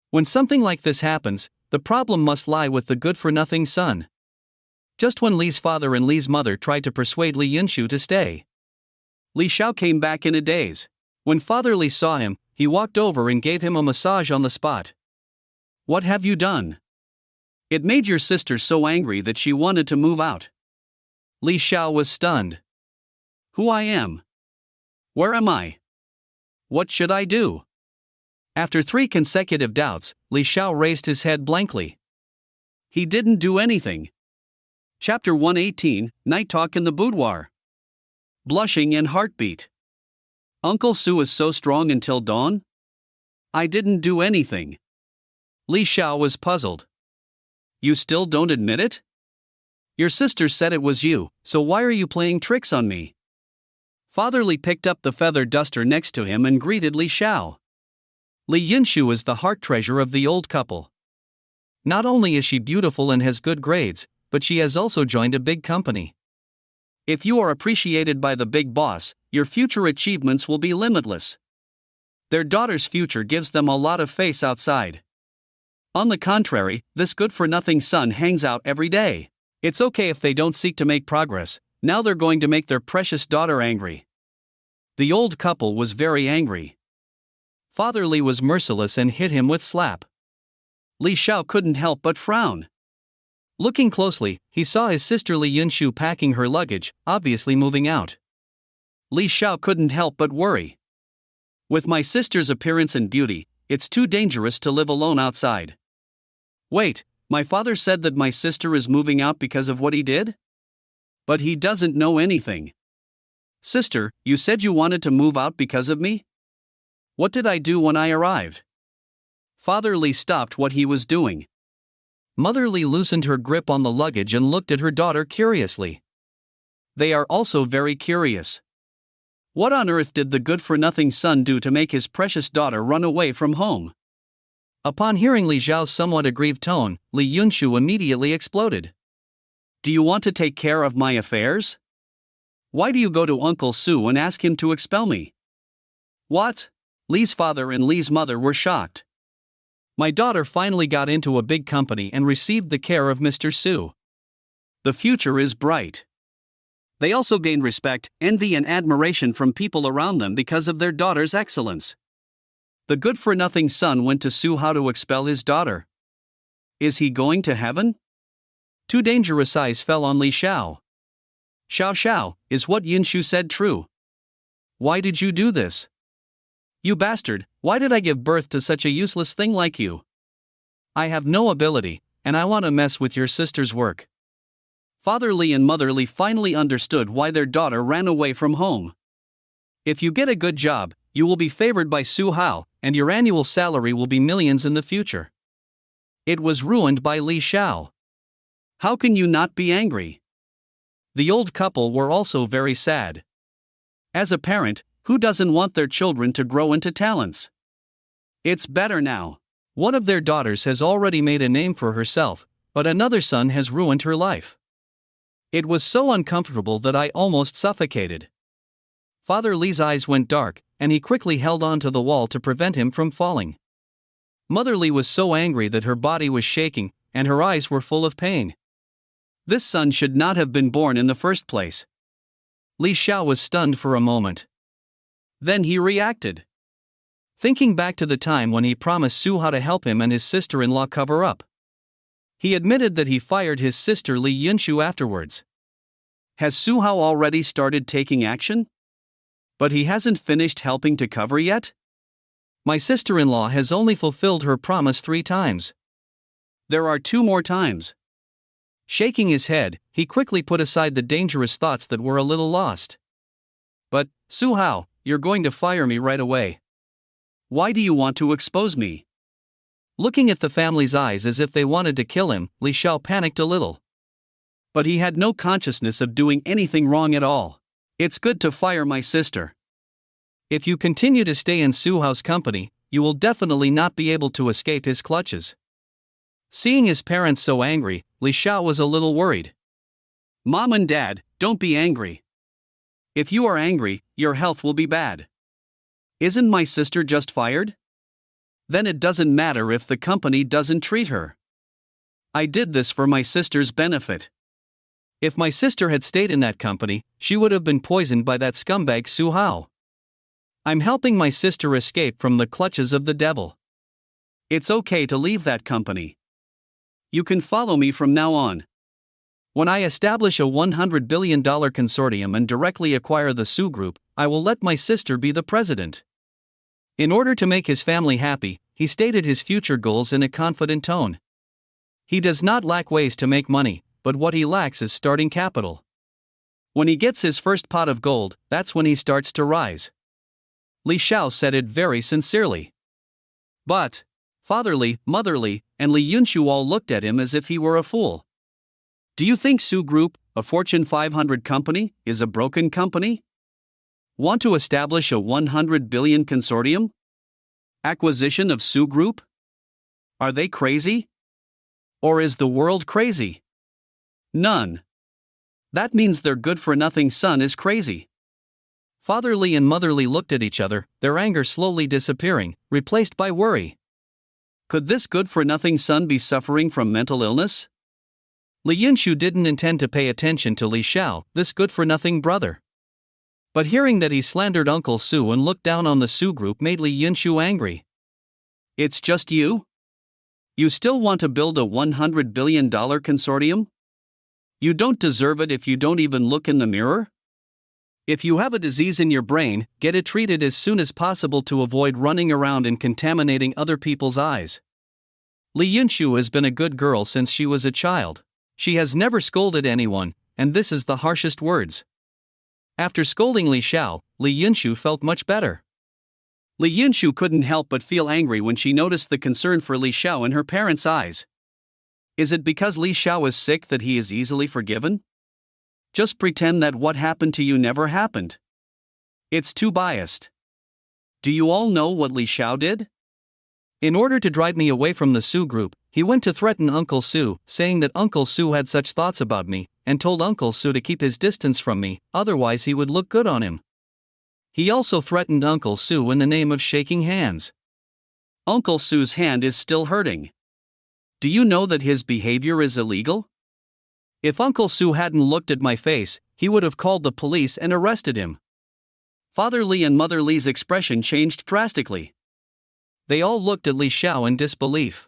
When something like this happens, the problem must lie with the good-for-nothing son. Just when Li's father and Li's mother tried to persuade Li Yunshu to stay, Li Xiao came back in a daze. When Father Li saw him, he walked over and gave him a massage on the spot. What have you done? It made your sister so angry that she wanted to move out. Li Xiao was stunned. Who I am? Where am I? What should I do? After 3 consecutive doubts, Li Xiao raised his head blankly. He didn't do anything. Chapter 118, Night Talk in the Boudoir. Blushing and heartbeat. Uncle Su is so strong until dawn? I didn't do anything. Li Xiao was puzzled. You still don't admit it? Your sister said it was you, so why are you playing tricks on me? Father Li picked up the feather duster next to him and greeted Li Xiao. Li Yunshu is the heart treasure of the old couple. Not only is she beautiful and has good grades, but she has also joined a big company. If you are appreciated by the big boss, your future achievements will be limitless. Their daughter's future gives them a lot of face outside. On the contrary, this good-for-nothing son hangs out every day. It's okay if they don't seek to make progress, now they're going to make their precious daughter angry. The old couple was very angry. Father Li was merciless and hit him with slap. Li Xiao couldn't help but frown. Looking closely, he saw his sister Li Yunshu packing her luggage, obviously moving out. Li Xiao couldn't help but worry. With my sister's appearance and beauty, it's too dangerous to live alone outside. Wait, my father said that my sister is moving out because of what he did? But he doesn't know anything. Sister, you said you wanted to move out because of me? What did I do when I arrived? Father Li stopped what he was doing. Mother Li loosened her grip on the luggage and looked at her daughter curiously. They are also very curious. What on earth did the good-for-nothing son do to make his precious daughter run away from home? Upon hearing Li Xiao's somewhat aggrieved tone, Li Yunshu immediately exploded. Do you want to take care of my affairs? Why do you go to Uncle Su and ask him to expel me? What? Li's father and Li's mother were shocked. My daughter finally got into a big company and received the care of Mr. Su. The future is bright. They also gained respect, envy and admiration from people around them because of their daughter's excellence. The good-for-nothing son went to Su Hao to expel his daughter. Is he going to heaven? 2 dangerous eyes fell on Li Xiao. Xiao, is what Yunshu said true? Why did you do this? You bastard, why did I give birth to such a useless thing like you? I have no ability, and I want to mess with your sister's work. Father Li and Mother Li finally understood why their daughter ran away from home. If you get a good job, you will be favored by Su Hao, and your annual salary will be millions in the future. It was ruined by Li Xiao. How can you not be angry? The old couple were also very sad. As a parent, who doesn't want their children to grow into talents? It's better now. One of their daughters has already made a name for herself, but another son has ruined her life. It was so uncomfortable that I almost suffocated. Father Lee's eyes went dark, and he quickly held on to the wall to prevent him from falling. Mother Lee was so angry that her body was shaking, and her eyes were full of pain. This son should not have been born in the first place. Li Xiao was stunned for a moment. Then he reacted. Thinking back to the time when he promised Su Hao to help him and his sister-in-law cover up. He admitted that he fired his sister Li Yunshu afterwards. Has Su Hao already started taking action? But he hasn't finished helping to cover yet? My sister-in-law has only fulfilled her promise 3 times. There are 2 more times. Shaking his head, he quickly put aside the dangerous thoughts that were a little lost. But, Su Hao, you're going to fire me right away. Why do you want to expose me? Looking at the family's eyes as if they wanted to kill him, Li Xiao panicked a little. But he had no consciousness of doing anything wrong at all. It's good to fire my sister. If you continue to stay in Su Hao's company, you will definitely not be able to escape his clutches. Seeing his parents so angry, Li Xiao was a little worried. Mom and Dad, don't be angry. If you are angry, your health will be bad. Isn't my sister just fired? Then it doesn't matter if the company doesn't treat her. I did this for my sister's benefit. If my sister had stayed in that company, she would have been poisoned by that scumbag Su Hao. I'm helping my sister escape from the clutches of the devil. It's okay to leave that company. You can follow me from now on. When I establish a $100 billion consortium and directly acquire the Su Group, I will let my sister be the president. In order to make his family happy, he stated his future goals in a confident tone. He does not lack ways to make money, but what he lacks is starting capital. When he gets his first pot of gold, that's when he starts to rise. Li Xiao said it very sincerely. But Father Li, Mother Li, and Li Yunshu all looked at him as if he were a fool. Do you think Su Group, a Fortune 500 company, is a broken company? Want to establish a $100 billion consortium? Acquisition of Su Group? Are they crazy? Or is the world crazy? None. That means their good-for-nothing son is crazy. Father Li and Mother Li looked at each other, their anger slowly disappearing, replaced by worry. Could this good-for-nothing son be suffering from mental illness? Li Yunshu didn't intend to pay attention to Li Xiao, this good-for-nothing brother. But hearing that he slandered Uncle Su and looked down on the Su Group made Li Yunshu angry. It's just you? You still want to build a $100 billion consortium? You don't deserve it if you don't even look in the mirror? If you have a disease in your brain, get it treated as soon as possible to avoid running around and contaminating other people's eyes. Li Yunshu has been a good girl since she was a child. She has never scolded anyone, and this is the harshest words. After scolding Li Xiao, Li Yunshu felt much better. Li Yunshu couldn't help but feel angry when she noticed the concern for Li Xiao in her parents' eyes. Is it because Li Xiao is sick that he is easily forgiven? Just pretend that what happened to you never happened. It's too biased. Do you all know what Li Xiao did? In order to drive me away from the Su Group, he went to threaten Uncle Su, saying that Uncle Su had such thoughts about me, and told Uncle Su to keep his distance from me, otherwise he would look good on him. He also threatened Uncle Su in the name of shaking hands. Uncle Su's hand is still hurting. Do you know that his behavior is illegal? If Uncle Su hadn't looked at my face, he would have called the police and arrested him. Father Li and Mother Li's expression changed drastically. They all looked at Li Xiao in disbelief.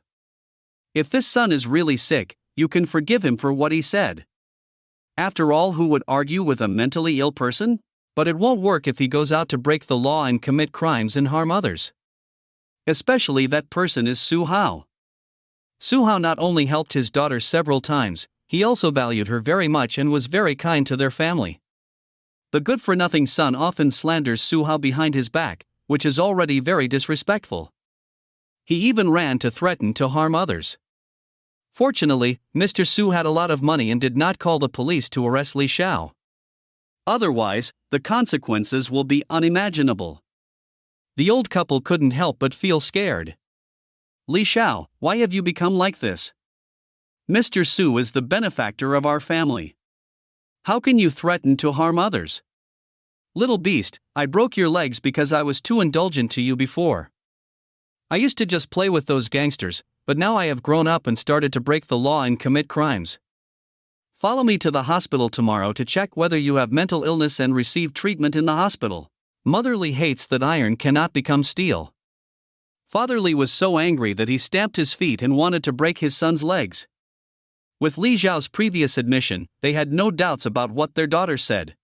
If this son is really sick, you can forgive him for what he said. After all, who would argue with a mentally ill person? But it won't work if he goes out to break the law and commit crimes and harm others. Especially that person is Su Hao. Su Hao not only helped his daughter several times, he also valued her very much and was very kind to their family. The good-for-nothing son often slanders Su Hao behind his back, which is already very disrespectful. He even ran to threaten to harm others. Fortunately, Mr. Su had a lot of money and did not call the police to arrest Li Xiao. Otherwise, the consequences will be unimaginable. The old couple couldn't help but feel scared. Li Xiao, why have you become like this? Mr. Su is the benefactor of our family. How can you threaten to harm others? Little beast, I broke your legs because I was too indulgent to you before. I used to just play with those gangsters, but now I have grown up and started to break the law and commit crimes. Follow me to the hospital tomorrow to check whether you have mental illness and receive treatment in the hospital. Motherly hates that iron cannot become steel. Fatherly was so angry that he stamped his feet and wanted to break his son's legs. With Li Xiao's previous admission, they had no doubts about what their daughter said.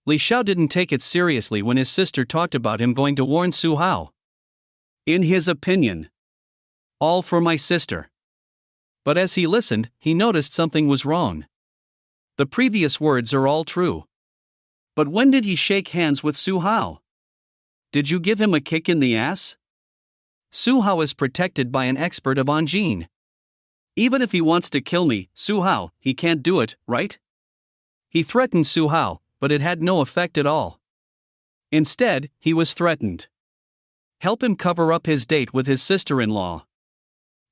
Li Xiao didn't take it seriously when his sister talked about him going to warn Su Hao. In his opinion, all for my sister. But as he listened, he noticed something was wrong. The previous words are all true. But when did he shake hands with Su Hao? Did you give him a kick in the ass? Su Hao is protected by an expert of Anjin. Even if he wants to kill me, Su Hao, he can't do it, right? He threatened Su Hao, but it had no effect at all. Instead, he was threatened. Help him cover up his date with his sister-in-law.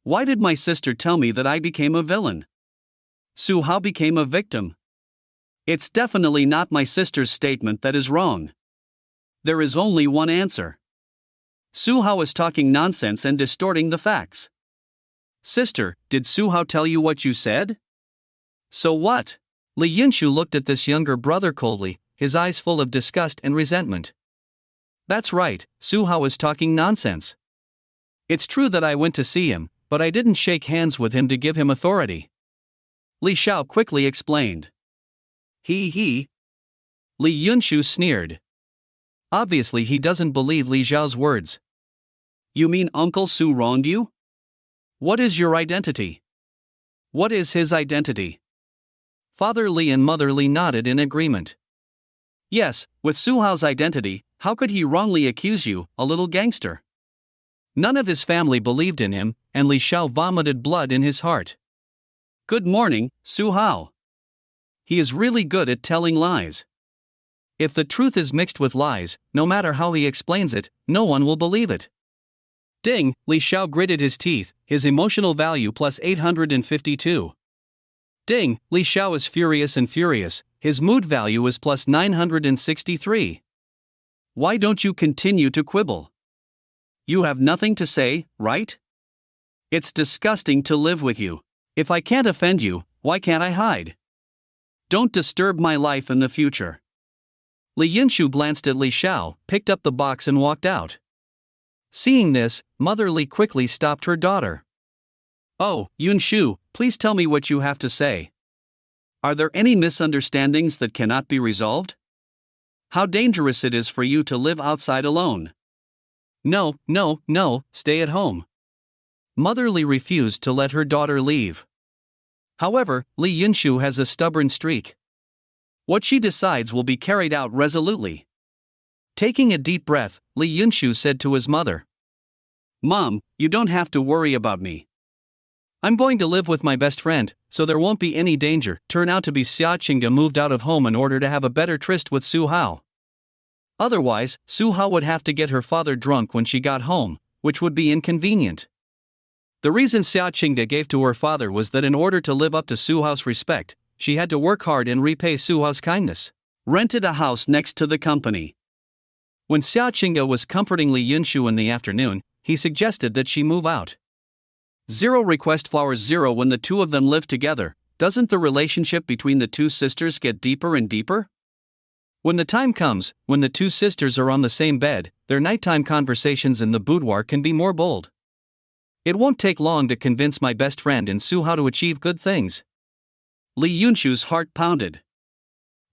Why did my sister tell me that I became a villain? Su Hao became a victim. It's definitely not my sister's statement that is wrong. There is only one answer. Su Hao is talking nonsense and distorting the facts. Sister, did Su Hao tell you what you said? So what? Li Yinshu looked at this younger brother coldly, his eyes full of disgust and resentment. That's right, Su Hao is talking nonsense. It's true that I went to see him, but I didn't shake hands with him to give him authority. Li Xiao quickly explained. He. Li Yinshu sneered. Obviously he doesn't believe Li Xiao's words. You mean Uncle Su wronged you? What is your identity? What is his identity? Father Li and Mother Li nodded in agreement. Yes, with Su Hao's identity, how could he wrongly accuse you, a little gangster? None of his family believed in him, and Li Xiao vomited blood in his heart. Good morning, Su Hao. He is really good at telling lies. If the truth is mixed with lies, no matter how he explains it, no one will believe it. Ding, Li Xiao gritted his teeth, his emotional value plus 852. Ding, Li Xiao is furious, his mood value is plus 963. Why don't you continue to quibble? You have nothing to say, right? It's disgusting to live with you. If I can't offend you, why can't I hide? Don't disturb my life in the future. Li Yinshu glanced at Li Xiao, picked up the box and walked out. Seeing this, Mother Li quickly stopped her daughter. Oh, Yinshu, please tell me what you have to say. Are there any misunderstandings that cannot be resolved? How dangerous it is for you to live outside alone. No, stay at home. Mother Li refused to let her daughter leave. However, Li Yinshu has a stubborn streak. What she decides will be carried out resolutely. Taking a deep breath, Li Yinshu said to his mother. Mom, you don't have to worry about me. I'm going to live with my best friend, so there won't be any danger. Turn out to be Xia Qingde moved out of home in order to have a better tryst with Su Hao. Otherwise, Su Hao would have to get her father drunk when she got home, which would be inconvenient. The reason Xia Qingde gave to her father was that in order to live up to Su Hao's respect, she had to work hard and repay Su Hao's kindness. Rented a house next to the company. When Xia Qingde was comforting Li Yinshu in the afternoon, he suggested that she move out. 0 request flowers 0. When the two of them live together, doesn't the relationship between the two sisters get deeper and deeper? When the time comes, when the two sisters are on the same bed, their nighttime conversations in the boudoir can be more bold. It won't take long to convince my best friend and Su Hao to achieve good things. Li Yinshu's heart pounded.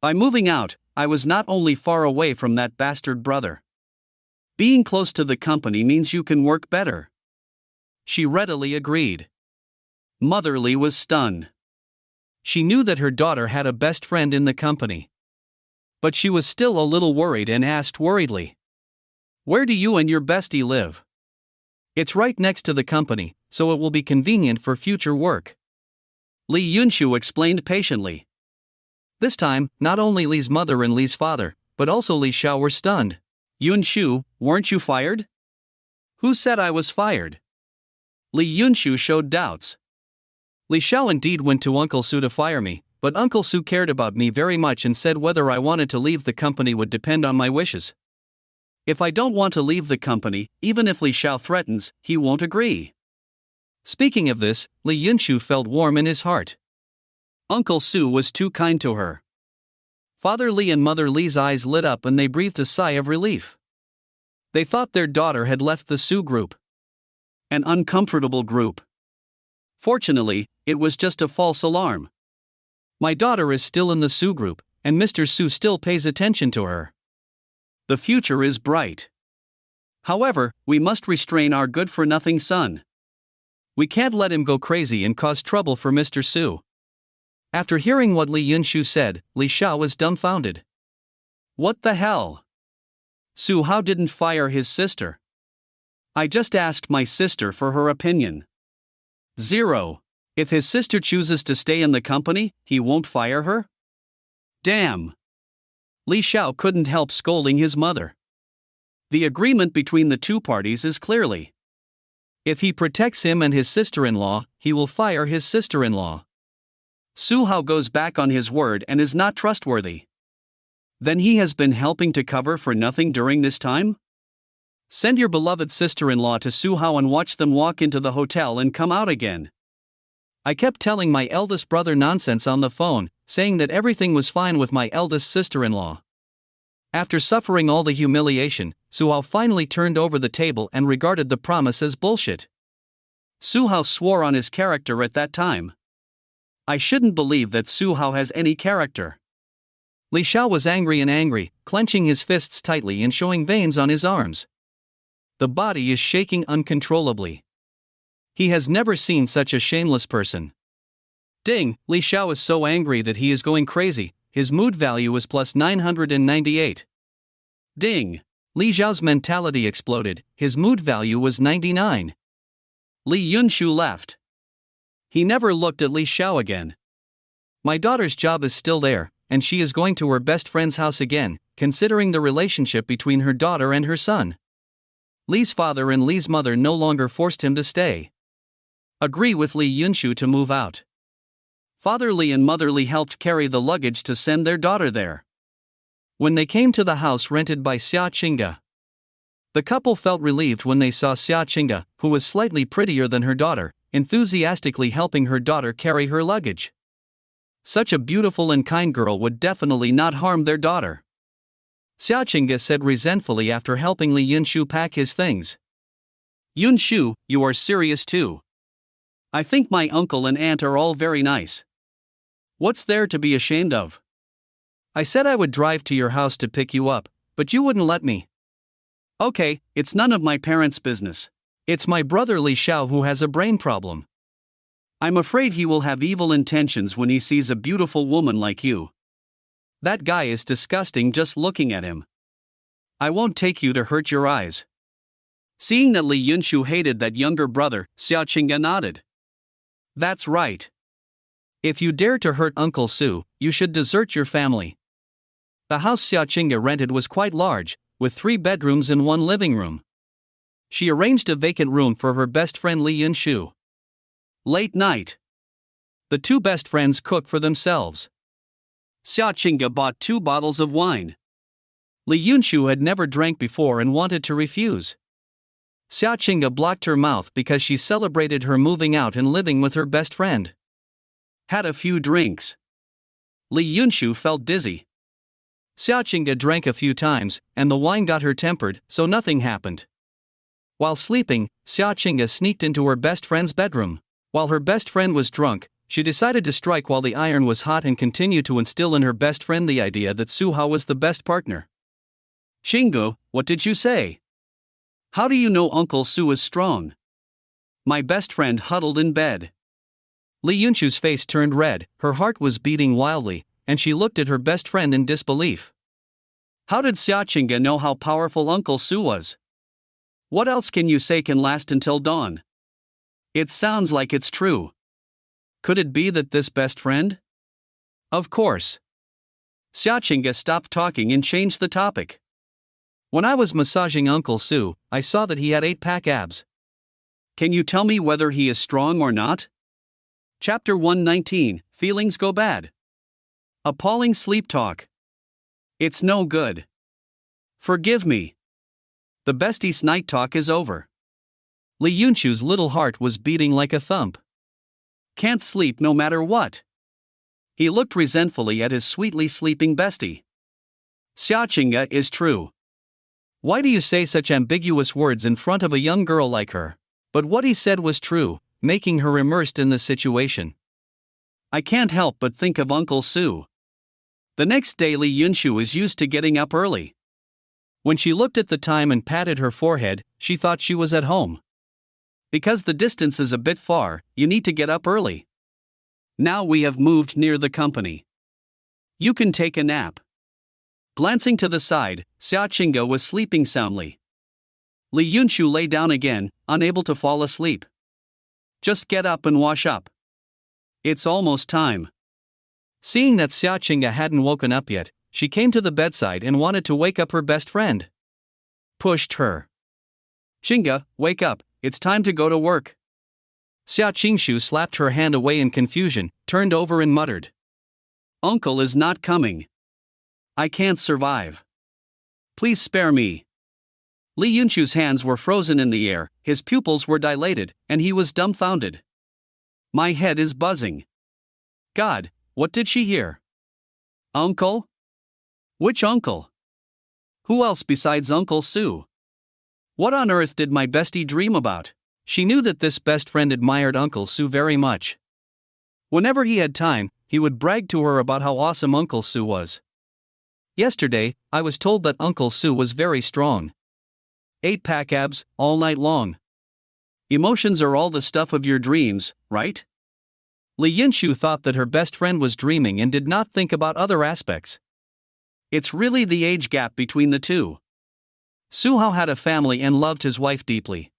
By moving out, I was not only far away from that bastard brother. Being close to the company means you can work better. She readily agreed. Mother Li was stunned. She knew that her daughter had a best friend in the company. But she was still a little worried and asked worriedly. Where do you and your bestie live? It's right next to the company, so it will be convenient for future work. Li Yunshu explained patiently. This time, not only Li's mother and Li's father, but also Li Xiao were stunned. Yunshu, weren't you fired? Who said I was fired? Li Yunshu showed doubts. Li Xiao indeed went to Uncle Su to fire me, but Uncle Su cared about me very much and said whether I wanted to leave the company would depend on my wishes. If I don't want to leave the company, even if Li Xiao threatens, he won't agree. Speaking of this, Li Yunshu felt warm in his heart. Uncle Su was too kind to her. Father Li and Mother Li's eyes lit up and they breathed a sigh of relief. They thought their daughter had left the Su group. An uncomfortable group. Fortunately, it was just a false alarm. My daughter is still in the Su group, and Mr. Su still pays attention to her. The future is bright. However, we must restrain our good-for-nothing son. We can't let him go crazy and cause trouble for Mr. Su. After hearing what Li Yunshu said, Li Xiao was dumbfounded. What the hell? Su Hao didn't fire his sister. I just asked my sister for her opinion. 0. If his sister chooses to stay in the company, he won't fire her? Damn. Li Xiao couldn't help scolding his mother. The agreement between the two parties is clearly: if he protects him and his sister-in-law, he will fire his sister-in-law. Su Hao goes back on his word and is not trustworthy. Then he has been helping to cover for nothing during this time? Send your beloved sister-in-law to Su Hao and watch them walk into the hotel and come out again. I kept telling my eldest brother nonsense on the phone, saying that everything was fine with my eldest sister-in-law. After suffering all the humiliation, Su Hao finally turned over the table and regarded the promise as bullshit. Su Hao swore on his character at that time. I shouldn't believe that Su Hao has any character. Li Xiao was angry, clenching his fists tightly and showing veins on his arms. The body is shaking uncontrollably. He has never seen such a shameless person. Ding, Li Xiao is so angry that he is going crazy, his mood value is plus 998. Ding. Li Xiao's mentality exploded, his mood value was 99. Li Yunshu left. He never looked at Li Xiao again. My daughter's job is still there, and she is going to her best friend's house again, considering the relationship between her daughter and her son. Li's father and Li's mother no longer forced him to stay. Agree with Li Yunshu to move out. Father Li and Mother Li helped carry the luggage to send their daughter there. When they came to the house rented by Xia Qingge, the couple felt relieved when they saw Xia Qingge, who was slightly prettier than her daughter, enthusiastically helping her daughter carry her luggage. Such a beautiful and kind girl would definitely not harm their daughter. Xia Qingge said resentfully after helping Li Yunshu pack his things. Yunshu, you are serious too. I think my uncle and aunt are all very nice. What's there to be ashamed of? I said I would drive to your house to pick you up, but you wouldn't let me. Okay, it's none of my parents' business. It's my brother Li Xiao who has a brain problem. I'm afraid he will have evil intentions when he sees a beautiful woman like you. That guy is disgusting just looking at him. I won't take you to hurt your eyes. Seeing that Li Yunshu hated that younger brother, Xia Qingge nodded. That's right. If you dare to hurt Uncle Su, you should desert your family. The house Xia Qingge rented was quite large, with 3 bedrooms and 1 living room. She arranged a vacant room for her best friend Li Yunshu. Late night. The 2 best friends cook for themselves. Xia Qingge bought 2 bottles of wine. Li Yunshu had never drank before and wanted to refuse. Xia Qingge blocked her mouth because she celebrated her moving out and living with her best friend. Had a few drinks. Li Yunshu felt dizzy. Xia Qingge drank a few times, and the wine got her tempered, so nothing happened. While sleeping, Xia Qingge sneaked into her best friend's bedroom. While her best friend was drunk, she decided to strike while the iron was hot and continue to instill in her best friend the idea that Su Hao was the best partner. Qingge, what did you say? How do you know Uncle Su is strong? My best friend huddled in bed. Li Yunshu's face turned red, her heart was beating wildly, and she looked at her best friend in disbelief. How did Xia Qingge know how powerful Uncle Su was? What else can you say can last until dawn? It sounds like it's true. Could it be that this best friend? Of course. Xiaoqinga stopped talking and changed the topic. When I was massaging Uncle Su, I saw that he had 8-pack abs. Can you tell me whether he is strong or not? Chapter 119, Feelings Go Bad. Appalling sleep talk. It's no good. Forgive me. The bestie's night talk is over. Li Yunshu's little heart was beating like a thump. Can't sleep no matter what. He looked resentfully at his sweetly sleeping bestie. Xiaoqinga is true. Why do you say such ambiguous words in front of a young girl like her? But what he said was true, making her immersed in the situation. I can't help but think of Uncle Su. The next day Li Yunshu is used to getting up early. When she looked at the time and patted her forehead, she thought she was at home. Because the distance is a bit far, you need to get up early. Now we have moved near the company. You can take a nap. Glancing to the side, Xiaoqinga was sleeping soundly. Li Yunshu lay down again, unable to fall asleep. Just get up and wash up. It's almost time. Seeing that Xiaoqinga hadn't woken up yet, she came to the bedside and wanted to wake up her best friend. Pushed her. Qinga, wake up, it's time to go to work. Xiaoqingshu slapped her hand away in confusion, turned over and muttered. Uncle is not coming. I can't survive. Please spare me. Li Yunshu's hands were frozen in the air, his pupils were dilated, and he was dumbfounded. My head is buzzing. God, what did she hear? Uncle? Which uncle? Who else besides Uncle Su? What on earth did my bestie dream about? She knew that this best friend admired Uncle Su very much. Whenever he had time, he would brag to her about how awesome Uncle Su was. Yesterday, I was told that Uncle Su was very strong. 8-pack abs, all night long. Emotions are all the stuff of your dreams, right? Li Yunshu thought that her best friend was dreaming and did not think about other aspects. It's really the age gap between the two. Su Hao had a family and loved his wife deeply.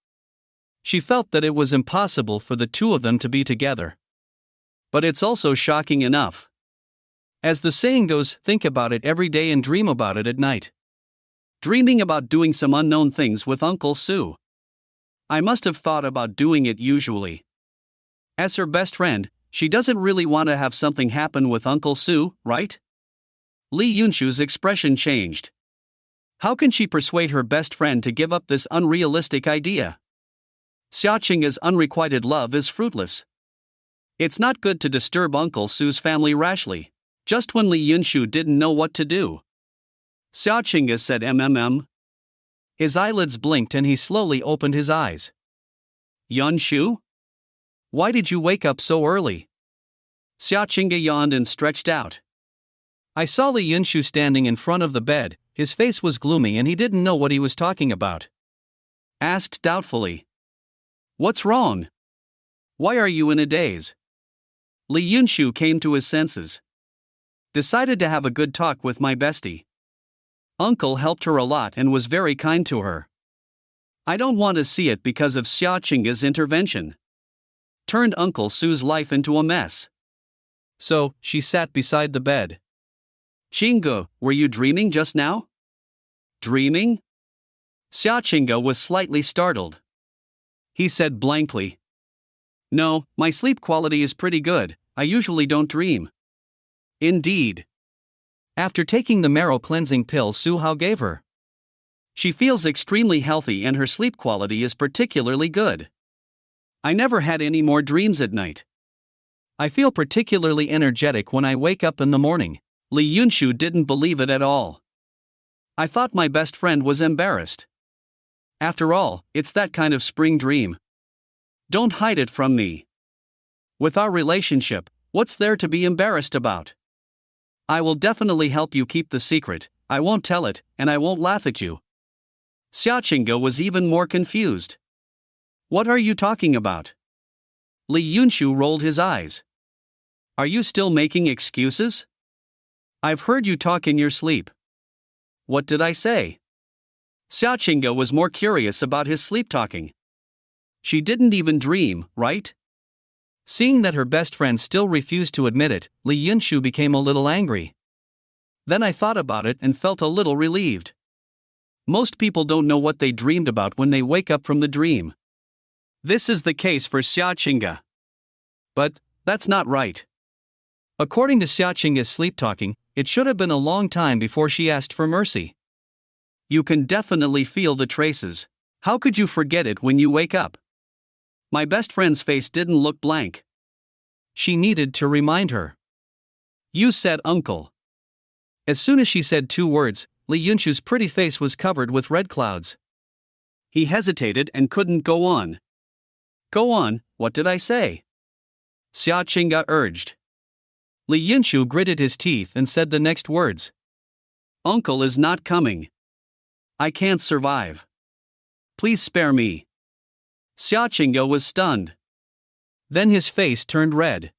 She felt that it was impossible for the two of them to be together. But it's also shocking enough. As the saying goes, think about it every day and dream about it at night. Dreaming about doing some unknown things with Uncle Su. I must have thought about doing it usually. As her best friend, she doesn't really want to have something happen with Uncle Su, right? Li Yunshu's expression changed. How can she persuade her best friend to give up this unrealistic idea? Xiaoqinga's unrequited love is fruitless. It's not good to disturb Uncle Su's family rashly, just when Li Yunshu didn't know what to do. Xiaoqinga said MMM. His eyelids blinked and he slowly opened his eyes. Yunshu? Why did you wake up so early? Xiaoqinga yawned and stretched out. I saw Li Yunshu standing in front of the bed, his face was gloomy and he didn't know what he was talking about. Asked doubtfully. What's wrong? Why are you in a daze? Li Yunshu came to his senses. Decided to have a good talk with my bestie. Uncle helped her a lot and was very kind to her. I don't want to see it because of Xiaoqinga's intervention. Turned Uncle Su's life into a mess. So, she sat beside the bed. Qinga, were you dreaming just now? Dreaming? Xiaoqinga was slightly startled. He said blankly. No, my sleep quality is pretty good, I usually don't dream. Indeed. After taking the marrow cleansing pill Su Hao gave her. She feels extremely healthy and her sleep quality is particularly good. I never had any more dreams at night. I feel particularly energetic when I wake up in the morning. Li Yunshu didn't believe it at all. I thought my best friend was embarrassed. After all, it's that kind of spring dream. Don't hide it from me. With our relationship, what's there to be embarrassed about? I will definitely help you keep the secret, I won't tell it, and I won't laugh at you. Xiaoqinga was even more confused. What are you talking about? Li Yunshu rolled his eyes. Are you still making excuses? I've heard you talk in your sleep. What did I say? Xiaoqinga was more curious about his sleep talking. She didn't even dream, right? Seeing that her best friend still refused to admit it, Li Yunshu became a little angry. Then I thought about it and felt a little relieved. Most people don't know what they dreamed about when they wake up from the dream. This is the case for Xiaqinga. But that's not right. According to Xiaqinga's sleep-talking, it should have been a long time before she asked for mercy. You can definitely feel the traces. How could you forget it when you wake up? My best friend's face didn't look blank. She needed to remind her. You said uncle. As soon as she said 2 words, Li Yunshu's pretty face was covered with red clouds. He hesitated and couldn't go on. Go on, what did I say? Xiaqinga urged. Li Yunshu gritted his teeth and said the next words. Uncle is not coming. I can't survive. Please spare me. Xiaqinga was stunned. Then his face turned red.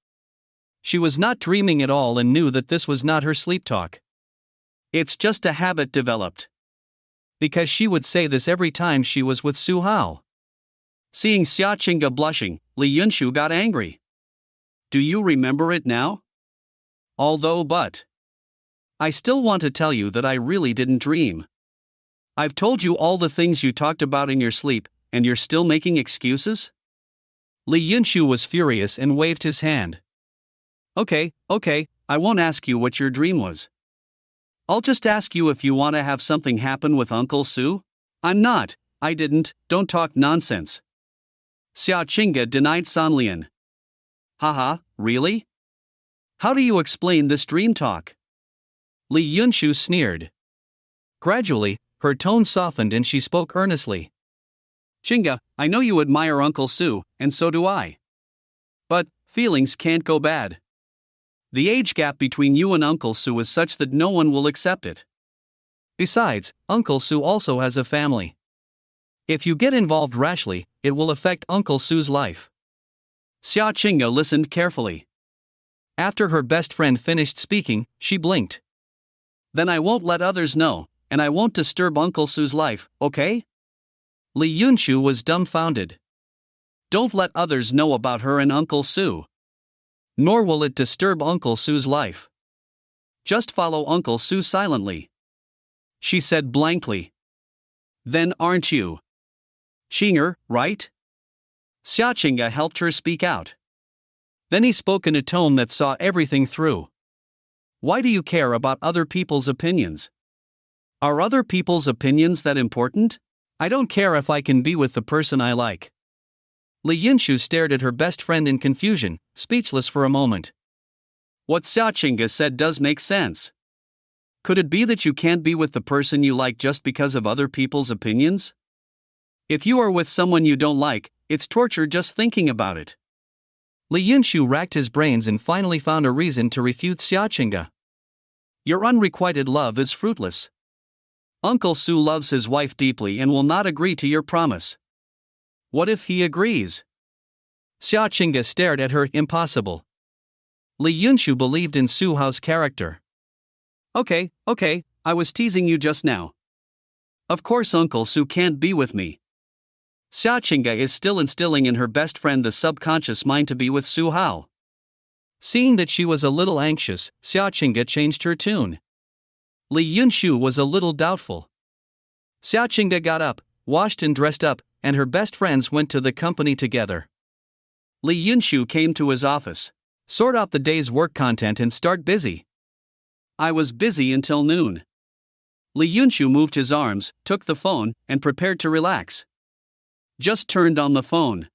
She was not dreaming at all and knew that this was not her sleep talk. It's just a habit developed. Because she would say this every time she was with Su Hao. Seeing Xiaqinga blushing, Li Yunshu got angry. Do you remember it now? But I still want to tell you that I really didn't dream. I've told you all the things you talked about in your sleep, and you're still making excuses? Li Yunshu was furious and waved his hand. Okay, I won't ask you what your dream was. I'll just ask you if you want to have something happen with Uncle Su? I didn't, don't talk nonsense. Xiaqinga denied Sanlian. Haha, really? How do you explain this dream talk? Li Yunshu sneered. Gradually, her tone softened and she spoke earnestly. Chinga, I know you admire Uncle Su, and so do I. But feelings can't go bad. The age gap between you and Uncle Su is such that no one will accept it. Besides, Uncle Su also has a family. If you get involved rashly, it will affect Uncle Su's life. Xiaqinga listened carefully. After her best friend finished speaking, she blinked. Then I won't let others know, and I won't disturb Uncle Su's life, okay? Li Yunshu was dumbfounded. Don't let others know about her and Uncle Su. Nor will it disturb Uncle Su's life. Just follow Uncle Su silently. She said blankly. Then aren't you Xinger, right? Xiaqinga helped her speak out. Then he spoke in a tone that saw everything through. Why do you care about other people's opinions? Are other people's opinions that important? I don't care if I can be with the person I like. Li Yunshu stared at her best friend in confusion, speechless for a moment. What Xiaqinga said does make sense. Could it be that you can't be with the person you like just because of other people's opinions? If you are with someone you don't like, it's torture just thinking about it. Li Yunshu racked his brains and finally found a reason to refute Xiaqinga. Your unrequited love is fruitless. Uncle Su loves his wife deeply and will not agree to your promise. What if he agrees? Xiaqinga stared at her. Impossible. Li Yunshu believed in Su Hao's character. Okay, I was teasing you just now. Of course Uncle Su can't be with me. Xiaqinga is still instilling in her best friend the subconscious mind to be with Su Hao. Seeing that she was a little anxious, Xiaqinga changed her tune. Li Yunshu was a little doubtful. Xiaqinga got up, washed and dressed up, and her best friends went to the company together. Li Yunshu came to his office. Sort out the day's work content and start busy. I was busy until noon. Li Yunshu moved his arms, took the phone, and prepared to relax. Just turned on the phone.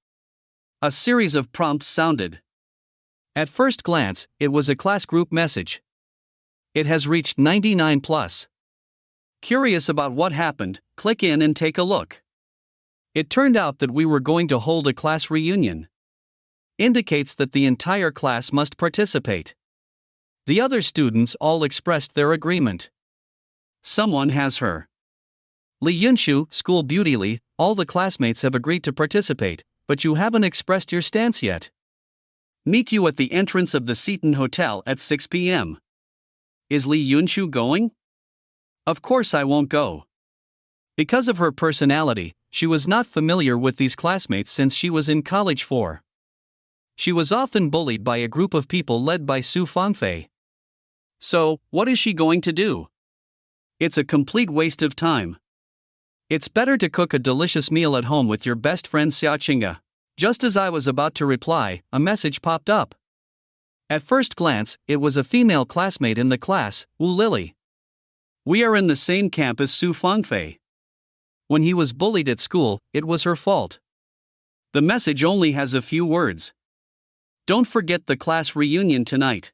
A series of prompts sounded. At first glance, it was a class group message. It has reached 99 plus. Curious about what happened, click in and take a look. It turned out that we were going to hold a class reunion. Indicates that the entire class must participate. The other students all expressed their agreement. Someone has her. Li Yunshu, school beauty Li, all the classmates have agreed to participate, but you haven't expressed your stance yet. Meet you at the entrance of the Seton Hotel at 6 p.m. Is Li Yunshu going? Of course I won't go. Because of her personality, she was not familiar with these classmates since she was in college 4. She was often bullied by a group of people led by Su Fangfei. So, what is she going to do? It's a complete waste of time. It's better to cook a delicious meal at home with your best friend Xiaoqinga. Just as I was about to reply, a message popped up. At first glance, it was a female classmate in the class, Wu Lily. We are in the same camp as Su Fangfei. When he was bullied at school, it was her fault. The message only has a few words. Don't forget the class reunion tonight.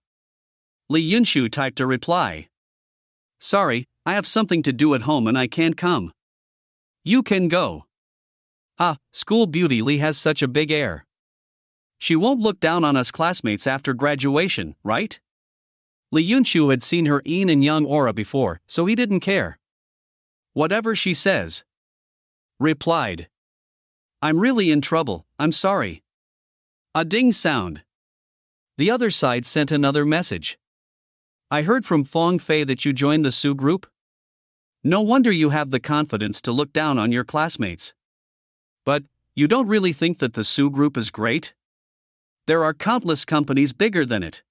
Li Yunshu typed a reply. Sorry, I have something to do at home and I can't come. You can go. Ah, school beauty Li has such a big air. She won't look down on us classmates after graduation, right? Li Yunshu had seen her yin and yang aura before, so he didn't care. Whatever she says. Replied. I'm really in trouble, I'm sorry. A ding sound. The other side sent another message. I heard from Fang Fei that you joined the Su group. No wonder you have the confidence to look down on your classmates. But, you don't really think that the Su group is great? There are countless companies bigger than it.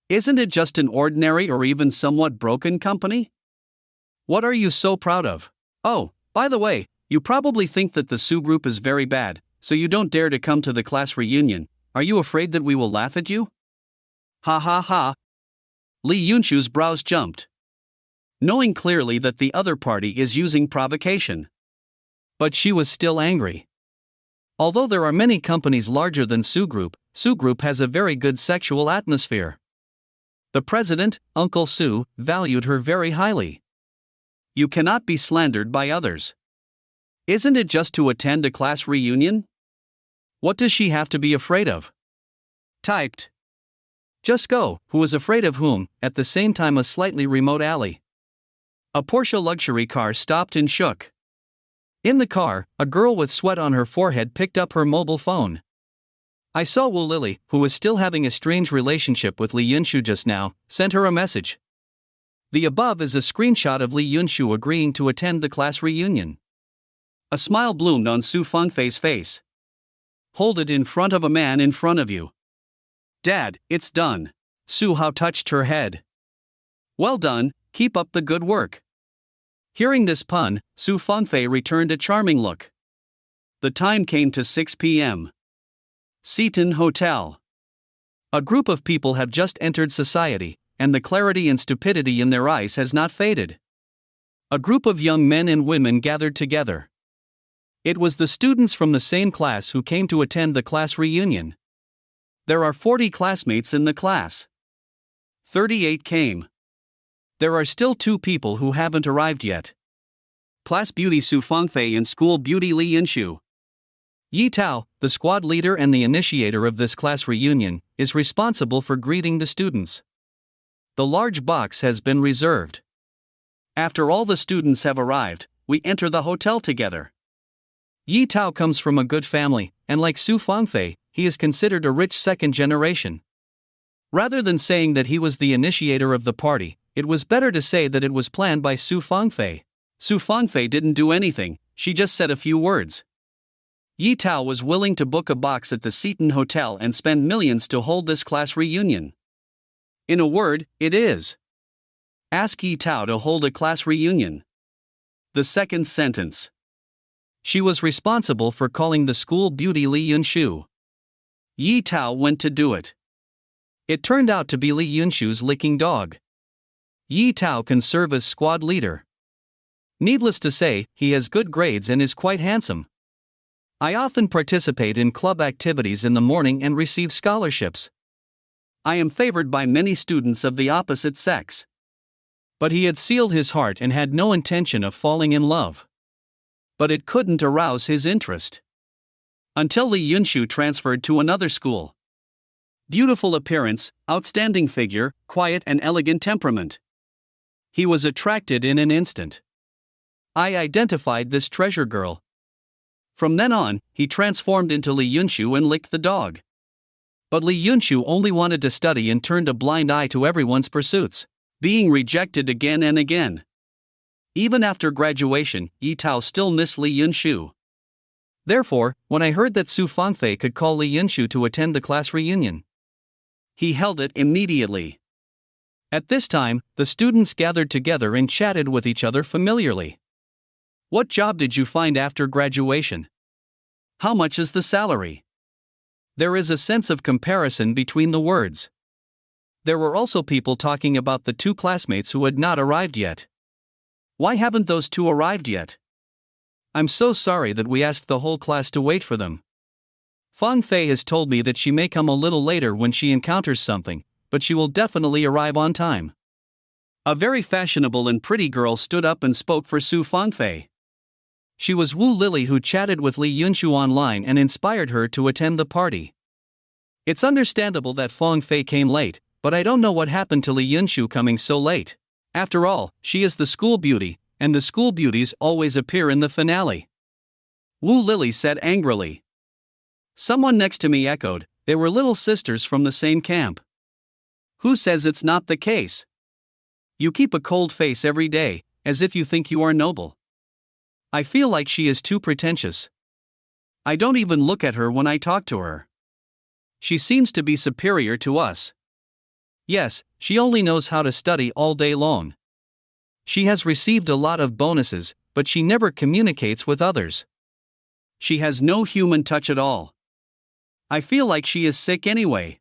Isn't it just an ordinary or even somewhat broken company? What are you so proud of? Oh, by the way, you probably think that the Su group is very bad, so you don't dare to come to the class reunion. Are you afraid that we will laugh at you? Ha ha ha. Li Yunshu's brows jumped. Knowing clearly that the other party is using provocation. But she was still angry. Although there are many companies larger than Su Group has a very good sexual atmosphere. The president, Uncle Su, valued her very highly. You cannot be slandered by others. Isn't it just to attend a class reunion? What does she have to be afraid of? Typed. Just go, who is afraid of whom, at the same time a slightly remote alley. A Porsche luxury car stopped and shook. In the car, a girl with sweat on her forehead picked up her mobile phone. I saw Wu Lily, who was still having a strange relationship with Li Yunshu just now, sent her a message. The above is a screenshot of Li Yunshu agreeing to attend the class reunion. A smile bloomed on Su Fangfei's face. Hold it in front of a man in front of you. Dad, it's done. Su Hao touched her head. Well done, keep up the good work. Hearing this pun, Su Fangfei returned a charming look. The time came to 6 p.m. Seton Hotel. A group of people have just entered society, and the clarity and stupidity in their eyes has not faded. A group of young men and women gathered together. It was the students from the same class who came to attend the class reunion. There are 40 classmates in the class. 38 came. There are still 2 people who haven't arrived yet. Class beauty Su Fangfei and school beauty Li Yunshu. Yi Tao, the squad leader and the initiator of this class reunion, is responsible for greeting the students. The large box has been reserved. After all the students have arrived, we enter the hotel together. Yi Tao comes from a good family, and like Su Fangfei, he is considered a rich second generation. Rather than saying that he was the initiator of the party, it was better to say that it was planned by Su Fangfei. Su Fangfei didn't do anything, she just said a few words. Yi Tao was willing to book a box at the Seton Hotel and spend millions to hold this class reunion. In a word, it is. Ask Yi Tao to hold a class reunion. The second sentence. She was responsible for calling the school beauty Li Yunshu. Yi Tao went to do it. It turned out to be Li Yunshu's licking dog. Yi Tao can serve as squad leader. Needless to say, he has good grades and is quite handsome. I often participate in club activities in the morning and receive scholarships. I am favored by many students of the opposite sex. But he had sealed his heart and had no intention of falling in love. But it couldn't arouse his interest. Until Li Yunshu transferred to another school. Beautiful appearance, outstanding figure, quiet and elegant temperament. He was attracted in an instant. I identified this treasure girl. From then on, he transformed into Li Yunshu and licked the dog. But Li Yunshu only wanted to study and turned a blind eye to everyone's pursuits, being rejected again and again. Even after graduation, Yi Tao still missed Li Yunshu. Therefore, when I heard that Su Fangfei could call Li Yunshu to attend the class reunion, he held it immediately. At this time, the students gathered together and chatted with each other familiarly. What job did you find after graduation? How much is the salary? There is a sense of comparison between the words. There were also people talking about the two classmates who had not arrived yet. Why haven't those two arrived yet? I'm so sorry that we asked the whole class to wait for them. Fang Fei has told me that she may come a little later when she encounters something, but she will definitely arrive on time. A very fashionable and pretty girl stood up and spoke for Su Fangfei. She was Wu Lily, who chatted with Li Yunshu online and inspired her to attend the party. It's understandable that Fang Fei came late, but I don't know what happened to Li Yunshu coming so late. After all, she is the school beauty, and the school beauties always appear in the finale. Wu Lily said angrily. Someone next to me echoed, they were little sisters from the same camp. Who says it's not the case? You keep a cold face every day, as if you think you are noble. I feel like she is too pretentious. I don't even look at her when I talk to her. She seems to be superior to us. Yes, she only knows how to study all day long. She has received a lot of bonuses, but she never communicates with others. She has no human touch at all. I feel like she is sick anyway.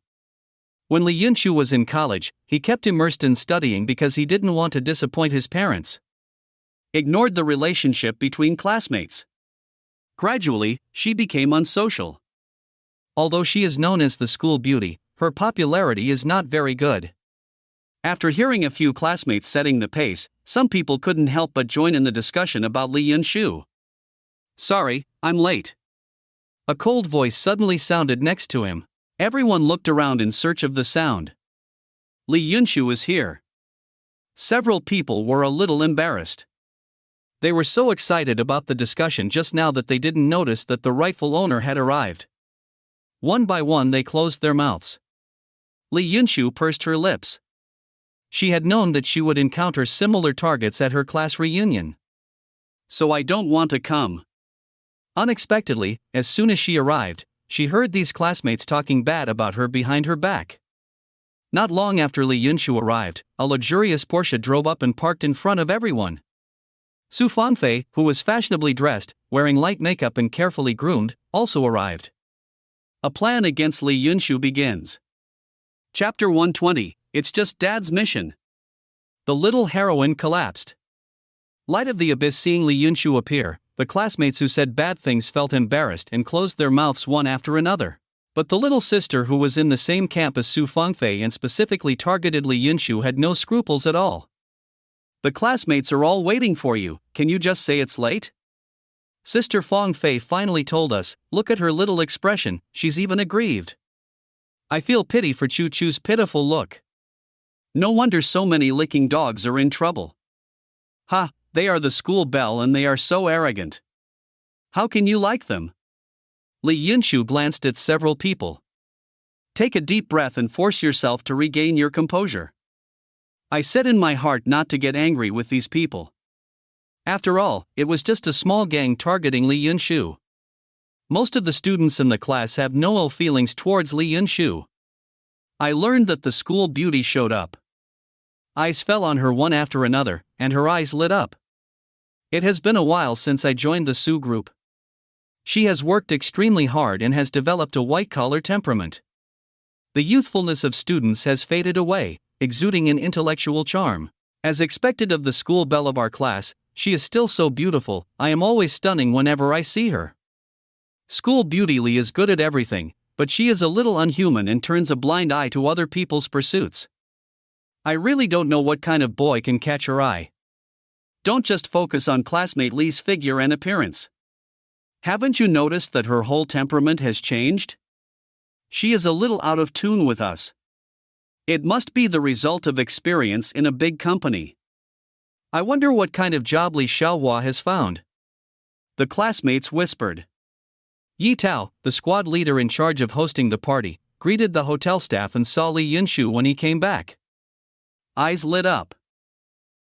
When Li Yunshu was in college, he kept immersed in studying because he didn't want to disappoint his parents. Ignored the relationship between classmates. Gradually, she became unsocial. Although she is known as the school beauty, her popularity is not very good. After hearing a few classmates setting the pace, some people couldn't help but join in the discussion about Li Yunshu. Sorry, I'm late. A cold voice suddenly sounded next to him. Everyone looked around in search of the sound. Li Yunshu is here. Several people were a little embarrassed. They were so excited about the discussion just now that they didn't notice that the rightful owner had arrived. One by one they closed their mouths. Li Yunshu pursed her lips. She had known that she would encounter similar targets at her class reunion. So I don't want to come. Unexpectedly, as soon as she arrived, she heard these classmates talking bad about her behind her back. Not long after Li Yunshu arrived, a luxurious Porsche drove up and parked in front of everyone. Su Fangfei, who was fashionably dressed, wearing light makeup and carefully groomed, also arrived. A plan against Li Yunshu begins. Chapter 120, It's Just Dad's Mission. The little heroine collapsed. Light of the Abyss. Seeing Li Yunshu appear, the classmates who said bad things felt embarrassed and closed their mouths one after another. But the little sister who was in the same camp as Su Fangfei and specifically targeted Li Yunshu had no scruples at all. The classmates are all waiting for you, can you just say it's late? Sister Fang Fei finally told us, look at her little expression, she's even aggrieved. I feel pity for Chu Chu's pitiful look. No wonder so many licking dogs are in trouble. Ha, they are the school belle and they are so arrogant. How can you like them? Li Yunshu glanced at several people. Take a deep breath and force yourself to regain your composure. I said in my heart not to get angry with these people. After all, it was just a small gang targeting Li Yunshu. Most of the students in the class have no ill feelings towards Li Yunshu. I learned that the school beauty showed up. Eyes fell on her one after another, and her eyes lit up. It has been a while since I joined the Su group. She has worked extremely hard and has developed a white-collar temperament. The youthfulness of students has faded away, exuding an intellectual charm. As expected of the school belle of our class, she is still so beautiful, I am always stunning whenever I see her. School beauty Li is good at everything, but she is a little unhuman and turns a blind eye to other people's pursuits. I really don't know what kind of boy can catch her eye. Don't just focus on classmate Li's figure and appearance. Haven't you noticed that her whole temperament has changed? She is a little out of tune with us. It must be the result of experience in a big company. I wonder what kind of job Li Xiaohua has found. The classmates whispered. Yi Tao, the squad leader in charge of hosting the party, greeted the hotel staff and saw Li Yunshu when he came back. Eyes lit up.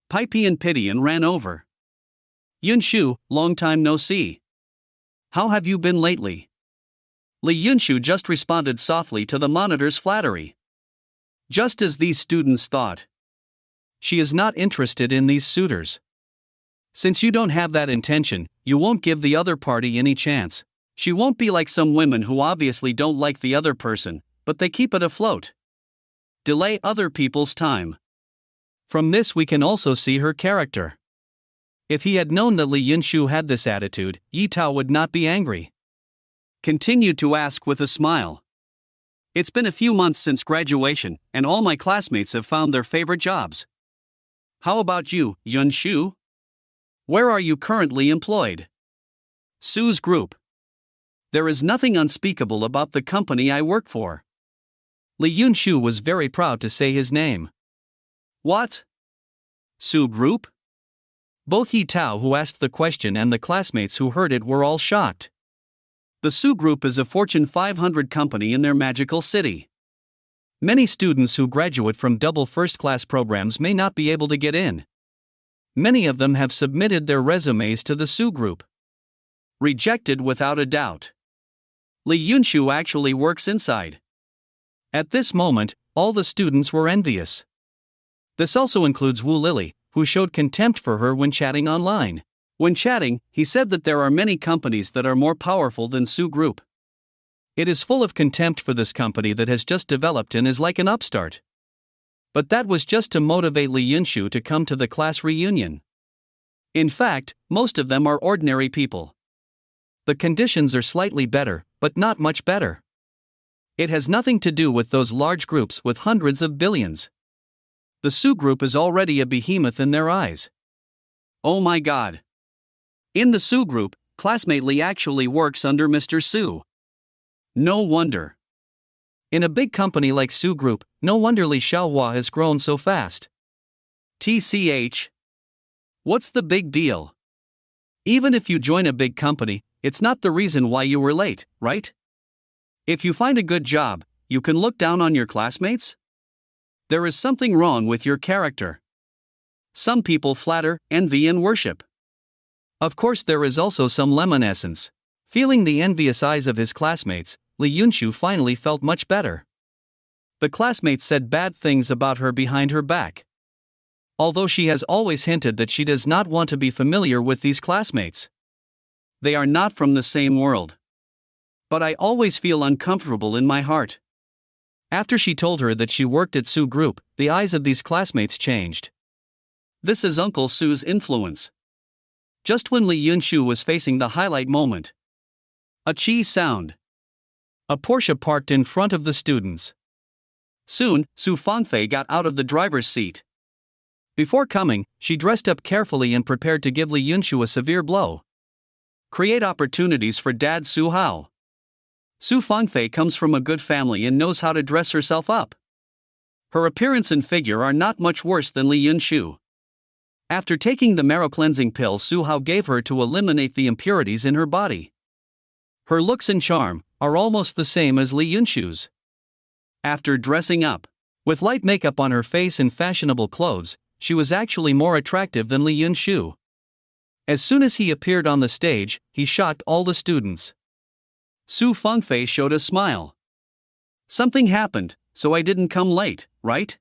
Pipey and Pidian ran over. Yunshu, long time no see. How have you been lately? Li Yunshu just responded softly to the monitor's flattery. Just as these students thought. She is not interested in these suitors. Since you don't have that intention, you won't give the other party any chance. She won't be like some women who obviously don't like the other person, but they keep it afloat. Delay other people's time. From this we can also see her character. If he had known that Li Yunshu had this attitude, Yi Tao would not be angry. Continued to ask with a smile. It's been a few months since graduation, and all my classmates have found their favorite jobs. How about you, Yunshu? Where are you currently employed? Su's group. There is nothing unspeakable about the company I work for. Li Yunshu was very proud to say his name. What? Su Group? Both Yi Tao, who asked the question, and the classmates who heard it were all shocked. The Su Group is a Fortune 500 company in their magical city. Many students who graduate from double first-class programs may not be able to get in. Many of them have submitted their resumes to the Su Group. Rejected without a doubt. Li Yunshu actually works inside. At this moment, all the students were envious. This also includes Wu Lily, who showed contempt for her when chatting online. When chatting, he said that there are many companies that are more powerful than Su Group. It is full of contempt for this company that has just developed and is like an upstart. But that was just to motivate Li Yunshu to come to the class reunion. In fact, most of them are ordinary people. The conditions are slightly better, but not much better. It has nothing to do with those large groups with hundreds of billions. The Su Group is already a behemoth in their eyes. Oh my god. In the Su Group, classmate Li actually works under Mr. Su. No wonder. In a big company like Su Group, no wonder Li Xiaohua has grown so fast. TCH. What's the big deal? Even if you join a big company, it's not the reason why you were late, right? If you find a good job, you can look down on your classmates? There is something wrong with your character. Some people flatter, envy, and worship. Of course, there is also some lemon essence. Feeling the envious eyes of his classmates, Li Yunshu finally felt much better. The classmates said bad things about her behind her back. Although she has always hinted that she does not want to be familiar with these classmates. They are not from the same world. But I always feel uncomfortable in my heart. After she told her that she worked at Su Group, the eyes of these classmates changed. This is Uncle Su's influence. Just when Li Yunshu was facing the highlight moment. A cheese sound. A Porsche parked in front of the students. Soon, Su Fangfei got out of the driver's seat. Before coming, she dressed up carefully and prepared to give Li Yunshu a severe blow. Create opportunities for Dad Su Hao. Su Fangfei comes from a good family and knows how to dress herself up. Her appearance and figure are not much worse than Li Yunshu. After taking the marrow cleansing pill Su Hao gave her to eliminate the impurities in her body. Her looks and charm are almost the same as Li Yunshu's. After dressing up, with light makeup on her face and fashionable clothes, she was actually more attractive than Li Yunshu. As soon as he appeared on the stage, he shocked all the students. Su Fangfei showed a smile. Something happened, so I didn't come late, right?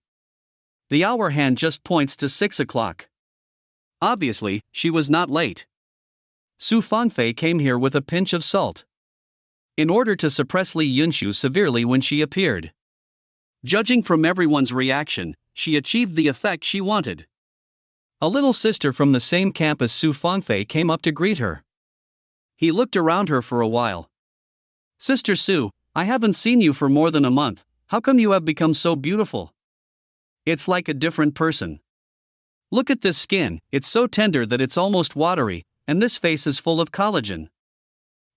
The hour hand just points to 6 o'clock. Obviously, she was not late. Su Fangfei came here with a pinch of salt. In order to suppress Li Yunshu severely when she appeared. Judging from everyone's reaction, she achieved the effect she wanted. A little sister from the same camp as Su Fangfei came up to greet her. He looked around her for a while. Sister Su, I haven't seen you for more than a month, how come you have become so beautiful? It's like a different person. Look at this skin, it's so tender that it's almost watery, and this face is full of collagen.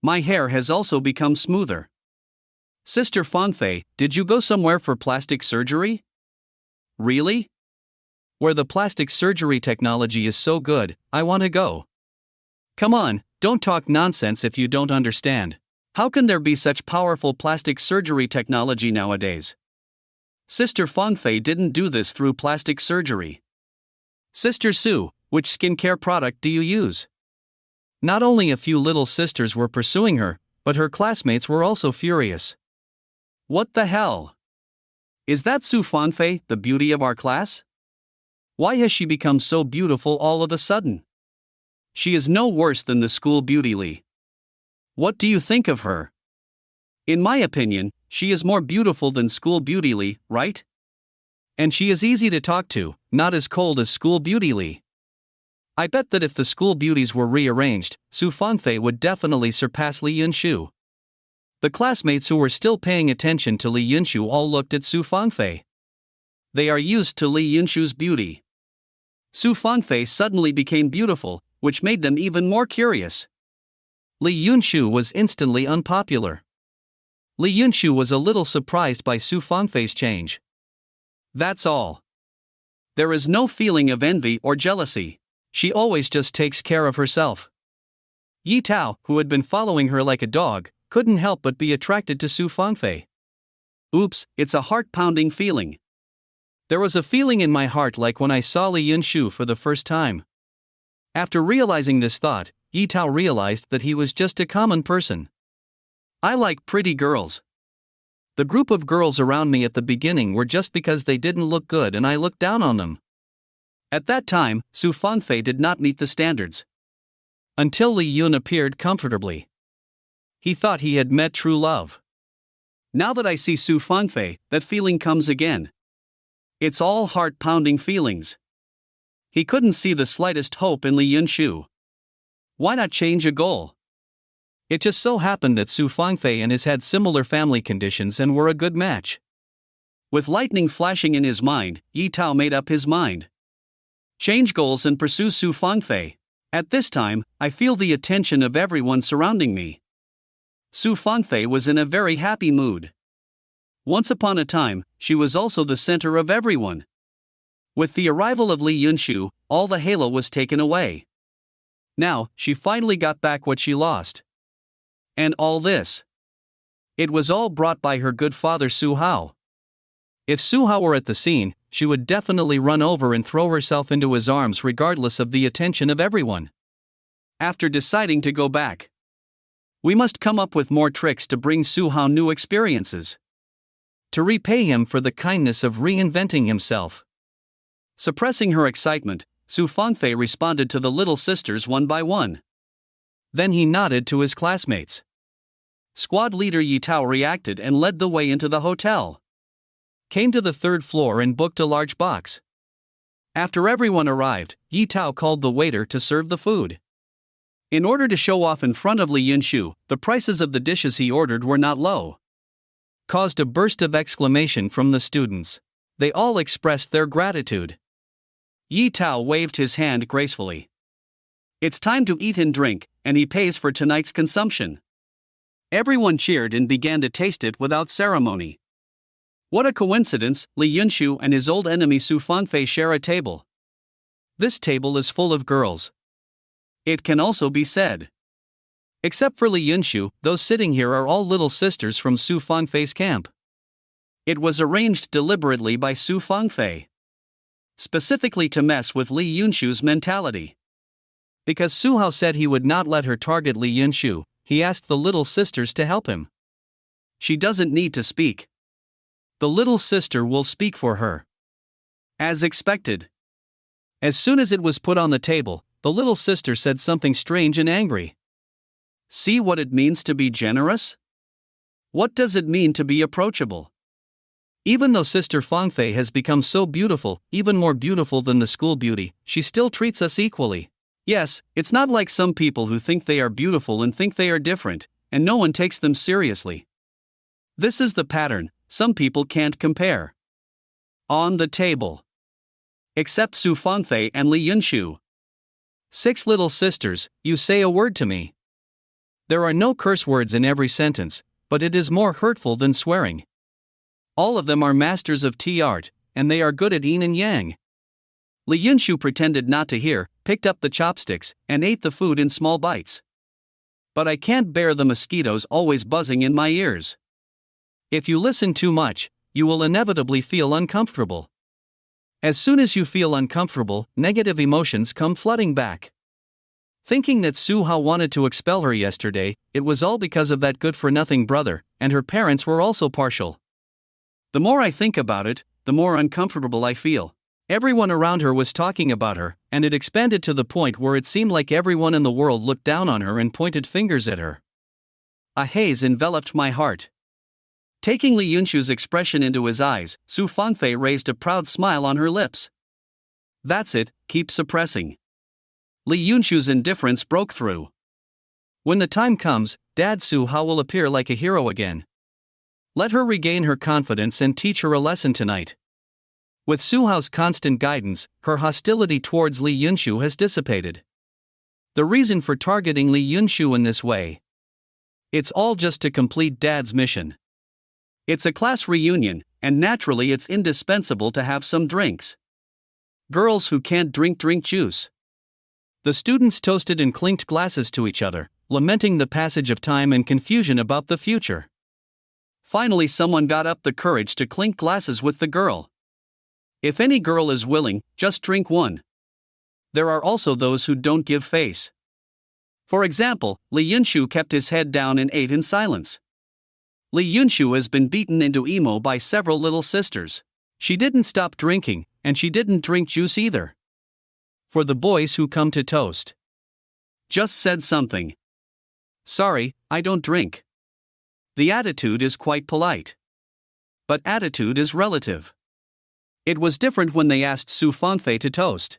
My hair has also become smoother. Sister Fangfei, did you go somewhere for plastic surgery? Really? Where the plastic surgery technology is so good, I want to go. Come on, don't talk nonsense if you don't understand. How can there be such powerful plastic surgery technology nowadays? Sister Fangfei didn't do this through plastic surgery. Sister Su, which skincare product do you use? Not only a few little sisters were pursuing her, but her classmates were also furious. What the hell? Is that Su Fanfei, the beauty of our class? Why has she become so beautiful all of a sudden? She is no worse than the school beauty Li. What do you think of her? In my opinion, she is more beautiful than school beauty Li, right? And she is easy to talk to, not as cold as school beauty Li. I bet that if the school beauties were rearranged, Su Fanfei would definitely surpass Li Yunshu. The classmates who were still paying attention to Li Yunshu all looked at Su Fanfei. They are used to Li Yunshu's beauty. Su Fanfei suddenly became beautiful, which made them even more curious. Li Yunshu was instantly unpopular. Li Yunshu was a little surprised by Su Fanfei's change. That's all. There is no feeling of envy or jealousy. She always just takes care of herself. Yi Tao, who had been following her like a dog, couldn't help but be attracted to Su Fanfei. Oops, it's a heart-pounding feeling. There was a feeling in my heart like when I saw Li Yunshu for the first time. After realizing this thought, Yi Tao realized that he was just a common person. I like pretty girls. The group of girls around me at the beginning were just because they didn't look good and I looked down on them. At that time, Su Fanfei did not meet the standards. Until Li Yun appeared comfortably. He thought he had met true love. Now that I see Su Fanfei, that feeling comes again. It's all heart-pounding feelings. He couldn't see the slightest hope in Li Yunshu. Why not change a goal? It just so happened that Su Fanfei and his had similar family conditions and were a good match. With lightning flashing in his mind, Yi Tao made up his mind. Change goals and pursue Su Fanfei. At this time, I feel the attention of everyone surrounding me. Su Fanfei was in a very happy mood. Once upon a time, she was also the center of everyone. With the arrival of Li Yunshu, all the halo was taken away. Now, she finally got back what she lost. And all this. It was all brought by her good father Su Hao. If Su Hao were at the scene, she would definitely run over and throw herself into his arms regardless of the attention of everyone. After deciding to go back, we must come up with more tricks to bring Su Hao new experiences. To repay him for the kindness of reinventing himself. Suppressing her excitement, Su Fanfei responded to the little sisters one by one. Then he nodded to his classmates. Squad leader Yi Tao reacted and led the way into the hotel. Came to the third floor and booked a large box. After everyone arrived, Yi Tao called the waiter to serve the food. In order to show off in front of Li Yunshu, the prices of the dishes he ordered were not low. Caused a burst of exclamation from the students. They all expressed their gratitude. Yi Tao waved his hand gracefully. It's time to eat and drink, and he pays for tonight's consumption. Everyone cheered and began to taste it without ceremony. What a coincidence, Li Yunshu and his old enemy Su Fanfei share a table. This table is full of girls. It can also be said. Except for Li Yunshu, those sitting here are all little sisters from Su Fanfei's camp. It was arranged deliberately by Su Fanfei. Specifically to mess with Li Yunshu's mentality. Because Su Hao said he would not let her target Li Yunshu, he asked the little sisters to help him. She doesn't need to speak. The little sister will speak for her. As expected. As soon as it was put on the table, the little sister said something strange and angry. See what it means to be generous? What does it mean to be approachable? Even though Sister Fanfei has become so beautiful, even more beautiful than the school beauty, she still treats us equally. Yes, it's not like some people who think they are beautiful and think they are different, and no one takes them seriously. This is the pattern, some people can't compare. On the table. Except Su Fanfei and Li Yunshu. 6 little sisters, you say a word to me. There are no curse words in every sentence, but it is more hurtful than swearing. All of them are masters of tea art, and they are good at yin and yang. Li Yunshu pretended not to hear, picked up the chopsticks, and ate the food in small bites. But I can't bear the mosquitoes always buzzing in my ears. If you listen too much, you will inevitably feel uncomfortable. As soon as you feel uncomfortable, negative emotions come flooding back. Thinking that Su Hao wanted to expel her yesterday, it was all because of that good-for-nothing brother, and her parents were also partial. The more I think about it, the more uncomfortable I feel. Everyone around her was talking about her, and it expanded to the point where it seemed like everyone in the world looked down on her and pointed fingers at her. A haze enveloped my heart. Taking Li Yunshu's expression into his eyes, Su Fangfei raised a proud smile on her lips. That's it, keep suppressing. Li Yunshu's indifference broke through. When the time comes, Dad Su Hao will appear like a hero again. Let her regain her confidence and teach her a lesson tonight. With Su Hao's constant guidance, her hostility towards Li Yunshu has dissipated. The reason for targeting Li Yunshu in this way? It's all just to complete Dad's mission. It's a class reunion, and naturally it's indispensable to have some drinks. Girls who can't drink juice. The students toasted and clinked glasses to each other, lamenting the passage of time and confusion about the future. Finally, someone got up the courage to clink glasses with the girl. If any girl is willing, just drink one. There are also those who don't give face. For example, Li Yunshu kept his head down and ate in silence. Li Yunshu has been beaten into emo by several little sisters. She didn't stop drinking, and she didn't drink juice either. For the boys who come to toast. Just said something. Sorry, I don't drink. The attitude is quite polite. But attitude is relative. It was different when they asked Su Fangfei to toast.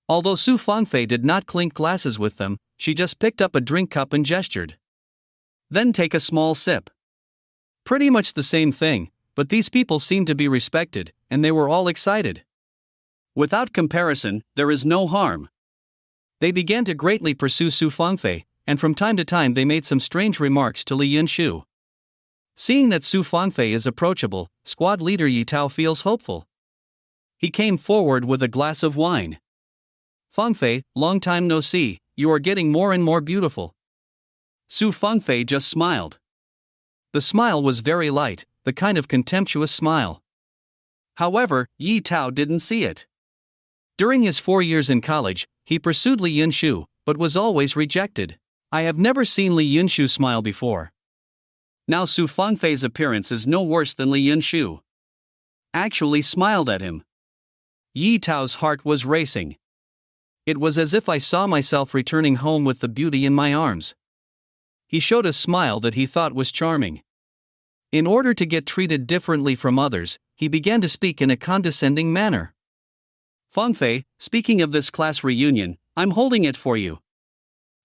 Although Su Fangfei did not clink glasses with them, she just picked up a drink cup and gestured. Then take a small sip. Pretty much the same thing, but these people seemed to be respected, and they were all excited. Without comparison, there is no harm. They began to greatly pursue Su Fangfei, and from time to time they made some strange remarks to Li Yunshu. Seeing that Su Fangfei is approachable, squad leader Yi Tao feels hopeful. He came forward with a glass of wine. Fangfei, long time no see, you are getting more and more beautiful. Su Fangfei just smiled. The smile was very light, the kind of contemptuous smile. However, Yi Tao didn't see it. During his 4 years in college, he pursued Li Yunshu, but was always rejected. I have never seen Li Yunshu smile before. Now Su Fangfei's appearance is no worse than Li Yunshu. Actually smiled at him. Yi Tao's heart was racing. It was as if I saw myself returning home with the beauty in my arms. He showed a smile that he thought was charming. In order to get treated differently from others, he began to speak in a condescending manner. Fangfei, speaking of this class reunion, I'm holding it for you.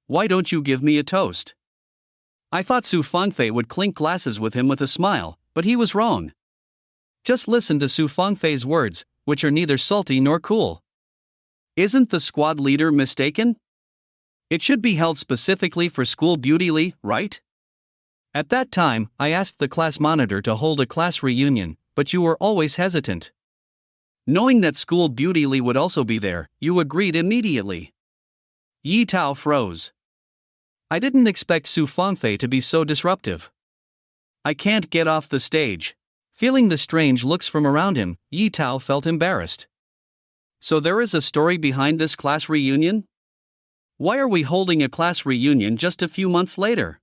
Why don't you give me a toast? I thought Su Fangfei would clink glasses with him with a smile, but he was wrong. Just listen to Su Fangfei's words, which are neither salty nor cool. Isn't the squad leader mistaken? It should be held specifically for school beauty, Li, right? At that time, I asked the class monitor to hold a class reunion, but you were always hesitant. Knowing that school beauty Li would also be there, you agreed immediately. Yi Tao froze. I didn't expect Su Fangfei to be so disruptive. I can't get off the stage. Feeling the strange looks from around him, Yi Tao felt embarrassed. So there is a story behind this class reunion? Why are we holding a class reunion just a few months later?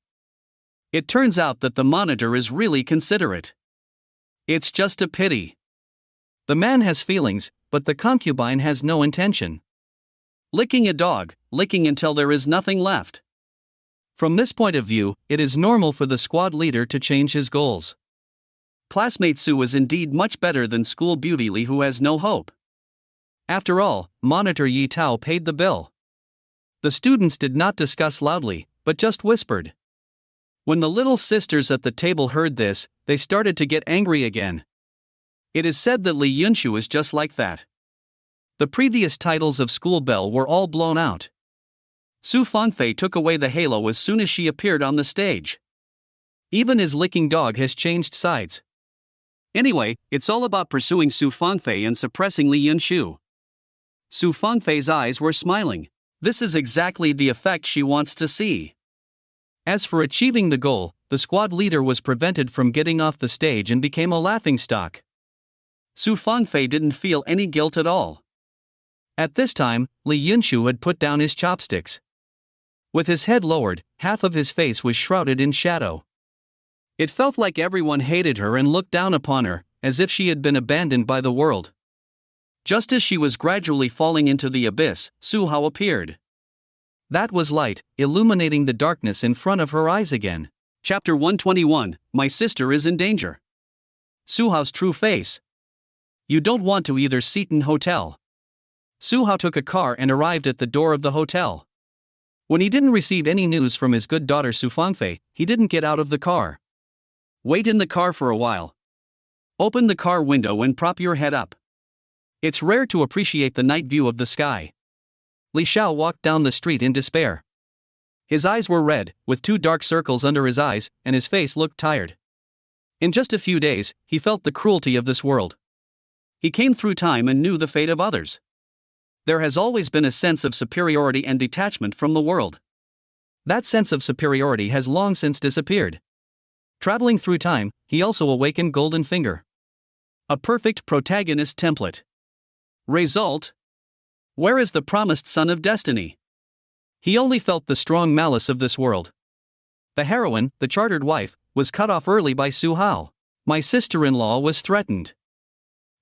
It turns out that the monitor is really considerate. It's just a pity. The man has feelings, but the concubine has no intention. Licking a dog, licking until there is nothing left. From this point of view, it is normal for the squad leader to change his goals. Classmate Su is indeed much better than school beauty Li, who has no hope. After all, Monitor Yi Tao paid the bill. The students did not discuss loudly, but just whispered. When the little sisters at the table heard this, they started to get angry again. It is said that Li Yunshu is just like that. The previous titles of school bell were all blown out. Su Fangfei took away the halo as soon as she appeared on the stage. Even his licking dog has changed sides. Anyway, it's all about pursuing Su Fangfei and suppressing Li Yunshu. Su Fangfei's eyes were smiling. This is exactly the effect she wants to see. As for achieving the goal, the squad leader was prevented from getting off the stage and became a laughingstock. Su Fangfei didn't feel any guilt at all. At this time, Li Yunshu had put down his chopsticks. With his head lowered, half of his face was shrouded in shadow. It felt like everyone hated her and looked down upon her, as if she had been abandoned by the world. Just as she was gradually falling into the abyss, Su Hao appeared. That was light, illuminating the darkness in front of her eyes again. Chapter 121, My Sister is in Danger. Su Hao's true face. You don't want to either. Seton Hotel. Su Hao took a car and arrived at the door of the hotel. When he didn't receive any news from his good daughter Su Fangfei, he didn't get out of the car. Wait in the car for a while. Open the car window and prop your head up. It's rare to appreciate the night view of the sky. Li Xiao walked down the street in despair. His eyes were red, with 2 dark circles under his eyes, and his face looked tired. In just a few days, he felt the cruelty of this world. He came through time and knew the fate of others. There has always been a sense of superiority and detachment from the world. That sense of superiority has long since disappeared. Traveling through time, he also awakened Golden Finger. A perfect protagonist template. Result? Where is the promised son of destiny? He only felt the strong malice of this world. The heroine, the chartered wife, was cut off early by Su Hao. My sister-in-law was threatened.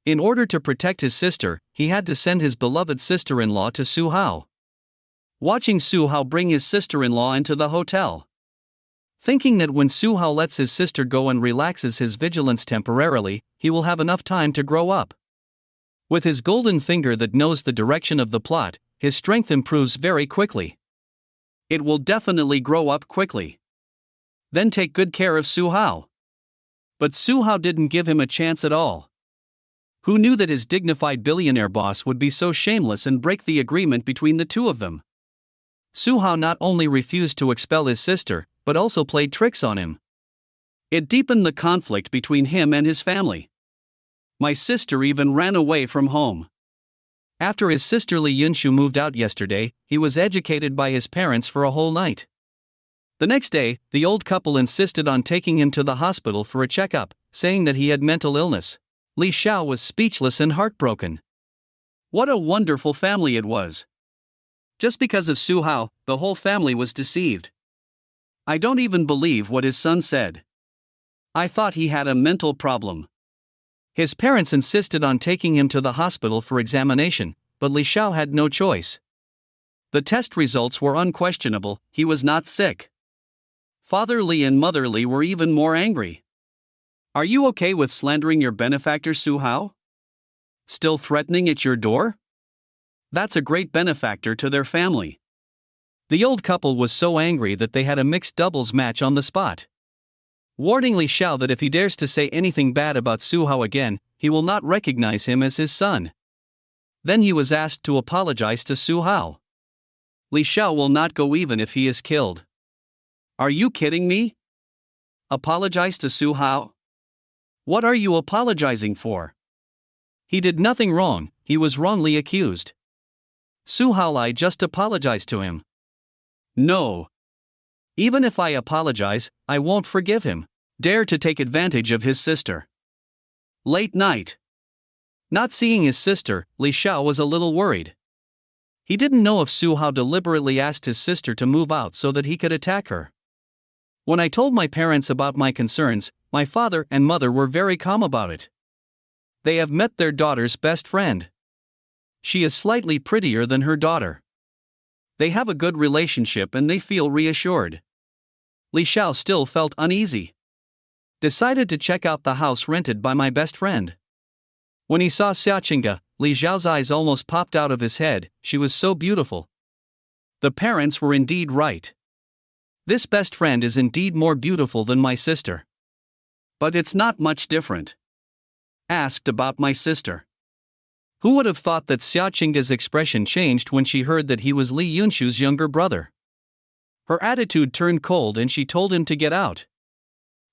In order to protect his sister, he had to send his beloved sister-in-law to Su Hao. Watching Su Hao bring his sister-in-law into the hotel. Thinking that when Su Hao lets his sister go and relaxes his vigilance temporarily, he will have enough time to grow up. With his golden finger that knows the direction of the plot, his strength improves very quickly. It will definitely grow up quickly. Then take good care of Su Hao. But Su Hao didn't give him a chance at all. Who knew that his dignified billionaire boss would be so shameless and break the agreement between the two of them? Su Hao not only refused to expel his sister, but also played tricks on him. It deepened the conflict between him and his family. My sister even ran away from home. After his sister Li Yunshu moved out yesterday, he was educated by his parents for a whole night. The next day, the old couple insisted on taking him to the hospital for a checkup, saying that he had mental illness. Li Xiao was speechless and heartbroken. What a wonderful family it was. Just because of Su Hao, the whole family was deceived. I don't even believe what his son said. I thought he had a mental problem. His parents insisted on taking him to the hospital for examination, but Li Xiao had no choice. The test results were unquestionable, he was not sick. Father Li and Mother Li were even more angry. Are you okay with slandering your benefactor Su Hao? Still threatening at your door? That's a great benefactor to their family. The old couple was so angry that they had a mixed doubles match on the spot. Warning Li Xiao that if he dares to say anything bad about Su Hao again, he will not recognize him as his son. Then he was asked to apologize to Su Hao. Li Xiao will not go even if he is killed. Are you kidding me? Apologize to Su Hao? What are you apologizing for? He did nothing wrong, he was wrongly accused. Su Hao, I just apologized to him. No. Even if I apologize, I won't forgive him. Dare to take advantage of his sister. Late night. Not seeing his sister, Li Xiao was a little worried. He didn't know if Su Hao deliberately asked his sister to move out so that he could attack her. When I told my parents about my concerns, my father and mother were very calm about it. They have met their daughter's best friend. She is slightly prettier than her daughter. They have a good relationship and they feel reassured. Li Xiao still felt uneasy. Decided to check out the house rented by my best friend. When he saw Xiaqingge, Li Xiao's eyes almost popped out of his head, she was so beautiful. The parents were indeed right. This best friend is indeed more beautiful than my sister. But it's not much different. Asked about my sister. Who would have thought that Xiaqingge's expression changed when she heard that he was Li Yunshu's younger brother? Her attitude turned cold and she told him to get out.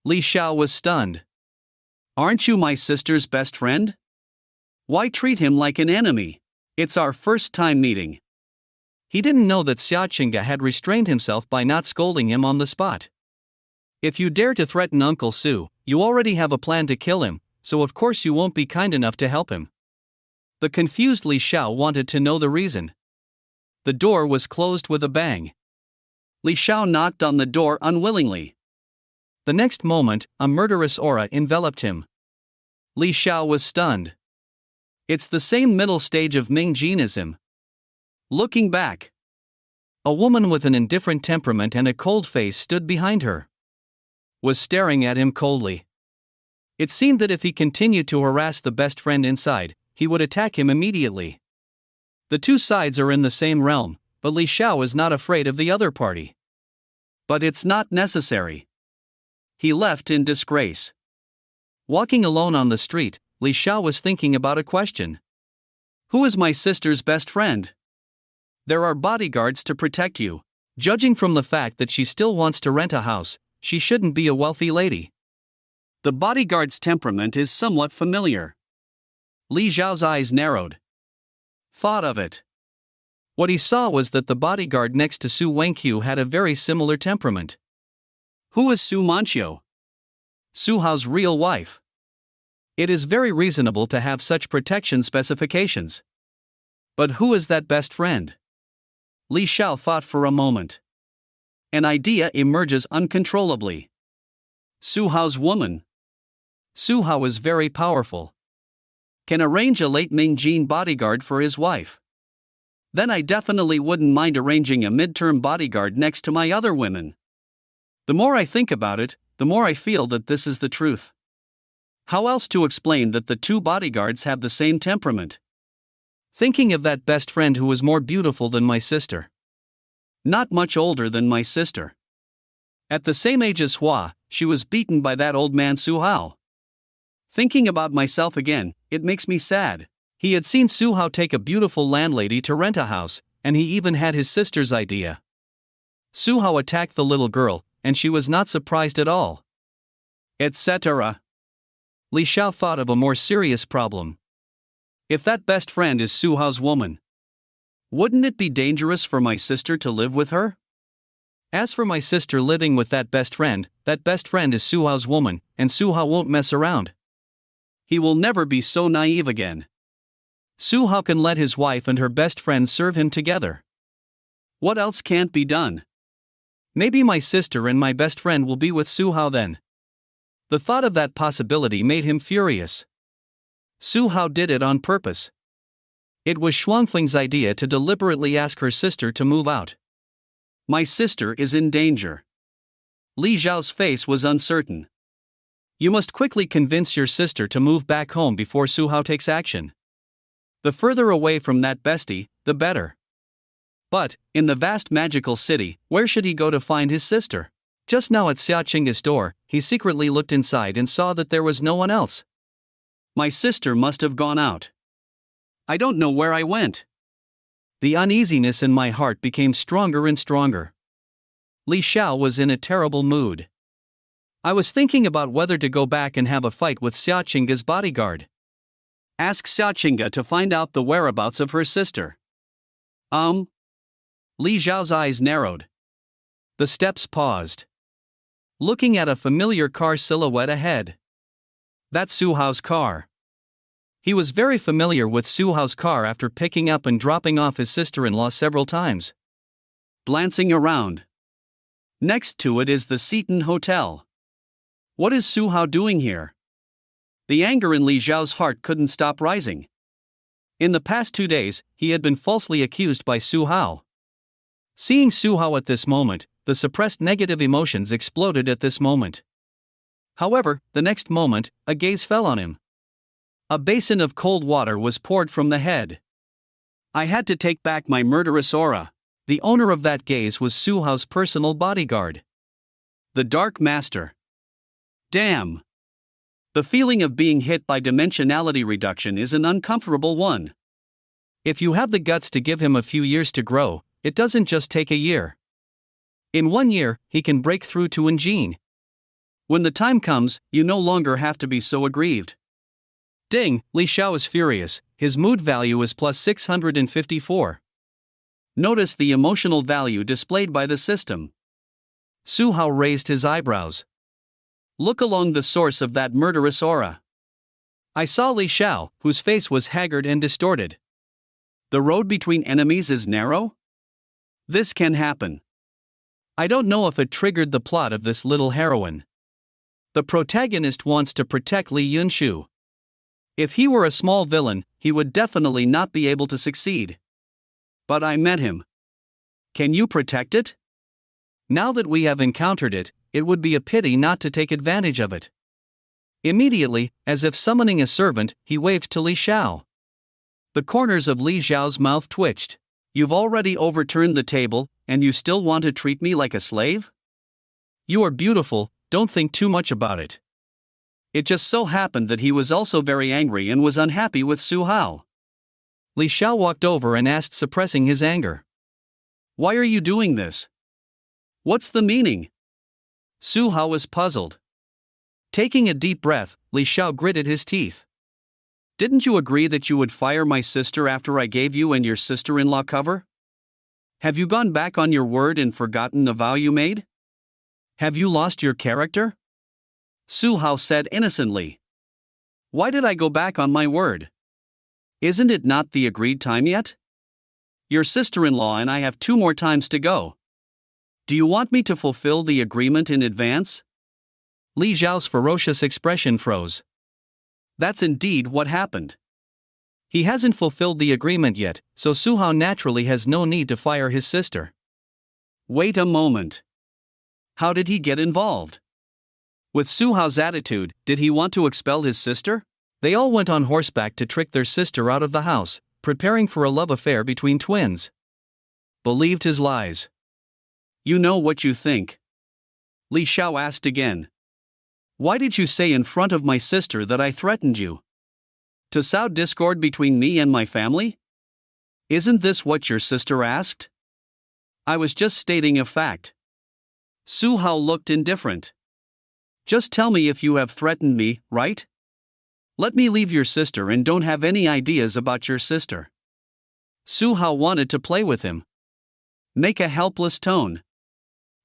Li Xiao was stunned. Aren't you my sister's best friend? Why treat him like an enemy? It's our first time meeting. He didn't know that Xiaqingge had restrained himself by not scolding him on the spot. If you dare to threaten Uncle Su, you already have a plan to kill him, so of course you won't be kind enough to help him. The confused Li Xiao wanted to know the reason. The door was closed with a bang. Li Xiao knocked on the door unwillingly. The next moment, a murderous aura enveloped him. Li Xiao was stunned. It's the same middle stage of Ming Jinism. Looking back, a woman with an indifferent temperament and a cold face stood behind her. Was staring at him coldly. It seemed that if he continued to harass the best friend inside, he would attack him immediately. The two sides are in the same realm, but Li Xiao is not afraid of the other party. But it's not necessary. He left in disgrace. Walking alone on the street, Li Xiao was thinking about a question. Who is my sister's best friend? There are bodyguards to protect you. Judging from the fact that she still wants to rent a house, she shouldn't be a wealthy lady. The bodyguard's temperament is somewhat familiar. Li Xiao's eyes narrowed. Thought of it. What he saw was that the bodyguard next to Su Wenqiu had a very similar temperament. Who is Su Manqiu? Su Hao's real wife. It is very reasonable to have such protection specifications. But who is that best friend? Li Xiao thought for a moment. An idea emerges uncontrollably. Su Hao's woman. Su Hao is very powerful. Can arrange a late Ming Jin bodyguard for his wife. Then I definitely wouldn't mind arranging a midterm bodyguard next to my other women. The more I think about it, the more I feel that this is the truth. How else to explain that the two bodyguards have the same temperament? Thinking of that best friend who was more beautiful than my sister. Not much older than my sister. At the same age as Hua, she was beaten by that old man Su Hao. Thinking about myself again, it makes me sad. He had seen Su Hao take a beautiful landlady to rent a house, and he even had his sister's idea. Su Hao attacked the little girl, and she was not surprised at all. Etc. Li Xiao thought of a more serious problem. If that best friend is Su Hao's woman, wouldn't it be dangerous for my sister to live with her? As for my sister living with that best friend is Su Hao's woman, and Su Hao won't mess around. He will never be so naive again. Su Hao can let his wife and her best friend serve him together. What else can't be done? Maybe my sister and my best friend will be with Su Hao then. The thought of that possibility made him furious. Su Hao did it on purpose. It was Shuangfeng's idea to deliberately ask her sister to move out. My sister is in danger. Li Xiao's face was uncertain. You must quickly convince your sister to move back home before Su Hao takes action. The further away from that bestie, the better. But, in the vast magical city, where should he go to find his sister? Just now at Xiaqing's door, he secretly looked inside and saw that there was no one else. My sister must have gone out. I don't know where I went. The uneasiness in my heart became stronger and stronger. Li Xiao was in a terrible mood. I was thinking about whether to go back and have a fight with Xiaqing's bodyguard. Ask Xiaqing to find out the whereabouts of her sister. Li Xiao's eyes narrowed. The steps paused. Looking at a familiar car silhouette ahead. That's Su Hao's car. He was very familiar with Su Hao's car after picking up and dropping off his sister-in-law several times. Glancing around. Next to it is the Seton Hotel. What is Su Hao doing here? The anger in Li Xiao's heart couldn't stop rising. In the past 2 days, he had been falsely accused by Su Hao. Seeing Su Hao at this moment, the suppressed negative emotions exploded at this moment. However, the next moment, a gaze fell on him. A basin of cold water was poured from the head. I had to take back my murderous aura. The owner of that gaze was Su Hao's personal bodyguard. The Dark Master. Damn. The feeling of being hit by dimensionality reduction is an uncomfortable one. If you have the guts to give him a few years to grow, it doesn't just take a year. In 1 year, he can break through to Enjin. When the time comes, you no longer have to be so aggrieved. Ding, Li Xiao is furious, his mood value is plus 654. Notice the emotional value displayed by the system. Su Hao raised his eyebrows. Look along the source of that murderous aura. I saw Li Xiao, whose face was haggard and distorted. The road between enemies is narrow? This can happen. I don't know if it triggered the plot of this little heroine. The protagonist wants to protect Li Yunshu. If he were a small villain, he would definitely not be able to succeed. But I met him. Can you protect it? Now that we have encountered it, it would be a pity not to take advantage of it. Immediately, as if summoning a servant, he waved to Li Xiao. The corners of Li Xiao's mouth twitched. You've already overturned the table, and you still want to treat me like a slave? You are beautiful, don't think too much about it. It just so happened that he was also very angry and was unhappy with Su Hao. Li Xiao walked over and asked, suppressing his anger. Why are you doing this? What's the meaning? Su Hao was puzzled. Taking a deep breath, Li Xiao gritted his teeth. Didn't you agree that you would fire my sister after I gave you and your sister-in-law cover? Have you gone back on your word and forgotten the vow you made? Have you lost your character? Su Hao said innocently. Why did I go back on my word? Isn't it not the agreed time yet? Your sister-in-law and I have 2 more times to go. Do you want me to fulfill the agreement in advance? Li Xiao's ferocious expression froze. That's indeed what happened. He hasn't fulfilled the agreement yet, so Su Hao naturally has no need to fire his sister. Wait a moment. How did he get involved? With Su Hao's attitude, did he want to expel his sister? They all went on horseback to trick their sister out of the house, preparing for a love affair between twins. Believed his lies. You know what you think. Li Xiao asked again. Why did you say in front of my sister that I threatened you? To sow discord between me and my family? Isn't this what your sister asked? I was just stating a fact. Su Hao looked indifferent. Just tell me if you have threatened me, right? Let me leave your sister and don't have any ideas about your sister. Su Hao wanted to play with him. Make a helpless tone.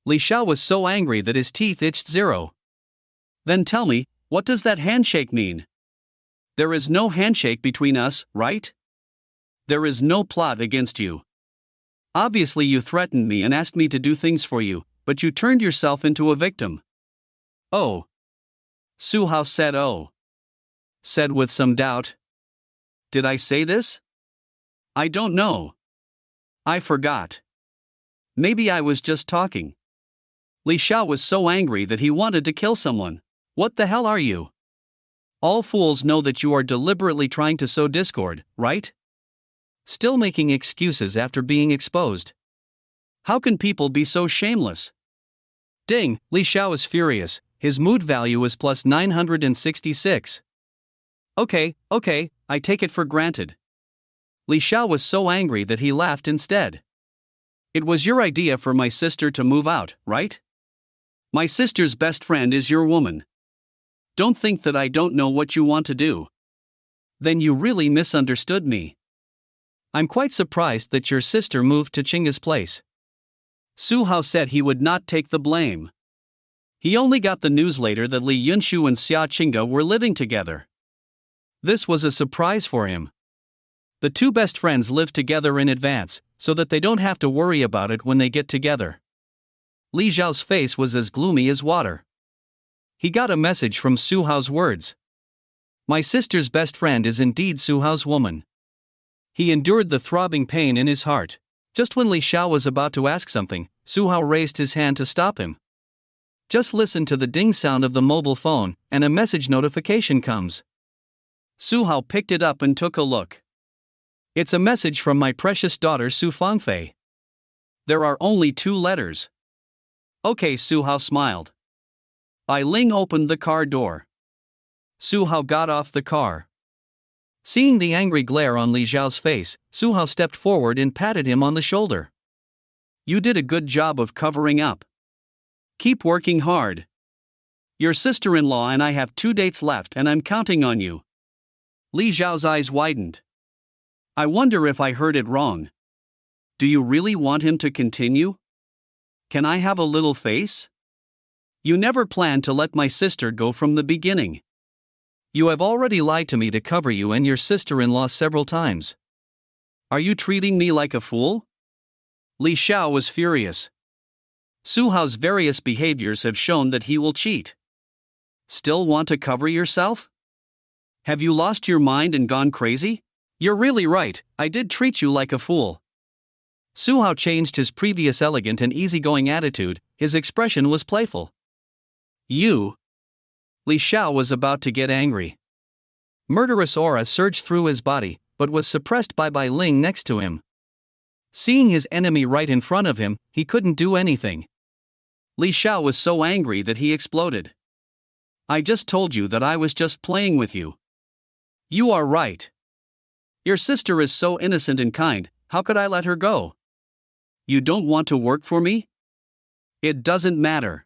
Li Xiao was so angry that his teeth itched 0. Then tell me, what does that handshake mean? There is no handshake between us, right? There is no plot against you. Obviously you threatened me and asked me to do things for you, but you turned yourself into a victim. Oh. Su Hao said oh. Said with some doubt. Did I say this? I don't know. I forgot. Maybe I was just talking. Li Xiao was so angry that he wanted to kill someone. What the hell are you? All fools know that you are deliberately trying to sow discord, right? Still making excuses after being exposed. How can people be so shameless? Ding, Li Xiao is furious, his mood value is plus 966. Okay, I take it for granted. Li Xiao was so angry that he laughed instead. It was your idea for my sister to move out, right? My sister's best friend is your woman. Don't think that I don't know what you want to do. Then you really misunderstood me. I'm quite surprised that your sister moved to Chinga's place. Su Hao said he would not take the blame. He only got the news later that Li Yunshu and Xia Chinga were living together. This was a surprise for him. The 2 best friends live together in advance, so that they don't have to worry about it when they get together. Li Xiao's face was as gloomy as water. He got a message from Su Hao's words. My sister's best friend is indeed Su Hao's woman. He endured the throbbing pain in his heart. Just when Li Xiao was about to ask something, Su Hao raised his hand to stop him. Just listen to the ding sound of the mobile phone, and a message notification comes. Su Hao picked it up and took a look. It's a message from my precious daughter Su Fangfei. There are only 2 letters. Okay, Su Hao smiled. Bai Ling opened the car door. Su Hao got off the car. Seeing the angry glare on Li Xiao's face, Su Hao stepped forward and patted him on the shoulder. You did a good job of covering up. Keep working hard. Your sister-in-law and I have 2 dates left and I'm counting on you. Li Xiao's eyes widened. I wonder if I heard it wrong. Do you really want him to continue? Can I have a little face? You never planned to let my sister go from the beginning. You have already lied to me to cover you and your sister-in-law several times. Are you treating me like a fool? Li Xiao was furious. Su Hao's various behaviors have shown that he will cheat. Still want to cover yourself? Have you lost your mind and gone crazy? You're really right, I did treat you like a fool. Su Hao changed his previous elegant and easygoing attitude, his expression was playful. You. Li Xiao was about to get angry. Murderous aura surged through his body, but was suppressed by Bai Ling next to him. Seeing his enemy right in front of him, he couldn't do anything. Li Xiao was so angry that he exploded. I just told you that I was just playing with you. You are right. Your sister is so innocent and kind, how could I let her go? You don't want to work for me? It doesn't matter.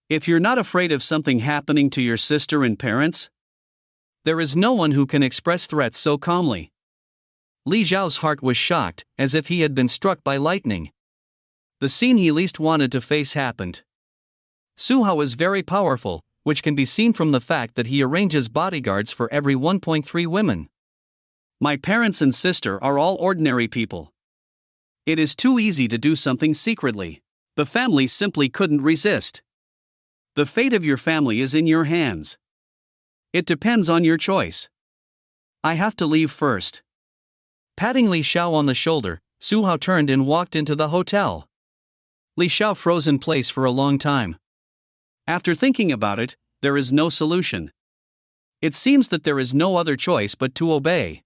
If you're not afraid of something happening to your sister and parents, there is no one who can express threats so calmly. Li Xiao's heart was shocked, as if he had been struck by lightning. The scene he least wanted to face happened. Su Hao is very powerful, which can be seen from the fact that he arranges bodyguards for every 1.3 women. My parents and sister are all ordinary people. It is too easy to do something secretly. The family simply couldn't resist. The fate of your family is in your hands. It depends on your choice. I have to leave first. Patting Li Xiao on the shoulder, Su Hao turned and walked into the hotel. Li Xiao froze in place for a long time. After thinking about it, there is no solution. It seems that there is no other choice but to obey.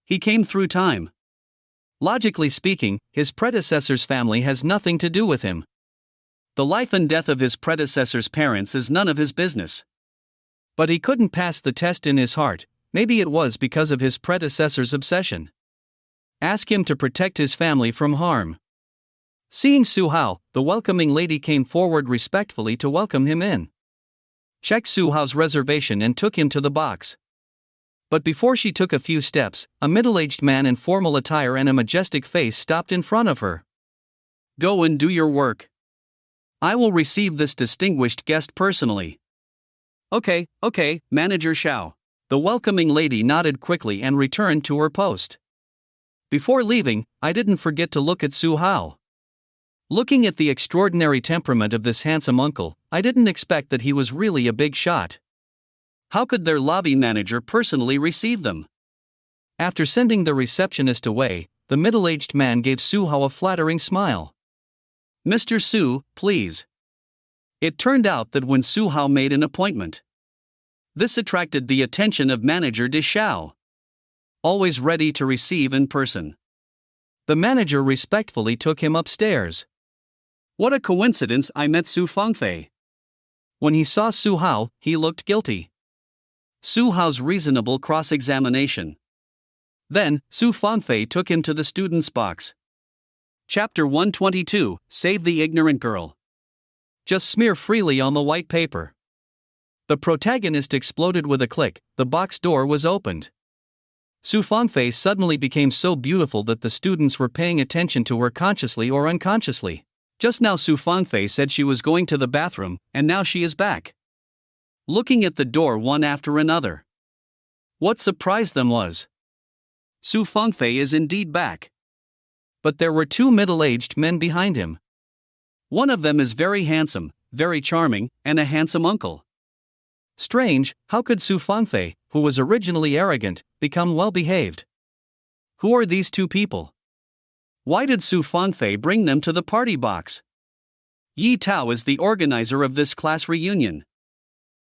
He came through time. Logically speaking, his predecessor's family has nothing to do with him. The life and death of his predecessor's parents is none of his business. But he couldn't pass the test in his heart, maybe it was because of his predecessor's obsession. Ask him to protect his family from harm. Seeing Su Hao, the welcoming lady came forward respectfully to welcome him in. Checked Su Hao's reservation and took him to the box. But before she took a few steps, a middle-aged man in formal attire and a majestic face stopped in front of her. Go and do your work. I will receive this distinguished guest personally. Okay, Manager Xiao. The welcoming lady nodded quickly and returned to her post. Before leaving, I didn't forget to look at Su Hao. Looking at the extraordinary temperament of this handsome uncle, I didn't expect that he was really a big shot. How could their lobby manager personally receive them? After sending the receptionist away, the middle-aged man gave Su Hao a flattering smile. Mr. Su, please. It turned out that when Su Hao made an appointment, this attracted the attention of Manager De Xiao. Always ready to receive in person. The manager respectfully took him upstairs. What a coincidence, I met Su Fangfei. When he saw Su Hao, he looked guilty. Su Hao's reasonable cross-examination. Then, Su Fangfei took him to the student's box. Chapter 122, Save the Ignorant Girl. Just smear freely on the white paper. The protagonist exploded with a click, the box door was opened. Su Fangfei suddenly became so beautiful that the students were paying attention to her consciously or unconsciously. Just now Su Fangfei said she was going to the bathroom, and now she is back. Looking at the door one after another. What surprised them was, Su Fangfei is indeed back. But there were two middle-aged men behind him. One of them is very handsome, very charming, and a handsome uncle. Strange, how could Su Fangfei, who was originally arrogant, become well-behaved? Who are these two people? Why did Su Fangfei bring them to the party box? Yi Tao is the organizer of this class reunion.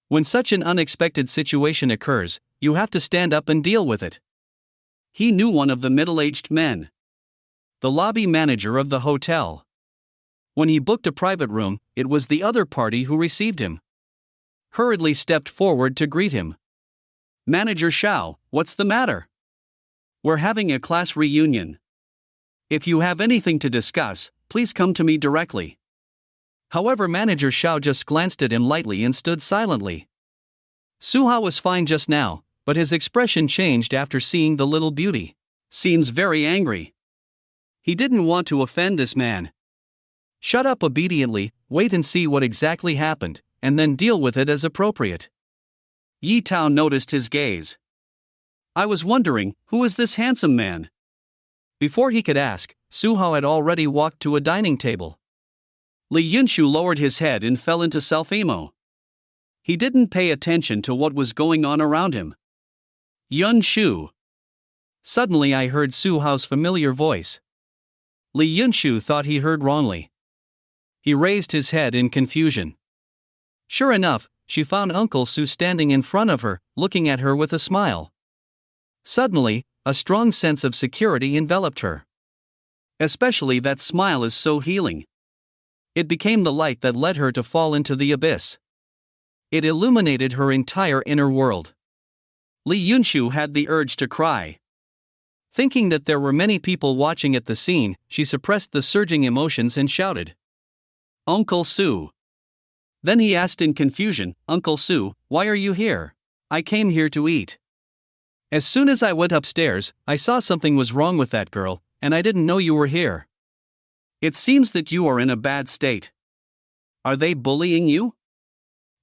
When such an unexpected situation occurs, you have to stand up and deal with it. He knew one of the middle-aged men. The lobby manager of the hotel. When he booked a private room, it was the other party who received him. Hurriedly stepped forward to greet him. Manager Xiao, what's the matter? We're having a class reunion. If you have anything to discuss, please come to me directly. However, Manager Xiao just glanced at him lightly and stood silently. Su Hao was fine just now, but his expression changed after seeing the little beauty. Seems very angry. He didn't want to offend this man. Shut up obediently, wait and see what exactly happened, and then deal with it as appropriate. Yi Tao noticed his gaze. I was wondering, who is this handsome man? Before he could ask, Su Hao had already walked to a dining table. Li Yunshu lowered his head and fell into self-emo. He didn't pay attention to what was going on around him. Yunshu. Suddenly I heard Su Hao's familiar voice. Li Yunshu thought he heard wrongly. He raised his head in confusion. Sure enough, she found Uncle Su standing in front of her, looking at her with a smile. Suddenly, a strong sense of security enveloped her. Especially that smile is so healing. It became the light that led her to fall into the abyss. It illuminated her entire inner world. Li Yunshu had the urge to cry. Thinking that there were many people watching at the scene, she suppressed the surging emotions and shouted, "Uncle Su." Then he asked in confusion, "Uncle Su, why are you here?" "I came here to eat. As soon as I went upstairs, I saw something was wrong with that girl, and I didn't know you were here. It seems that you are in a bad state. Are they bullying you?"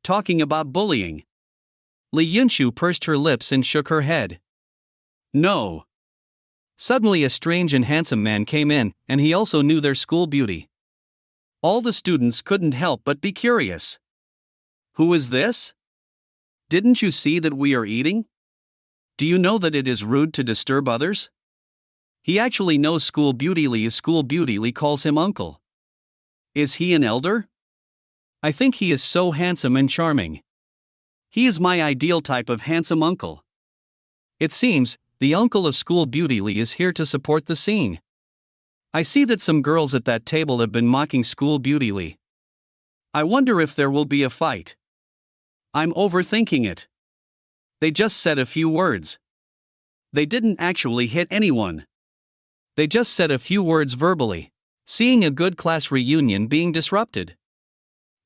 Talking about bullying. Li Yunshu pursed her lips and shook her head. No. Suddenly a strange and handsome man came in, and he also knew their school beauty. All the students couldn't help but be curious. "Who is this? Didn't you see that we are eating? Do you know that it is rude to disturb others?" He actually knows School Beauty Li. School Beauty Li calls him uncle. Is he an elder? I think he is so handsome and charming. He is my ideal type of handsome uncle. It seems, the uncle of School Beauty Li is here to support the scene. I see that some girls at that table have been mocking School Beauty Li. I wonder if there will be a fight. I'm overthinking it. They just said a few words. They didn't actually hit anyone. They just said a few words verbally. Seeing a good class reunion being disrupted.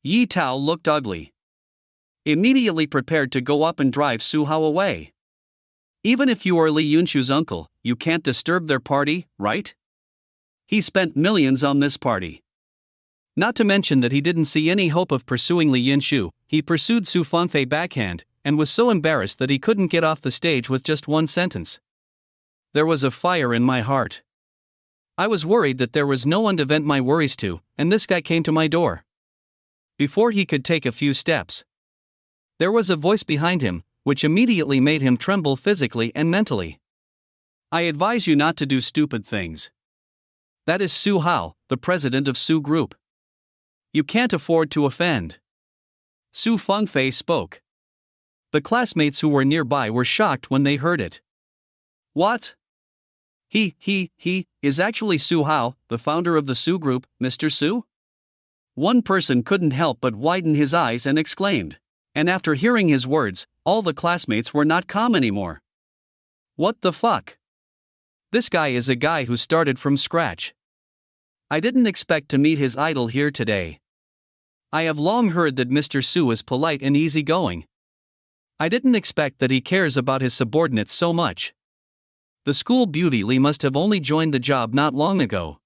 Yi Tao looked ugly. Immediately prepared to go up and drive Su Hao away. Even if you are Li Yunshu's uncle, you can't disturb their party, right? He spent millions on this party. Not to mention that he didn't see any hope of pursuing Li Yunshu. He pursued Su Fangfei backhand, and was so embarrassed that he couldn't get off the stage with just one sentence. There was a fire in my heart. I was worried that there was no one to vent my worries to, and this guy came to my door. Before he could take a few steps, there was a voice behind him, which immediately made him tremble physically and mentally. I advise you not to do stupid things. That is Su Hao, the president of Su Group. You can't afford to offend. Su Fangfei spoke. The classmates who were nearby were shocked when they heard it. What? He is actually Su Hao, the founder of the Su Group, Mr. Su? One person couldn't help but widen his eyes and exclaimed. And after hearing his words, all the classmates were not calm anymore. What the fuck? This guy is a guy who started from scratch. I didn't expect to meet his idol here today. I have long heard that Mr. Su is polite and easygoing. I didn't expect that he cares about his subordinates so much. The School Beauty Li must have only joined the job not long ago.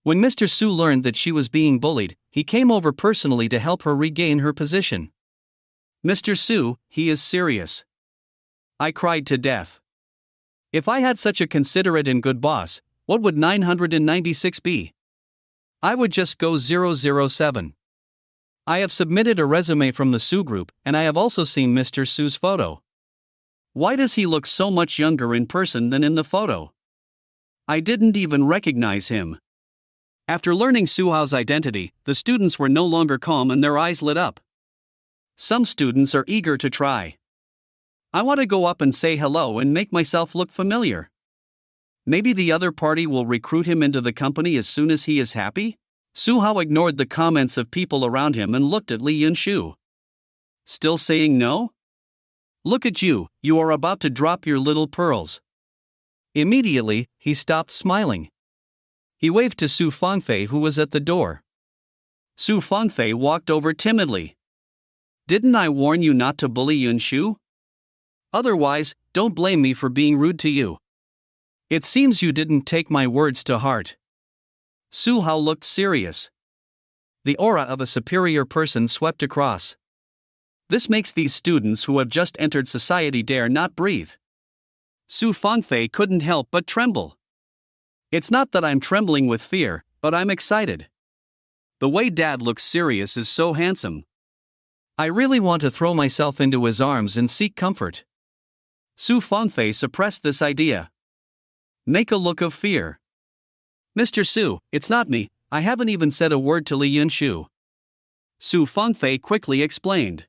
When Mr. Su learned that she was being bullied, he came over personally to help her regain her position. Mr. Su, he is serious. I cried to death. If I had such a considerate and good boss, what would 996 be? I would just go 007. I have submitted a resume from the Su Group, and I have also seen Mr. Su's photo. Why does he look so much younger in person than in the photo? I didn't even recognize him. After learning Su Hao's identity, the students were no longer calm and their eyes lit up. Some students are eager to try. I want to go up and say hello and make myself look familiar. Maybe the other party will recruit him into the company as soon as he is happy? Su Hao ignored the comments of people around him and looked at Li Yunshu. Still saying no? Look at you, you are about to drop your little pearls. Immediately, he stopped smiling. He waved to Su Fangfei, who was at the door. Su Fangfei walked over timidly. Didn't I warn you not to bully Yunshu? Otherwise, don't blame me for being rude to you. It seems you didn't take my words to heart. Su Hao looked serious. The aura of a superior person swept across. This makes these students who have just entered society dare not breathe. Su Fangfei couldn't help but tremble. It's not that I'm trembling with fear, but I'm excited. The way Dad looks serious is so handsome. I really want to throw myself into his arms and seek comfort. Su Fangfei suppressed this idea. Make a look of fear. Mr. Su, it's not me, I haven't even said a word to Li Yunshu. Su Fangfei quickly explained.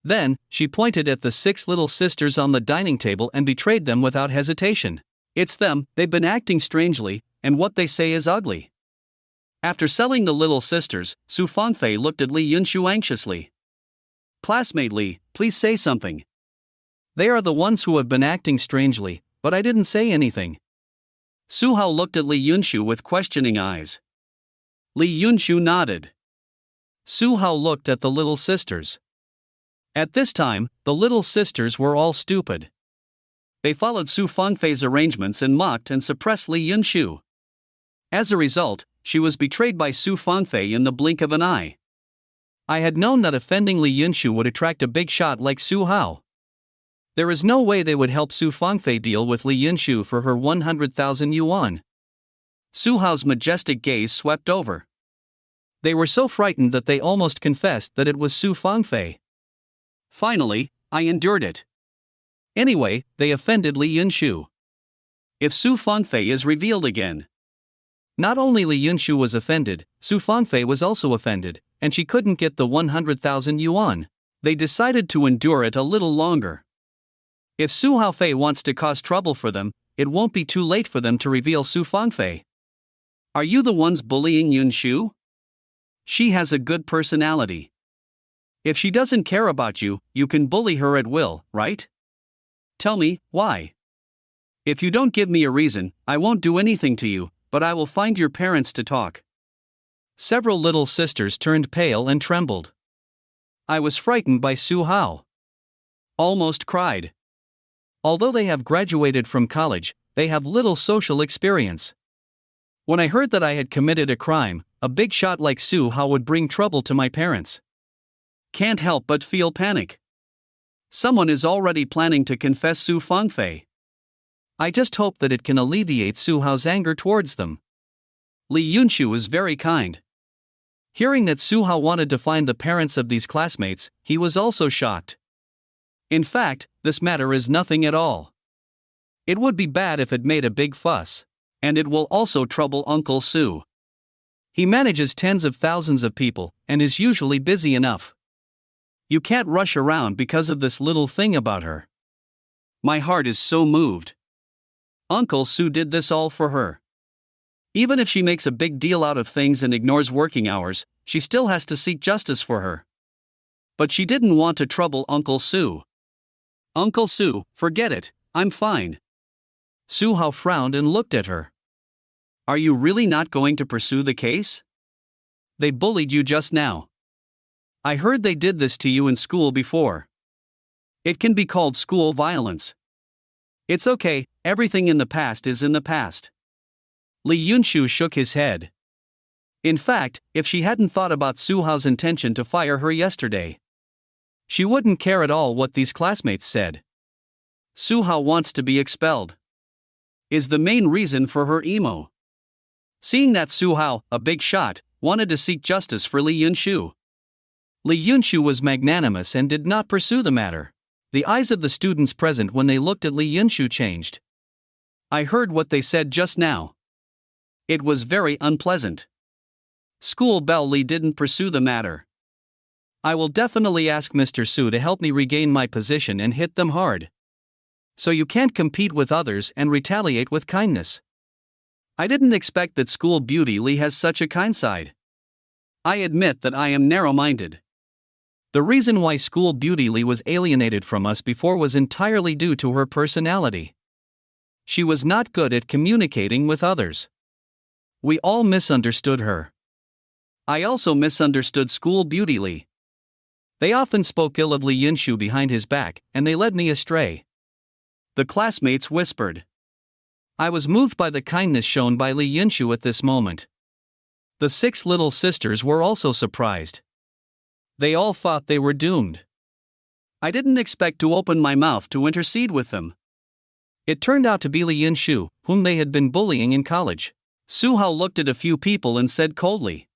Then, she pointed at the 6 little sisters on the dining table and betrayed them without hesitation. It's them, they've been acting strangely, and what they say is ugly. After selling the little sisters, Su Fangfei looked at Li Yunshu anxiously. Classmate Li, please say something. They are the ones who have been acting strangely, but I didn't say anything. Su Hao looked at Li Yunshu with questioning eyes. Li Yunshu nodded. Su Hao looked at the little sisters. At this time, the little sisters were all stupid. They followed Su Fangfei's arrangements and mocked and suppressed Li Yunshu. As a result, she was betrayed by Su Fangfei in the blink of an eye. I had known that offending Li Yunshu would attract a big shot like Su Hao. There is no way they would help Su Fangfei deal with Li Yunshu for her 100,000 yuan. Su Hao's majestic gaze swept over. They were so frightened that they almost confessed that it was Su Fangfei. Finally, I endured it. Anyway, they offended Li Yunshu. If Su Fangfei is revealed again. Not only Li Yunshu was offended, Su Fangfei was also offended, and she couldn't get the 100,000 yuan. They decided to endure it a little longer. If Su Haofei wants to cause trouble for them, it won't be too late for them to reveal Su Fangfei. Are you the ones bullying Yunshu? She has a good personality. If she doesn't care about you, you can bully her at will, right? Tell me, why? If you don't give me a reason, I won't do anything to you, but I will find your parents to talk. Several little sisters turned pale and trembled. I was frightened by Su Hao. Almost cried. Although they have graduated from college, they have little social experience. When I heard that I had committed a crime, a big shot like Su Hao would bring trouble to my parents. Can't help but feel panic. Someone is already planning to confess Su Fangfei. I just hope that it can alleviate Su Hao's anger towards them. Li Yunshu is very kind. Hearing that Su Hao wanted to find the parents of these classmates, he was also shocked. In fact, this matter is nothing at all. It would be bad if it made a big fuss. And it will also trouble Uncle Su. He manages tens of thousands of people, and is usually busy enough. You can't rush around because of this little thing about her. My heart is so moved. Uncle Su did this all for her. Even if she makes a big deal out of things and ignores working hours, she still has to seek justice for her. But she didn't want to trouble Uncle Su. Uncle Su, forget it, I'm fine. Su Hao frowned and looked at her. Are you really not going to pursue the case? They bullied you just now. I heard they did this to you in school before. It can be called school violence. It's okay, everything in the past is in the past. Li Yunshu shook his head. In fact, if she hadn't thought about Su Hao's intention to fire her yesterday, she wouldn't care at all what these classmates said. Su Hao wants to be expelled. Is the main reason for her emo. Seeing that Su Hao, a big shot, wanted to seek justice for Li Yunshu. Li Yunshu was magnanimous and did not pursue the matter. The eyes of the students present when they looked at Li Yunshu changed. I heard what they said just now. It was very unpleasant. School bell Li didn't pursue the matter. I will definitely ask Mr. Su to help me regain my position and hit them hard. So you can't compete with others and retaliate with kindness. I didn't expect that school beauty Li has such a kind side. I admit that I am narrow-minded. The reason why school beauty Li was alienated from us before was entirely due to her personality. She was not good at communicating with others. We all misunderstood her. I also misunderstood school beauty Li. They often spoke ill of Li Yunshu behind his back, and they led me astray. The classmates whispered. I was moved by the kindness shown by Li Yunshu at this moment. The 6 little sisters were also surprised. They all thought they were doomed. I didn't expect to open my mouth to intercede with them. It turned out to be Li Yunshu, whom they had been bullying in college. Su Hao looked at a few people and said coldly.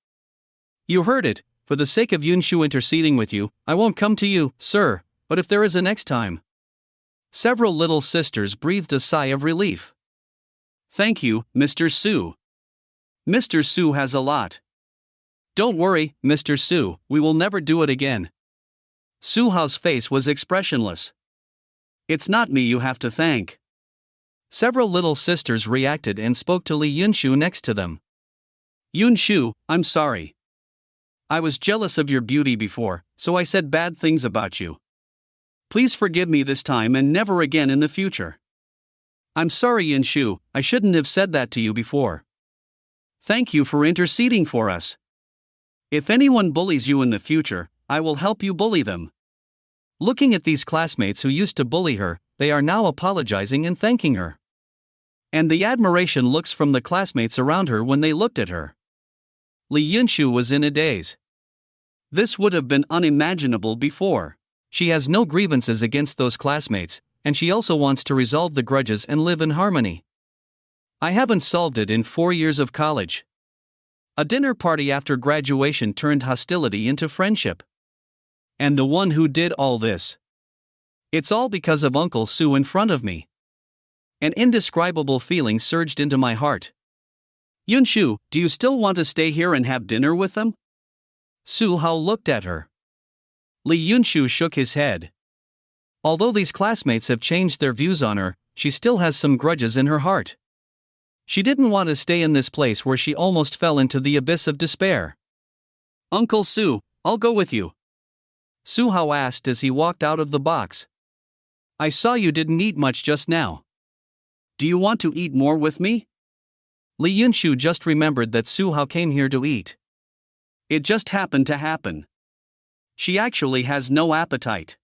You heard it. For the sake of Yunshu interceding with you, I won't come to you, sir, but if there is a next time. Several little sisters breathed a sigh of relief. Thank you, Mr. Su. Mr. Su has a lot. Don't worry, Mr. Su, we will never do it again. Su Hao's face was expressionless. It's not me you have to thank. Several little sisters reacted and spoke to Li Yunshu next to them. Yunshu, I'm sorry. I was jealous of your beauty before, so I said bad things about you. Please forgive me this time and never again in the future. I'm sorry, Yunshu, I shouldn't have said that to you before. Thank you for interceding for us. If anyone bullies you in the future, I will help you bully them. Looking at these classmates who used to bully her, they are now apologizing and thanking her. And the admiration looks from the classmates around her when they looked at her. Li Yunshu was in a daze. This would have been unimaginable before. She has no grievances against those classmates, and she also wants to resolve the grudges and live in harmony. I haven't solved it in 4 years of college. A dinner party after graduation turned hostility into friendship. And the one who did all this. It's all because of Uncle Su in front of me. An indescribable feeling surged into my heart. Yunshu, do you still want to stay here and have dinner with them? Su Hao looked at her. Li Yunshu shook his head. Although these classmates have changed their views on her, she still has some grudges in her heart. She didn't want to stay in this place where she almost fell into the abyss of despair. Uncle Su, I'll go with you. Su Hao asked as he walked out of the box. I saw you didn't eat much just now. Do you want to eat more with me? Li Yunshu just remembered that Su Hao came here to eat. It just happened to happen. She actually has no appetite.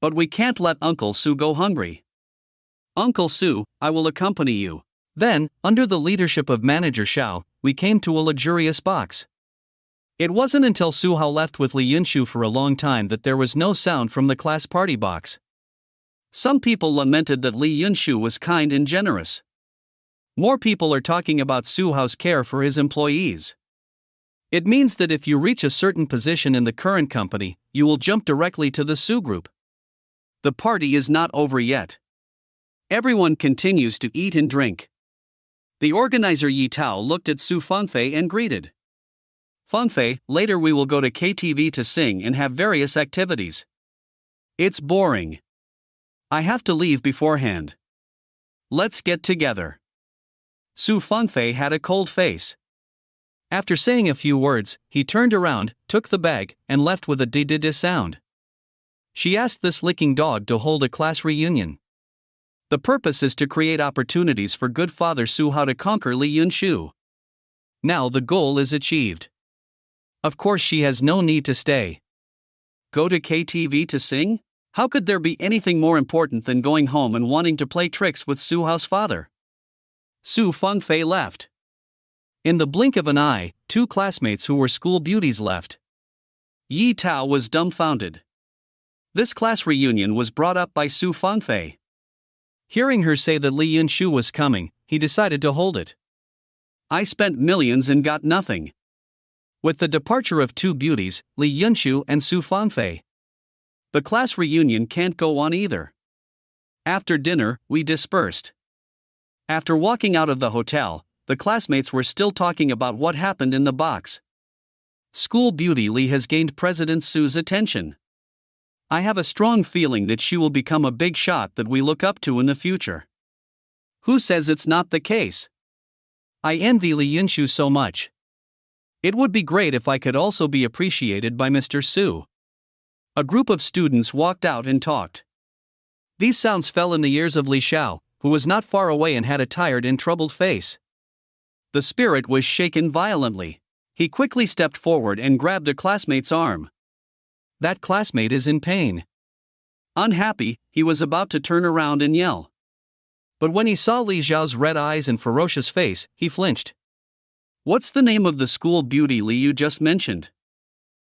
But we can't let Uncle Su go hungry. Uncle Su, I will accompany you. Then, under the leadership of Manager Xiao, we came to a luxurious box. It wasn't until Su Hao left with Li Yunshu for a long time that there was no sound from the class party box. Some people lamented that Li Yunshu was kind and generous. More people are talking about Su Hao's care for his employees. It means that if you reach a certain position in the current company, you will jump directly to the Su group. The party is not over yet. Everyone continues to eat and drink. The organizer Yi Tao looked at Su Fengfei and greeted. Fengfei, later we will go to KTV to sing and have various activities. It's boring. I have to leave beforehand. Let's get together. Su Fengfei had a cold face. After saying a few words, he turned around, took the bag, and left with a di-di-di sound. She asked this licking dog to hold a class reunion. The purpose is to create opportunities for good Father Su Hao to conquer Li Yunshu. Now the goal is achieved. Of course she has no need to stay. Go to KTV to sing? How could there be anything more important than going home and wanting to play tricks with Su Hao's father? Su Fengfei left. In the blink of an eye, 2 classmates who were school beauties left. Yi Tao was dumbfounded. This class reunion was brought up by Su Fengfei. Hearing her say that Li Yunshu was coming, he decided to hold it. I spent millions and got nothing. With the departure of 2 beauties, Li Yunshu and Su Fengfei, the class reunion can't go on either. After dinner, we dispersed. After walking out of the hotel, the classmates were still talking about what happened in the box. School beauty Li has gained President Su's attention. I have a strong feeling that she will become a big shot that we look up to in the future. Who says it's not the case? I envy Li Yunshu so much. It would be great if I could also be appreciated by Mr. Su. A group of students walked out and talked. These sounds fell in the ears of Li Xiao, who was not far away and had a tired and troubled face. The spirit was shaken violently. He quickly stepped forward and grabbed a classmate's arm. That classmate is in pain. Unhappy, he was about to turn around and yell. But when he saw Li Xiao's red eyes and ferocious face, he flinched. What's the name of the school beauty Li you just mentioned?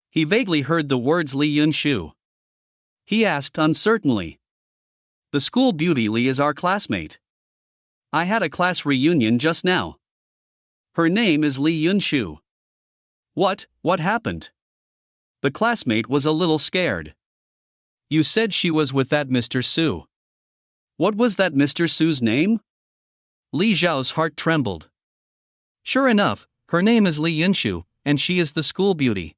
He vaguely heard the words Li Yunshu. He asked uncertainly. The school beauty Li is our classmate. I had a class reunion just now. Her name is Li Yunshu. What happened? The classmate was a little scared. You said she was with that Mr. Su. What was that Mr. Su's name? Li Zhao's heart trembled. Sure enough, her name is Li Yunshu, and she is the school beauty.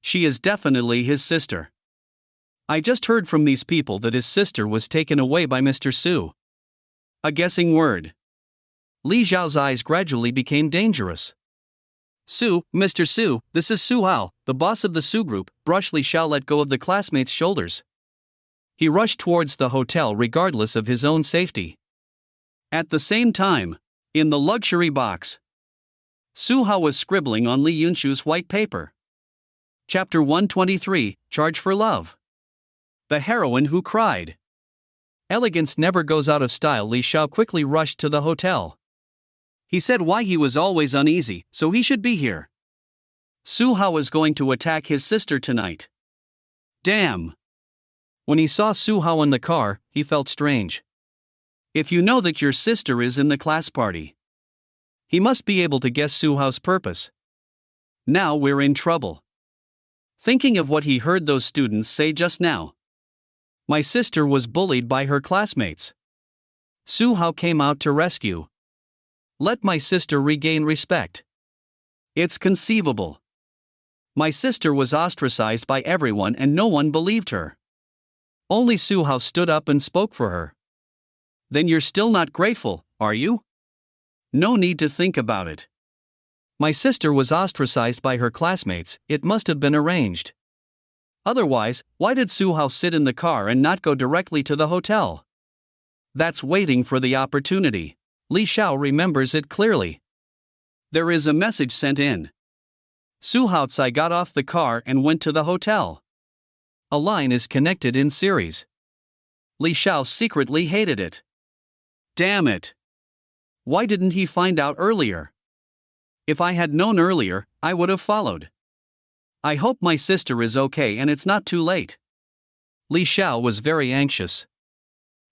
She is definitely his sister. I just heard from these people that his sister was taken away by Mr. Su. A guessing word. Li Zhao's eyes gradually became dangerous. Mr. Su, this is Su Hao, the boss of the Su group. Brush Li Xiao let go of the classmate's shoulders. He rushed towards the hotel regardless of his own safety. At the same time, in the luxury box, Su Hao was scribbling on Li Yunshu's white paper. Chapter 123, Charge for Love. The heroine who cried. Elegance never goes out of style. Li Xiao quickly rushed to the hotel. He said why he was always uneasy, so he should be here. Su Hao was going to attack his sister tonight. Damn! When he saw Su Hao in the car, he felt strange. If you know that your sister is in the class party, he must be able to guess Su Hao's purpose. Now we're in trouble. Thinking of what he heard those students say just now. My sister was bullied by her classmates. Su Hao came out to rescue. Let my sister regain respect. It's conceivable. My sister was ostracized by everyone and no one believed her. Only Su Hao stood up and spoke for her. Then you're still not grateful, are you? No need to think about it. My sister was ostracized by her classmates, it must have been arranged. Otherwise, why did Su Hao sit in the car and not go directly to the hotel? That's waiting for the opportunity. Li Xiao remembers it clearly. There is a message sent in. Su Haotsai got off the car and went to the hotel. A line is connected in series. Li Xiao secretly hated it. Damn it! Why didn't he find out earlier? If I had known earlier, I would have followed. I hope my sister is okay and it's not too late. Li Xiao was very anxious.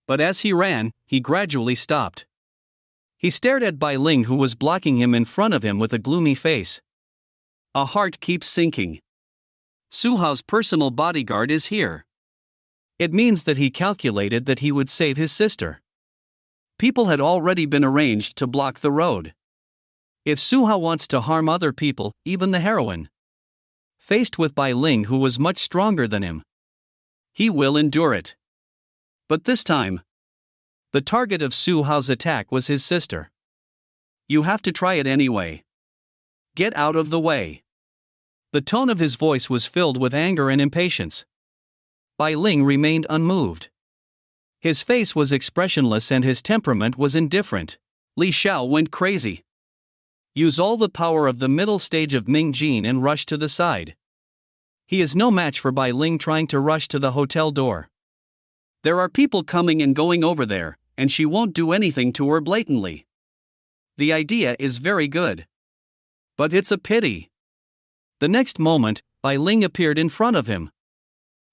But as he ran, he gradually stopped. He stared at Bai Ling, who was blocking him in front of him with a gloomy face. A heart keeps sinking. Su Hao's personal bodyguard is here. It means that he calculated that he would save his sister. People had already been arranged to block the road. If Su Hao wants to harm other people, even the heroine, faced with Bai Ling, who was much stronger than him, he will endure it. But this time, the target of Su Hao's attack was his sister. You have to try it anyway. Get out of the way. The tone of his voice was filled with anger and impatience. Bai Ling remained unmoved. His face was expressionless and his temperament was indifferent. Li Xiao went crazy. Use all the power of the middle stage of Ming Jin and rush to the side. He is no match for Bai Ling trying to rush to the hotel door. There are people coming and going over there, and she won't do anything to her blatantly. The idea is very good. But it's a pity. The next moment, Bai Ling appeared in front of him.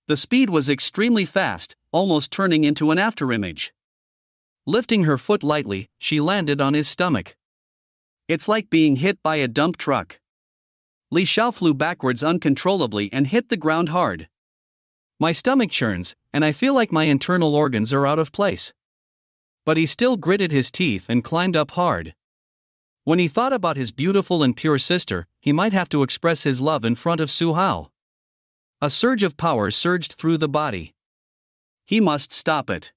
The speed was extremely fast, almost turning into an afterimage. Lifting her foot lightly, she landed on his stomach. It's like being hit by a dump truck. Li Xiao flew backwards uncontrollably and hit the ground hard. My stomach churns, and I feel like my internal organs are out of place. But he still gritted his teeth and climbed up hard. When he thought about his beautiful and pure sister, he might have to express his love in front of Su Hao. A surge of power surged through the body. He must stop it.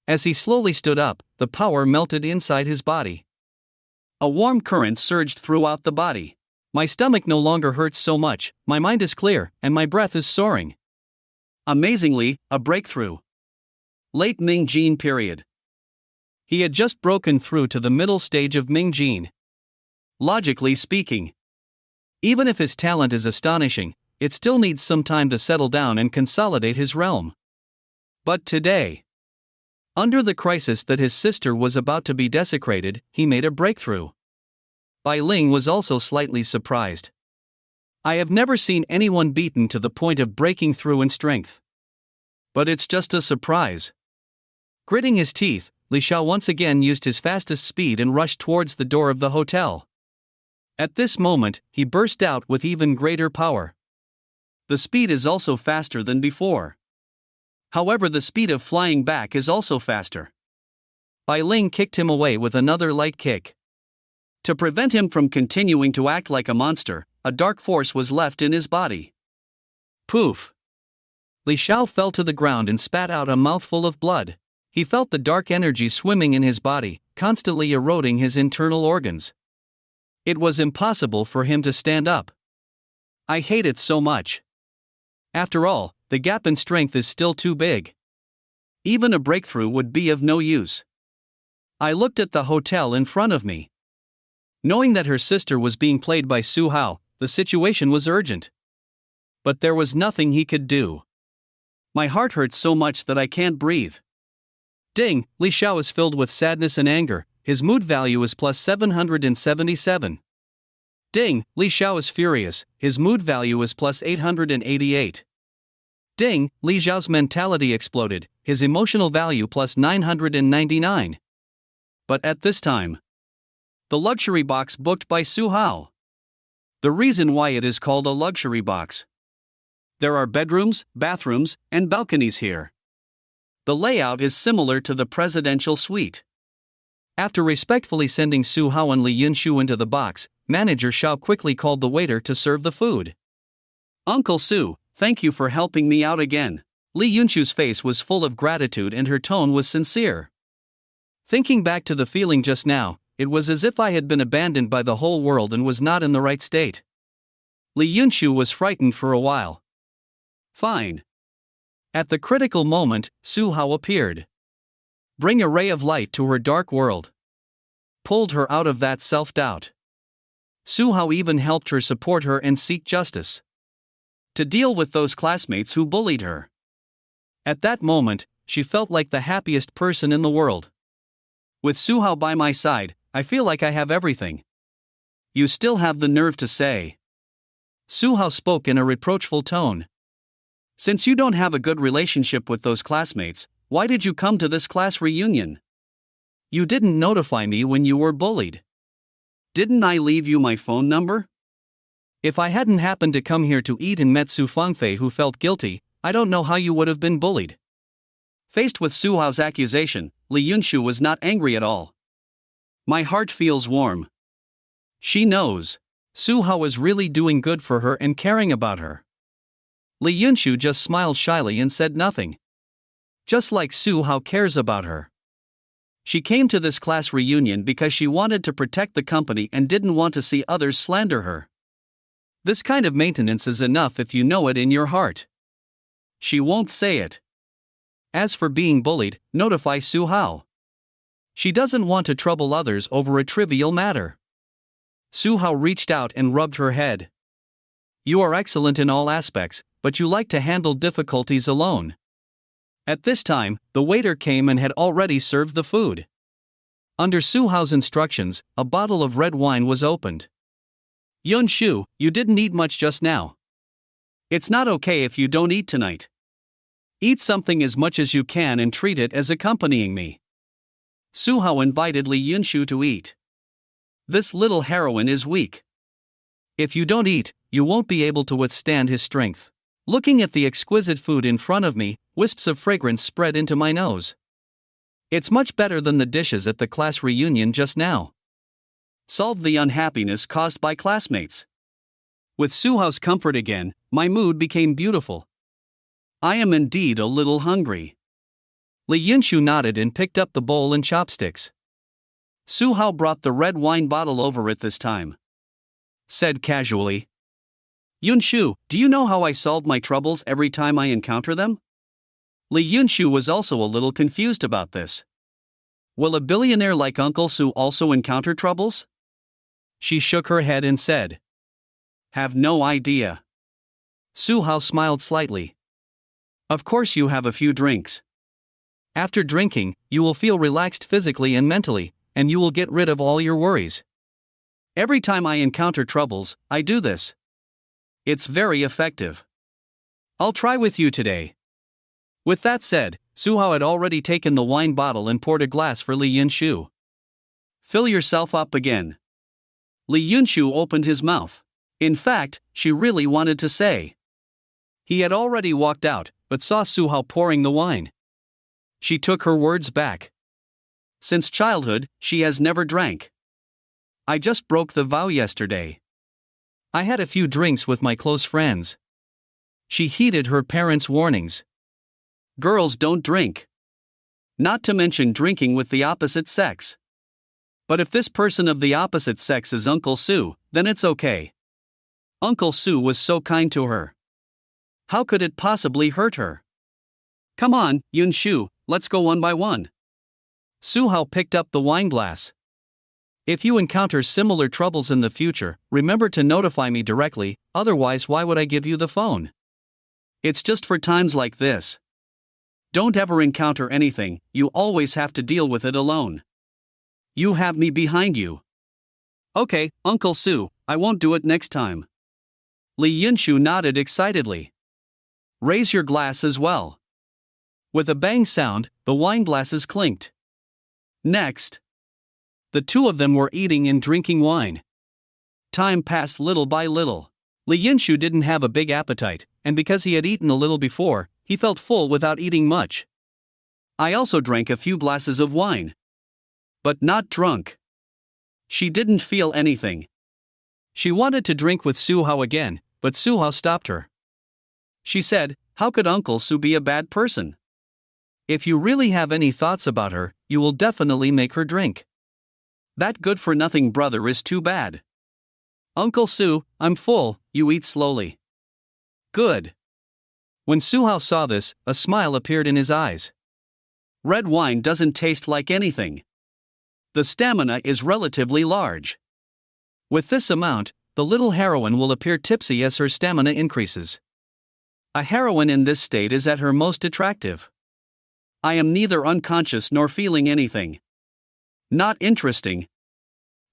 As he slowly stood up, the power melted inside his body. A warm current surged throughout the body. My stomach no longer hurts so much, my mind is clear, and my breath is soaring. Amazingly, a breakthrough. Late Ming Jin period. He had just broken through to the middle stage of Ming Jin. Logically speaking, even if his talent is astonishing, it still needs some time to settle down and consolidate his realm. But today, under the crisis that his sister was about to be desecrated, he made a breakthrough. Bai Ling was also slightly surprised. I have never seen anyone beaten to the point of breaking through in strength. But it's just a surprise. Gritting his teeth, Li Xiao once again used his fastest speed and rushed towards the door of the hotel. At this moment, he burst out with even greater power. The speed is also faster than before. However, the speed of flying back is also faster. Bai Ling kicked him away with another light kick. To prevent him from continuing to act like a monster, a dark force was left in his body. Poof! Li Xiao fell to the ground and spat out a mouthful of blood. He felt the dark energy swimming in his body, constantly eroding his internal organs. It was impossible for him to stand up. I hate it so much. After all, the gap in strength is still too big. Even a breakthrough would be of no use. I looked at the hotel in front of me. Knowing that her sister was being played by Su Hao, the situation was urgent. But there was nothing he could do. My heart hurts so much that I can't breathe. Ding, Li Xiao is filled with sadness and anger, his mood value is plus 777. Ding, Li Xiao is furious, his mood value is plus 888. Ding, Li Xiao's mentality exploded, his emotional value plus 999. But at this time, the luxury box booked by Su Hao. The reason why it is called a luxury box. There are bedrooms, bathrooms, and balconies here. The layout is similar to the presidential suite. After respectfully sending Su Hao and Li Yunshu into the box, Manager Xiao quickly called the waiter to serve the food. Uncle Su, thank you for helping me out again. Li Yunshu's face was full of gratitude and her tone was sincere. Thinking back to the feeling just now, it was as if I had been abandoned by the whole world and was not in the right state. Li Yunshu was frightened for a while. Fine. At the critical moment, Su Hao appeared. Bring a ray of light to her dark world. Pulled her out of that self-doubt. Su Hao even helped her support her and seek justice. To deal with those classmates who bullied her. At that moment, she felt like the happiest person in the world. With Su Hao by my side, I feel like I have everything. You still have the nerve to say. Su Hao spoke in a reproachful tone. Since you don't have a good relationship with those classmates, why did you come to this class reunion? You didn't notify me when you were bullied. Didn't I leave you my phone number? If I hadn't happened to come here to eat and met Su Fangfei who felt guilty, I don't know how you would have been bullied. Faced with Su Hao's accusation, Li Yunshu was not angry at all. My heart feels warm. She knows. Su Hao is really doing good for her and caring about her. Li Yunshu just smiled shyly and said nothing. Just like Su Hao cares about her. She came to this class reunion because she wanted to protect the company and didn't want to see others slander her. This kind of maintenance is enough if you know it in your heart. She won't say it. As for being bullied, notify Su Hao. She doesn't want to trouble others over a trivial matter. Su Hao reached out and rubbed her head. You are excellent in all aspects, but you like to handle difficulties alone. At this time, the waiter came and had already served the food. Under Su Hao's instructions, a bottle of red wine was opened. Yunshu, you didn't eat much just now. It's not okay if you don't eat tonight. Eat something as much as you can and treat it as accompanying me. Su Hao invited Li Yunshu to eat. This little heroine is weak. If you don't eat, you won't be able to withstand his strength. Looking at the exquisite food in front of me, wisps of fragrance spread into my nose. It's much better than the dishes at the class reunion just now. Solved the unhappiness caused by classmates. With Su Hao's comfort again, my mood became beautiful. I am indeed a little hungry. Li Yunshu nodded and picked up the bowl and chopsticks. Su Hao brought the red wine bottle over it this time. Said casually. Yunshu, do you know how I solve my troubles every time I encounter them? Li Yunshu was also a little confused about this. Will a billionaire like Uncle Su also encounter troubles? She shook her head and said. Have no idea. Su Hao smiled slightly. Of course you have a few drinks. After drinking, you will feel relaxed physically and mentally, and you will get rid of all your worries. Every time I encounter troubles, I do this. It's very effective. I'll try with you today. With that said, Su Hao had already taken the wine bottle and poured a glass for Li Yunshu. Fill yourself up again. Li Yunshu opened his mouth. In fact, she really wanted to say. He had already walked out, but saw Su Hao pouring the wine. She took her words back. Since childhood, she has never drank. I just broke the vow yesterday. I had a few drinks with my close friends. She heeded her parents' warnings. Girls don't drink. Not to mention drinking with the opposite sex. But if this person of the opposite sex is Uncle Su, then it's okay. Uncle Su was so kind to her. How could it possibly hurt her? Come on, Yunshu, let's go one by one. Su Hao picked up the wine glass. If you encounter similar troubles in the future, remember to notify me directly, otherwise why would I give you the phone? It's just for times like this. Don't ever encounter anything, you always have to deal with it alone. You have me behind you. Okay, Uncle Su, I won't do it next time. Li Yunshu nodded excitedly. Raise your glass as well. With a bang sound, the wine glasses clinked. Next. The two of them were eating and drinking wine. Time passed little by little. Li Yunshu didn't have a big appetite, and because he had eaten a little before, he felt full without eating much. I also drank a few glasses of wine. But not drunk. She didn't feel anything. She wanted to drink with Su Hao again, but Su Hao stopped her. She said, how could Uncle Su be a bad person? If you really have any thoughts about her, you will definitely make her drink. That good-for-nothing brother is too bad. Uncle Su, I'm full, you eat slowly. Good. When Su Hao saw this, a smile appeared in his eyes. Red wine doesn't taste like anything. The stamina is relatively large. With this amount, the little heroine will appear tipsy as her stamina increases. A heroine in this state is at her most attractive. I am neither unconscious nor feeling anything. Not interesting.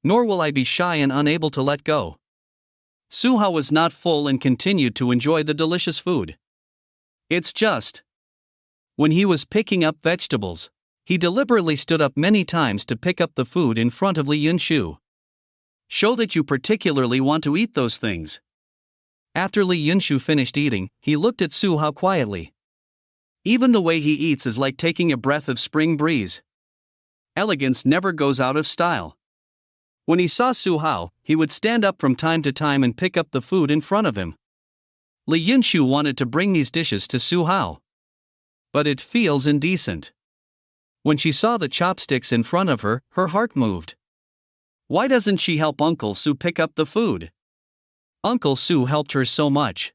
Nor will I be shy and unable to let go. Su Hao was not full and continued to enjoy the delicious food. It's just. When he was picking up vegetables, he deliberately stood up many times to pick up the food in front of Li Yunshu. Show that you particularly want to eat those things. After Li Yunshu finished eating, he looked at Su Hao quietly. Even the way he eats is like taking a breath of spring breeze. Elegance never goes out of style. When he saw Su Hao, he would stand up from time to time and pick up the food in front of him. Li Yunshu wanted to bring these dishes to Su Hao. But it feels indecent. When she saw the chopsticks in front of her, her heart moved. Why doesn't she help Uncle Su pick up the food? Uncle Su helped her so much.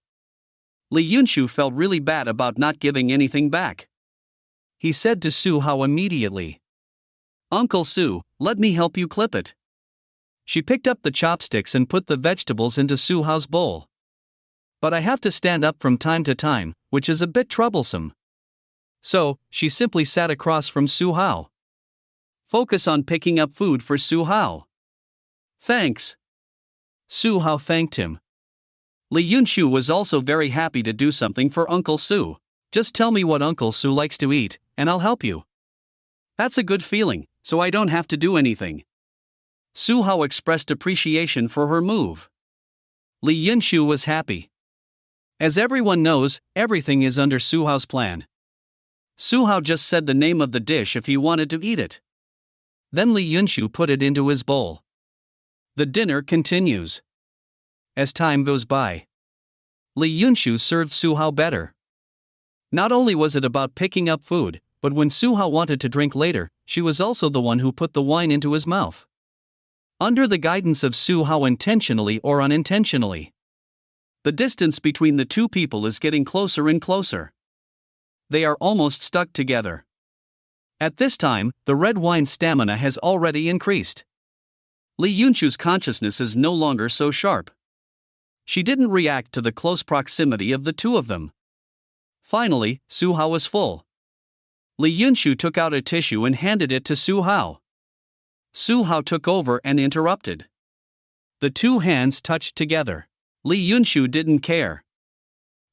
Li Yunshu felt really bad about not giving anything back. He said to Su Hao immediately, Uncle Su, let me help you clip it. She picked up the chopsticks and put the vegetables into Su Hao's bowl. But I have to stand up from time to time, which is a bit troublesome. So, she simply sat across from Su Hao. Focus on picking up food for Su Hao. Thanks. Su Hao thanked him. Li Yunshu was also very happy to do something for Uncle Su. Just tell me what Uncle Su likes to eat, and I'll help you. That's a good feeling, so I don't have to do anything. Su Hao expressed appreciation for her move. Li Yunshu was happy. As everyone knows, everything is under Su Hao's plan. Su Hao just said the name of the dish if he wanted to eat it. Then Li Yunshu put it into his bowl. The dinner continues. As time goes by, Li Yunshu served Su Hao better. Not only was it about picking up food, but when Su Hao wanted to drink later, she was also the one who put the wine into his mouth. Under the guidance of Su Hao intentionally or unintentionally. The distance between the two people is getting closer and closer. They are almost stuck together. At this time, the red wine's stamina has already increased. Li Yunshu's consciousness is no longer so sharp. She didn't react to the close proximity of the two of them. Finally, Su Hao was full. Li Yunshu took out a tissue and handed it to Su Hao. Su Hao took over and interrupted. The two hands touched together. Li Yunshu didn't care.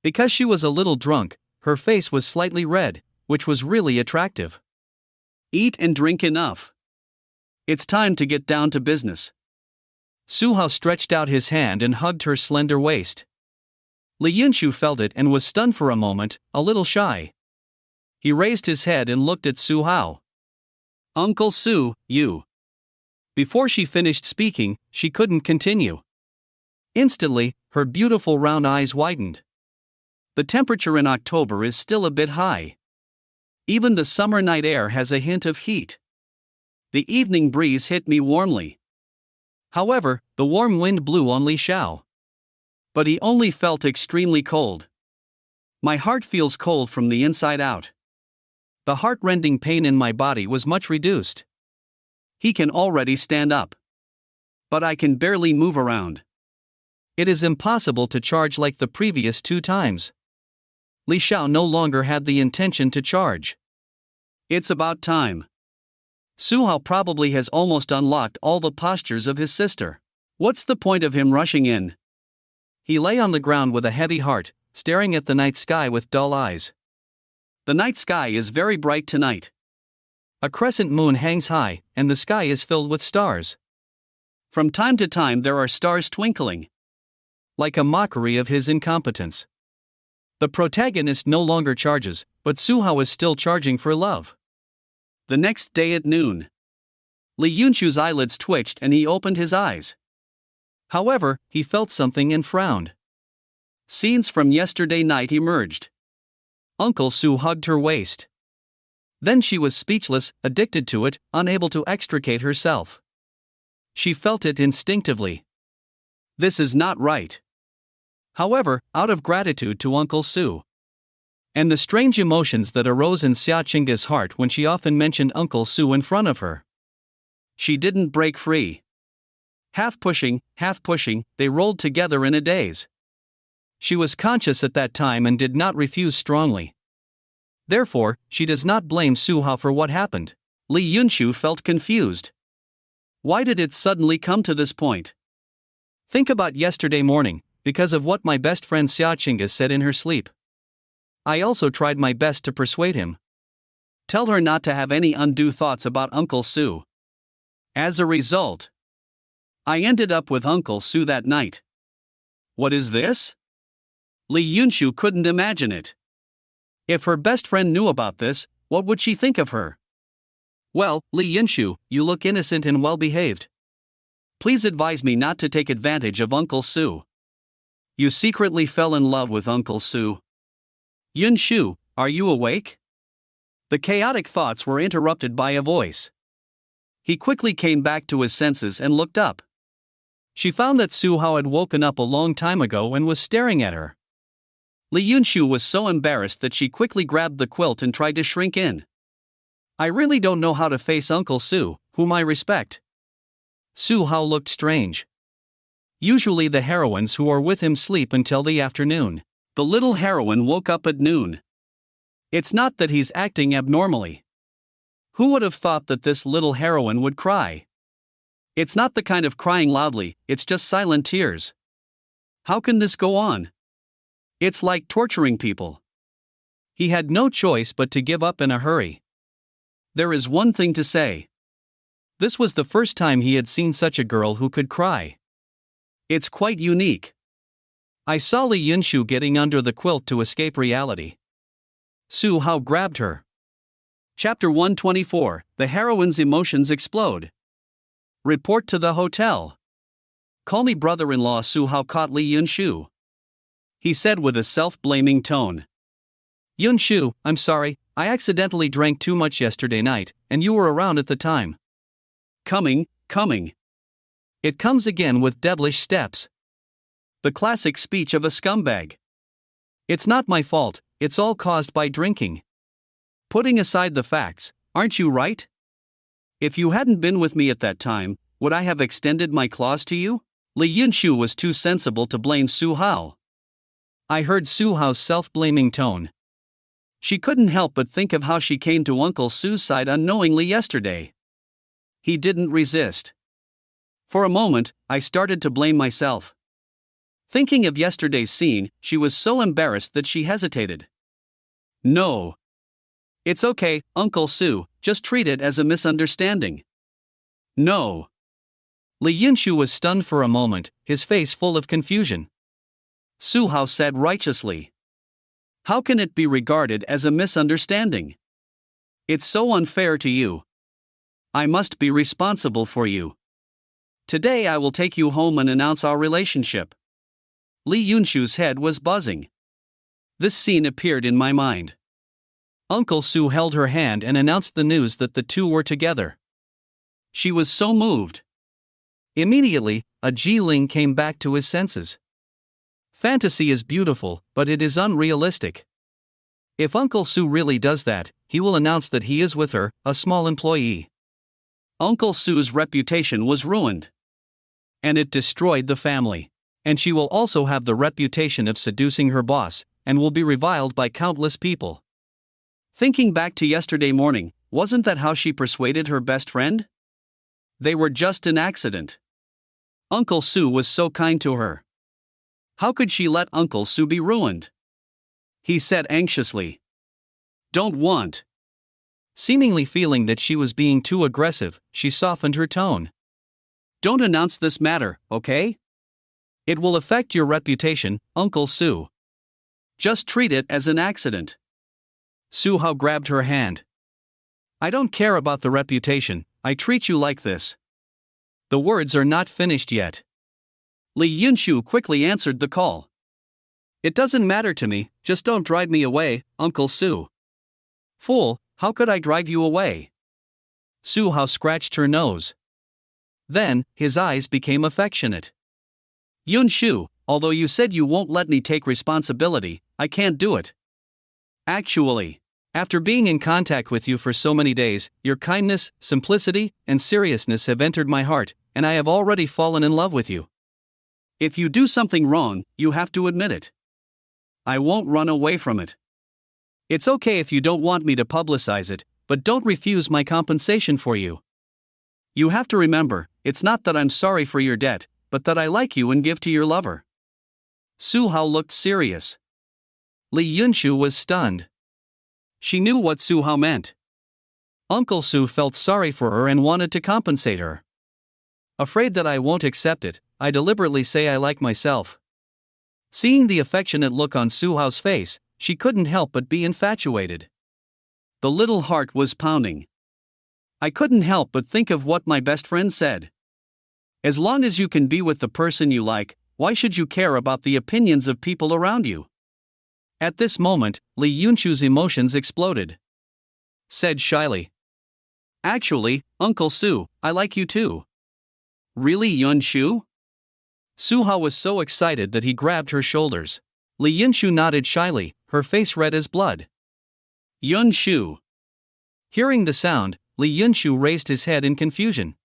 Because she was a little drunk, her face was slightly red, which was really attractive. Eat and drink enough. It's time to get down to business. Su Hao stretched out his hand and hugged her slender waist. Li Yunshu felt it and was stunned for a moment, a little shy. He raised his head and looked at Su Hao. "Uncle Su, you." Before she finished speaking, she couldn't continue. Instantly, her beautiful round eyes widened. The temperature in October is still a bit high. Even the summer night air has a hint of heat. The evening breeze hit me warmly. However, the warm wind blew on Li Xiao. But he only felt extremely cold. My heart feels cold from the inside out. The heart-rending pain in my body was much reduced. He can already stand up. But I can barely move around. It is impossible to charge like the previous 2 times. Li Xiao no longer had the intention to charge. It's about time. Su Hao probably has almost unlocked all the postures of his sister. What's the point of him rushing in? He lay on the ground with a heavy heart, staring at the night sky with dull eyes. The night sky is very bright tonight. A crescent moon hangs high, and the sky is filled with stars. From time to time there are stars twinkling. Like a mockery of his incompetence. The protagonist no longer charges, but Su Hao is still charging for love. The next day at noon. Li Yunshu's eyelids twitched and he opened his eyes. However, he felt something and frowned. Scenes from yesterday night emerged. Uncle Su hugged her waist. Then she was speechless, addicted to it, unable to extricate herself. She felt it instinctively. This is not right. However, out of gratitude to Uncle Su, and the strange emotions that arose in Xia Qingge's heart when she often mentioned Uncle Su in front of her, she didn't break free. Half pushing, they rolled together in a daze. She was conscious at that time and did not refuse strongly. Therefore, she does not blame Su Hao for what happened. Li Yunshu felt confused. Why did it suddenly come to this point? Think about yesterday morning, because of what my best friend Xia Qingge said in her sleep. I also tried my best to persuade him. Tell her not to have any undue thoughts about Uncle Su. As a result, I ended up with Uncle Su that night. What is this? Li Yunshu couldn't imagine it. If her best friend knew about this, what would she think of her? Well, Li Yunshu, you look innocent and well-behaved. Please advise me not to take advantage of Uncle Su. You secretly fell in love with Uncle Su. Yunshu, are you awake? The chaotic thoughts were interrupted by a voice. He quickly came back to his senses and looked up. She found that Su Hao had woken up a long time ago and was staring at her. Li Yunshu was so embarrassed that she quickly grabbed the quilt and tried to shrink in. I really don't know how to face Uncle Su, whom I respect. Su Hao looked strange. Usually the heroines who are with him sleep until the afternoon. The little heroine woke up at noon. It's not that he's acting abnormally. Who would have thought that this little heroine would cry? It's not the kind of crying loudly, it's just silent tears. How can this go on? It's like torturing people. He had no choice but to give up in a hurry. There is one thing to say. This was the first time he had seen such a girl who could cry. It's quite unique. I saw Li Yunshu getting under the quilt to escape reality. Su Hao grabbed her. Chapter 124, The Heroine's Emotions Explode. Report to the hotel. Call me brother-in-law. Su Hao caught Li Yunshu. He said with a self-blaming tone. Yunshu, I'm sorry, I accidentally drank too much yesterday night, and you were around at the time. Coming. It comes again with devilish steps. The classic speech of a scumbag. It's not my fault, it's all caused by drinking. Putting aside the facts, aren't you right? If you hadn't been with me at that time, would I have extended my claws to you? Li Yunshu was too sensible to blame Su Hao. I heard Su Hao's self-blaming tone. She couldn't help but think of how she came to Uncle Su's side unknowingly yesterday. He didn't resist. For a moment, I started to blame myself. Thinking of yesterday's scene, she was so embarrassed that she hesitated. No. It's okay, Uncle Su, just treat it as a misunderstanding. No. Li Yunshu was stunned for a moment, his face full of confusion. Su Hao said righteously. How can it be regarded as a misunderstanding? It's so unfair to you. I must be responsible for you. Today I will take you home and announce our relationship. Li Yunshu's head was buzzing. This scene appeared in my mind. Uncle Su held her hand and announced the news that the two were together. She was so moved. Immediately, a Jiling came back to his senses. Fantasy is beautiful, but it is unrealistic. If Uncle Su really does that, he will announce that he is with her, a small employee. Uncle Su's reputation was ruined. And it destroyed the family. And she will also have the reputation of seducing her boss, and will be reviled by countless people. Thinking back to yesterday morning, wasn't that how she persuaded her best friend? They were just an accident. Uncle Su was so kind to her. How could she let Uncle Su be ruined? He said anxiously. Don't want. Seemingly feeling that she was being too aggressive, she softened her tone. Don't announce this matter, okay? It will affect your reputation, Uncle Su. Just treat it as an accident. Su Hao grabbed her hand. I don't care about the reputation, I treat you like this. The words are not finished yet. Li Yunshu quickly answered the call. It doesn't matter to me, just don't drive me away, Uncle Su. Fool, how could I drive you away? Su Hao scratched her nose. Then, his eyes became affectionate. Yunshu, although you said you won't let me take responsibility, I can't do it. Actually, after being in contact with you for so many days, your kindness, simplicity, and seriousness have entered my heart, and I have already fallen in love with you. If you do something wrong, you have to admit it. I won't run away from it. It's okay if you don't want me to publicize it, but don't refuse my compensation for you. You have to remember, it's not that I'm sorry for your debt, but that I like you and give to your lover. Su Hao looked serious. Li Yunshu was stunned. She knew what Su Hao meant. Uncle Su felt sorry for her and wanted to compensate her. Afraid that I won't accept it, I deliberately say I like myself. Seeing the affectionate look on Su Hao's face, she couldn't help but be infatuated. The little heart was pounding. I couldn't help but think of what my best friend said. As long as you can be with the person you like, why should you care about the opinions of people around you? At this moment, Li Yunshu's emotions exploded. Said shyly. Actually, Uncle Su, I like you too. Really, Yunshu? Su Hao was so excited that he grabbed her shoulders. Li Yunshu nodded shyly, her face red as blood. Yunshu. Hearing the sound, Li Yunshu raised his head in confusion.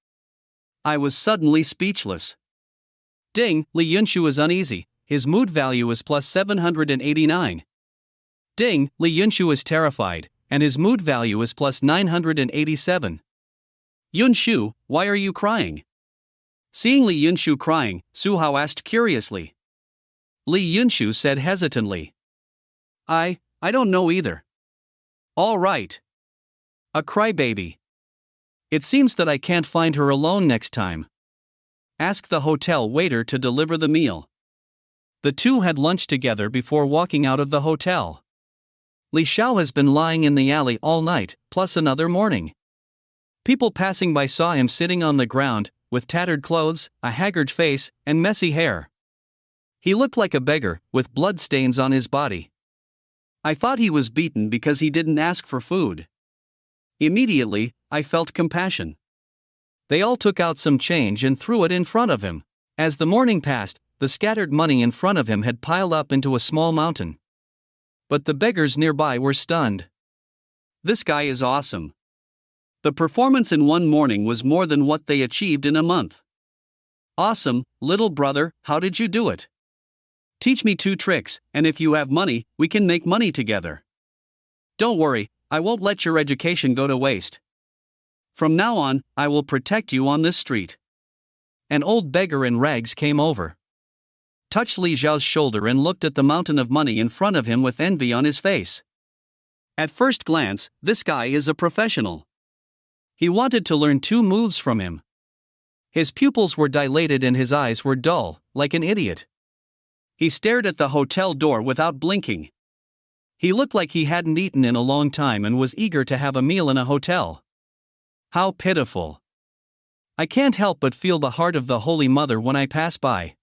I was suddenly speechless. Ding, Li Yunshu is uneasy, his mood value is plus 789. Ding, Li Yunshu is terrified, and his mood value is plus 987. Yunshu, why are you crying? Seeing Li Yunshu crying, Su Hao asked curiously. Li Yunshu said hesitantly. I don't know either. All right. A crybaby. It seems that I can't find her alone next time. Ask the hotel waiter to deliver the meal. The two had lunch together before walking out of the hotel. Li Xiao has been lying in the alley all night, plus another morning. People passing by saw him sitting on the ground, with tattered clothes, a haggard face, and messy hair. He looked like a beggar, with blood stains on his body. I thought he was beaten because he didn't ask for food. Immediately, I felt compassion. They all took out some change and threw it in front of him. As the morning passed, the scattered money in front of him had piled up into a small mountain. But the beggars nearby were stunned. This guy is awesome. The performance in one morning was more than what they achieved in a month. Awesome, little brother, how did you do it? Teach me 2 tricks, and if you have money, we can make money together. Don't worry, I won't let your education go to waste. From now on, I will protect you on this street. An old beggar in rags came over, touched Li Xiao's shoulder and looked at the mountain of money in front of him with envy on his face. At first glance, this guy is a professional. He wanted to learn 2 moves from him. His pupils were dilated and his eyes were dull, like an idiot. He stared at the hotel door without blinking. He looked like he hadn't eaten in a long time and was eager to have a meal in a hotel. How pitiful. I can't help but feel the heart of the Holy Mother when I pass by.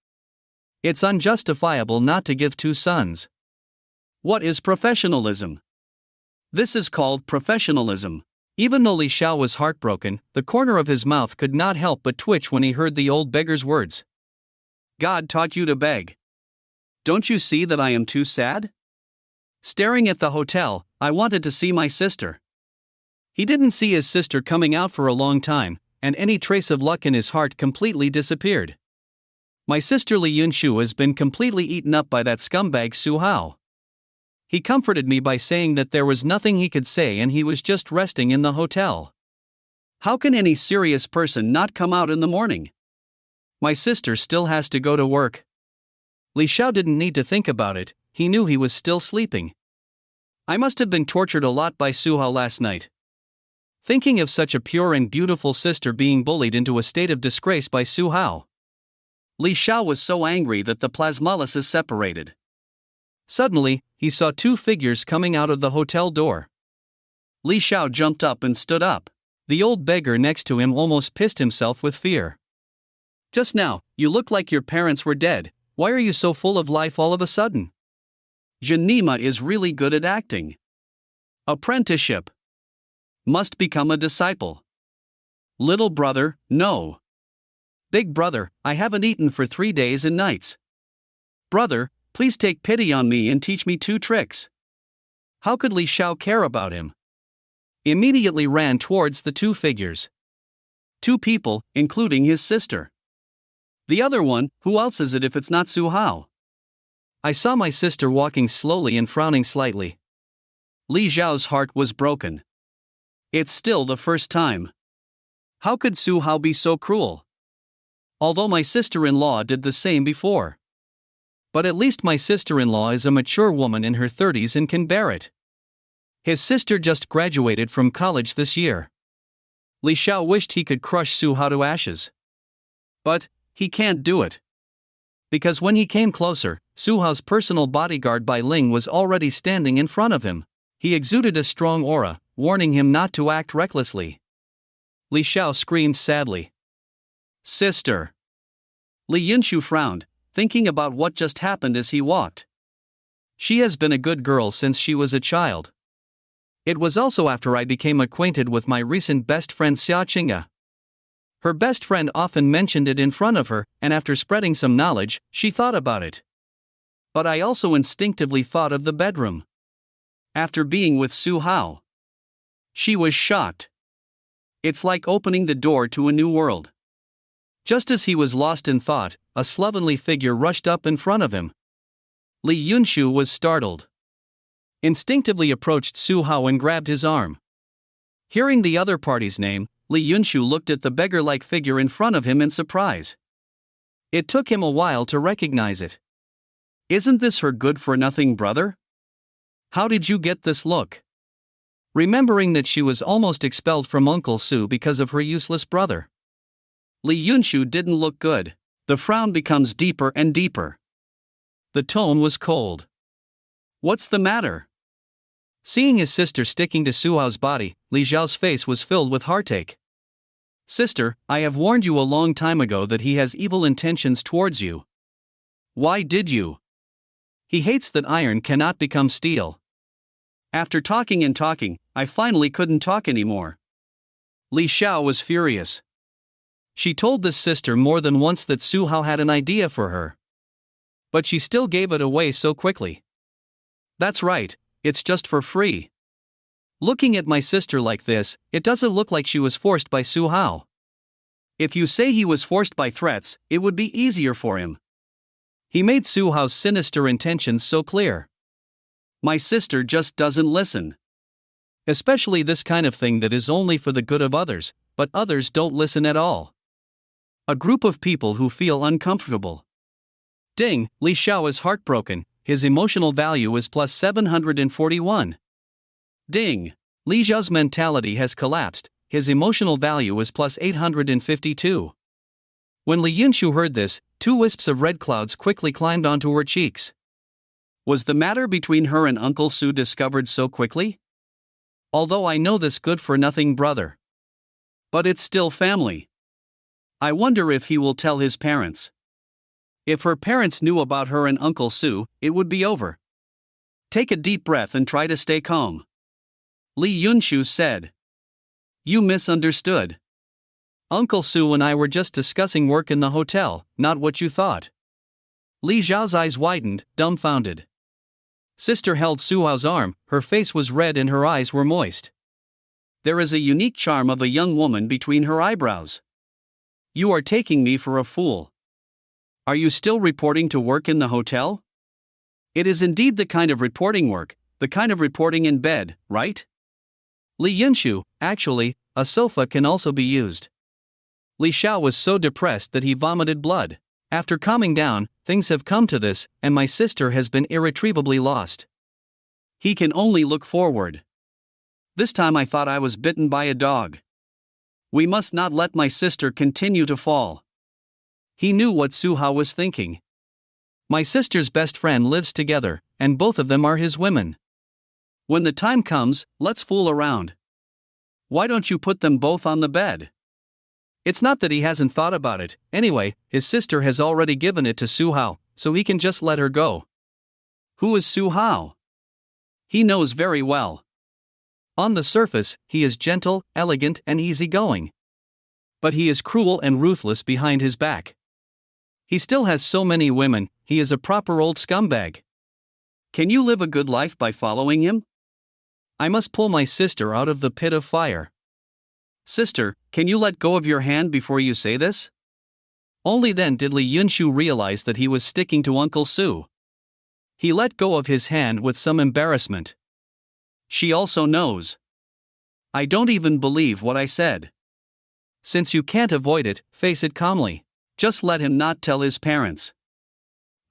It's unjustifiable not to give two sons. What is professionalism? This is called professionalism. Even though Li Xiao was heartbroken, the corner of his mouth could not help but twitch when he heard the old beggar's words. God taught you to beg. Don't you see that I am too sad? Staring at the hotel, I wanted to see my sister. He didn't see his sister coming out for a long time, and any trace of luck in his heart completely disappeared. My sister Li Yunshu has been completely eaten up by that scumbag Su Hao. He comforted me by saying that there was nothing he could say and he was just resting in the hotel. How can any serious person not come out in the morning? My sister still has to go to work. Li Xiao didn't need to think about it, he knew he was still sleeping. I must have been tortured a lot by Su Hao last night. Thinking of such a pure and beautiful sister being bullied into a state of disgrace by Su Hao. Li Xiao was so angry that the plasmolysis separated. Suddenly, he saw two figures coming out of the hotel door. Li Xiao jumped up and stood up. The old beggar next to him almost pissed himself with fear. Just now, you looked like your parents were dead. Why are you so full of life all of a sudden? Janima is really good at acting. Apprenticeship. Must become a disciple. Little brother, no. Big brother, I haven't eaten for 3 days and nights. Brother, please take pity on me and teach me 2 tricks. How could Li Xiao care about him? Immediately ran towards the 2 figures. 2 people, including his sister. The other one, who else is it if it's not Su Hao? I saw my sister walking slowly and frowning slightly. Li Xiao's heart was broken. It's still the first time. How could Su Hao be so cruel? Although my sister-in-law did the same before. But at least my sister-in-law is a mature woman in her 30s and can bear it. His sister just graduated from college this year. Li Xiao wished he could crush Su Hao to ashes. But he can't do it. Because when he came closer, Su Hao's personal bodyguard Bai Ling was already standing in front of him. He exuded a strong aura, warning him not to act recklessly. Li Xiao screamed sadly. Sister. Li Yunshu frowned, thinking about what just happened as he walked. She has been a good girl since she was a child. It was also after I became acquainted with my recent best friend Xia Qingya. Her best friend often mentioned it in front of her, and after spreading some knowledge, she thought about it. But I also instinctively thought of the bedroom. After being with Su Hao. She was shocked. It's like opening the door to a new world. Just as he was lost in thought, a slovenly figure rushed up in front of him. Li Yunshu was startled. Instinctively approached Su Hao and grabbed his arm. Hearing the other party's name, Li Yunshu looked at the beggar-like figure in front of him in surprise. It took him a while to recognize it. Isn't this her good-for-nothing brother? How did you get this look? Remembering that she was almost expelled from Uncle Su because of her useless brother. Li Yunshu didn't look good. The frown becomes deeper and deeper. The tone was cold. What's the matter? Seeing his sister sticking to Su Hao's body, Li Xiao's face was filled with heartache. Sister, I have warned you a long time ago that he has evil intentions towards you. Why did you? He hates that iron cannot become steel. After talking and talking, I finally couldn't talk anymore. Li Xiao was furious. She told this sister more than once that Su Hao had an idea for her. But she still gave it away so quickly. That's right, it's just for free. Looking at my sister like this, it doesn't look like she was forced by Su Hao. If you say he was forced by threats, it would be easier for him. He made Su Hao's sinister intentions so clear. My sister just doesn't listen. Especially this kind of thing that is only for the good of others, but others don't listen at all. A group of people who feel uncomfortable. Ding, Li Xiao is heartbroken, his emotional value is plus 741. Ding, Li Xiao's mentality has collapsed, his emotional value is plus 852. When Li Yunshu heard this, 2 wisps of red clouds quickly climbed onto her cheeks. Was the matter between her and Uncle Su discovered so quickly? Although I know this good-for-nothing brother. But it's still family. I wonder if he will tell his parents. If her parents knew about her and Uncle Su, it would be over. Take a deep breath and try to stay calm. Li Yunshu said. You misunderstood. Uncle Su and I were just discussing work in the hotel, not what you thought. Li Zhao's eyes widened, dumbfounded. Sister held Su Hao's arm, her face was red and her eyes were moist. There is a unique charm of a young woman between her eyebrows. You are taking me for a fool. Are you still reporting to work in the hotel? It is indeed the kind of reporting work, the kind of reporting in bed, right? Li Yunshu, actually, a sofa can also be used. Li Xiao was so depressed that he vomited blood. After calming down, things have come to this, and my sister has been irretrievably lost. He can only look forward. This time I thought I was bitten by a dog. We must not let my sister continue to fall. He knew what Su Hao was thinking. My sister's best friend lives together, and both of them are his women. When the time comes, let's fool around. Why don't you put them both on the bed? It's not that he hasn't thought about it, anyway, his sister has already given it to Su Hao, so he can just let her go. Who is Su Hao? He knows very well. On the surface, he is gentle, elegant, and easygoing. But he is cruel and ruthless behind his back. He still has so many women, he is a proper old scumbag. Can you live a good life by following him? I must pull my sister out of the pit of fire. Sister, can you let go of your hand before you say this? Only then did Li Yunshu realize that he was sticking to Uncle Su. He let go of his hand with some embarrassment. She also knows. I don't even believe what I said. Since you can't avoid it, face it calmly. Just let him not tell his parents.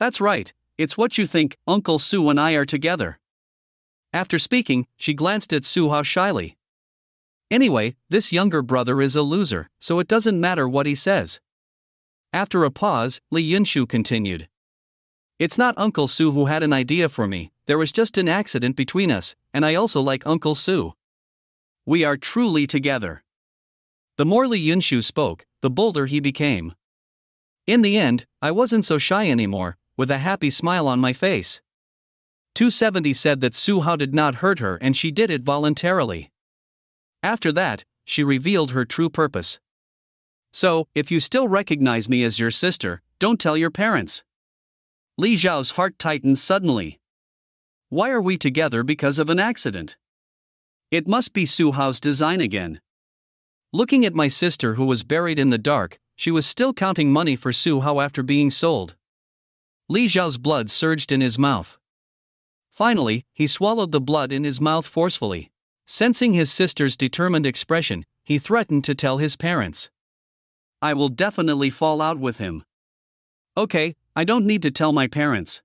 That's right, it's what you think, Uncle Su and I are together. After speaking, she glanced at Su Hao shyly. Anyway, this younger brother is a loser, so it doesn't matter what he says. After a pause, Li Yunshu continued. It's not Uncle Su who had an idea for me, there was just an accident between us, and I also like Uncle Su. We are truly together. The more Li Yunshu spoke, the bolder he became. In the end, I wasn't so shy anymore, with a happy smile on my face. 270 said that Su Hao did not hurt her and she did it voluntarily. After that, she revealed her true purpose. So, if you still recognize me as your sister, don't tell your parents. Li Zhao's heart tightened suddenly. Why are we together because of an accident? It must be Su Hao's design again. Looking at my sister who was buried in the dark, she was still counting money for Su Hao after being sold. Li Zhao's blood surged in his mouth. Finally, he swallowed the blood in his mouth forcefully. Sensing his sister's determined expression, he threatened to tell his parents. I will definitely fall out with him. Okay, I don't need to tell my parents.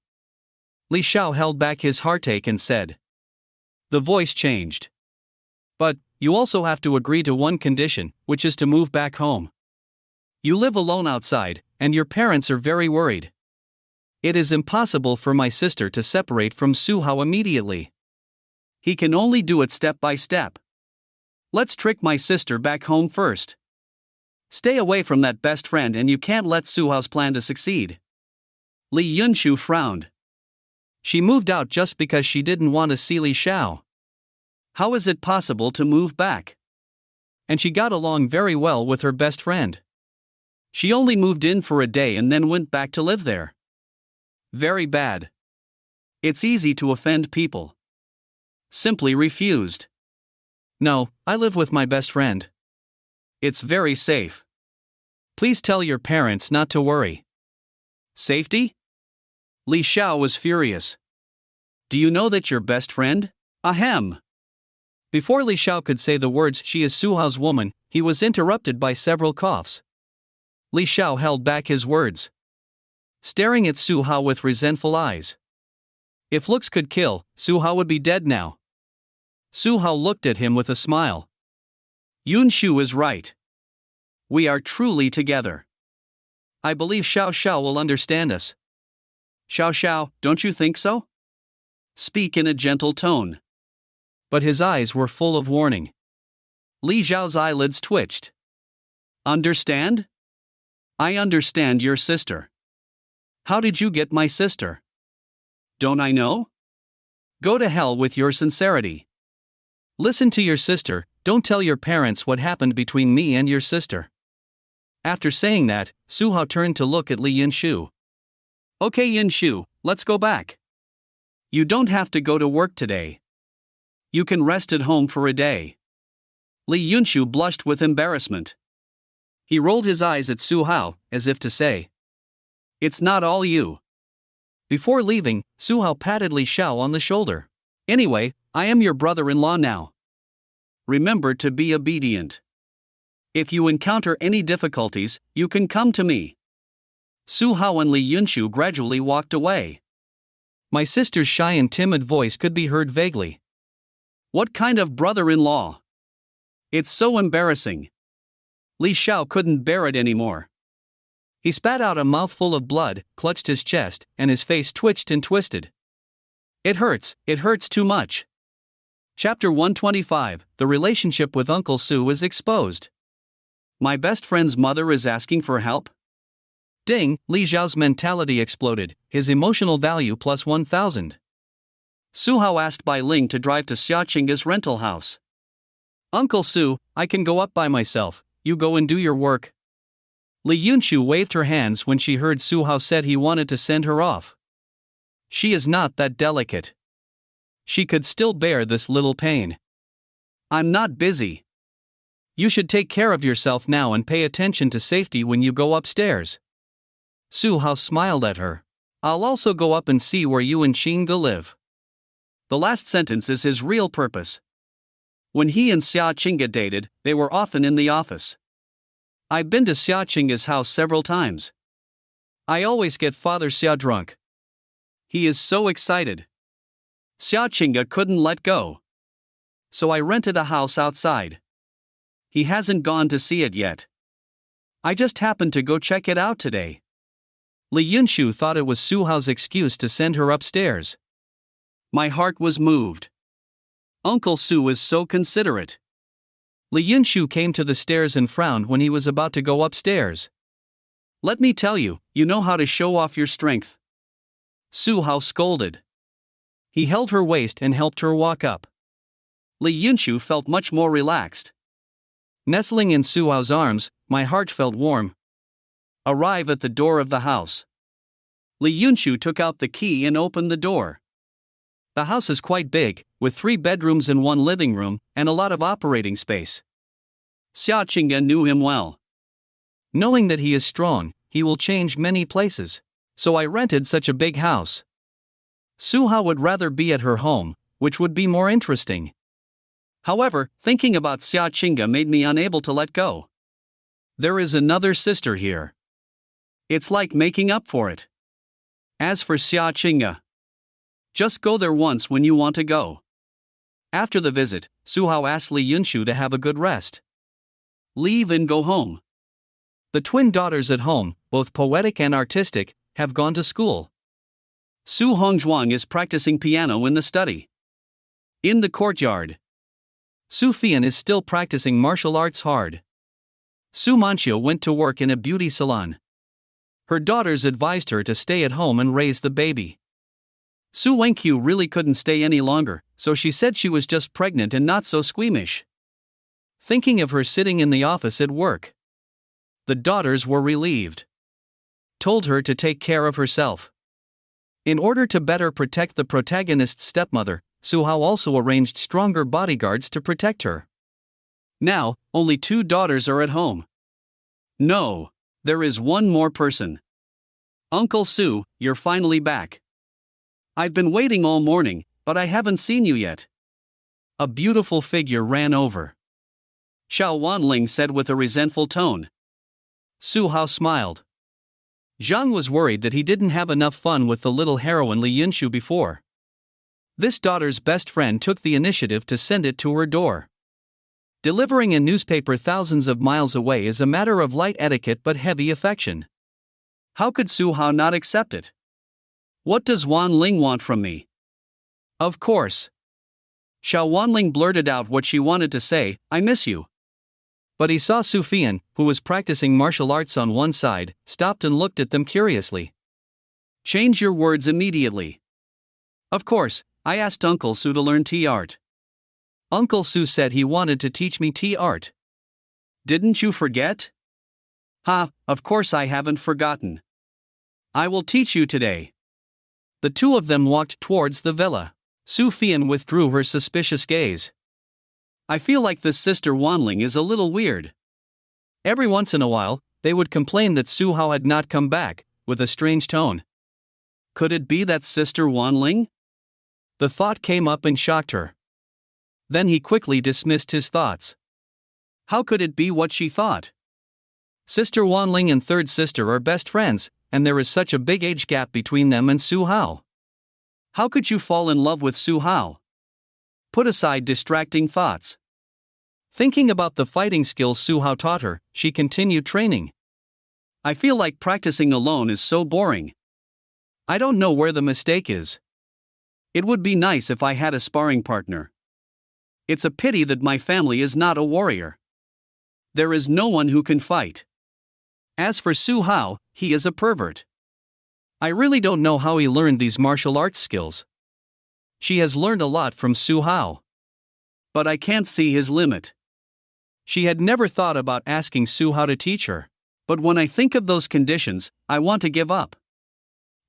Li Xiao held back his heartache and said. The voice changed. But, you also have to agree to one condition, which is to move back home. You live alone outside, and your parents are very worried. It is impossible for my sister to separate from Su Hao immediately. He can only do it step by step. Let's trick my sister back home first. Stay away from that best friend and you can't let Su Hao's plan to succeed. Li Yunshu frowned. She moved out just because she didn't want to see Li Xiao. How is it possible to move back? And she got along very well with her best friend. She only moved in for a day and then went back to live there. Very bad. It's easy to offend people. Simply refused. No, I live with my best friend. It's very safe. Please tell your parents not to worry. Safety? Li Xiao was furious. Do you know that your best friend? Ahem. Before Li Xiao could say the words she is Su Hao's woman, he was interrupted by several coughs. Li Xiao held back his words. Staring at Su Hao with resentful eyes. If looks could kill, Su Hao would be dead now. Su Hao looked at him with a smile. Yunshu is right. We are truly together. I believe Xiao Xiao will understand us. Xiao Xiao, don't you think so? Speak in a gentle tone. But his eyes were full of warning. Li Zhao's eyelids twitched. Understand? I understand your sister. How did you get my sister? Don't I know? Go to hell with your sincerity. Listen to your sister, don't tell your parents what happened between me and your sister. After saying that, Su Hao turned to look at Li Yinshu. Okay Yinshu, let's go back. You don't have to go to work today. You can rest at home for a day. Li Yinshu blushed with embarrassment. He rolled his eyes at Su Hao, as if to say, it's not all you. Before leaving, Su Hao patted Li Xiao on the shoulder. Anyway, I am your brother-in-law now. Remember to be obedient. If you encounter any difficulties, you can come to me. Su Hao and Li Yinshu gradually walked away. My sister's shy and timid voice could be heard vaguely. What kind of brother-in-law? It's so embarrassing. Li Xiao couldn't bear it anymore. He spat out a mouthful of blood, clutched his chest, and his face twitched and twisted. It hurts too much. Chapter 125, The relationship with Uncle Su is exposed. My best friend's mother is asking for help? Ding, Li Zhao's mentality exploded, his emotional value plus 1,000. Su Hao asked Bai Ling to drive to Xiaqing's rental house. Uncle Su, I can go up by myself, you go and do your work. Li Yinshu waved her hands when she heard Su Hao said he wanted to send her off. She is not that delicate. She could still bear this little pain. I'm not busy. You should take care of yourself now and pay attention to safety when you go upstairs. Su Hao smiled at her. I'll also go up and see where you and Xinge live. The last sentence is his real purpose. When he and Xiaqing dated, they were often in the office. I've been to Xiaqing's house several times. I always get Father Xia drunk. He is so excited. Xiaqing couldn't let go. So I rented a house outside. He hasn't gone to see it yet. I just happened to go check it out today. Li Yinshu thought it was Su Hao's excuse to send her upstairs. My heart was moved. Uncle Su is so considerate. Li Yinshu came to the stairs and frowned when he was about to go upstairs. Let me tell you, you know how to show off your strength. Su Hao scolded. He held her waist and helped her walk up. Li Yinshu felt much more relaxed. Nestling in Su Hao's arms, my heart felt warm. Arrive at the door of the house. Li Yinshu took out the key and opened the door. The house is quite big, with 3 bedrooms and 1 living room, and a lot of operating space. Xiaqing knew him well. Knowing that he is strong, he will change many places. So I rented such a big house. Su Hao would rather be at her home, which would be more interesting. However, thinking about Xiaqing made me unable to let go. There is another sister here. It's like making up for it. As for Xiaqing, just go there once when you want to go. After the visit, Su Hao asked Li Yinshu to have a good rest. Leave and go home. The twin daughters at home, both poetic and artistic, have gone to school. Su Hongzhuang is practicing piano in the study. In the courtyard, Su Fian is still practicing martial arts hard. Su Manchio went to work in a beauty salon. Her daughters advised her to stay at home and raise the baby. Su Wenqiu really couldn't stay any longer, so she said she was just pregnant and not so squeamish. Thinking of her sitting in the office at work, the daughters were relieved. Told her to take care of herself. In order to better protect the protagonist's stepmother, Su Hao also arranged stronger bodyguards to protect her. Now, only 2 daughters are at home. No, there is one more person. Uncle Su, you're finally back. I've been waiting all morning, but I haven't seen you yet. A beautiful figure ran over. Xiao Wanling said with a resentful tone. Su Hao smiled. Zhang was worried that he didn't have enough fun with the little heroine Li Yinshu before. This daughter's best friend took the initiative to send it to her door. Delivering a newspaper thousands of miles away is a matter of light etiquette but heavy affection. How could Su Hao not accept it? What does Wan Ling want from me? Of course. Xiao Wanling blurted out what she wanted to say, I miss you. But he saw Su Fian, who was practicing martial arts on one side, stopped and looked at them curiously. Change your words immediately. Of course, I asked Uncle Su to learn tea art. Uncle Su said he wanted to teach me tea art. Didn't you forget? Ha, of course I haven't forgotten. I will teach you today. The two of them walked towards the villa. Su Fian withdrew her suspicious gaze. I feel like this sister Wanling is a little weird. Every once in a while, they would complain that Su Hao had not come back, with a strange tone. Could it be that sister Wanling? The thought came up and shocked her. Then he quickly dismissed his thoughts. How could it be what she thought? Sister Wanling and third sister are best friends, and there is such a big age gap between them and Su Hao. How could you fall in love with Su Hao? Put aside distracting thoughts. Thinking about the fighting skills Su Hao taught her, she continued training. I feel like practicing alone is so boring. I don't know where the mistake is. It would be nice if I had a sparring partner. It's a pity that my family is not a warrior. There is no one who can fight. As for Su Hao, he is a pervert. I really don't know how he learned these martial arts skills. She has learned a lot from Su Hao. But I can't see his limit. She had never thought about asking Su Hao to teach her. But when I think of those conditions, I want to give up.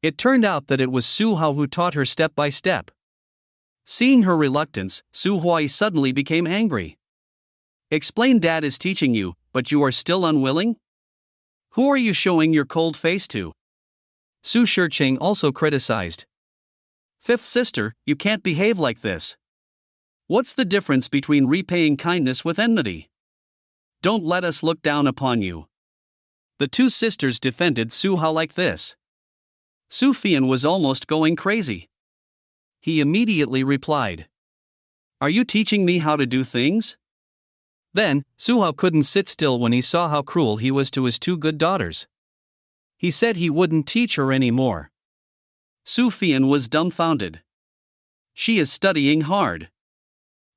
It turned out that it was Su Hao who taught her step by step. Seeing her reluctance, Su Huai suddenly became angry. Explain Dad is teaching you, but you are still unwilling? Who are you showing your cold face to? Su Shiqing also criticized. Fifth sister, you can't behave like this. What's the difference between repaying kindness with enmity? Don't let us look down upon you. The two sisters defended Su Hao like this. Su Fian was almost going crazy. He immediately replied. Are you teaching me how to do things? Then, Su Hao couldn't sit still when he saw how cruel he was to his two good daughters. He said he wouldn't teach her anymore. Su Fian was dumbfounded. She is studying hard.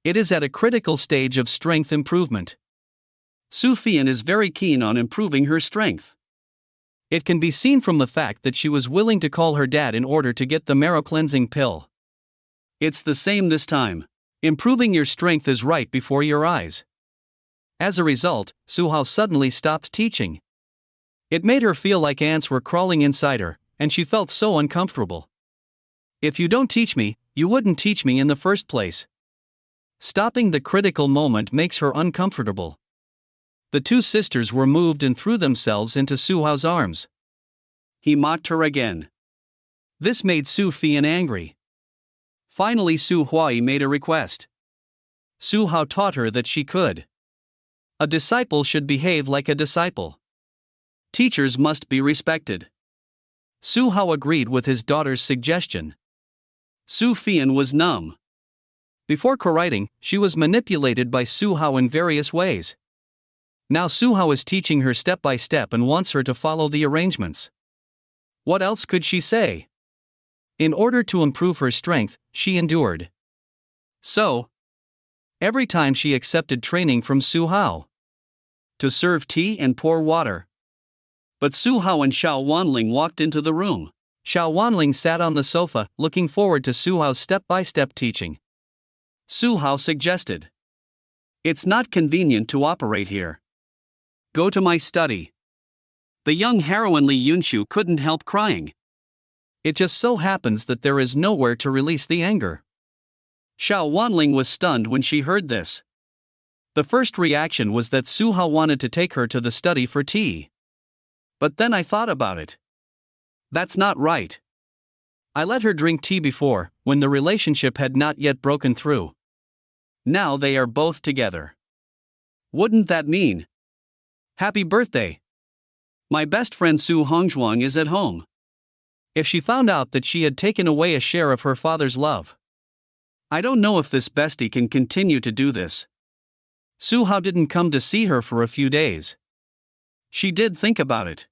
It is at a critical stage of strength improvement. Su Fian is very keen on improving her strength. It can be seen from the fact that she was willing to call her dad in order to get the marrow cleansing pill. It's the same this time. Improving your strength is right before your eyes. As a result, Su Hao suddenly stopped teaching. It made her feel like ants were crawling inside her, and she felt so uncomfortable. If you don't teach me, you wouldn't teach me in the first place. Stopping the critical moment makes her uncomfortable. The two sisters were moved and threw themselves into Su Hao's arms. He mocked her again. This made Su Fian angry. Finally Su Huai made a request. Su Hao taught her that she could. A disciple should behave like a disciple. Teachers must be respected. Su Hao agreed with his daughter's suggestion. Su Fian was numb. Before co-writing, she was manipulated by Su Hao in various ways. Now Su Hao is teaching her step by step and wants her to follow the arrangements. What else could she say? In order to improve her strength, she endured. So, every time she accepted training from Su Hao. To serve tea and pour water. But Su Hao and Xiao Wanling walked into the room. Xiao Wanling sat on the sofa, looking forward to Su Hao's step-by-step teaching. Su Hao suggested. It's not convenient to operate here. Go to my study. The young heroine Li Yunqiu couldn't help crying. It just so happens that there is nowhere to release the anger. Xiao Wanling was stunned when she heard this. The first reaction was that Su Hao wanted to take her to the study for tea. But then I thought about it. That's not right. I let her drink tea before, when the relationship had not yet broken through. Now they are both together. Wouldn't that mean? Happy birthday. My best friend Su Hongzhuang is at home. If she found out that she had taken away a share of her father's love. I don't know if this bestie can continue to do this. Su Hao didn't come to see her for a few days. She did think about it.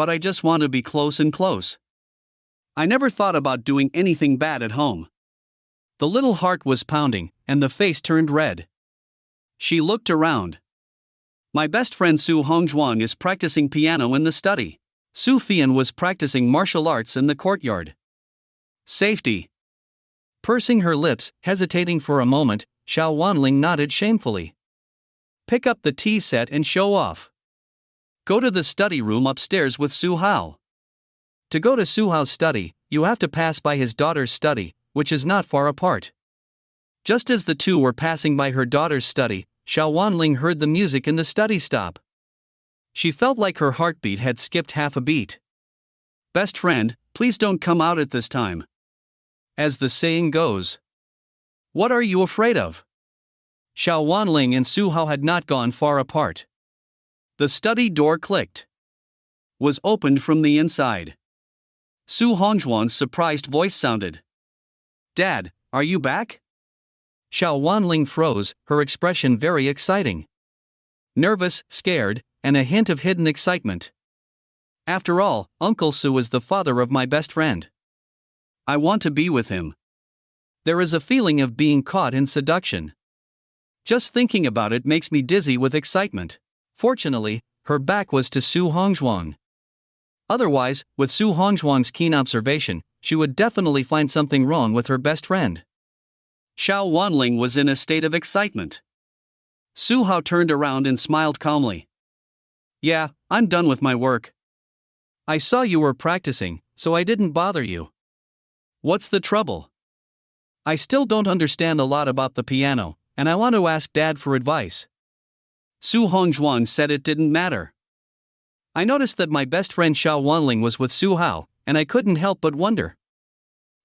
but I just want to be close and close. I never thought about doing anything bad at home. The little heart was pounding, and the face turned red. She looked around. My best friend Su Hongzhuang is practicing piano in the study. Su Fian was practicing martial arts in the courtyard. Safety. Pursing her lips, hesitating for a moment, Xiao Wanling nodded shamefully. Pick up the tea set and show off. Go to the study room upstairs with Su Hao. To go to Su Hao's study, you have to pass by his daughter's study, which is not far apart. Just as the two were passing by her daughter's study, Xiao Wanling heard the music in the study stop. She felt like her heartbeat had skipped half a beat. Best friend, please don't come out at this time. As the saying goes. What are you afraid of? Xiao Wanling and Su Hao had not gone far apart. The study door clicked. Was opened from the inside. Su Hongzhuang's surprised voice sounded. Dad, are you back? Xiao Wanling froze, her expression very exciting. Nervous, scared, and a hint of hidden excitement. After all, Uncle Su is the father of my best friend. I want to be with him. There is a feeling of being caught in seduction. Just thinking about it makes me dizzy with excitement. Fortunately, her back was to Su Hongzhuang. Otherwise, with Su Hongzhuang's keen observation, she would definitely find something wrong with her best friend. Xiao Wanling was in a state of excitement. Su Hao turned around and smiled calmly. Yeah, I'm done with my work. I saw you were practicing, so I didn't bother you. What's the trouble? I still don't understand a lot about the piano, and I want to ask Dad for advice. Su Hongzhuang said it didn't matter. I noticed that my best friend Xiao Wanling was with Su Hao, and I couldn't help but wonder.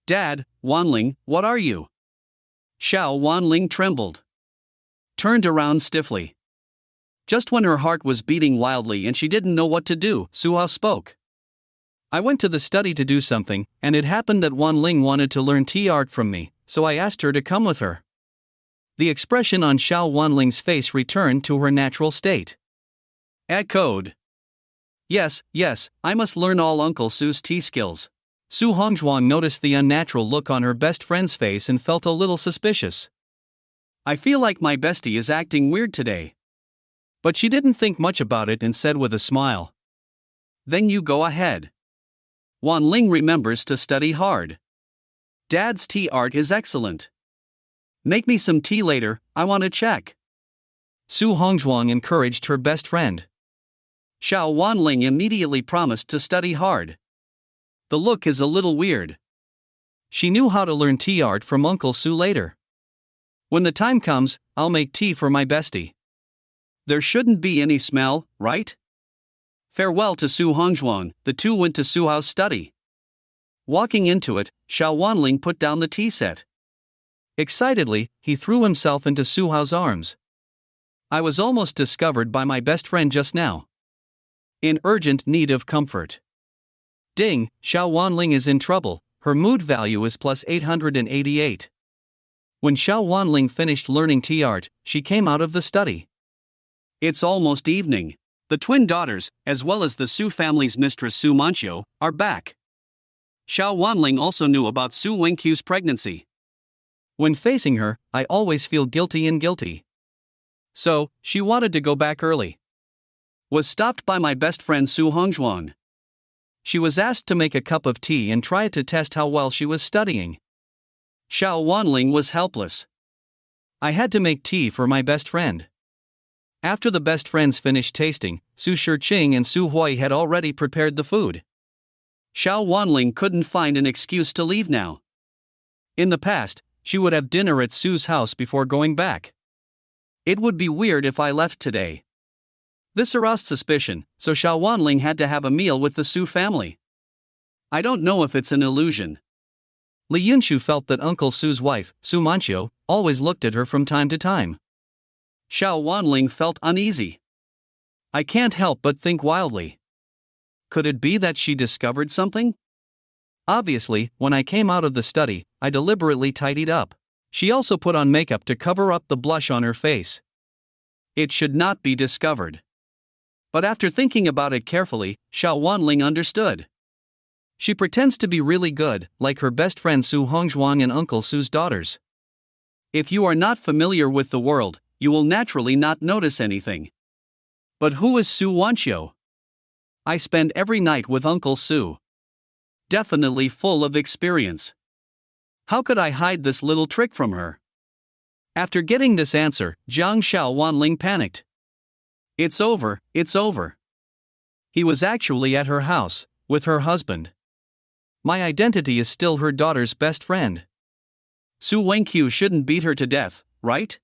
Dad, Wanling, what are you? Xiao Wanling trembled. Turned around stiffly. Just when her heart was beating wildly and she didn't know what to do, Su Hao spoke. I went to the study to do something, and it happened that Wanling wanted to learn tea art from me, so I asked her to come with her. The expression on Xiao Wanling's face returned to her natural state. Echoed. Yes, I must learn all Uncle Su's tea skills. Su Hongzhuang noticed the unnatural look on her best friend's face and felt a little suspicious. I feel like my bestie is acting weird today. But she didn't think much about it and said with a smile. Then you go ahead. Wanling remembers to study hard. Dad's tea art is excellent. Make me some tea later, I want to check. Su Hongzhuang encouraged her best friend. Xiao Wanling immediately promised to study hard. The look is a little weird. She knew how to learn tea art from Uncle Su later. When the time comes, I'll make tea for my bestie. There shouldn't be any smell, right? Farewell to Su Hongzhuang, the two went to Su Hao's study. Walking into it, Xiao Wanling put down the tea set. Excitedly, he threw himself into Su Hao's arms. I was almost discovered by my best friend just now. In urgent need of comfort. Ding, Xiao Wanling is in trouble, her mood value is plus 888. When Xiao Wanling finished learning tea art, she came out of the study. It's almost evening. The twin daughters, as well as the Su family's mistress Su Manchio, are back. Xiao Wanling also knew about Su Wenqiu's pregnancy. When facing her, I always feel guilty. So, she wanted to go back early. Was stopped by my best friend Su Hongzhuang. She was asked to make a cup of tea and try to test how well she was studying. Xiao Wanling was helpless. I had to make tea for my best friend. After the best friends finished tasting, Su Shiqing and Su Hui had already prepared the food. Xiao Wanling couldn't find an excuse to leave now. In the past, she would have dinner at Su's house before going back. It would be weird if I left today. This aroused suspicion, so Xiao Wanling had to have a meal with the Su family. I don't know if it's an illusion. Li Yunshu felt that Uncle Su's wife, Su Manchio, always looked at her from time to time. Xiao Wanling felt uneasy. I can't help but think wildly. Could it be that she discovered something? Obviously, when I came out of the study, I deliberately tidied up. She also put on makeup to cover up the blush on her face. It should not be discovered. But after thinking about it carefully, Xiao Wanling understood. She pretends to be really good, like her best friend Su Hongzhuang and Uncle Su's daughters. If you are not familiar with the world, you will naturally not notice anything. But who is Su Wanqiu? I spend every night with Uncle Su. Definitely full of experience. How could I hide this little trick from her? After getting this answer, Jiang Xiao Wanling panicked. It's over, it's over. He was actually at her house, with her husband. My identity is still her daughter's best friend. Su Wenqiu shouldn't beat her to death, right?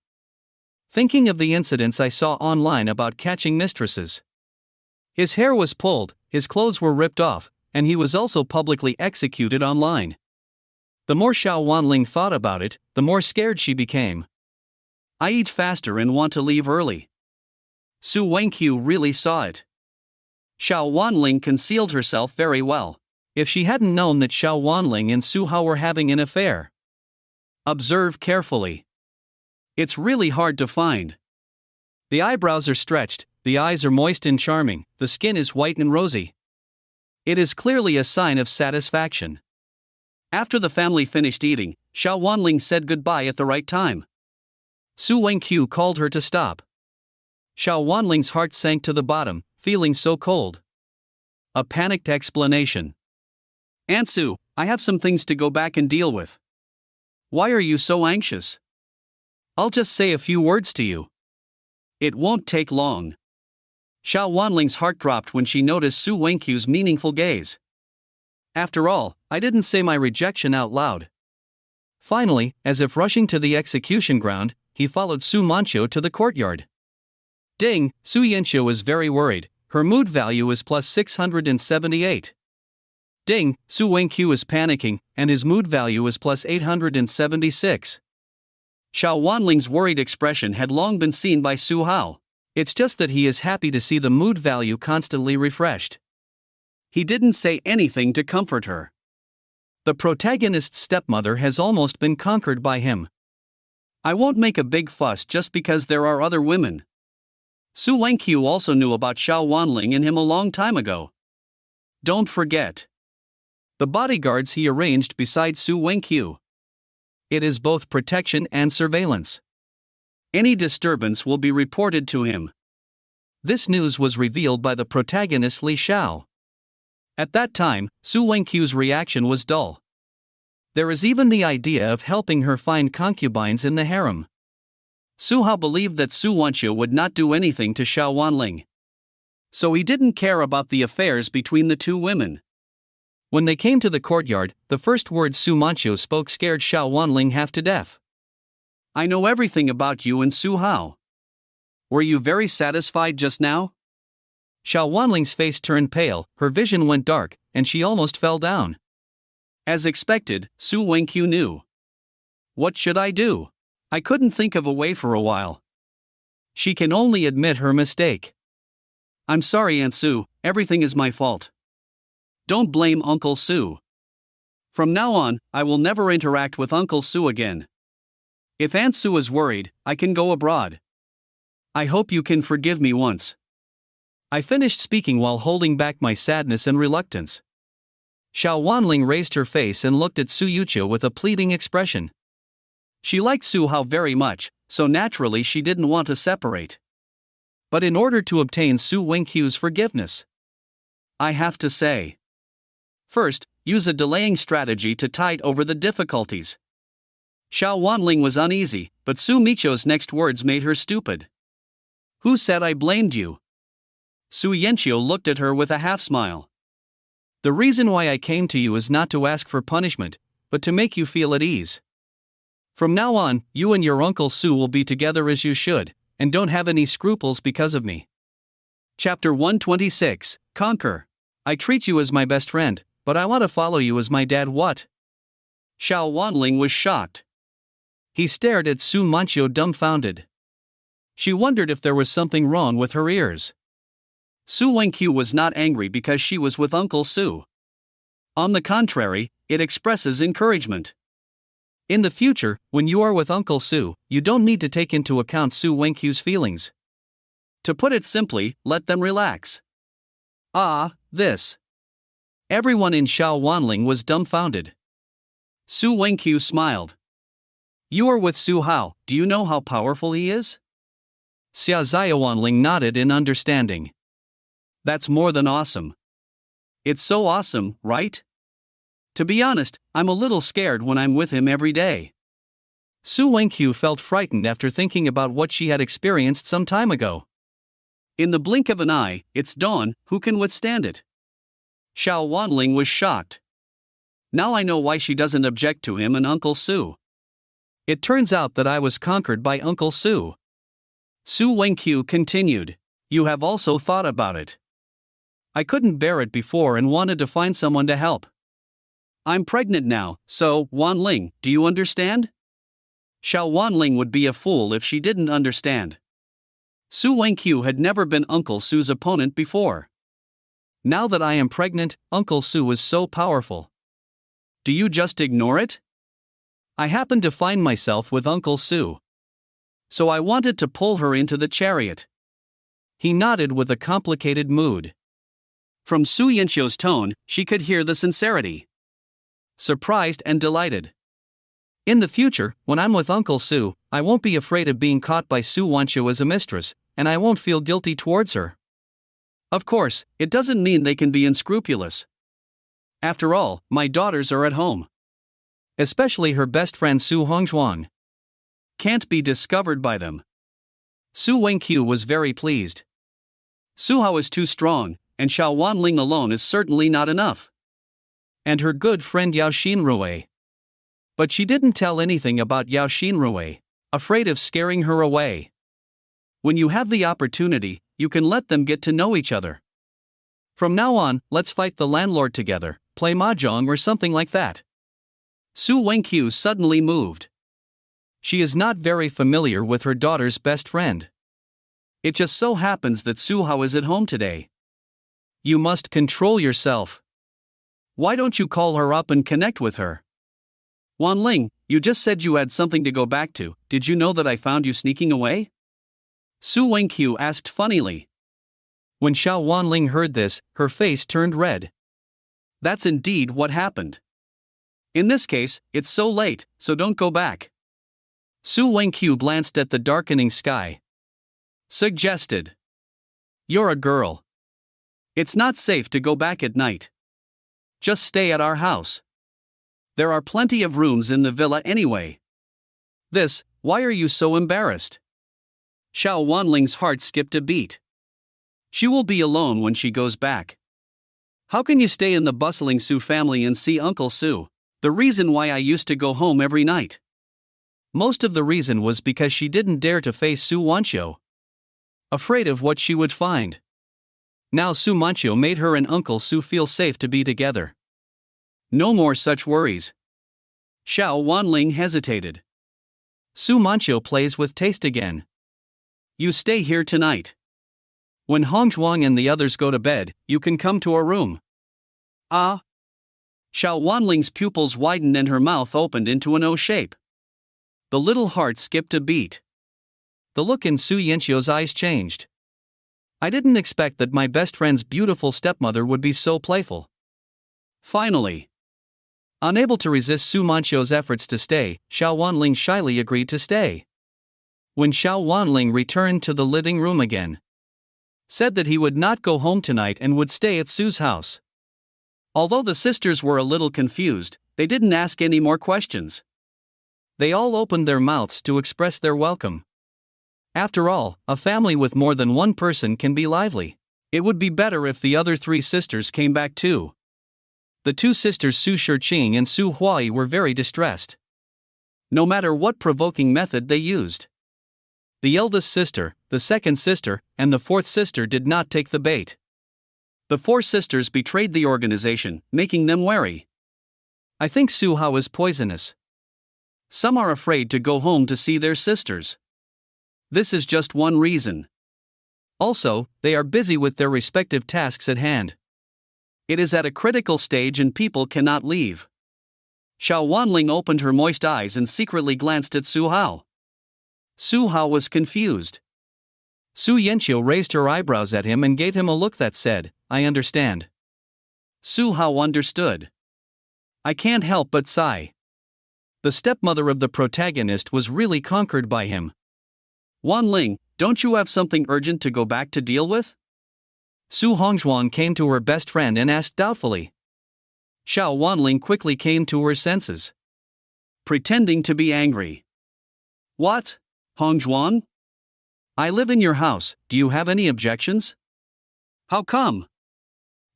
Thinking of the incidents I saw online about catching mistresses. His hair was pulled, his clothes were ripped off, and he was also publicly executed online. The more Xiao Wanling thought about it, the more scared she became. I eat faster and want to leave early. Su Wenqiu really saw it. Xiao Wanling concealed herself very well. If she hadn't known that Xiao Wanling and Su Hao were having an affair. Observe carefully. It's really hard to find. The eyebrows are stretched, the eyes are moist and charming, the skin is white and rosy. It is clearly a sign of satisfaction. After the family finished eating, Xiao Wanling said goodbye at the right time. Su Wenqiu called her to stop. Xiao Wanling's heart sank to the bottom, feeling so cold. A panicked explanation. Aunt Su, I have some things to go back and deal with. Why are you so anxious? I'll just say a few words to you. It won't take long. Xiao Wanling's heart dropped when she noticed Su Wenqiu's meaningful gaze. After all, I didn't say my rejection out loud. Finally, as if rushing to the execution ground, he followed Su Manqiu to the courtyard. Ding, Su Yanqiu is very worried, her mood value is plus 678. Ding, Su Wenqiu is panicking, and his mood value is plus 876. Xiao Wanling's worried expression had long been seen by Su Hao. It's just that he is happy to see the mood value constantly refreshed. He didn't say anything to comfort her. The protagonist's stepmother has almost been conquered by him. I won't make a big fuss just because there are other women. Su Wenqiu also knew about Xiao Wanling and him a long time ago. Don't forget. The bodyguards he arranged beside Su Wenqiu. It is both protection and surveillance. Any disturbance will be reported to him. This news was revealed by the protagonist Li Xiao. At that time, Su Wenqiu's reaction was dull. There is even the idea of helping her find concubines in the harem. Su Hao believed that Su Wanqiu would not do anything to Xiao Wanling. So he didn't care about the affairs between the two women. When they came to the courtyard, the first words Su Manqiu spoke scared Xiao Wanling half to death. I know everything about you and Su Hao. Were you very satisfied just now? Xiao Wanling's face turned pale, her vision went dark, and she almost fell down. As expected, Su Wenqiu knew. What should I do? I couldn't think of a way for a while. She can only admit her mistake. I'm sorry, Aunt Su, everything is my fault. Don't blame Uncle Su. From now on, I will never interact with Uncle Su again. If Aunt Su is worried, I can go abroad. I hope you can forgive me once. I finished speaking while holding back my sadness and reluctance. Xiao Wanling raised her face and looked at Su Yuqiu with a pleading expression. She liked Su Hao very much, so naturally she didn't want to separate. But in order to obtain Su Wenqiu's forgiveness, I have to say. First, use a delaying strategy to tide over the difficulties. Xiao Wanling was uneasy, but Su Miqiu's next words made her stupid. Who said I blamed you? Su Yanqiu looked at her with a half-smile. The reason why I came to you is not to ask for punishment, but to make you feel at ease. From now on, you and your Uncle Su will be together as you should, and don't have any scruples because of me. Chapter 126, Conquer. I treat you as my best friend, but I want to follow you as my dad. What? Xiao Wanling was shocked. He stared at Su Manqiu dumbfounded. She wondered if there was something wrong with her ears. Su Wenqiu was not angry because she was with Uncle Su. On the contrary, it expresses encouragement. In the future, when you are with Uncle Su, you don't need to take into account Su Wenqiu's feelings. To put it simply, let them relax. Ah, this. Everyone in Xiao Wanling was dumbfounded. Su Wenqiu smiled. You are with Su Hao, do you know how powerful he is? Xia Xiaowanling nodded in understanding. That's more than awesome. It's so awesome, right? To be honest, I'm a little scared when I'm with him every day. Su Wenqiu felt frightened after thinking about what she had experienced some time ago. In the blink of an eye, it's dawn, who can withstand it? Xiao Wanling was shocked. Now I know why she doesn't object to him and Uncle Su. It turns out that I was conquered by Uncle Su. Su Wenqiu continued. You have also thought about it. I couldn't bear it before and wanted to find someone to help. I'm pregnant now, so, Wanling, do you understand? Xiao Wanling would be a fool if she didn't understand. Su Wenqiu had never been Uncle Su's opponent before. Now that I am pregnant, Uncle Su is so powerful. Do you just ignore it? I happened to find myself with Uncle Su. So I wanted to pull her into the chariot. He nodded with a complicated mood. From Su Yanqiu's tone, she could hear the sincerity. Surprised and delighted. In the future, when I'm with Uncle Su, I won't be afraid of being caught by Su Wanqiu as a mistress, and I won't feel guilty towards her. Of course, it doesn't mean they can be unscrupulous. After all, my daughters are at home. Especially her best friend Su Hongzhuang. Can't be discovered by them. Su Wenqiu was very pleased. Su Hao is too strong, and Xiao Wanling alone is certainly not enough. And her good friend Yao Xinrui. But she didn't tell anything about Yao Xinrui, afraid of scaring her away. When you have the opportunity, you can let them get to know each other. From now on, let's fight the landlord together, play mahjong or something like that. Su Wenqiu suddenly moved. She is not very familiar with her daughter's best friend. It just so happens that Su Hao is at home today. You must control yourself. Why don't you call her up and connect with her? Wanling, you just said you had something to go back to, did you know that I found you sneaking away? Su Wenqiu asked funnily. When Xiao Wanling heard this, her face turned red. That's indeed what happened. In this case, it's so late, so don't go back. Su Wenqiu glanced at the darkening sky. Suggested. You're a girl. It's not safe to go back at night. Just stay at our house. There are plenty of rooms in the villa anyway. Why are you so embarrassed? Xiao Wanling's heart skipped a beat. She will be alone when she goes back. How can you stay in the bustling Su family and see Uncle Su? The reason why I used to go home every night. Most of the reason was because she didn't dare to face Su Wanqiu. Afraid of what she would find. Now Su Wanqiu made her and Uncle Su feel safe to be together. No more such worries. Xiao Wanling hesitated. Su Wanqiu plays with taste again. You stay here tonight. When Hongzhuang and the others go to bed, you can come to our room. Ah. Xiao Wanling's pupils widened and her mouth opened into an O shape. The little heart skipped a beat. The look in Su Yanqiu's eyes changed. I didn't expect that my best friend's beautiful stepmother would be so playful. Finally. Unable to resist Su Wanqiu's efforts to stay, Xiao Wanling shyly agreed to stay. When Xiao Wanling returned to the living room again, said that he would not go home tonight and would stay at Su's house. Although the sisters were a little confused, they didn't ask any more questions. They all opened their mouths to express their welcome. After all, a family with more than one person can be lively. It would be better if the other three sisters came back too. The two sisters Su Shiqing and Su Huai were very distressed. No matter what provoking method they used. The eldest sister, the second sister, and the fourth sister did not take the bait. The four sisters betrayed the organization, making them wary. I think Su Hao is poisonous. Some are afraid to go home to see their sisters. This is just one reason. Also, they are busy with their respective tasks at hand. It is at a critical stage and people cannot leave. Xiao Wanling opened her moist eyes and secretly glanced at Su Hao. Su Hao was confused. Su Yanqiu raised her eyebrows at him and gave him a look that said, "I understand." Su Hao understood. I can't help but sigh. The stepmother of the protagonist was really conquered by him. Wan Ling, don't you have something urgent to go back to deal with? Su Hongzhuang came to her best friend and asked doubtfully. Xiao Wanling quickly came to her senses, pretending to be angry. What? Hongzhuang? I live in your house, do you have any objections? How come?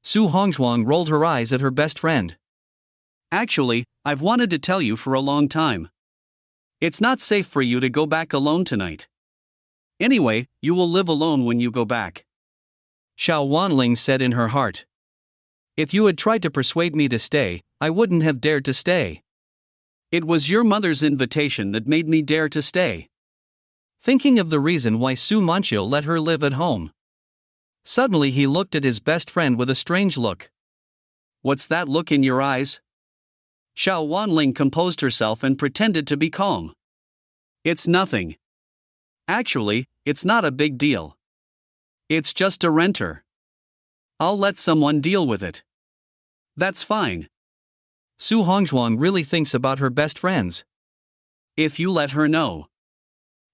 Su Hongzhuang rolled her eyes at her best friend. Actually, I've wanted to tell you for a long time. It's not safe for you to go back alone tonight. Anyway, you will live alone when you go back. Xiao Wanling said in her heart. If you had tried to persuade me to stay, I wouldn't have dared to stay. It was your mother's invitation that made me dare to stay. Thinking of the reason why Su Manqiu let her live at home. Suddenly he looked at his best friend with a strange look. What's that look in your eyes? Xiao Wanling composed herself and pretended to be calm. It's nothing. Actually, it's not a big deal. It's just a renter. I'll let someone deal with it. That's fine. Su Hongzhuang really thinks about her best friends. If you let her know.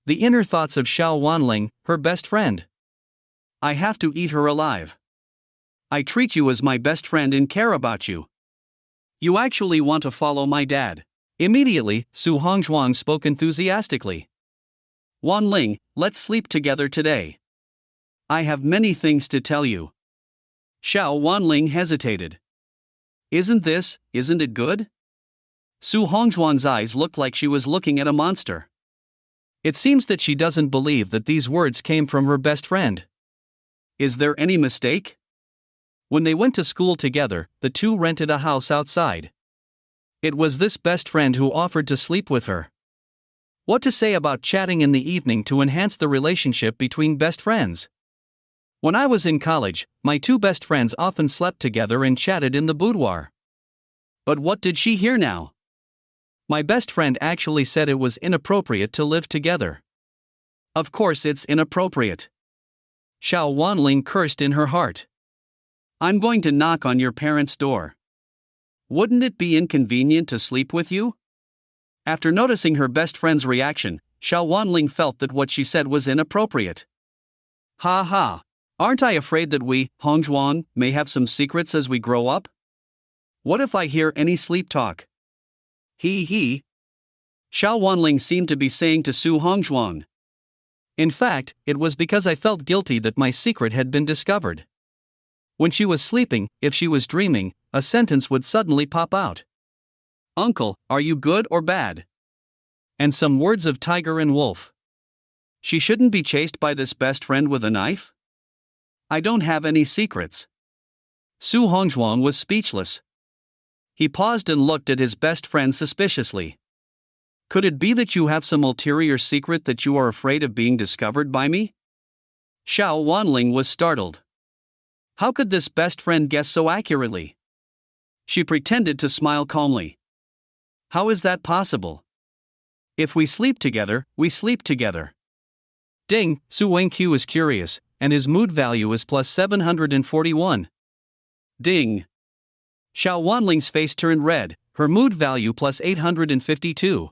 The inner thoughts of Xiao Wanling, her best friend. I have to eat her alive. I treat you as my best friend and care about you. You actually want to follow my dad. Immediately, Su Hongzhuang spoke enthusiastically. Wan Ling, let's sleep together today. I have many things to tell you. Xiao Wanling hesitated. Isn't it good? Su Hongzhuang's eyes looked like she was looking at a monster. It seems that she doesn't believe that these words came from her best friend. Is there any mistake? When they went to school together, the two rented a house outside. It was this best friend who offered to sleep with her. What to say about chatting in the evening to enhance the relationship between best friends? When I was in college, my two best friends often slept together and chatted in the boudoir. But what did she hear now? My best friend actually said it was inappropriate to live together. Of course it's inappropriate. Xiao Wanling cursed in her heart. I'm going to knock on your parents' door. Wouldn't it be inconvenient to sleep with you? After noticing her best friend's reaction, Xiao Wanling felt that what she said was inappropriate. Ha ha! Aren't I afraid that we, Hongzhuang, may have some secrets as we grow up? What if I hear any sleep talk? He. Xiao Wanling seemed to be saying to Su Hongzhuang. In fact, it was because I felt guilty that my secret had been discovered. When she was sleeping, if she was dreaming, a sentence would suddenly pop out. Uncle, are you good or bad? And some words of tiger and wolf. She shouldn't be chased by this best friend with a knife? I don't have any secrets. Su Hongzhuang was speechless. He paused and looked at his best friend suspiciously. Could it be that you have some ulterior secret that you are afraid of being discovered by me? Xiao Wanling was startled. How could this best friend guess so accurately? She pretended to smile calmly. How is that possible? If we sleep together, we sleep together. Ding, Su Wengqiu is curious, and his mood value is plus 741. Ding. Xiao Wanling's face turned red, her mood value plus 852.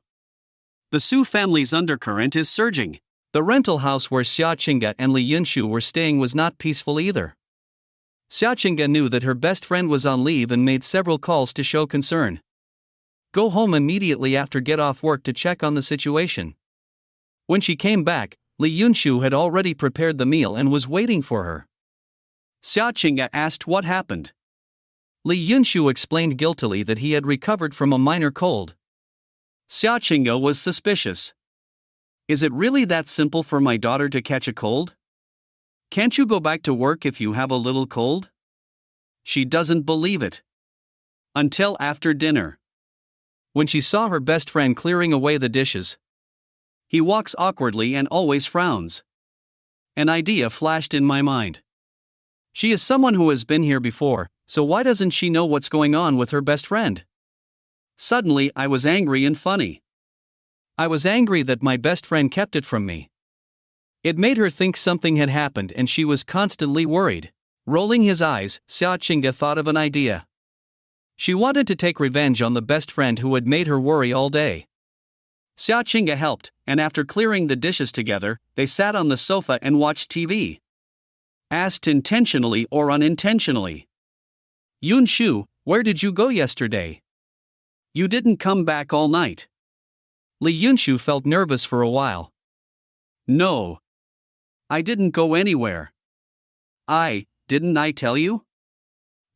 The Su family's undercurrent is surging. The rental house where Xia Qingge and Li Yunshu were staying was not peaceful either. Xia Qingge knew that her best friend was on leave and made several calls to show concern. Go home immediately after get off work to check on the situation. When she came back, Li Yunshu had already prepared the meal and was waiting for her. Xia Qingge asked what happened. Li Yunshu explained guiltily that he had recovered from a minor cold. Xia Qingge was suspicious. Is it really that simple for my daughter to catch a cold? Can't you go back to work if you have a little cold? She doesn't believe it. Until after dinner. When she saw her best friend clearing away the dishes. He walks awkwardly and always frowns. An idea flashed in my mind. She is someone who has been here before, so why doesn't she know what's going on with her best friend? Suddenly I was angry and funny. I was angry that my best friend kept it from me. It made her think something had happened and she was constantly worried. Rolling his eyes, Xia Qingge thought of an idea. She wanted to take revenge on the best friend who had made her worry all day. Xia Qingge helped, and after clearing the dishes together, they sat on the sofa and watched TV. Asked intentionally or unintentionally. Yun Shu, where did you go yesterday? You didn't come back all night. Li Yunshu felt nervous for a while. No. I didn't go anywhere. Didn't I tell you?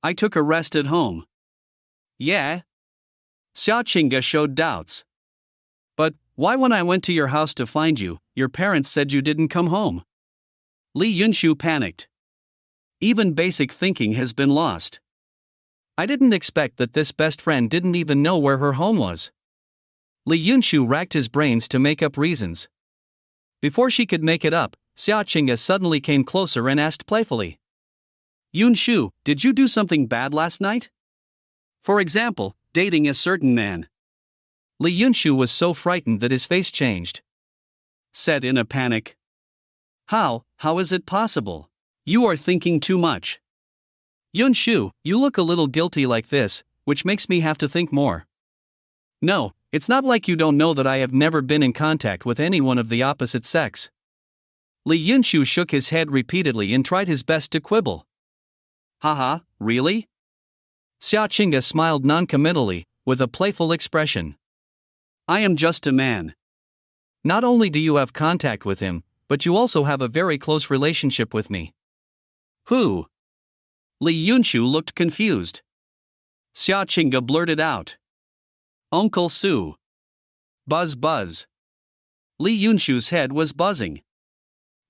I took a rest at home. Yeah? Xia Qingge showed doubts. But, why when I went to your house to find you, your parents said you didn't come home? Li Yunshu panicked. Even basic thinking has been lost. I didn't expect that this best friend didn't even know where her home was. Li Yunshu racked his brains to make up reasons. Before she could make it up, Xia Qingge suddenly came closer and asked playfully. Yun Shu, did you do something bad last night? For example, dating a certain man. Li Yunshu was so frightened that his face changed. Said in a panic. How is it possible? You are thinking too much. Yun Shu, you look a little guilty like this, which makes me have to think more. No, it's not like you don't know that I have never been in contact with anyone of the opposite sex. Li Yunshu shook his head repeatedly and tried his best to quibble. Haha, really? Xia Qingge smiled noncommittally, with a playful expression. I am just a man. Not only do you have contact with him, but you also have a very close relationship with me. Who? Li Yunshu looked confused. Xia Qingge blurted out. Uncle Su. Buzz buzz. Li Yunshu's head was buzzing.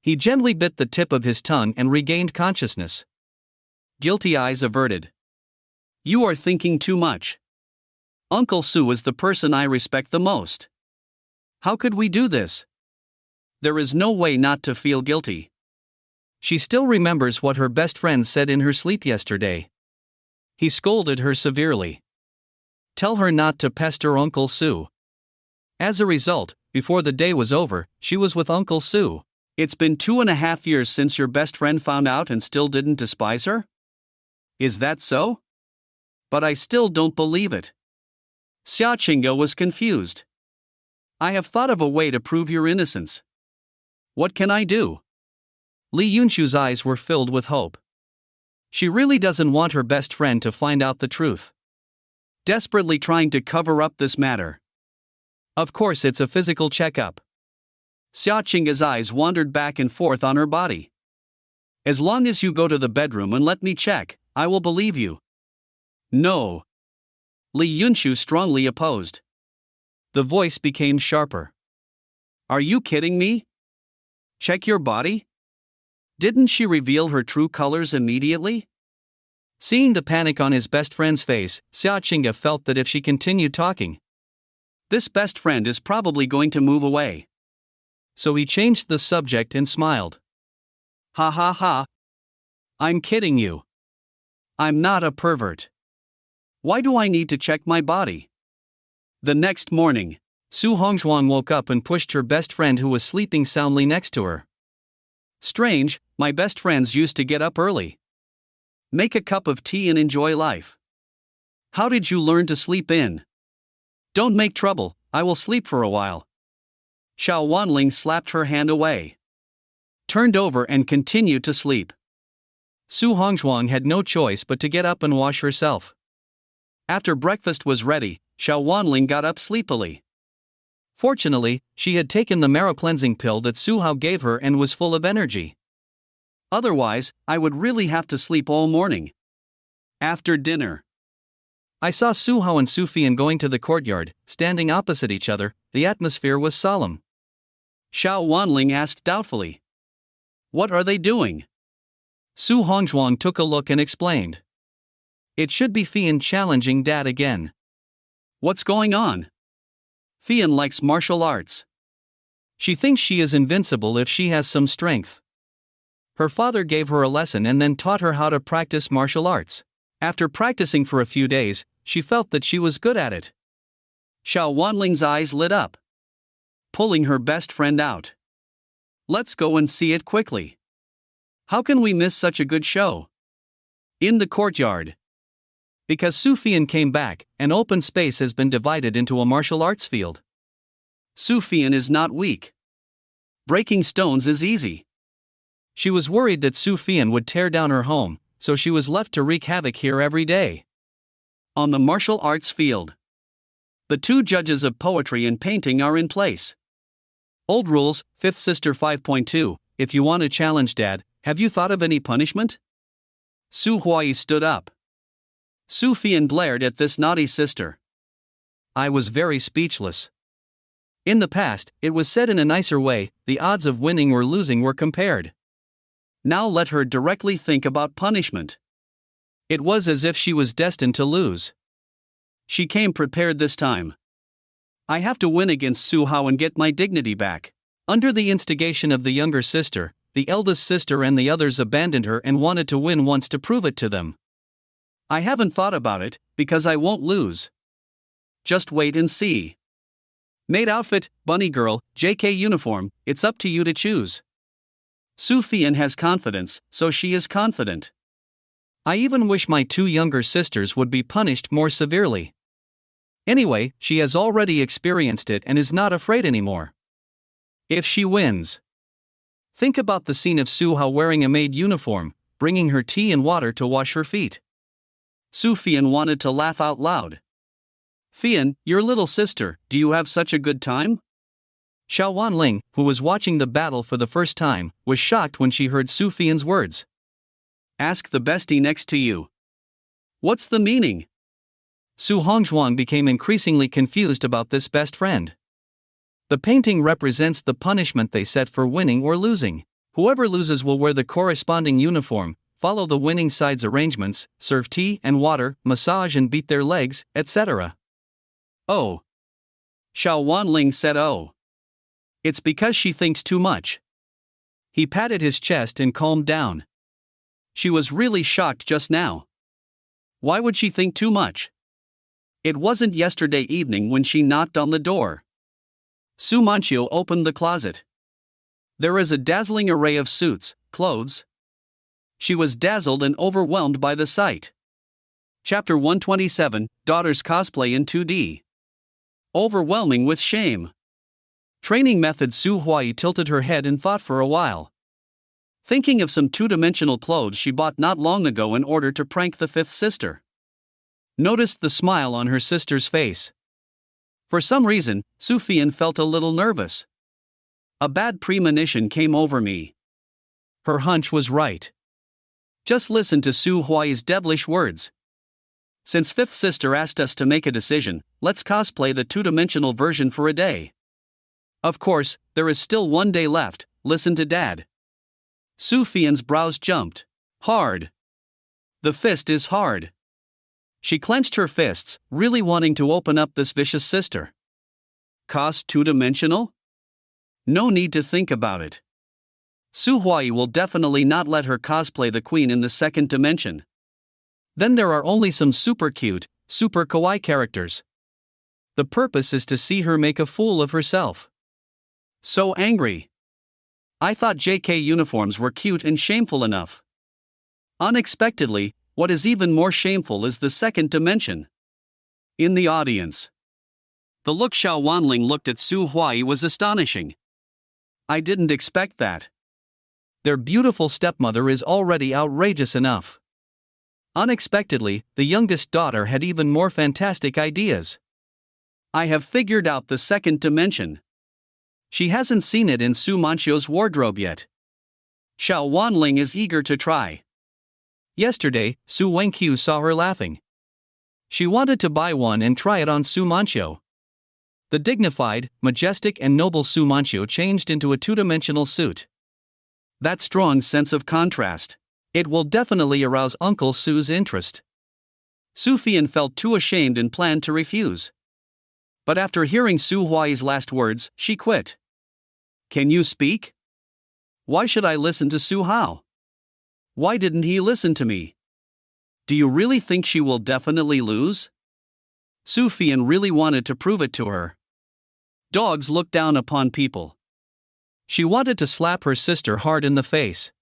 He gently bit the tip of his tongue and regained consciousness. Guilty eyes averted. You are thinking too much. Uncle Su is the person I respect the most. How could we do this? There is no way not to feel guilty. She still remembers what her best friend said in her sleep yesterday. He scolded her severely. Tell her not to pester Uncle Su. As a result, before the day was over, she was with Uncle Su. It's been 2.5 years since your best friend found out and still didn't despise her? Is that so? But I still don't believe it. Xia Qingge was confused. I have thought of a way to prove your innocence. What can I do? Li Yunshu's eyes were filled with hope. She really doesn't want her best friend to find out the truth. Desperately trying to cover up this matter. Of course, it's a physical checkup. Xia Qingge's eyes wandered back and forth on her body. As long as you go to the bedroom and let me check, I will believe you. No. Li Yunshu strongly opposed. The voice became sharper. Are you kidding me? Check your body? Didn't she reveal her true colors immediately? Seeing the panic on his best friend's face, Xia Qingge felt that if she continued talking, this best friend is probably going to move away. So he changed the subject and smiled. Ha ha ha. I'm kidding you. I'm not a pervert. Why do I need to check my body? The next morning, Su Hongzhuang woke up and pushed her best friend who was sleeping soundly next to her. Strange, my best friends used to get up early. Make a cup of tea and enjoy life. How did you learn to sleep in? Don't make trouble, I will sleep for a while. Xiao Wanling slapped her hand away. Turned over and continued to sleep. Su Hongzhuang had no choice but to get up and wash herself. After breakfast was ready, Xiao Wanling got up sleepily. Fortunately, she had taken the marrow cleansing pill that Su Hao gave her and was full of energy. Otherwise, I would really have to sleep all morning. After dinner, I saw Su Hao and Su Fian going to the courtyard, standing opposite each other. The atmosphere was solemn. Xiao Wanling asked doubtfully. What are they doing? Su Hongzhuang took a look and explained. It should be Fian challenging Dad again. What's going on? Fian likes martial arts. She thinks she is invincible if she has some strength. Her father gave her a lesson and then taught her how to practice martial arts. After practicing for a few days, she felt that she was good at it. Xiao Wanling's eyes lit up. Pulling her best friend out. Let's go and see it quickly. How can we miss such a good show? In the courtyard. Because Sufian came back, an open space has been divided into a martial arts field. Sufian is not weak. Breaking stones is easy. She was worried that Sufian would tear down her home, so she was left to wreak havoc here every day. On the martial arts field. The two judges of poetry and painting are in place. Old rules, 5th Sister 5.2, if you want to challenge Dad, have you thought of any punishment? Su Huai stood up. Sufian glared at this naughty sister. I was very speechless. In the past, it was said in a nicer way, the odds of winning or losing were compared. Now let her directly think about punishment. It was as if she was destined to lose. She came prepared this time. I have to win against Su Hao and get my dignity back. Under the instigation of the younger sister, the eldest sister and the others abandoned her and wanted to win once to prove it to them. I haven't thought about it, because I won't lose. Just wait and see. Maid outfit, bunny girl, JK uniform, it's up to you to choose. Sufian has confidence, so she is confident. I even wish my two younger sisters would be punished more severely. Anyway, she has already experienced it and is not afraid anymore. If she wins. Think about the scene of Su Hao wearing a maid uniform, bringing her tea and water to wash her feet. Sufian wanted to laugh out loud. Fian, your little sister, do you have such a good time? Xiao Wanling, who was watching the battle for the first time, was shocked when she heard Sufian's words. Ask the bestie next to you. What's the meaning? Su Hongzhuang became increasingly confused about this best friend. The painting represents the punishment they set for winning or losing. Whoever loses will wear the corresponding uniform, follow the winning side's arrangements, serve tea and water, massage and beat their legs, etc. Oh. Xiao Wanling said oh. It's because she thinks too much. He patted his chest and calmed down. She was really shocked just now. Why would she think too much? It wasn't yesterday evening when she knocked on the door. Su Manchio opened the closet. There is a dazzling array of suits, clothes. She was dazzled and overwhelmed by the sight. Chapter 127, Daughter's Cosplay in 2D. Overwhelming with shame. Training method. Su Huai tilted her head and thought for a while. Thinking of some two-dimensional clothes she bought not long ago in order to prank the fifth sister. Noticed the smile on her sister's face. For some reason, Sufian felt a little nervous. A bad premonition came over me. Her hunch was right. Just listen to Su Huai's devilish words. Since fifth sister asked us to make a decision, let's cosplay the two-dimensional version for a day. Of course, there is still one day left, listen to Dad. Sufian's brows jumped. Hard. The fist is hard. She clenched her fists, really wanting to open up this vicious sister. Cos two-dimensional? No need to think about it. Su Huai will definitely not let her cosplay the queen in the second dimension. Then there are only some super cute, super kawaii characters. The purpose is to see her make a fool of herself. So angry. I thought JK uniforms were cute and shameful enough. Unexpectedly, what is even more shameful is the second dimension. In the audience. The look Xiao Wanling looked at Su Huai was astonishing. I didn't expect that. Their beautiful stepmother is already outrageous enough. Unexpectedly, the youngest daughter had even more fantastic ideas. I have figured out the second dimension. She hasn't seen it in Su Manchio's wardrobe yet. Xiao Wanling is eager to try. Yesterday, Su Wenqiu saw her laughing. She wanted to buy one and try it on Su Manchio. The dignified, majestic and noble Su Manchio changed into a two-dimensional suit. That strong sense of contrast. It will definitely arouse Uncle Su's interest. Sufian felt too ashamed and planned to refuse. But after hearing Su Huai's last words, she quit. Can you speak? Why should I listen to Su Hao? Why didn't he listen to me? Do you really think she will definitely lose? Sufian really wanted to prove it to her. Dogs look down upon people. She wanted to slap her sister hard in the face.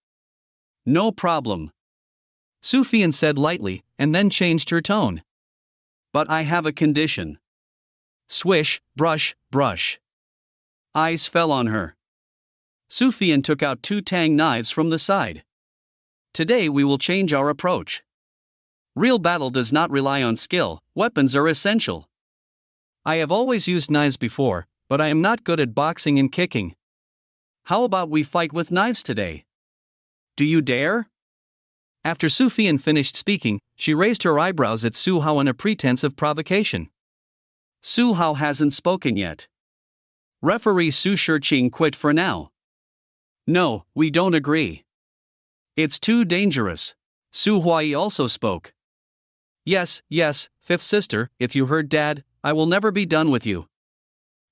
No problem, Su Fian said lightly, and then changed her tone. But I have a condition. Swish, brush, brush. Eyes fell on her. Su Fian took out 2 tang knives from the side. Today we will change our approach. Real battle does not rely on skill, weapons are essential. I have always used knives before, but I am not good at boxing and kicking. How about we fight with knives today? Do you dare? After Su Fian finished speaking, she raised her eyebrows at Su Hao in a pretense of provocation. Su Hao hasn't spoken yet. Referee Su Shiqing quit for now. No, we don't agree. It's too dangerous. Su Huai also spoke. Yes, fifth sister, if you heard Dad, I will never be done with you.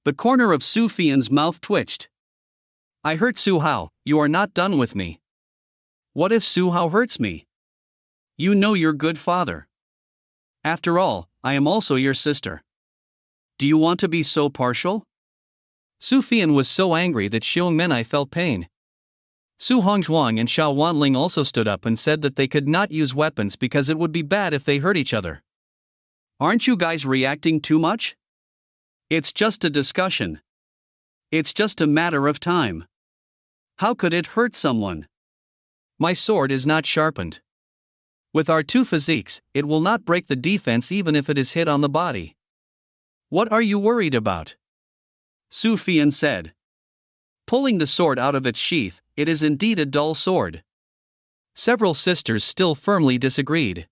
The corner of Su Fian's mouth twitched. I hurt Su Hao, you are not done with me. What if Su Hao hurts me? You know your good father. After all, I am also your sister. Do you want to be so partial? Su Fian was so angry that Xiong Menai felt pain. Su Hongzhuang and Xiao Wanling also stood up and said that they could not use weapons because it would be bad if they hurt each other. Aren't you guys reacting too much? It's just a discussion. It's just a matter of time. How could it hurt someone? My sword is not sharpened. With our 2 physiques, it will not break the defense even if it is hit on the body. What are you worried about? Su Fian said. Pulling the sword out of its sheath, it is indeed a dull sword. Several sisters still firmly disagreed.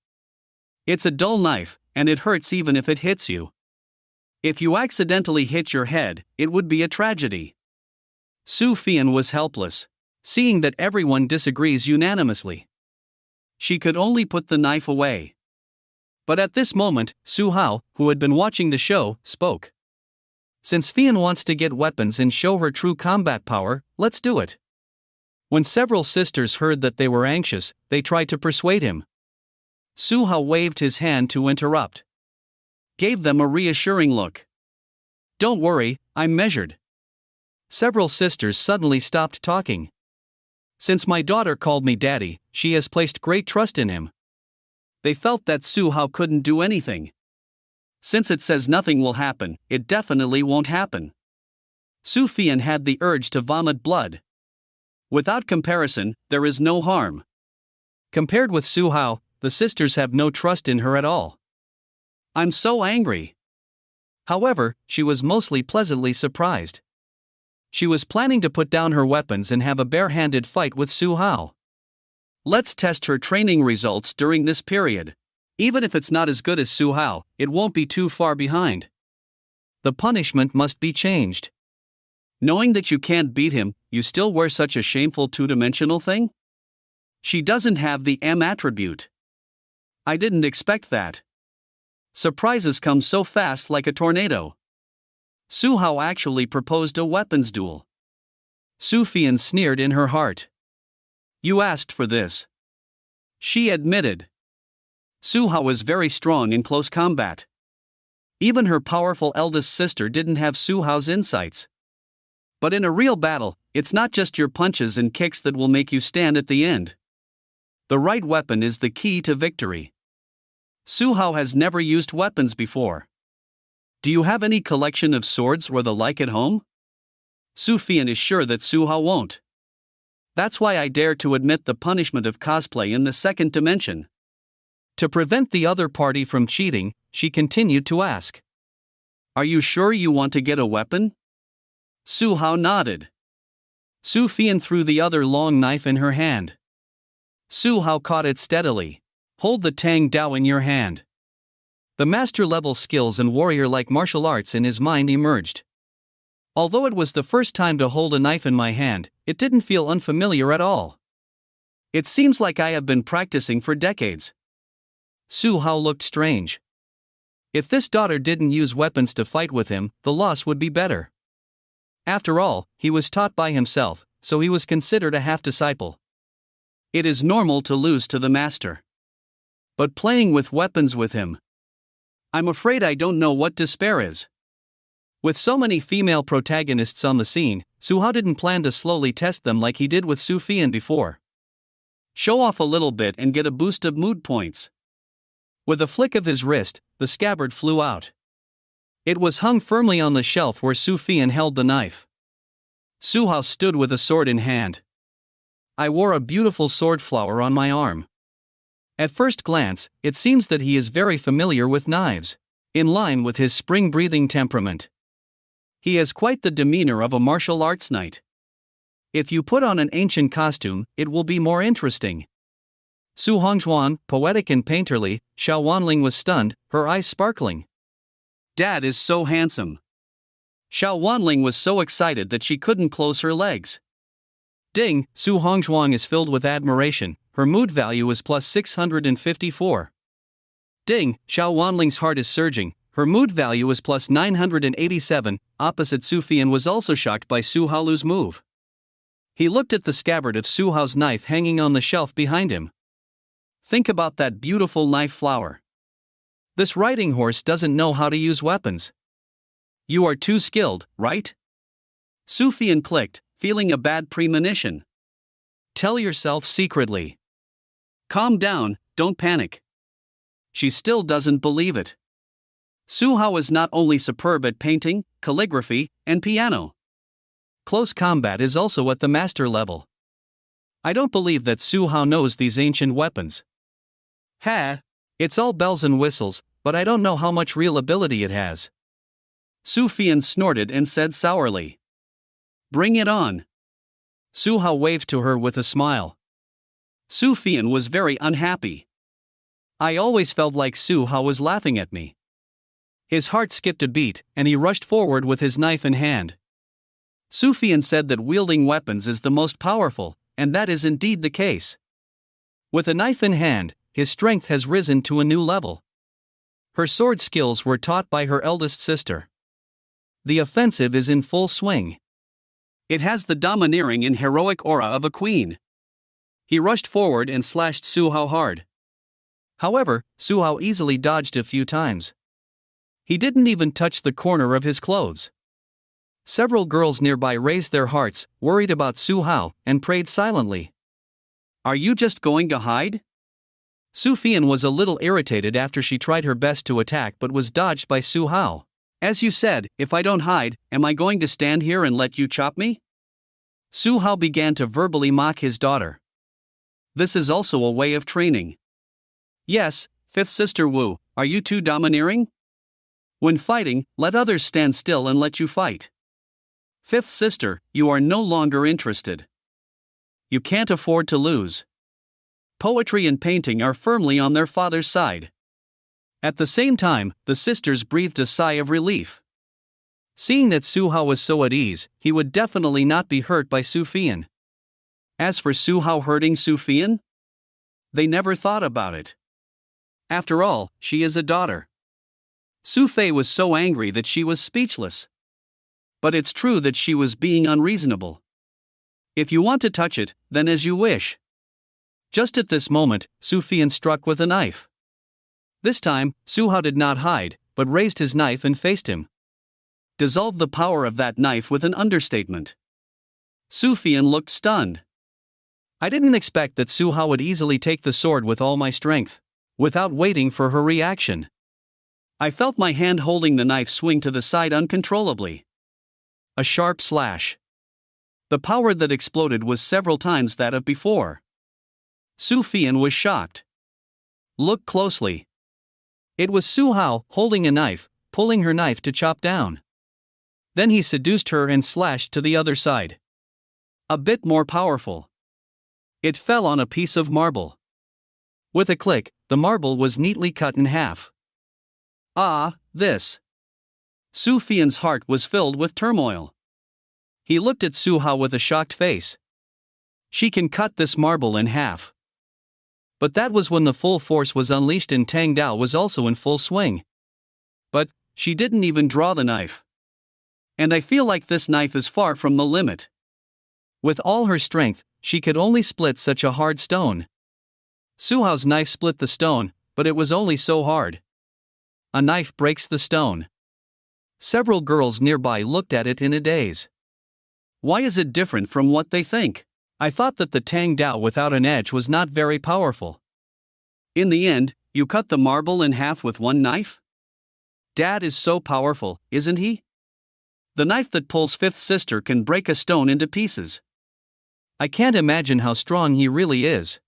It's a dull knife, and it hurts even if it hits you. If you accidentally hit your head, it would be a tragedy. Su Fian was helpless, seeing that everyone disagrees unanimously. She could only put the knife away. But at this moment, Su Hao, who had been watching the show, spoke. Since Fian wants to get weapons and show her true combat power, let's do it. When several sisters heard that they were anxious, they tried to persuade him. Su Hao waved his hand to interrupt. Gave them a reassuring look. Don't worry, I'm measured. Several sisters suddenly stopped talking. Since my daughter called me daddy, she has placed great trust in him. They felt that Su Hao couldn't do anything. Since it says nothing will happen, it definitely won't happen. Su Fian had the urge to vomit blood. Without comparison, there is no harm. Compared with Su Hao, the sisters have no trust in her at all. I'm so angry. However, she was mostly pleasantly surprised. She was planning to put down her weapons and have a bare-handed fight with Su Hao. Let's test her training results during this period. Even if it's not as good as Su Hao, it won't be too far behind. The punishment must be changed. Knowing that you can't beat him, you still wear such a shameful 2-dimensional thing? She doesn't have the M attribute. I didn't expect that. Surprises come so fast like a tornado. Su Hao actually proposed a weapons duel. Su Fian sneered in her heart. You asked for this. She admitted. Su Hao was very strong in close combat. Even her powerful eldest sister didn't have Su Hao's insights. But in a real battle, it's not just your punches and kicks that will make you stand at the end. The right weapon is the key to victory. Su Hao has never used weapons before. Do you have any collection of swords or the like at home? Su Fian is sure that Su Hao won't. That's why I dare to admit the punishment of cosplay in the 2nd dimension. To prevent the other party from cheating, she continued to ask. Are you sure you want to get a weapon? Su Hao nodded. Su Fian threw the other long knife in her hand. Su Hao caught it steadily. Hold the Tang Dao in your hand. The master-level skills and warrior-like martial arts in his mind emerged. Although it was the first time to hold a knife in my hand, it didn't feel unfamiliar at all. It seems like I have been practicing for decades. Su Hao looked strange. If this daughter didn't use weapons to fight with him, the loss would be better. After all, he was taught by himself, so he was considered a half-disciple. It is normal to lose to the master. But playing with weapons with him, I'm afraid I don't know what despair is. With so many female protagonists on the scene, Su Hao didn't plan to slowly test them like he did with Su Fian before. Show off a little bit and get a boost of mood points. With a flick of his wrist, the scabbard flew out. It was hung firmly on the shelf where Su Fian held the knife. Su Hao stood with a sword in hand. I wore a beautiful sword flower on my arm. At first glance, it seems that he is very familiar with knives, in line with his spring-breathing temperament. He has quite the demeanor of a martial arts knight. If you put on an ancient costume, it will be more interesting. Su Hongzhuan, poetic and painterly, Xiao Wanling was stunned, her eyes sparkling. Dad is so handsome. Xiao Wanling was so excited that she couldn't close her legs. Ding, Su Hongzhuan is filled with admiration, her mood value is plus 654. Ding, Xiao Wanling's heart is surging, her mood value is plus 987, opposite Su Fian was also shocked by Su Hao's move. He looked at the scabbard of Su Hao's knife hanging on the shelf behind him. Think about that beautiful knife flower. This riding horse doesn't know how to use weapons. You are too skilled, right? Su Fian clicked, feeling a bad premonition. Tell yourself secretly. Calm down, don't panic. She still doesn't believe it. Su Hao is not only superb at painting, calligraphy, and piano. Close combat is also at the master level. I don't believe that Su Hao knows these ancient weapons. It's all bells and whistles, but I don't know how much real ability it has. Su Fian snorted and said sourly. Bring it on. Su Hao waved to her with a smile. Su Fian was very unhappy. I always felt like Su Hao was laughing at me. His heart skipped a beat, and he rushed forward with his knife in hand. Su Fian said that wielding weapons is the most powerful, and that is indeed the case. With a knife in hand, his strength has risen to a new level. Her sword skills were taught by her eldest sister. The offensive is in full swing. It has the domineering and heroic aura of a queen. He rushed forward and slashed Su Hao hard. However, Su Hao easily dodged a few times. He didn't even touch the corner of his clothes. Several girls nearby raised their hearts, worried about Su Hao, and prayed silently. Are you just going to hide? Su Fian was a little irritated after she tried her best to attack but was dodged by Su Hao. As you said, if I don't hide, am I going to stand here and let you chop me? Su Hao began to verbally mock his daughter. This is also a way of training. Yes, fifth sister Wu, are you too domineering? When fighting, let others stand still and let you fight. Fifth sister, you are no longer interested. You can't afford to lose. Poetry and painting are firmly on their father's side. At the same time, the sisters breathed a sigh of relief. Seeing that Su Hao was so at ease, he would definitely not be hurt by Su Fian. As for Su Hao hurting Su Fian, they never thought about it. After all, she is a daughter. Su Fei was so angry that she was speechless. But it's true that she was being unreasonable. If you want to touch it, then as you wish. Just at this moment, Su Fian struck with a knife. This time, Su Hao did not hide, but raised his knife and faced him. Dissolved the power of that knife with an understatement. Su Fian looked stunned. I didn't expect that Su Hao would easily take the sword with all my strength, without waiting for her reaction. I felt my hand holding the knife swing to the side uncontrollably. A sharp slash. The power that exploded was several times that of before. Su Fian was shocked. Look closely. It was Su Hao holding a knife, pulling her knife to chop down. Then he seduced her and slashed to the other side. A bit more powerful. It fell on a piece of marble. With a click, the marble was neatly cut in half. This. Su Fian's heart was filled with turmoil. He looked at Su Hao with a shocked face. She can cut this marble in half. But that was when the full force was unleashed and Tang Dao was also in full swing. But she didn't even draw the knife. And I feel like this knife is far from the limit. With all her strength, she could only split such a hard stone. Su Hao's knife split the stone, but it was only so hard. A knife breaks the stone. Several girls nearby looked at it in a daze. Why is it different from what they think? I thought that the Tang Dao without an edge was not very powerful. In the end, you cut the marble in half with one knife? Dad is so powerful, isn't he? The knife that pulls fifth sister can break a stone into pieces. I can't imagine how strong he really is.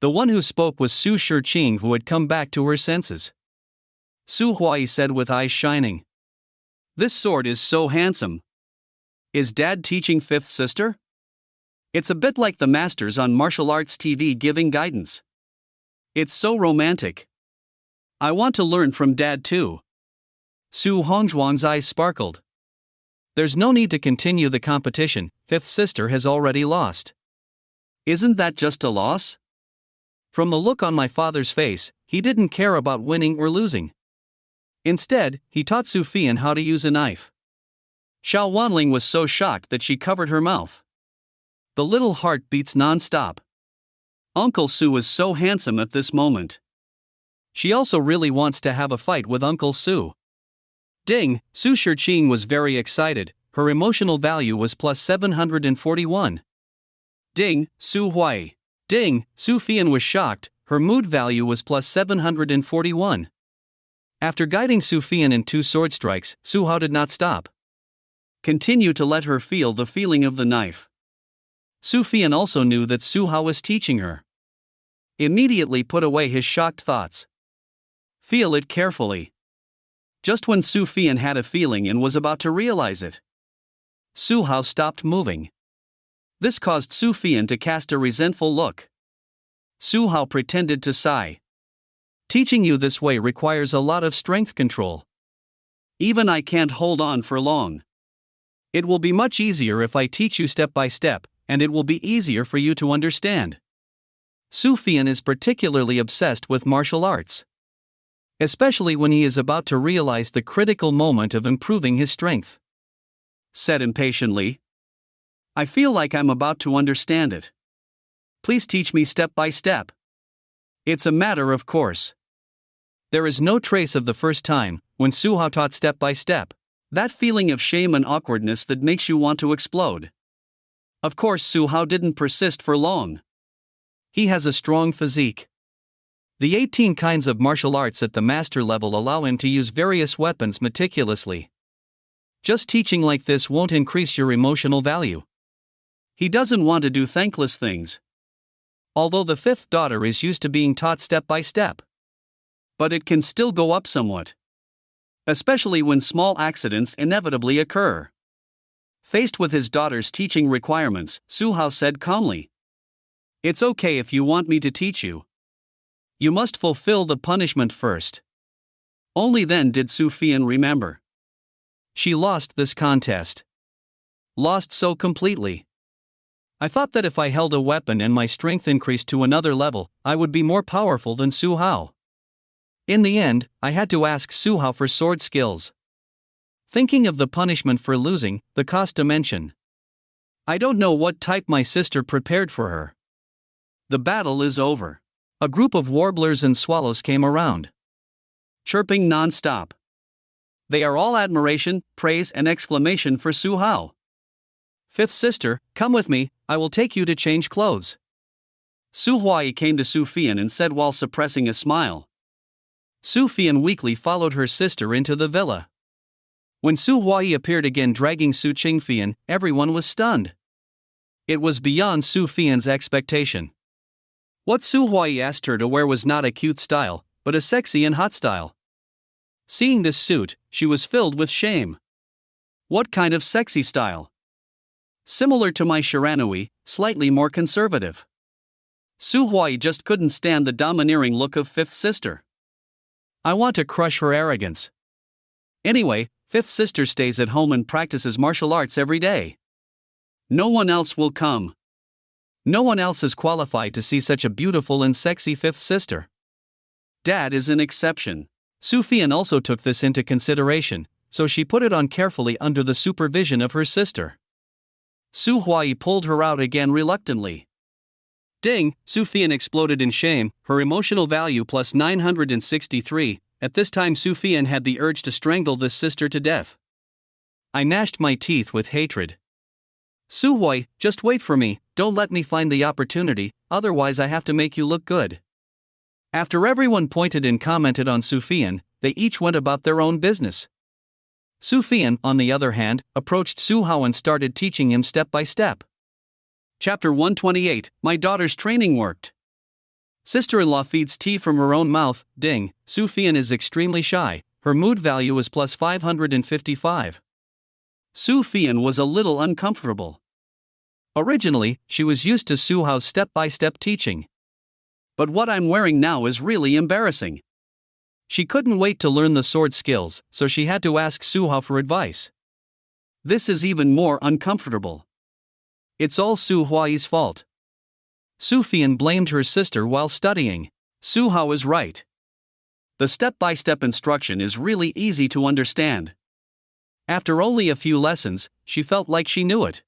The one who spoke was Su Shiqing, who had come back to her senses. Su Huai said with eyes shining. This sword is so handsome. Is Dad teaching fifth sister? It's a bit like the masters on martial arts TV giving guidance. It's so romantic. I want to learn from Dad too. Su Hongzhuang's eyes sparkled. There's no need to continue the competition, fifth sister has already lost. Isn't that just a loss? From the look on my father's face, he didn't care about winning or losing. Instead, he taught Su Fian how to use a knife. Xiao Wanling was so shocked that she covered her mouth. The little heart beats non-stop. Uncle Su is so handsome at this moment. She also really wants to have a fight with Uncle Su. Ding, Su Shiqing was very excited, her emotional value was plus 741. Ding, Su Huai. Ding, Su Fian was shocked, her mood value was plus 741. After guiding Su Fian in 2 sword strikes, Su Hao did not stop. Continue to let her feel the feeling of the knife. Su Fian also knew that Su Hao was teaching her. Immediately put away his shocked thoughts. Feel it carefully. Just when Su Fian had a feeling and was about to realize it, Su Hao stopped moving. This caused Su Fian to cast a resentful look. Su Hao pretended to sigh. Teaching you this way requires a lot of strength control. Even I can't hold on for long. It will be much easier if I teach you step by step, and it will be easier for you to understand. Su Fian is particularly obsessed with martial arts. Especially when he is about to realize the critical moment of improving his strength. Said impatiently. I feel like I'm about to understand it. Please teach me step by step. It's a matter of course. There is no trace of the first time, when Su Hao taught step by step. That feeling of shame and awkwardness that makes you want to explode. Of course, Su Hao didn't persist for long. He has a strong physique. The 18 kinds of martial arts at the master level allow him to use various weapons meticulously. Just teaching like this won't increase your emotional value. He doesn't want to do thankless things. Although the 5th daughter is used to being taught step by step. But it can still go up somewhat. Especially when small accidents inevitably occur. Faced with his daughter's teaching requirements, Su Hao said calmly. It's okay if you want me to teach you. You must fulfill the punishment first. Only then did Su Fian remember. She lost this contest. Lost so completely. I thought that if I held a weapon and my strength increased to another level, I would be more powerful than Su Hao. In the end, I had to ask Su Hao for sword skills. Thinking of the punishment for losing, the cost dimension. I don't know what type my sister prepared for her. The battle is over. A group of warblers and swallows came around. Chirping non-stop. They are all admiration, praise and exclamation for Su Hao. 5th sister, come with me, I will take you to change clothes. Su Huai came to Su Fian and said while suppressing a smile. Su Fian weakly followed her sister into the villa. When Su Huai appeared again dragging Su Qingfian, everyone was stunned. It was beyond Su Fian's expectation. What Su Huai asked her to wear was not a cute style, but a sexy and hot style. Seeing this suit, she was filled with shame. What kind of sexy style? Similar to my Shiranui, slightly more conservative. Su Huai just couldn't stand the domineering look of 5th sister. I want to crush her arrogance. Anyway, 5th sister stays at home and practices martial arts every day. No one else will come. No one else is qualified to see such a beautiful and sexy 5th sister. Dad is an exception. Su Fian also took this into consideration, so she put it on carefully under the supervision of her sister. Su Huai pulled her out again reluctantly. Ding, Su Fian exploded in shame, her emotional value plus 963, at this time Su Fian had the urge to strangle this sister to death. I gnashed my teeth with hatred. Su Hui, just wait for me, don't let me find the opportunity, otherwise I have to make you look good. After everyone pointed and commented on Su Fian, they each went about their own business. Su Fian, on the other hand, approached Su Hao and started teaching him step by step. Chapter 128, My daughter's training worked. Sister-in-law feeds tea from her own mouth, ding. Su Fian is extremely shy, her mood value is plus 555. Su Fian was a little uncomfortable. Originally, she was used to Su Hao's step-by-step teaching. But what I'm wearing now is really embarrassing. She couldn't wait to learn the sword skills, so she had to ask Su Hao for advice. This is even more uncomfortable. It's all Su Hui's fault. Su Fian blamed her sister while studying. Su Hao is right. The step-by-step instruction is really easy to understand. After only a few lessons, she felt like she knew it.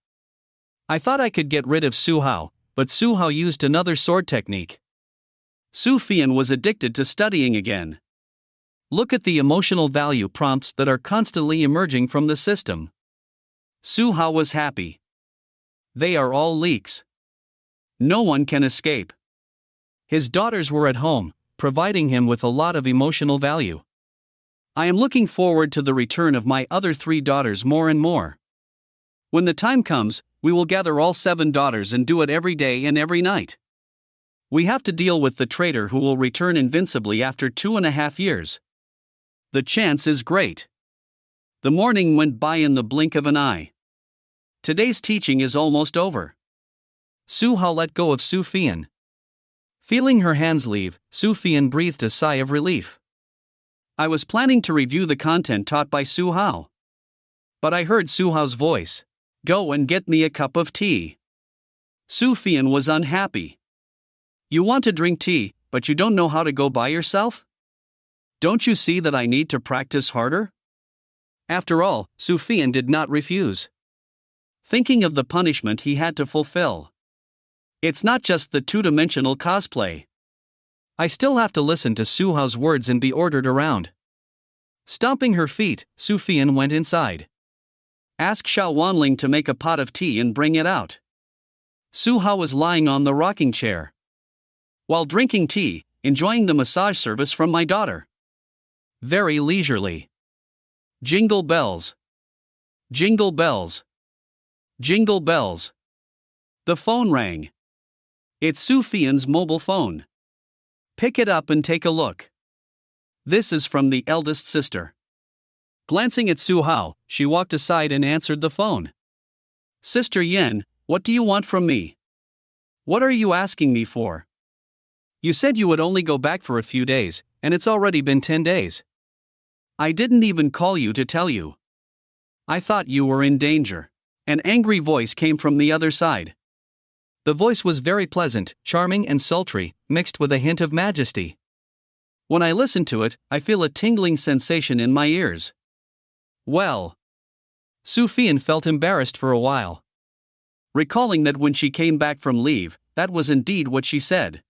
I thought I could get rid of Su Hao, but Su Hao used another sword technique. Su Fian was addicted to studying again. Look at the emotional value prompts that are constantly emerging from the system. Su Hao was happy. They are all leaks. No one can escape. His daughters were at home, providing him with a lot of emotional value. I am looking forward to the return of my other 3 daughters more and more. When the time comes, we will gather all 7 daughters and do it every day and every night. We have to deal with the traitor who will return invincibly after 2.5 years. The chance is great. The morning went by in the blink of an eye. Today's teaching is almost over. Su Hao let go of Su Fian. Feeling her hands leave, Su Fian breathed a sigh of relief. I was planning to review the content taught by Su Hao. But I heard Su Hao's voice. Go and get me a cup of tea. Su Fian was unhappy. You want to drink tea, but you don't know how to go by yourself? Don't you see that I need to practice harder? After all, Su Fian did not refuse. Thinking of the punishment he had to fulfill. It's not just the two-dimensional cosplay. I still have to listen to Su Hao's words and be ordered around. Stomping her feet, Su Fian went inside. Ask Xiao Wanling to make a pot of tea and bring it out. Su Hao was lying on the rocking chair. While drinking tea, enjoying the massage service from my daughter. Very leisurely. Jingle bells. Jingle bells. Jingle bells. The phone rang. It's Su Fian's mobile phone. Pick it up and take a look. This is from the eldest sister. Glancing at Su Hao, she walked aside and answered the phone. Sister Yen, what do you want from me? What are you asking me for? You said you would only go back for a few days, and it's already been 10 days. I didn't even call you to tell you. I thought you were in danger. An angry voice came from the other side. The voice was very pleasant, charming and sultry, mixed with a hint of majesty. When I listen to it, I feel a tingling sensation in my ears. Well. Su Fian felt embarrassed for a while. Recalling that when she came back from leave, that was indeed what she said.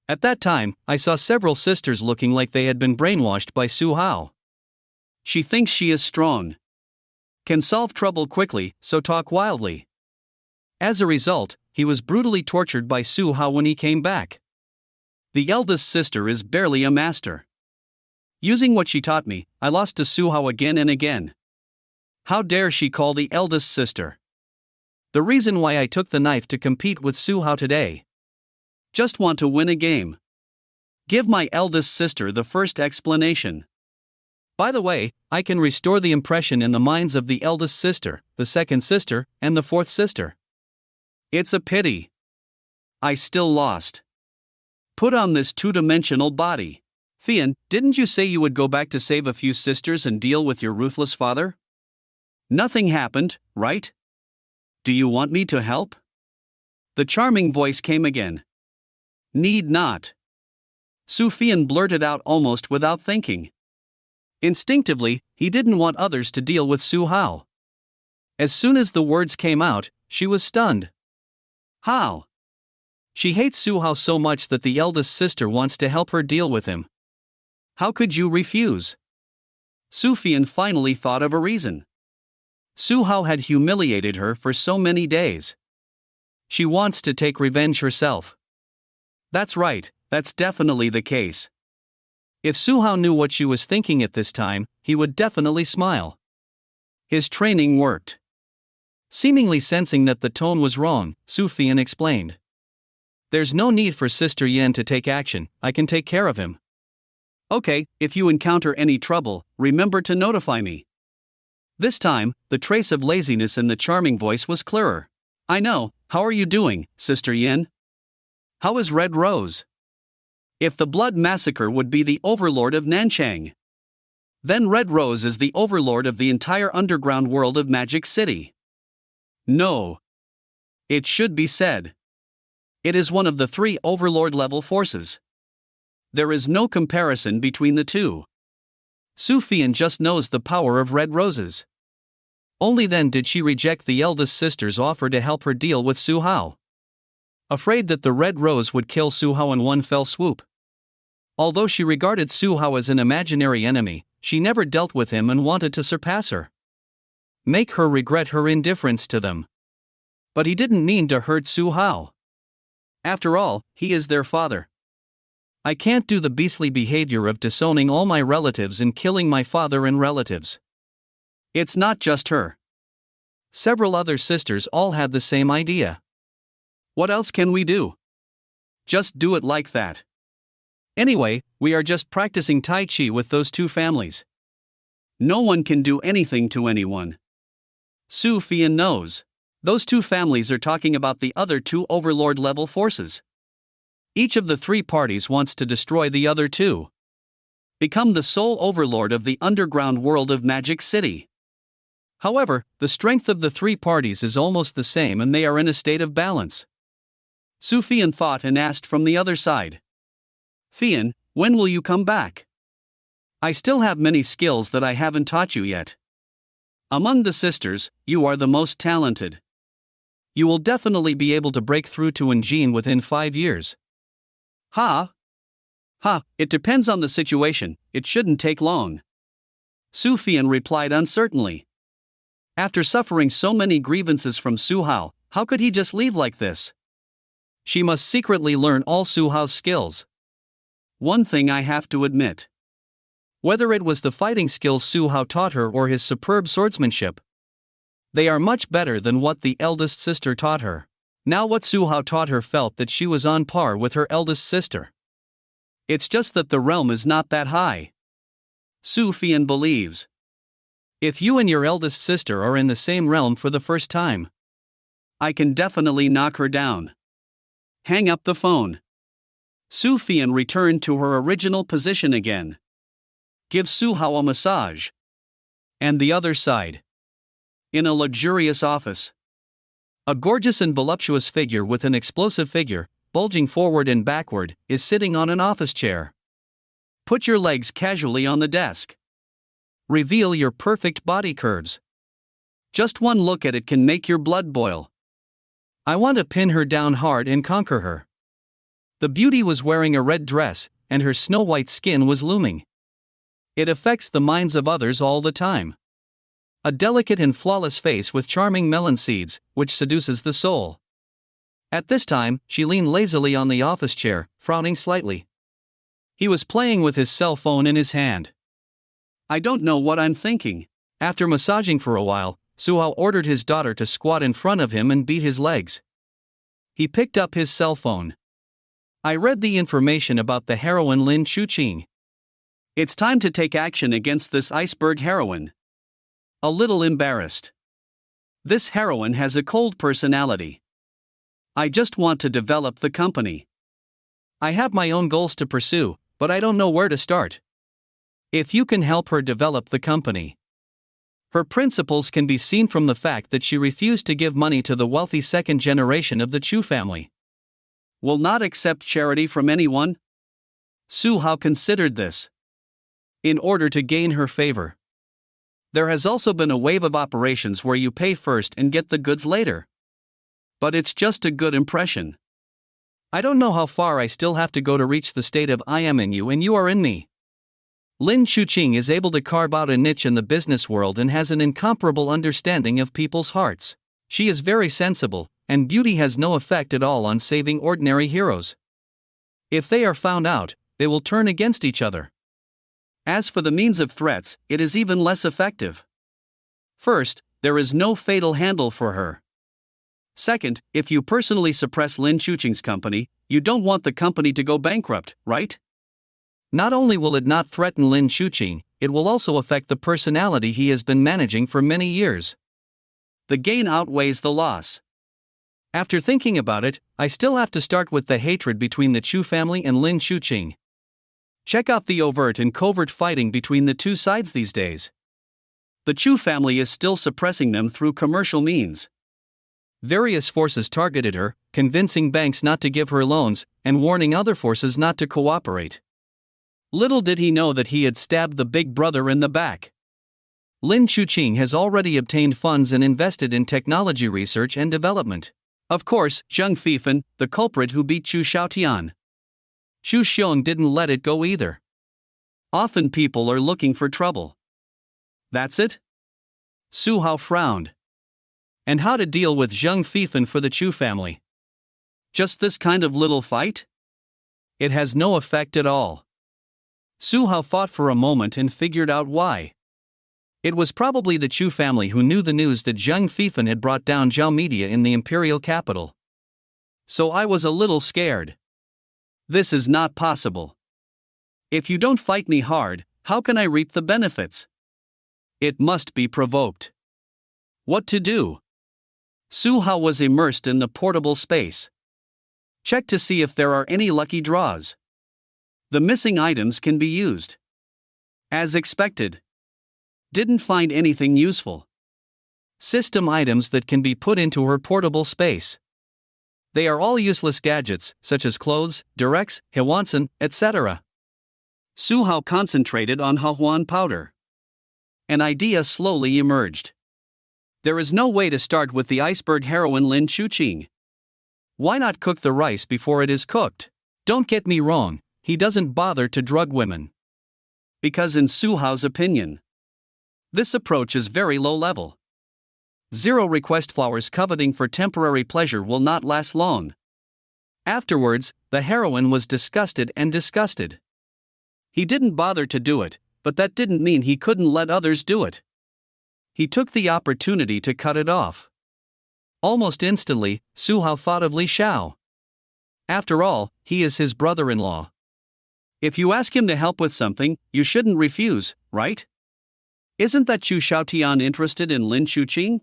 At that time, I saw several sisters looking like they had been brainwashed by Su Hao. She thinks she is strong. Can solve trouble quickly, so talk wildly. As a result, he was brutally tortured by Su Hao when he came back. The eldest sister is barely a master. Using what she taught me, I lost to Su Hao again and again. How dare she call the eldest sister? The reason why I took the knife to compete with Su Hao today. Just want to win a game. Give my eldest sister the first explanation. By the way, I can restore the impression in the minds of the eldest sister, the second sister, and the fourth sister. It's a pity. I still lost. Put on this two-dimensional body. Fian, didn't you say you would go back to save a few sisters and deal with your ruthless father? Nothing happened, right? Do you want me to help? The charming voice came again. Need not. Su Fian blurted out almost without thinking. Instinctively, he didn't want others to deal with Su Hao. As soon as the words came out, she was stunned. How? She hates Su Hao so much that the eldest sister wants to help her deal with him. How could you refuse? Su Fian finally thought of a reason. Su Hao had humiliated her for so many days. She wants to take revenge herself. That's right, that's definitely the case. If Su Hao knew what she was thinking at this time, he would definitely smile. His training worked. Seemingly sensing that the tone was wrong, Su Fian explained. There's no need for Sister Yan to take action, I can take care of him. Okay, if you encounter any trouble, remember to notify me. This time, the trace of laziness in the charming voice was clearer. I know, how are you doing, Sister Yan? How is Red Rose? If the Blood Massacre would be the overlord of Nanchang, then Red Rose is the overlord of the entire underground world of Magic City. No. It should be said. It is one of the 3 overlord-level forces. There is no comparison between the two. Su Fian just knows the power of Red Roses. Only then did she reject the eldest sister's offer to help her deal with Su Hao. Afraid that the Red Rose would kill Su Hao in one fell swoop. Although she regarded Su Hao as an imaginary enemy, she never dealt with him and wanted to surpass her. Make her regret her indifference to them. But he didn't mean to hurt Su Hao. After all, he is their father. I can't do the beastly behavior of disowning all my relatives and killing my father and relatives. It's not just her. Several other sisters all had the same idea. What else can we do? Just do it like that. Anyway, we are just practicing Tai Chi with those 2 families. No one can do anything to anyone. Su Fian knows. Those 2 families are talking about the other 2 overlord-level forces. Each of the 3 parties wants to destroy the other 2. Become the sole overlord of the underground world of Magic City. However, the strength of the 3 parties is almost the same and they are in a state of balance. Su Fian thought and asked from the other side. Fian, when will you come back? I still have many skills that I haven't taught you yet. Among the sisters, you are the most talented. You will definitely be able to break through to Enjin within 5 years. It depends on the situation, it shouldn't take long. Su Fian replied uncertainly. After suffering so many grievances from Su Hao, how could he just leave like this? She must secretly learn all Su Hao's skills. One thing I have to admit. Whether it was the fighting skills Su Hao taught her or his superb swordsmanship, they are much better than what the eldest sister taught her. Now what Su Hao taught her felt that she was on par with her eldest sister. It's just that the realm is not that high. Su Fian believes. If you and your eldest sister are in the same realm for the first time, I can definitely knock her down. Hang up the phone. Su Fian returned to her original position again. Give Su Hao a massage. And the other side. In a luxurious office. A gorgeous and voluptuous figure with an explosive figure, bulging forward and backward, is sitting on an office chair. Put your legs casually on the desk. Reveal your perfect body curves. Just one look at it can make your blood boil. I want to pin her down hard and conquer her. The beauty was wearing a red dress, and her snow-white skin was looming. It affects the minds of others all the time. A delicate and flawless face with charming melon seeds, which seduces the soul. At this time, she leaned lazily on the office chair, frowning slightly. He was playing with his cell phone in his hand. I don't know what I'm thinking. After massaging for a while, Su Hao ordered his daughter to squat in front of him and beat his legs. He picked up his cell phone. I read the information about the heroine Lin Chuqing. It's time to take action against this iceberg heroine. A little embarrassed. This heroine has a cold personality. I just want to develop the company. I have my own goals to pursue, but I don't know where to start. If you can help her develop the company. Her principles can be seen from the fact that she refused to give money to the wealthy second generation of the Chu family. Will not accept charity from anyone? Su Hao considered this. In order to gain her favor. There has also been a wave of operations where you pay first and get the goods later. But it's just a good impression. I don't know how far I still have to go to reach the state of I am in you and you are in me. Lin Chuqing is able to carve out a niche in the business world and has an incomparable understanding of people's hearts. She is very sensible, and beauty has no effect at all on saving ordinary heroes. If they are found out, they will turn against each other. As for the means of threats, it is even less effective. First, there is no fatal handle for her. Second, if you personally suppress Lin Chuqing's company, you don't want the company to go bankrupt, right? Not only will it not threaten Lin Chuqing, it will also affect the personality he has been managing for many years. The gain outweighs the loss. After thinking about it, I still have to start with the hatred between the Chu family and Lin Chuqing. Check out the overt and covert fighting between the two sides these days. The Chu family is still suppressing them through commercial means. Various forces targeted her, convincing banks not to give her loans, and warning other forces not to cooperate. Little did he know that he had stabbed the big brother in the back. Lin Chuqing has already obtained funds and invested in technology research and development. Of course, Zheng Fifan, the culprit who beat Chu Xiaotian. Chu Xiong didn't let it go either. Often people are looking for trouble. That's it? Su Hao frowned. And how to deal with Zheng Fifan for the Chu family? Just this kind of little fight? It has no effect at all. Su Hao thought for a moment and figured out why. It was probably the Chu family who knew the news that Zheng Fifan had brought down Zhao Media in the imperial capital. So I was a little scared. This is not possible. If you don't fight me hard, how can I reap the benefits? It must be provoked. What to do? Su Hao was immersed in the portable space. Check to see if there are any lucky draws. The missing items can be used. As expected. Didn't find anything useful. System items that can be put into her portable space. They are all useless gadgets, such as clothes, directs, hewansen, etc. Su Hao concentrated on Hahuan powder. An idea slowly emerged. There is no way to start with the iceberg heroine Lin Chuqing. Why not cook the rice before it is cooked? Don't get me wrong, he doesn't bother to drug women. Because in Su Hao's opinion, this approach is very low level. Zero request flowers coveting for temporary pleasure will not last long. Afterwards, the heroine was disgusted and disgusted. He didn't bother to do it, but that didn't mean he couldn't let others do it. He took the opportunity to cut it off. Almost instantly, Su Hao thought of Li Xiao. After all, he is his brother-in-law. If you ask him to help with something, you shouldn't refuse, right? Isn't that Chu Xiaotian interested in Lin Chuqing?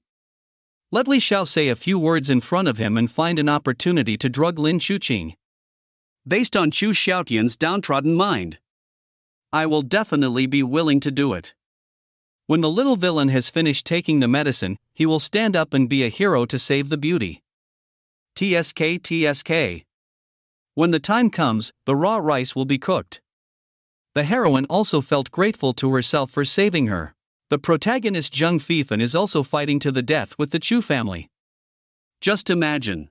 Let Li Xiao say a few words in front of him and find an opportunity to drug Lin Chuqing. Based on Chu Xiaotian's downtrodden mind, I will definitely be willing to do it. When the little villain has finished taking the medicine, he will stand up and be a hero to save the beauty. TSK TSK. When the time comes, the raw rice will be cooked. The heroine also felt grateful to herself for saving her. The protagonist Zheng Fifan is also fighting to the death with the Chu family. Just imagine.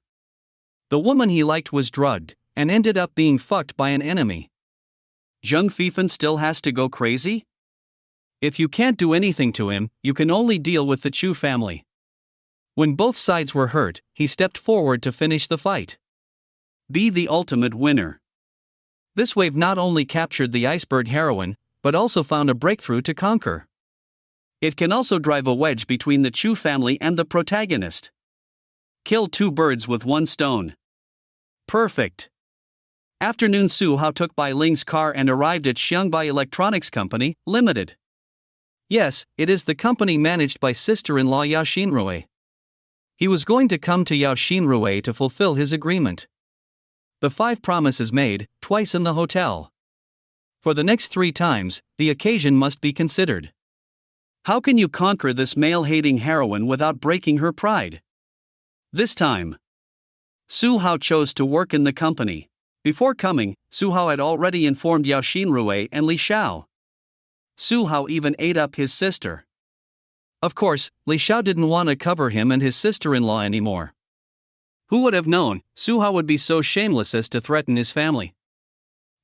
The woman he liked was drugged, and ended up being fucked by an enemy. Zheng Fifan still has to go crazy? If you can't do anything to him, you can only deal with the Chu family. When both sides were hurt, he stepped forward to finish the fight. Be the ultimate winner. This wave not only captured the iceberg heroine, but also found a breakthrough to conquer. It can also drive a wedge between the Chu family and the protagonist. Kill two birds with one stone. Perfect. Afternoon Su Hao took Bai Ling's car and arrived at Xiangbai Electronics Company, Limited. Yes, it is the company managed by sister-in-law Yao Xinrui. He was going to come to Yao Xinrui to fulfill his agreement. The 5 promises made, twice in the hotel. For the next 3 times, the occasion must be considered. How can you conquer this male-hating heroine without breaking her pride? This time, Su Hao chose to work in the company. Before coming, Su Hao had already informed Yao Xinrui and Li Xiao. Su Hao even ate up his sister. Of course, Li Xiao didn't want to cover him and his sister-in-law anymore. Who would have known Su Hao would be so shameless as to threaten his family?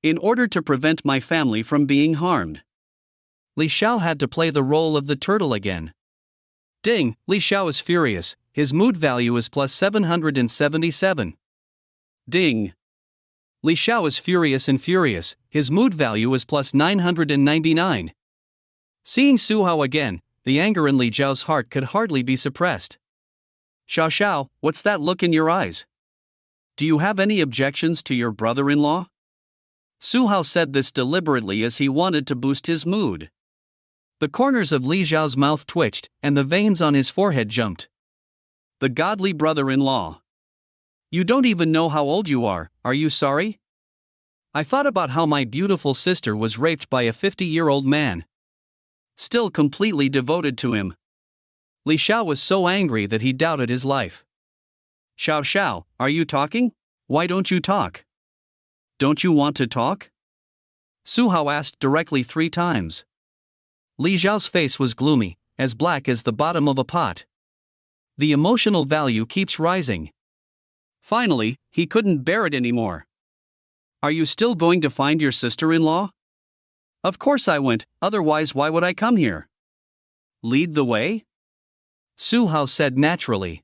In order to prevent my family from being harmed, Li Xiao had to play the role of the turtle again. Ding, Li Xiao is furious, his mood value is plus 777. Ding. Li Xiao is furious and furious, his mood value is plus 999. Seeing Su Hao again, the anger in Li Zhao's heart could hardly be suppressed. Xiao Xiao, what's that look in your eyes? Do you have any objections to your brother-in-law? Su Hao said this deliberately as he wanted to boost his mood. The corners of Li Zhao's mouth twitched, and the veins on his forehead jumped. The godly brother-in-law. You don't even know how old you are you sorry? I thought about how my beautiful sister was raped by a 50-year-old man. Still completely devoted to him. Li Xiao was so angry that he doubted his life. Xiao Xiao, are you talking? Why don't you talk? Don't you want to talk? Su Hao asked directly 3 times. Li Zhao's face was gloomy, as black as the bottom of a pot. The emotional value keeps rising. Finally, he couldn't bear it anymore. Are you still going to find your sister-in-law? Of course I went, otherwise why would I come here? Lead the way? Su Hao said naturally.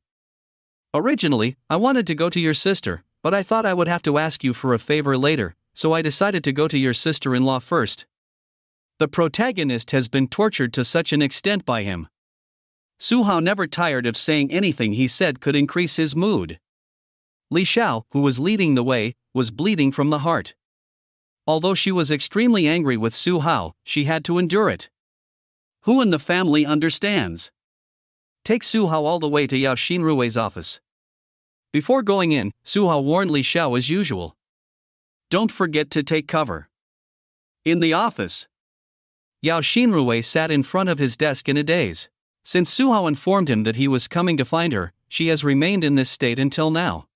Originally, I wanted to go to your sister, but I thought I would have to ask you for a favor later, so I decided to go to your sister-in-law first. The protagonist has been tortured to such an extent by him. Su Hao never tired of saying anything he said could increase his mood. Li Xiao, who was leading the way, was bleeding from the heart. Although she was extremely angry with Su Hao, she had to endure it. Who in the family understands? Take Su Hao all the way to Yao Xinrui's office. Before going in, Su Hao warned Li Xiao as usual. Don't forget to take cover. In the office. Yao Xinrui sat in front of his desk in a daze. Since Su Hao informed him that he was coming to find her, she has remained in this state until now.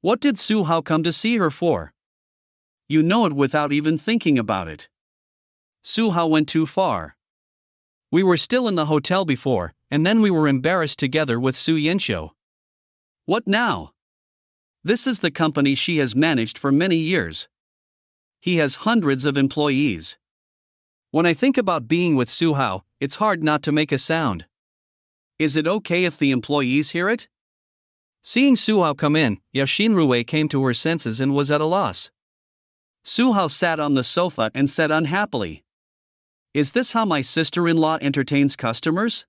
What did Su Hao come to see her for? You know it without even thinking about it. Su Hao went too far. We were still in the hotel before, and then we were embarrassed together with Su Yanxiu. What now? This is the company she has managed for many years. He has hundreds of employees. When I think about being with Su Hao, it's hard not to make a sound. Is it okay if the employees hear it? Seeing Su Hao come in, Yao Xinrui came to her senses and was at a loss. Su Hao sat on the sofa and said unhappily, "Is this how my sister-in-law entertains customers?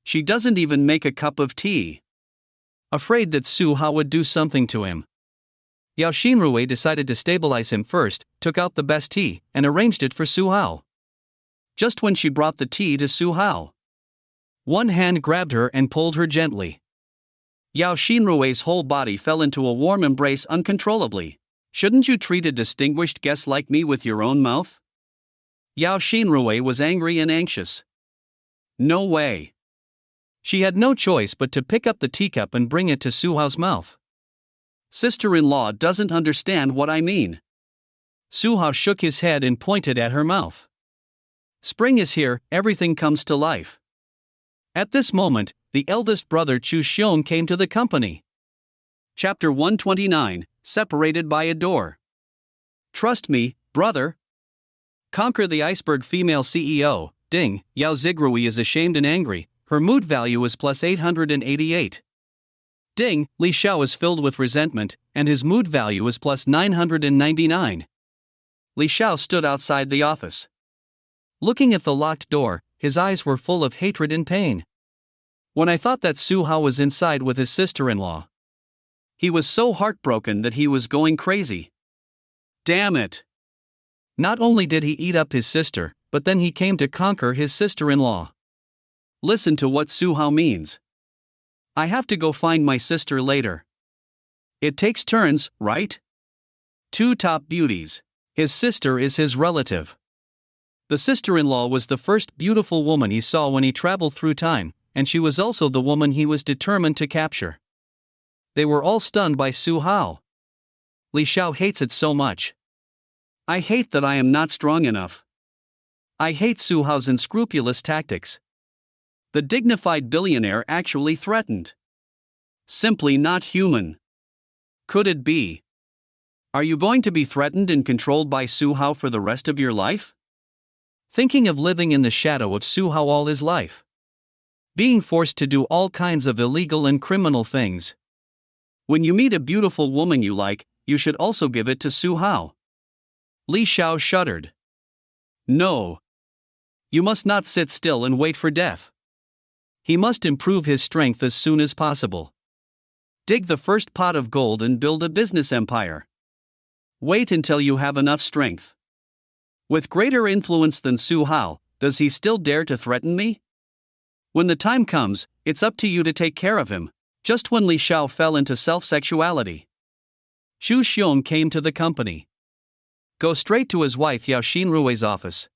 She doesn't even make a cup of tea." Afraid that Su Hao would do something to him, Yao Xinrui decided to stabilize him first, took out the best tea, and arranged it for Su Hao. Just when she brought the tea to Su Hao, one hand grabbed her and pulled her gently. Yao Xinrui's whole body fell into a warm embrace uncontrollably. Shouldn't you treat a distinguished guest like me with your own mouth? Yao Xinrui was angry and anxious. No way. She had no choice but to pick up the teacup and bring it to Su Hao's mouth. Sister-in-law doesn't understand what I mean. Su Hao shook his head and pointed at her mouth. Spring is here, everything comes to life. At this moment, the eldest brother Chu Xiong came to the company. Chapter 129, Separated by a Door. Trust me, brother. Conquer the iceberg. Female CEO, Ding, Yao Zigrui is ashamed and angry, her mood value is plus 888. Ding, Li Xiao is filled with resentment, and his mood value is plus 999. Li Xiao stood outside the office. Looking at the locked door, his eyes were full of hatred and pain. When I thought that Su Hao was inside with his sister-in-law, he was so heartbroken that he was going crazy. Damn it! Not only did he eat up his sister, but then he came to conquer his sister-in-law. Listen to what Su Hao means. I have to go find my sister later. It takes turns, right? 2 top beauties. His sister is his relative. The sister-in-law was the first beautiful woman he saw when he traveled through time, and she was also the woman he was determined to capture. They were all stunned by Su Hao. Li Xiao hates it so much. I hate that I am not strong enough. I hate Su Hao's unscrupulous tactics. The dignified billionaire actually threatened. Simply not human. Could it be? Are you going to be threatened and controlled by Su Hao for the rest of your life? thinking of living in the shadow of Su Hao all his life. Being forced to do all kinds of illegal and criminal things. When you meet a beautiful woman you like, you should also give it to Su Hao. Li Xiao shuddered. No. You must not sit still and wait for death. He must improve his strength as soon as possible. Dig the first pot of gold and build a business empire. Wait until you have enough strength. With greater influence than Su Hao, does he still dare to threaten me? When the time comes, it's up to you to take care of him. Just when Li Xiao fell into self-sexuality, Xu Xiong came to the company. Go straight to his wife Yao Xinrui's office.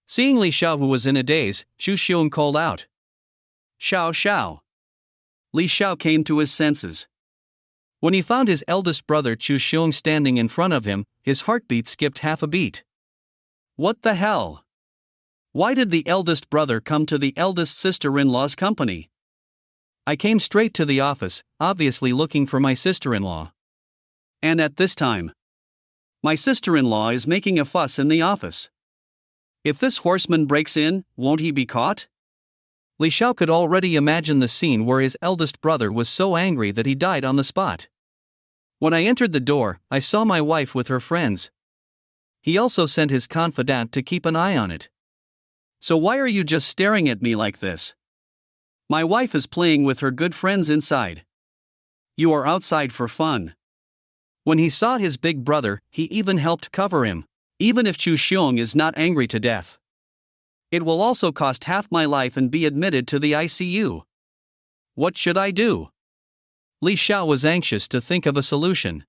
Seeing Li Xiao, who was in a daze, Xu Xiong called out, "Xiao Xiao." Li Xiao came to his senses. When he found his eldest brother Xu Xiong standing in front of him, his heartbeat skipped half a beat. What the hell? Why did the eldest brother come to the eldest sister-in-law's company? I came straight to the office, obviously looking for my sister-in-law. And at this time, my sister-in-law is making a fuss in the office. If this horseman breaks in, won't he be caught? Li Xiao could already imagine the scene where his eldest brother was so angry that he died on the spot. When I entered the door, I saw my wife with her friends. He also sent his confidant to keep an eye on it. So why are you just staring at me like this? My wife is playing with her good friends inside. You are outside for fun. When he saw his big brother, he even helped cover him. Even if Xu Xiong is not angry to death, it will also cost half my life and be admitted to the ICU. What should I do? Li Xiao was anxious to think of a solution.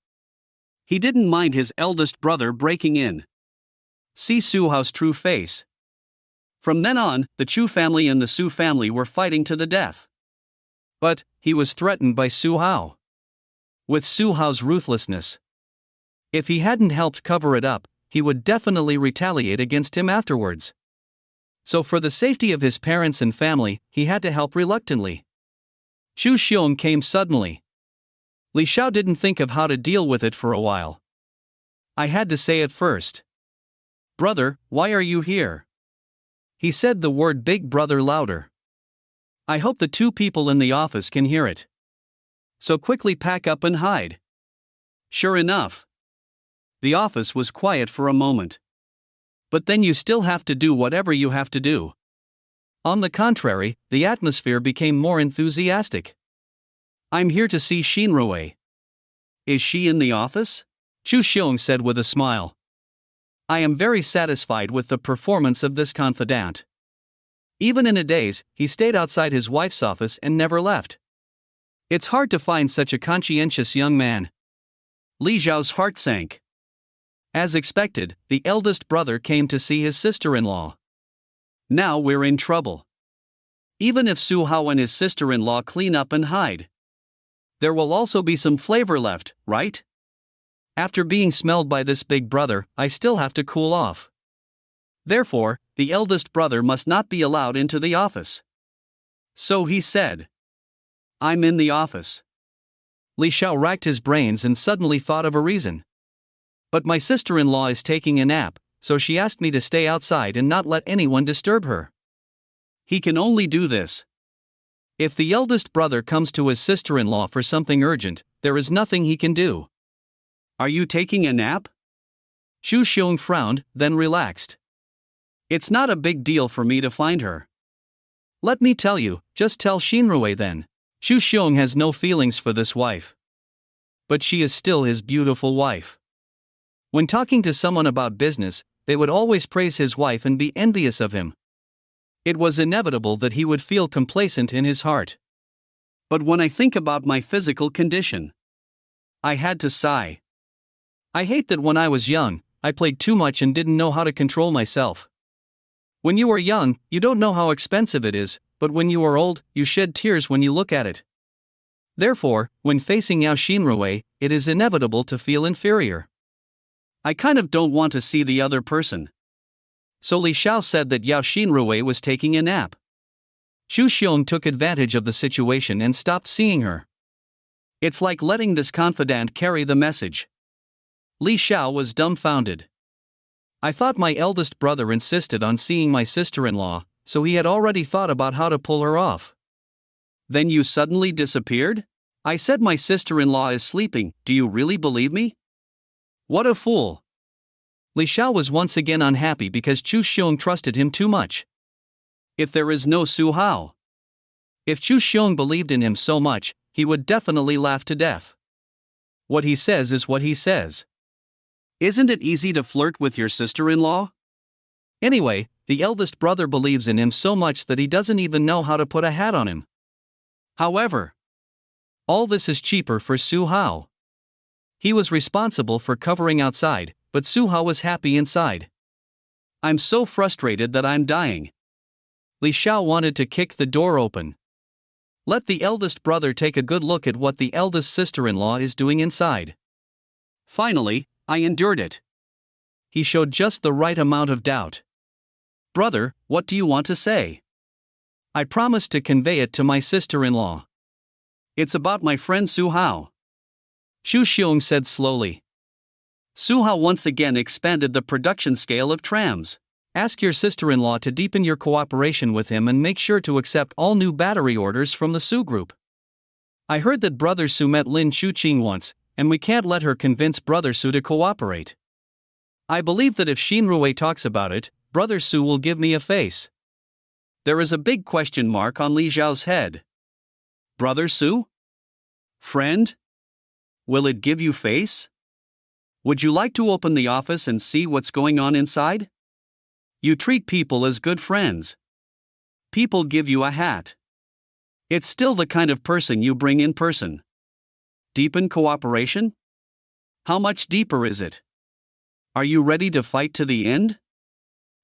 He didn't mind his eldest brother breaking in. See Su Hao's true face. From then on, the Chu family and the Su family were fighting to the death. But he was threatened by Su Hao. With Su Hao's ruthlessness, if he hadn't helped cover it up, he would definitely retaliate against him afterwards. So for the safety of his parents and family, he had to help reluctantly. Xu Xiong came suddenly. Li Xiao didn't think of how to deal with it for a while. I had to say it first. Brother, why are you here? He said the word big brother louder. I hope the two people in the office can hear it. So quickly pack up and hide. Sure enough, the office was quiet for a moment. But then you still have to do whatever you have to do. On the contrary, the atmosphere became more enthusiastic. I'm here to see Xinrui. Is she in the office? Xu Xiong said with a smile. I am very satisfied with the performance of this confidant. Even in a daze, he stayed outside his wife's office and never left. It's hard to find such a conscientious young man. Li Zhao's heart sank. As expected, the eldest brother came to see his sister-in-law. Now we're in trouble. Even if Su Hao and his sister-in-law clean up and hide, there will also be some flavor left, right? After being smelled by this big brother, I still have to cool off. Therefore, the eldest brother must not be allowed into the office. So he said, I'm in the office. Li Xiao racked his brains and suddenly thought of a reason. But my sister-in-law is taking a nap, so she asked me to stay outside and not let anyone disturb her. He can only do this if the eldest brother comes to his sister-in-law for something urgent. There is nothing he can do. Are you taking a nap? Xu Xiong frowned, then relaxed. It's not a big deal for me to find her. Let me tell you, just tell Xinrui then. Xu Xiong has no feelings for this wife. But she is still his beautiful wife. When talking to someone about business, they would always praise his wife and be envious of him. It was inevitable that he would feel complacent in his heart. But when I think about my physical condition, I had to sigh. I hate that when I was young, I played too much and didn't know how to control myself. When you are young, you don't know how expensive it is, but when you are old, you shed tears when you look at it. Therefore, when facing Yao Xinrui, it is inevitable to feel inferior. I kind of don't want to see the other person. So Li Xiao said that Yao Xinrui was taking a nap. Xu Xiong took advantage of the situation and stopped seeing her. It's like letting this confidant carry the message. Li Xiao was dumbfounded. I thought my eldest brother insisted on seeing my sister-in-law, so he had already thought about how to pull her off. Then you suddenly disappeared? I said my sister-in-law is sleeping, do you really believe me? What a fool. Li Xiao was once again unhappy because Chu Xiong trusted him too much. If there is no Su Hao. If Chu Xiong believed in him so much, he would definitely laugh to death. What he says is what he says. Isn't it easy to flirt with your sister-in-law? Anyway, the eldest brother believes in him so much that he doesn't even know how to put a hat on him. However, all this is cheaper for Su Hao. He was responsible for covering outside, but Su Hao was happy inside. I'm so frustrated that I'm dying. Li Xiao wanted to kick the door open. Let the eldest brother take a good look at what the eldest sister-in-law is doing inside. Finally, I endured it. He showed just the right amount of doubt. Brother, what do you want to say? I promised to convey it to my sister-in-law. It's about my friend Su Hao. Chu Xiong said slowly. Su Hao once again expanded the production scale of trams. Ask your sister-in-law to deepen your cooperation with him and make sure to accept all new battery orders from the Su group. I heard that Brother Su met Lin Chuqing once, and we can't let her convince Brother Su to cooperate. I believe that if Xinrui talks about it, Brother Su will give me a face. There is a big question mark on Li Xiao's head. Brother Su? Friend? Will it give you face? Would you like to open the office and see what's going on inside? You treat people as good friends. People give you a hat. It's still the kind of person you bring in person. Deepen cooperation? How much deeper is it? Are you ready to fight to the end?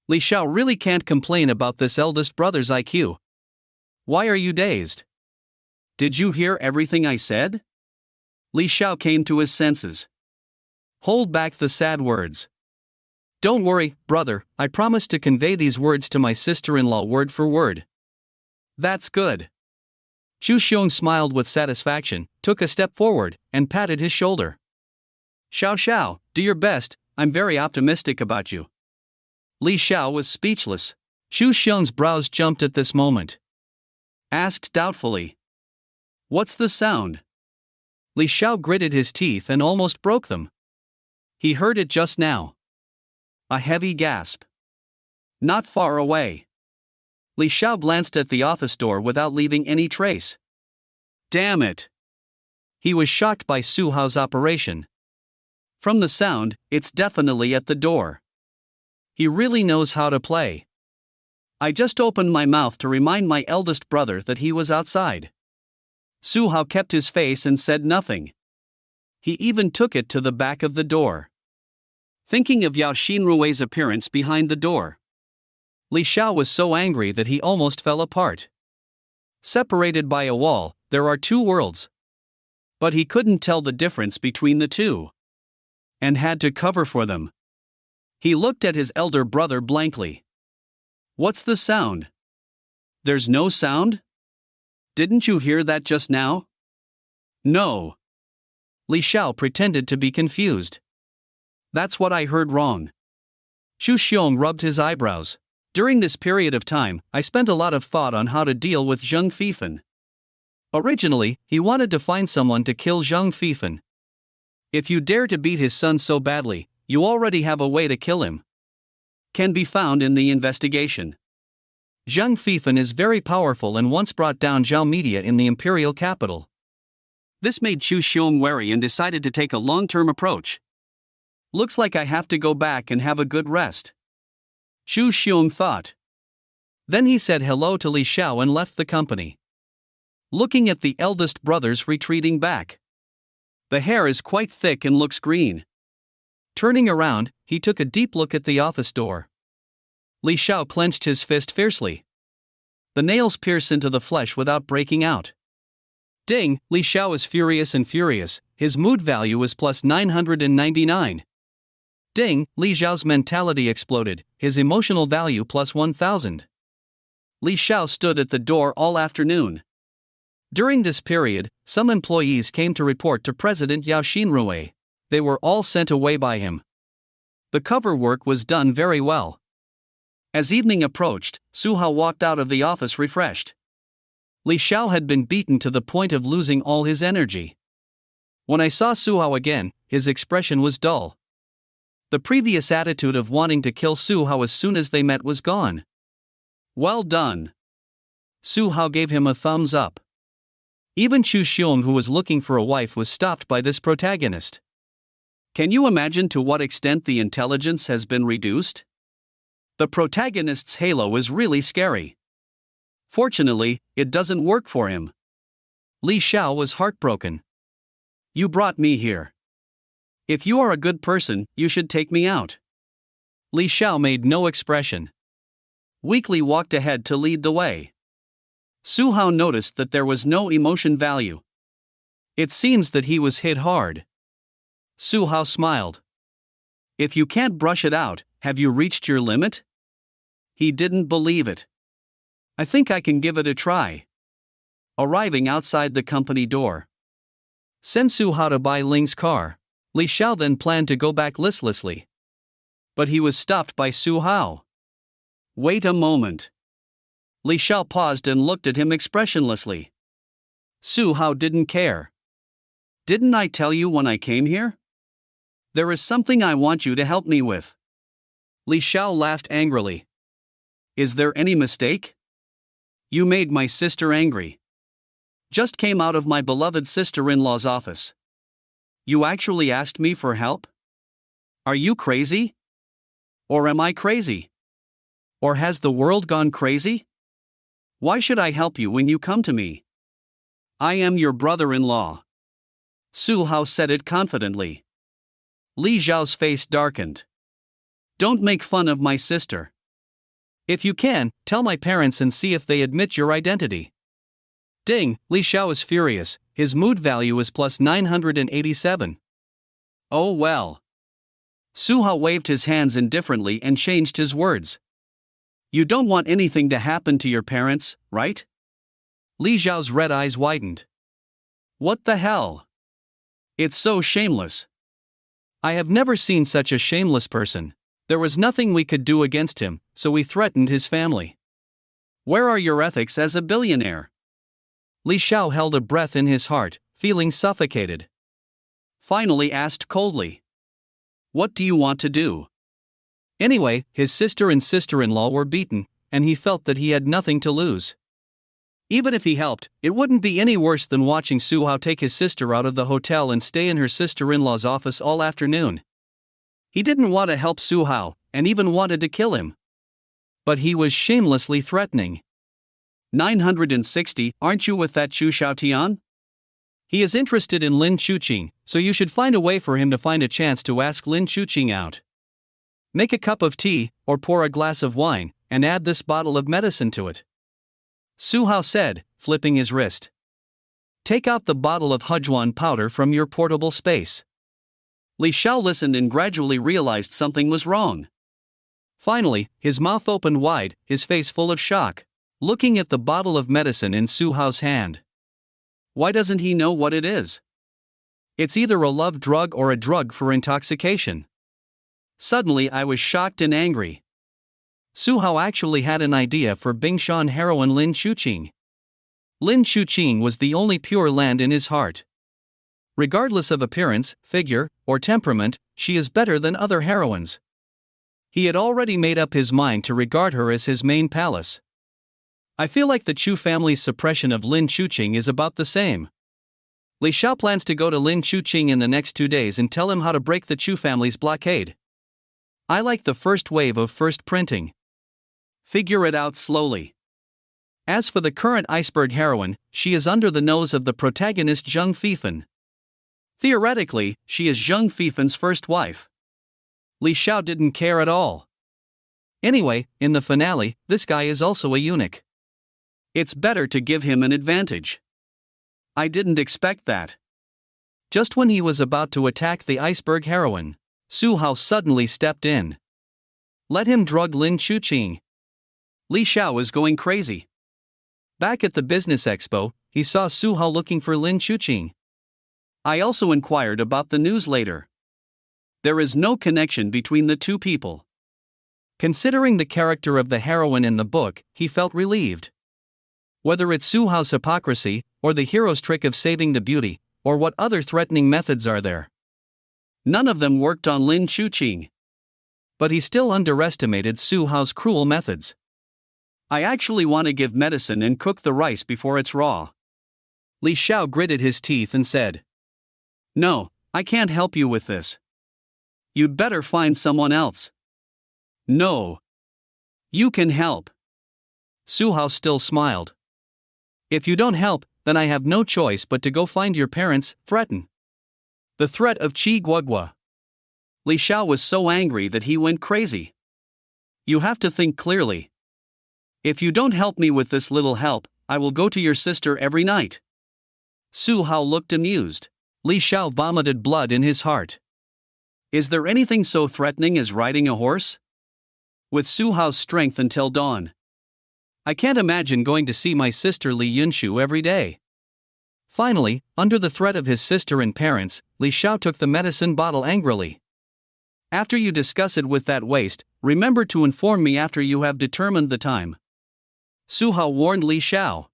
Li Xiao really can't complain about this eldest brother's IQ. Why are you dazed? Did you hear everything I said? Li Xiao came to his senses. Hold back the sad words. Don't worry, brother, I promise to convey these words to my sister-in-law word for word. That's good. Chu Xiong smiled with satisfaction, took a step forward, and patted his shoulder. Xiao Xiao, do your best, I'm very optimistic about you. Li Xiao was speechless. Chu Xiong's brows jumped at this moment. Asked doubtfully. What's the sound? Li Xiao gritted his teeth and almost broke them. He heard it just now. A heavy gasp. Not far away. Li Xiao glanced at the office door without leaving any trace. Damn it! He was shocked by Su Hao's operation. From the sound, it's definitely at the door. He really knows how to play. I just opened my mouth to remind my eldest brother that he was outside. Su Hao kept his face and said nothing. He even took it to the back of the door. Thinking of Yao Xinrui's appearance behind the door, Li Xiao was so angry that he almost fell apart. Separated by a wall, there are two worlds. But he couldn't tell the difference between the two. And had to cover for them. He looked at his elder brother blankly. What's the sound? There's no sound? Didn't you hear that just now? No. Li Xiao pretended to be confused. That's what I heard wrong. Chu Xiong rubbed his eyebrows. During this period of time, I spent a lot of thought on how to deal with Zheng Fifan. Originally, he wanted to find someone to kill Zheng Fifan. If you dare to beat his son so badly, you already have a way to kill him. Can be found in the investigation. Zheng Fifan is very powerful and once brought down Zhao Media in the imperial capital. This made Chu Xiong wary and decided to take a long-term approach. Looks like I have to go back and have a good rest. Chu Xiong thought. Then he said hello to Li Xiao and left the company. Looking at the eldest brothers retreating back. The hair is quite thick and looks green. Turning around, he took a deep look at the office door. Li Xiao clenched his fist fiercely. The nails pierce into the flesh without breaking out. Ding, Li Xiao is furious and furious, his mood value is plus 999. Ding, Li Xiao's mentality exploded, his emotional value plus 1000. Li Xiao stood at the door all afternoon. During this period, some employees came to report to President Yao Xinrui. They were all sent away by him. The cover work was done very well. As evening approached, Su Hao walked out of the office refreshed. Li Xiao had been beaten to the point of losing all his energy. When I saw Su Hao again, his expression was dull. The previous attitude of wanting to kill Su Hao as soon as they met was gone. Well done. Su Hao gave him a thumbs up. Even Chu Xiong, who was looking for a wife, was stopped by this protagonist. Can you imagine to what extent the intelligence has been reduced? The protagonist's halo is really scary. Fortunately, it doesn't work for him. Li Xiao was heartbroken. You brought me here. If you are a good person, you should take me out. Li Xiao made no expression. Weakly walked ahead to lead the way. Su Hao noticed that there was no emotion value. It seems that he was hit hard. Su Hao smiled. If you can't brush it out, have you reached your limit? He didn't believe it. I think I can give it a try. Arriving outside the company door. Send Su Hao to buy Ling's car. Li Xiao then planned to go back listlessly. But he was stopped by Su Hao. Wait a moment. Li Xiao paused and looked at him expressionlessly. Su Hao didn't care. Didn't I tell you when I came here? There is something I want you to help me with. Li Xiao laughed angrily. Is there any mistake? You made my sister angry. Just came out of my beloved sister-in-law's office. You actually asked me for help? Are you crazy? Or am I crazy? Or has the world gone crazy? Why should I help you when you come to me? I am your brother-in-law. Su Hao said it confidently. Li Xiao's face darkened. Don't make fun of my sister. If you can, tell my parents and see if they admit your identity. Ding, Li Xiao is furious, his mood value is plus 987. Oh well. Su Hao waved his hands indifferently and changed his words. You don't want anything to happen to your parents, right? Li Xiao's red eyes widened. What the hell? It's so shameless. I have never seen such a shameless person. There was nothing we could do against him, so we threatened his family. Where are your ethics as a billionaire? Li Xiao held a breath in his heart, feeling suffocated. Finally asked coldly. What do you want to do? Anyway, his sister and sister-in-law were beaten, and he felt that he had nothing to lose. Even if he helped, it wouldn't be any worse than watching Su Hao take his sister out of the hotel and stay in her sister-in-law's office all afternoon. He didn't want to help Su Hao, and even wanted to kill him. But he was shamelessly threatening. 960, aren't you with that Chu Xiaotian? He is interested in Lin Chuqing, so you should find a way for him to find a chance to ask Lin Chuqing out. Make a cup of tea, or pour a glass of wine, and add this bottle of medicine to it. Su Hao said, flipping his wrist. Take out the bottle of Hujuan powder from your portable space. Li Xiao listened and gradually realized something was wrong. Finally, his mouth opened wide, his face full of shock, looking at the bottle of medicine in Su Hao's hand. Why doesn't he know what it is? It's either a love drug or a drug for intoxication. Suddenly I was shocked and angry. Su Hao actually had an idea for Bingshan heroine Lin Chuqing. Lin Chuqing was the only pure land in his heart. Regardless of appearance, figure, or temperament, she is better than other heroines. He had already made up his mind to regard her as his main palace. I feel like the Chu family's suppression of Lin Chuqing is about the same. Li Xiao plans to go to Lin Chuqing in the next 2 days and tell him how to break the Chu family's blockade. I like the first wave of first printing. Figure it out slowly. As for the current iceberg heroine, she is under the nose of the protagonist Zheng Fifan. Theoretically, she is Zheng Fifan's first wife. Li Xiao didn't care at all. Anyway, in the finale, this guy is also a eunuch. It's better to give him an advantage. I didn't expect that. Just when he was about to attack the iceberg heroine, Su Hao suddenly stepped in. Let him drug Lin Chuqing. Li Xiao is going crazy. Back at the business expo, he saw Su Hao looking for Lin Chuqing. I also inquired about the news later. There is no connection between the two people. Considering the character of the heroine in the book, he felt relieved. Whether it's Su Hao's hypocrisy, or the hero's trick of saving the beauty, or what other threatening methods are there, none of them worked on Lin Chuqing. But he still underestimated Su Hao's cruel methods. I actually want to give medicine and cook the rice before it's raw. Li Xiao gritted his teeth and said, No, I can't help you with this. You'd better find someone else. No. You can help. Su Hao still smiled. If you don't help, then I have no choice but to go find your parents, threaten. The threat of Qi Guogua. Li Xiao was so angry that he went crazy. You have to think clearly. If you don't help me with this little help, I will go to your sister every night. Su Hao looked amused. Li Xiao vomited blood in his heart. Is there anything so threatening as riding a horse? With Su Hao's strength until dawn. I can't imagine going to see my sister Li Yunshu every day. Finally, under the threat of his sister and parents, Li Xiao took the medicine bottle angrily. After you discuss it with that waste, remember to inform me after you have determined the time. Su Hao warned Li Xiao.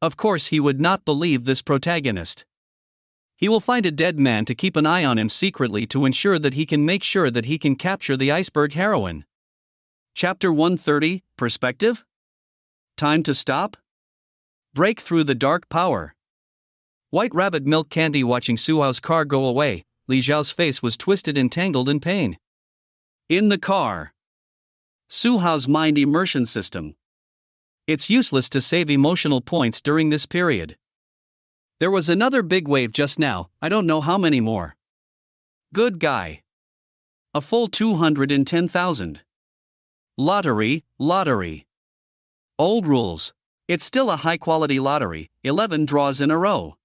Of course he would not believe this protagonist. He will find a dead man to keep an eye on him secretly to ensure that he can make sure that he can capture the iceberg heroine. Chapter 130, Perspective? Time to stop? Break through the dark power. White Rabbit milk candy. Watching Su Hao's car go away, Li Xiao's face was twisted and tangled in pain. In the car. Su Hao's mind immersion system. It's useless to save emotional points during this period. There was another big wave just now, I don't know how many more. Good guy. A full 210,000. Lottery. Old rules. It's still a high-quality lottery, 11 draws in a row.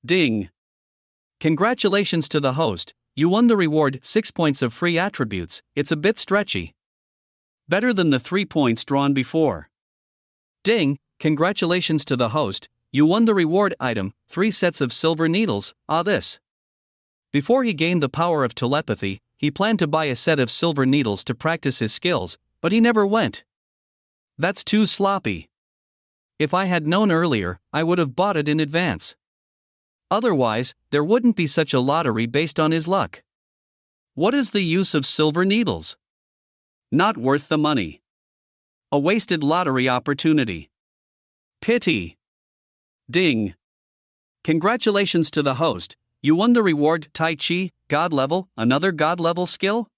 Ding. Congratulations to the host, you won the reward, 6 points of free attributes. It's a bit stretchy. Better than the 3 points drawn before. Ding. Congratulations to the host, you won the reward item, 3 sets of silver needles. This. Before he gained the power of telepathy, he planned to buy a set of silver needles to practice his skills, but he never went. That's too sloppy. If I had known earlier, I would have bought it in advance. Otherwise, there wouldn't be such a lottery based on his luck. What is the use of silver needles? Not worth the money. A wasted lottery opportunity. Pity. Ding. Congratulations to the host, you won the reward Tai Chi, God level, another God level skill?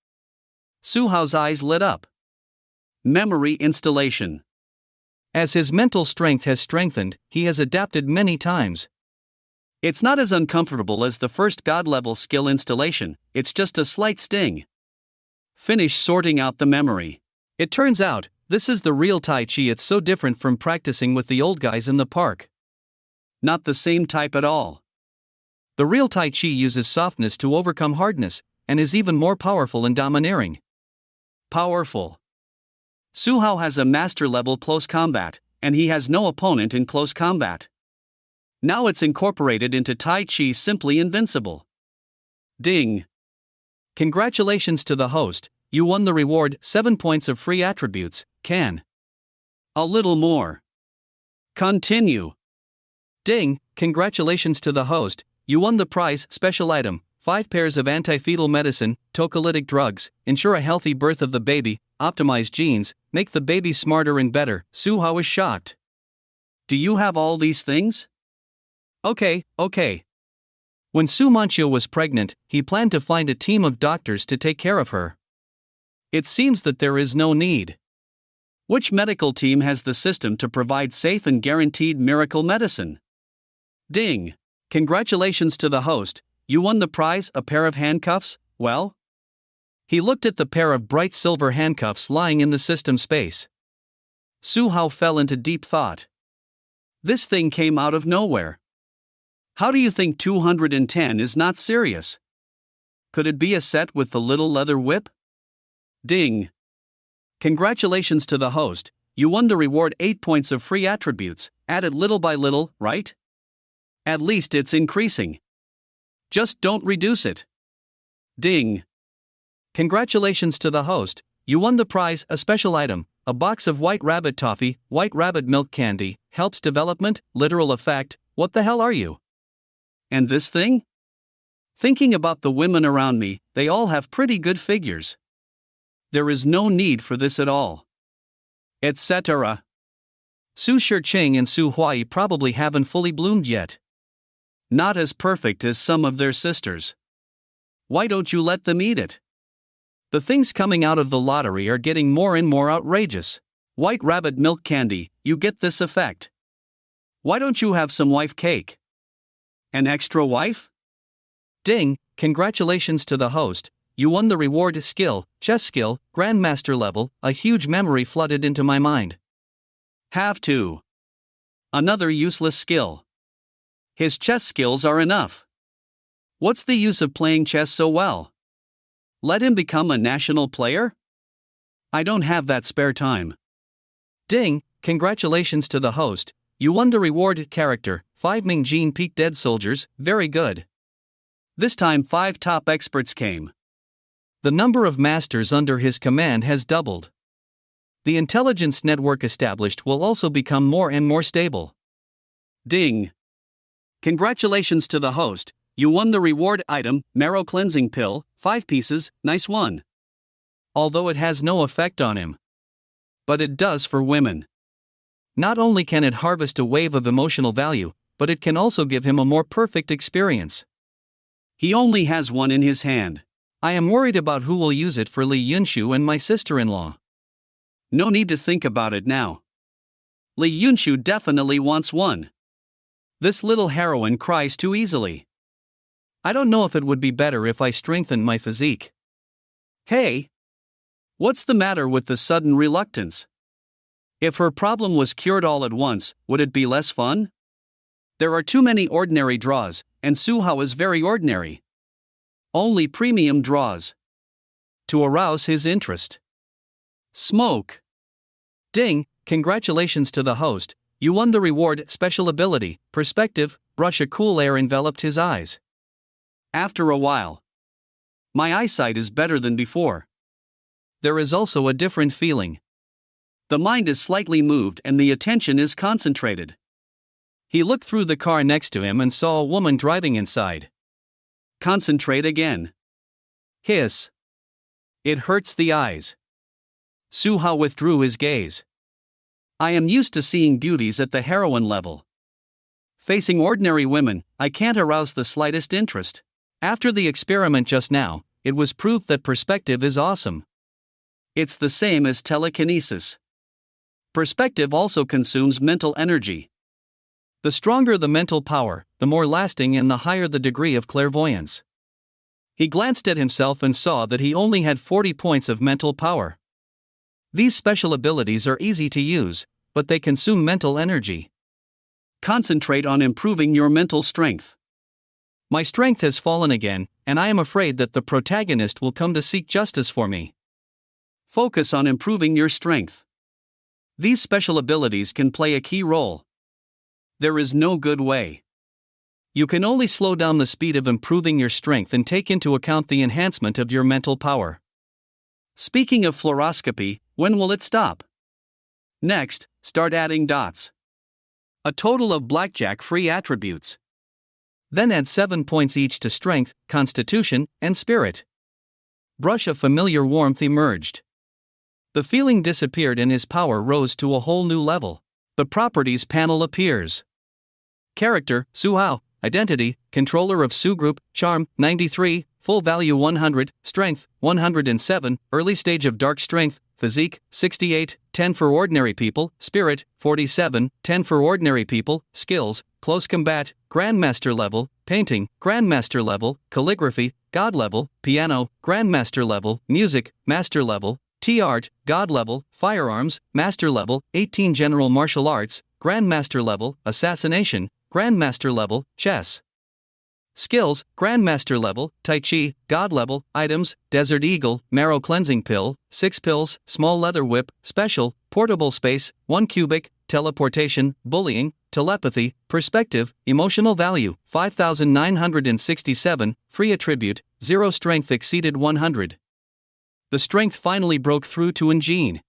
Su Hao's eyes lit up. Memory installation. As his mental strength has strengthened, he has adapted many times. It's not as uncomfortable as the first God level skill installation, it's just a slight sting. Finish sorting out the memory. It turns out, this is the real Tai Chi. It's so different from practicing with the old guys in the park. Not the same type at all. The real Tai Chi uses softness to overcome hardness, and is even more powerful and domineering. Powerful. Su Hao has a master-level close combat, and he has no opponent in close combat. Now it's incorporated into Tai Chi, simply invincible. Ding. Congratulations to the host, you won the reward, 7 points of free attributes. Can. A little more. Continue. Ding. Congratulations to the host, you won the prize, special item, 5 pairs of anti-fetal medicine, tocolytic drugs, ensure a healthy birth of the baby, optimize genes, make the baby smarter and better. Su Hao is shocked. Do you have all these things? Okay. When Su Manchio was pregnant, he planned to find a team of doctors to take care of her. It seems that there is no need. Which medical team has the system to provide safe and guaranteed miracle medicine? Ding. Congratulations to the host, you won the prize, a pair of handcuffs. Well? He looked at the pair of bright silver handcuffs lying in the system space. Su Hao fell into deep thought. This thing came out of nowhere. How do you think 210 is not serious? Could it be a set with the little leather whip? Ding. Congratulations to the host, you won the reward, 8 points of free attributes, added little by little, right? At least it's increasing. Just don't reduce it. Ding! Congratulations to the host, you won the prize, a special item, a box of White Rabbit toffee, White Rabbit milk candy, helps development, literal effect, what the hell are you? And this thing? Thinking about the women around me, they all have pretty good figures. There is no need for this at all. Etc. Su Shiqing and Su Huai probably haven't fully bloomed yet. Not as perfect as some of their sisters. Why don't you let them eat it? The things coming out of the lottery are getting more and more outrageous. White Rabbit milk candy, you get this effect. Why don't you have some wife cake? An extra wife? Ding! Congratulations to the host, you won the reward skill, chess skill, grandmaster level. A huge memory flooded into my mind. Have to. Another useless skill. His chess skills are enough. What's the use of playing chess so well? Let him become a national player? I don't have that spare time. Ding! Congratulations to the host, you won the reward character, 5 Ming Jean Peak Dead Soldiers, very good. This time 5 top experts came. The number of masters under his command has doubled. The intelligence network established will also become more and more stable. Ding! Congratulations to the host, you won the reward item, marrow cleansing pill, 5 pieces, nice one. Although it has no effect on him. But it does for women. Not only can it harvest a wave of emotional value, but it can also give him a more perfect experience. He only has one in his hand. I am worried about who will use it for Li Yunshu and my sister-in-law. No need to think about it now. Li Yunshu definitely wants one. This little heroine cries too easily. I don't know if it would be better if I strengthened my physique. Hey! What's the matter with the sudden reluctance? If her problem was cured all at once, would it be less fun? There are too many ordinary draws, and Suhao is very ordinary. Only premium draws. To arouse his interest. Smoke. Ding! Congratulations to the host, you won the reward special ability, perspective, brush. A cool air enveloped his eyes. After a while. My eyesight is better than before. There is also a different feeling. The mind is slightly moved and the attention is concentrated. He looked through the car next to him and saw a woman driving inside. Concentrate again. Hiss. It hurts the eyes. Suhao withdrew his gaze. I am used to seeing beauties at the heroine level. Facing ordinary women, I can't arouse the slightest interest. After the experiment just now, it was proof that perspective is awesome. It's the same as telekinesis. Perspective also consumes mental energy. The stronger the mental power, the more lasting and the higher the degree of clairvoyance. He glanced at himself and saw that he only had 40 points of mental power. These special abilities are easy to use, but they consume mental energy. Concentrate on improving your mental strength. My strength has fallen again, and I am afraid that the protagonist will come to seek justice for me. Focus on improving your strength. These special abilities can play a key role. There is no good way. You can only slow down the speed of improving your strength and take into account the enhancement of your mental power. Speaking of fluoroscopy, when will it stop? Next, start adding dots. A total of blackjack free attributes. Then add 7 points each to strength, constitution, and spirit. Brush of familiar warmth emerged. The feeling disappeared and his power rose to a whole new level. The properties panel appears. Character, Suhao. Identity, controller of Su Group. Charm, 93, full value 100, strength, 107, early stage of dark strength. Physique, 68, 10 for ordinary people. Spirit, 47, 10 for ordinary people. Skills, close combat, grandmaster level. Painting, grandmaster level. Calligraphy, god level. Piano, grandmaster level. Music, master level. T-art, god level. Firearms, master level. 18 general martial arts, grandmaster level. Assassination, grandmaster level. Chess. Skills, grandmaster level. Tai Chi, god level. Items, desert eagle, marrow cleansing pill, 6 pills, small leather whip. Special, portable space, 1 cubic. Teleportation, bullying, telepathy, perspective, emotional value, 5,967, free attribute, 0 strength exceeded 100. The strength finally broke through to N gene.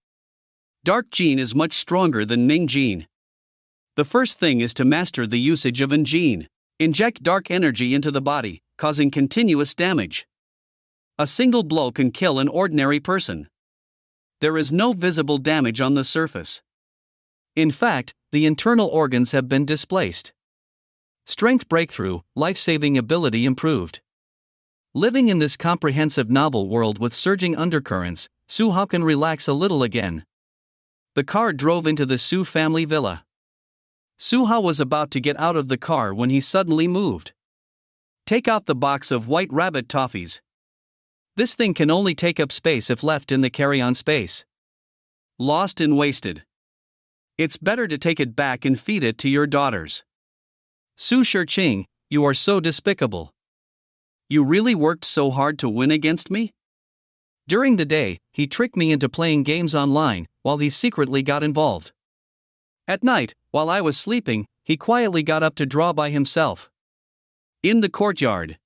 Dark gene is much stronger than Ming gene. The first thing is to master the usage of N gene. Inject dark energy into the body, causing continuous damage. A single blow can kill an ordinary person. There is no visible damage on the surface. In fact, the internal organs have been displaced. Strength breakthrough, life-saving ability improved. Living in this comprehensive novel world with surging undercurrents, Su Hao can relax a little again. The car drove into the Su family villa. Su Hao was about to get out of the car when he suddenly moved. Take out the box of White Rabbit toffees. This thing can only take up space if left in the carry-on space. Lost and wasted. It's better to take it back and feed it to your daughters. Su Shiqing, you are so despicable. You really worked so hard to win against me? During the day, he tricked me into playing games online, while he secretly got involved. At night, while I was sleeping, he quietly got up to draw by himself. In the courtyard,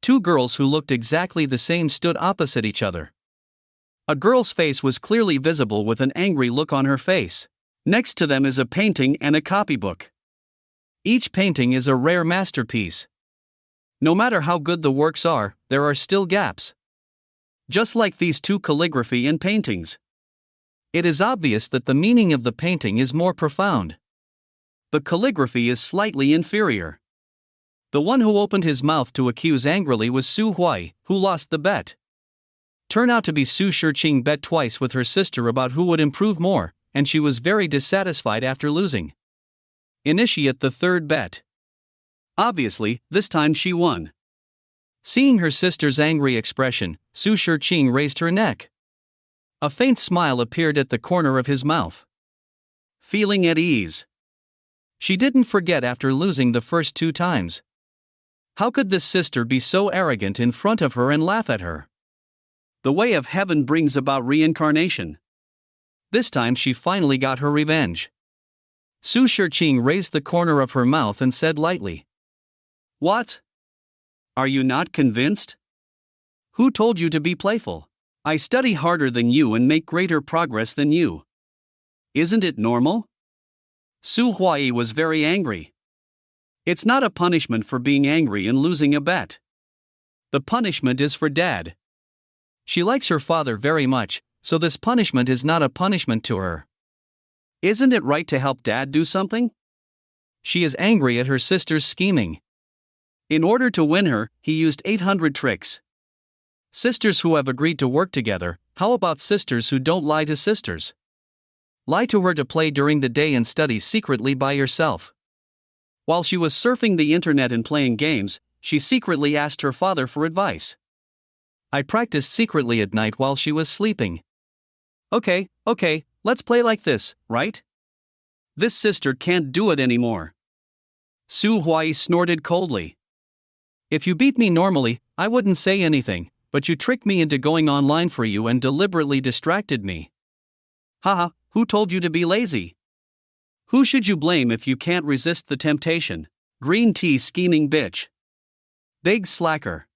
2 girls who looked exactly the same stood opposite each other. A girl's face was clearly visible with an angry look on her face. Next to them is a painting and a copybook. Each painting is a rare masterpiece. No matter how good the works are, there are still gaps. Just like these 2 calligraphy and paintings. It is obvious that the meaning of the painting is more profound. The calligraphy is slightly inferior. The one who opened his mouth to accuse angrily was Su Huai, who lost the bet. Turned out to be Su Shiqing bet twice with her sister about who would improve more, and she was very dissatisfied after losing. Initiate the 3rd bet. Obviously, this time she won. Seeing her sister's angry expression, Su Shiqing raised her neck. A faint smile appeared at the corner of his mouth. Feeling at ease. She didn't forget after losing the first 2 times. How could this sister be so arrogant in front of her and laugh at her? The way of heaven brings about reincarnation. This time she finally got her revenge. Su Shiqing raised the corner of her mouth and said lightly, "What? Are you not convinced? Who told you to be playful? I study harder than you and make greater progress than you. Isn't it normal?" Su Huai was very angry. It's not a punishment for being angry and losing a bet. The punishment is for Dad. She likes her father very much, so this punishment is not a punishment to her. Isn't it right to help Dad do something? She is angry at her sister's scheming. In order to win her, he used 800 tricks. Sisters who have agreed to work together, how about sisters who don't lie to sisters? Lie to her to play during the day and study secretly by yourself. While she was surfing the internet and playing games, she secretly asked her father for advice. I practiced secretly at night while she was sleeping. Okay, let's play like this, right? This sister can't do it anymore. Su Huai snorted coldly. If you beat me normally, I wouldn't say anything, but you tricked me into going online for you and deliberately distracted me. Haha, who told you to be lazy? Who should you blame if you can't resist the temptation? Green tea scheming bitch. Big slacker.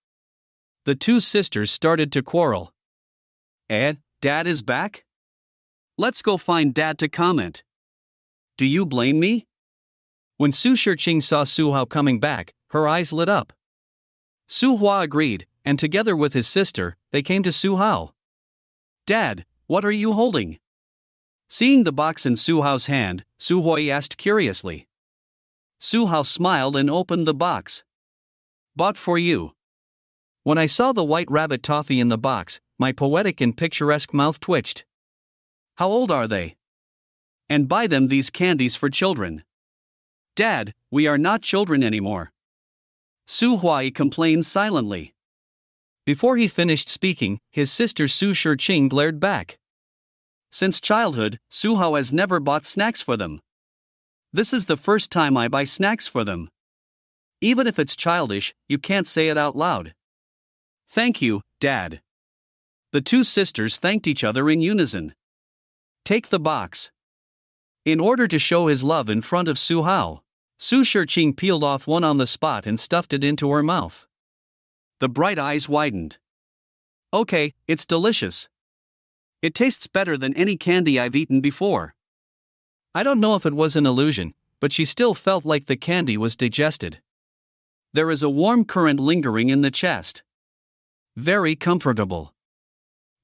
The 2 sisters started to quarrel. Dad is back? Let's go find Dad to comment. Do you blame me? When Su Shiqing saw Su Hao coming back, her eyes lit up. Su Hua agreed, and together with his sister, they came to Su Hao. Dad, what are you holding? Seeing the box in Su Hao's hand, Su Huai asked curiously. Su Hao smiled and opened the box. Bought for you. When I saw the White Rabbit toffee in the box, my poetic and picturesque mouth twitched. How old are they? And buy them these candies for children. Dad, we are not children anymore. Su Huai complained silently. Before he finished speaking, his sister Su Shiqing glared back. Since childhood, Su Hao has never bought snacks for them. This is the first time I buy snacks for them. Even if it's childish, you can't say it out loud. Thank you, Dad. The 2 sisters thanked each other in unison. Take the box. In order to show his love in front of Su Hao, Su Shiqing peeled off one on the spot and stuffed it into her mouth. The bright eyes widened. Okay, it's delicious. It tastes better than any candy I've eaten before. I don't know if it was an illusion, but she still felt like the candy was digested. There is a warm current lingering in the chest. Very comfortable.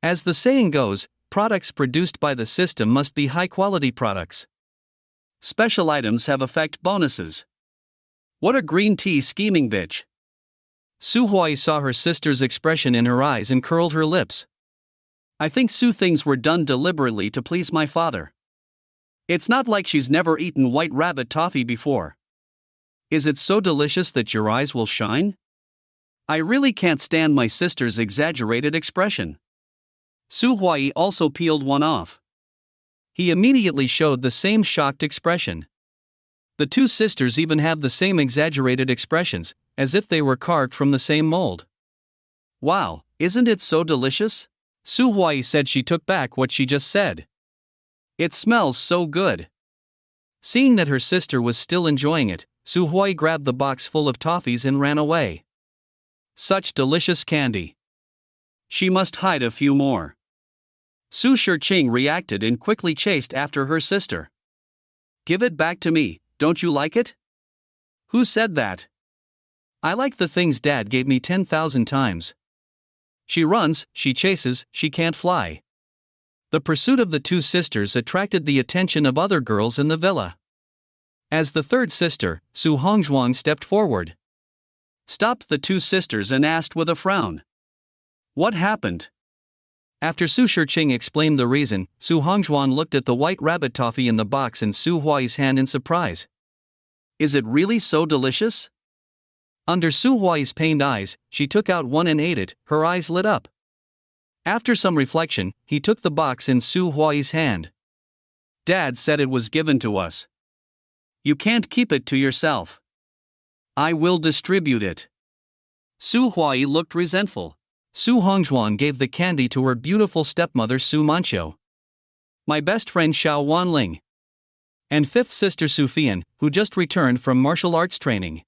As the saying goes, products produced by the system must be high-quality products. Special items have effect bonuses. What a green tea scheming bitch. Su Huai saw her sister's expression in her eyes and curled her lips. I think Su things were done deliberately to please my father. It's not like she's never eaten white rabbit toffee before. Is it so delicious that your eyes will shine? I really can't stand my sister's exaggerated expression. Su Huai also peeled one off. He immediately showed the same shocked expression. The two sisters even have the same exaggerated expressions, as if they were carved from the same mold. Wow, isn't it so delicious? Su Huai said she took back what she just said. It smells so good. Seeing that her sister was still enjoying it, Su Huai grabbed the box full of toffees and ran away. Such delicious candy. She must hide a few more. Su Shiqing reacted and quickly chased after her sister. Give it back to me, don't you like it? Who said that? I like the things Dad gave me 10,000 times. She runs, she chases, she can't fly. The pursuit of the two sisters attracted the attention of other girls in the villa. As the third sister, Su Hongzhuang stepped forward, stopped the two sisters and asked with a frown. What happened? After Su Shiqing explained the reason, Su Hongzhuang looked at the white rabbit toffee in the box in Su Huai's hand in surprise. Is it really so delicious? Under Su Huai's pained eyes, she took out one and ate it, her eyes lit up. After some reflection, he took the box in Su Huai's hand. Dad said it was given to us. You can't keep it to yourself. I will distribute it. Su Huai looked resentful. Su Hongzhuang gave the candy to her beautiful stepmother Su Manqiu, my best friend Xiao Wanling, and fifth sister Su Fian, who just returned from martial arts training.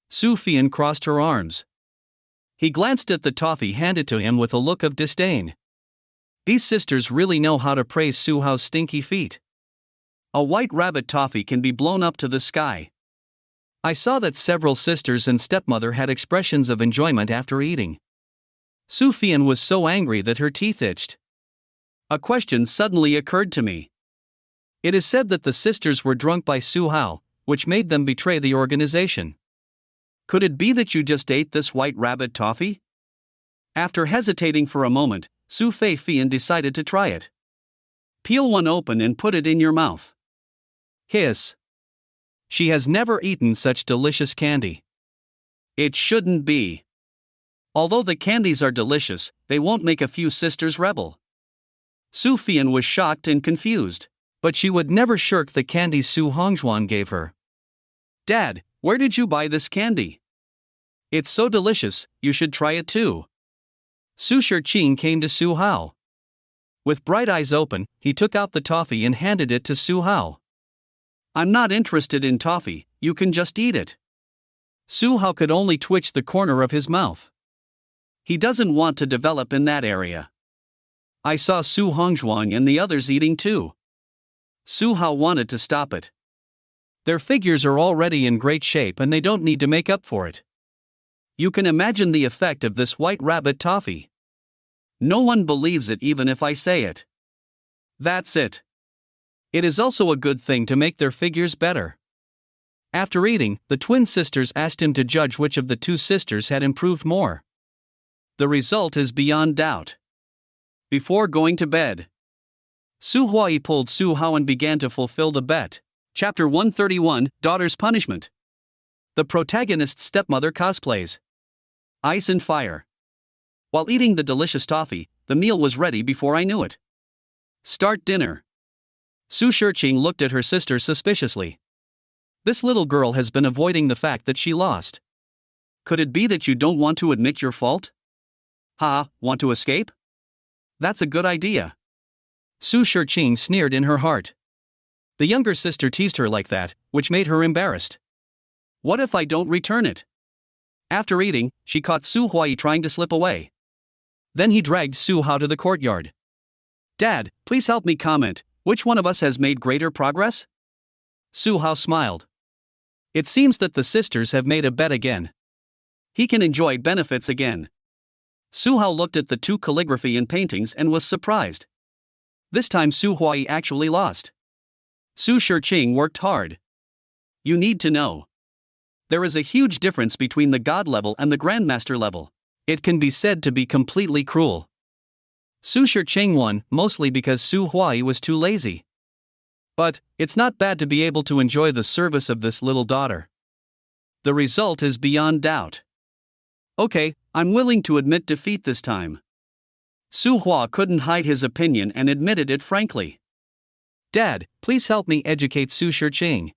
Su Fian crossed her arms. He glanced at the toffee handed to him with a look of disdain. These sisters really know how to praise Su Hao's stinky feet. A white rabbit toffee can be blown up to the sky. I saw that several sisters and stepmother had expressions of enjoyment after eating. Su Fian was so angry that her teeth itched. A question suddenly occurred to me. It is said that the sisters were drunk by Su Hao, which made them betray the organization. Could it be that you just ate this white rabbit toffee? After hesitating for a moment, Su Fian decided to try it. Peel one open and put it in your mouth. Hiss. She has never eaten such delicious candy. It shouldn't be. Although the candies are delicious, they won't make a few sisters rebel. Su Fian was shocked and confused, but she would never shirk the candies Su Hongzhuang gave her. Dad, where did you buy this candy? It's so delicious, you should try it too. Su Shiqing came to Su Hao. With bright eyes open, he took out the toffee and handed it to Su Hao. I'm not interested in toffee, you can just eat it. Su Hao could only twitch the corner of his mouth. He doesn't want to develop in that area. I saw Su Hongzhuang and the others eating too. Su Hao wanted to stop it. Their figures are already in great shape and they don't need to make up for it. You can imagine the effect of this white rabbit toffee. No one believes it even if I say it. That's it. It is also a good thing to make their figures better. After eating, the twin sisters asked him to judge which of the two sisters had improved more. The result is beyond doubt. Before going to bed, Su Huai pulled Su Hao and began to fulfill the bet. Chapter 131, Daughter's Punishment. The protagonist's stepmother cosplays. Ice and fire. While eating the delicious toffee, the meal was ready before I knew it. Start dinner. Su Shiqing looked at her sister suspiciously. This little girl has been avoiding the fact that she lost. Could it be that you don't want to admit your fault? Want to escape? That's a good idea. Su Shiqing sneered in her heart. The younger sister teased her like that, which made her embarrassed. What if I don't return it? After eating, she caught Su Huai trying to slip away. Then he dragged Su Hao to the courtyard. Dad, please help me comment, which one of us has made greater progress? Su Hao smiled. It seems that the sisters have made a bet again. He can enjoy benefits again. Su Hao looked at the two calligraphy and paintings and was surprised. This time Su Huai actually lost. Su Shiqing worked hard. You need to know. There is a huge difference between the God level and the Grandmaster level. It can be said to be completely cruel. Su Shiqing won, mostly because Su Huai was too lazy. But, it's not bad to be able to enjoy the service of this little daughter. The result is beyond doubt. Okay, I'm willing to admit defeat this time. Su Hua couldn't hide his opinion and admitted it frankly. Dad, please help me educate Su Shiqing.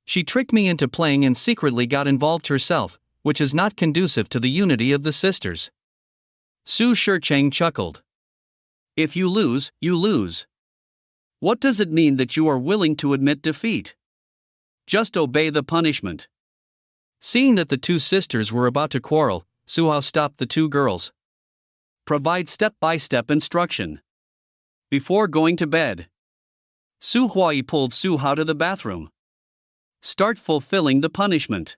She tricked me into playing and secretly got involved herself, which is not conducive to the unity of the sisters. Su Shiqing chuckled. If you lose, you lose. What does it mean that you are willing to admit defeat? Just obey the punishment. Seeing that the two sisters were about to quarrel, Su Hao stopped the two girls. Provide step-by-step instruction. Before going to bed. Su Huai pulled Su Hao to the bathroom. Start fulfilling the punishment.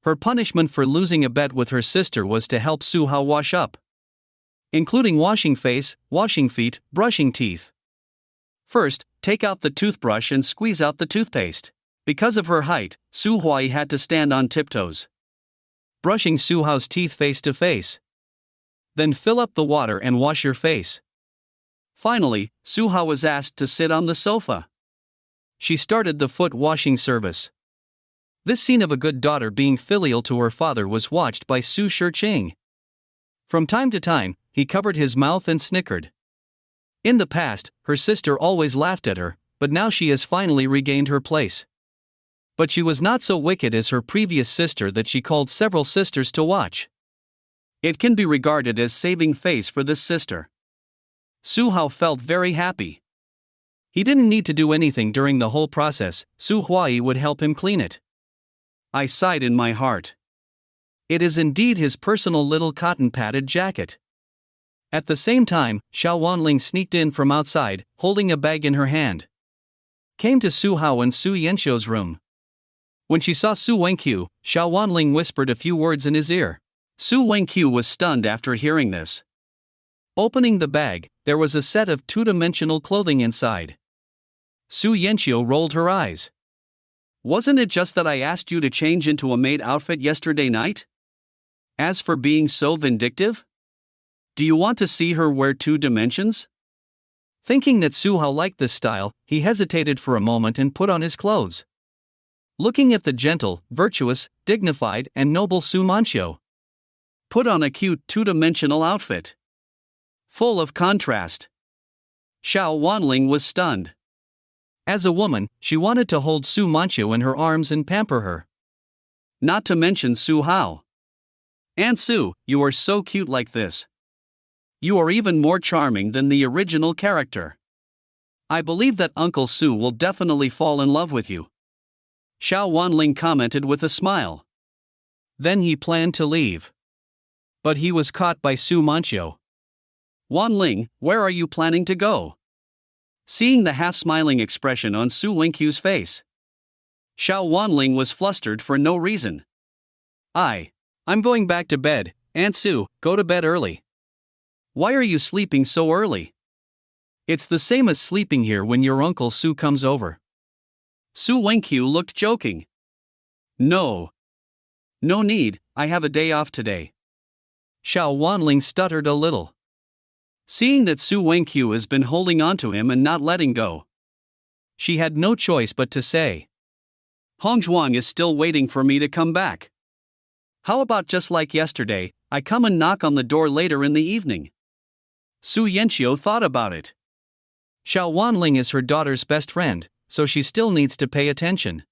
Her punishment for losing a bet with her sister was to help Su Hao wash up, including washing face, washing feet, brushing teeth. First, take out the toothbrush and squeeze out the toothpaste. Because of her height, Su Huai had to stand on tiptoes, brushing Su Hao's teeth face to face. Then fill up the water and wash your face. Finally, Su Hao was asked to sit on the sofa. She started the foot washing service. This scene of a good daughter being filial to her father was watched by Su Shiqing. From time to time, he covered his mouth and snickered. In the past, her sister always laughed at her, but now she has finally regained her place. But she was not so wicked as her previous sister that she called several sisters to watch. It can be regarded as saving face for this sister. Su Hao felt very happy. He didn't need to do anything during the whole process, Su Huai would help him clean it. I sighed in my heart. It is indeed his personal little cotton-padded jacket. At the same time, Xiao Wanling sneaked in from outside, holding a bag in her hand. Came to Su Hao and Su Yanxiu's room. When she saw Su Wenqiu, Xiao Wanling whispered a few words in his ear. Su Wenqiu was stunned after hearing this. Opening the bag, there was a set of two-dimensional clothing inside. Su Yanxiu rolled her eyes. Wasn't it just that I asked you to change into a maid outfit yesterday night? As for being so vindictive? Do you want to see her wear 2 dimensions? Thinking that Su Hao liked this style, he hesitated for a moment and put on his clothes. Looking at the gentle, virtuous, dignified, and noble Su Manxiu. Put on a cute 2-dimensional outfit. Full of contrast. Xiao Wanling was stunned. As a woman, she wanted to hold Su Manxiu in her arms and pamper her. Not to mention Su Hao. Aunt Su, you are so cute like this. You are even more charming than the original character. I believe that Uncle Su will definitely fall in love with you. Xiao Wanling commented with a smile. Then he planned to leave. But he was caught by Su Manxiu. Wanling, where are you planning to go? Seeing the half-smiling expression on Su Wenqiu's face, Xiao Wanling was flustered for no reason. I'm going back to bed. Aunt Su, go to bed early. Why are you sleeping so early? It's the same as sleeping here when your Uncle Su comes over. Su Wenqiu looked joking. No need, I have a day off today. Xiao Wanling stuttered a little. Seeing that Su Wenqiu has been holding on to him and not letting go, she had no choice but to say, Hongzhuang is still waiting for me to come back. How about just like yesterday, I come and knock on the door later in the evening? Su Yanxiu thought about it. Xiao Wanling is her daughter's best friend, so she still needs to pay attention.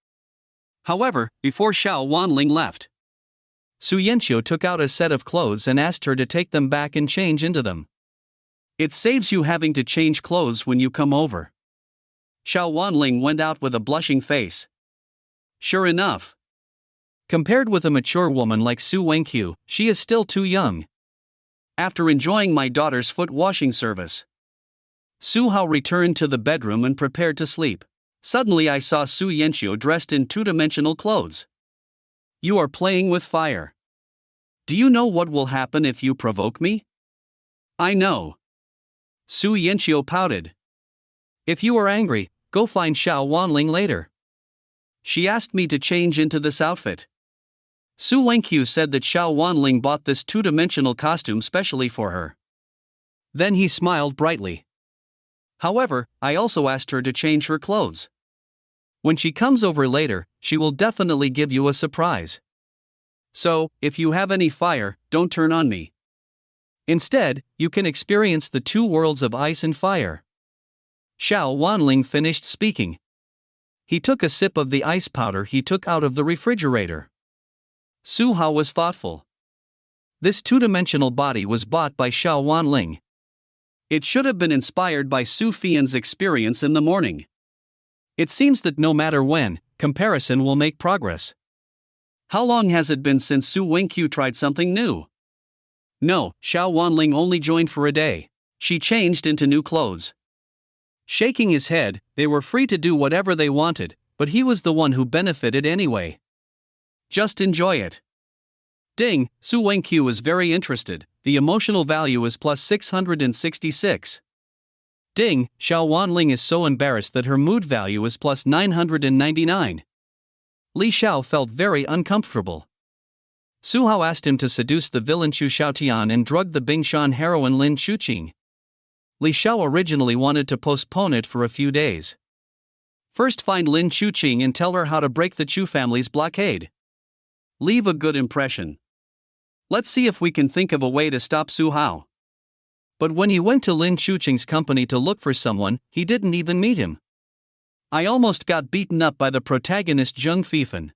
However, before Xiao Wanling left, Su Yanxiu took out a set of clothes and asked her to take them back and change into them. It saves you having to change clothes when you come over. Xiao Wanling went out with a blushing face. Sure enough. Compared with a mature woman like Su Wenqiu, she is still too young. After enjoying my daughter's foot washing service, Su Hao returned to the bedroom and prepared to sleep. Suddenly I saw Su Yanxiu dressed in two-dimensional clothes. You are playing with fire. Do you know what will happen if you provoke me? I know. Su Yanxiu pouted. If you are angry, go find Xiao Wanling later. She asked me to change into this outfit. Su Wenqiu said that Xiao Wanling bought this two-dimensional costume specially for her. Then he smiled brightly. However, I also asked her to change her clothes. When she comes over later, she will definitely give you a surprise. So, if you have any fire, don't turn on me. Instead, you can experience the two worlds of ice and fire. Xiao Wanling finished speaking. He took a sip of the ice powder he took out of the refrigerator. Su Hao was thoughtful. This two-dimensional body was bought by Xiao Wanling. It should have been inspired by Su Fian's experience in the morning. It seems that no matter when, comparison will make progress. How long has it been since Su Wenqiu tried something new? No, Xiao Wanling only joined for a day. She changed into new clothes. Shaking his head, they were free to do whatever they wanted, but he was the one who benefited anyway. Just enjoy it. Ding, Su Wenqiu is very interested, the emotional value is plus 666. Ding, Xiao Wanling is so embarrassed that her mood value is plus 999. Li Xiao felt very uncomfortable. Su Hao asked him to seduce the villain Chu Xiaotian and drug the Bingshan heroine Lin Chuqing. Li Xiao originally wanted to postpone it for a few days. First find Lin Chuqing and tell her how to break the Chu family's blockade. Leave a good impression. Let's see if we can think of a way to stop Su Hao. But when he went to Lin Chuqing's company to look for someone, he didn't even meet him. I almost got beaten up by the protagonist Zheng Fifan.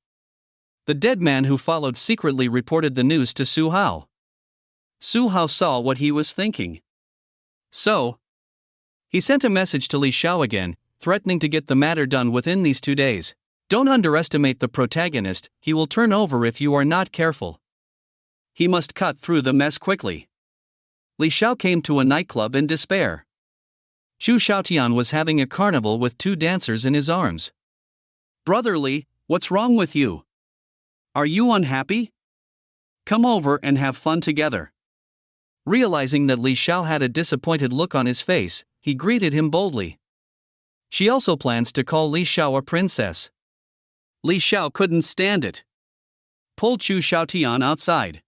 The dead man who followed secretly reported the news to Su Hao. Su Hao saw what he was thinking. So, he sent a message to Li Xiao again, threatening to get the matter done within these 2 days. Don't underestimate the protagonist, he will turn over if you are not careful. He must cut through the mess quickly. Li Xiao came to a nightclub in despair. Chu Xiaotian was having a carnival with 2 dancers in his arms. Brother Li, what's wrong with you? Are you unhappy? Come over and have fun together. Realizing that Li Xiao had a disappointed look on his face, he greeted him boldly. She also plans to call Li Xiao a princess. Li Xiao couldn't stand it. Pulled Chu Xiaotian outside.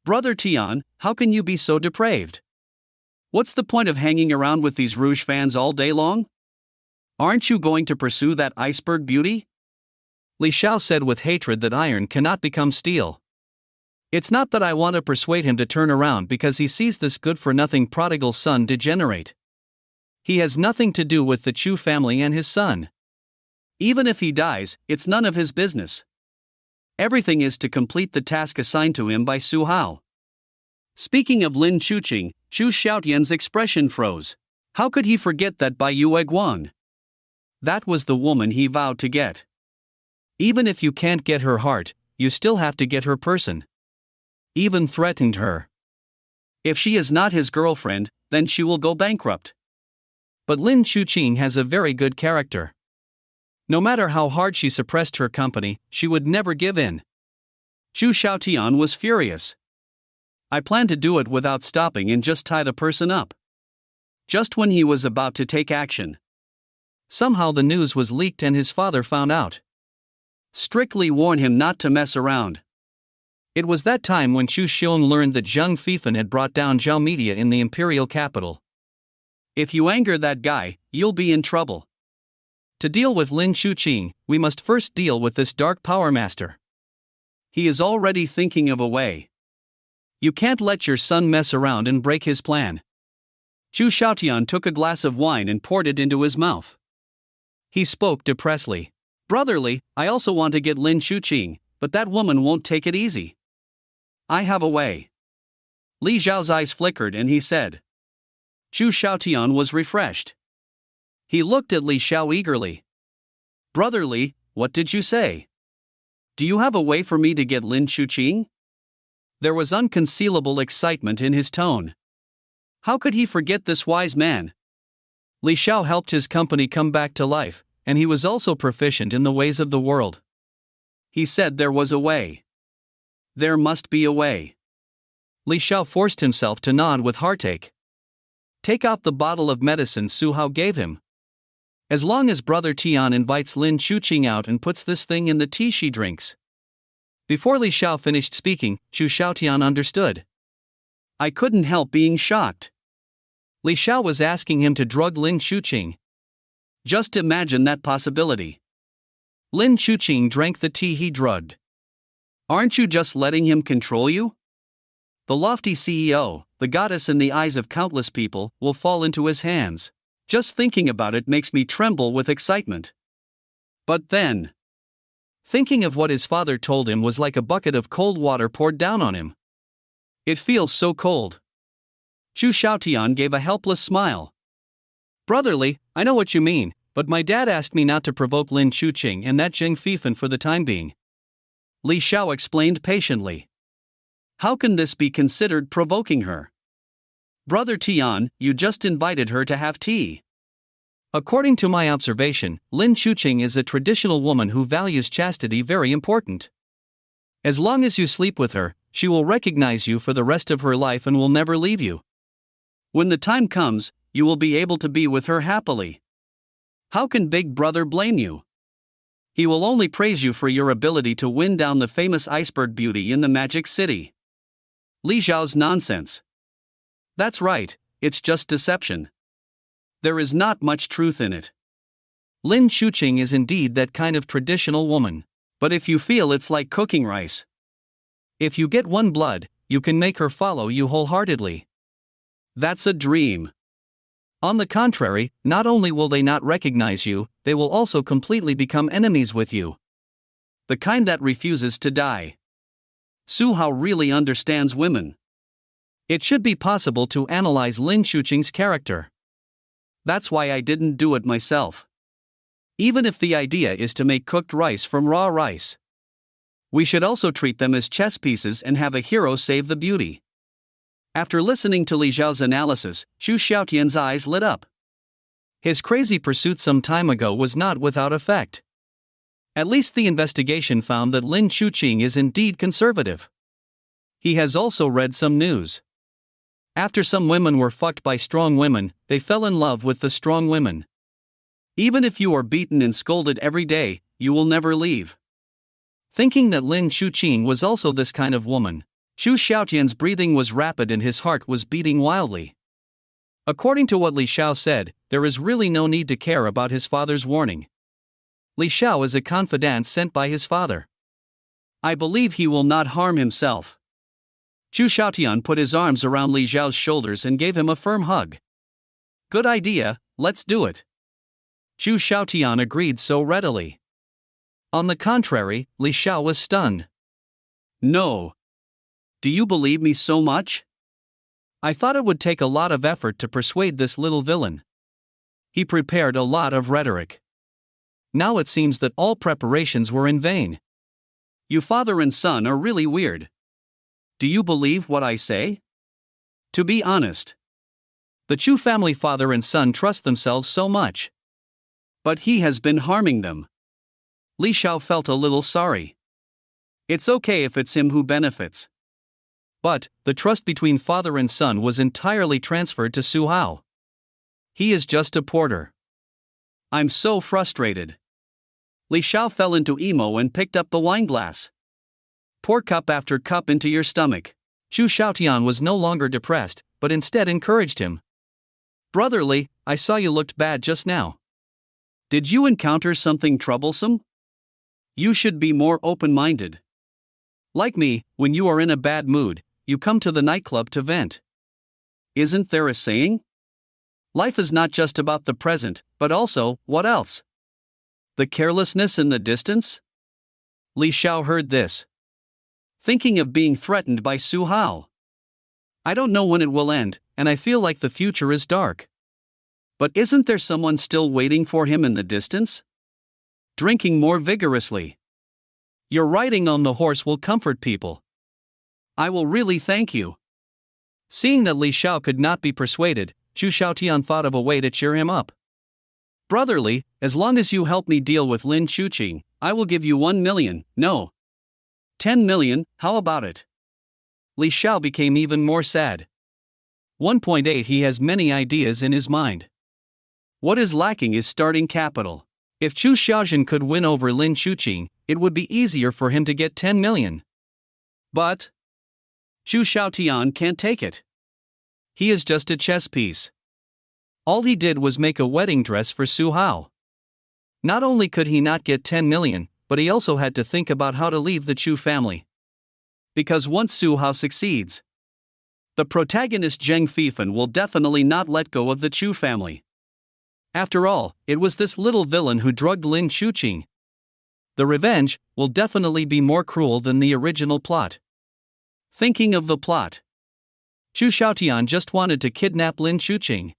Brother Tian, how can you be so depraved? What's the point of hanging around with these rouge fans all day long? Aren't you going to pursue that iceberg beauty? Li Xiao said with hatred that iron cannot become steel. It's not that I want to persuade him to turn around because he sees this good-for-nothing prodigal son degenerate. He has nothing to do with the Chu family and his son. Even if he dies, it's none of his business. Everything is to complete the task assigned to him by Su Hao. Speaking of Lin Chuqing, Chu Xiaotian's expression froze. How could he forget that Bai Yue Guan? That was the woman he vowed to get. Even if you can't get her heart, you still have to get her person. Even threatened her. If she is not his girlfriend, then she will go bankrupt. But Lin Chuqing has a very good character. No matter how hard she suppressed her company, she would never give in. Chu Xiaotian was furious. I planned to do it without stopping and just tie the person up. Just when he was about to take action. Somehow the news was leaked and his father found out. Strictly warned him not to mess around. It was that time when Chu Xiong learned that Zheng Fifan had brought down Zhao Media in the imperial capital. If you anger that guy, you'll be in trouble. To deal with Lin Chuqing, we must first deal with this dark power master. He is already thinking of a way. You can't let your son mess around and break his plan. Chu Xiaotian took a glass of wine and poured it into his mouth. He spoke depressedly. Brotherly, I also want to get Lin Chuqing, but that woman won't take it easy. I have a way. Li Zhao's eyes flickered and he said. Chu Xiaotian was refreshed. He looked at Li Xiao eagerly. Brother Li, what did you say? Do you have a way for me to get Lin Chuqing? There was unconcealable excitement in his tone. How could he forget this wise man? Li Xiao helped his company come back to life, and he was also proficient in the ways of the world. He said there was a way. There must be a way. Li Xiao forced himself to nod with heartache. Take out the bottle of medicine Su Hao gave him. As long as Brother Tian invites Lin Chuqing out and puts this thing in the tea she drinks. Before Li Xiao finished speaking, Chu Xiaotian understood. I couldn't help being shocked. Li Xiao was asking him to drug Lin Chuqing. Just imagine that possibility. Lin Chuqing drank the tea he drugged. Aren't you just letting him control you? The lofty CEO, the goddess in the eyes of countless people, will fall into his hands. Just thinking about it makes me tremble with excitement. But then, thinking of what his father told him was like a bucket of cold water poured down on him. It feels so cold. Chu Xiaotian gave a helpless smile. Brotherly, I know what you mean, but my dad asked me not to provoke Lin Chuqing and that Jing Fifan for the time being. Li Xiao explained patiently. How can this be considered provoking her? Brother Tian, you just invited her to have tea. According to my observation, Lin Chuqing is a traditional woman who values chastity very important. As long as you sleep with her, she will recognize you for the rest of her life and will never leave you. When the time comes, you will be able to be with her happily. How can Big Brother blame you? He will only praise you for your ability to win down the famous iceberg beauty in the Magic City. Li Xiao's nonsense. That's right, it's just deception. There is not much truth in it. Lin Chuqing is indeed that kind of traditional woman. But if you feel it's like cooking rice. If you get one blood, you can make her follow you wholeheartedly. That's a dream. On the contrary, not only will they not recognize you, they will also completely become enemies with you. The kind that refuses to die. Su Hao really understands women. It should be possible to analyze Lin Chuqing's character. That's why I didn't do it myself. Even if the idea is to make cooked rice from raw rice. We should also treat them as chess pieces and have a hero save the beauty. After listening to Li Xiao's analysis, Chu Xiaotian's eyes lit up. His crazy pursuit some time ago was not without effect. At least the investigation found that Lin Chuqing is indeed conservative. He has also read some news. After some women were fucked by strong women, they fell in love with the strong women. Even if you are beaten and scolded every day, you will never leave. Thinking that Lin Chuqing was also this kind of woman, Chu Xiaotian's breathing was rapid and his heart was beating wildly. According to what Li Xiao said, there is really no need to care about his father's warning. Li Xiao is a confidant sent by his father. I believe he will not harm himself. Chu Xiaotian put his arms around Li Xiao's shoulders and gave him a firm hug. Good idea, let's do it. Chu Xiaotian agreed so readily. On the contrary, Li Xiao was stunned. No. Do you believe me so much? I thought it would take a lot of effort to persuade this little villain. He prepared a lot of rhetoric. Now it seems that all preparations were in vain. You father and son are really weird. Do you believe what I say? To be honest, the Chu family father and son trust themselves so much. But he has been harming them. Li Xiao felt a little sorry. It's okay if it's him who benefits. But the trust between father and son was entirely transferred to Su Hao. He is just a porter. I'm so frustrated. Li Xiao fell into emo and picked up the wine glass. Pour cup after cup into your stomach. Chu Xiaotian was no longer depressed, but instead encouraged him. Brotherly, I saw you looked bad just now. Did you encounter something troublesome? You should be more open-minded. Like me, when you are in a bad mood, you come to the nightclub to vent. Isn't there a saying? Life is not just about the present, but also, what else? The carelessness in the distance? Li Xiao heard this. Thinking of being threatened by Su Hao. I don't know when it will end, and I feel like the future is dark. But isn't there someone still waiting for him in the distance? Drinking more vigorously. Your riding on the horse will comfort people. I will really thank you. Seeing that Li Xiao could not be persuaded, Chu Xiaotian thought of a way to cheer him up. Brotherly, as long as you help me deal with Lin Chuqing, I will give you 1 million, no. 10 million, how about it? Li Xiao became even more sad. 1.8 He has many ideas in his mind. What is lacking is starting capital. If Chu Xiaojin could win over Lin Chuqing, it would be easier for him to get 10 million. But Chu Xiaotian can't take it. He is just a chess piece. All he did was make a wedding dress for Su Hao. Not only could he not get 10 million, but he also had to think about how to leave the Chu family. Because once Su Hao succeeds, the protagonist Zheng Fifan will definitely not let go of the Chu family. After all, it was this little villain who drugged Lin Chuqing. The revenge will definitely be more cruel than the original plot. Thinking of the plot, Chu Xiaotian just wanted to kidnap Lin Chuqing.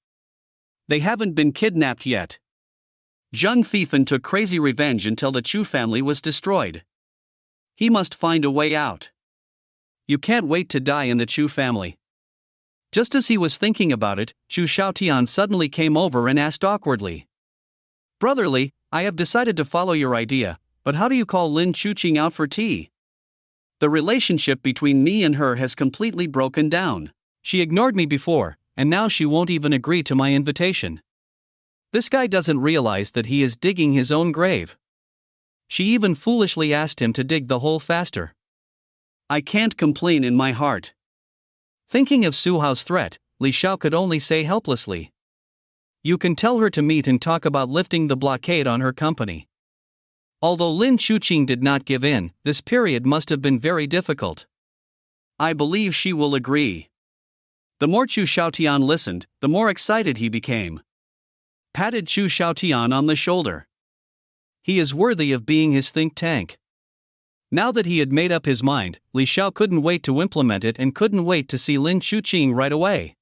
They haven't been kidnapped yet. Zheng Fifan took crazy revenge until the Chu family was destroyed. He must find a way out. You can't wait to die in the Chu family. Just as he was thinking about it, Chu Xiaotian suddenly came over and asked awkwardly. Brotherly, I have decided to follow your idea, but how do you call Lin Chuqing out for tea? The relationship between me and her has completely broken down. She ignored me before, and now she won't even agree to my invitation. This guy doesn't realize that he is digging his own grave. She even foolishly asked him to dig the hole faster. I can't complain in my heart. Thinking of Su Hao's threat, Li Xiao could only say helplessly. You can tell her to meet and talk about lifting the blockade on her company. Although Lin Chuqing did not give in, this period must have been very difficult. I believe she will agree. The more Chu Xiaotian listened, the more excited he became. Patted Chu Xiaotian on the shoulder. He is worthy of being his think tank. Now that he had made up his mind, Li Xiao couldn't wait to implement it and couldn't wait to see Lin Chuqing right away.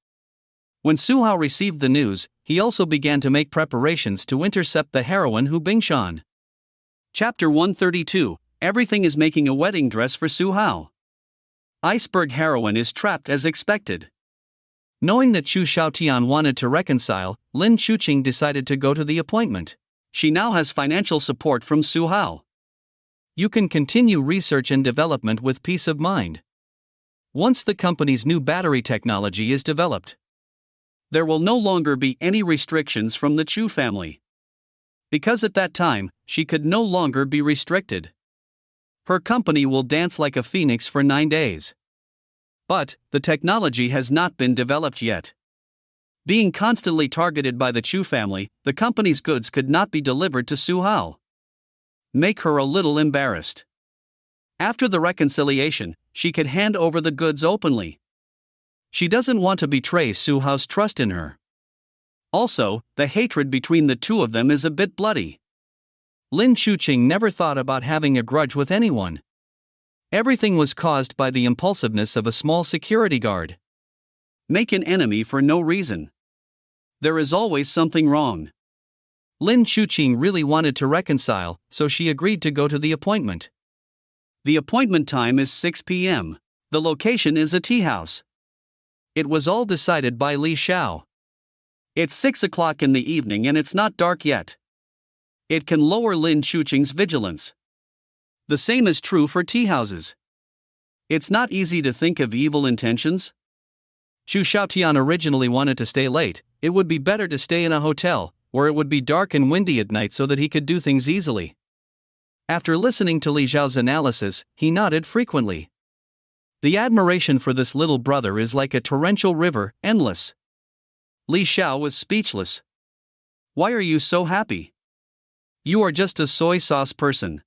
When Su Hao received the news, he also began to make preparations to intercept the heroine Hu Bingshan. Chapter 132, Everything is making a wedding dress for Su Hao. Iceberg heroine is trapped as expected. Knowing that Chu Xiaotian wanted to reconcile, Lin Chuqing decided to go to the appointment. She now has financial support from Su Hao. You can continue research and development with peace of mind. Once the company's new battery technology is developed, there will no longer be any restrictions from the Chu family. Because at that time, she could no longer be restricted. Her company will dance like a phoenix for 9 days. But the technology has not been developed yet. Being constantly targeted by the Chu family, the company's goods could not be delivered to Su Hao. Make her a little embarrassed. After the reconciliation, she could hand over the goods openly. She doesn't want to betray Su Hao's trust in her. Also, the hatred between the two of them is a bit bloody. Lin Chuqing never thought about having a grudge with anyone. Everything was caused by the impulsiveness of a small security guard. Make an enemy for no reason. There is always something wrong. Lin Chuqing really wanted to reconcile, so she agreed to go to the appointment. The appointment time is 6 p.m. The location is a tea house. It was all decided by Li Xiao. It's 6 o'clock in the evening and it's not dark yet. It can lower Lin Chuqing's vigilance. The same is true for tea houses. It's not easy to think of evil intentions. Chu Xiaotian originally wanted to stay late. It would be better to stay in a hotel, where it would be dark and windy at night so that he could do things easily. After listening to Li Xiao's analysis, he nodded frequently. The admiration for this little brother is like a torrential river, endless. Li Xiao was speechless. Why are you so happy? You are just a soy sauce person.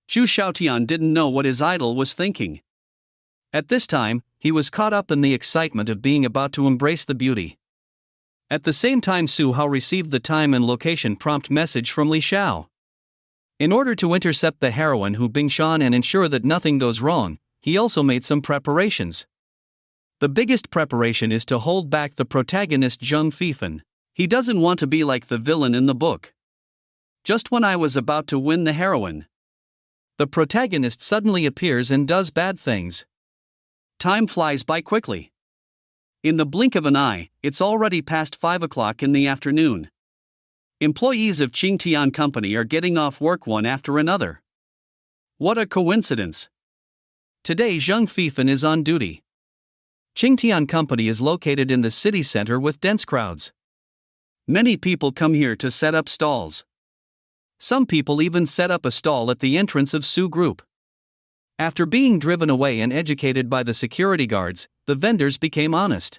Chu Xiaotian didn't know what his idol was thinking. At this time, he was caught up in the excitement of being about to embrace the beauty. At the same time, Su Hao received the time and location prompt message from Li Xiao. In order to intercept the heroine Hu Bingshan and ensure that nothing goes wrong, he also made some preparations. The biggest preparation is to hold back the protagonist Zheng Fifan. He doesn't want to be like the villain in the book. Just when I was about to win the heroine, the protagonist suddenly appears and does bad things. Time flies by quickly. In the blink of an eye, it's already past 5 o'clock in the afternoon. Employees of Qingtian Company are getting off work one after another. What a coincidence! Today Zheng Fifan is on duty. Qingtian Company is located in the city center with dense crowds. Many people come here to set up stalls. Some people even set up a stall at the entrance of Su Group. After being driven away and educated by the security guards, the vendors became honest.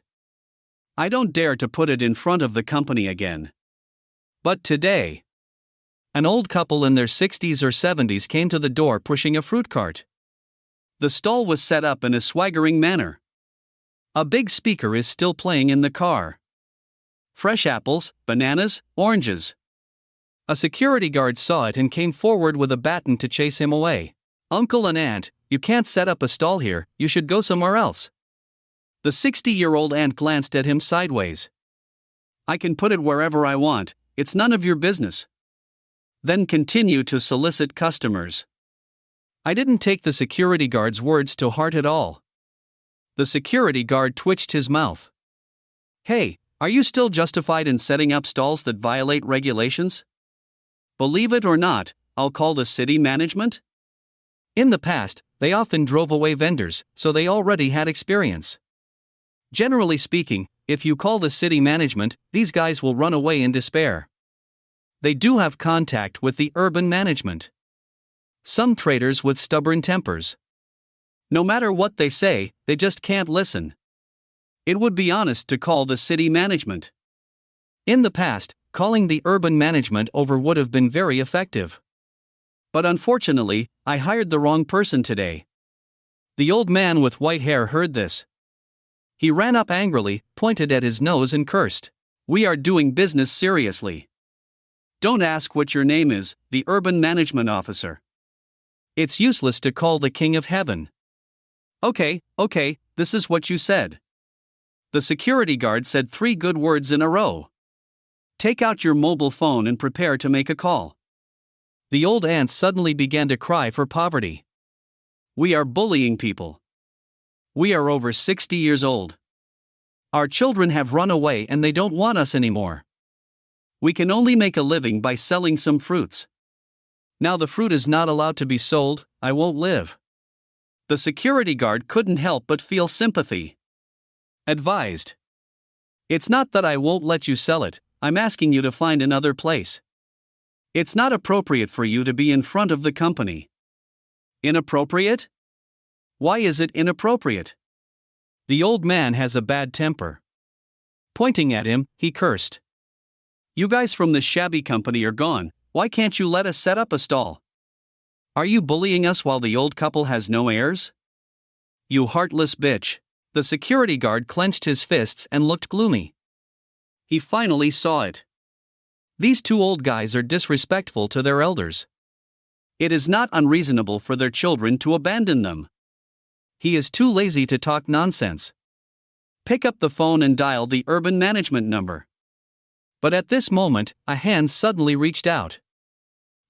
I don't dare to put it in front of the company again. But today, an old couple in their 60s or 70s came to the door pushing a fruit cart. The stall was set up in a swaggering manner. A big speaker is still playing in the car. Fresh apples, bananas, oranges. A security guard saw it and came forward with a baton to chase him away. Uncle and aunt, you can't set up a stall here, you should go somewhere else. The 60-year-old aunt glanced at him sideways. I can put it wherever I want, it's none of your business. Then continue to solicit customers. I didn't take the security guard's words to heart at all. The security guard twitched his mouth. Hey, are you still justified in setting up stalls that violate regulations? Believe it or not, I'll call the city management? In the past, they often drove away vendors, so they already had experience. Generally speaking, if you call the city management, these guys will run away in despair. They do have contact with the urban management. Some traders with stubborn tempers. No matter what they say, they just can't listen. It would be honest to call the city management. In the past, calling the urban management over would have been very effective. But unfortunately, I hired the wrong person today. The old man with white hair heard this. He ran up angrily, pointed at his nose and cursed. We are doing business seriously. Don't ask what your name is, the urban management officer. It's useless to call the king of heaven. Okay, this is what you said. The security guard said 3 good words in a row. Take out your mobile phone and prepare to make a call. The old aunt suddenly began to cry for poverty. We are bullying people. We are over 60 years old. Our children have run away and they don't want us anymore. We can only make a living by selling some fruits. Now the fruit is not allowed to be sold, I won't live. The security guard couldn't help but feel sympathy. Advised. It's not that I won't let you sell it, I'm asking you to find another place. It's not appropriate for you to be in front of the company. Inappropriate? Why is it inappropriate? The old man has a bad temper. Pointing at him, he cursed. You guys from the shabby company are gone, why can't you let us set up a stall? Are you bullying us while the old couple has no heirs? You heartless bitch. The security guard clenched his fists and looked gloomy. He finally saw it. These 2 old guys are disrespectful to their elders. It is not unreasonable for their children to abandon them. He is too lazy to talk nonsense. Pick up the phone and dial the urban management number. But at this moment, a hand suddenly reached out.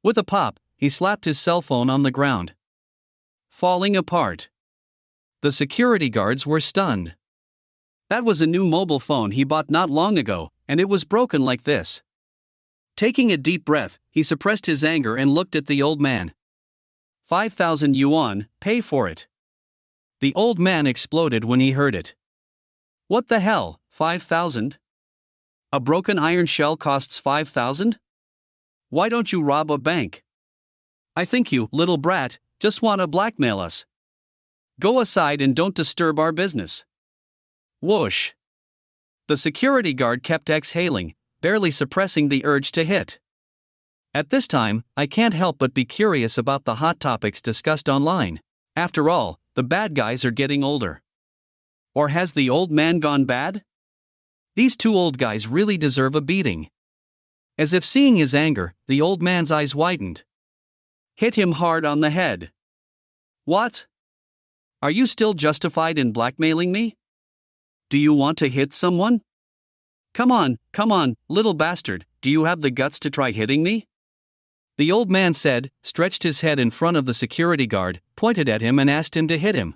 With a pop, he slapped his cell phone on the ground. Falling apart. The security guards were stunned. That was a new mobile phone he bought not long ago, and it was broken like this. Taking a deep breath, he suppressed his anger and looked at the old man. 5,000 yuan, pay for it. The old man exploded when he heard it. What the hell, 5,000? A broken iron shell costs 5,000? Why don't you rob a bank? I think you, little brat, just want to blackmail us. Go aside and don't disturb our business. Whoosh. The security guard kept exhaling, barely suppressing the urge to hit. At this time, I can't help but be curious about the hot topics discussed online. After all, the bad guys are getting older. Or has the old man gone bad? These 2 old guys really deserve a beating. As if seeing his anger, the old man's eyes widened. Hit him hard on the head. What? Are you still justified in blackmailing me? Do you want to hit someone? Come on, little bastard, do you have the guts to try hitting me? The old man said, stretched his head in front of the security guard, pointed at him and asked him to hit him.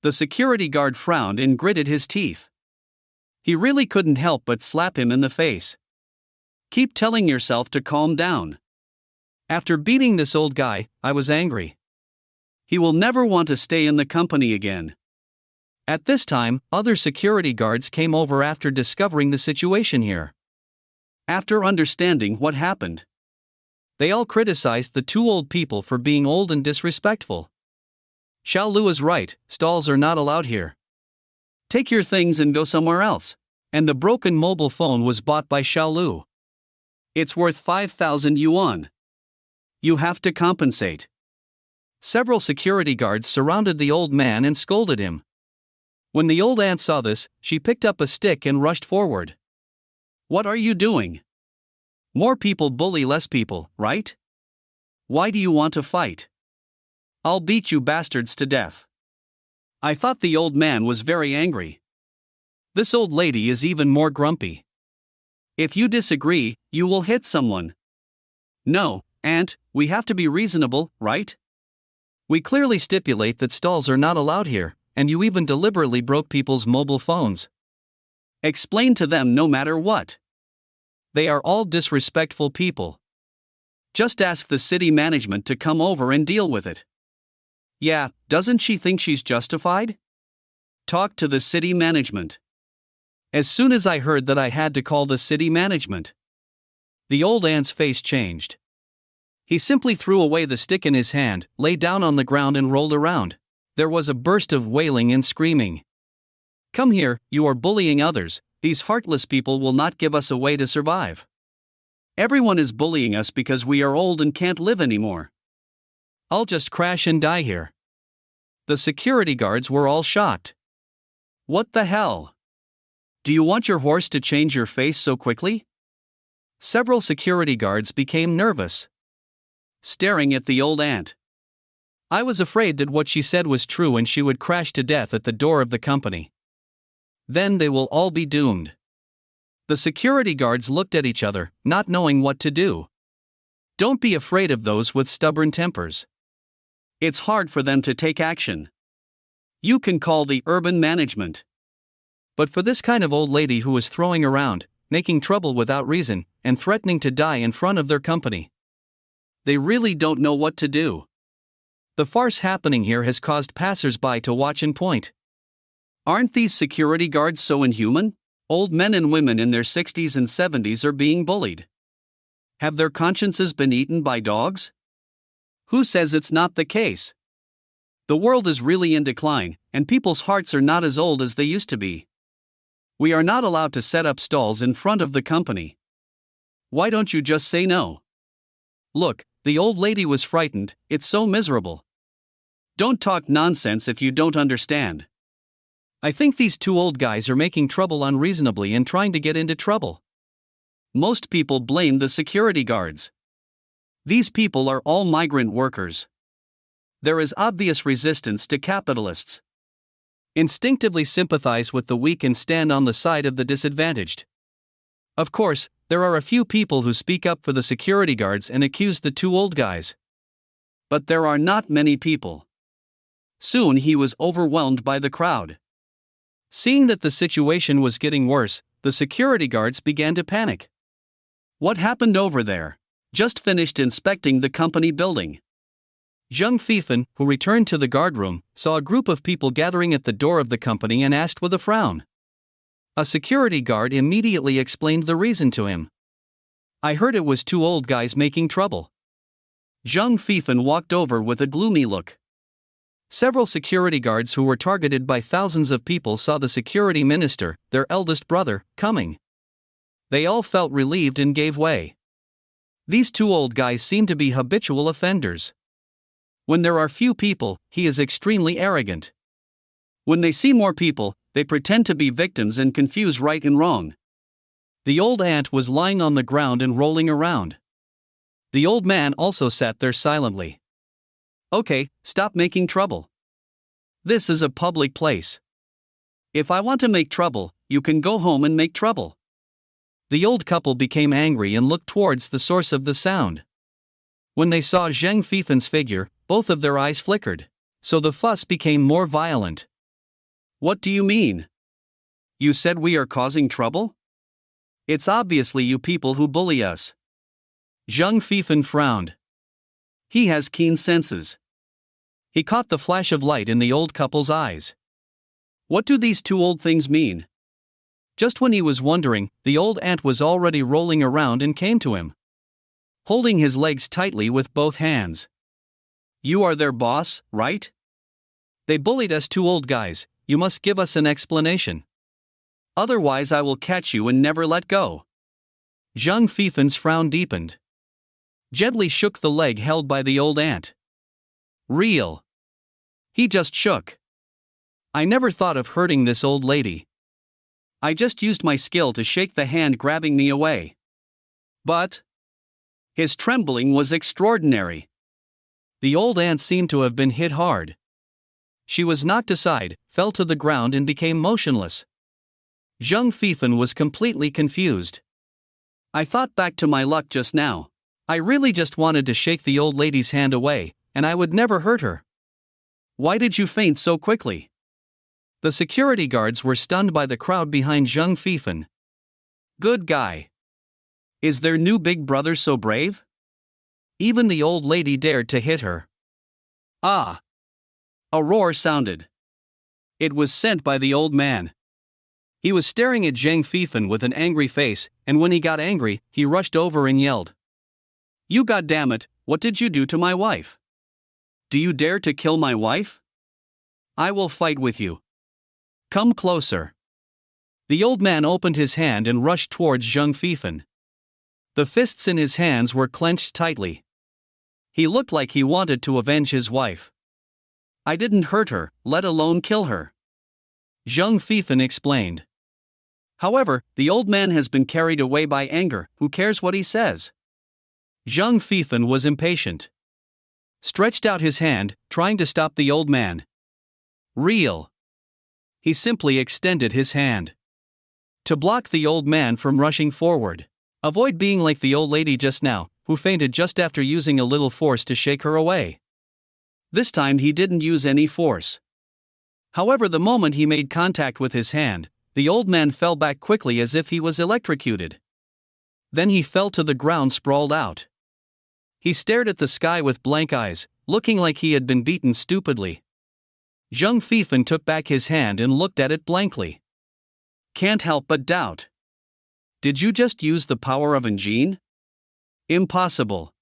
The security guard frowned and gritted his teeth. He really couldn't help but slap him in the face. Keep telling yourself to calm down. After beating this old guy, I was angry. He will never want to stay in the company again. At this time, other security guards came over after discovering the situation here. After understanding what happened, they all criticized the two old people for being old and disrespectful. Xiao Lu is right, stalls are not allowed here. Take your things and go somewhere else. And the broken mobile phone was bought by Xiao Lu. It's worth 5,000 yuan. You have to compensate. Several security guards surrounded the old man and scolded him. When the old aunt saw this, she picked up a stick and rushed forward. What are you doing? More people bully less people, right? Why do you want to fight? I'll beat you bastards to death. I thought the old man was very angry. This old lady is even more grumpy. If you disagree, you will hit someone. No, aunt, we have to be reasonable, right? We clearly stipulate that stalls are not allowed here, and you even deliberately broke people's mobile phones. Explain to them no matter what. They are all disrespectful people. Just ask the city management to come over and deal with it. Yeah, doesn't she think she's justified? Talk to the city management. As soon as I heard that I had to call the city management, the old aunt's face changed. He simply threw away the stick in his hand, lay down on the ground and rolled around. There was a burst of wailing and screaming. Come here, you are bullying others, these heartless people will not give us a way to survive. Everyone is bullying us because we are old and can't live anymore. I'll just crash and die here. The security guards were all shocked. What the hell? Do you want your horse to change your face so quickly? Several security guards became nervous, staring at the old aunt. I was afraid that what she said was true and she would crash to death at the door of the company. Then they will all be doomed. The security guards looked at each other, not knowing what to do. Don't be afraid of those with stubborn tempers. It's hard for them to take action. You can call the urban management. But for this kind of old lady who is throwing around, making trouble without reason, and threatening to die in front of their company, they really don't know what to do. The farce happening here has caused passers-by to watch and point. Aren't these security guards so inhuman? Old men and women in their 60s and 70s are being bullied. Have their consciences been eaten by dogs? Who says it's not the case? The world is really in decline, and people's hearts are not as old as they used to be. We are not allowed to set up stalls in front of the company. Why don't you just say no? Look, the old lady was frightened, it's so miserable. Don't talk nonsense if you don't understand. I think these two old guys are making trouble unreasonably and trying to get into trouble. Most people blame the security guards. These people are all migrant workers. There is obvious resistance to capitalists. Instinctively sympathize with the weak and stand on the side of the disadvantaged. Of course, there are a few people who speak up for the security guards and accuse the two old guys. But there are not many people. Soon he was overwhelmed by the crowd. Seeing that the situation was getting worse, the security guards began to panic. What happened over there? Just finished inspecting the company building. Zheng Fifan, who returned to the guardroom, saw a group of people gathering at the door of the company and asked with a frown. A security guard immediately explained the reason to him. I heard it was two old guys making trouble. Zheng Fifan walked over with a gloomy look. Several security guards who were targeted by thousands of people saw the security minister, their eldest brother, coming. They all felt relieved and gave way. These two old guys seem to be habitual offenders. When there are few people, he is extremely arrogant. When they see more people, they pretend to be victims and confuse right and wrong. The old aunt was lying on the ground and rolling around. The old man also sat there silently. Okay, stop making trouble. This is a public place. If I want to make trouble, you can go home and make trouble. The old couple became angry and looked towards the source of the sound. When they saw Zhang Fifen's figure, both of their eyes flickered. So the fuss became more violent. What do you mean? You said we are causing trouble? It's obviously you people who bully us. Zhang Fifen frowned. He has keen senses. He caught the flash of light in the old couple's eyes. What do these two old things mean? Just when he was wondering, the old ant was already rolling around and came to him, holding his legs tightly with both hands. You are their boss, right? They bullied us two old guys, you must give us an explanation. Otherwise I will catch you and never let go. Zhang Fifen's frown deepened. Gently shook the leg held by the old ant. Real. He just shook. I never thought of hurting this old lady. I just used my skill to shake the hand grabbing me away. But his trembling was extraordinary. The old ant seemed to have been hit hard. She was knocked aside, fell to the ground and became motionless. Zhang Fifen was completely confused. I thought back to my luck just now. I really just wanted to shake the old lady's hand away, and I would never hurt her. Why did you faint so quickly? The security guards were stunned by the crowd behind Zhang Fifen. Good guy. Is their new big brother so brave? Even the old lady dared to hit her. Ah! A roar sounded. It was sent by the old man. He was staring at Zhang Fifen with an angry face, and when he got angry, he rushed over and yelled. You goddammit, what did you do to my wife? Do you dare to kill my wife? I will fight with you. Come closer. The old man opened his hand and rushed towards Zhang Fifen. The fists in his hands were clenched tightly. He looked like he wanted to avenge his wife. I didn't hurt her, let alone kill her. Zhang Fifen explained. However, the old man has been carried away by anger, who cares what he says? Zhang Fifen was impatient. Stretched out his hand, trying to stop the old man. Real. He simply extended his hand to block the old man from rushing forward. Avoid being like the old lady just now, who fainted just after using a little force to shake her away. This time he didn't use any force. However, the moment he made contact with his hand, the old man fell back quickly as if he was electrocuted. Then he fell to the ground sprawled out. He stared at the sky with blank eyes, looking like he had been beaten stupidly. Zhang Fifen took back his hand and looked at it blankly. Can't help but doubt. Did you just use the power of Njin? Impossible.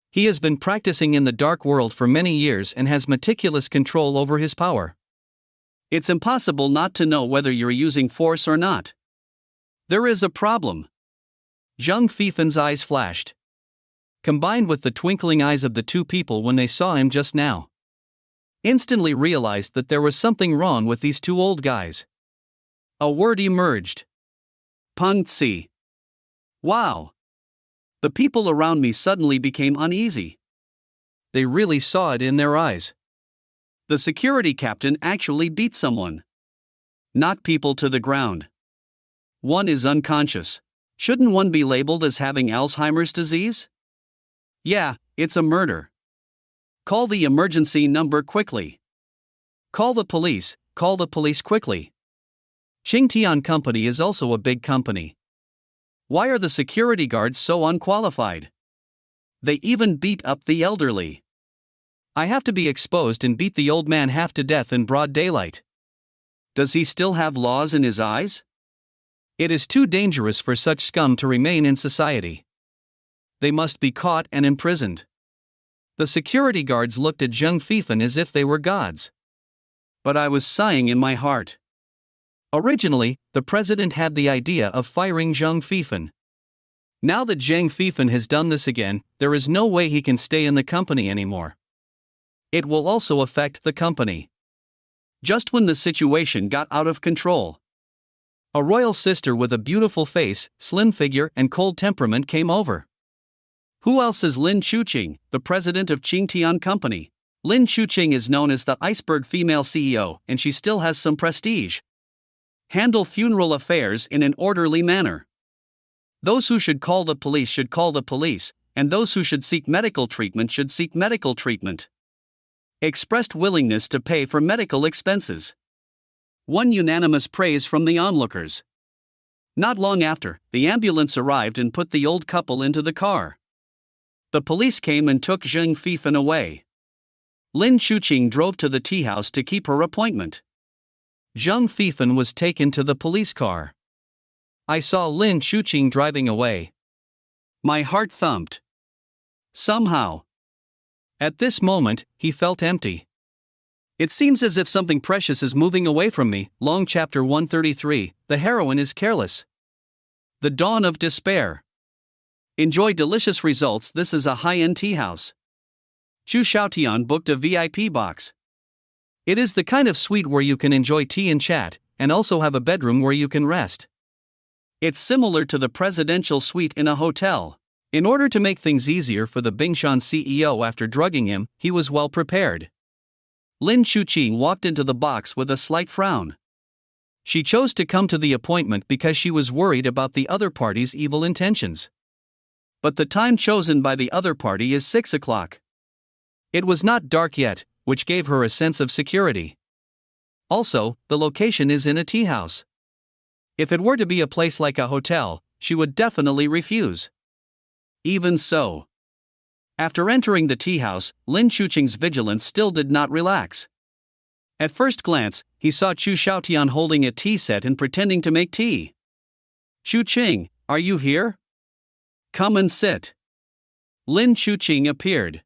He has been practicing in the dark world for many years and has meticulous control over his power. It's impossible not to know whether you're using force or not. There is a problem. Zhang Fifen's eyes flashed, combined with the twinkling eyes of the two people when they saw him just now. Instantly realized that there was something wrong with these two old guys. A word emerged. Pengzi. Wow. The people around me suddenly became uneasy. They really saw it in their eyes. The security captain actually beat someone. Knocked people to the ground. One is unconscious. Shouldn't one be labeled as having Alzheimer's disease? Yeah, it's a murder. Call the emergency number quickly. Call the police quickly. Qingtian Company is also a big company. Why are the security guards so unqualified? They even beat up the elderly. I have to be exposed and beat the old man half to death in broad daylight. Does he still have laws in his eyes? It is too dangerous for such scum to remain in society. They must be caught and imprisoned. The security guards looked at Zhang Fifen as if they were gods. But I was sighing in my heart. Originally, the president had the idea of firing Zhang Fifen. Now that Zhang Fifen has done this again, there is no way he can stay in the company anymore. It will also affect the company. Just when the situation got out of control, a royal sister with a beautiful face, slim figure and cold temperament came over. Who else is Lin Chuqing, the president of Qingtian Company? Lin Chuqing is known as the iceberg female CEO, and she still has some prestige. Handle funeral affairs in an orderly manner. Those who should call the police should call the police, and those who should seek medical treatment should seek medical treatment. Expressed willingness to pay for medical expenses. Won unanimous praise from the onlookers. Not long after, the ambulance arrived and put the old couple into the car. The police came and took Zheng Feifan away. Lin Chuqing drove to the tea house to keep her appointment. Zheng Feifan was taken to the police car. I saw Lin Chuqing driving away. My heart thumped. Somehow. At this moment, he felt empty. It seems as if something precious is moving away from me. Long chapter 133, the heroine is careless. The dawn of despair. Enjoy delicious results. This is a high-end tea house. Chu Xiaotian booked a VIP box. It is the kind of suite where you can enjoy tea and chat, and also have a bedroom where you can rest. It's similar to the presidential suite in a hotel. In order to make things easier for the Bingshan CEO after drugging him, he was well prepared. Lin Chuqing walked into the box with a slight frown. She chose to come to the appointment because she was worried about the other party's evil intentions. But the time chosen by the other party is 6 o'clock. It was not dark yet, which gave her a sense of security. Also, the location is in a tea house. If it were to be a place like a hotel, she would definitely refuse. Even so. After entering the tea house, Lin Chuqing's vigilance still did not relax. At first glance, he saw Chu Xiaotian holding a tea set and pretending to make tea. Chuqing, are you here? Come and sit. Lin Chuqing appeared.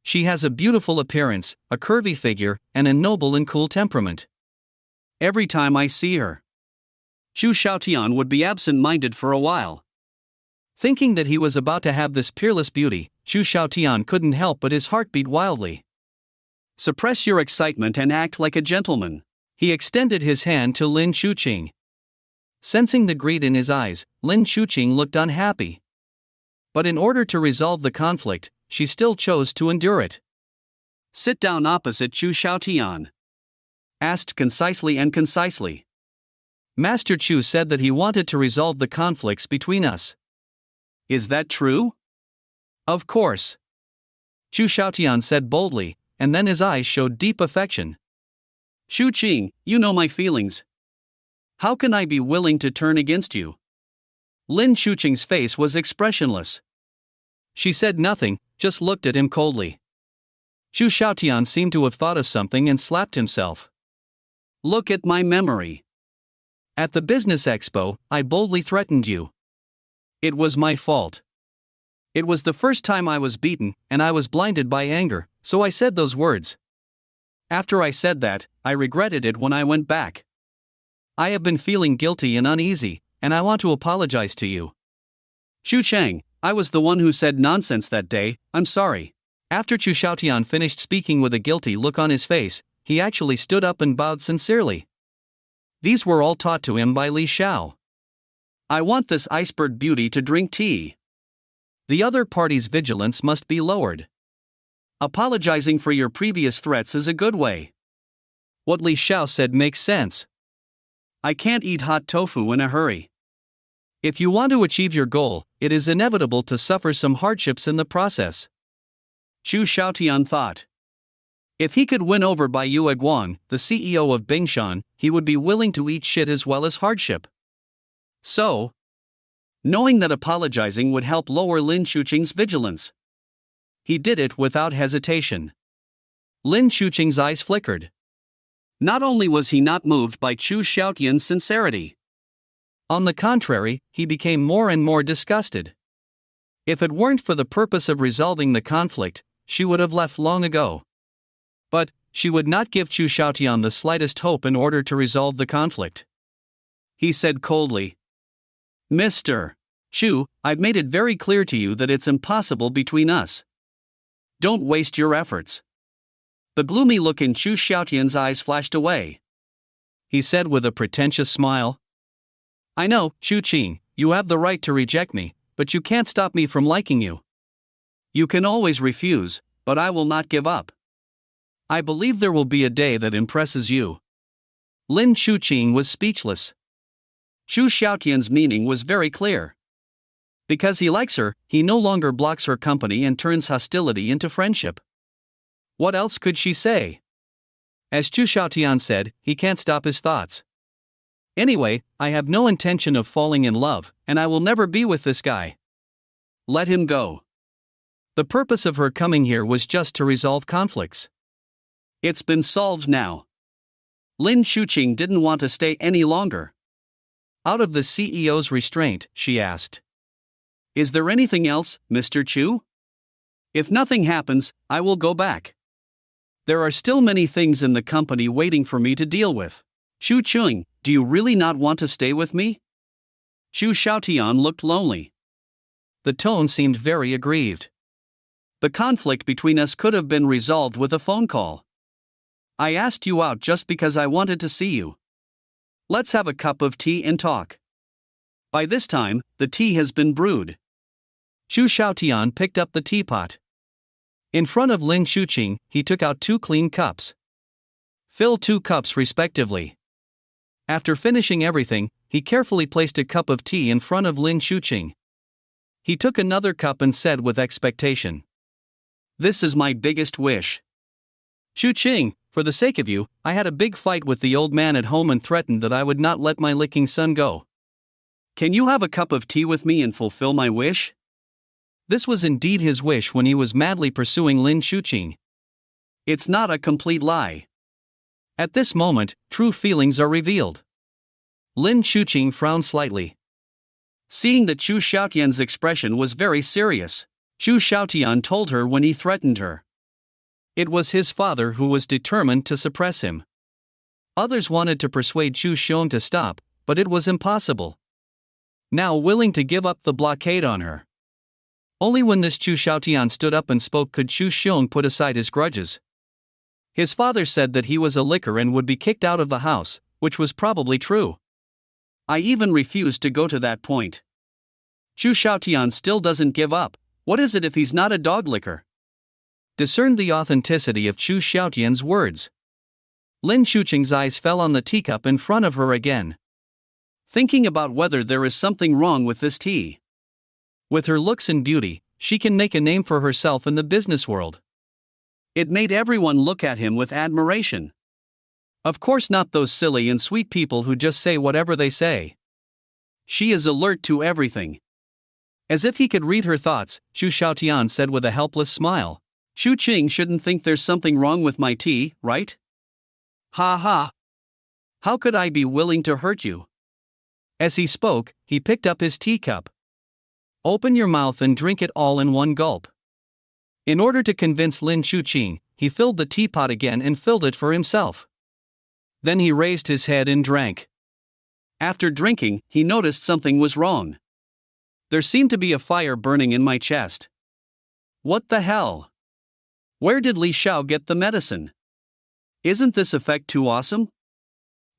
She has a beautiful appearance, a curvy figure, and a noble and cool temperament. Every time I see her, Chu Xiaotian would be absent-minded for a while. Thinking that he was about to have this peerless beauty, Chu Xiaotian couldn't help but his heart beat wildly. Suppress your excitement and act like a gentleman. He extended his hand to Lin Chuqing. Sensing the greed in his eyes, Lin Chuqing looked unhappy. But in order to resolve the conflict, she still chose to endure it. Sit down opposite Chu Xiaotian. Asked concisely and concisely. Master Chu said that he wanted to resolve the conflicts between us. Is that true? Of course. Chu Xiaotian said boldly, and then his eyes showed deep affection. Chuqing, you know my feelings. How can I be willing to turn against you? Lin Chuqing's face was expressionless. She said nothing, just looked at him coldly. Chu Xiaotian seemed to have thought of something and slapped himself. Look at my memory. At the business expo, I boldly threatened you. It was my fault. It was the first time I was beaten, and I was blinded by anger, so I said those words. After I said that, I regretted it when I went back. I have been feeling guilty and uneasy, and I want to apologize to you. Chuqing, I was the one who said nonsense that day, I'm sorry. After Chu Xiaotian finished speaking with a guilty look on his face, he actually stood up and bowed sincerely. These were all taught to him by Li Xiao. I want this iceberg beauty to drink tea. The other party's vigilance must be lowered. Apologizing for your previous threats is a good way. What Li Xiao said makes sense. I can't eat hot tofu in a hurry. If you want to achieve your goal, it is inevitable to suffer some hardships in the process. Chu Xiaotian thought. If he could win over Bai Yueguang, the CEO of Bingshan, he would be willing to eat shit as well as hardship. So, knowing that apologizing would help lower Lin Chuqing's vigilance, he did it without hesitation. Lin Chuqing's eyes flickered. Not only was he not moved by Chu Xiaotian's sincerity. On the contrary, he became more and more disgusted. If it weren't for the purpose of resolving the conflict, she would have left long ago. But, she would not give Chu Xiaotian the slightest hope in order to resolve the conflict. He said coldly, Mr. Chu, I've made it very clear to you that it's impossible between us. Don't waste your efforts. The gloomy look in Chu Xiaotian's eyes flashed away. He said with a pretentious smile, I know, Chuqing, you have the right to reject me, but you can't stop me from liking you. You can always refuse, but I will not give up. I believe there will be a day that impresses you. Lin Chuqing was speechless. Chu Xiaotian's meaning was very clear. Because he likes her, he no longer blocks her company and turns hostility into friendship. What else could she say? As Chu Xiaotian said, he can't stop his thoughts. Anyway, I have no intention of falling in love, and I will never be with this guy. Let him go. The purpose of her coming here was just to resolve conflicts. It's been solved now. Lin Shuqing didn't want to stay any longer. Out of the CEO's restraint, she asked, "Is there anything else, Mr. Chu? If nothing happens, I will go back. There are still many things in the company waiting for me to deal with. Shu Qing, do you really not want to stay with me?" Chu Xiaotian looked lonely. The tone seemed very aggrieved. The conflict between us could have been resolved with a phone call. I asked you out just because I wanted to see you. Let's have a cup of tea and talk. By this time, the tea has been brewed. Chu Xiaotian picked up the teapot. In front of Lin Shuqing, he took out 2 clean cups. Fill 2 cups respectively. After finishing everything, he carefully placed a cup of tea in front of Lin Shuqing. He took another cup and said with expectation, "This is my biggest wish. Shuqing, for the sake of you, I had a big fight with the old man at home and threatened that I would not let my licking son go. Can you have a cup of tea with me and fulfill my wish?" This was indeed his wish when he was madly pursuing Lin Shuqing. It's not a complete lie. At this moment, true feelings are revealed. Lin Shuqing frowned slightly. Seeing that Chu Xiaotian's expression was very serious, Chu Xiaotian told her when he threatened her. It was his father who was determined to suppress him. Others wanted to persuade Chu Xiong to stop, but it was impossible. Now willing to give up the blockade on her. Only when this Chu Xiaotian stood up and spoke could Chu Xiong put aside his grudges. His father said that he was a licker and would be kicked out of the house, which was probably true. I even refused to go to that point. Chu Xiaotian still doesn't give up. What is it if he's not a dog licker? Discerned the authenticity of Chu Xiaotian's words. Lin Shuqing's eyes fell on the teacup in front of her again. Thinking about whether there is something wrong with this tea. With her looks and beauty, she can make a name for herself in the business world. It made everyone look at him with admiration. Of course, not those silly and sweet people who just say whatever they say. She is alert to everything. As if he could read her thoughts, Chu Xiaotian said with a helpless smile, "Shuqing shouldn't think there's something wrong with my tea, right? Ha ha! How could I be willing to hurt you?" As he spoke, he picked up his teacup. "Open your mouth and drink it all in one gulp." In order to convince Lin Shuqing, he filled the teapot again and filled it for himself. Then he raised his head and drank. After drinking, he noticed something was wrong. There seemed to be a fire burning in my chest. What the hell? Where did Li Xiao get the medicine? Isn't this effect too awesome?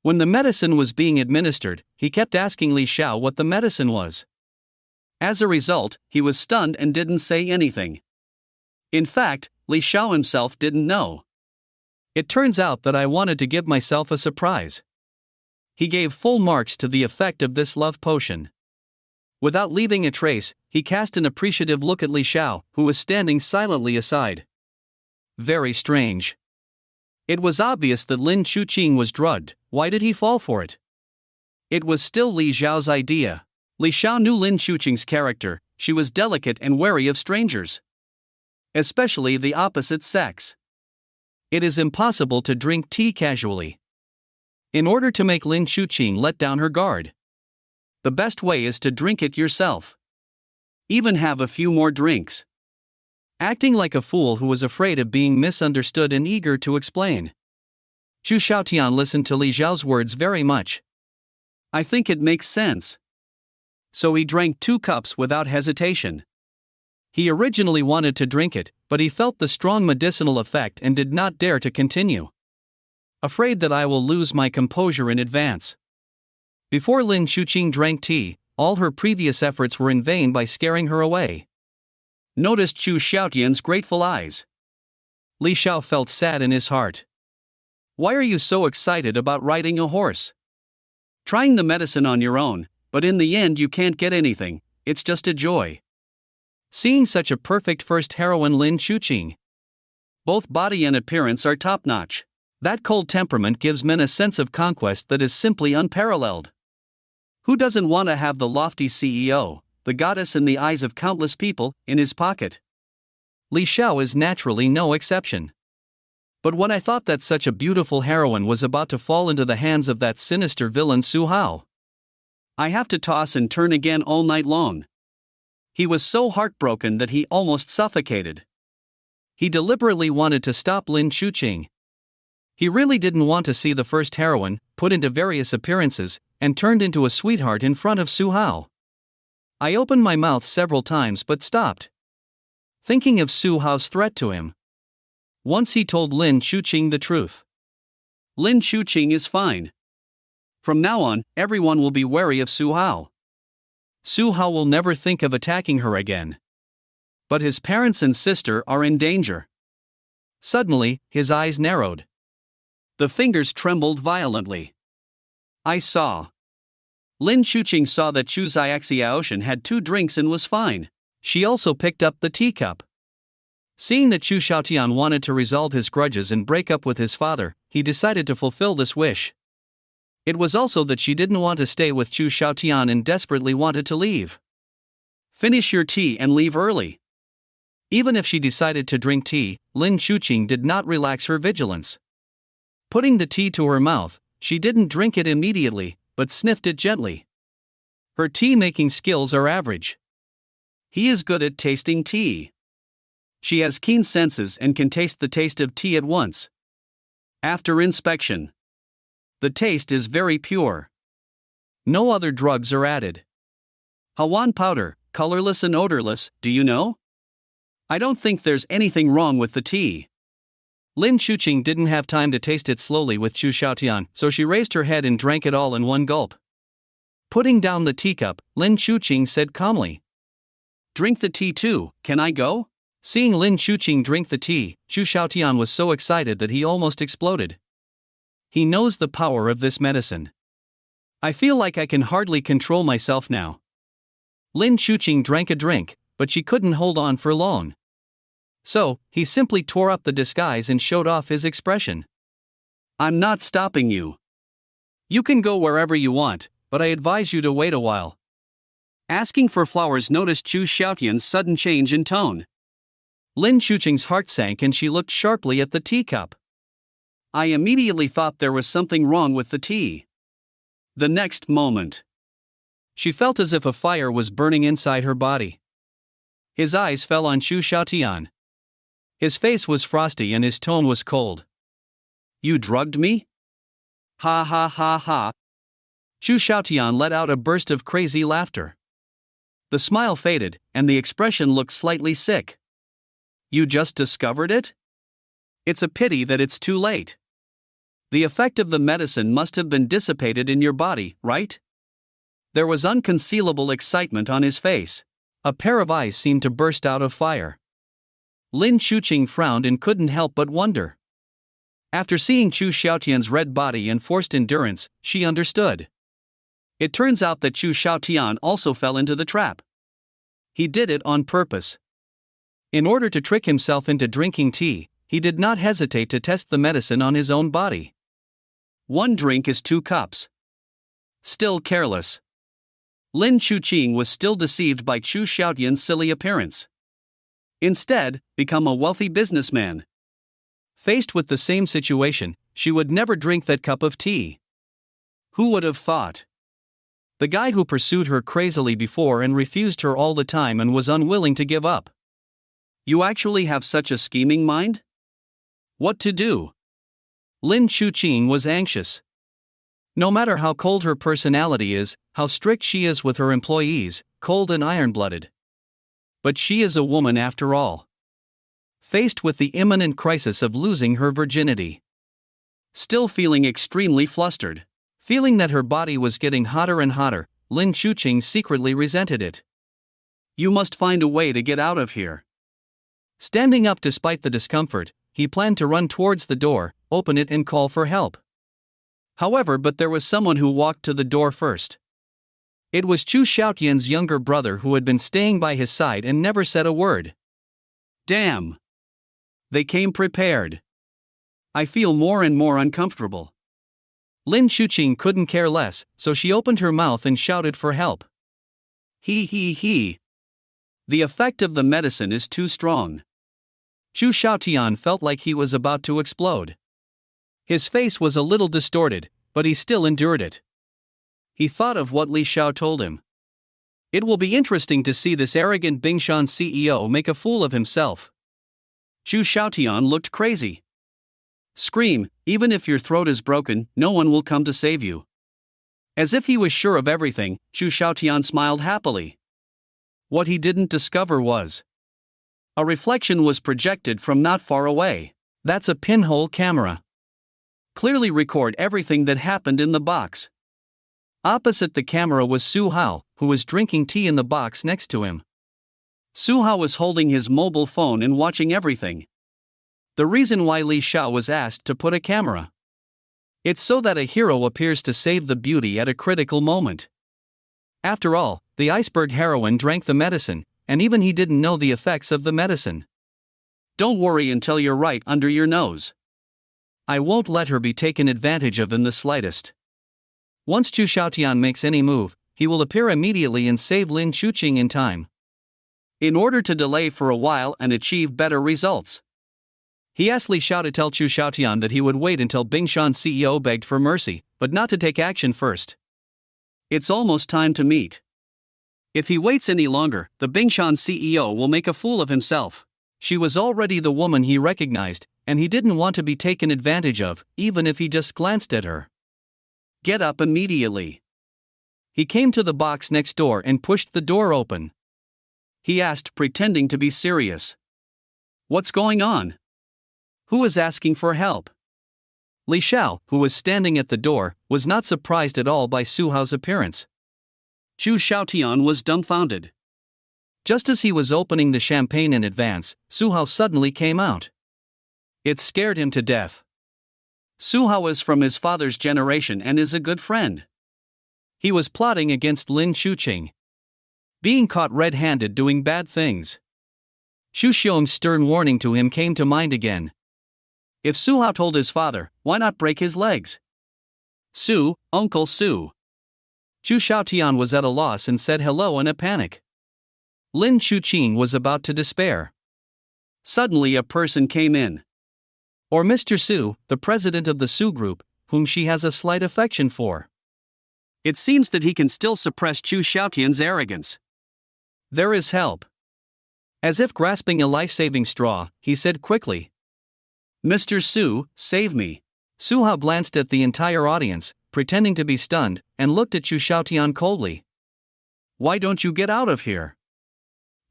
When the medicine was being administered, he kept asking Li Xiao what the medicine was. As a result, he was stunned and didn't say anything. In fact, Li Xiao himself didn't know. It turns out that I wanted to give myself a surprise. He gave full marks to the effect of this love potion. Without leaving a trace, he cast an appreciative look at Li Xiao, who was standing silently aside. Very strange. It was obvious that Lin Shuqing was drugged. Why did he fall for it? It was still Li Xiao's idea. Li Xiao knew Lin Shuqing's character. She was delicate and wary of strangers, especially the opposite sex. It is impossible to drink tea casually. In order to make Lin Shuqing let down her guard, the best way is to drink it yourself. Even have a few more drinks. Acting like a fool who was afraid of being misunderstood and eager to explain, Chu Xiaotian listened to Li Xiao's words very much. I think it makes sense. So he drank 2 cups without hesitation. He originally wanted to drink it, but he felt the strong medicinal effect and did not dare to continue. Afraid that I will lose my composure in advance. Before Lin Shuqing drank tea, all her previous efforts were in vain by scaring her away. Noticed Chu Xiaotian's grateful eyes. Li Xiao felt sad in his heart. Why are you so excited about riding a horse? Trying the medicine on your own, but in the end you can't get anything. it's just a joy. Seeing such a perfect first heroine Lin Chuqing. Both body and appearance are top-notch. That cold temperament gives men a sense of conquest that is simply unparalleled. Who doesn't want to have the lofty CEO, the goddess in the eyes of countless people, in his pocket? Li Xiao is naturally no exception. But when I thought that such a beautiful heroine was about to fall into the hands of that sinister villain Su Hao, I have to toss and turn again all night long. He was so heartbroken that he almost suffocated. He deliberately wanted to stop Lin Chuqing. He really didn't want to see the first heroine, put into various appearances, and turned into a sweetheart in front of Su Hao. I opened my mouth several times but stopped, thinking of Su Hao's threat to him. Once he told Lin Chuqing the truth. Lin Chuqing is fine. From now on, everyone will be wary of Su Hao. Su Hao will never think of attacking her again. But his parents and sister are in danger. Suddenly, his eyes narrowed. The fingers trembled violently. I saw. Lin Chuqing saw that Chu Xiaoxiaoshan had 2 drinks and was fine. She also picked up the teacup. Seeing that Chu Xiaotian wanted to resolve his grudges and break up with his father, he decided to fulfill this wish. It was also that she didn't want to stay with Chu Xiaotian and desperately wanted to leave. Finish your tea and leave early. Even if she decided to drink tea, Lin Chuqing did not relax her vigilance. Putting the tea to her mouth, she didn't drink it immediately, but sniffed it gently. Her tea-making skills are average. He is good at tasting tea. She has keen senses and can taste the taste of tea at once. After inspection, the taste is very pure. No other drugs are added. Hawan powder, colorless and odorless, do you know? I don't think there's anything wrong with the tea. Lin Chuqing didn't have time to taste it slowly with Chu Xiaotian, so she raised her head and drank it all in one gulp. Putting down the teacup, Lin Chuqing said calmly, "Drink the tea too, can I go?" Seeing Lin Chuqing drink the tea, Chu Xiaotian was so excited that he almost exploded. He knows the power of this medicine. I feel like I can hardly control myself now. Lin Chuqing drank a drink, but she couldn't hold on for long. So, he simply tore up the disguise and showed off his expression. I'm not stopping you. You can go wherever you want, but I advise you to wait a while. Asking for flowers noticed Chu Xiaotian's sudden change in tone. Lin Chuqing's heart sank and she looked sharply at the teacup. I immediately thought there was something wrong with the tea. The next moment, she felt as if a fire was burning inside her body. His eyes fell on Chu Xiaotian. His face was frosty and his tone was cold. You drugged me? Ha ha ha ha. Chu Xiaotian let out a burst of crazy laughter. The smile faded, and the expression looked slightly sick. You just discovered it? It's a pity that it's too late. The effect of the medicine must have been dissipated in your body, right? There was unconcealable excitement on his face. A pair of eyes seemed to burst out of fire. Lin Chuqing frowned and couldn't help but wonder. After seeing Chu Xiaotian's red body and forced endurance, she understood. It turns out that Chu Xiaotian also fell into the trap. He did it on purpose. In order to trick himself into drinking tea, he did not hesitate to test the medicine on his own body. 1 drink is 2 cups. Still careless. Lin Chuqing was still deceived by Chu Xiaotian's silly appearance. Instead, become a wealthy businessman. Faced with the same situation, she would never drink that cup of tea. Who would have thought? The guy who pursued her crazily before and refused her all the time and was unwilling to give up. You actually have such a scheming mind? What to do? Lin Chuqing was anxious. No matter how cold her personality is, how strict she is with her employees, cold and iron-blooded. But she is a woman after all. Faced with the imminent crisis of losing her virginity. Still feeling extremely flustered. Feeling that her body was getting hotter and hotter, Lin Chuqing secretly resented it. You must find a way to get out of here. Standing up despite the discomfort, he planned to run towards the door, open it and call for help. However, but there was someone who walked to the door first. It was Chu Xiaotian's younger brother who had been staying by his side and never said a word. Damn! They came prepared. I feel more and more uncomfortable. Lin Chuqing couldn't care less, so she opened her mouth and shouted for help. He. The effect of the medicine is too strong. Chu Xiaotian felt like he was about to explode. His face was a little distorted, but he still endured it. He thought of what Li Xiao told him. It will be interesting to see this arrogant Bingshan CEO make a fool of himself. Chu Xiaotian looked crazy. Scream, even if your throat is broken, no one will come to save you. As if he was sure of everything, Chu Xiaotian smiled happily. What he didn't discover was a reflection was projected from not far away. That's a pinhole camera. Clearly record everything that happened in the box. Opposite the camera was Su Hao, who was drinking tea in the box next to him. Su Hao was holding his mobile phone and watching everything. The reason why Li Xiao was asked to put a camera. It's so that a hero appears to save the beauty at a critical moment. After all, the iceberg heroine drank the medicine, and even he didn't know the effects of the medicine. Don't worry until you're right under your nose. I won't let her be taken advantage of in the slightest. Once Chu Xiaotian makes any move, he will appear immediately and save Lin Chuqing in time. In order to delay for a while and achieve better results. He asked Li Xiao to tell Chu Xiaotian that he would wait until Bingshan's CEO begged for mercy, but not to take action first. It's almost time to meet. If he waits any longer, the Bingshan CEO will make a fool of himself. She was already the woman he recognized, and he didn't want to be taken advantage of, even if he just glanced at her. Get up immediately. He came to the box next door and pushed the door open. He asked, pretending to be serious. What's going on? Who is asking for help? Li Xiao, who was standing at the door, was not surprised at all by Su Hao's appearance. Chu Xiaotian was dumbfounded. Just as he was opening the champagne in advance, Su Hao suddenly came out. It scared him to death. Su Hao is from his father's generation and is a good friend. He was plotting against Lin Chuqing. Being caught red-handed doing bad things. Xu Xiong's stern warning to him came to mind again. If Su Hao told his father, why not break his legs? Uncle Su. Chu Xiaotian was at a loss and said hello in a panic. Lin Chuqing was about to despair. Suddenly a person came in. Or Mr. Su, the president of the Su Group, whom she has a slight affection for. It seems that he can still suppress Chu Xiaotian's arrogance. There is help. As if grasping a life-saving straw, he said quickly. Mr. Su, save me. Su Hao glanced at the entire audience, pretending to be stunned, and looked at Chu Xiaotian coldly. Why don't you get out of here?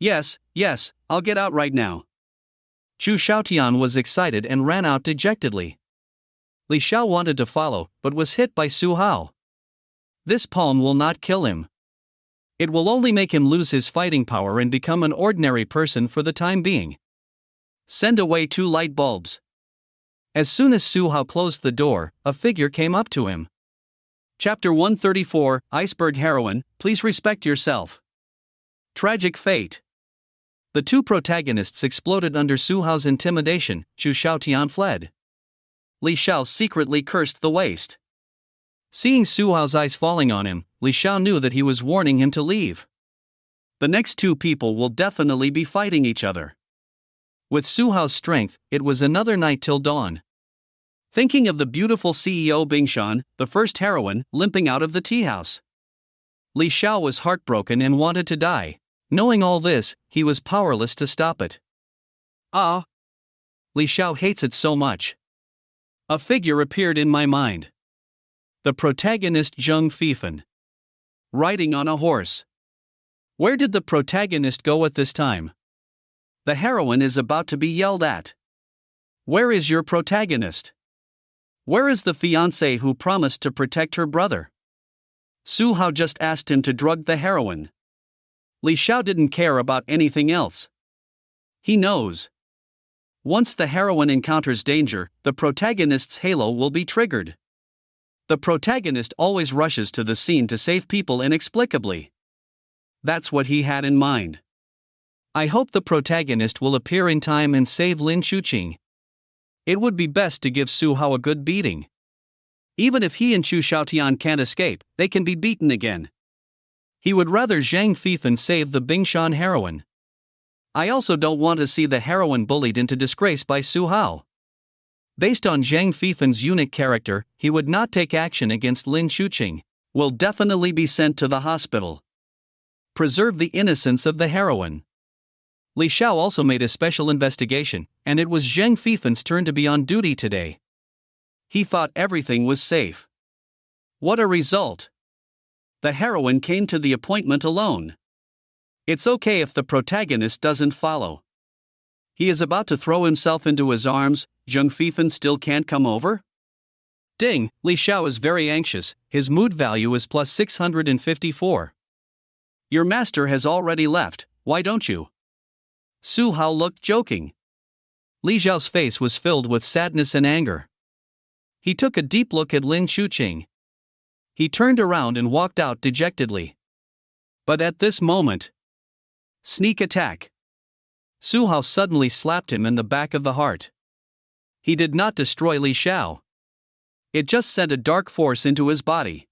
Yes, I'll get out right now. Chu Xiaotian was excited and ran out dejectedly. Li Xiao wanted to follow, but was hit by Su Hao. This palm will not kill him. It will only make him lose his fighting power and become an ordinary person for the time being. Send away 2 light bulbs. As soon as Su Hao closed the door, a figure came up to him. Chapter 134, Iceberg Heroine, please respect yourself. Tragic fate. The 2 protagonists exploded under Su Hao's intimidation. Chu Xiaotian fled. Li Xiao secretly cursed the waste. Seeing Su Hao's eyes falling on him, Li Xiao knew that he was warning him to leave. The next 2 people will definitely be fighting each other. With Su Hao's strength, it was another night till dawn. Thinking of the beautiful CEO Bingshan, the first heroine, limping out of the tea house. Li Xiao was heartbroken and wanted to die. Knowing all this, he was powerless to stop it. Li Xiao hates it so much. A figure appeared in my mind. The protagonist Zheng Fifan. Riding on a horse. Where did the protagonist go at this time? The heroine is about to be yelled at. Where is your protagonist? Where is the fiancé who promised to protect her brother? Su Hao just asked him to drug the heroine. Li Xiao didn't care about anything else. He knows. Once the heroine encounters danger, the protagonist's halo will be triggered. The protagonist always rushes to the scene to save people inexplicably. That's what he had in mind. I hope the protagonist will appear in time and save Lin Chuqing. It would be best to give Su Hao a good beating. Even if he and Chu Xiaotian can't escape, they can be beaten again. He would rather Zhang Feifan save the Bingshan heroine. I also don't want to see the heroine bullied into disgrace by Su Hao. Based on Zhang Feifan's unique character, he would not take action against Lin Chuqing. Will definitely be sent to the hospital. Preserve the innocence of the heroine. Li Xiao also made a special investigation, and it was Zhang Feifan's turn to be on duty today. He thought everything was safe. What a result! The heroine came to the appointment alone. It's okay if the protagonist doesn't follow. He is about to throw himself into his arms. Zhang Feifan still can't come over? Ding, Li Xiao is very anxious, his mood value is plus 654. Your master has already left, why don't you? Su Hao looked joking. Li Xiao's face was filled with sadness and anger. He took a deep look at Lin Chuqing. He turned around and walked out dejectedly. But at this moment, sneak attack. Su Hao suddenly slapped him in the back of the heart. He did not destroy Li Xiao. It just sent a dark force into his body.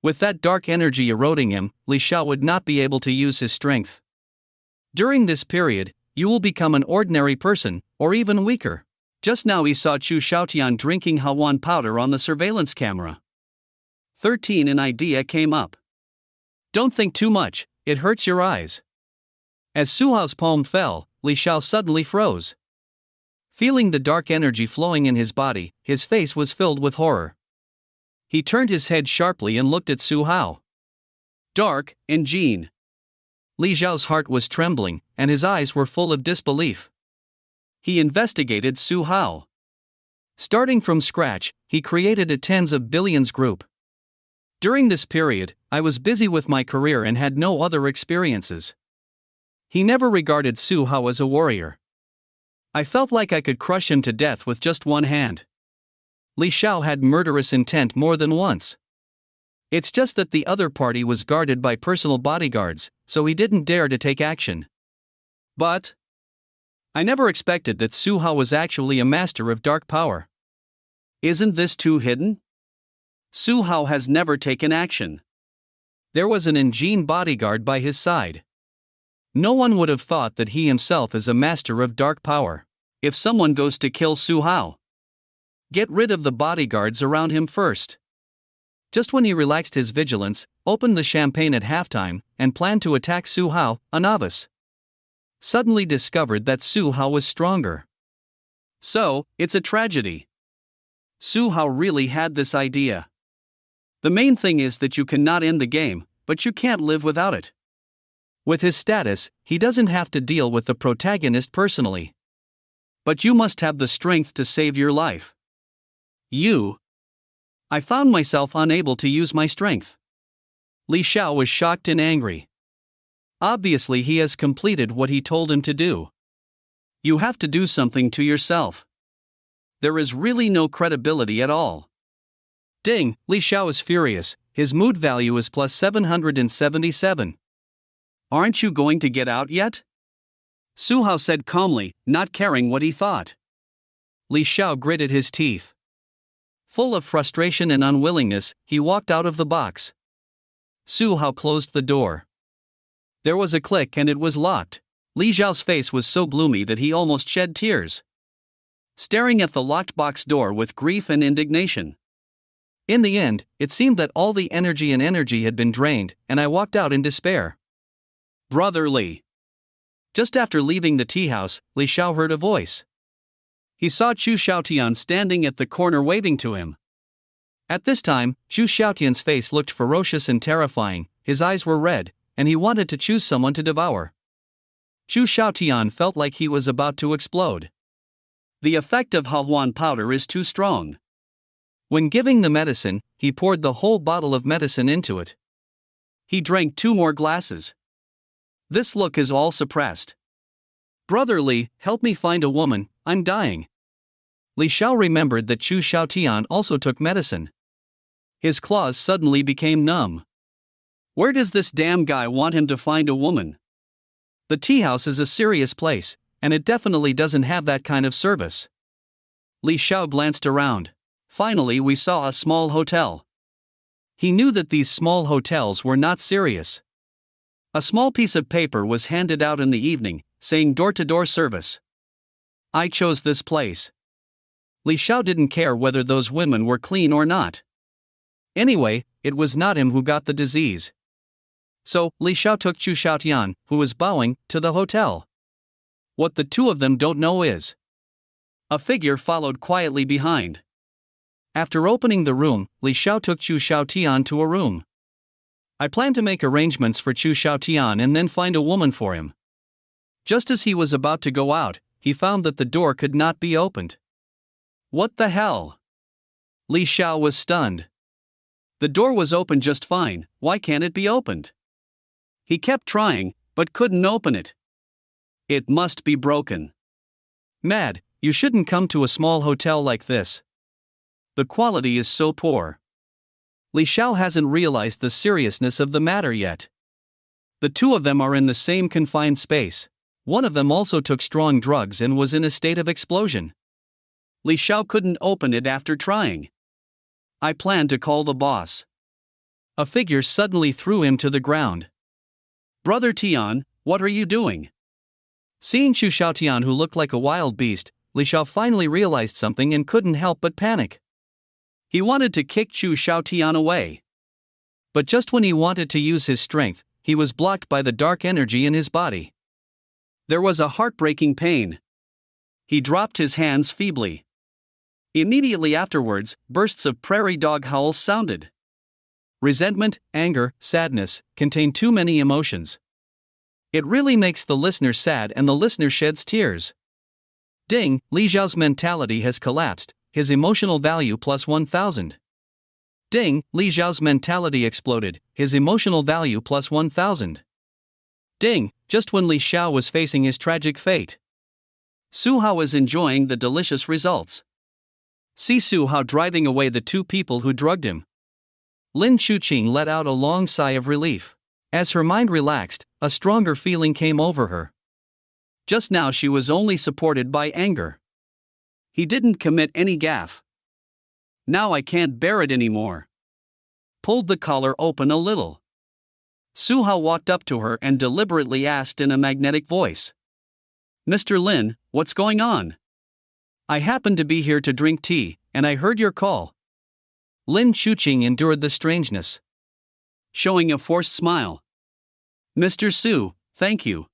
With that dark energy eroding him, Li Xiao would not be able to use his strength. During this period, you will become an ordinary person, or even weaker. Just now he saw Chu Xiaotian drinking Hawan powder on the surveillance camera. 13 An idea came up. Don't think too much, it hurts your eyes. As Su Hao's palm fell, Li Xiao suddenly froze. Feeling the dark energy flowing in his body, his face was filled with horror. He turned his head sharply and looked at Su Hao. Dark, and Jean. Li Xiao's heart was trembling, and his eyes were full of disbelief. He investigated Su Hao. Starting from scratch, he created a tens of billions group. During this period, I was busy with my career and had no other experiences. He never regarded Su Hao as a warrior. I felt like I could crush him to death with just one hand. Li Xiao had murderous intent more than once. It's just that the other party was guarded by personal bodyguards, so he didn't dare to take action. But I never expected that Su Hao was actually a master of dark power. Isn't this too hidden? Su Hao has never taken action. There was an Njin bodyguard by his side. No one would have thought that he himself is a master of dark power. If someone goes to kill Su Hao, get rid of the bodyguards around him first. Just when he relaxed his vigilance, opened the champagne at halftime, and planned to attack Su Hao, a novice suddenly discovered that Su Hao was stronger. So, it's a tragedy. Su Hao really had this idea. The main thing is that you cannot end the game, but you can't live without it. With his status, he doesn't have to deal with the protagonist personally. But you must have the strength to save your life. I found myself unable to use my strength. Li Xiao was shocked and angry. Obviously he has completed what he told him to do. You have to do something to yourself. There is really no credibility at all. Ding, Li Xiao is furious, his mood value is plus 777. Aren't you going to get out yet? Su Hao said calmly, not caring what he thought. Li Xiao gritted his teeth. Full of frustration and unwillingness, he walked out of the box. Su Hao closed the door. There was a click and it was locked. Li Xiao's face was so gloomy that he almost shed tears, staring at the locked box door with grief and indignation. In the end, it seemed that all the energy had been drained, and I walked out in despair. Brother Li. Just after leaving the tea house, Li Xiao heard a voice. He saw Chu Xiaotian standing at the corner waving to him. At this time, Chu Xiaotian's face looked ferocious and terrifying, his eyes were red, and he wanted to choose someone to devour. Chu Xiaotian felt like he was about to explode. The effect of Hahuan powder is too strong. When giving the medicine, he poured the whole bottle of medicine into it. He drank 2 more glasses. This look is all suppressed. Brother Li, help me find a woman, I'm dying. Li Xiao remembered that Chu Xiaotian also took medicine. His claws suddenly became numb. Where does this damn guy want him to find a woman? The tea house is a serious place, and it definitely doesn't have that kind of service. Li Xiao glanced around. Finally, we saw a small hotel. He knew that these small hotels were not serious. A small piece of paper was handed out in the evening, saying door-to-door service. I chose this place. Li Xiao didn't care whether those women were clean or not. Anyway, it was not him who got the disease. So, Li Xiao took Chu Xiaotian, who was bowing, to the hotel. What the two of them don't know is. A figure followed quietly behind. After opening the room, Li Xiao took Chu Xiaotian to a room. I plan to make arrangements for Chu Xiaotian and then find a woman for him. Just as he was about to go out, he found that the door could not be opened. What the hell? Li Xiao was stunned. The door was open just fine, why can't it be opened? He kept trying, but couldn't open it. It must be broken. Mad, you shouldn't come to a small hotel like this. The quality is so poor. Li Xiao hasn't realized the seriousness of the matter yet. The two of them are in the same confined space. One of them also took strong drugs and was in a state of explosion. Li Xiao couldn't open it after trying. I plan to call the boss. A figure suddenly threw him to the ground. Brother Tian, what are you doing? Seeing Chu Xiaotian, who looked like a wild beast, Li Xiao finally realized something and couldn't help but panic. He wanted to kick Chu Xiaotian away. But just when he wanted to use his strength, he was blocked by the dark energy in his body. There was a heartbreaking pain. He dropped his hands feebly. Immediately afterwards, bursts of prairie dog howls sounded. Resentment, anger, sadness contain too many emotions. It really makes the listener sad and the listener sheds tears. Ding, Li Xiao's mentality has collapsed, his emotional value plus 1,000. Ding, Li Xiao's mentality exploded, his emotional value plus 1,000. Ding, just when Li Xiao was facing his tragic fate. Su Hao is enjoying the delicious results. See Su Hao driving away the two people who drugged him. Lin Chuqing let out a long sigh of relief. As her mind relaxed, a stronger feeling came over her. Just now she was only supported by anger. He didn't commit any gaffe. Now I can't bear it anymore. Pulled the collar open a little. Su Hao walked up to her and deliberately asked in a magnetic voice. Mr. Lin, what's going on? I happened to be here to drink tea, and I heard your call. Lin Chuqing endured the strangeness, showing a forced smile. Mr. Su, thank you.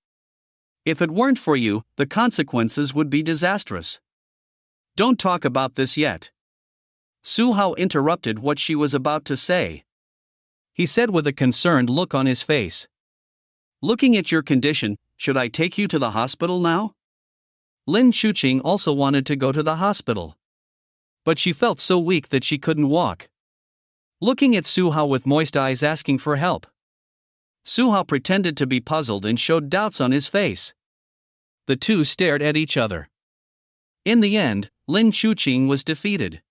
If it weren't for you, the consequences would be disastrous. Don't talk about this yet. Su Hao interrupted what she was about to say. He said with a concerned look on his face. Looking at your condition, should I take you to the hospital now? Lin Chuqing also wanted to go to the hospital. But she felt so weak that she couldn't walk. Looking at Su Hao with moist eyes asking for help. Su Hao pretended to be puzzled and showed doubts on his face. The two stared at each other. In the end, Lin Chuqing was defeated.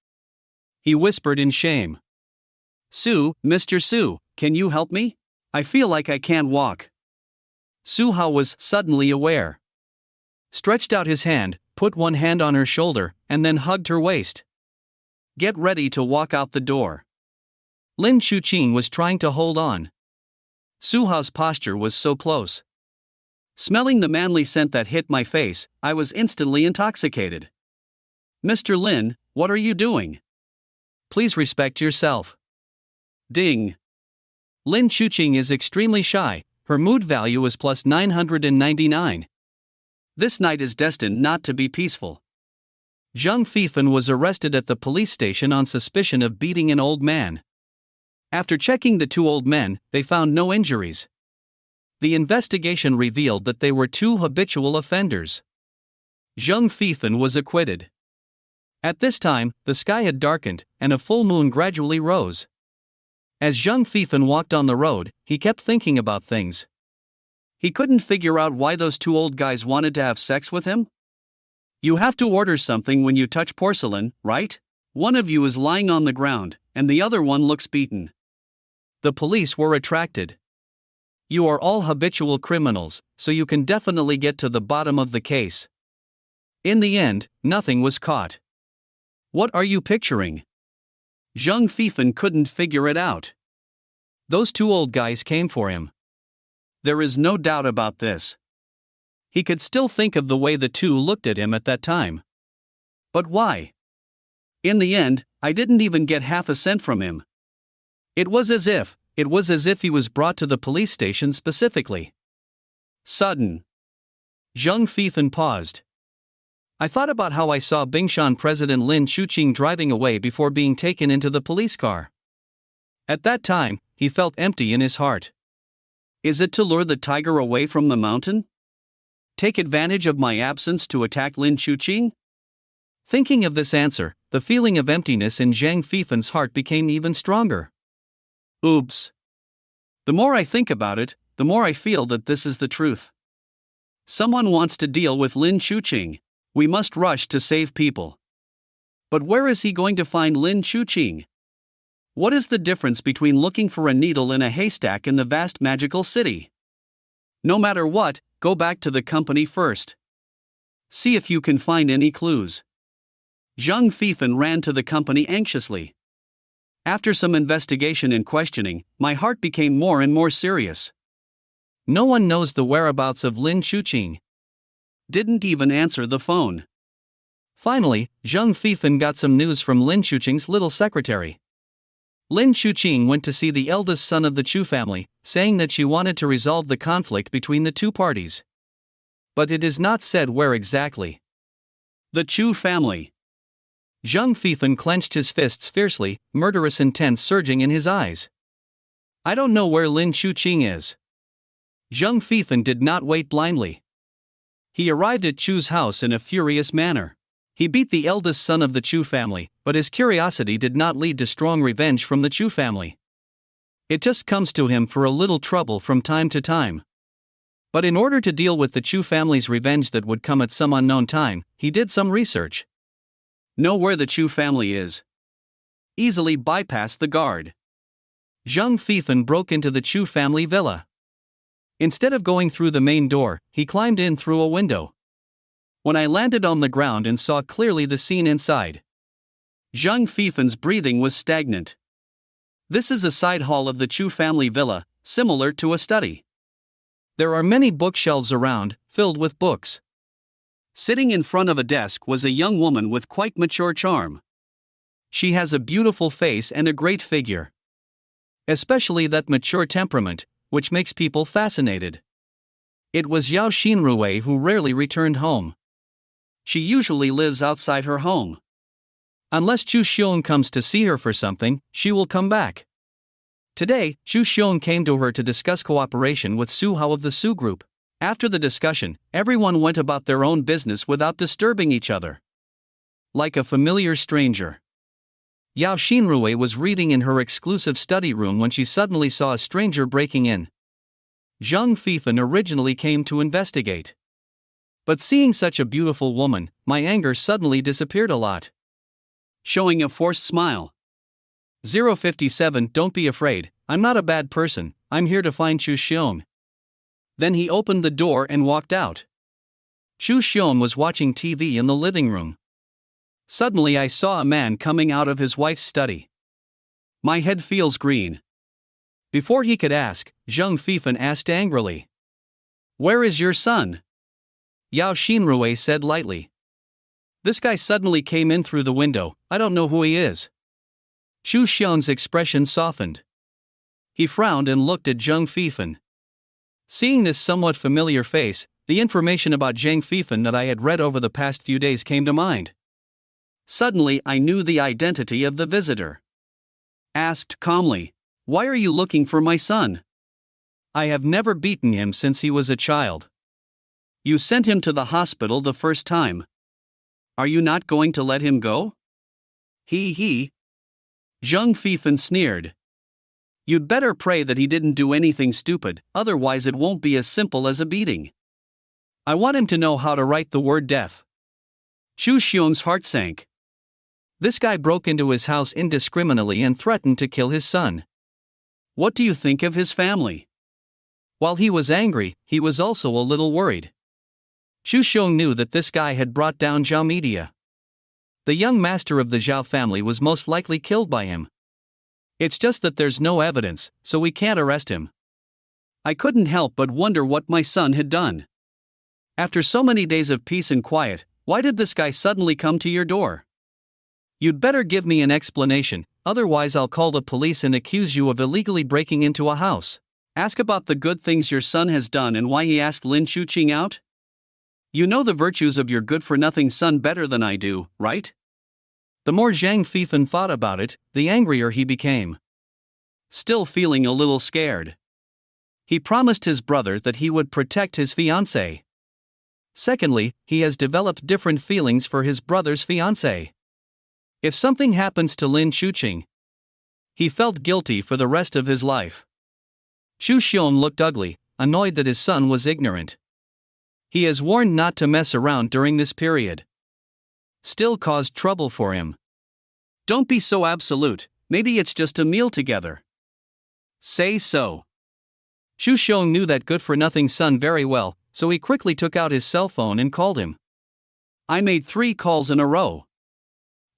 He whispered in shame. Mr. Su, can you help me? I feel like I can't walk. Su Hao was suddenly aware. Stretched out his hand, put one hand on her shoulder, and then hugged her waist. Get ready to walk out the door. Lin Chuqing was trying to hold on. Su Hao's posture was so close. Smelling the manly scent that hit my face, I was instantly intoxicated. Mr. Lin, what are you doing? Please respect yourself. Ding. Lin Chuqing is extremely shy, her mood value is plus 999. This night is destined not to be peaceful. Zhang Fifan was arrested at the police station on suspicion of beating an old man. After checking the two old men, they found no injuries. The investigation revealed that they were two habitual offenders. Zhang Fifan was acquitted. At this time, the sky had darkened, and a full moon gradually rose. As Zhang Fifan walked on the road, he kept thinking about things. He couldn't figure out why those two old guys wanted to have sex with him. You have to order something when you touch porcelain, right? One of you is lying on the ground, and the other one looks beaten. The police were attracted. You are all habitual criminals, so you can definitely get to the bottom of the case. In the end, nothing was caught. What are you picturing? Zhang Fifan couldn't figure it out. Those two old guys came for him. There is no doubt about this. He could still think of the way the two looked at him at that time. But why? In the end, I didn't even get half a cent from him. It was as if he was brought to the police station specifically. Sudden. Zhang Fifan paused. I thought about how I saw Bingshan President Lin Chuqing driving away before being taken into the police car. At that time, he felt empty in his heart. Is it to lure the tiger away from the mountain? Take advantage of my absence to attack Lin Chuqing? Thinking of this answer, the feeling of emptiness in Zhang Fifan's heart became even stronger. Oops. The more I think about it, the more I feel that this is the truth. Someone wants to deal with Lin Chuqing. We must rush to save people. But where is he going to find Lin Chuqing? What is the difference between looking for a needle in a haystack in the vast magical city? No matter what, go back to the company first. See if you can find any clues. Zhang Fifan ran to the company anxiously. After some investigation and questioning, my heart became more and more serious. No one knows the whereabouts of Lin Chuqing. Didn't even answer the phone. Finally, Zhang Fifan got some news from Lin Chuqing's little secretary. Lin Chuqing went to see the eldest son of the Chu family, saying that she wanted to resolve the conflict between the two parties. But it is not said where exactly. The Chu family. Zhang Fifan clenched his fists fiercely, murderous intent surging in his eyes. I don't know where Lin Chuqing is. Zhang Fifan did not wait blindly. He arrived at Chu's house in a furious manner. He beat the eldest son of the Chu family, but his curiosity did not lead to strong revenge from the Chu family. It just comes to him for a little trouble from time to time. But in order to deal with the Chu family's revenge that would come at some unknown time, he did some research. Know where the Chu family is. Easily bypass the guard. Zhang Fifan broke into the Chu family villa. Instead of going through the main door, he climbed in through a window. When I landed on the ground and saw clearly the scene inside, Zhang Fifan's breathing was stagnant. This is a side hall of the Chu family villa, similar to a study. There are many bookshelves around, filled with books. Sitting in front of a desk was a young woman with quite mature charm. She has a beautiful face and a great figure. Especially that mature temperament, which makes people fascinated. It was Yao Xinrui who rarely returned home. She usually lives outside her home. Unless Chu Xiong comes to see her for something, she will come back. Today, Chu Xiong came to her to discuss cooperation with Su Hao of the Su Group. After the discussion, everyone went about their own business without disturbing each other. Like a familiar stranger. Yao Xinrui was reading in her exclusive study room when she suddenly saw a stranger breaking in. Zhang Fifan originally came to investigate. But seeing such a beautiful woman, my anger suddenly disappeared a lot. Showing a forced smile. 057 Don't be afraid, I'm not a bad person, I'm here to find Chu Xiong. Then he opened the door and walked out. Chu Xiong was watching TV in the living room. Suddenly I saw a man coming out of his wife's study. My head feels green. Before he could ask, Zhang Fifan asked angrily. Where is your son? Yao Xinrui said lightly. This guy suddenly came in through the window, I don't know who he is. Chu Xiong's expression softened. He frowned and looked at Zhang Fifan. Seeing this somewhat familiar face, the information about Zhang Fifan that I had read over the past few days came to mind. Suddenly I knew the identity of the visitor. Asked calmly, why are you looking for my son? I have never beaten him since he was a child. You sent him to the hospital the first time. Are you not going to let him go? He. Zhang Fifan sneered. You'd better pray that he didn't do anything stupid, otherwise it won't be as simple as a beating. I want him to know how to write the word death. Chu Xiong's heart sank. This guy broke into his house indiscriminately and threatened to kill his son. What do you think of his family? While he was angry, he was also a little worried. Xu Xiong knew that this guy had brought down Zhao Media. The young master of the Zhao family was most likely killed by him. It's just that there's no evidence, so we can't arrest him. I couldn't help but wonder what my son had done. After so many days of peace and quiet, why did this guy suddenly come to your door? You'd better give me an explanation, otherwise I'll call the police and accuse you of illegally breaking into a house. Ask about the good things your son has done and why he asked Lin Chuqing out? You know the virtues of your good-for-nothing son better than I do, right? The more Zhang Fifan thought about it, the angrier he became. Still feeling a little scared. He promised his brother that he would protect his fiancée. Secondly, he has developed different feelings for his brother's fiancée. If something happens to Lin Chuqing, he felt guilty for the rest of his life. Xu Xiong looked ugly, annoyed that his son was ignorant. He is warned not to mess around during this period. Still caused trouble for him. Don't be so absolute, maybe it's just a meal together. Say so. Xu Xiong knew that good-for-nothing son very well, so he quickly took out his cell phone and called him. I made 3 calls in a row.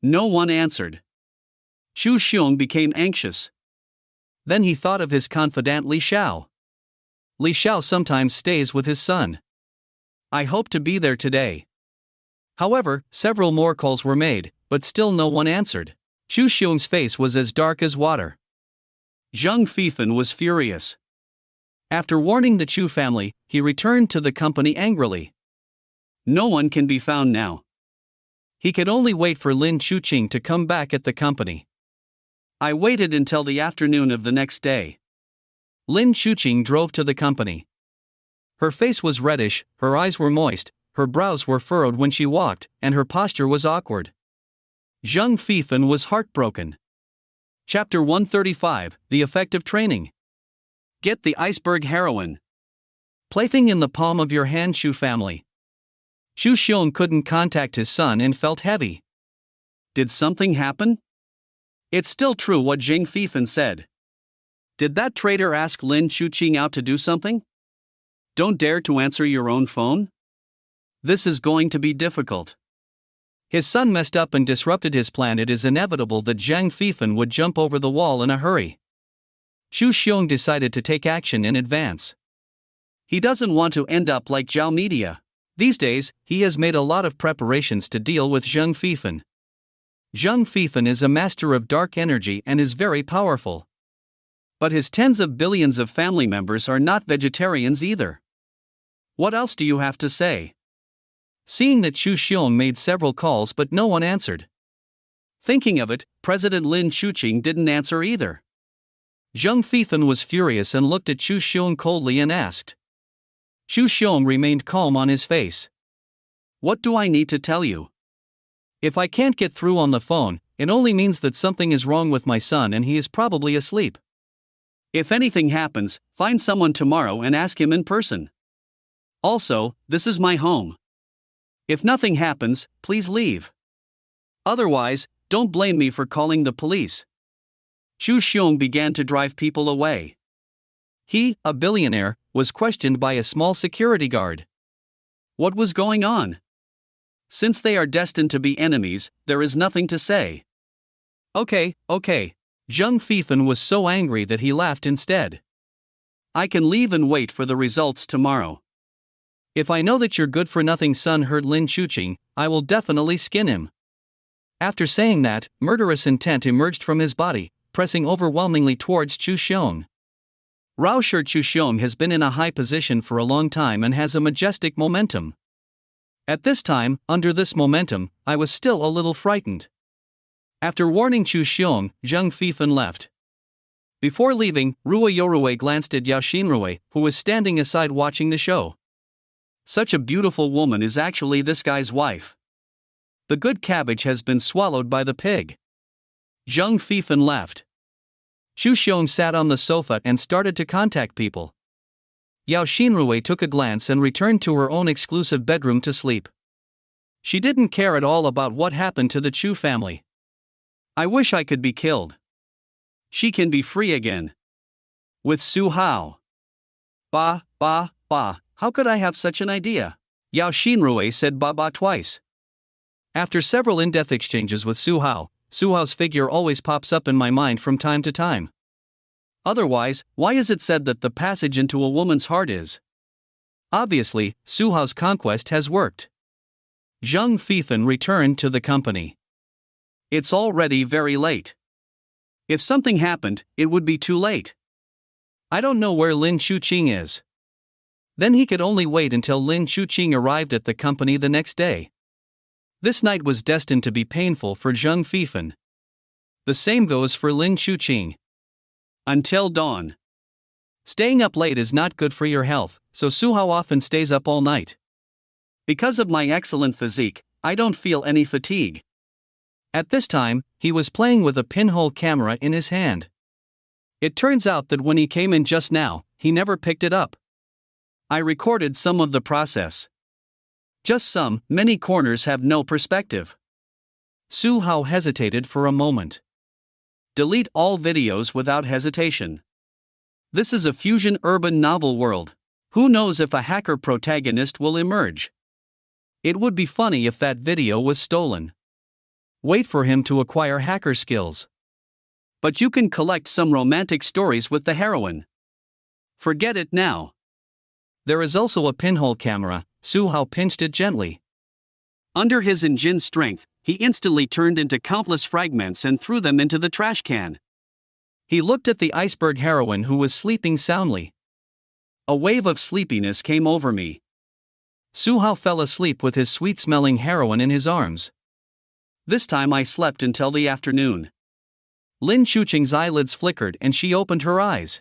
No one answered. Xu Xiong became anxious. Then he thought of his confidant Li Xiao. Li Xiao sometimes stays with his son. I hope to be there today. However, several more calls were made, but still no one answered. Xu Xiong's face was as dark as water. Zhang Fifan was furious. After warning the Chu family, he returned to the company angrily. No one can be found now. He could only wait for Lin Chuqing to come back at the company. I waited until the afternoon of the next day. Lin Chuqing drove to the company. Her face was reddish, her eyes were moist, her brows were furrowed when she walked, and her posture was awkward. Zhang Fifan was heartbroken. Chapter 135, The Effect of Training. Get the iceberg heroine. Plaything in the palm of your hand, Xu family. Xu Xiong couldn't contact his son and felt heavy. Did something happen? It's still true what Zhang Fifan said. Did that traitor ask Lin Chuqing out to do something? Don't dare to answer your own phone? This is going to be difficult. His son messed up and disrupted his plan. It is inevitable that Zhang Fifan would jump over the wall in a hurry. Xu Xiong decided to take action in advance. He doesn't want to end up like Zhao Media. These days, he has made a lot of preparations to deal with Zhang Fifan. Zhang Fifan is a master of dark energy and is very powerful. But his tens of billions of family members are not vegetarians either. What else do you have to say? Seeing that Xu Xiong made several calls but no one answered. Thinking of it, President Lin Chuqing didn't answer either. Zhang Fifan was furious and looked at Xu Xiong coldly and asked. Xu Xiong remained calm on his face. What do I need to tell you? If I can't get through on the phone, it only means that something is wrong with my son and he is probably asleep. If anything happens, find someone tomorrow and ask him in person. Also, this is my home. If nothing happens, please leave. Otherwise, don't blame me for calling the police. Xu Xiong began to drive people away. He, a billionaire, was questioned by a small security guard. What was going on? Since they are destined to be enemies, there is nothing to say. Okay. Zhang Fifan was so angry that he laughed instead. I can leave and wait for the results tomorrow. If I know that your good-for-nothing son hurt Lin Chuqing, I will definitely skin him. After saying that, murderous intent emerged from his body, pressing overwhelmingly towards Xu Xiong. Rao Shi Xu Xiong has been in a high position for a long time and has a majestic momentum. At this time, under this momentum, I was still a little frightened. After warning Xu Xiong, Zhang Fifan left. Before leaving, Rua Yorue glanced at Yao Xinrui, who was standing aside watching the show. Such a beautiful woman is actually this guy's wife. The good cabbage has been swallowed by the pig. Zhang Fifan left. Xu Xiong sat on the sofa and started to contact people. Yao Xinrui took a glance and returned to her own exclusive bedroom to sleep. She didn't care at all about what happened to the Chu family. I wish I could be killed. She can be free again. With Su Hao. Bah, how could I have such an idea? Yao Xinrui said ba twice. After several in-depth exchanges with Su Hao's figure always pops up in my mind from time to time. Otherwise, why is it said that the passage into a woman's heart is? Obviously, Su Hao's conquest has worked. Zheng Feifan returned to the company. It's already very late. If something happened, it would be too late. I don't know where Lin Chuqing is. Then he could only wait until Lin Chuqing arrived at the company the next day. This night was destined to be painful for Zheng Feifan. The same goes for Lin Chuqing. Until dawn. Staying up late is not good for your health, so Su Hao often stays up all night. Because of my excellent physique, I don't feel any fatigue. At this time, he was playing with a pinhole camera in his hand. It turns out that when he came in just now, he never picked it up. I recorded some of the process. Just some, many corners have no perspective. Su Hao hesitated for a moment. Delete all videos without hesitation. This is a fusion urban novel world. Who knows if a hacker protagonist will emerge? It would be funny if that video was stolen. Wait for him to acquire hacker skills. But you can collect some romantic stories with the heroine. Forget it now. There is also a pinhole camera. Su Hao pinched it gently. Under his engine strength, he instantly turned into countless fragments and threw them into the trash can. He looked at the iceberg heroine who was sleeping soundly. A wave of sleepiness came over me. Su Hao fell asleep with his sweet-smelling heroine in his arms. This time I slept until the afternoon. Lin Chuqing's eyelids flickered and she opened her eyes.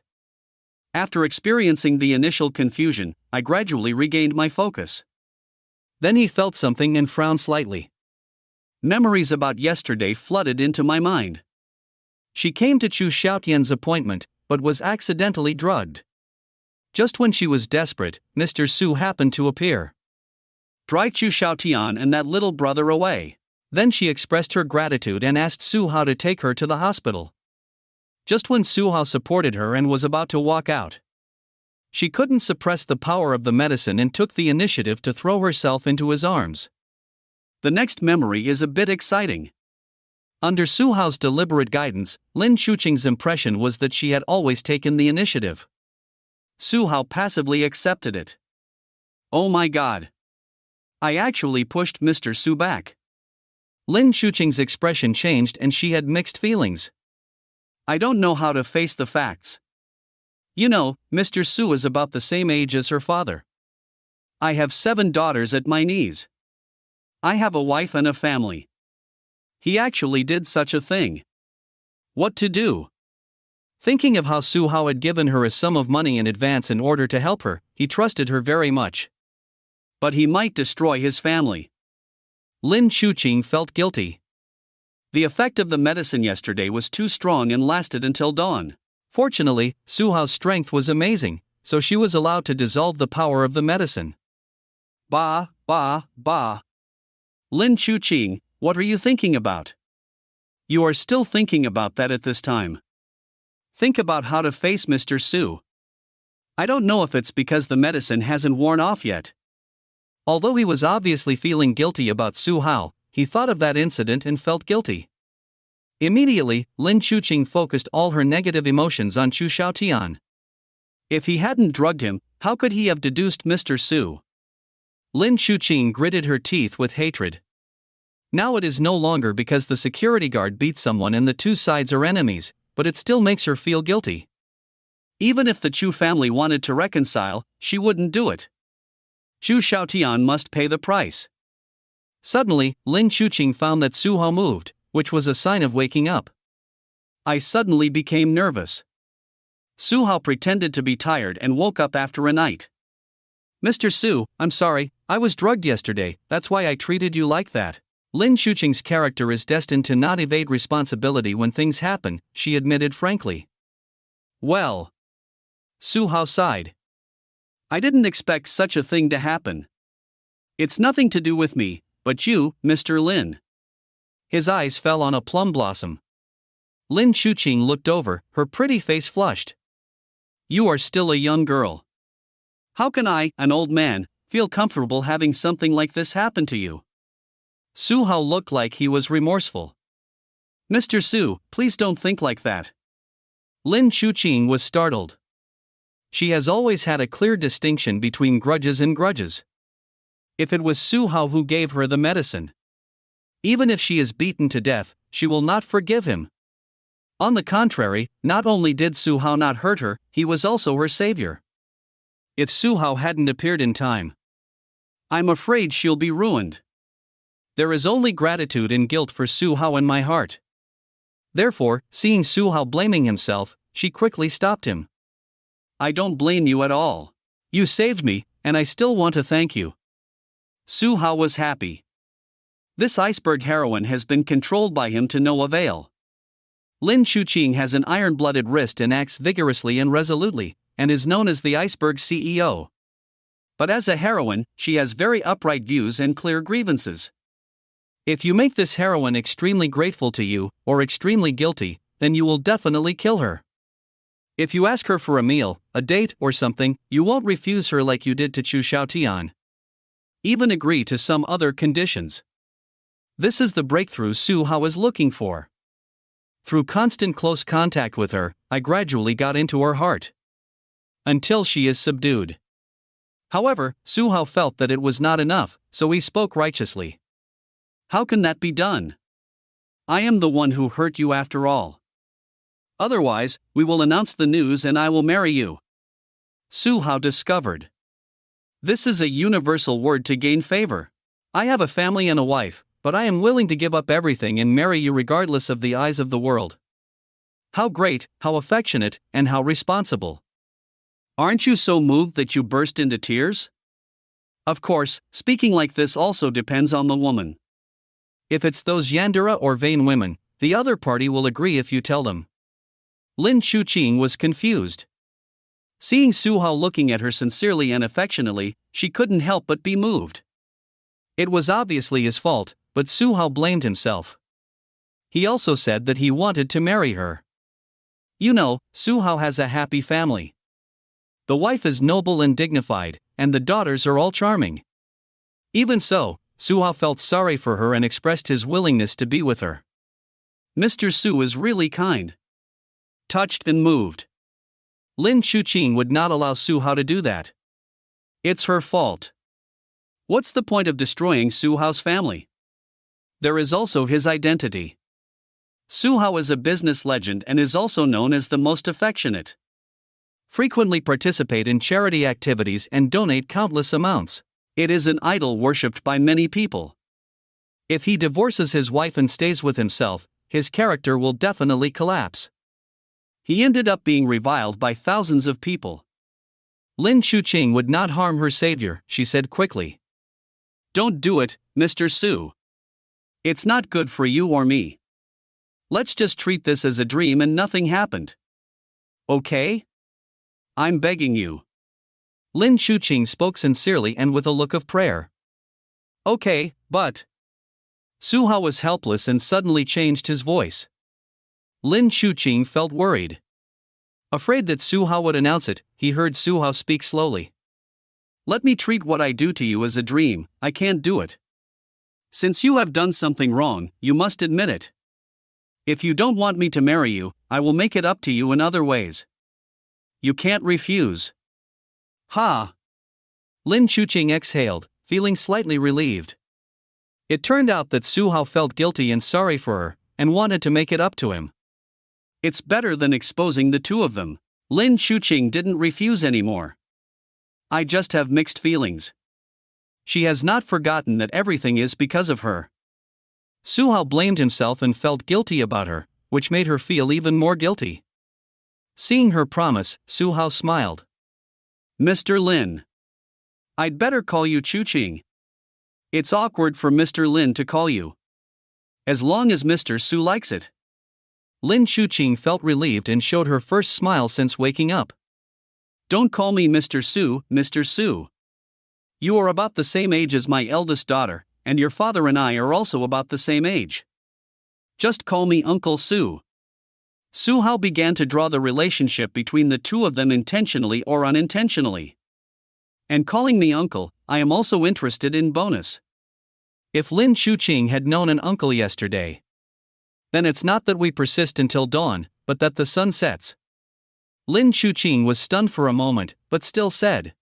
After experiencing the initial confusion, I gradually regained my focus. Then he felt something and frowned slightly. Memories about yesterday flooded into my mind. She came to Chu Xiaotian's appointment, but was accidentally drugged. Just when she was desperate, Mr. Su happened to appear. Drive Chu Xiaotian and that little brother away. Then she expressed her gratitude and asked Su Hao to take her to the hospital. Just when Su Hao supported her and was about to walk out, she couldn't suppress the power of the medicine and took the initiative to throw herself into his arms. The next memory is a bit exciting. Under Su Hao's deliberate guidance, Lin Chuqing's impression was that she had always taken the initiative. Su Hao passively accepted it. Oh my god. I actually pushed Mr. Su back. Lin Chuqing's expression changed and she had mixed feelings. I don't know how to face the facts. You know, Mr. Su is about the same age as her father. I have 7 daughters at my knees. I have a wife and a family. He actually did such a thing. What to do? Thinking of how Su Hao had given her a sum of money in advance in order to help her, he trusted her very much. But he might destroy his family. Lin Chuqing felt guilty. The effect of the medicine yesterday was too strong and lasted until dawn. Fortunately, Su Hao's strength was amazing, so she was allowed to dissolve the power of the medicine. Bah. Lin Chuqing, what are you thinking about? You are still thinking about that at this time. Think about how to face Mr. Su. I don't know if it's because the medicine hasn't worn off yet. Although he was obviously feeling guilty about Su Hao, he thought of that incident and felt guilty. Immediately, Lin Chuqing focused all her negative emotions on Chu Xiaotian. If he hadn't drugged him, how could he have deduced Mr. Su? Lin Chuqing gritted her teeth with hatred. Now it is no longer because the security guard beat someone and the two sides are enemies, but it still makes her feel guilty. Even if the Chu family wanted to reconcile, she wouldn't do it. Chu Xiaotian must pay the price. Suddenly, Lin Chuqing found that Su Hao moved, which was a sign of waking up. I suddenly became nervous. Su Hao pretended to be tired and woke up after a night. Mr. Su, I'm sorry, I was drugged yesterday, that's why I treated you like that. Lin Chuqing's character is destined to not evade responsibility when things happen, she admitted frankly. Well. Su Hao sighed. I didn't expect such a thing to happen. It's nothing to do with me, but you, Mr. Lin. His eyes fell on a plum blossom. Lin Chuqing looked over, her pretty face flushed. You are still a young girl. How can I, an old man, feel comfortable having something like this happen to you? Su Hao looked like he was remorseful. Mr. Su, please don't think like that. Lin Chuqing was startled. She has always had a clear distinction between grudges and grudges. If it was Su Hao who gave her the medicine, even if she is beaten to death, she will not forgive him. On the contrary, not only did Su Hao not hurt her, he was also her savior. If Su Hao hadn't appeared in time, I'm afraid she'll be ruined. There is only gratitude and guilt for Su Hao in my heart. Therefore, seeing Su Hao blaming himself, she quickly stopped him. I don't blame you at all. You saved me, and I still want to thank you. Su Hao was happy. This iceberg heroine has been controlled by him to no avail. Lin Chuqing has an iron-blooded wrist and acts vigorously and resolutely, and is known as the iceberg CEO. But as a heroine, she has very upright views and clear grievances. If you make this heroine extremely grateful to you, or extremely guilty, then you will definitely kill her. If you ask her for a meal, a date, or something, you won't refuse her like you did to Chu Xiaotian. Even agree to some other conditions. This is the breakthrough Su Hao is looking for. Through constant close contact with her, I gradually got into her heart. Until she is subdued. However, Su Hao felt that it was not enough, so he spoke righteously. How can that be done? I am the one who hurt you after all. Otherwise, we will announce the news and I will marry you. Su Hao discovered. This is a universal word to gain favor. I have a family and a wife, but I am willing to give up everything and marry you regardless of the eyes of the world. How great, how affectionate, and how responsible. Aren't you so moved that you burst into tears? Of course, speaking like this also depends on the woman. If it's those yandere or vain women, the other party will agree if you tell them. Lin Chuqing was confused. Seeing Su Hao looking at her sincerely and affectionately, she couldn't help but be moved. It was obviously his fault, but Su Hao blamed himself. He also said that he wanted to marry her. You know, Su Hao has a happy family. The wife is noble and dignified, and the daughters are all charming. Even so, Su Hao felt sorry for her and expressed his willingness to be with her. Mr. Su is really kind. Touched and moved. Lin Chuqing would not allow Su Hao to do that. It's her fault. What's the point of destroying Su Hao's family? There is also his identity. Su Hao is a business legend and is also known as the most affectionate. Frequently participate in charity activities and donate countless amounts. It is an idol worshipped by many people. If he divorces his wife and stays with himself, his character will definitely collapse. He ended up being reviled by thousands of people. Lin Chuqing would not harm her savior, she said quickly. Don't do it, Mr. Su. It's not good for you or me. Let's just treat this as a dream and nothing happened. Okay? I'm begging you. Lin Chuqing spoke sincerely and with a look of prayer. Okay, but... Su Hao was helpless and suddenly changed his voice. Lin Chuqing felt worried. Afraid that Su Hao would announce it, he heard Su Hao speak slowly. Let me treat what I do to you as a dream, I can't do it. Since you have done something wrong, you must admit it. If you don't want me to marry you, I will make it up to you in other ways. You can't refuse. Ha! Lin Chuqing exhaled, feeling slightly relieved. It turned out that Su Hao felt guilty and sorry for her, and wanted to make it up to him. It's better than exposing the two of them. Lin Chuqing didn't refuse anymore. I just have mixed feelings. She has not forgotten that everything is because of her. Su Hao blamed himself and felt guilty about her, which made her feel even more guilty. Seeing her promise, Su Hao smiled. Mr. Lin. I'd better call you Chuqing. It's awkward for Mr. Lin to call you. As long as Mr. Su likes it. Lin Chuqing felt relieved and showed her first smile since waking up. Don't call me Mr. Su, Mr. Su. You are about the same age as my eldest daughter, and your father and I are also about the same age. Just call me Uncle Su. Su Hao began to draw the relationship between the two of them intentionally or unintentionally. And calling me uncle, I am also interested in bonus. If Lin Chuqing had known an uncle yesterday, then it's not that we persist until dawn, but that the sun sets. Lin Chuqing was stunned for a moment, but still said,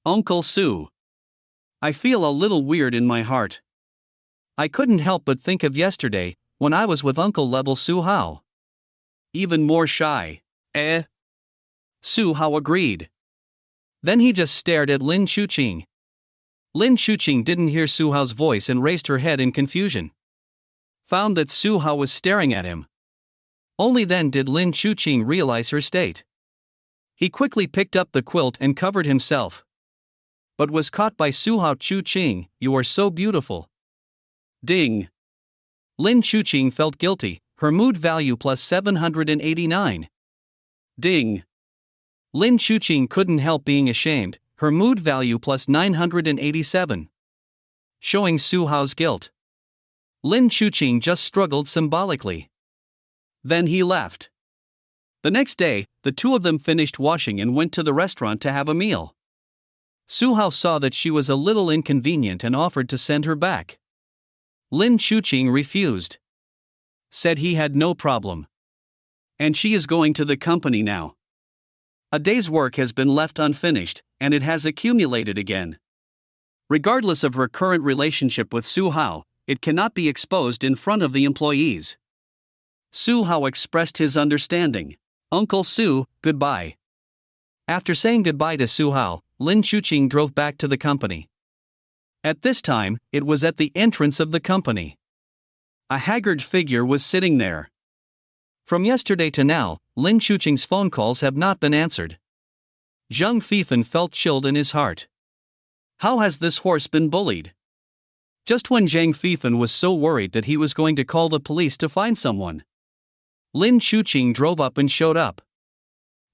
Uncle Su. I feel a little weird in my heart. I couldn't help but think of yesterday, when I was with Uncle level Su Hao. Even more shy. Su Hao agreed. Then he just stared at Lin Chuqing. Lin Chuqing didn't hear Su Hao's voice and raised her head in confusion. Found that Su Hao was staring at him. Only then did Lin Chuqing realize her state. He quickly picked up the quilt and covered himself. But was caught by Su Hao. Chuqing, you are so beautiful. Ding. Lin Chuqing felt guilty, her mood value plus 789. Ding. Lin Chuqing couldn't help being ashamed, her mood value plus 987. Showing Su Hao's guilt. Lin Chuqing just struggled symbolically. Then he left. The next day, the two of them finished washing and went to the restaurant to have a meal. Su Hao saw that she was a little inconvenient and offered to send her back. Lin Chuqing refused. Said he had no problem. And she is going to the company now. A day's work has been left unfinished, and it has accumulated again. Regardless of her current relationship with Su Hao, it cannot be exposed in front of the employees. Su Hao expressed his understanding. Uncle Su, goodbye. After saying goodbye to Su Hao, Lin Chuqing drove back to the company. At this time, it was at the entrance of the company. A haggard figure was sitting there. From yesterday to now, Lin Chuqing's phone calls have not been answered. Zhang Feifan felt chilled in his heart. How has this horse been bullied? Just when Zhang Feifan was so worried that he was going to call the police to find someone, Lin Chuqing drove up and showed up.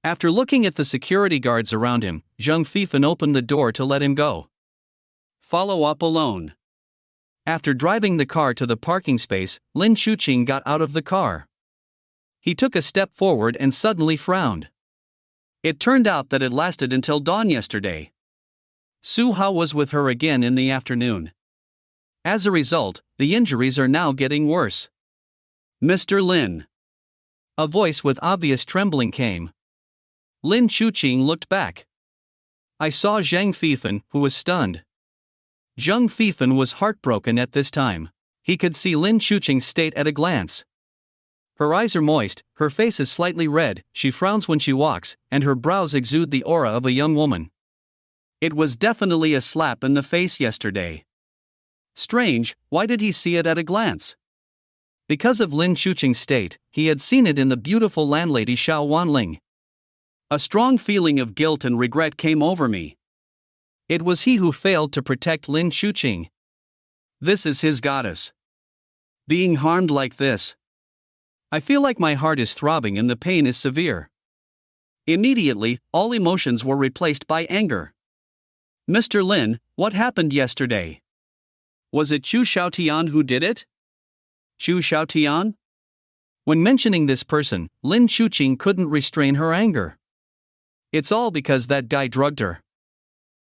After looking at the security guards around him, Zhang Feifan opened the door to let him go. Follow up alone. After driving the car to the parking space, Lin Chuqing got out of the car. He took a step forward and suddenly frowned. It turned out that it lasted until dawn yesterday. Su Hao was with her again in the afternoon. As a result, the injuries are now getting worse. Mr. Lin. A voice with obvious trembling came. Lin Chuqing looked back. I saw Zhang Feifan, who was stunned. Zhang Feifan was heartbroken at this time. He could see Lin Chuqing's state at a glance. Her eyes are moist, her face is slightly red, she frowns when she walks, and her brows exude the aura of a young woman. It was definitely a slap in the face yesterday. Strange, why did he see it at a glance? Because of Lin Chuqing's state, he had seen it in the beautiful landlady Xiao Wanling. A strong feeling of guilt and regret came over me. It was he who failed to protect Lin Chuqing. This is his goddess. Being harmed like this. I feel like my heart is throbbing and the pain is severe. Immediately, all emotions were replaced by anger. Mr. Lin, what happened yesterday? Was it Chu Xiaotian who did it? Chu Xiaotian? When mentioning this person, Lin Chuqing couldn't restrain her anger. It's all because that guy drugged her.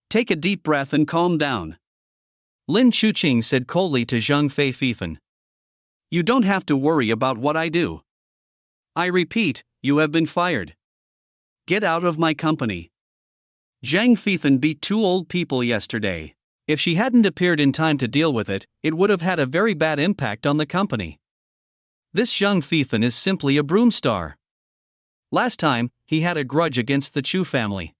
Take a deep breath and calm down. Lin Chuqing said coldly to Zhang Feifan. You don't have to worry about what I do. I repeat, you have been fired. Get out of my company. Zhang Feifan beat two old people yesterday. If she hadn't appeared in time to deal with it, it would have had a very bad impact on the company. This Zhang Feifan is simply a broom star. Last time, he had a grudge against the Chu family.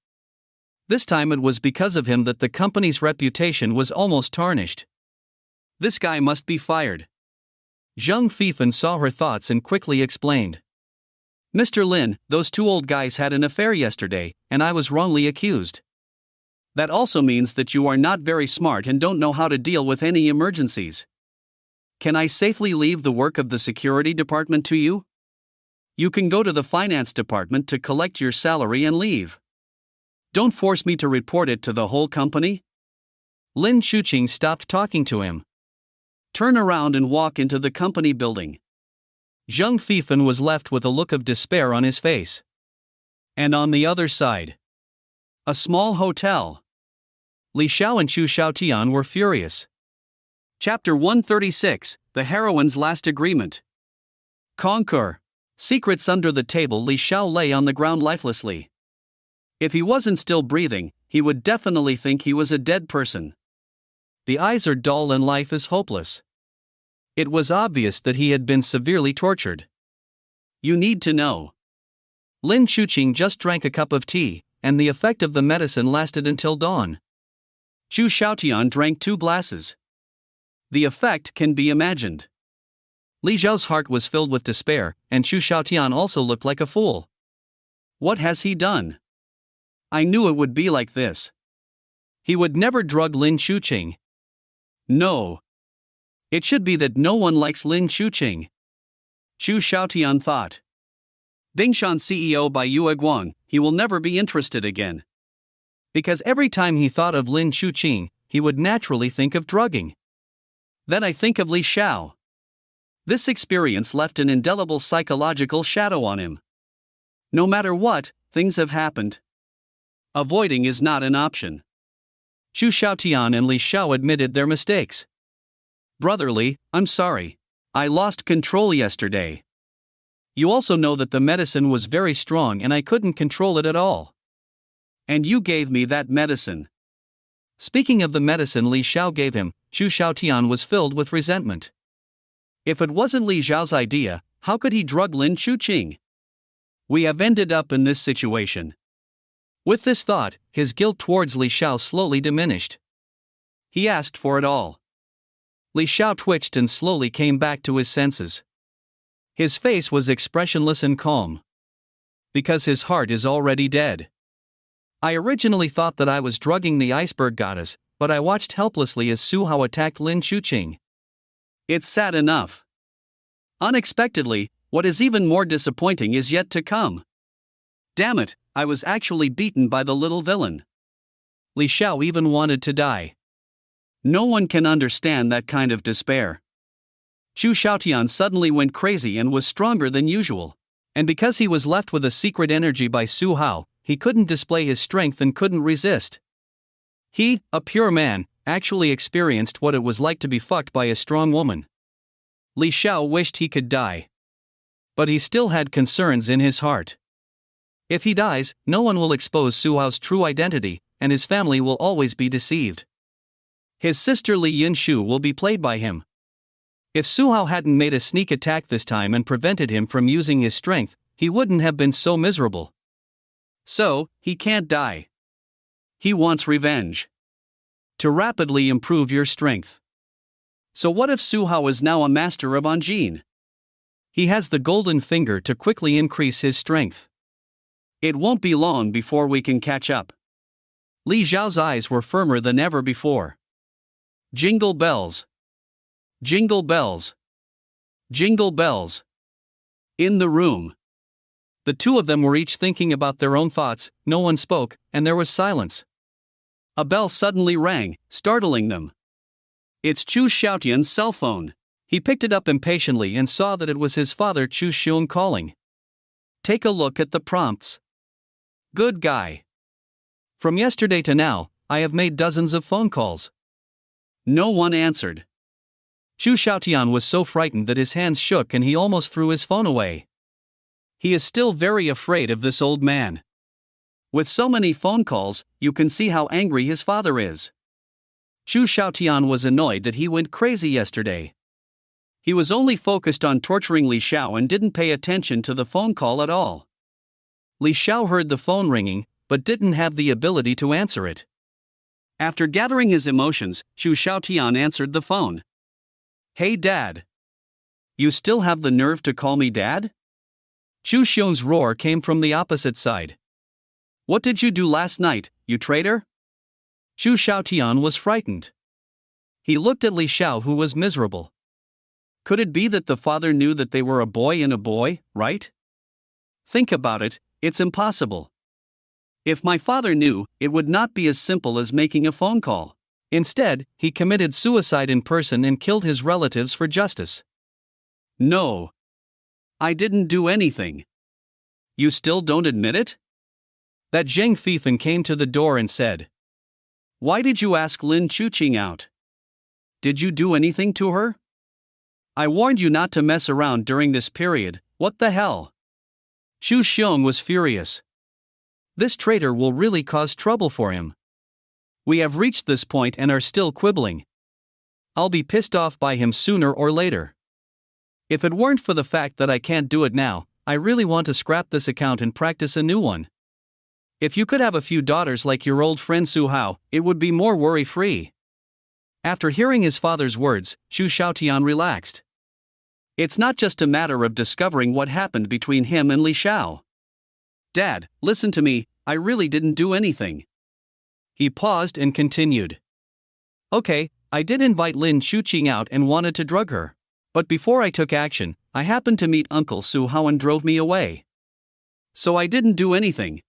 This time it was because of him that the company's reputation was almost tarnished. This guy must be fired. Zhang Feifan saw her thoughts and quickly explained. Mr. Lin, those two old guys had an affair yesterday, and I was wrongly accused. That also means that you are not very smart and don't know how to deal with any emergencies. Can I safely leave the work of the security department to you? You can go to the finance department to collect your salary and leave. Don't force me to report it to the whole company. Lin Chuqing stopped talking to him. Turn around and walk into the company building. Zheng Fifan was left with a look of despair on his face. And on the other side, a small hotel. Li Xiao and Chu Xiaotian were furious. Chapter 136, The Heroine's Last Agreement. Conquer. Secrets under the table. Li Xiao lay on the ground lifelessly. If he wasn't still breathing, he would definitely think he was a dead person. The eyes are dull and life is hopeless. It was obvious that he had been severely tortured. You need to know. Lin Chuqing just drank a cup of tea, and the effect of the medicine lasted until dawn. Chu Xiaotian drank 2 glasses. The effect can be imagined. Li Zhao's heart was filled with despair, and Chu Xiaotian also looked like a fool. What has he done? I knew it would be like this. He would never drug Lin Chuqing. No. It should be that no one likes Lin Chuqing. Chu Xiaotian thought. Dingshan CEO by Yue Guang, he will never be interested again. Because every time he thought of Lin Chuqing, he would naturally think of drugging. Then I think of Li Xiao. This experience left an indelible psychological shadow on him. No matter what, things have happened. Avoiding is not an option. Chu Xiaotian and Li Xiao admitted their mistakes. Brotherly, I'm sorry. I lost control yesterday. You also know that the medicine was very strong and I couldn't control it at all. And you gave me that medicine. Speaking of the medicine Li Xiao gave him, Chu Xiaotian was filled with resentment. If it wasn't Li Zhao's idea, how could he drug Lin Chuqing? We have ended up in this situation. With this thought, his guilt towards Li Xiao slowly diminished. He asked for it all. Li Xiao twitched and slowly came back to his senses. His face was expressionless and calm. Because his heart is already dead. I originally thought that I was drugging the iceberg goddess, but I watched helplessly as Su Hao attacked Lin Chuqing. It's sad enough. Unexpectedly, what is even more disappointing is yet to come. Damn it, I was actually beaten by the little villain. Li Xiao even wanted to die. No one can understand that kind of despair. Chu Xiaotian suddenly went crazy and was stronger than usual. And because he was left with a secret energy by Su Hao, he couldn't display his strength and couldn't resist. He, a pure man, actually experienced what it was like to be fucked by a strong woman. Li Xiao wished he could die. But he still had concerns in his heart. If he dies, no one will expose Su Hao's true identity, and his family will always be deceived. His sister Li Yinshu will be played by him. If Su Hao hadn't made a sneak attack this time and prevented him from using his strength, he wouldn't have been so miserable. So, he can't die. He wants revenge. To rapidly improve your strength. So what if Su Hao is now a master of Anjin? He has the golden finger to quickly increase his strength. It won't be long before we can catch up. Li Zhao's eyes were firmer than ever before. Jingle bells. Jingle bells. Jingle bells. In the room. The two of them were each thinking about their own thoughts, no one spoke, and there was silence. A bell suddenly rang, startling them. It's Chu Xiaotian's cell phone. He picked it up impatiently and saw that it was his father Chu Xiong calling. Take a look at the prompts. Good guy. From yesterday to now, I have made dozens of phone calls. No one answered. Chu Xiaotian was so frightened that his hands shook and he almost threw his phone away. He is still very afraid of this old man. With so many phone calls, you can see how angry his father is. Chu Xiaotian was annoyed that he went crazy yesterday. He was only focused on torturing Li Xiao and didn't pay attention to the phone call at all. Li Xiao heard the phone ringing, but didn't have the ability to answer it. After gathering his emotions, Chu Xiaotian answered the phone. Hey Dad. You still have the nerve to call me Dad? Chu Xiong's roar came from the opposite side. What did you do last night, you traitor? Chu Xiaotian was frightened. He looked at Li Xiao, who was miserable. Could it be that the father knew that they were a boy and a boy, right? Think about it, it's impossible. If my father knew, it would not be as simple as making a phone call. Instead, he committed suicide in person and killed his relatives for justice. No. I didn't do anything. You still don't admit it? That Zheng Fifan came to the door and said, "Why did you ask Lin Chuqing out? Did you do anything to her? I warned you not to mess around during this period, what the hell?" Xu Xiong was furious. This traitor will really cause trouble for him. We have reached this point and are still quibbling. I'll be pissed off by him sooner or later. If it weren't for the fact that I can't do it now, I really want to scrap this account and practice a new one. If you could have a few daughters like your old friend Su Hao, it would be more worry-free. After hearing his father's words, Xu Xiaotian relaxed. It's not just a matter of discovering what happened between him and Li Xiao. Dad, listen to me, I really didn't do anything. He paused and continued. Okay, I did invite Lin Chuqing out and wanted to drug her. But before I took action, I happened to meet Uncle Su Hao and drove me away. So I didn't do anything.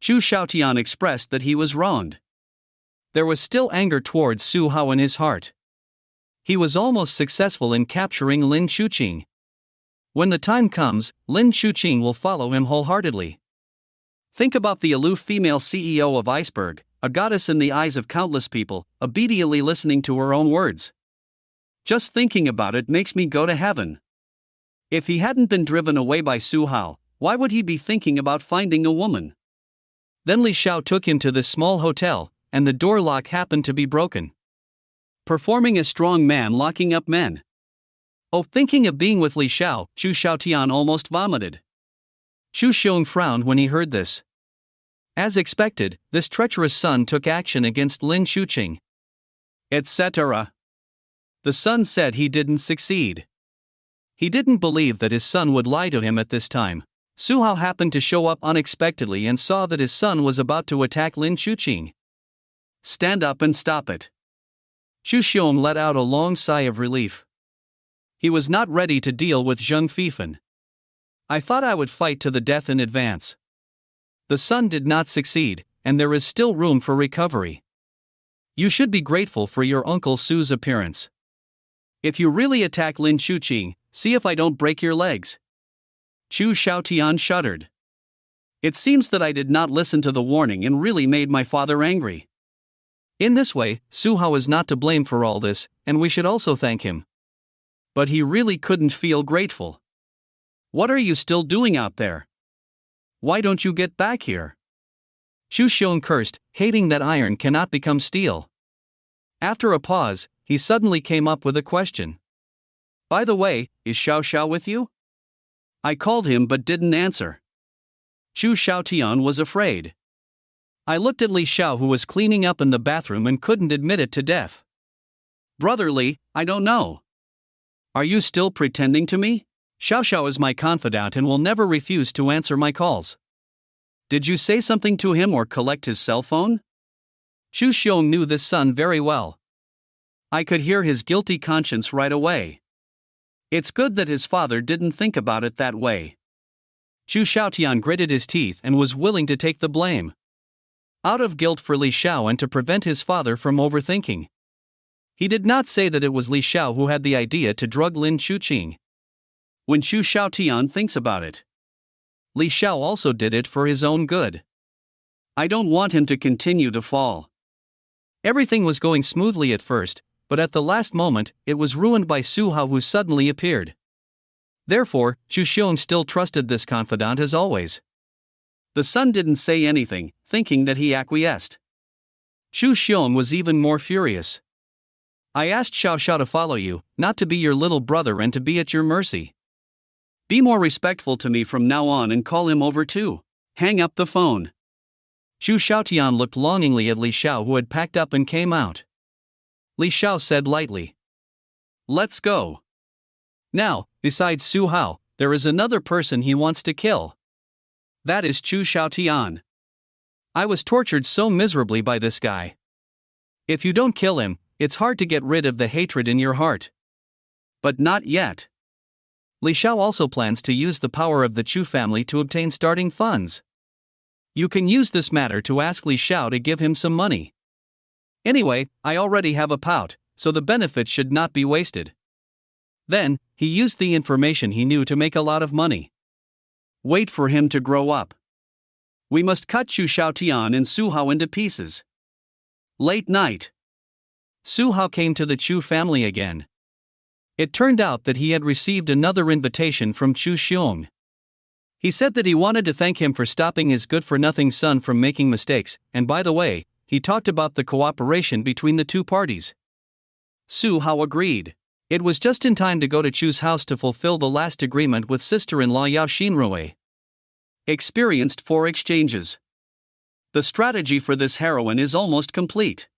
Xu Xiaotian expressed that he was wronged. There was still anger towards Su Hao in his heart. He was almost successful in capturing Lin Chuqing. When the time comes, Lin Chuqing will follow him wholeheartedly. Think about the aloof female CEO of Iceberg, a goddess in the eyes of countless people, obediently listening to her own words. Just thinking about it makes me go to heaven. If he hadn't been driven away by Su Hao, why would he be thinking about finding a woman? Then Li Xiao took him to this small hotel, and the door lock happened to be broken. Performing a strong man locking up men. Oh, thinking of being with Li Xiao, Xu Xiaotian almost vomited. Xu Xiong frowned when he heard this. As expected, this treacherous son took action against Lin Chuqing. Etc. The son said he didn't succeed. He didn't believe that his son would lie to him at this time. Su Hao happened to show up unexpectedly and saw that his son was about to attack Lin Chuqing. Stand up and stop it. Xu Xiong let out a long sigh of relief. He was not ready to deal with Zheng Fifan. I thought I would fight to the death in advance. The son did not succeed, and there is still room for recovery. You should be grateful for your Uncle Su's appearance. If you really attack Lin Chuqing, see if I don't break your legs. Xu Xiaotian shuddered. It seems that I did not listen to the warning and really made my father angry. In this way, Su Hao is not to blame for all this, and we should also thank him. But he really couldn't feel grateful. What are you still doing out there? Why don't you get back here? Xu Xiong cursed, hating that iron cannot become steel. After a pause, he suddenly came up with a question. By the way, is Xiao Xiao with you? I called him but didn't answer. Xu Xiaotian was afraid. I looked at Li Xiao, who was cleaning up in the bathroom, and couldn't admit it to death. Brother Li, I don't know. Are you still pretending to me? Xiao Xiao is my confidant and will never refuse to answer my calls. Did you say something to him or collect his cell phone? Xu Xiong knew this son very well. I could hear his guilty conscience right away. It's good that his father didn't think about it that way. Xu Xiaotian gritted his teeth and was willing to take the blame. Out of guilt for Li Xiao and to prevent his father from overthinking. He did not say that it was Li Xiao who had the idea to drug Lin Chuqing. When Xu Xiaotian thinks about it, Li Xiao also did it for his own good. I don't want him to continue to fall. Everything was going smoothly at first, but at the last moment, it was ruined by Su Hao, who suddenly appeared. Therefore, Xu Xiong still trusted this confidant as always. The son didn't say anything, thinking that he acquiesced. Xu Xiong was even more furious. I asked Xiao Xiao to follow you, not to be your little brother and to be at your mercy. Be more respectful to me from now on and call him over too. Hang up the phone. Xu Xiaotian looked longingly at Li Xiao, who had packed up and came out. Li Xiao said lightly, "Let's go." Now, besides Su Hao, there is another person he wants to kill. That is Xu Xiaotian. I was tortured so miserably by this guy. If you don't kill him, it's hard to get rid of the hatred in your heart. But not yet. Li Xiao also plans to use the power of the Chu family to obtain starting funds. You can use this matter to ask Li Xiao to give him some money. Anyway, I already have a pout, so the benefit should not be wasted. Then, he used the information he knew to make a lot of money. Wait for him to grow up. We must cut Chu Xiaotian and Su Hao into pieces. Late night. Su Hao came to the Chu family again. It turned out that he had received another invitation from Chu Xiong. He said that he wanted to thank him for stopping his good-for-nothing son from making mistakes, and by the way, he talked about the cooperation between the two parties. Su Hao agreed. It was just in time to go to Chu's house to fulfill the last agreement with sister-in-law Yao Xinrui. Experienced 4 exchanges. The strategy for this heroine is almost complete.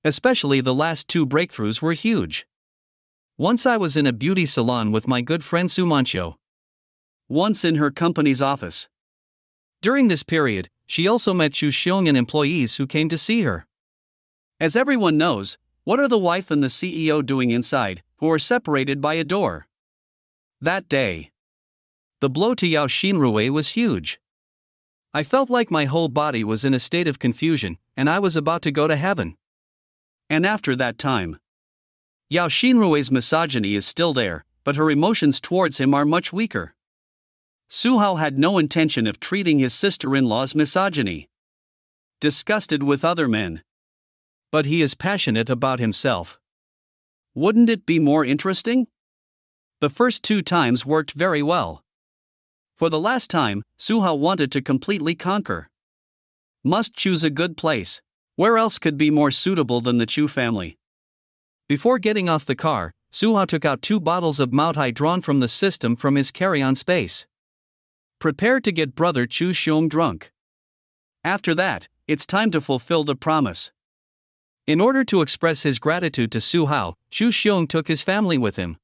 Especially the last 2 breakthroughs were huge. Once I was in a beauty salon with my good friend Su Manchio. Once in her company's office. During this period, she also met Chu Xiong and employees who came to see her. As everyone knows, what are the wife and the CEO doing inside, who are separated by a door? That day, the blow to Yao Xinrui was huge. I felt like my whole body was in a state of confusion, and I was about to go to heaven. And after that time, Yao Xinrui's misogyny is still there, but her emotions towards him are much weaker. Su Hao had no intention of treating his sister-in-law's misogyny. Disgusted with other men. But he is passionate about himself. Wouldn't it be more interesting? The first 2 times worked very well. For the last time, Su Hao wanted to completely conquer. Must choose a good place. Where else could be more suitable than the Chu family? Before getting off the car, Su Hao took out 2 bottles of Maotai drawn from the system from his carry-on space. Prepared to get brother Chu Xiong drunk. After that, it's time to fulfill the promise. In order to express his gratitude to Su Hao, Chu Xiong took his family with him.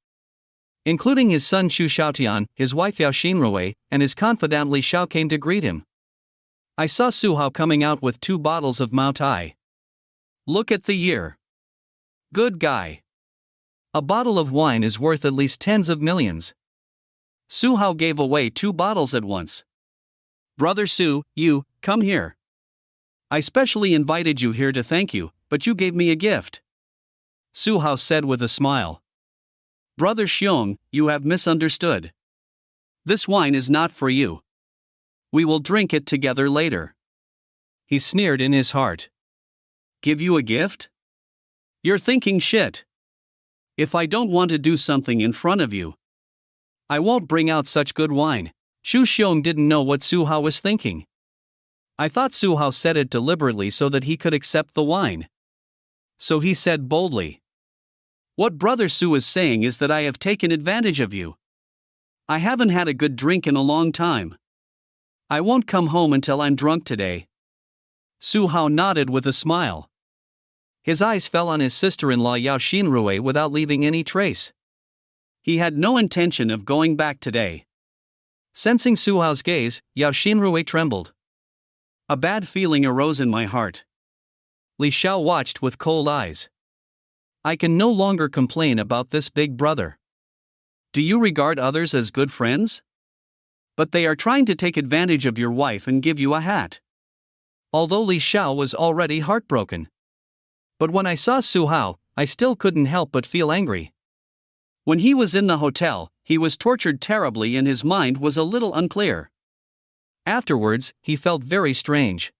Including his son Chu Xiaotian, his wife Yao Xinrui, and his confidant Li Xiao came to greet him. I saw Su Hao coming out with 2 bottles of Maotai. Look at the year. Good guy. A bottle of wine is worth at least tens of millions. Su Hao gave away 2 bottles at once. Brother Su, you, come here. I specially invited you here to thank you, but you gave me a gift. Su Hao said with a smile. Brother Xiong, you have misunderstood. This wine is not for you. We will drink it together later. He sneered in his heart. Give you a gift? You're thinking shit. If I don't want to do something in front of you, I won't bring out such good wine. Chu Xiong didn't know what Su Hao was thinking. I thought Su Hao said it deliberately so that he could accept the wine. So he said boldly. What Brother Su is saying is that I have taken advantage of you. I haven't had a good drink in a long time. I won't come home until I'm drunk today. Su Hao nodded with a smile. His eyes fell on his sister-in-law Yao Xinrui without leaving any trace. He had no intention of going back today. Sensing Su Hao's gaze, Yao Xinrui trembled. A bad feeling arose in my heart. Li Xiao watched with cold eyes. I can no longer complain about this big brother. Do you regard others as good friends? But they are trying to take advantage of your wife and give you a hat. Although Li Xiao was already heartbroken. But when I saw Su Hao, I still couldn't help but feel angry. When he was in the hotel, he was tortured terribly and his mind was a little unclear. Afterwards, he felt very strange.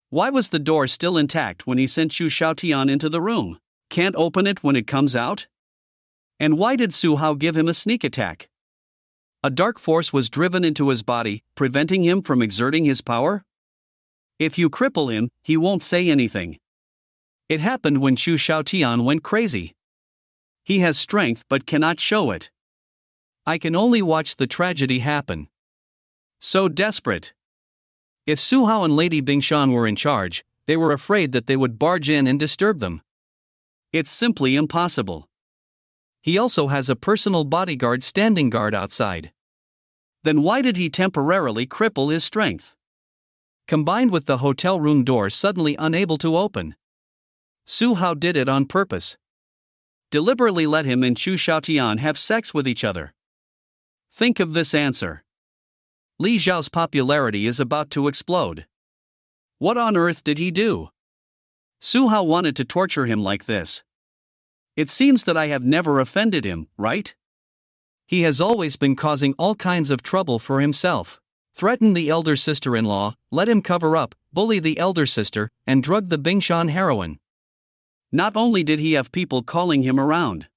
Why was the door still intact when he sent Chu Xiaotian into the room? Can't open it when it comes out? And why did Su Hao give him a sneak attack? A dark force was driven into his body, preventing him from exerting his power? If you cripple him, he won't say anything. It happened when Chu Xiaotian went crazy. He has strength but cannot show it. I can only watch the tragedy happen. So desperate. If Su Hao and Lady Bingshan were in charge, they were afraid that they would barge in and disturb them. It's simply impossible. He also has a personal bodyguard standing guard outside. Then why did he temporarily cripple his strength? Combined with the hotel room door suddenly unable to open. Su Hao did it on purpose. Deliberately let him and Chu Xiaotian have sex with each other. Think of this answer. Li Zhao's popularity is about to explode. What on earth did he do? Su Hao wanted to torture him like this. It seems that I have never offended him, right? He has always been causing all kinds of trouble for himself. Threaten the elder sister-in-law, let him cover up, bully the elder sister, and drug the Bingshan heroine. Not only did he have people calling him around.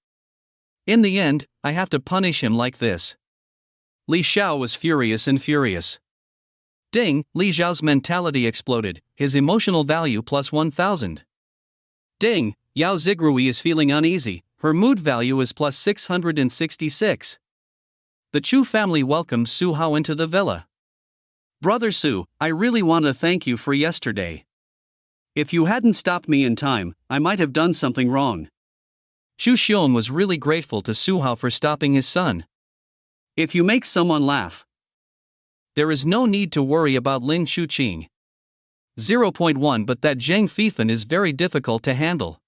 In the end, I have to punish him like this. Li Xiao was furious and furious. Ding, Li Xiao's mentality exploded, his emotional value plus 1,000. Ding, Yao Zigrui is feeling uneasy, her mood value is plus 666. The Chu family welcomed Su Hao into the villa. Brother Su, I really want to thank you for yesterday. If you hadn't stopped me in time, I might have done something wrong. Xu Xiong was really grateful to Su Hao for stopping his son. If you make someone laugh, there is no need to worry about Lin Chuqing. 0.1 But that Zheng Fifan is very difficult to handle.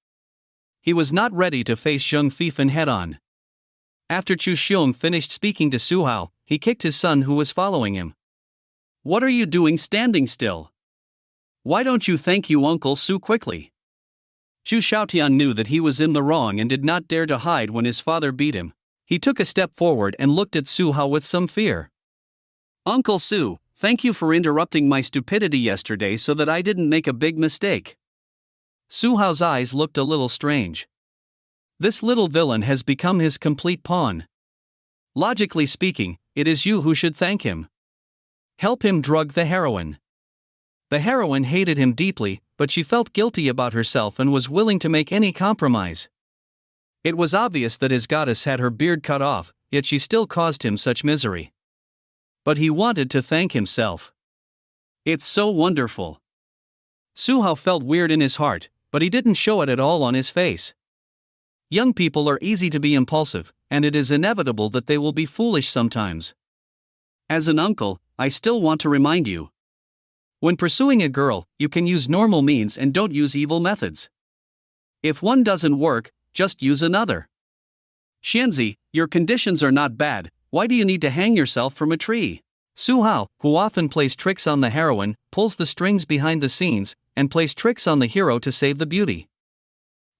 He was not ready to face Zheng Fifan head-on. After Xu Xiong finished speaking to Su Hao, he kicked his son who was following him. What are you doing standing still? Why don't you thank you Uncle Su quickly? Xu Xiaotian knew that he was in the wrong and did not dare to hide when his father beat him. He took a step forward and looked at Su Hao with some fear. Uncle Su, thank you for interrupting my stupidity yesterday so that I didn't make a big mistake. Su Hao's eyes looked a little strange. This little villain has become his complete pawn. Logically speaking, it is you who should thank him. Help him drug the heroine. The heroine hated him deeply, but she felt guilty about herself and was willing to make any compromise. It was obvious that his goddess had her beard cut off, yet she still caused him such misery. But he wanted to thank himself. It's so wonderful. Su Hao felt weird in his heart, but he didn't show it at all on his face. Young people are easy to be impulsive, and it is inevitable that they will be foolish sometimes. As an uncle, I still want to remind you. When pursuing a girl, you can use normal means and don't use evil methods. If one doesn't work, just use another. Xianzi, your conditions are not bad, why do you need to hang yourself from a tree? Su Hao, who often plays tricks on the heroine, pulls the strings behind the scenes, and plays tricks on the hero to save the beauty.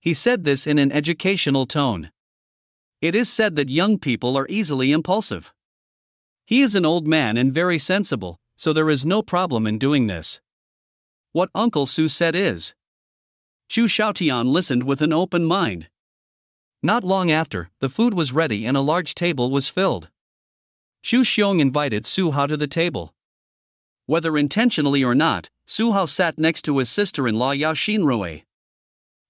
He said this in an educational tone. It is said that young people are easily impulsive. He is an old man and very sensible, so there is no problem in doing this. What Uncle Su said is. Xu Xiaotian listened with an open mind. Not long after, the food was ready and a large table was filled. Xu Xiong invited Su Hao to the table. Whether intentionally or not, Su Hao sat next to his sister-in-law Yao Xinrui.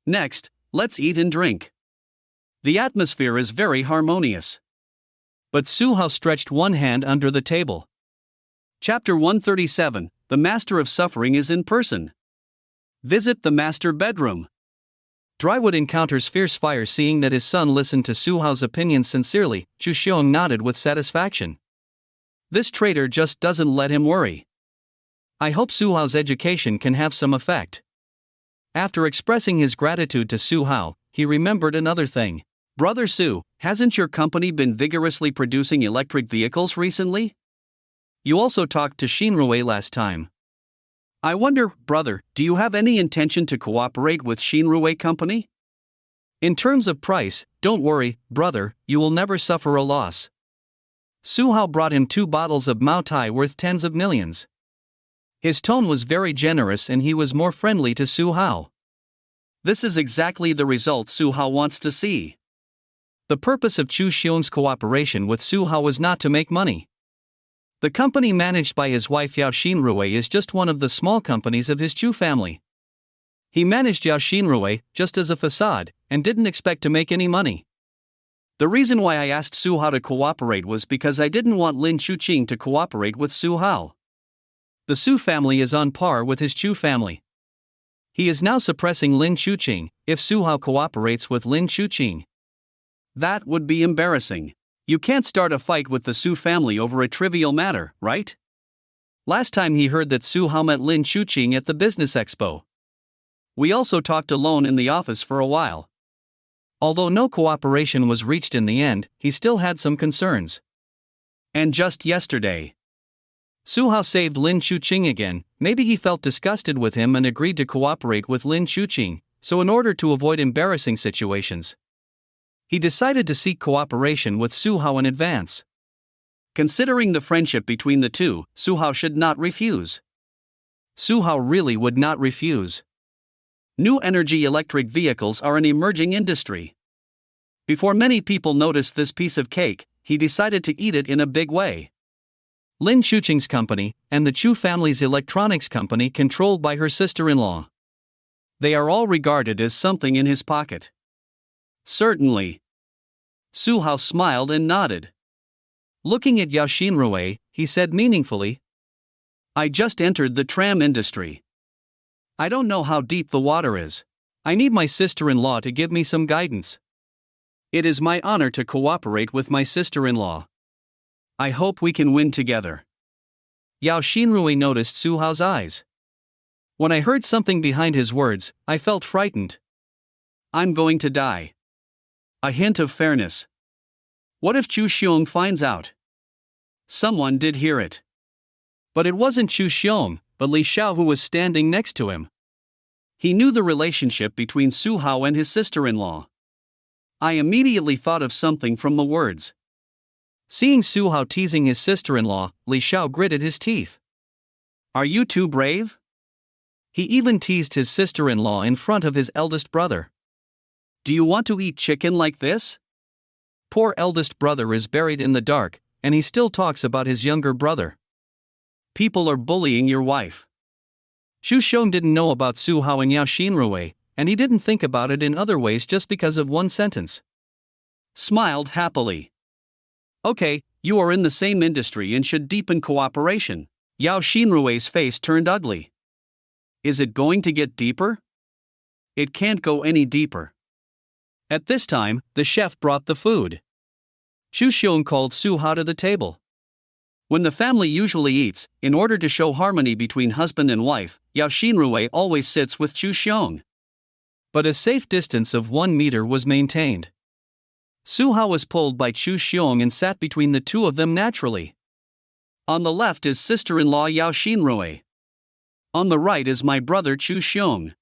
Next, let's eat and drink. The atmosphere is very harmonious. But Su Hao stretched one hand under the table. Chapter 137, The Master of Suffering is in person. Visit the master bedroom. Drywood encounters fierce fire. Seeing that his son listened to Su Hao's opinion sincerely, Xu Xiong nodded with satisfaction. This traitor just doesn't let him worry. I hope Su Hao's education can have some effect. After expressing his gratitude to Su Hao, he remembered another thing. Brother Su, hasn't your company been vigorously producing electric vehicles recently? You also talked to Xinrui last time. I wonder, brother, do you have any intention to cooperate with Xinrui Company? In terms of price, don't worry, brother, you will never suffer a loss. Su Hao brought him 2 bottles of Mao Tai worth tens of millions. His tone was very generous and he was more friendly to Su Hao. This is exactly the result Su Hao wants to see. The purpose of Xu Xiong's cooperation with Su Hao was not to make money. The company managed by his wife Yao Xinrui is just one of the small companies of his Chu family. He managed Yao Xinrui just as a facade, and didn't expect to make any money. The reason why I asked Su Hao to cooperate was because I didn't want Lin Chuqing to cooperate with Su Hao. The Su family is on par with his Chu family. He is now suppressing Lin Chuqing. If Su Hao cooperates with Lin Chuqing, that would be embarrassing. You can't start a fight with the Su family over a trivial matter, right? Last time he heard that Su Hao met Lin Chuqing at the business expo. We also talked alone in the office for a while. Although no cooperation was reached in the end, he still had some concerns. And just yesterday, Su Hao saved Lin Chuqing again. Maybe he felt disgusted with him and agreed to cooperate with Lin Chuqing, so in order to avoid embarrassing situations, he decided to seek cooperation with Su Hao in advance. Considering the friendship between the two, Su Hao should not refuse. Su Hao really would not refuse. New energy electric vehicles are an emerging industry. Before many people noticed this piece of cake, he decided to eat it in a big way. Lin Chuqing's company, and the Chu family's electronics company controlled by her sister-in-law. They are all regarded as something in his pocket. Certainly. Su Hao smiled and nodded. Looking at Yao Xinrui, he said meaningfully, I just entered the tram industry. I don't know how deep the water is. I need my sister-in-law to give me some guidance. It is my honor to cooperate with my sister-in-law. I hope we can win together. Yao Xinrui noticed Su Hao's eyes. When I heard something behind his words, I felt frightened. I'm going to die. A hint of fairness. What if Chu Xiong finds out? Someone did hear it. But it wasn't Chu Xiong, but Li Xiao who was standing next to him. He knew the relationship between Su Hao and his sister-in-law. I immediately thought of something from the words. Seeing Su Hao teasing his sister-in-law, Li Xiao gritted his teeth. Are you too brave? He even teased his sister-in-law in front of his eldest brother. Do you want to eat chicken like this? Poor eldest brother is buried in the dark, and he still talks about his younger brother. People are bullying your wife. Chu Xiong didn't know about Su Hao and Yao Xinrui, and he didn't think about it in other ways just because of one sentence. Smiled happily. Okay, you are in the same industry and should deepen cooperation. Yao Xinrui's face turned ugly. Is it going to get deeper? It can't go any deeper. At this time, the chef brought the food. Chu Xiong called Su Hao to the table. When the family usually eats, in order to show harmony between husband and wife, Yao Xinrui always sits with Chu Xiong. But a safe distance of 1 meter was maintained. Su Hao was pulled by Chu Xiong and sat between the two of them naturally. On the left is sister-in-law Yao Xinrui. On the right is my brother Chu Xiong.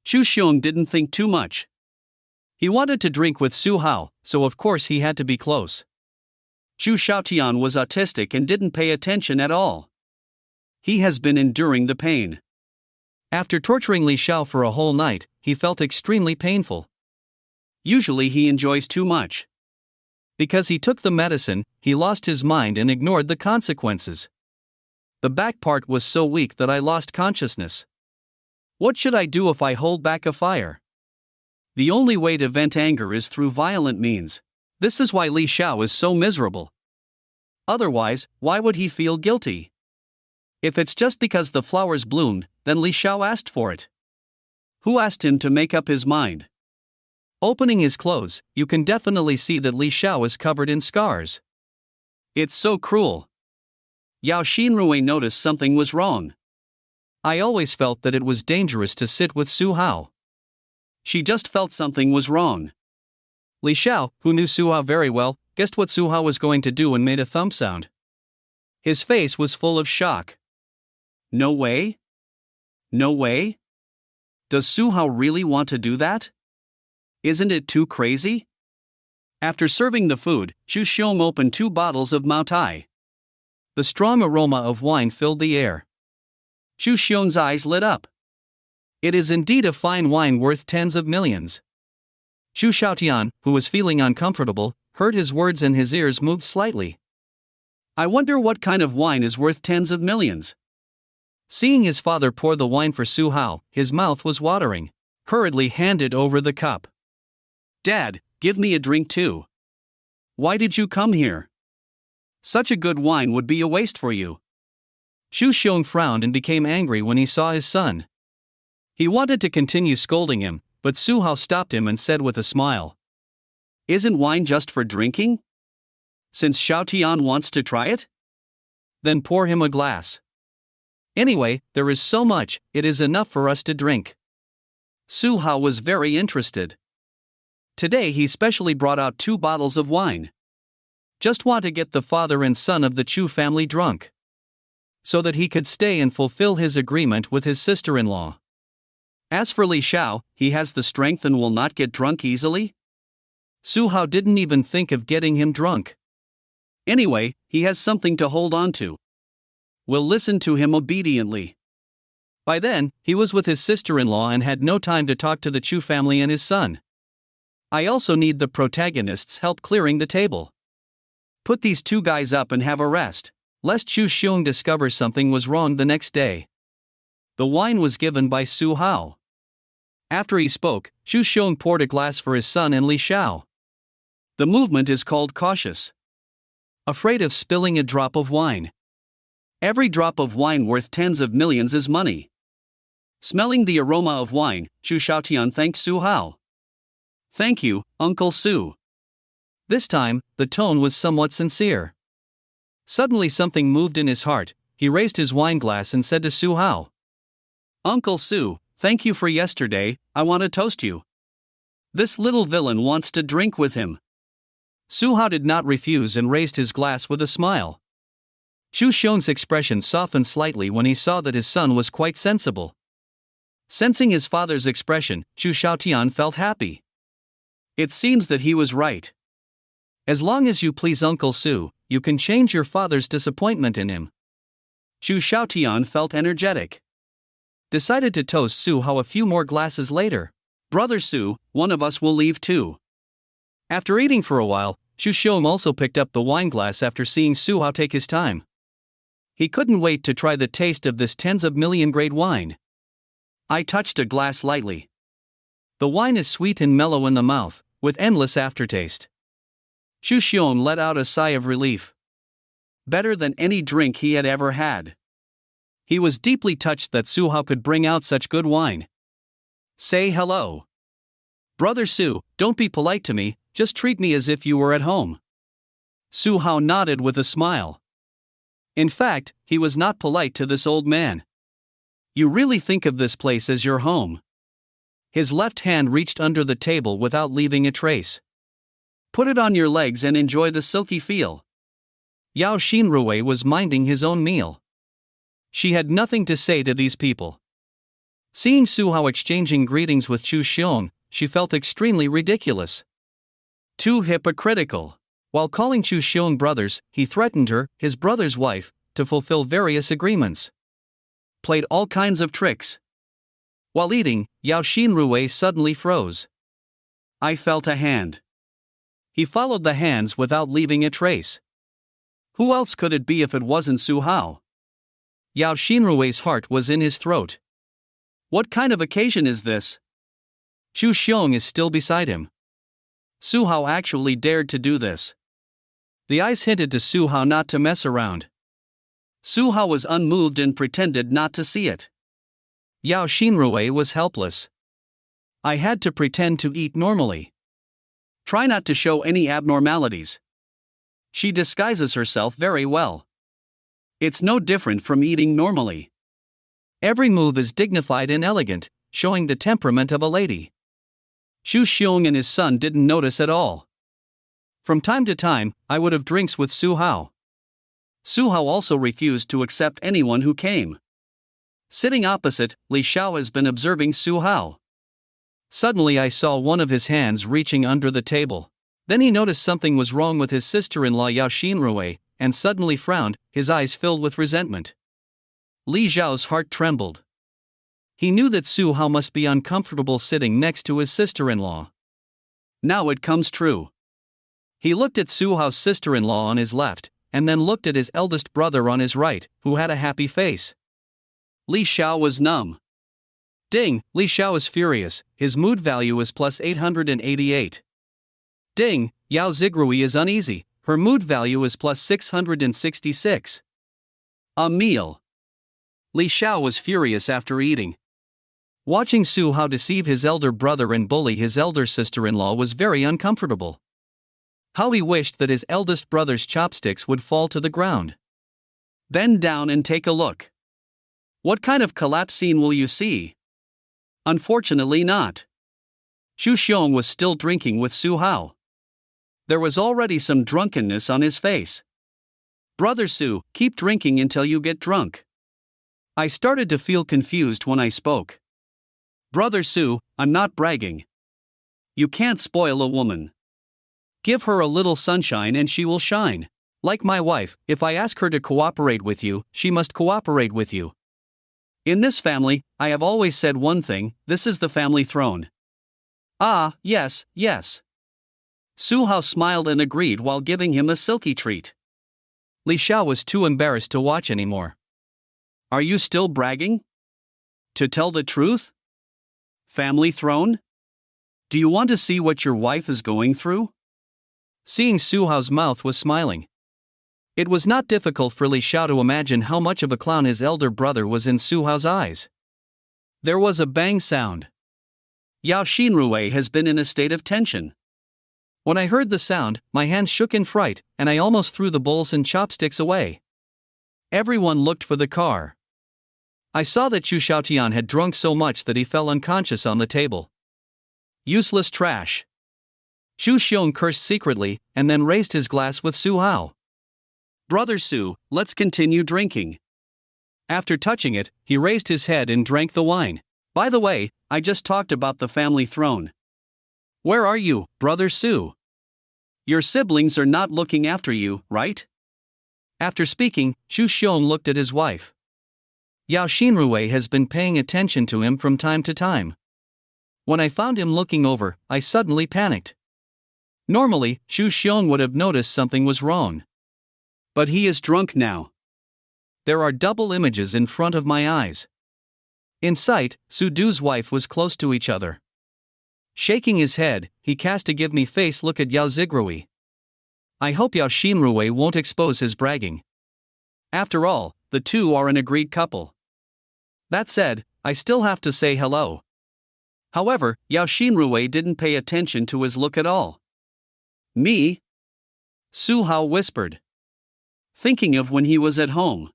Chu Xiong didn't think too much. He wanted to drink with Su Hao, so of course he had to be close. Chu Xiaotian was autistic and didn't pay attention at all. He has been enduring the pain. After torturing Li Xiao for a whole night, he felt extremely painful. Usually he enjoys too much. Because he took the medicine, he lost his mind and ignored the consequences. The back part was so weak that I lost consciousness. What should I do if I hold back a fire? The only way to vent anger is through violent means. This is why Li Xiao is so miserable. Otherwise, why would he feel guilty? If it's just because the flowers bloomed, then Li Xiao asked for it. Who asked him to make up his mind? Opening his clothes, you can definitely see that Li Xiao is covered in scars. It's so cruel. Yao Xinrui noticed something was wrong. I always felt that it was dangerous to sit with Su Hao. She just felt something was wrong. Li Xiao, who knew Su Hao very well, guessed what Su Hao was going to do and made a thump sound. His face was full of shock. No way? No way? Does Su Hao really want to do that? Isn't it too crazy? After serving the food, Chu Xiong opened 2 bottles of Mao Tai. The strong aroma of wine filled the air. Chu Xiong's eyes lit up. It is indeed a fine wine worth tens of millions. Chu Xiaotian, who was feeling uncomfortable, heard his words and his ears moved slightly. I wonder what kind of wine is worth tens of millions. Seeing his father pour the wine for Su Hao, his mouth was watering. Hurriedly handed over the cup. Dad, give me a drink too. Why did you come here? Such a good wine would be a waste for you. Chu Xiong frowned and became angry when he saw his son. He wanted to continue scolding him, but Su Hao stopped him and said with a smile. Isn't wine just for drinking? Since Xiaotian wants to try it? Then pour him a glass. Anyway, there is so much, it is enough for us to drink. Su Hao was very interested. Today he specially brought out 2 bottles of wine. Just want to get the father and son of the Chu family drunk. So that he could stay and fulfill his agreement with his sister-in-law. As for Li Xiao, he has the strength and will not get drunk easily? Su Hao didn't even think of getting him drunk. Anyway, he has something to hold on to. We'll listen to him obediently. By then, he was with his sister-in-law and had no time to talk to the Chu family and his son. I also need the protagonist's help clearing the table. Put these two guys up and have a rest, lest Chu Xiong discovers something was wrong the next day. The wine was given by Su Hao. After he spoke, Chu Xiong poured a glass for his son and Li Xiao. The movement is called cautious. Afraid of spilling a drop of wine. Every drop of wine worth tens of millions is money. Smelling the aroma of wine, Chu Xiaotian thanked Su Hao. Thank you, Uncle Su. This time, the tone was somewhat sincere. Suddenly something moved in his heart. He raised his wine glass and said to Su Hao, Uncle Su, thank you for yesterday, I want to toast you. This little villain wants to drink with him. Su Hao did not refuse and raised his glass with a smile. Chu Xiong's expression softened slightly when he saw that his son was quite sensible. Sensing his father's expression, Chu Xiaotian felt happy. It seems that he was right. As long as you please Uncle Su, you can change your father's disappointment in him. Chu Xiaotian felt energetic. Decided to toast Su Hao a few more glasses later. Brother Su, one of us will leave too. After eating for a while, Chu Xiong also picked up the wine glass after seeing Su Hao take his time. He couldn't wait to try the taste of this tens of million grade wine. I touched a glass lightly. The wine is sweet and mellow in the mouth, with endless aftertaste. Chu Xiong let out a sigh of relief. Better than any drink he had ever had. He was deeply touched that Su Hao could bring out such good wine. Say hello. Brother Su, don't be polite to me, just treat me as if you were at home. Su Hao nodded with a smile. In fact, he was not polite to this old man. You really think of this place as your home? His left hand reached under the table without leaving a trace. Put it on your legs and enjoy the silky feel. Yao Xinrui was minding his own meal. She had nothing to say to these people. Seeing Su Hao exchanging greetings with Chu Xiong, she felt extremely ridiculous. Too hypocritical. While calling Chu Xiong brothers, he threatened her, his brother's wife, to fulfill various agreements. Played all kinds of tricks. While eating, Yao Xinrui suddenly froze. I felt a hand. He followed the hands without leaving a trace. Who else could it be if it wasn't Su Hao? Yao Xinrui's heart was in his throat. What kind of occasion is this? Chu Xiong is still beside him. Su Hao actually dared to do this. The eyes hinted to Su Hao not to mess around. Su Hao was unmoved and pretended not to see it. Yao Xinrui was helpless. I had to pretend to eat normally. Try not to show any abnormalities. She disguises herself very well. It's no different from eating normally. Every move is dignified and elegant, showing the temperament of a lady. Chu Xiong and his son didn't notice at all. From time to time, I would have drinks with Su Hao. Su Hao also refused to accept anyone who came. Sitting opposite, Li Xiao has been observing Su Hao. Suddenly I saw one of his hands reaching under the table. Then he noticed something was wrong with his sister-in-law Yao Xinrui, and suddenly frowned, his eyes filled with resentment. Li Xiao's heart trembled. He knew that Su Hao must be uncomfortable sitting next to his sister-in-law. Now it comes true. He looked at Su Hao's sister-in-law on his left, and then looked at his eldest brother on his right, who had a happy face. Li Xiao was numb. Ding, Li Xiao is furious, his mood value is plus 888. Ding, Yao Zigrui is uneasy, her mood value is plus 666. A meal. Li Xiao was furious after eating. Watching Su Hao deceive his elder brother and bully his elder sister-in-law was very uncomfortable. How he wished that his eldest brother's chopsticks would fall to the ground. Bend down and take a look. What kind of collapse scene will you see? Unfortunately not. Chu Xiong was still drinking with Su Hao. There was already some drunkenness on his face. Brother Su, keep drinking until you get drunk. I started to feel confused when I spoke. Brother Su, I'm not bragging. You can't spoil a woman. Give her a little sunshine and she will shine. Like my wife, if I ask her to cooperate with you, she must cooperate with you. In this family, I have always said one thing: this is the family throne. Ah, yes, yes. Su Hao smiled and agreed while giving him a silky treat. Li Xiao was too embarrassed to watch anymore. Are you still bragging? To tell the truth? Family throne? Do you want to see what your wife is going through? Seeing Su Hao's mouth was smiling. It was not difficult for Li Xiao to imagine how much of a clown his elder brother was in Su Hao's eyes. There was a bang sound. Yao Xinrui has been in a state of tension. When I heard the sound, my hands shook in fright, and I almost threw the bowls and chopsticks away. Everyone looked for the car. I saw that Chu Xiaotian had drunk so much that he fell unconscious on the table. Useless trash. Chu Xiong cursed secretly, and then raised his glass with Su Hao. Brother Su, let's continue drinking. After touching it, he raised his head and drank the wine. By the way, I just talked about the family throne. Where are you, Brother Su? Your siblings are not looking after you, right? After speaking, Chu Xiong looked at his wife. Yao Xinrui has been paying attention to him from time to time. When I found him looking over, I suddenly panicked. Normally, Chu Xiong would have noticed something was wrong. But he is drunk now. There are double images in front of my eyes. In sight, Su Du's wife was close to each other. Shaking his head, he cast a give-me-face look at Yao Zigrui. I hope Yao Xinrui won't expose his bragging. After all, the two are an agreed couple. That said, I still have to say hello. However, Yao Xinrui didn't pay attention to his look at all. Me? Su Hao whispered. Thinking of when he was at home.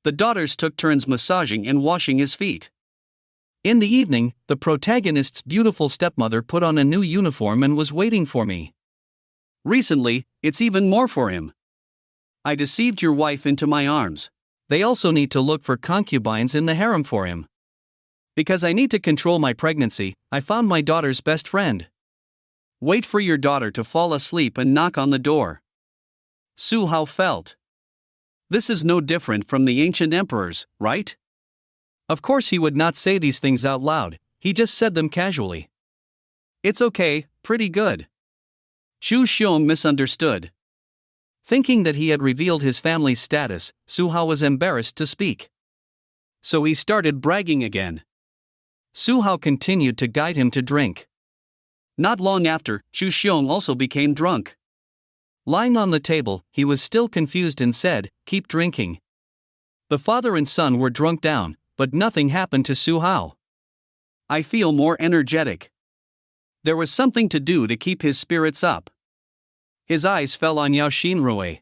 The daughters took turns massaging and washing his feet. In the evening, the protagonist's beautiful stepmother put on a new uniform and was waiting for me. Recently, it's even more for him. I deceived your wife into my arms. They also need to look for concubines in the harem for him. Because I need to control my pregnancy, I found my daughter's best friend. Wait for your daughter to fall asleep and knock on the door. Su Hao felt. This is no different from the ancient emperors, right? Of course he would not say these things out loud, he just said them casually. It's okay, pretty good. Chu Xiong misunderstood. Thinking that he had revealed his family's status, Su Hao was embarrassed to speak. So he started bragging again. Su Hao continued to guide him to drink. Not long after, Chu Xiong also became drunk. Lying on the table, he was still confused and said, "Keep drinking." The father and son were drunk down, but nothing happened to Su Hao. I feel more energetic. There was something to do to keep his spirits up. His eyes fell on Yao Xinrui.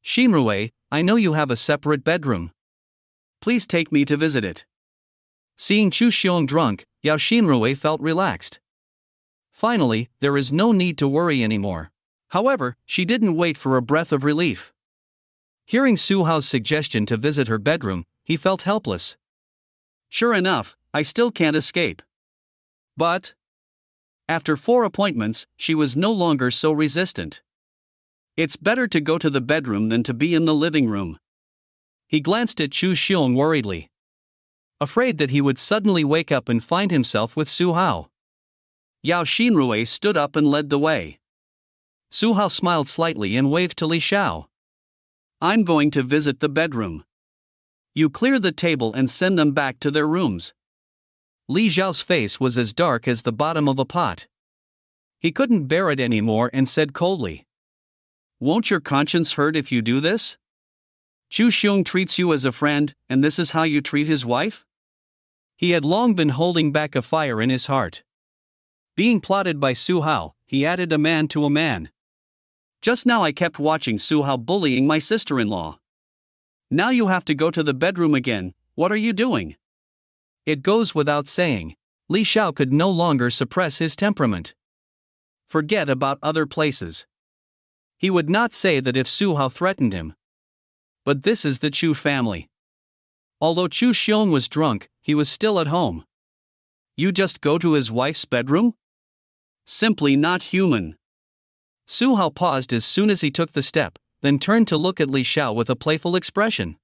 Xinrui, I know you have a separate bedroom. Please take me to visit it. Seeing Chu Xiong drunk, Yao Xinrui felt relaxed. Finally, there is no need to worry anymore. However, she didn't wait for a breath of relief. Hearing Su Hao's suggestion to visit her bedroom, he felt helpless. Sure enough, I still can't escape. But after 4 appointments, she was no longer so resistant. It's better to go to the bedroom than to be in the living room. He glanced at Chu Xiong worriedly. Afraid that he would suddenly wake up and find himself with Su Hao. Yao Xinrui stood up and led the way. Su Hao smiled slightly and waved to Li Xiao. I'm going to visit the bedroom. You clear the table and send them back to their rooms. Li Xiao's face was as dark as the bottom of a pot. He couldn't bear it anymore and said coldly. Won't your conscience hurt if you do this? Chu Xiong treats you as a friend, and this is how you treat his wife? He had long been holding back a fire in his heart. Being plotted by Su Hao, he added a man to a man. Just now I kept watching Su Hao bullying my sister-in-law. Now you have to go to the bedroom again, what are you doing? It goes without saying. Li Xiao could no longer suppress his temperament. Forget about other places. He would not say that if Su Hao threatened him. But this is the Chu family. Although Chu Xiong was drunk, he was still at home. You just go to his wife's bedroom? Simply not human. Su Hao paused as soon as he took the step, then turned to look at Li Xiao with a playful expression.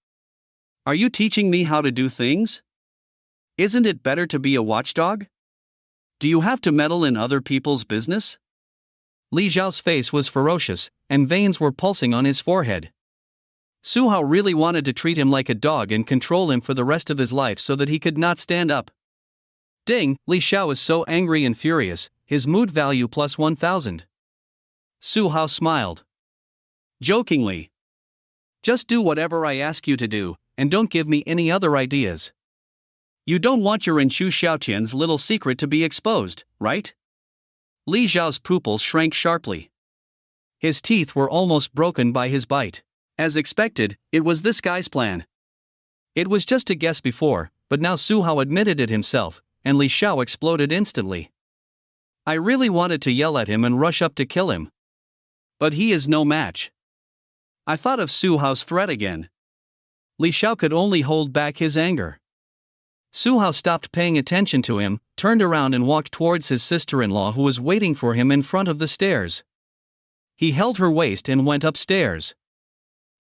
Are you teaching me how to do things? Isn't it better to be a watchdog? Do you have to meddle in other people's business? Li Xiao's face was ferocious, and veins were pulsing on his forehead. Su Hao really wanted to treat him like a dog and control him for the rest of his life so that he could not stand up. Ding, Li Xiao is so angry and furious, his mood value plus 1000. Su Hao smiled. Jokingly. Just do whatever I ask you to do, and don't give me any other ideas. You don't want your and Chu Xiaotian's little secret to be exposed, right? Li Xiao's pupils shrank sharply. His teeth were almost broken by his bite. As expected, it was this guy's plan. It was just a guess before, but now Su Hao admitted it himself, and Li Xiao exploded instantly. I really wanted to yell at him and rush up to kill him. But he is no match. I thought of Su Hao's threat again. Li Xiao could only hold back his anger. Su Hao stopped paying attention to him, turned around and walked towards his sister-in-law who was waiting for him in front of the stairs. He held her waist and went upstairs.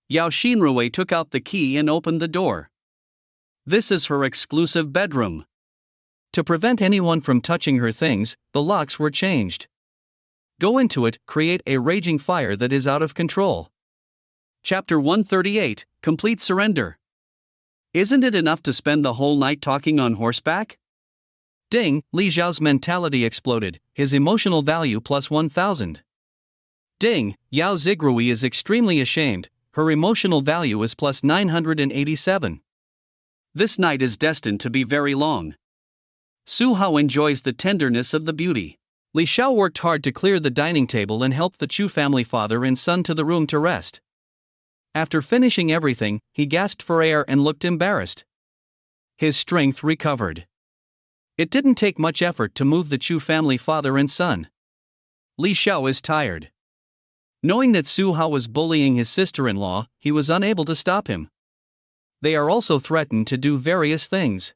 Yao Xinrui took out the key and opened the door. This is her exclusive bedroom. To prevent anyone from touching her things, the locks were changed. Go into it, create a raging fire that is out of control. Chapter 138, Complete Surrender. Isn't it enough to spend the whole night talking on horseback? Ding, Li Xiao's mentality exploded, his emotional value plus 1000. Ding, Yao Zigrui is extremely ashamed, her emotional value is plus 987. This night is destined to be very long. Su Hao enjoys the tenderness of the beauty. Li Xiao worked hard to clear the dining table and helped the Chu family father and son to the room to rest. After finishing everything, he gasped for air and looked embarrassed. His strength recovered. It didn't take much effort to move the Chu family father and son. Li Xiao is tired. Knowing that Su Hao was bullying his sister-in-law, he was unable to stop him. They are also threatened to do various things.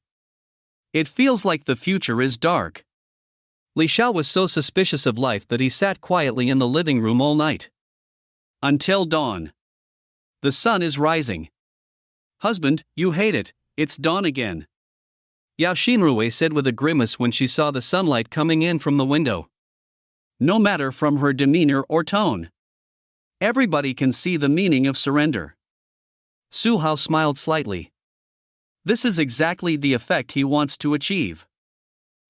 It feels like the future is dark. Li Xiao was so suspicious of life that he sat quietly in the living room all night. Until dawn. The sun is rising. Husband, you hate it, it's dawn again. Yao Xinrui said with a grimace when she saw the sunlight coming in from the window. No matter from her demeanor or tone. Everybody can see the meaning of surrender. Su Hao smiled slightly. This is exactly the effect he wants to achieve.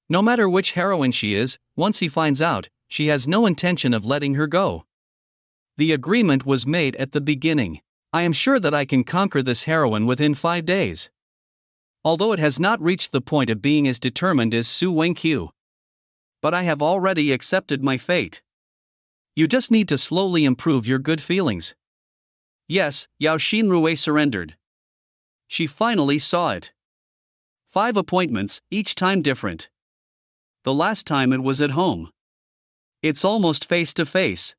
No matter which heroine she is, once he finds out, she has no intention of letting her go. The agreement was made at the beginning. I am sure that I can conquer this heroine within 5 days. Although it has not reached the point of being as determined as Su Wenqiu. But I have already accepted my fate. You just need to slowly improve your good feelings. Yes, Yao Xinrui surrendered. She finally saw it. 5 appointments, each time different. The last time it was at home. It's almost face to face.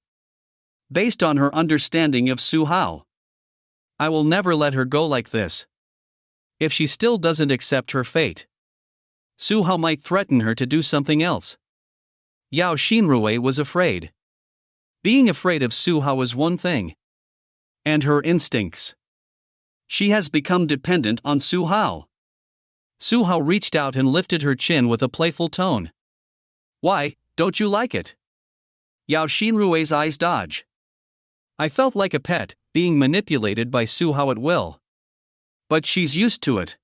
Based on her understanding of Su Hao. I will never let her go like this. If she still doesn't accept her fate, Su Hao might threaten her to do something else. Yao Xinrui was afraid. Being afraid of Su Hao is one thing. And her instincts. She has become dependent on Su Hao. Su Hao reached out and lifted her chin with a playful tone. Why, don't you like it? Yao Xinrui's eyes dodge. I felt like a pet, being manipulated by Su Hao at will. But she's used to it.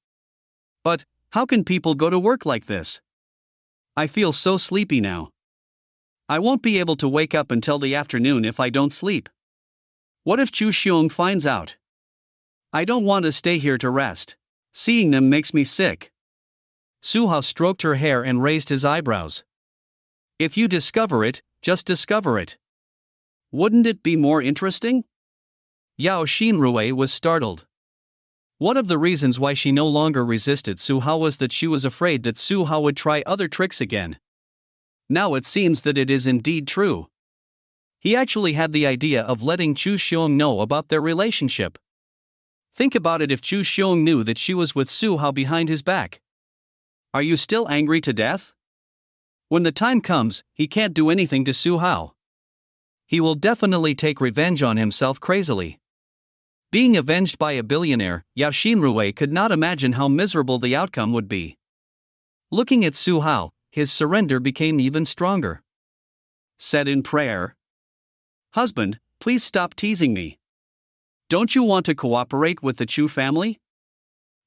But, how can people go to work like this? I feel so sleepy now. I won't be able to wake up until the afternoon if I don't sleep. What if Chu Xiong finds out? I don't want to stay here to rest. Seeing them makes me sick. Su Hao stroked her hair and raised his eyebrows. If you discover it, just discover it. Wouldn't it be more interesting? Yao Xinrui was startled. One of the reasons why she no longer resisted Su Hao was that she was afraid that Su Hao would try other tricks again. Now it seems that it is indeed true. He actually had the idea of letting Chu Xiong know about their relationship. Think about it if Chu Xiong knew that she was with Su Hao behind his back. Are you still angry to death? When the time comes, he can't do anything to Su Hao. He will definitely take revenge on himself crazily. Being avenged by a billionaire, Yao Xinrui could not imagine how miserable the outcome would be. Looking at Su Hao, his surrender became even stronger. Said in prayer, "Husband, please stop teasing me. Don't you want to cooperate with the Chu family?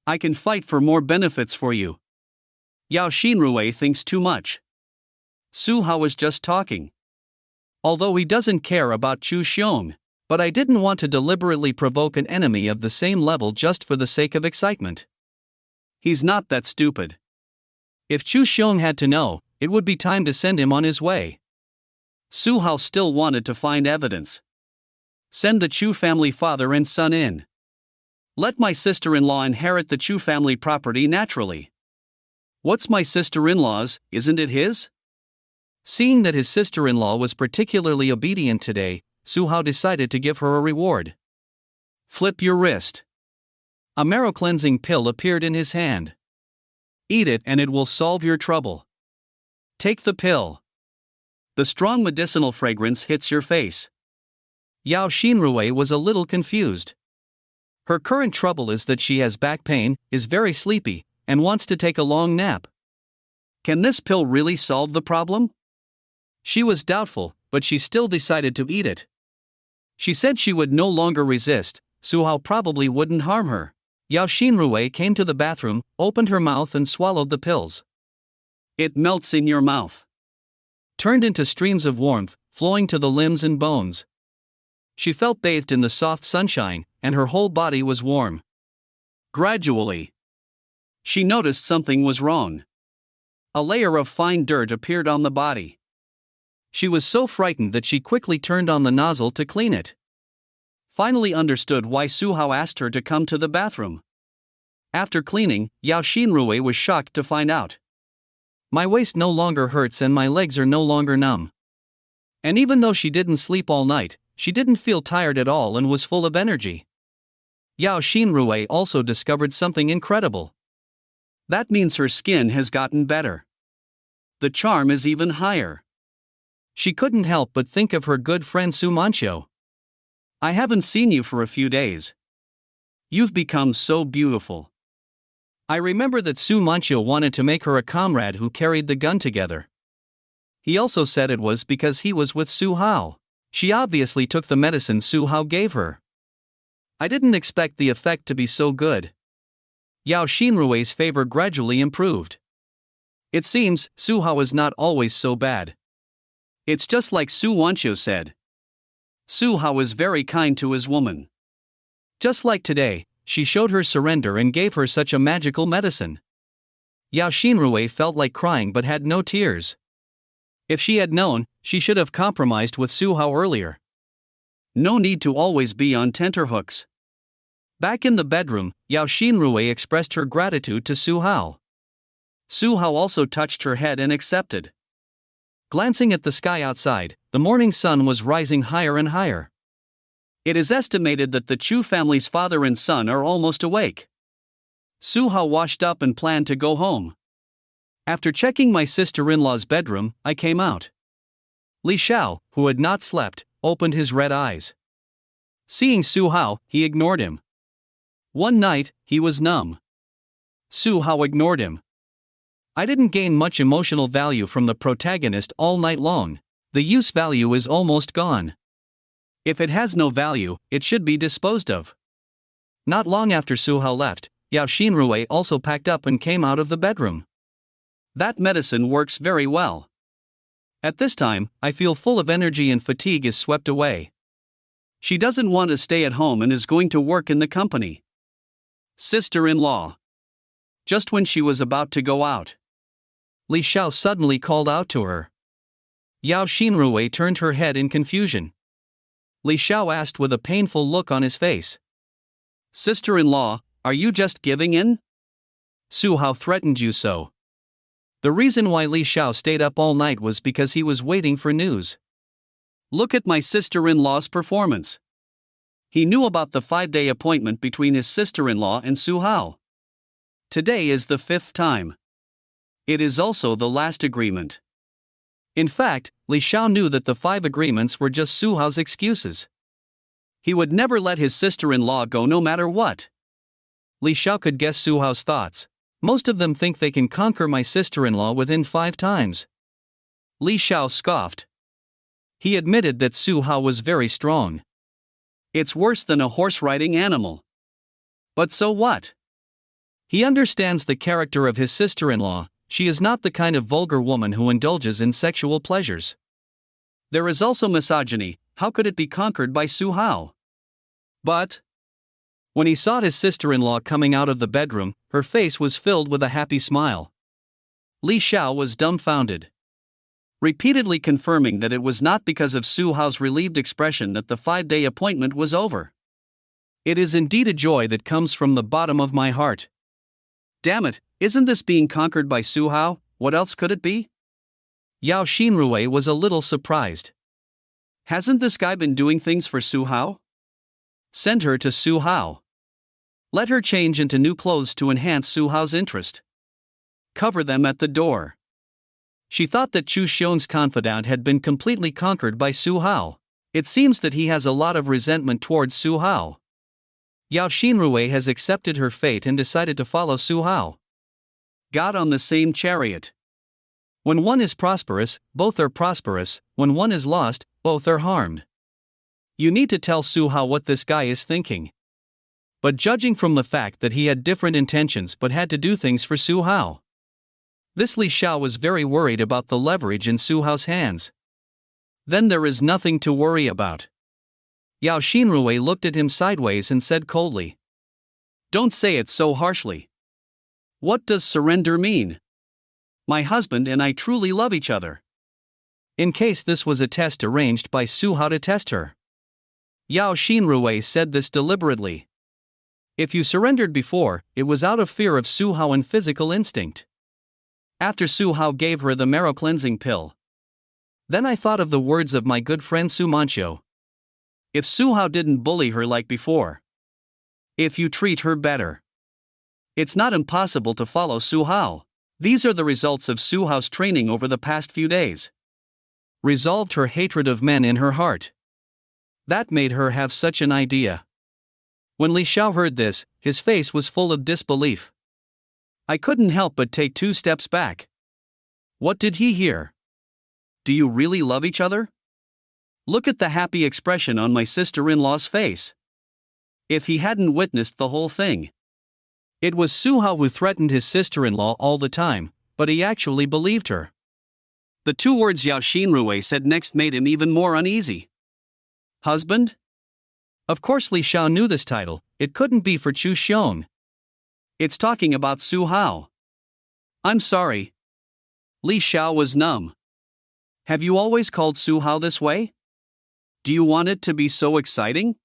I can fight for more benefits for you." Yao Xinrui thinks too much. Su Hao was just talking. Although he doesn't care about Chu Xiong, but I didn't want to deliberately provoke an enemy of the same level just for the sake of excitement. He's not that stupid. If Chu Xiong had to know, it would be time to send him on his way. Su Hao still wanted to find evidence. Send the Chu family father and son in. Let my sister-in-law inherit the Chu family property naturally. What's my sister-in-law's, isn't it his? Seeing that his sister-in-law was particularly obedient today, Su Hao decided to give her a reward. Flip your wrist. A marrow-cleansing pill appeared in his hand. Eat it and it will solve your trouble. Take the pill. The strong medicinal fragrance hits your face. Yao Xinrui was a little confused. Her current trouble is that she has back pain, is very sleepy, and wants to take a long nap. Can this pill really solve the problem? She was doubtful, but she still decided to eat it. She said she would no longer resist. Su Hao probably wouldn't harm her. Yao Xinrui came to the bathroom, opened her mouth and swallowed the pills. It melts in your mouth. Turned into streams of warmth, flowing to the limbs and bones. She felt bathed in the soft sunshine, and her whole body was warm. Gradually, she noticed something was wrong. A layer of fine dirt appeared on the body. She was so frightened that she quickly turned on the nozzle to clean it. Finally understood why Su Hao asked her to come to the bathroom. After cleaning, Yao Xinrui was shocked to find out. My waist no longer hurts and my legs are no longer numb. And even though she didn't sleep all night, she didn't feel tired at all and was full of energy. Yao Xinrui also discovered something incredible. That means her skin has gotten better. The charm is even higher. She couldn't help but think of her good friend Su Manchio. I haven't seen you for a few days. You've become so beautiful. I remember that Su Manchio wanted to make her a comrade who carried the gun together. He also said it was because he was with Su Hao. She obviously took the medicine Su Hao gave her. I didn't expect the effect to be so good. Yao Xinrui's favor gradually improved. It seems Su Hao is not always so bad. It's just like Su Wanqiu said. Su Hao is very kind to his woman. Just like today, she showed her surrender and gave her such a magical medicine. Yao Xinrui felt like crying but had no tears. If she had known, she should have compromised with Su Hao earlier. No need to always be on tenterhooks. Back in the bedroom, Yao Xinrui expressed her gratitude to Su Hao. Su Hao also touched her head and accepted. Glancing at the sky outside, the morning sun was rising higher and higher. It is estimated that the Chu family's father and son are almost awake. Su Hao washed up and planned to go home. After checking my sister-in-law's bedroom, I came out. Li Xiao, who had not slept, opened his red eyes. Seeing Su Hao, he ignored him. One night, he was numb. Su Hao ignored him. I didn't gain much emotional value from the protagonist all night long. The use value is almost gone. If it has no value, it should be disposed of. Not long after Su Hao left, Yao Xinrui also packed up and came out of the bedroom. That medicine works very well. At this time, I feel full of energy and fatigue is swept away. She doesn't want to stay at home and is going to work in the company. Sister-in-law. Just when she was about to go out, Li Xiao suddenly called out to her. Yao Xinrui turned her head in confusion. Li Xiao asked with a painful look on his face. Sister-in-law, are you just giving in? Su Hao threatened you so. The reason why Li Xiao stayed up all night was because he was waiting for news. Look at my sister-in-law's performance. He knew about the 5-day appointment between his sister-in-law and Su Hao. Today is the 5th time. It is also the last agreement. In fact, Li Xiao knew that the 5 agreements were just Su Hao's excuses. He would never let his sister-in-law go no matter what. Li Xiao could guess Su Hao's thoughts. Most of them think they can conquer my sister-in-law within 5 times. Li Xiao scoffed. He admitted that Su Hao was very strong. It's worse than a horse-riding animal. But so what? He understands the character of his sister-in-law. She is not the kind of vulgar woman who indulges in sexual pleasures. There is also misogyny. How could it be conquered by Su Hao? But when he saw his sister-in-law coming out of the bedroom, her face was filled with a happy smile. Li Xiao was dumbfounded, repeatedly confirming that it was not because of Su Hao's relieved expression that the 5-day appointment was over. It is indeed a joy that comes from the bottom of my heart. Damn it, isn't this being conquered by Su Hao? What else could it be? Yao Xinrui was a little surprised. Hasn't this guy been doing things for Su Hao? Send her to Su Hao. Let her change into new clothes to enhance Su Hao's interest. Cover them at the door. She thought that Chu Xiong's confidant had been completely conquered by Su Hao. It seems that he has a lot of resentment towards Su Hao. Yao Xinrui has accepted her fate and decided to follow Su Hao. Got on the same chariot. When one is prosperous, both are prosperous. When one is lost, both are harmed. You need to tell Su Hao what this guy is thinking. But judging from the fact that he had different intentions but had to do things for Su Hao, this Li Xiao was very worried about the leverage in Su Hao's hands. Then there is nothing to worry about. Yao Xinrui looked at him sideways and said coldly, "Don't say it so harshly. What does surrender mean? My husband and I truly love each other." In case this was a test arranged by Su Hao to test her. Yao Xinrui said this deliberately. If you surrendered before, it was out of fear of Su Hao and physical instinct. After Su Hao gave her the marrow cleansing pill. Then I thought of the words of my good friend Su Manchio. If Su Hao didn't bully her like before. If you treat her better. It's not impossible to follow Su Hao. These are the results of Su Hao's training over the past few days. Resolved her hatred of men in her heart. That made her have such an idea. When Li Xiao heard this, his face was full of disbelief. I couldn't help but take 2 steps back. What did he hear? Do you really love each other? Look at the happy expression on my sister-in-law's face. If he hadn't witnessed the whole thing. It was Su Hao who threatened his sister-in-law all the time, but he actually believed her. The 2 words Yao Xinrui said next made him even more uneasy. Husband? Of course Li Xiao knew this title. It couldn't be for Chu Xiong. It's talking about Su Hao. I'm sorry. Li Xiao was numb. Have you always called Su Hao this way? Do you want it to be so exciting?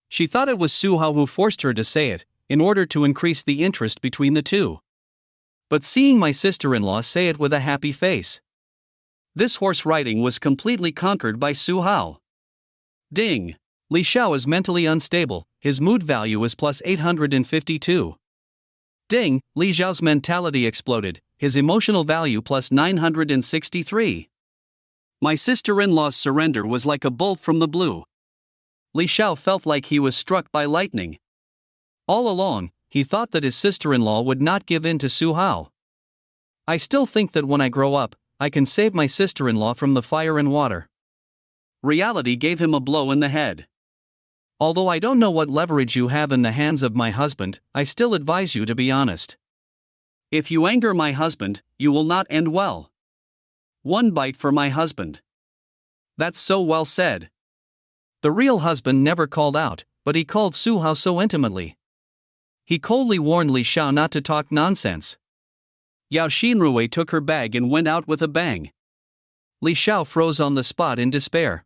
She thought it was Su Hao who forced her to say it, in order to increase the interest between the two. But seeing my sister-in-law say it with a happy face. This horse riding was completely conquered by Su Hao. Ding! Li Xiao is mentally unstable, his mood value is plus 852. Ding! Li Xiao's mentality exploded, his emotional value plus 963. My sister-in-law's surrender was like a bolt from the blue. Li Xiao felt like he was struck by lightning. All along, he thought that his sister-in-law would not give in to Su Hao. I still think that when I grow up, I can save my sister-in-law from the fire and water. Reality gave him a blow in the head. Although I don't know what leverage you have in the hands of my husband, I still advise you to be honest. If you anger my husband, you will not end well. 1 bite for my husband. That's so well said. The real husband never called out, but he called Su Hao so intimately. He coldly warned Li Xiao not to talk nonsense. Yao Xinrui took her bag and went out with a bang. Li Xiao froze on the spot in despair.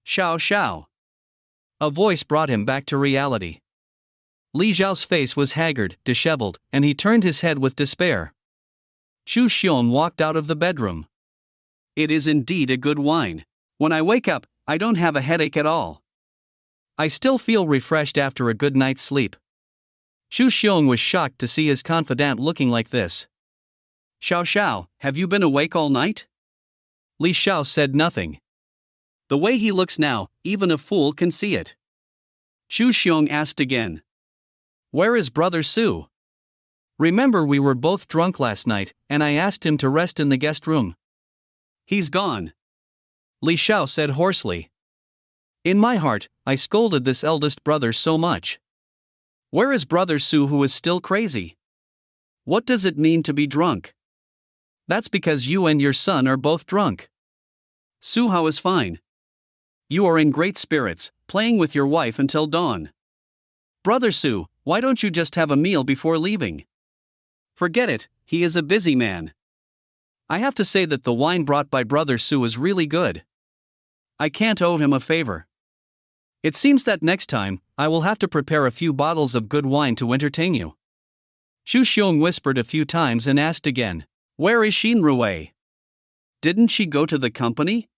Xiao Xiao. A voice brought him back to reality. Li Xiao's face was haggard, disheveled, and he turned his head with despair. Chu Xiong walked out of the bedroom. It is indeed a good wine. When I wake up, I don't have a headache at all. I still feel refreshed after a good night's sleep. Chu Xiong was shocked to see his confidant looking like this. Xiao Xiao, have you been awake all night? Li Xiao said nothing. The way he looks now, even a fool can see it. Chu Xiong asked again. Where is Brother Su? Remember we were both drunk last night, and I asked him to rest in the guest room. He's gone. Li Xiao said hoarsely. In my heart, I scolded this eldest brother so much. Where is Brother Su who is still crazy? What does it mean to be drunk? That's because you and your son are both drunk. Su Hao is fine. You are in great spirits, playing with your wife until dawn. Brother Su, why don't you just have a meal before leaving? Forget it, he is a busy man. I have to say that the wine brought by Brother Su is really good. I can't owe him a favor. It seems that next time, I will have to prepare a few bottles of good wine to entertain you. Chu Xiong whispered a few times and asked again, Where is Xin Rui? Didn't she go to the company?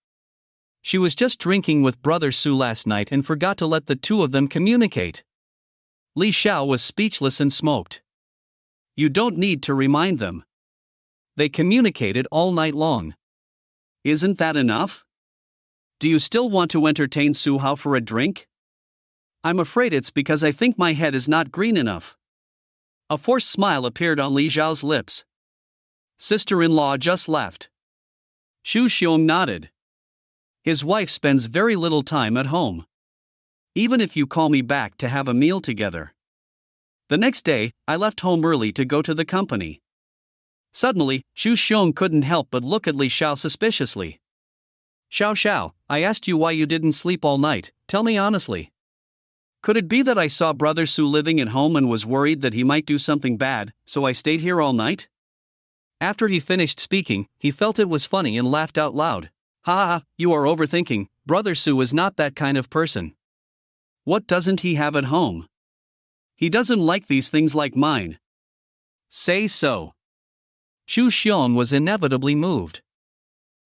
She was just drinking with Brother Su last night and forgot to let the two of them communicate. Li Xiao was speechless and smoked. You don't need to remind them. They communicated all night long. Isn't that enough? Do you still want to entertain Su Hao for a drink? I'm afraid it's because I think my head is not green enough. A forced smile appeared on Li Xiao's lips. Sister-in-law just left. Chu Xiong nodded. His wife spends very little time at home. Even if you call me back to have a meal together. The next day, I left home early to go to the company. Suddenly, Chu Xiong couldn't help but look at Li Xiao suspiciously. Xiao, I asked you why you didn't sleep all night, tell me honestly. Could it be that I saw Brother Su living at home and was worried that he might do something bad, so I stayed here all night? After he finished speaking, he felt it was funny and laughed out loud. Ha ha, you are overthinking, Brother Su is not that kind of person. What doesn't he have at home? He doesn't like these things like mine. Say so. Chu Xiong was inevitably moved.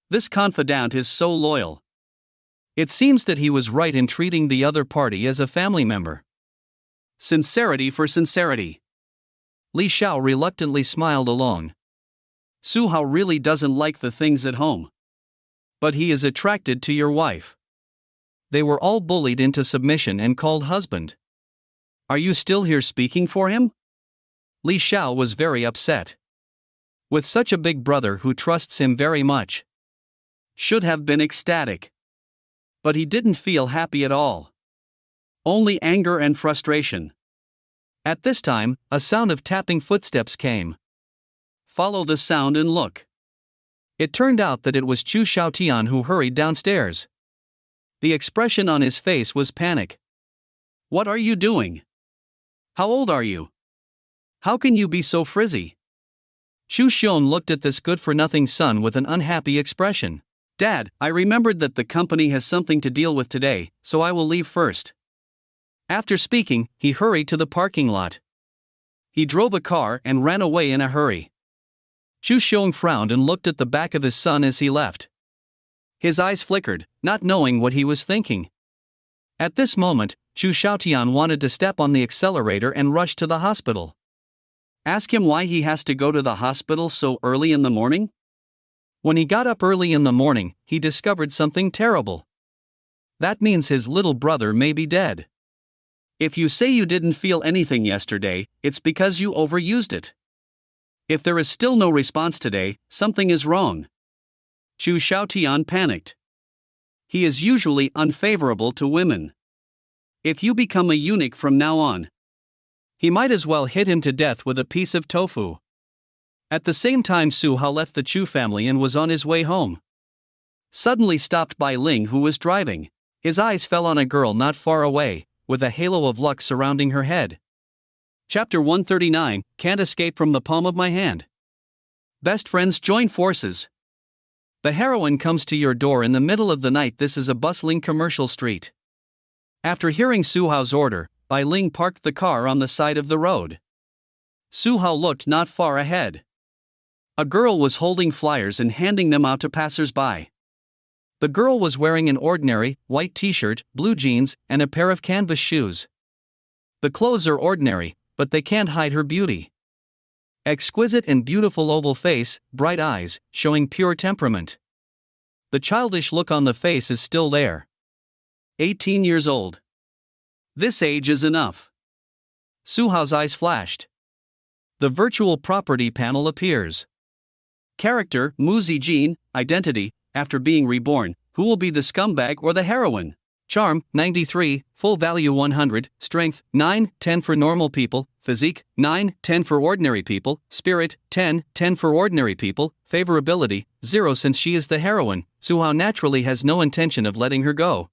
This confidant is so loyal. It seems that he was right in treating the other party as a family member. Sincerity for sincerity. Li Xiao reluctantly smiled along. Su Hao really doesn't like the things at home. But he is attracted to your wife. They were all bullied into submission and called husband. Are you still here speaking for him? Li Xiao was very upset. With such a big brother who trusts him very much. Should have been ecstatic. But he didn't feel happy at all. Only anger and frustration. At this time, a sound of tapping footsteps came. Follow the sound and look. It turned out that it was Chu Xiaotian who hurried downstairs. The expression on his face was panic. What are you doing? How old are you? How can you be so frizzy? Chu Xiong looked at this good-for-nothing son with an unhappy expression. Dad, I remembered that the company has something to deal with today, so I will leave first. After speaking, he hurried to the parking lot. He drove a car and ran away in a hurry. Chu Xiong frowned and looked at the back of his son as he left. His eyes flickered, not knowing what he was thinking. At this moment, Chu Xiaotian wanted to step on the accelerator and rush to the hospital. Ask him why he has to go to the hospital so early in the morning? When he got up early in the morning, he discovered something terrible. That means his little brother may be dead. If you say you didn't feel anything yesterday, it's because you overused it. If there is still no response today, something is wrong. Chu Xiaotian panicked. He is usually unfavorable to women. If you become a eunuch from now on, he might as well hit him to death with a piece of tofu. At the same time, Su Hao left the Chu family and was on his way home. Suddenly stopped by Ling, who was driving. His eyes fell on a girl not far away, with a halo of luck surrounding her head. Chapter 139, Can't Escape from the Palm of My Hand. Best friends join forces. The heroine comes to your door in the middle of the night. This is a bustling commercial street. After hearing Su Hao's order, Bai Ling parked the car on the side of the road. Su Hao looked not far ahead. A girl was holding flyers and handing them out to passers-by. The girl was wearing an ordinary, white t-shirt, blue jeans, and a pair of canvas shoes. The clothes are ordinary, but they can't hide her beauty. Exquisite and beautiful oval face, bright eyes, showing pure temperament. the childish look on the face is still there. 18 years old. This age is enough. Suhao's eyes flashed. The virtual property panel appears. Character, Mu Zijin, identity, after being reborn, who will be the scumbag or the heroine? Charm, 93, full value 100, strength, 9, 10 for normal people, physique, 9, 10 for ordinary people, spirit, 10, 10 for ordinary people, favorability, 0 since she is the heroine, Suhao naturally has no intention of letting her go.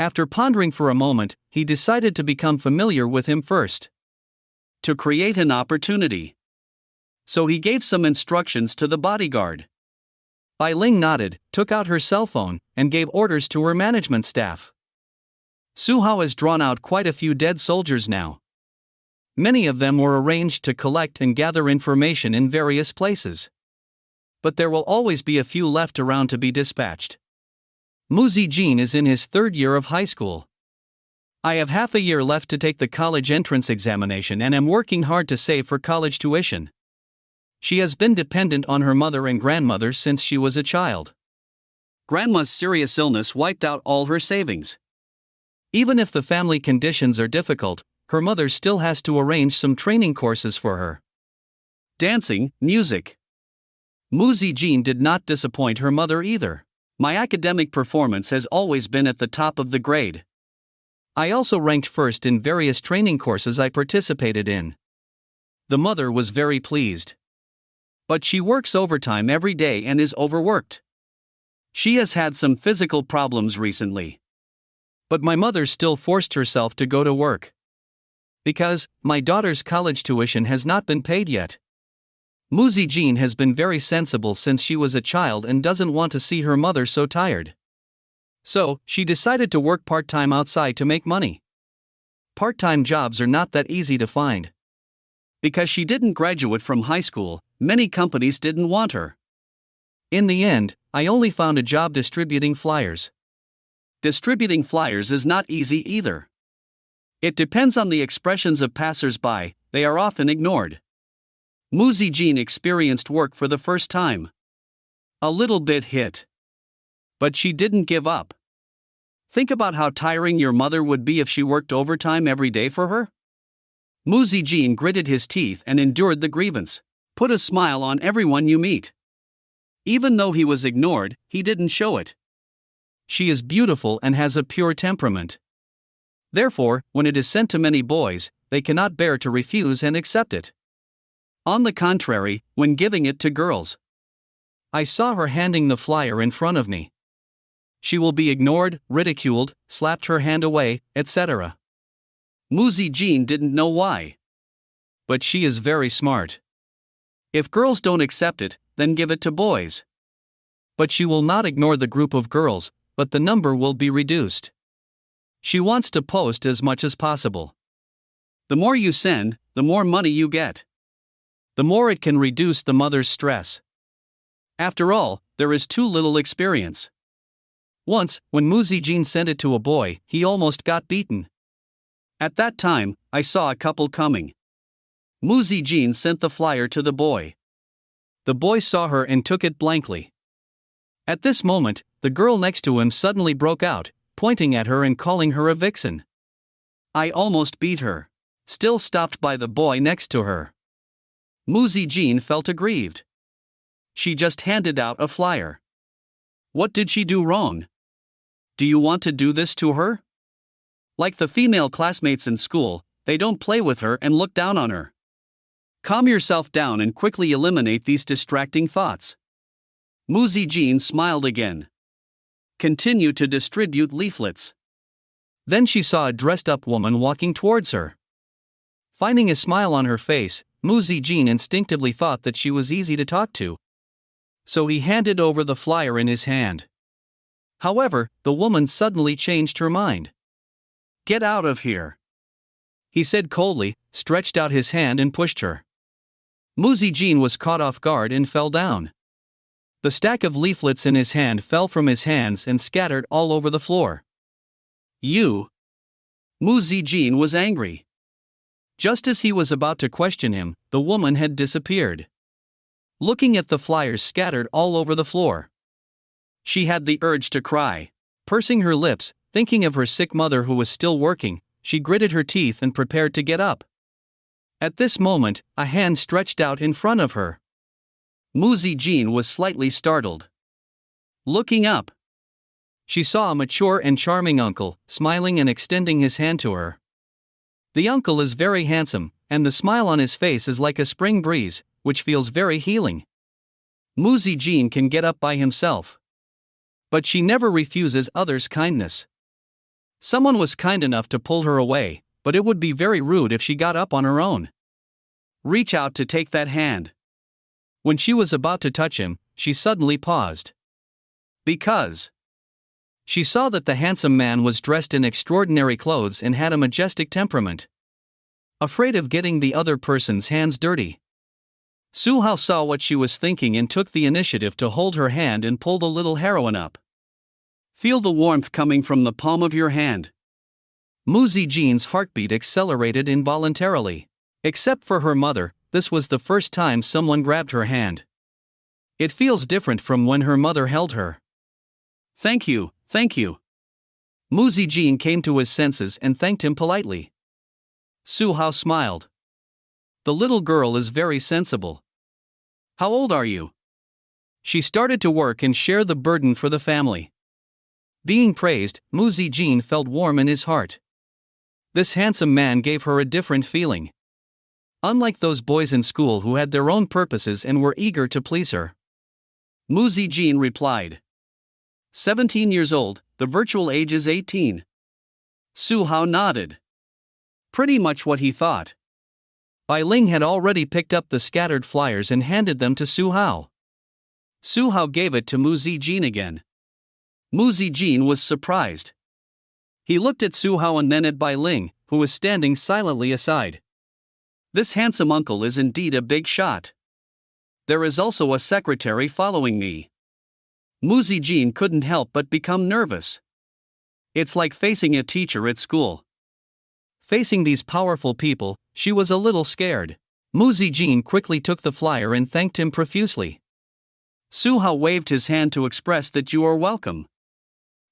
After pondering for a moment, he decided to become familiar with him first. To create an opportunity. So he gave some instructions to the bodyguard. Bai Ling nodded, took out her cell phone, and gave orders to her management staff. Suhao has drawn out quite a few dead soldiers now. Many of them were arranged to collect and gather information in various places. But there will always be a few left around to be dispatched. Mu Zijin is in his 3rd year of high school. I have half a year left to take the college entrance examination and am working hard to save for college tuition. She has been dependent on her mother and grandmother since she was a child. Grandma's serious illness wiped out all her savings. Even if the family conditions are difficult, her mother still has to arrange some training courses for her. Dancing, music. Mu Zijin did not disappoint her mother either. My academic performance has always been at the top of the grade. I also ranked first in various training courses I participated in. The mother was very pleased. But she works overtime every day and is overworked. She has had some physical problems recently. But my mother still forced herself to go to work. Because my daughter's college tuition has not been paid yet. Mu Zijin has been very sensible since she was a child and doesn't want to see her mother so tired. So, she decided to work part-time outside to make money. Part-time jobs are not that easy to find. Because she didn't graduate from high school, many companies didn't want her. In the end, I only found a job distributing flyers. Distributing flyers is not easy either. It depends on the expressions of passers-by, they are often ignored. Mu Zijin experienced work for the first time. A little bit hit. But she didn't give up. Think about how tiring your mother would be if she worked overtime every day for her. Mu Zijin gritted his teeth and endured the grievance. Put a smile on everyone you meet. Even though he was ignored, he didn't show it. She is beautiful and has a pure temperament. Therefore, when it is sent to many boys, they cannot bear to refuse and accept it. On the contrary, when giving it to girls. I saw her handing the flyer in front of me. She will be ignored, ridiculed, slapped her hand away, etc. Mu Zijin didn't know why. But she is very smart. If girls don't accept it, then give it to boys. But she will not ignore the group of girls, but the number will be reduced. She wants to post as much as possible. The more you send, the more money you get. The more it can reduce the mother's stress. After all, there is too little experience. Once, when Mu Zijin sent it to a boy, he almost got beaten. At that time, I saw a couple coming. Mu Zijin sent the flyer to the boy. The boy saw her and took it blankly. At this moment, the girl next to him suddenly broke out, pointing at her and calling her a vixen. I almost beat her. Still stopped by the boy next to her. Mu Zijin felt aggrieved. She just handed out a flyer. What did she do wrong? Do you want to do this to her? Like the female classmates in school, they don't play with her and look down on her. Calm yourself down and quickly eliminate these distracting thoughts. Mu Zijin smiled again. Continue to distribute leaflets. Then she saw a dressed-up woman walking towards her. Finding a smile on her face, Mu Zijin instinctively thought that she was easy to talk to. So he handed over the flyer in his hand. However, the woman suddenly changed her mind. Get out of here, he said coldly, stretched out his hand and pushed her. Mu Zijin was caught off guard and fell down. The stack of leaflets in his hand fell from his hands and scattered all over the floor. You! Mu Zijin was angry. Just as he was about to question him, the woman had disappeared. Looking at the flyers scattered all over the floor. She had the urge to cry. Pursing her lips, thinking of her sick mother who was still working, she gritted her teeth and prepared to get up. At this moment, a hand stretched out in front of her. Muzi Jean was slightly startled. Looking up, she saw a mature and charming uncle, smiling and extending his hand to her. The uncle is very handsome, and the smile on his face is like a spring breeze, which feels very healing. Muzi Jean can get up by himself. But she never refuses others' kindness. Someone was kind enough to pull her away, but it would be very rude if she got up on her own. Reach out to take that hand. When she was about to touch him, she suddenly paused. Because she saw that the handsome man was dressed in extraordinary clothes and had a majestic temperament. Afraid of getting the other person's hands dirty, Su Hao saw what she was thinking and took the initiative to hold her hand and pull the little heroine up. Feel the warmth coming from the palm of your hand. Muzi Jean's heartbeat accelerated involuntarily. Except for her mother, this was the first time someone grabbed her hand. It feels different from when her mother held her. Thank you, thank you. Muzi Jean came to his senses and thanked him politely. Su Hao smiled. The little girl is very sensible. How old are you? She started to work and share the burden for the family. Being praised, Muzi Jean felt warm in his heart. This handsome man gave her a different feeling. Unlike those boys in school who had their own purposes and were eager to please her. Muzi Jean replied. 17 years old, the virtual age is 18. Su Hao nodded. Pretty much what he thought. Bai Ling had already picked up the scattered flyers and handed them to Su Hao. Su Hao gave it to Muzi Jean again. Muzi Jean was surprised. He looked at Su Hao and then at Bai Ling, who was standing silently aside. This handsome uncle is indeed a big shot. There is also a secretary following me. Muzi Jean couldn't help but become nervous. It's like facing a teacher at school. Facing these powerful people, she was a little scared. Muzi Jean quickly took the flyer and thanked him profusely. Su Hao waved his hand to express that you are welcome.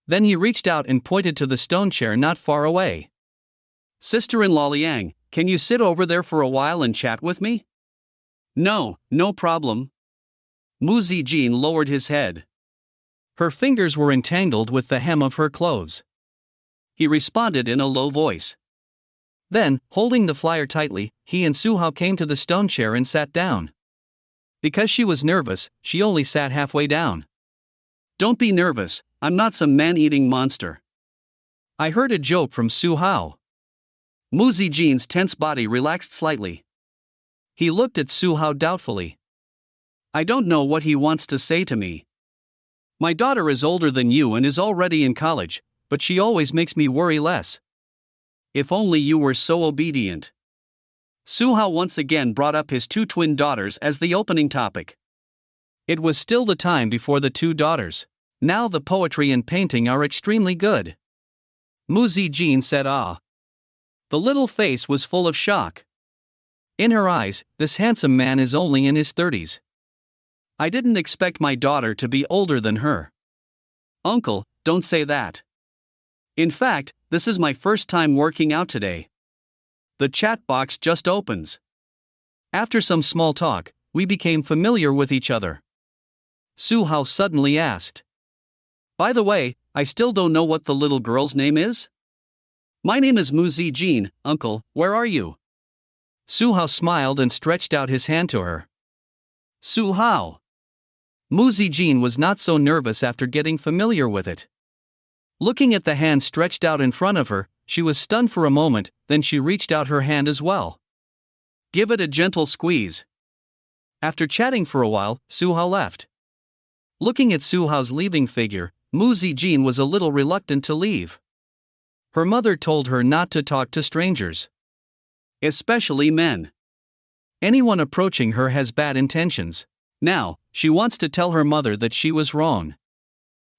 Then he reached out and pointed to the stone chair not far away. Sister-in-law Liang, can you sit over there for a while and chat with me? No, no problem. Muzi Jean lowered his head. Her fingers were entangled with the hem of her clothes. He responded in a low voice. Then, holding the flyer tightly, he and Su Hao came to the stone chair and sat down. Because she was nervous, she only sat halfway down. Don't be nervous, I'm not some man-eating monster. I heard a joke from Su Hao. Muzi Jean's tense body relaxed slightly. He looked at Su Hao doubtfully. I don't know what he wants to say to me. My daughter is older than you and is already in college, but she always makes me worry less. If only you were so obedient. Su Hao once again brought up his two twin daughters as the opening topic. It was still the time before the two daughters. Now the poetry and painting are extremely good. Muzi Jean said ah. The little face was full of shock. In her eyes, this handsome man is only in his 30s. I didn't expect my daughter to be older than her. Uncle, don't say that. In fact, this is my first time working out today. The chat box just opens. After some small talk, we became familiar with each other. Su Hao suddenly asked. By the way, I still don't know what the little girl's name is? My name is Muzi Jean, uncle, where are you? Su Hao smiled and stretched out his hand to her. Su Hao. Muzi Jean was not so nervous after getting familiar with it. Looking at the hand stretched out in front of her, she was stunned for a moment, then she reached out her hand as well. Give it a gentle squeeze. After chatting for a while, Su Hao left. Looking at Su Hao's leaving figure, Muzi Jean was a little reluctant to leave. Her mother told her not to talk to strangers. Especially men. Anyone approaching her has bad intentions. Now, she wants to tell her mother that she was wrong.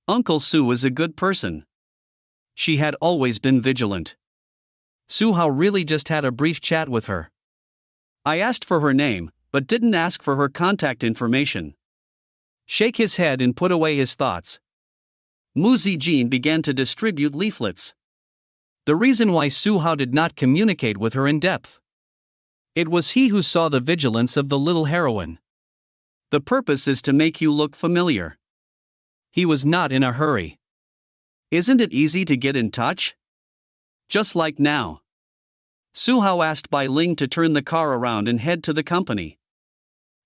Uncle Su is a good person. She had always been vigilant. Su Hao really just had a brief chat with her. I asked for her name, but didn't ask for her contact information. Shake his head and put away his thoughts. Mu Zijin began to distribute leaflets. The reason why Su Hao did not communicate with her in depth. It was he who saw the vigilance of the little heroine. The purpose is to make you look familiar. He was not in a hurry. Isn't it easy to get in touch? Just like now. Su Hao asked Bai Ling to turn the car around and head to the company.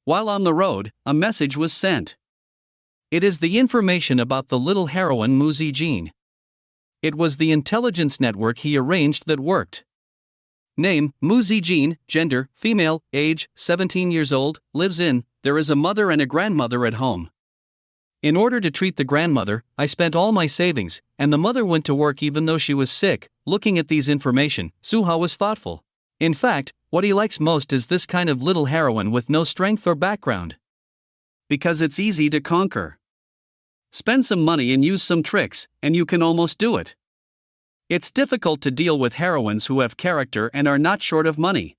While on the road, a message was sent. It is the information about the little heroine Mu Zijin. It was the intelligence network he arranged that worked. Name, Mu Zijin, gender, female, age, 17 years old, lives in, there is a mother and a grandmother at home. In order to treat the grandmother, I spent all my savings, and the mother went to work even though she was sick. Looking at these information, Su Hao was thoughtful. In fact, what he likes most is this kind of little heroine with no strength or background. Because it's easy to conquer. Spend some money and use some tricks, and you can almost do it. It's difficult to deal with heroines who have character and are not short of money.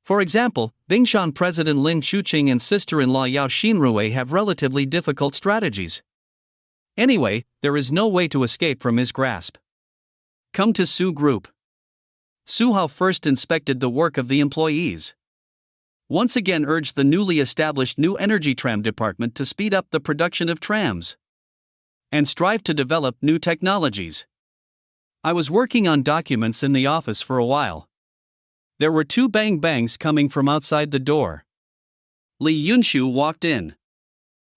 For example, Bingshan President Lin Chuqing and sister-in-law Yao Xinrui have relatively difficult strategies. Anyway, there is no way to escape from his grasp. Come to Su Group. Su Hao first inspected the work of the employees. Once again urged the newly established New Energy Tram Department to speed up the production of trams. And strive to develop new technologies. I was working on documents in the office for a while. There were two bang-bangs coming from outside the door. Li Yunshu walked in.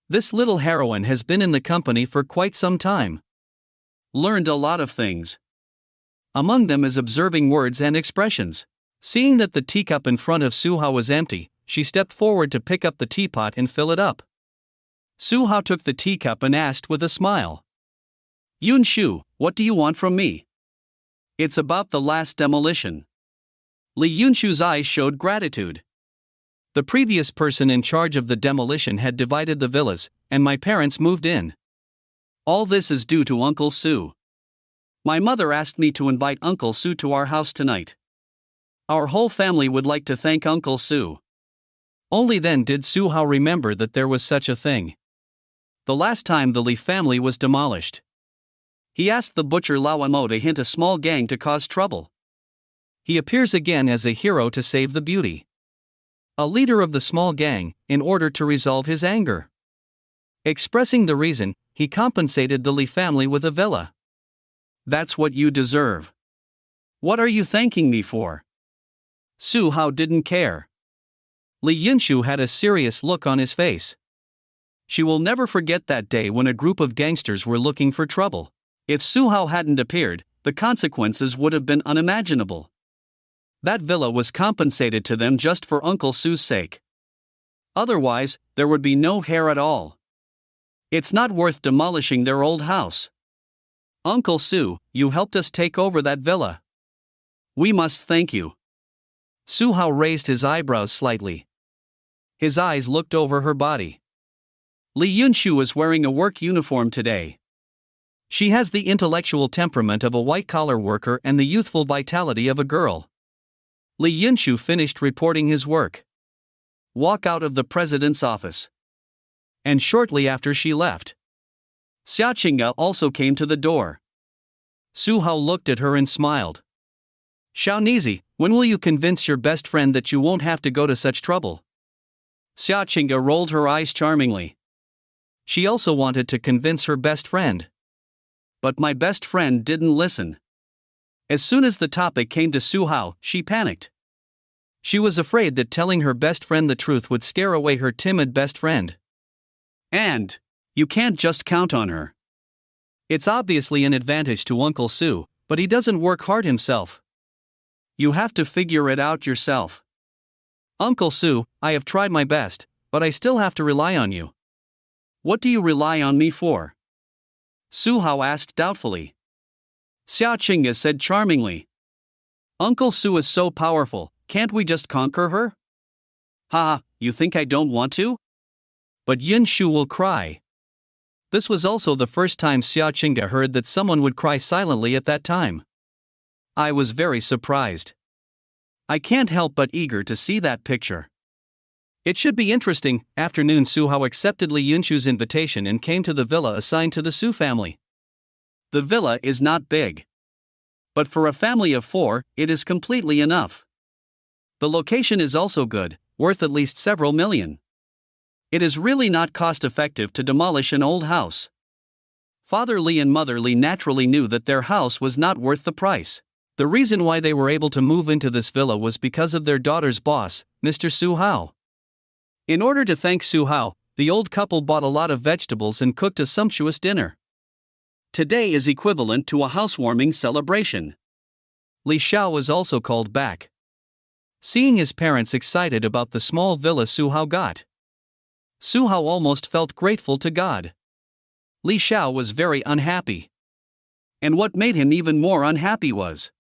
This little heroine has been in the company for quite some time. Learned a lot of things. Among them is observing words and expressions. Seeing that the teacup in front of Su Hao was empty, she stepped forward to pick up the teapot and fill it up. Su Hao took the teacup and asked with a smile. Yunshu, what do you want from me? It's about the last demolition. Li Yunshu's eyes showed gratitude. The previous person in charge of the demolition had divided the villas, and my parents moved in. All this is due to Uncle Su. My mother asked me to invite Uncle Su to our house tonight. Our whole family would like to thank Uncle Su. Only then did Su Hao remember that there was such a thing. The last time the Li family was demolished. He asked the butcher Lao Amo to hint a small gang to cause trouble. He appears again as a hero to save the beauty. A leader of the small gang, in order to resolve his anger. Expressing the reason, he compensated the Li family with a villa. That's what you deserve. What are you thanking me for? Su Hao didn't care. Li Yunshu had a serious look on his face. She will never forget that day when a group of gangsters were looking for trouble. If Su Hao hadn't appeared, the consequences would have been unimaginable. That villa was compensated to them just for Uncle Su's sake. Otherwise, there would be no hair at all. It's not worth demolishing their old house. Uncle Su, you helped us take over that villa. We must thank you. Su Hao raised his eyebrows slightly. His eyes looked over her body. Li Yunshu is wearing a work uniform today. She has the intellectual temperament of a white-collar worker and the youthful vitality of a girl. Li Yunshu finished reporting his work. Walk out of the president's office. And shortly after she left, Xiaoqinga also came to the door. Su Hao looked at her and smiled. Xiaonizi, when will you convince your best friend that you won't have to go to such trouble? Xiaoqinga rolled her eyes charmingly. She also wanted to convince her best friend. But my best friend didn't listen. As soon as the topic came to Su Hao, she panicked. She was afraid that telling her best friend the truth would scare away her timid best friend. And you can't just count on her. It's obviously an advantage to Uncle Su, but he doesn't work hard himself. You have to figure it out yourself. Uncle Su, I have tried my best, but I still have to rely on you. What do you rely on me for? Su Hao asked doubtfully. Xiaoqinga said charmingly. Uncle Su is so powerful, can't we just conquer her? Ha, you think I don't want to? But Yunshu will cry. This was also the first time Xiaoqinga heard that someone would cry silently at that time. I was very surprised. I can't help but eager to see that picture. It should be interesting. Afternoon. Su Hao accepted Li Yunshu's invitation and came to the villa assigned to the Su family. The villa is not big. But for a family of 4, it is completely enough. The location is also good, worth at least several million. It is really not cost-effective to demolish an old house. Father Lee and Mother Lee naturally knew that their house was not worth the price. The reason why they were able to move into this villa was because of their daughter's boss, Mr. Su Hao. In order to thank Su Hao, the old couple bought a lot of vegetables and cooked a sumptuous dinner. Today is equivalent to a housewarming celebration. Li Xiao was also called back. Seeing his parents excited about the small villa Su Hao got, Su Hao almost felt grateful to God. Li Xiao was very unhappy. And what made him even more unhappy was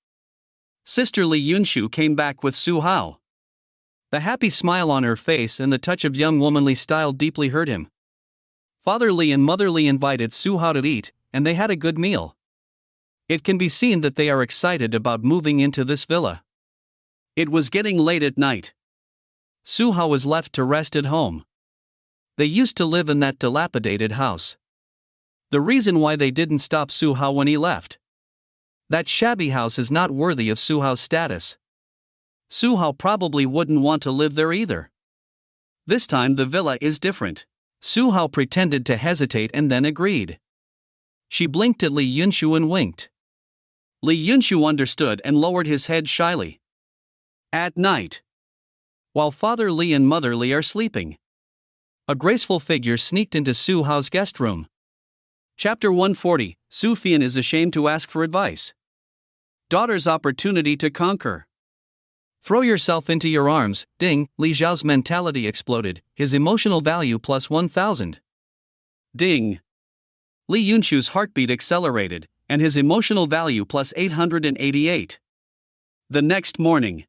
Sister Li Yunshu came back with Su Hao. The happy smile on her face and the touch of young womanly style deeply hurt him. Father Li and Mother Li invited Su Hao to eat, and they had a good meal. It can be seen that they are excited about moving into this villa. It was getting late at night. Su Hao was left to rest at home. They used to live in that dilapidated house. The reason why they didn't stop Su Hao when he left. That shabby house is not worthy of Su Hao's status. Su Hao probably wouldn't want to live there either. This time the villa is different. Su Hao pretended to hesitate and then agreed. She blinked at Li Yunshu and winked. Li Yunshu understood and lowered his head shyly. At night, while Father Li and Mother Li are sleeping, a graceful figure sneaked into Su Hao's guest room. Chapter 140, Su Fian is ashamed to ask for advice. Daughter's opportunity to conquer. Throw yourself into your arms, ding, Li Xiao's mentality exploded, his emotional value plus 1,000. Ding. Li Yunshu's heartbeat accelerated, and his emotional value plus 888. The next morning.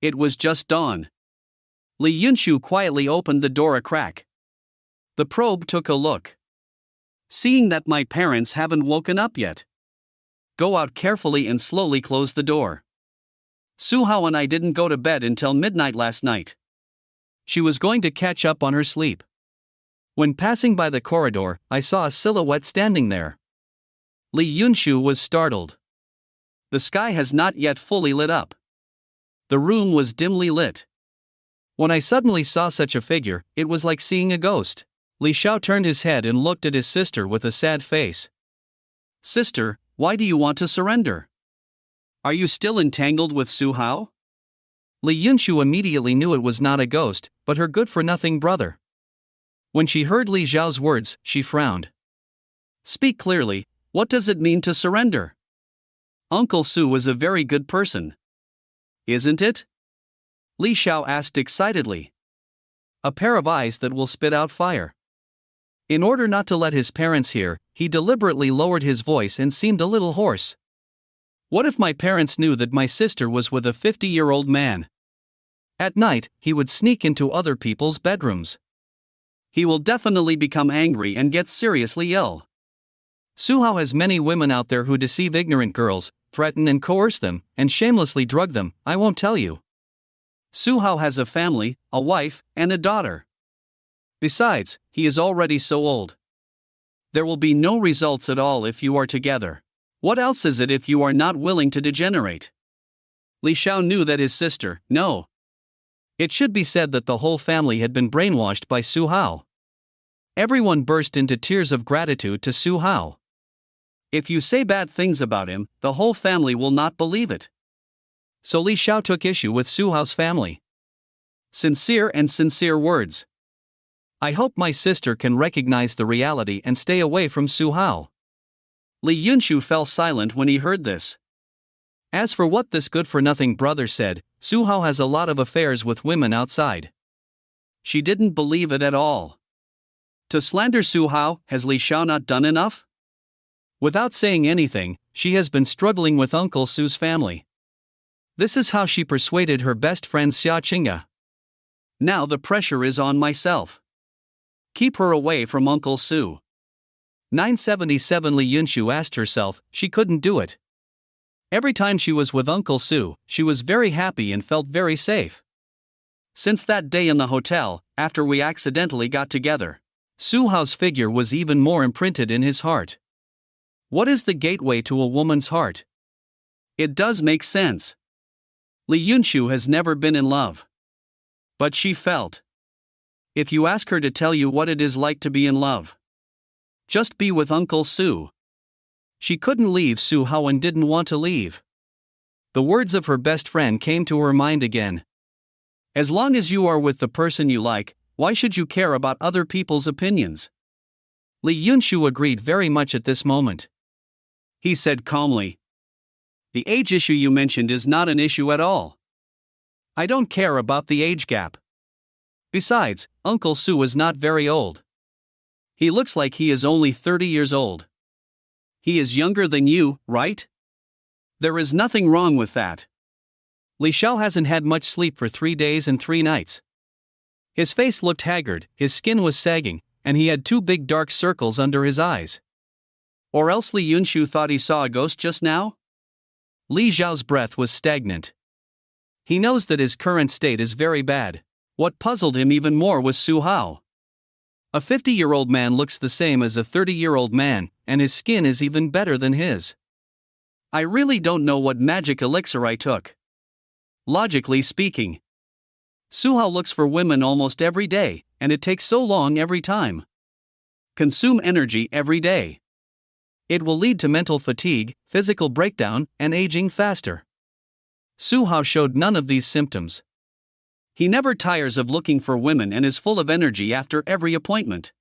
It was just dawn. Li Yunshu quietly opened the door a crack. The probe took a look. Seeing that my parents haven't woken up yet. Go out carefully and slowly close the door. Su Hao and I didn't go to bed until midnight last night. She was going to catch up on her sleep. When passing by the corridor, I saw a silhouette standing there. Li Yunshu was startled. The sky has not yet fully lit up. The room was dimly lit. When I suddenly saw such a figure, it was like seeing a ghost. Li Xiao turned his head and looked at his sister with a sad face. Sister, why do you want to surrender? Are you still entangled with Su Hao? Li Yunshu immediately knew it was not a ghost, but her good-for-nothing brother. When she heard Li Xiao's words, she frowned. Speak clearly, what does it mean to surrender? Uncle Su was a very good person. Isn't it? Li Xiao asked excitedly. A pair of eyes that will spit out fire. In order not to let his parents hear, he deliberately lowered his voice and seemed a little hoarse. What if my parents knew that my sister was with a 50-year-old man? At night, he would sneak into other people's bedrooms. He will definitely become angry and get seriously ill. Su Hao has many women out there who deceive ignorant girls, threaten and coerce them, and shamelessly drug them, I won't tell you. Su Hao has a family, a wife, and a daughter. Besides, he is already so old. There will be no results at all if you are together. What else is it if you are not willing to degenerate? Li Xiao knew that his sister, no. It should be said that the whole family had been brainwashed by Su Hao. Everyone burst into tears of gratitude to Su Hao. If you say bad things about him, the whole family will not believe it. So Li Xiao took issue with Su Hao's family. Sincere words. I hope my sister can recognize the reality and stay away from Su Hao. Li Yunshu fell silent when he heard this. As for what this good-for-nothing brother said, Su Hao has a lot of affairs with women outside. She didn't believe it at all. To slander Su Hao, has Li Xiao not done enough? Without saying anything, she has been struggling with Uncle Su's family. This is how she persuaded her best friend Xia Qingya. Now the pressure is on myself. Keep her away from Uncle Su. 977 Li Yunshu asked herself, she couldn't do it. Every time she was with Uncle Su, she was very happy and felt very safe. Since that day in the hotel, after we accidentally got together, Su Hao's figure was even more imprinted in his heart. What is the gateway to a woman's heart? It does make sense. Li Yunshu has never been in love. But she felt. If you ask her to tell you what it is like to be in love, just be with Uncle Su. She couldn't leave Su Hao and didn't want to leave. The words of her best friend came to her mind again. As long as you are with the person you like, why should you care about other people's opinions? Li Yunshu agreed very much at this moment. He said calmly, "The age issue you mentioned is not an issue at all. I don't care about the age gap. Besides, Uncle Su is not very old. He looks like he is only 30 years old. He is younger than you, right? There is nothing wrong with that." Li Xiao hasn't had much sleep for 3 days and 3 nights. His face looked haggard, his skin was sagging, and he had 2 big dark circles under his eyes. Or else Li Yunshu thought he saw a ghost just now? Li Xiao's breath was stagnant. He knows that his current state is very bad. What puzzled him even more was Su Hao. A 50-year-old man looks the same as a 30-year-old man, and his skin is even better than his. I really don't know what magic elixir I took. Logically speaking, Su Hao looks for women almost every day, and it takes so long every time. Consume energy every day. It will lead to mental fatigue, physical breakdown, and aging faster. Su Hao showed none of these symptoms. He never tires of looking for women and is full of energy after every appointment.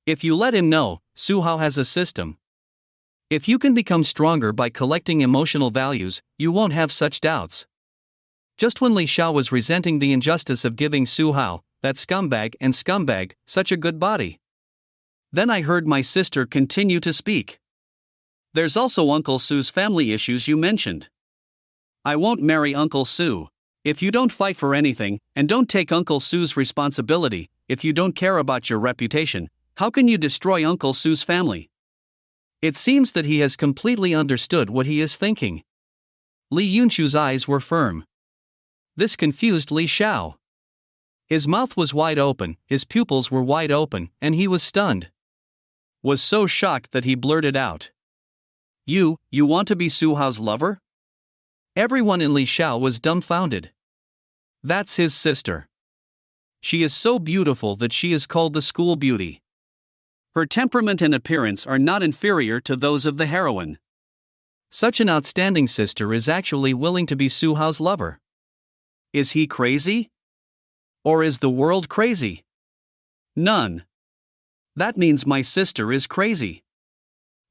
If you let him know, Su Hao has a system. If you can become stronger by collecting emotional values, you won't have such doubts. Just when Li Xiao was resenting the injustice of giving Su Hao, that scumbag, such a good body, then I heard my sister continue to speak. There's also Uncle Su's family issues you mentioned. I won't marry Uncle Su. If you don't fight for anything, and don't take Uncle Su's responsibility, if you don't care about your reputation, how can you destroy Uncle Su's family? It seems that he has completely understood what he is thinking. Li Yunshu's eyes were firm. This confused Li Xiao. His mouth was wide open, his pupils were wide open, and he was stunned. Was so shocked that he blurted out, You want to be Su Hao's lover?" Everyone in Li Xiao was dumbfounded. That's his sister. She is so beautiful that she is called the school beauty. Her temperament and appearance are not inferior to those of the heroine. Such an outstanding sister is actually willing to be Su Hao's lover. Is he crazy? Or is the world crazy? None. That means my sister is crazy.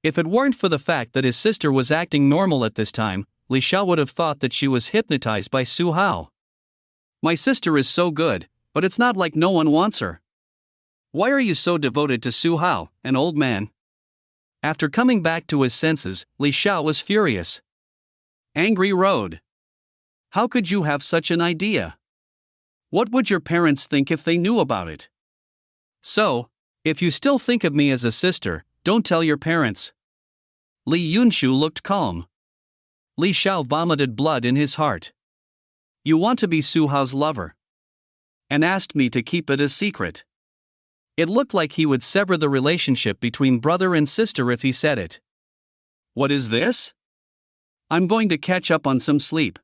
If it weren't for the fact that his sister was acting normal at this time, Li Xiao would have thought that she was hypnotized by Su Hao. My sister is so good, but it's not like no one wants her. Why are you so devoted to Su Hao, an old man? After coming back to his senses, Li Xiao was furious. Angry Road. How could you have such an idea? What would your parents think if they knew about it? So, if you still think of me as a sister, don't tell your parents. Li Yunshu looked calm. Li Xiao vomited blood in his heart. You want to be Su Hao's lover? And asked me to keep it a secret. It looked like he would sever the relationship between brother and sister if he said it. What is this? I'm going to catch up on some sleep.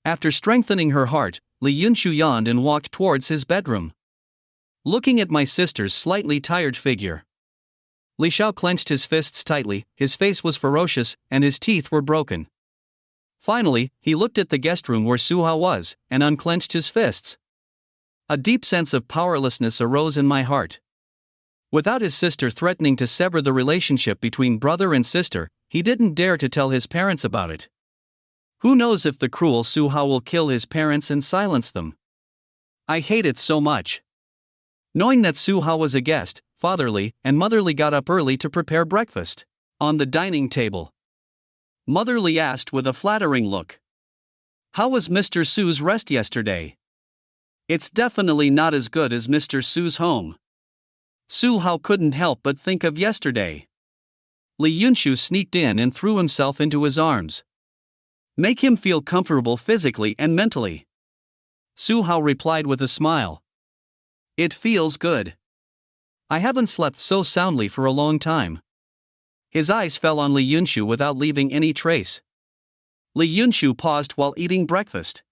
After strengthening her heart, Li Yunshu yawned and walked towards his bedroom. Looking at my sister's slightly tired figure, Li Xiao clenched his fists tightly, his face was ferocious, and his teeth were broken. Finally, he looked at the guest room where Su Hao was, and unclenched his fists. A deep sense of powerlessness arose in my heart. Without his sister threatening to sever the relationship between brother and sister, he didn't dare to tell his parents about it. Who knows if the cruel Su Hao will kill his parents and silence them? I hate it so much. Knowing that Su Hao was a guest, fatherly and motherly got up early to prepare breakfast. On the dining table, Motherly asked with a flattering look, "How was Mr. Su's rest yesterday?" "It's definitely not as good as Mr. Su's home." Su Hao couldn't help but think of yesterday. Li Yunshu sneaked in and threw himself into his arms. Make him feel comfortable physically and mentally. Su Hao replied with a smile. It feels good. I haven't slept so soundly for a long time. His eyes fell on Li Yunshu without leaving any trace. Li Yunshu paused while eating breakfast.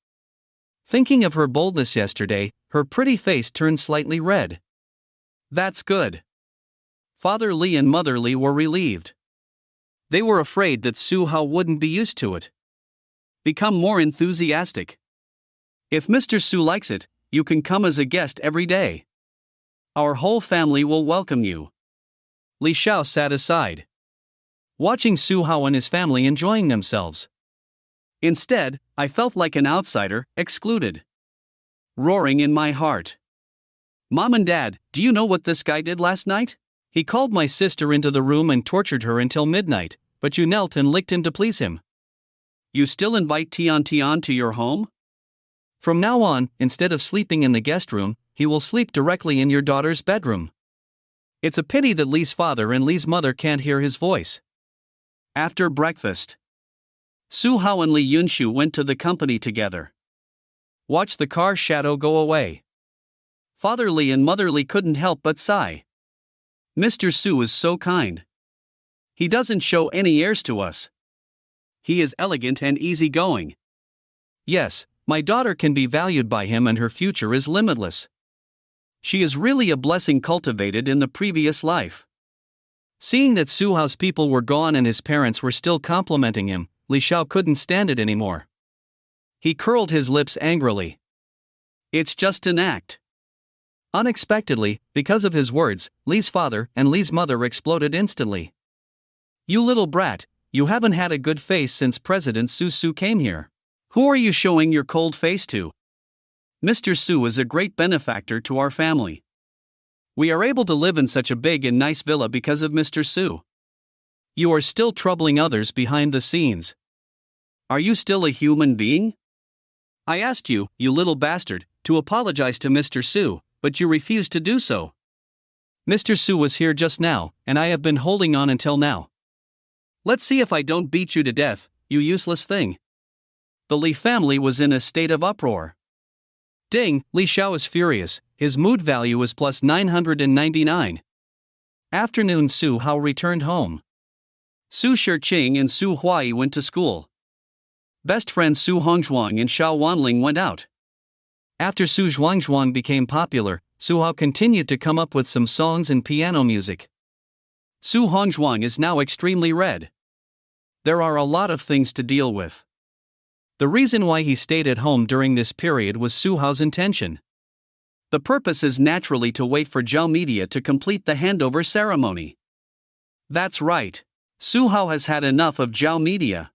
Thinking of her boldness yesterday, her pretty face turned slightly red. That's good. Father Li and Mother Li were relieved. They were afraid that Su Hao wouldn't be used to it. Become more enthusiastic. If Mr. Su likes it, you can come as a guest every day. Our whole family will welcome you. Li Xiao sat aside, watching Su Hao and his family enjoying themselves. Instead, I felt like an outsider, excluded. Roaring in my heart. Mom and Dad, do you know what this guy did last night? He called my sister into the room and tortured her until midnight, but you knelt and licked him to please him. You still invite Tian Tian to your home? From now on, instead of sleeping in the guest room, he will sleep directly in your daughter's bedroom. It's a pity that Li's father and Li's mother can't hear his voice. After breakfast, Su Hao and Li Yunshu went to the company together. Watched the car shadow go away. Father Li and Mother Li couldn't help but sigh. Mr. Su is so kind. He doesn't show any airs to us. He is elegant and easygoing. Yes, my daughter can be valued by him and her future is limitless. She is really a blessing cultivated in the previous life. Seeing that Su Hao's people were gone and his parents were still complimenting him, Li Xiao couldn't stand it anymore. He curled his lips angrily. It's just an act. Unexpectedly, because of his words, Li's father and Li's mother exploded instantly. You little brat, you haven't had a good face since President Su came here. Who are you showing your cold face to? Mr. Su is a great benefactor to our family. We are able to live in such a big and nice villa because of Mr. Su. You are still troubling others behind the scenes. Are you still a human being? I asked you, you little bastard, to apologize to Mr. Su, but you refused to do so. Mr. Su was here just now, and I have been holding on until now. Let's see if I don't beat you to death, you useless thing. The Li family was in a state of uproar. Ding, Li Xiao is furious, his mood value is plus 999. Afternoon. Su Hao returned home. Su Shiqing and Su Huai went to school. Best friends Su Hongzhuang and Xiao Wanling went out. After Su Zhuangzhuang became popular, Su Hao continued to come up with some songs and piano music. Su Hongzhuang is now extremely red. There are a lot of things to deal with. The reason why he stayed at home during this period was Su Hao's intention. The purpose is naturally to wait for Zhao Media to complete the handover ceremony. That's right. Su Hao has had enough of Zhao Media.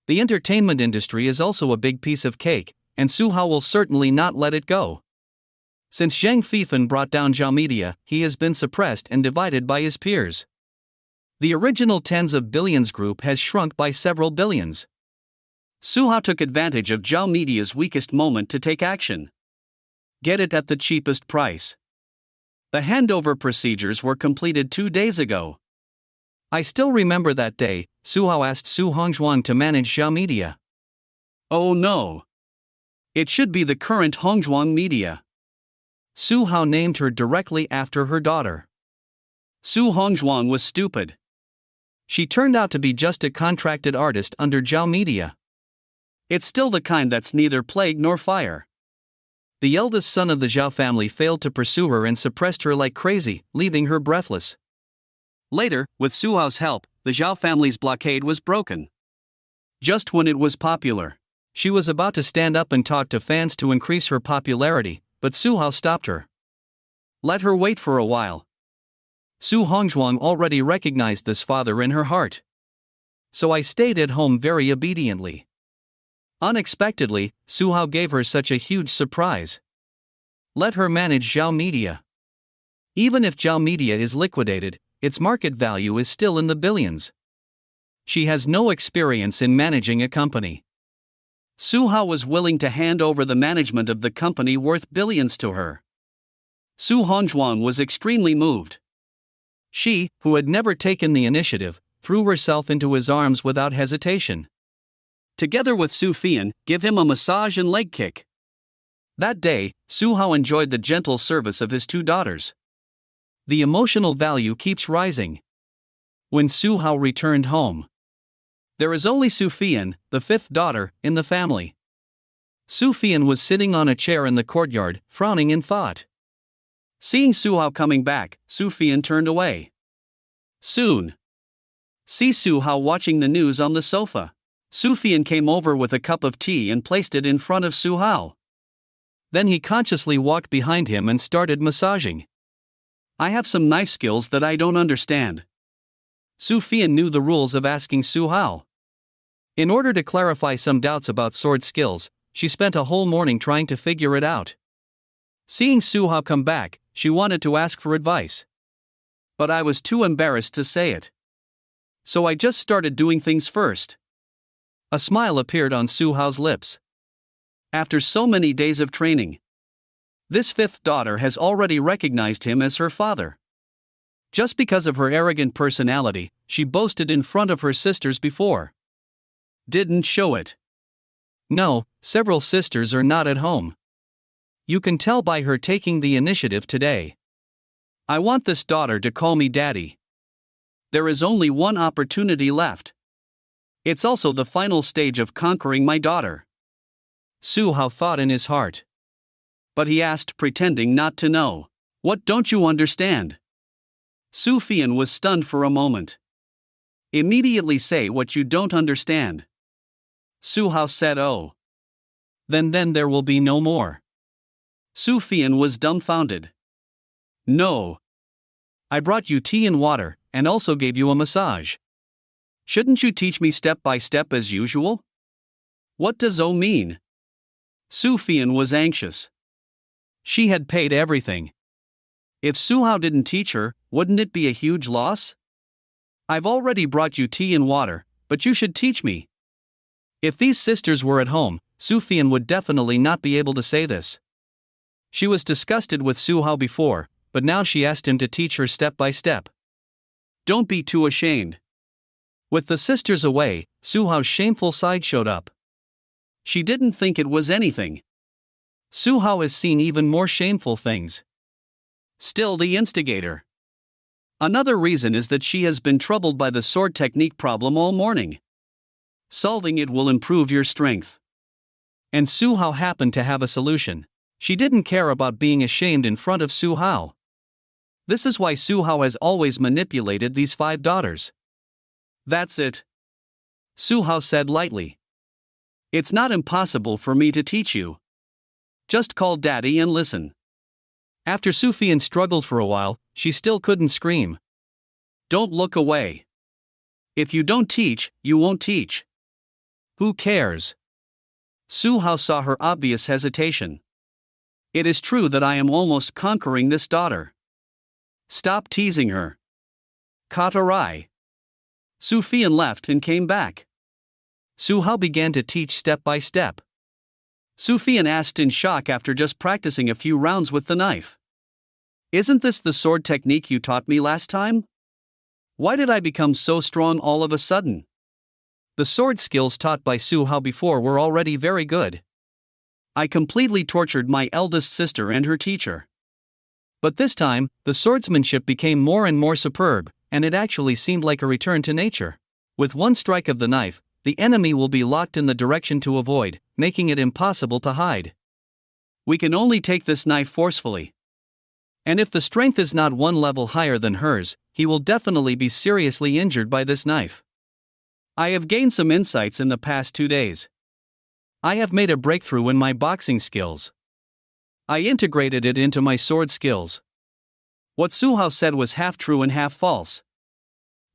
The entertainment industry is also a big piece of cake, and Su Hao will certainly not let it go. Since Zhang Fifan brought down Zhao Media, he has been suppressed and divided by his peers. The original tens of billions group has shrunk by several billions. Su Hao took advantage of Zhao Media's weakest moment to take action. Get it at the cheapest price. The handover procedures were completed 2 days ago. I still remember that day. Su Hao asked Su Hongzhuang to manage Zhao Media. Oh no. It should be the current Hongzhuang Media. Su Hao named her directly after her daughter. Su Hongzhuang was stupid. She turned out to be just a contracted artist under Zhao Media. It's still the kind that's neither plague nor fire. The eldest son of the Zhao family failed to pursue her and suppressed her like crazy, leaving her breathless. Later, with Su Hao's help, the Zhao family's blockade was broken. Just when it was popular. She was about to stand up and talk to fans to increase her popularity, but Su Hao stopped her. Let her wait for a while. Su Hongzhuang already recognized this father in her heart. So I stayed at home very obediently. Unexpectedly, Su Hao gave her such a huge surprise. Let her manage Zhao Media. Even if Zhao Media is liquidated, its market value is still in the billions. She has no experience in managing a company. Su Hao was willing to hand over the management of the company worth billions to her. Su Hongzhuang was extremely moved. She, who had never taken the initiative, threw herself into his arms without hesitation. Together with Su Fian, give him a massage and leg kick. That day, Su Hao enjoyed the gentle service of his 2 daughters. The emotional value keeps rising. When Su Hao returned home. There is only Su Fian, the fifth daughter, in the family. Su Fian was sitting on a chair in the courtyard, frowning in thought. Seeing Su Hao coming back, Su Fian turned away. Soon. See Su Hao watching the news on the sofa. Su Fian came over with a cup of tea and placed it in front of Su Hao. Then he consciously walked behind him and started massaging. I have some knife skills that I don't understand. Su Fian knew the rules of asking Su Hao. In order to clarify some doubts about sword skills, she spent a whole morning trying to figure it out. Seeing Su Hao come back, she wanted to ask for advice. But I was too embarrassed to say it. So I just started doing things first. A smile appeared on Su Hao's lips. After so many days of training, this fifth daughter has already recognized him as her father. Just because of her arrogant personality, she boasted in front of her sisters before. Didn't show it. No, several sisters are not at home. You can tell by her taking the initiative today. I want this daughter to call me daddy. There is only one opportunity left. It's also the final stage of conquering my daughter. Su Hao thought in his heart. But he asked, pretending not to know. What don't you understand? Su Fian was stunned for a moment. Immediately say what you don't understand. Su Hao said, oh. Then there will be no more. Su Fian was dumbfounded. No. I brought you tea and water, and also gave you a massage. Shouldn't you teach me step by step as usual? What does "oh" mean? Su Fian was anxious. She had paid everything. If Su Hao didn't teach her, wouldn't it be a huge loss? I've already brought you tea and water, but you should teach me. If these sisters were at home, Su Fian would definitely not be able to say this. She was disgusted with Su Hao before, but now she asked him to teach her step by step. Don't be too ashamed. With the sisters away, Su Hao's shameful side showed up. She didn't think it was anything. Su Hao has seen even more shameful things. Still the instigator. Another reason is that she has been troubled by the sword technique problem all morning. Solving it will improve your strength. And Su Hao happened to have a solution. She didn't care about being ashamed in front of Su Hao. This is why Su Hao has always manipulated these 5 daughters. That's it. Su Hao said lightly. It's not impossible for me to teach you. Just call daddy and listen. After Su Fian struggled for a while, she still couldn't scream. Don't look away. If you don't teach, you won't teach. Who cares? Su Hao saw her obvious hesitation. It is true that I am almost conquering this daughter. Stop teasing her. Caught her eye. Su Fian left and came back. Su Hao began to teach step by step. Su Fian asked in shock after just practicing a few rounds with the knife. Isn't this the sword technique you taught me last time? Why did I become so strong all of a sudden? The sword skills taught by Su Hao before were already very good. I completely tortured my eldest sister and her teacher. But this time, the swordsmanship became more and more superb, and it actually seemed like a return to nature. With one strike of the knife, the enemy will be locked in the direction to avoid, making it impossible to hide. We can only take this knife forcefully. And if the strength is not one level higher than hers, he will definitely be seriously injured by this knife. I have gained some insights in the past 2 days. I have made a breakthrough in my boxing skills. I integrated it into my sword skills. What Su Hao said was half true and half false.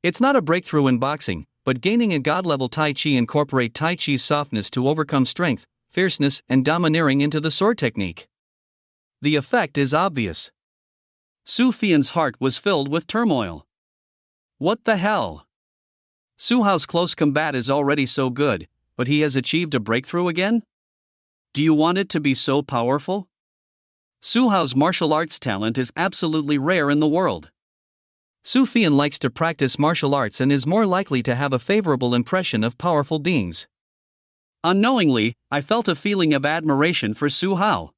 It's not a breakthrough in boxing, but gaining a god-level Tai Chi incorporate Tai Chi's softness to overcome strength, fierceness, and domineering into the sword technique. The effect is obvious. Su Fian's heart was filled with turmoil. What the hell? Su Hao's close combat is already so good, but he has achieved a breakthrough again? Do you want it to be so powerful? Su Hao's martial arts talent is absolutely rare in the world. Su Fian likes to practice martial arts and is more likely to have a favorable impression of powerful beings. Unknowingly, I felt a feeling of admiration for Su Hao.